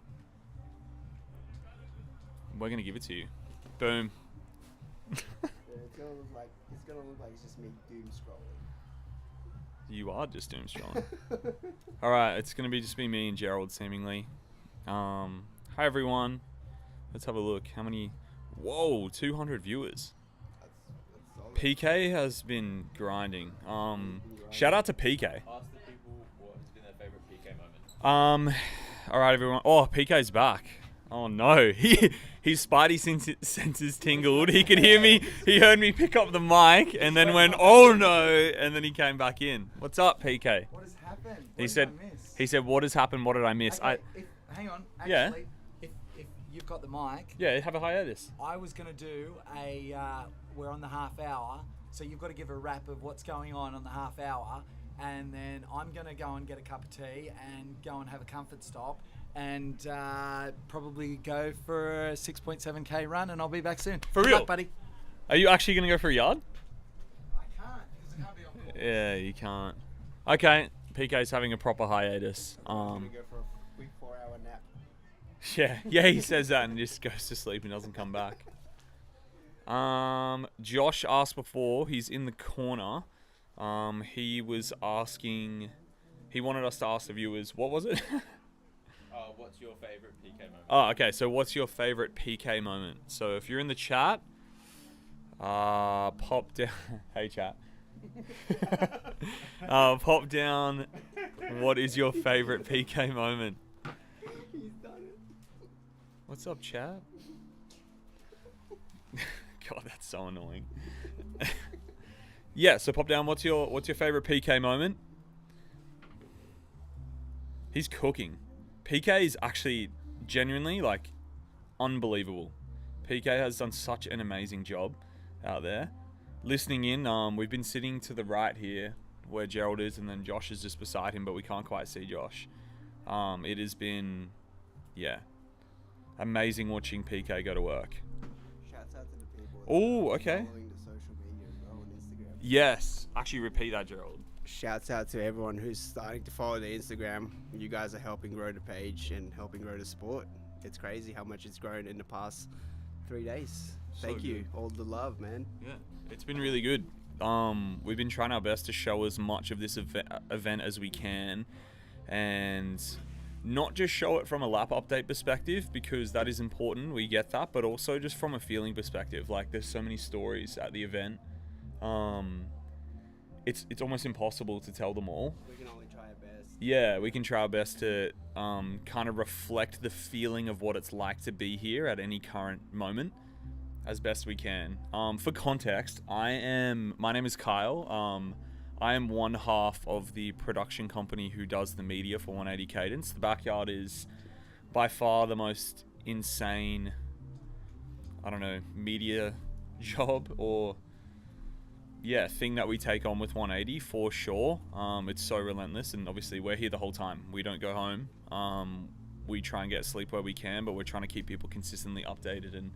we're going to give it to you. Boom. It's gonna look like it's just me doom scrolling. You are just doom scrolling. All right, it's going to just be me and Gerald, seemingly. Hi everyone. Let's have a look. How many? Whoa, 200 viewers. PK has been grinding. Shout out to PK. Ask the people what has been their favorite PK moment. All right, everyone. Oh, PK's back. Oh no, his spidey senses tingled. He could hear me. He heard me pick up the mic, and then went, "Oh no!" And then he came back in. What's up, PK? What has happened? He said, "What has happened? What did I miss?" Okay, hang on. Actually, Yeah. if you've got the mic. Yeah, have a hiatus. I was going to do we're on the half hour, so you've got to give a wrap of what's going on the half hour, and then I'm going to go and get a cup of tea and go and have a comfort stop, and probably go for a 6.7k run, and I'll be back soon. For Good real? luck, buddy. Are you actually going to go for a yard? I can't, because I can't be on course. Yeah, you can't. Okay, PK's having a proper hiatus. I'm gonna go for a quick 4-hour nap. Yeah, he says that and just goes to sleep and doesn't come back. Josh asked before, he's in the corner. He was asking, he wanted us to ask the viewers, what was it? What's your favorite PK moment? Oh, okay, so what's your favorite PK moment? So if you're in the chat, pop down, hey chat. Pop down, what is your favorite PK moment? He's done it. What's up, chat? God, that's so annoying. Yeah, so pop down. What's your favorite PK moment? He's cooking. PK is actually genuinely like unbelievable. PK has done such an amazing job out there. Listening in, we've been sitting to the right here where Gerald is, and then Josh is just beside him, but we can't quite see Josh. It has been, yeah, amazing watching PK go to work. Shouts out to the people. Oh, okay. Following the social media as well on Instagram. Yes. Actually, repeat that, Gerald. Shouts out to everyone who's starting to follow the Instagram. You guys are helping grow the page and helping grow the sport. It's crazy how much it's grown in the past 3 days. So Thank you. good. All the love, man. Yeah, it's been really good. We've been trying our best to show as much of this event as we can, and not just show it from a lap update perspective, because that is important, we get that, but also just from a feeling perspective. Like, there's so many stories at the event. It's almost impossible to tell them all. We can only try our best. Yeah, we can try our best to kind of reflect the feeling of what it's like to be here at any current moment as best we can. For context, my name is Kyle. I am one half of the production company who does the media for 180 Cadence. The Backyard is by far the most insane, I don't know, media job or thing that we take on with 180 for sure. It's so relentless, and obviously we're here the whole time. We don't go home. We try and get sleep where we can, but we're trying to keep people consistently updated and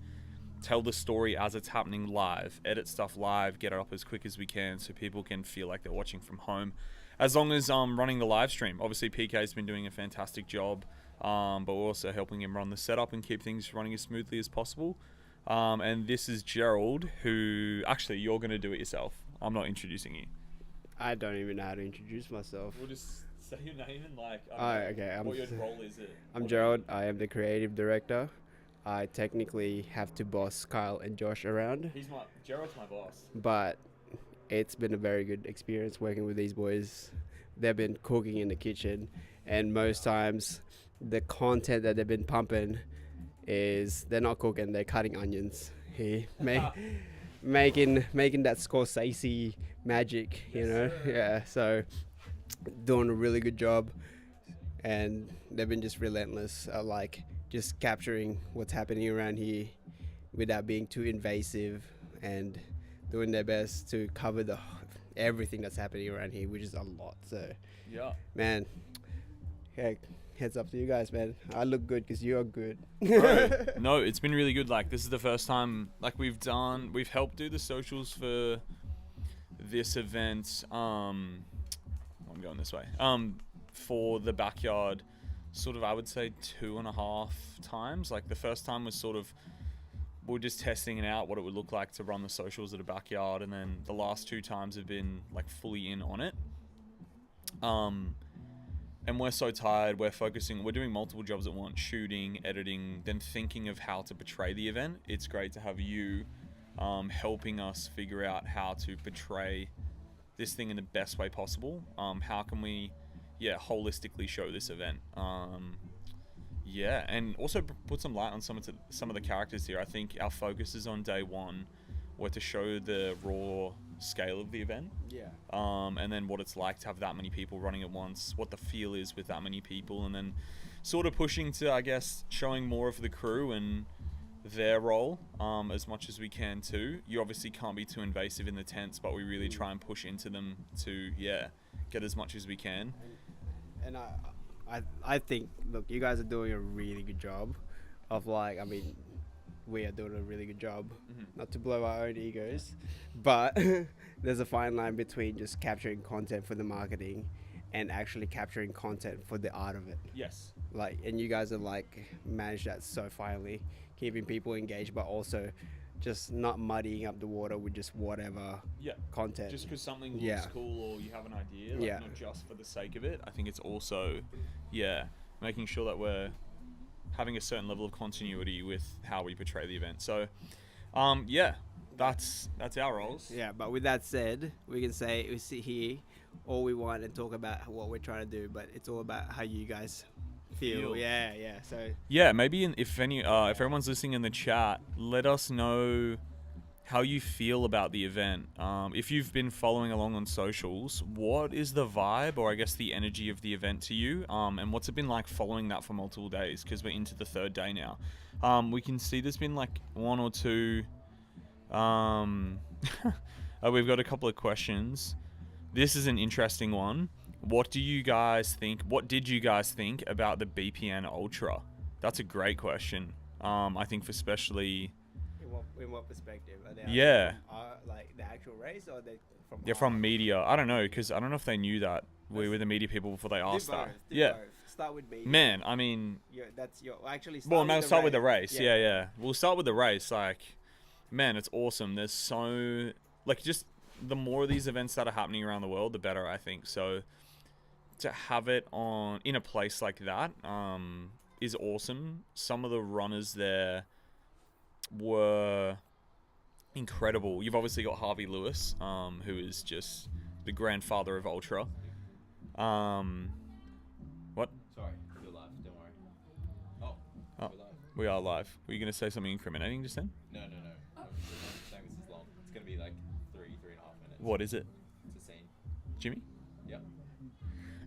tell the story as it's happening live, edit stuff live, get it up as quick as we can so people can feel like they're watching from home, as long as running the live stream. Obviously PK's been doing a fantastic job, but we're also helping him run the setup and keep things running as smoothly as possible. And this is Gerald, who actually you're going to do it yourself. I'm not introducing you. I don't even know how to introduce myself. We'll just say your name and like Okay. what your role is. I'm Gerald. I am the creative director. I technically have to boss Kyle and Josh around, Gerald's my boss. but it's been a very good experience working with these boys. They've been cooking in the kitchen, and most times the content that they've been pumping is they're not cooking, they're cutting onions. Making that Scorsese magic, you know? Yeah, so doing a really good job, and they've been just relentless. Like just capturing what's happening around here without being too invasive and doing their best to cover everything that's happening around here, which is a lot. So, Yeah. man, heck, heads up to you guys, man. I look good because you're good. Bro, no, it's been really good. Like, this is the first time, like, we've helped do the socials for this event. I'm going this way. For the backyard, sort of, I would say 2.5 times. Like, the first time was sort of, we were just testing it out, what it would look like to run the socials at a backyard, and then the last 2 times have been like fully in on it. And we're so tired, we're doing multiple jobs at once, shooting, editing, then thinking of how to portray the event. It's great to have you helping us figure out how to portray this thing in the best way possible. How can we, holistically show this event? And also put some light on some of the characters here. I think our focus is on day one, were to show the raw scale of the event. Yeah. And then what it's like to have that many people running at once, what the feel is with that many people, and then sort of pushing to, I guess, showing more of the crew and their role as much as we can too. You obviously can't be too invasive in the tents, but we really try and push into them to, get as much as we can. And I think, look, you guys are doing a really good job of, like, I mean, we are doing a really good job, not to blow our own egos, but there's a fine line between just capturing content for the marketing and actually capturing content for the art of it. Yes. Like, and you guys are like managed that so finely, keeping people engaged, but also just not muddying up the water with just whatever content. Just because something looks cool or you have an idea, like not just for the sake of it. I think it's also, making sure that we're having a certain level of continuity with how we portray the event. So, that's our roles. Yeah, but with that said, we can say we sit here all we want and talk about what we're trying to do, but it's all about how you guys feel. Yeah. So Maybe if everyone's listening in the chat, let us know how you feel about the event. If you've been following along on socials, what is the vibe, or I guess the energy of the event to you? And what's it been like following that for multiple days? Because we're into the 3rd day now. We can see there's been like 1 or 2. We've got a couple of questions. This is an interesting one. What did you guys think about the BPN Ultra? That's a great question. I think for especially... In what perspective? Are they like the actual race, or they from? They're from media. I don't know, because I don't know if they knew that we were the media people before they asked that. Both. Start with media. Man, I mean. That's your actually. Start with the race. Yeah. We'll start with the race. Like, man, it's awesome. There's so just the more of these events that are happening around the world, the better, I think. So to have it in a place like that is awesome. Some of the runners there were incredible. You've obviously got Harvey Lewis, who is just the grandfather of Ultra. What? Sorry, you're live. Don't worry. Oh, we're live. We are live. Were you going to say something incriminating just then? No. I'm saying this is long. It's going to be like 3.5 minutes. What is it? It's a scene. Jimmy? Yep.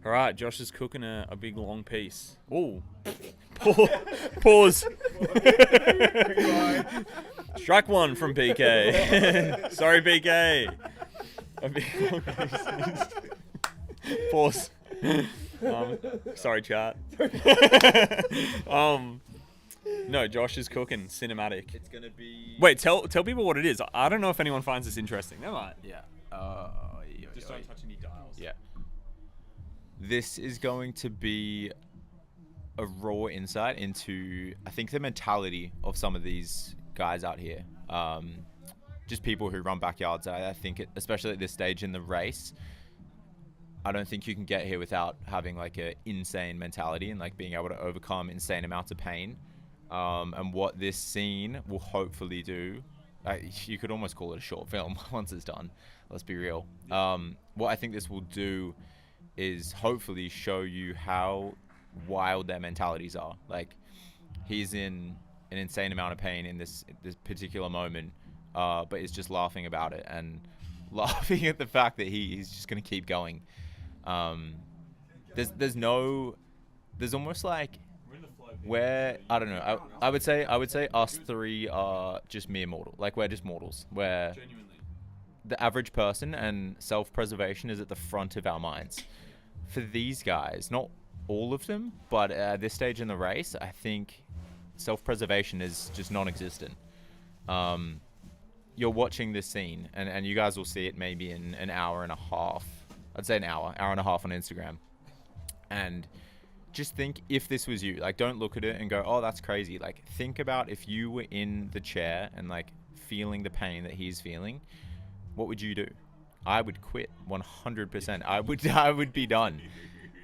All right, Josh is cooking a big long piece. Oh, pause. Strike one from PK. Sorry, PK. A big long piece. Pause. Sorry, chat. No, Josh is cooking cinematic. It's gonna be. Wait, tell people what it is. I don't know if anyone finds this interesting. They might. Yeah. Just don't touch any dials. Yeah. This is going to be a raw insight into, I think, the mentality of some of these guys out here. Just people who run backyards. I think, especially at this stage in the race, I don't think you can get here without having like an insane mentality and like being able to overcome insane amounts of pain. And what this scene will hopefully do, you could almost call it a short film once it's done. Let's be real. What I think this will do is hopefully show you how wild their mentalities are. Like, he's in an insane amount of pain in this particular moment, but is just laughing about it and laughing at the fact that he's just going to keep going. There's almost like, We're in the flow I don't know. I would say us three are just mere mortal. Like we're just mortals. We're the average person, and self-preservation is at the front of our minds. For these guys, not all of them, but at this stage in the race, I think self-preservation is just non-existent. You're watching this scene, and you guys will see it maybe in an hour and a half. I'd say an hour and a half on Instagram. And just think if this was you. Like, don't look at it and go, oh, that's crazy. Like, think about if you were in the chair and, like, feeling the pain that he's feeling, what would you do? I would quit 100%. I would be done.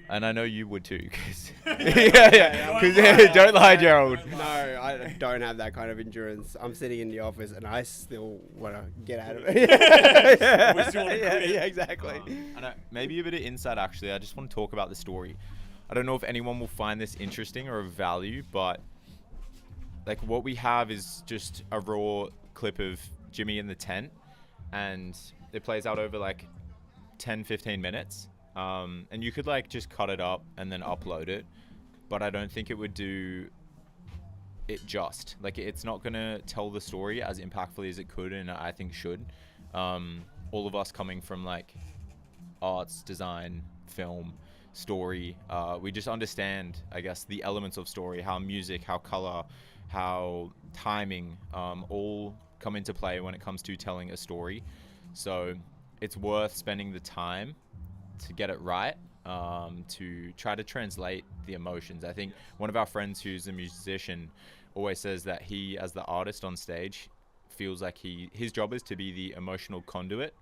And I know you would too, because don't lie, Gerald. No, I don't have that kind of endurance. I'm sitting in the office and I still want to get out of it. Yeah, exactly. And maybe a bit of insight, actually. I just want to talk about the story. I don't know if anyone will find this interesting or of value, but like what we have is just a raw clip of Jimmy in the tent, and it plays out over like 10-15 minutes. And you could like just cut it up and then upload it, but I don't think it would do it just. Like, it's not gonna tell the story as impactfully as it could, and I think should. All of us coming from like arts, design, film, story, we just understand, I guess, the elements of story, how music, how color, how timing, all come into play when it comes to telling a story. So it's worth spending the time to get it right, to try to translate the emotions. I think one of our friends who's a musician always says that he, as the artist on stage, feels like his job is to be the emotional conduit,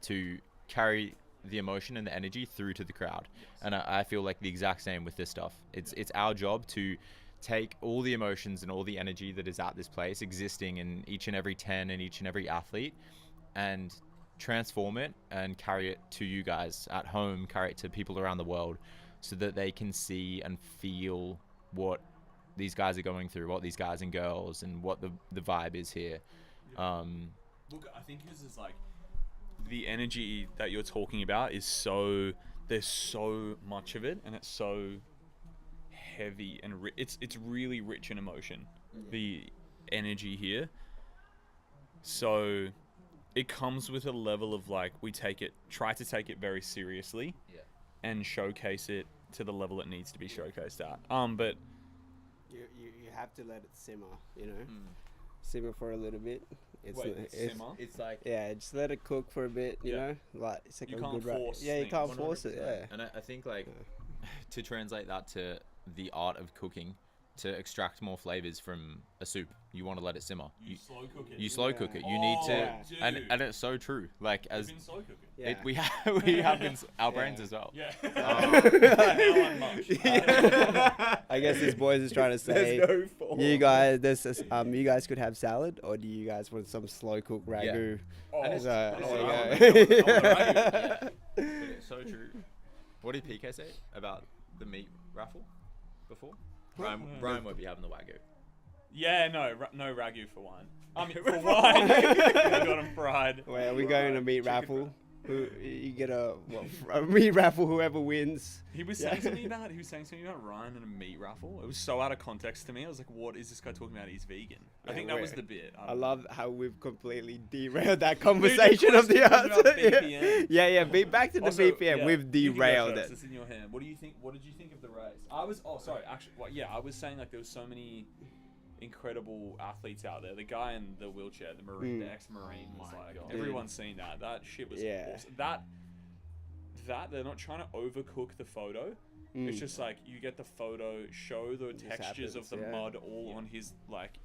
to carry the emotion and the energy through to the crowd. And I feel like the exact same with this stuff. It's our job to take all the emotions and all the energy that is at this place, existing in each and every 10 and each and every athlete, and transform it and carry it to you guys at home, carry it to people around the world, so that they can see and feel what these guys are going through, what these guys and girls, and what the vibe is here. Look, I think this is like the energy that you're talking about is so, there's so much of it, and it's so heavy and it's really rich in emotion, the energy here. So it comes with a level of like, we try to take it very seriously, and showcase it to the level it needs to be showcased at. But you have to let it simmer, you know, simmer for a little bit. Simmer? It's like, yeah, just let it cook for a bit, you know, like it's like you a can't good force you can't force it, 100%. yeah. And I think like to translate that to the art of cooking, to extract more flavors from a soup, you want to let it simmer. You slow cook it. You slow cook it. You need to, and it's so true. Like, as been slow cooking. we have been our brains as well. Yeah. I guess this boys is trying to say, you guys could have salad, or do you guys want some slow cooked ragu? And it's, There honestly, you go. but it's so true. What did PK say about the meat raffle before? Ryan won't be having the wagyu. Yeah, no ragu for wine. I mean, for wine. I got him fried. Well, we going to meat raffle. You get a meat raffle. Whoever wins. He was saying something about Ryan and a meat raffle. It was so out of context to me. I was like, "What is this guy talking about? He's vegan." I think that was the bit. I love how we've completely derailed that conversation of the answer. Yeah. Back to the VPN. We've derailed it. It's in your hand. What do you think? What did you think of the race? I was saying like there was so many incredible athletes out there. The guy in the wheelchair, the ex-Marine, was like, everyone's seen that. That shit was awesome. That they're not trying to overcook the photo. It's just like, you get the photo, show the textures of the mud all on his like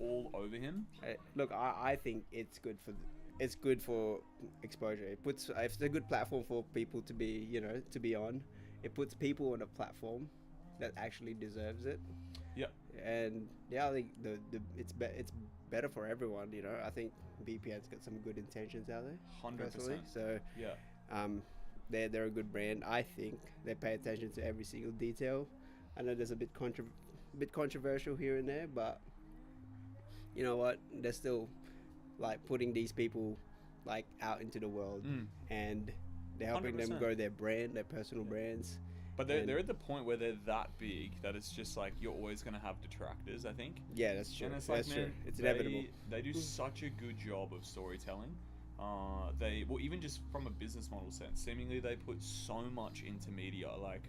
all over him. Look, I think it's good for exposure. It's a good platform for people to be on. It puts people on a platform that actually deserves it. Yeah. And I think it's better for everyone, you know. I think VPN's got some good intentions out there. 100%. So they're a good brand. I think they pay attention to every single detail. I know there's a bit controversial here and there, but you know what? They're still like putting these people like out into the world, and they're helping 100%. them grow their brand, their personal brands. But they're, And- they're at the point where they're that big that it's just like you're always going to have detractors, I think. Yeah, that's true. And it's That's like, true. man, It's they, inevitable. They do such a good job of storytelling. Well, even just from a business model sense, seemingly they put so much into media. Like,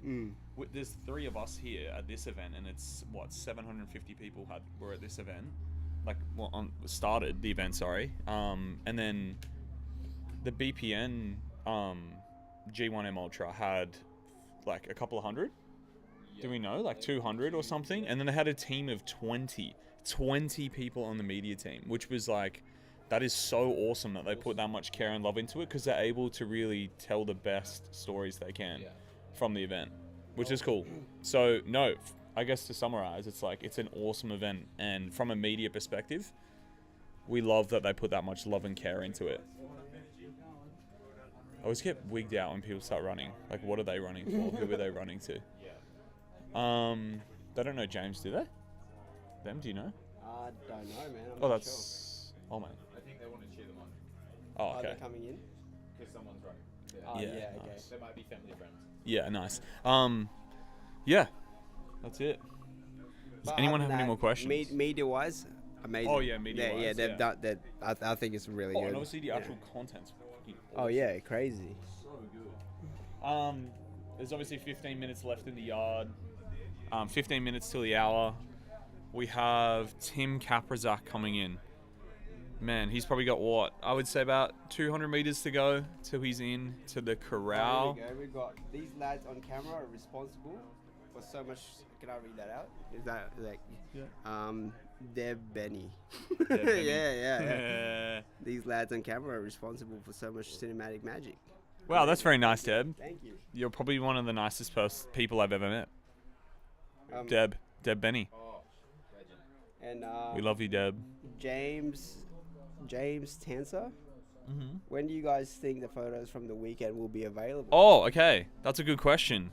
there's 3 of us here at this event, and it's what 750 people were at this event. Like, started the event, sorry. And then the BPN G1M Ultra had like a couple of hundred. Do we know, like 200 or something? And then they had a team of 20 people on the media team, which was like, that is so awesome that they put that much care and love into it, because they're able to really tell the best stories they can from the event, which is cool. So no, I guess to summarize, it's like, it's an awesome event, and from a media perspective, we love that they put that much love and care into it. I always get wigged out when people start running. Like, what are they running for? Who are they running to? They don't know James, do they? Them, do you know? I don't know, man. I'm Oh, not that's... Oh, man. I think they want to cheer them on. Oh, okay. They're coming in? Because someone's running. Oh, Yeah, yeah, okay. nice. They might be family friends. Yeah, nice. Yeah, that's it. Does But anyone other have any than more questions? Media-wise, amazing. Oh, yeah, media-wise, Yeah, they've yeah. done that. I think it's really Oh, good. and obviously the Yeah. actual content's fucking Oh, awesome. yeah, crazy. So good. There's obviously 15 minutes left in the yard. 15 minutes till the hour. We have Tim Kaprazak coming in. Man, he's probably got what? I would say about 200 meters to go till he's in to the corral. There we go. We've got these lads on camera are responsible for so much. Can I read that out? Is that like? Yeah. Deb Benny. Benny. yeah. These lads on camera are responsible for so much cinematic magic. Wow, that's very nice, Deb. Thank you. You're probably one of the nicest people I've ever met. Um, Deb Benny. And We love you, Deb. James Tanser. Mhm. When do you guys think the photos from the weekend will be available? Oh, okay. That's a good question.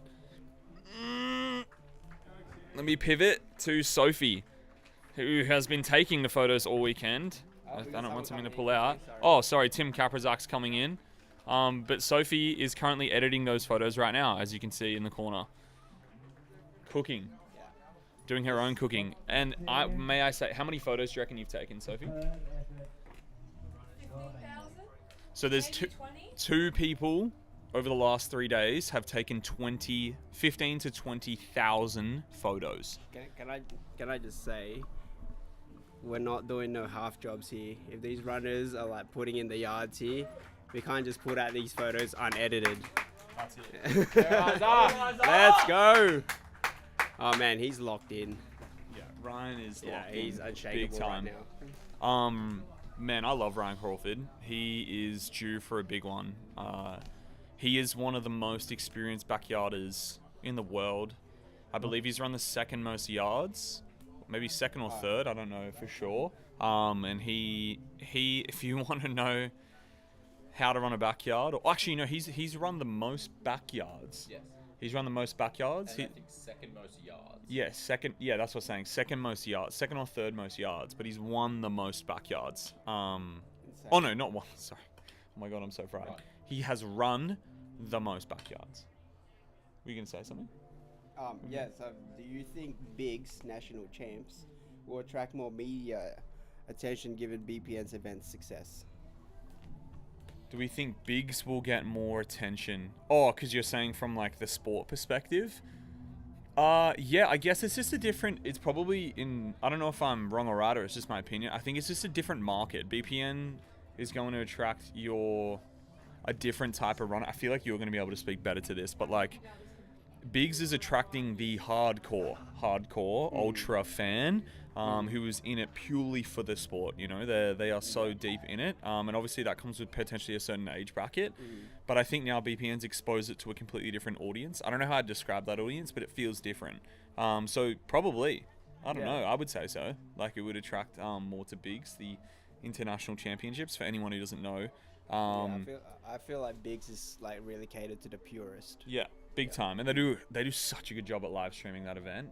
Let me pivot to Sophie, who has been taking the photos all weekend. I don't want something to pull out. Oh, sorry, Tim Kaprazak's coming in. But Sophie is currently editing those photos right now, as you can see in the corner. Cooking. Doing her own cooking. And may I say, how many photos do you reckon you've taken, Sophie? 15,000? So there's two people over the last 3 days have taken 15 to 20,000 photos. Can I just say, we're not doing no half jobs here. If these runners are like putting in the yards here, we can't just put out these photos unedited. That's it. Let's go. Oh man, he's locked in. Yeah, Ryan is Yeah, locked he's in unshakable big time. right Man, I love Ryan Crawford. He is due for a big one. He is one of the most experienced backyarders in the world. I believe he's run the second most yards, maybe second or third. I don't know for sure. And he, if you want to know how to run a backyard, or actually, no, he's run the most backyards. Yes. He's run the most backyards. And I think second most yards. Yeah, second. Yeah, that's what I'm saying. Second most yards, second or third most yards, but he's won the most backyards. Oh no, not one. Sorry. Oh my god, I'm so proud. Right. He has run the most backyards. Were you gonna say something? Yeah, so do you think Biggs, national champs, will attract more media attention given BPN's event success? Do we think Biggs will get more attention? Oh, because you're saying from like the sport perspective? Yeah, I guess it's just a different, it's probably in, I don't know if I'm wrong or right, or it's just my opinion. I think it's just a different market. BPN is going to attract a different type of runner. I feel like you're going to be able to speak better to this, but like Biggs is attracting the hardcore ultra fan who is in it purely for the sport. You know, they are so deep in it, and obviously that comes with potentially a certain age bracket. But I think now BPN's exposed it to a completely different audience. I don't know how to describe that audience, but it feels different. So probably, I don't know. I would say so. Like it would attract more to Biggs, the international championships. For anyone who doesn't know. I feel like Biggs is like really catered to the purist. Yeah, big time, and they do such a good job at live streaming that event.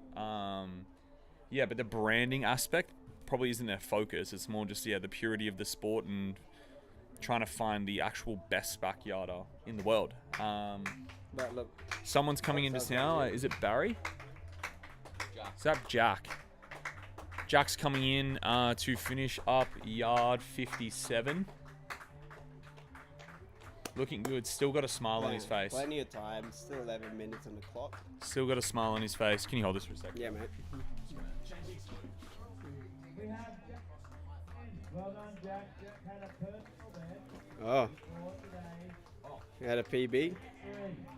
Yeah, but the branding aspect probably isn't their focus. It's more just the purity of the sport and trying to find the actual best backyarder in the world. But look, Someone's coming in just now. Is it Barry? Is that Jack? Jack's coming in to finish up yard 57. Looking good. Still got a smile on his face. Plenty of time. Still 11 minutes on the clock. Still got a smile on his face. Can you hold this for a second? Yeah, mate. Well done, Jack. Jack had a personal best. Oh. You had a PB?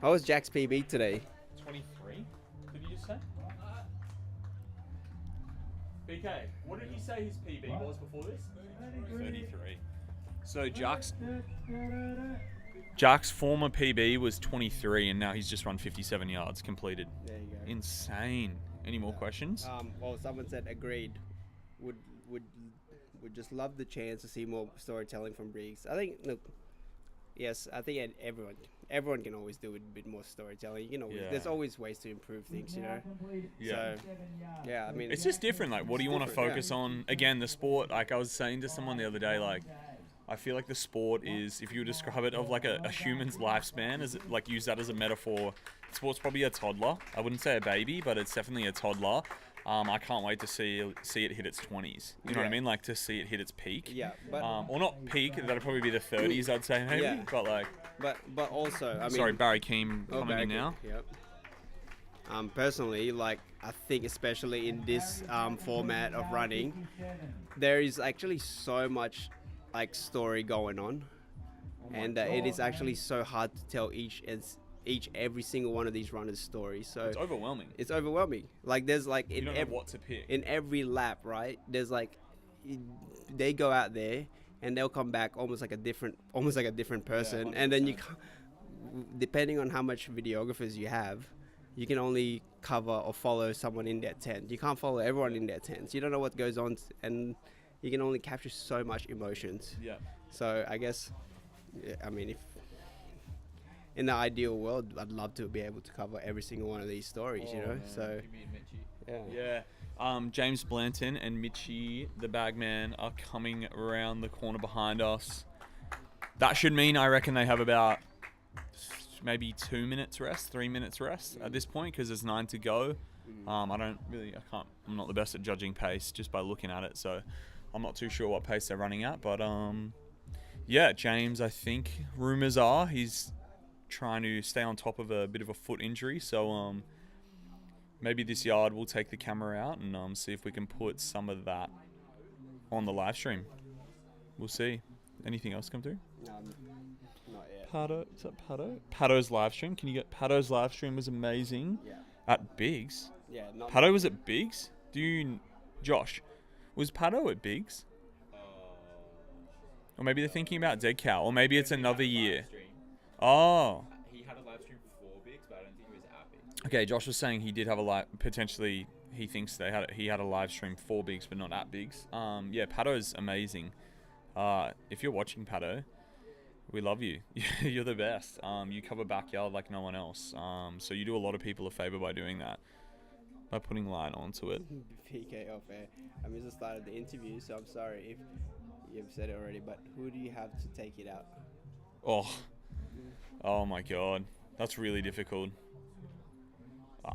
How was Jack's PB today? 23? Did you just say? BK, what did he say his PB was before this? 33. So Jack's former PB was 23, and now he's just run 57 yards completed. There you go. Insane. Any more questions? Well, someone said agreed. Would just love the chance to see more storytelling from Briggs. I think, look, yes, I think everyone can always do a bit more storytelling. You know, there's always ways to improve things, you know. Yeah. So, yeah, I mean, It's just different. Like, what do you want to focus on? Again, the sport. Like I was saying to someone the other day, like, I feel like the sport is, if you would describe it of like a human's lifespan, as like use that as a metaphor. Sport's probably a toddler. I wouldn't say a baby, but it's definitely a toddler. I can't wait to see it hit its 20s. You know what I mean? Like to see it hit its peak. Yeah, but or not peak. That'd probably be the 30s. I'd say maybe. Yeah. But like. But also, I mean. Sorry, Barry Keem coming in now. Yep. Personally, like I think especially in this format of running, there is actually so much like story going on, and it is actually so hard to tell every single one of these runners' stories. So It's overwhelming. It's overwhelming. Like there's like You don't know what to pick. in every lap, right? There's like they go out there and they'll come back almost like a different person, and then you, depending on how much videographers you have, you can only cover or follow someone in their tent. You can't follow everyone in their tents. You don't know what goes on, and you can only capture so much emotions. Yeah. So I guess, I mean, if in the ideal world, I'd love to be able to cover every single one of these stories, you know. man. So Yeah. James Blanton and Mitchie, the bagman, are coming around the corner behind us. That should mean, I reckon, they have about maybe 2 minutes rest, 3 minutes rest at this point, because there's 9 to go. I'm not the best at judging pace just by looking at it, so I'm not too sure what pace they're running at. But yeah, James, I think rumors are he's trying to stay on top of a bit of a foot injury, so maybe this yard we'll take the camera out and see if we can put some of that on the live stream. We'll see. Anything else come through? Not yet. Pato, is that Pato? Pato's live stream. Can you get Pato's live stream was amazing. Yeah. At Biggs. Yeah. Pato was at Biggs. Josh, was Pato at Biggs? Or maybe they're thinking about Dead Cow, or maybe it's another year. Oh. He had a live stream for Biggs, but I don't think he was at Biggs. Okay, Josh was saying he did have a live. Potentially, he thinks he had a live stream for Biggs, but not at Biggs. Yeah, Pato's amazing. If you're watching, Pato, we love you. You're the best. You cover backyard like no one else. So you do a lot of people a favor by doing that, by putting light onto it. PK off air. I mean, just started the interview, so I'm sorry if you've said it already. But who do you have to take it out? Oh my God, that's really difficult.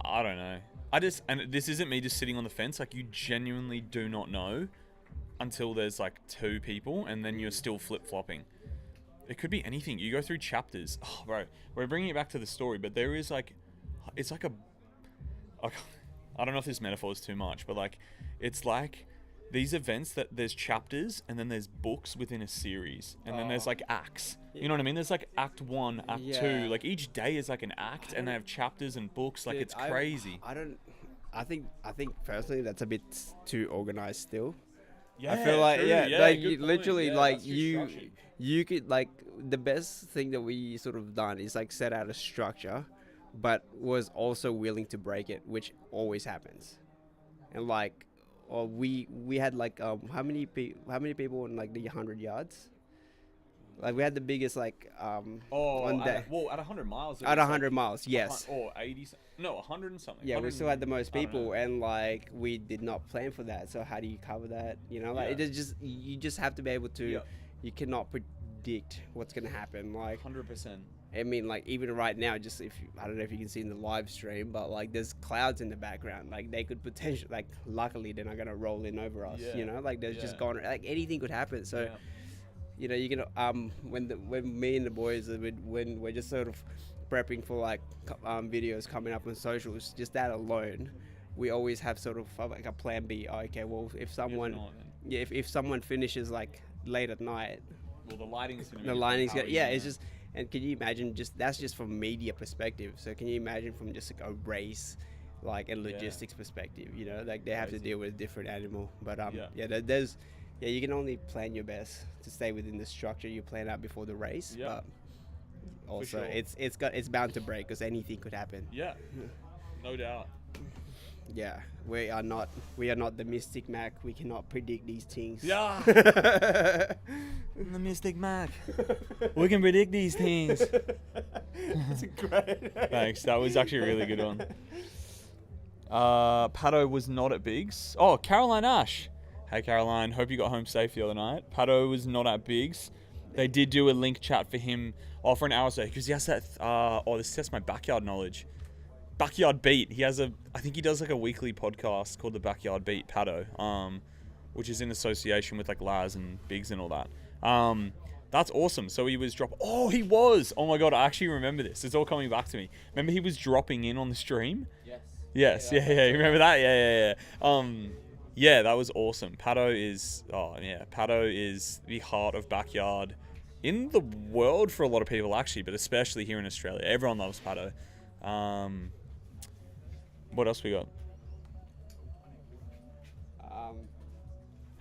I don't know. And this isn't me just sitting on the fence. Like, you genuinely do not know until there's like 2 people, and then you're still flip-flopping. It could be anything. You go through chapters. Oh, bro, we're bringing it back to the story, but there is like, it's like I don't know if this metaphor is too much, but like, it's like these events that there's chapters, and then there's books within a series, and then there's like acts. You know what I mean? There's like act 1, act 2. Like each day is like an act, and they have chapters and books. Like, Dude, it's crazy. I think personally that's a bit too organized still. Yeah, I feel like true. like Good you, point. literally Yeah, like that's too you structured. you could like the best thing that we sort of done is like set out a structure, but was also willing to break it, which always happens. And like, or we had like how many people in like the 100 yards? Like we had the biggest like on that. At 100 miles. At 100 miles, yes. Or 80. No, 100 and something. Yeah, we still had the most I don't know. people, and like we did not plan for that. So how do you cover that? You know, like Yeah. it is just you just have to be able to. Yeah. You cannot predict what's gonna happen. Like 100%. I mean, like even right now, just I don't know if you can see in the live stream, but like there's clouds in the background. Like they could potentially, like luckily they're not gonna roll in over us. Yeah. You know, like there's just Yeah. gone, like anything could happen. So, Yeah. you know, you can when me and the boys when we're just sort of prepping for like videos coming up on socials, just that alone, we always have sort of like a plan B. Oh, okay, well if someone, if someone finishes like late at night. Well, the lighting's gonna be The different. lighting's How are gonna, you yeah, gonna- it's just, and can you imagine that's just from media perspective. So can you imagine from just like a race, like and logistics perspective? You know, like they have to deal with a different animal. But you can only plan your best to stay within the structure you plan out before the race. Yeah. But also, sure. it's bound to break because anything could happen. Yeah, no doubt. Yeah, we are not the Mystic Mac. We cannot predict these things. Yeah. The Mystic Mac. We can predict these things. That's great. Thanks. That was actually a really good one. Pato was not at Biggs. Oh, Caroline Ash. Hey, Caroline. Hope you got home safe the other night. Pato was not at Biggs. They did do a link chat for him for an hour or so because he has that. This tests my backyard knowledge. Backyard Beat. I think he does like a weekly podcast called the Backyard Beat, Pato, which is in association with like Laz and Biggs and all that. That's awesome. So he was he was. Oh my God, I actually remember this. It's all coming back to me. Remember he was dropping in on the stream? Yes. Yeah. You remember that? Yeah. Yeah, that was awesome. Pato is the heart of backyard in the world for a lot of people actually, but especially here in Australia. Everyone loves Pato. What else we got?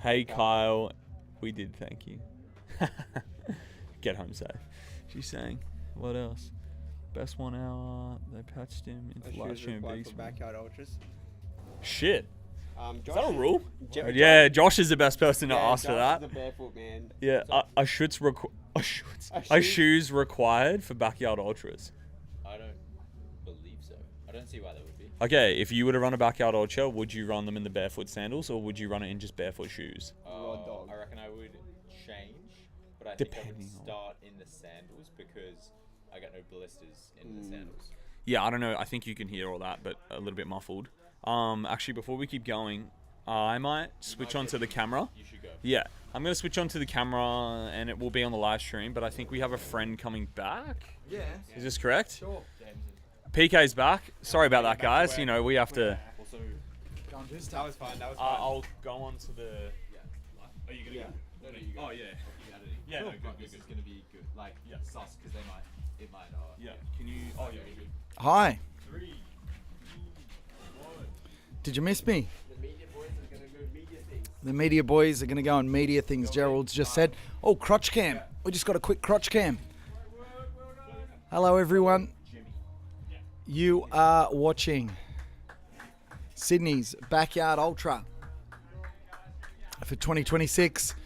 Hey Kyle, we did thank you. Get home safe. She's saying, what else? Best 1 hour. They patched him into live stream Biggs. Backyard Ultras. Shit. Is that a rule? Yeah, Josh is the best person to ask for that. Josh is a barefoot man. Yeah, a shoes required for backyard ultras. I don't believe so. I don't see why that would be. Okay, if you were to run a backyard ultra, would you run them in the barefoot sandals or would you run it in just barefoot shoes? I reckon I would change, but I think I would start in the sandals because I got no blisters in the sandals. Yeah, I don't know. I think you can hear all that, but a little bit muffled. Actually, before we keep going, I might switch onto the camera. You should go. Yeah, I'm going to switch onto the camera and it will be on the live stream, but I think we have a friend coming back. Yeah. Is this correct? Sure. PK's back. Sorry about that, guys. You know, we have to... Also, Go and do that stuff. was fun. That was fun. I'll go on to the... Are you gonna go? No, you go. Oh, yeah. Yeah, Cool. no, good. This is gonna be good. Like, sus, because it might. Yeah. Can you? Oh, yeah. Good. Hi. 3, 2, 1. Did you miss me? The media boys are gonna go media things. The media boys are going to go on media things, Gerald's just said. Oh, crotch cam. We just got a quick crotch cam. Hello, everyone. You are watching Sydney's Backyard Ultra for 2026.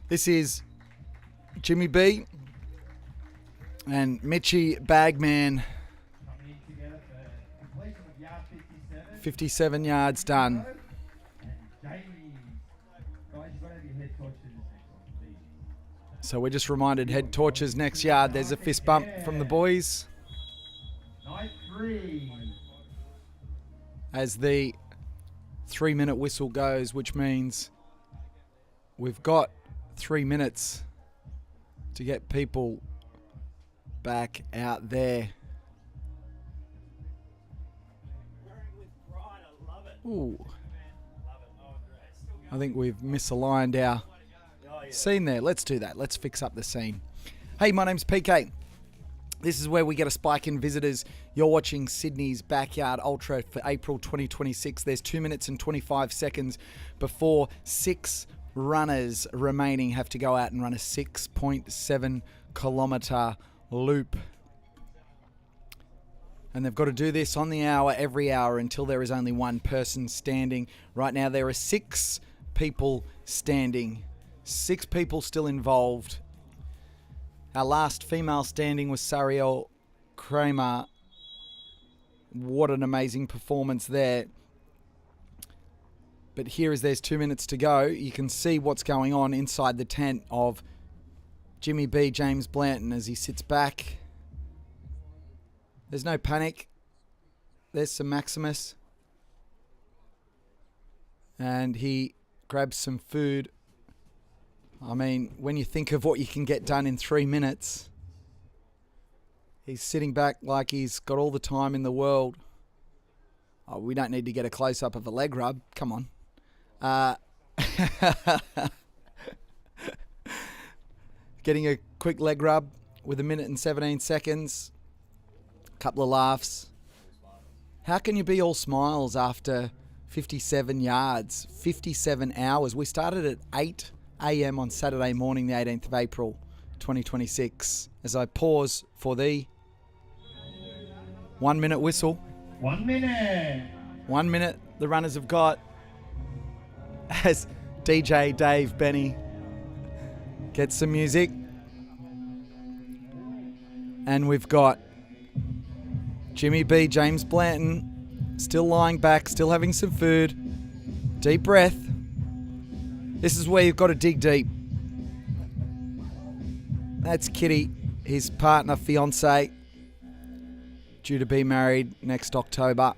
This is Jimmy B and Mitchie Bagman. 57 yards done. So we're just reminded, head torches next yard. There's a fist bump from the boys Night 3. as the 3-minute whistle goes, which means we've got 3 minutes to get people back out there. Ooh. I think we've misaligned our scene there. Let's do that. Let's fix up the scene. Hey, my name's PK. This is where we get a spike in visitors. You're watching Sydney's Backyard Ultra for April 2026. There's 2 minutes and 25 seconds before 6 runners remaining have to go out and run a 6.7 kilometre loop. And they've got to do this on the hour, every hour, until there is only one person standing. Right now, there are 6 people standing. 6 people still involved. Our last female standing was Sariel Kramer. What an amazing performance there. But here as there's 2 minutes to go, you can see what's going on inside the tent of Jimmy B, James Blanton, as he sits back There's no panic. There's some Maximus. And he grabs some food. I mean, when you think of what you can get done in 3 minutes, he's sitting back like he's got all the time in the world. Oh, we don't need to get a close-up of a leg rub. Come on. Getting a quick leg rub with 1 minute and 17 seconds. Couple of laughs. How can you be all smiles after 57 yards, 57 hours? We started at 8 a.m. on Saturday morning, the 18th of April, 2026. As I pause for the 1 minute whistle. 1 minute. 1 minute the runners have got as DJ Dave Benny gets some music. And we've got Jimmy B, James Blanton, still lying back, still having some food. Deep breath. This is where you've got to dig deep. That's Kitty, his partner, fiance, due to be married next October.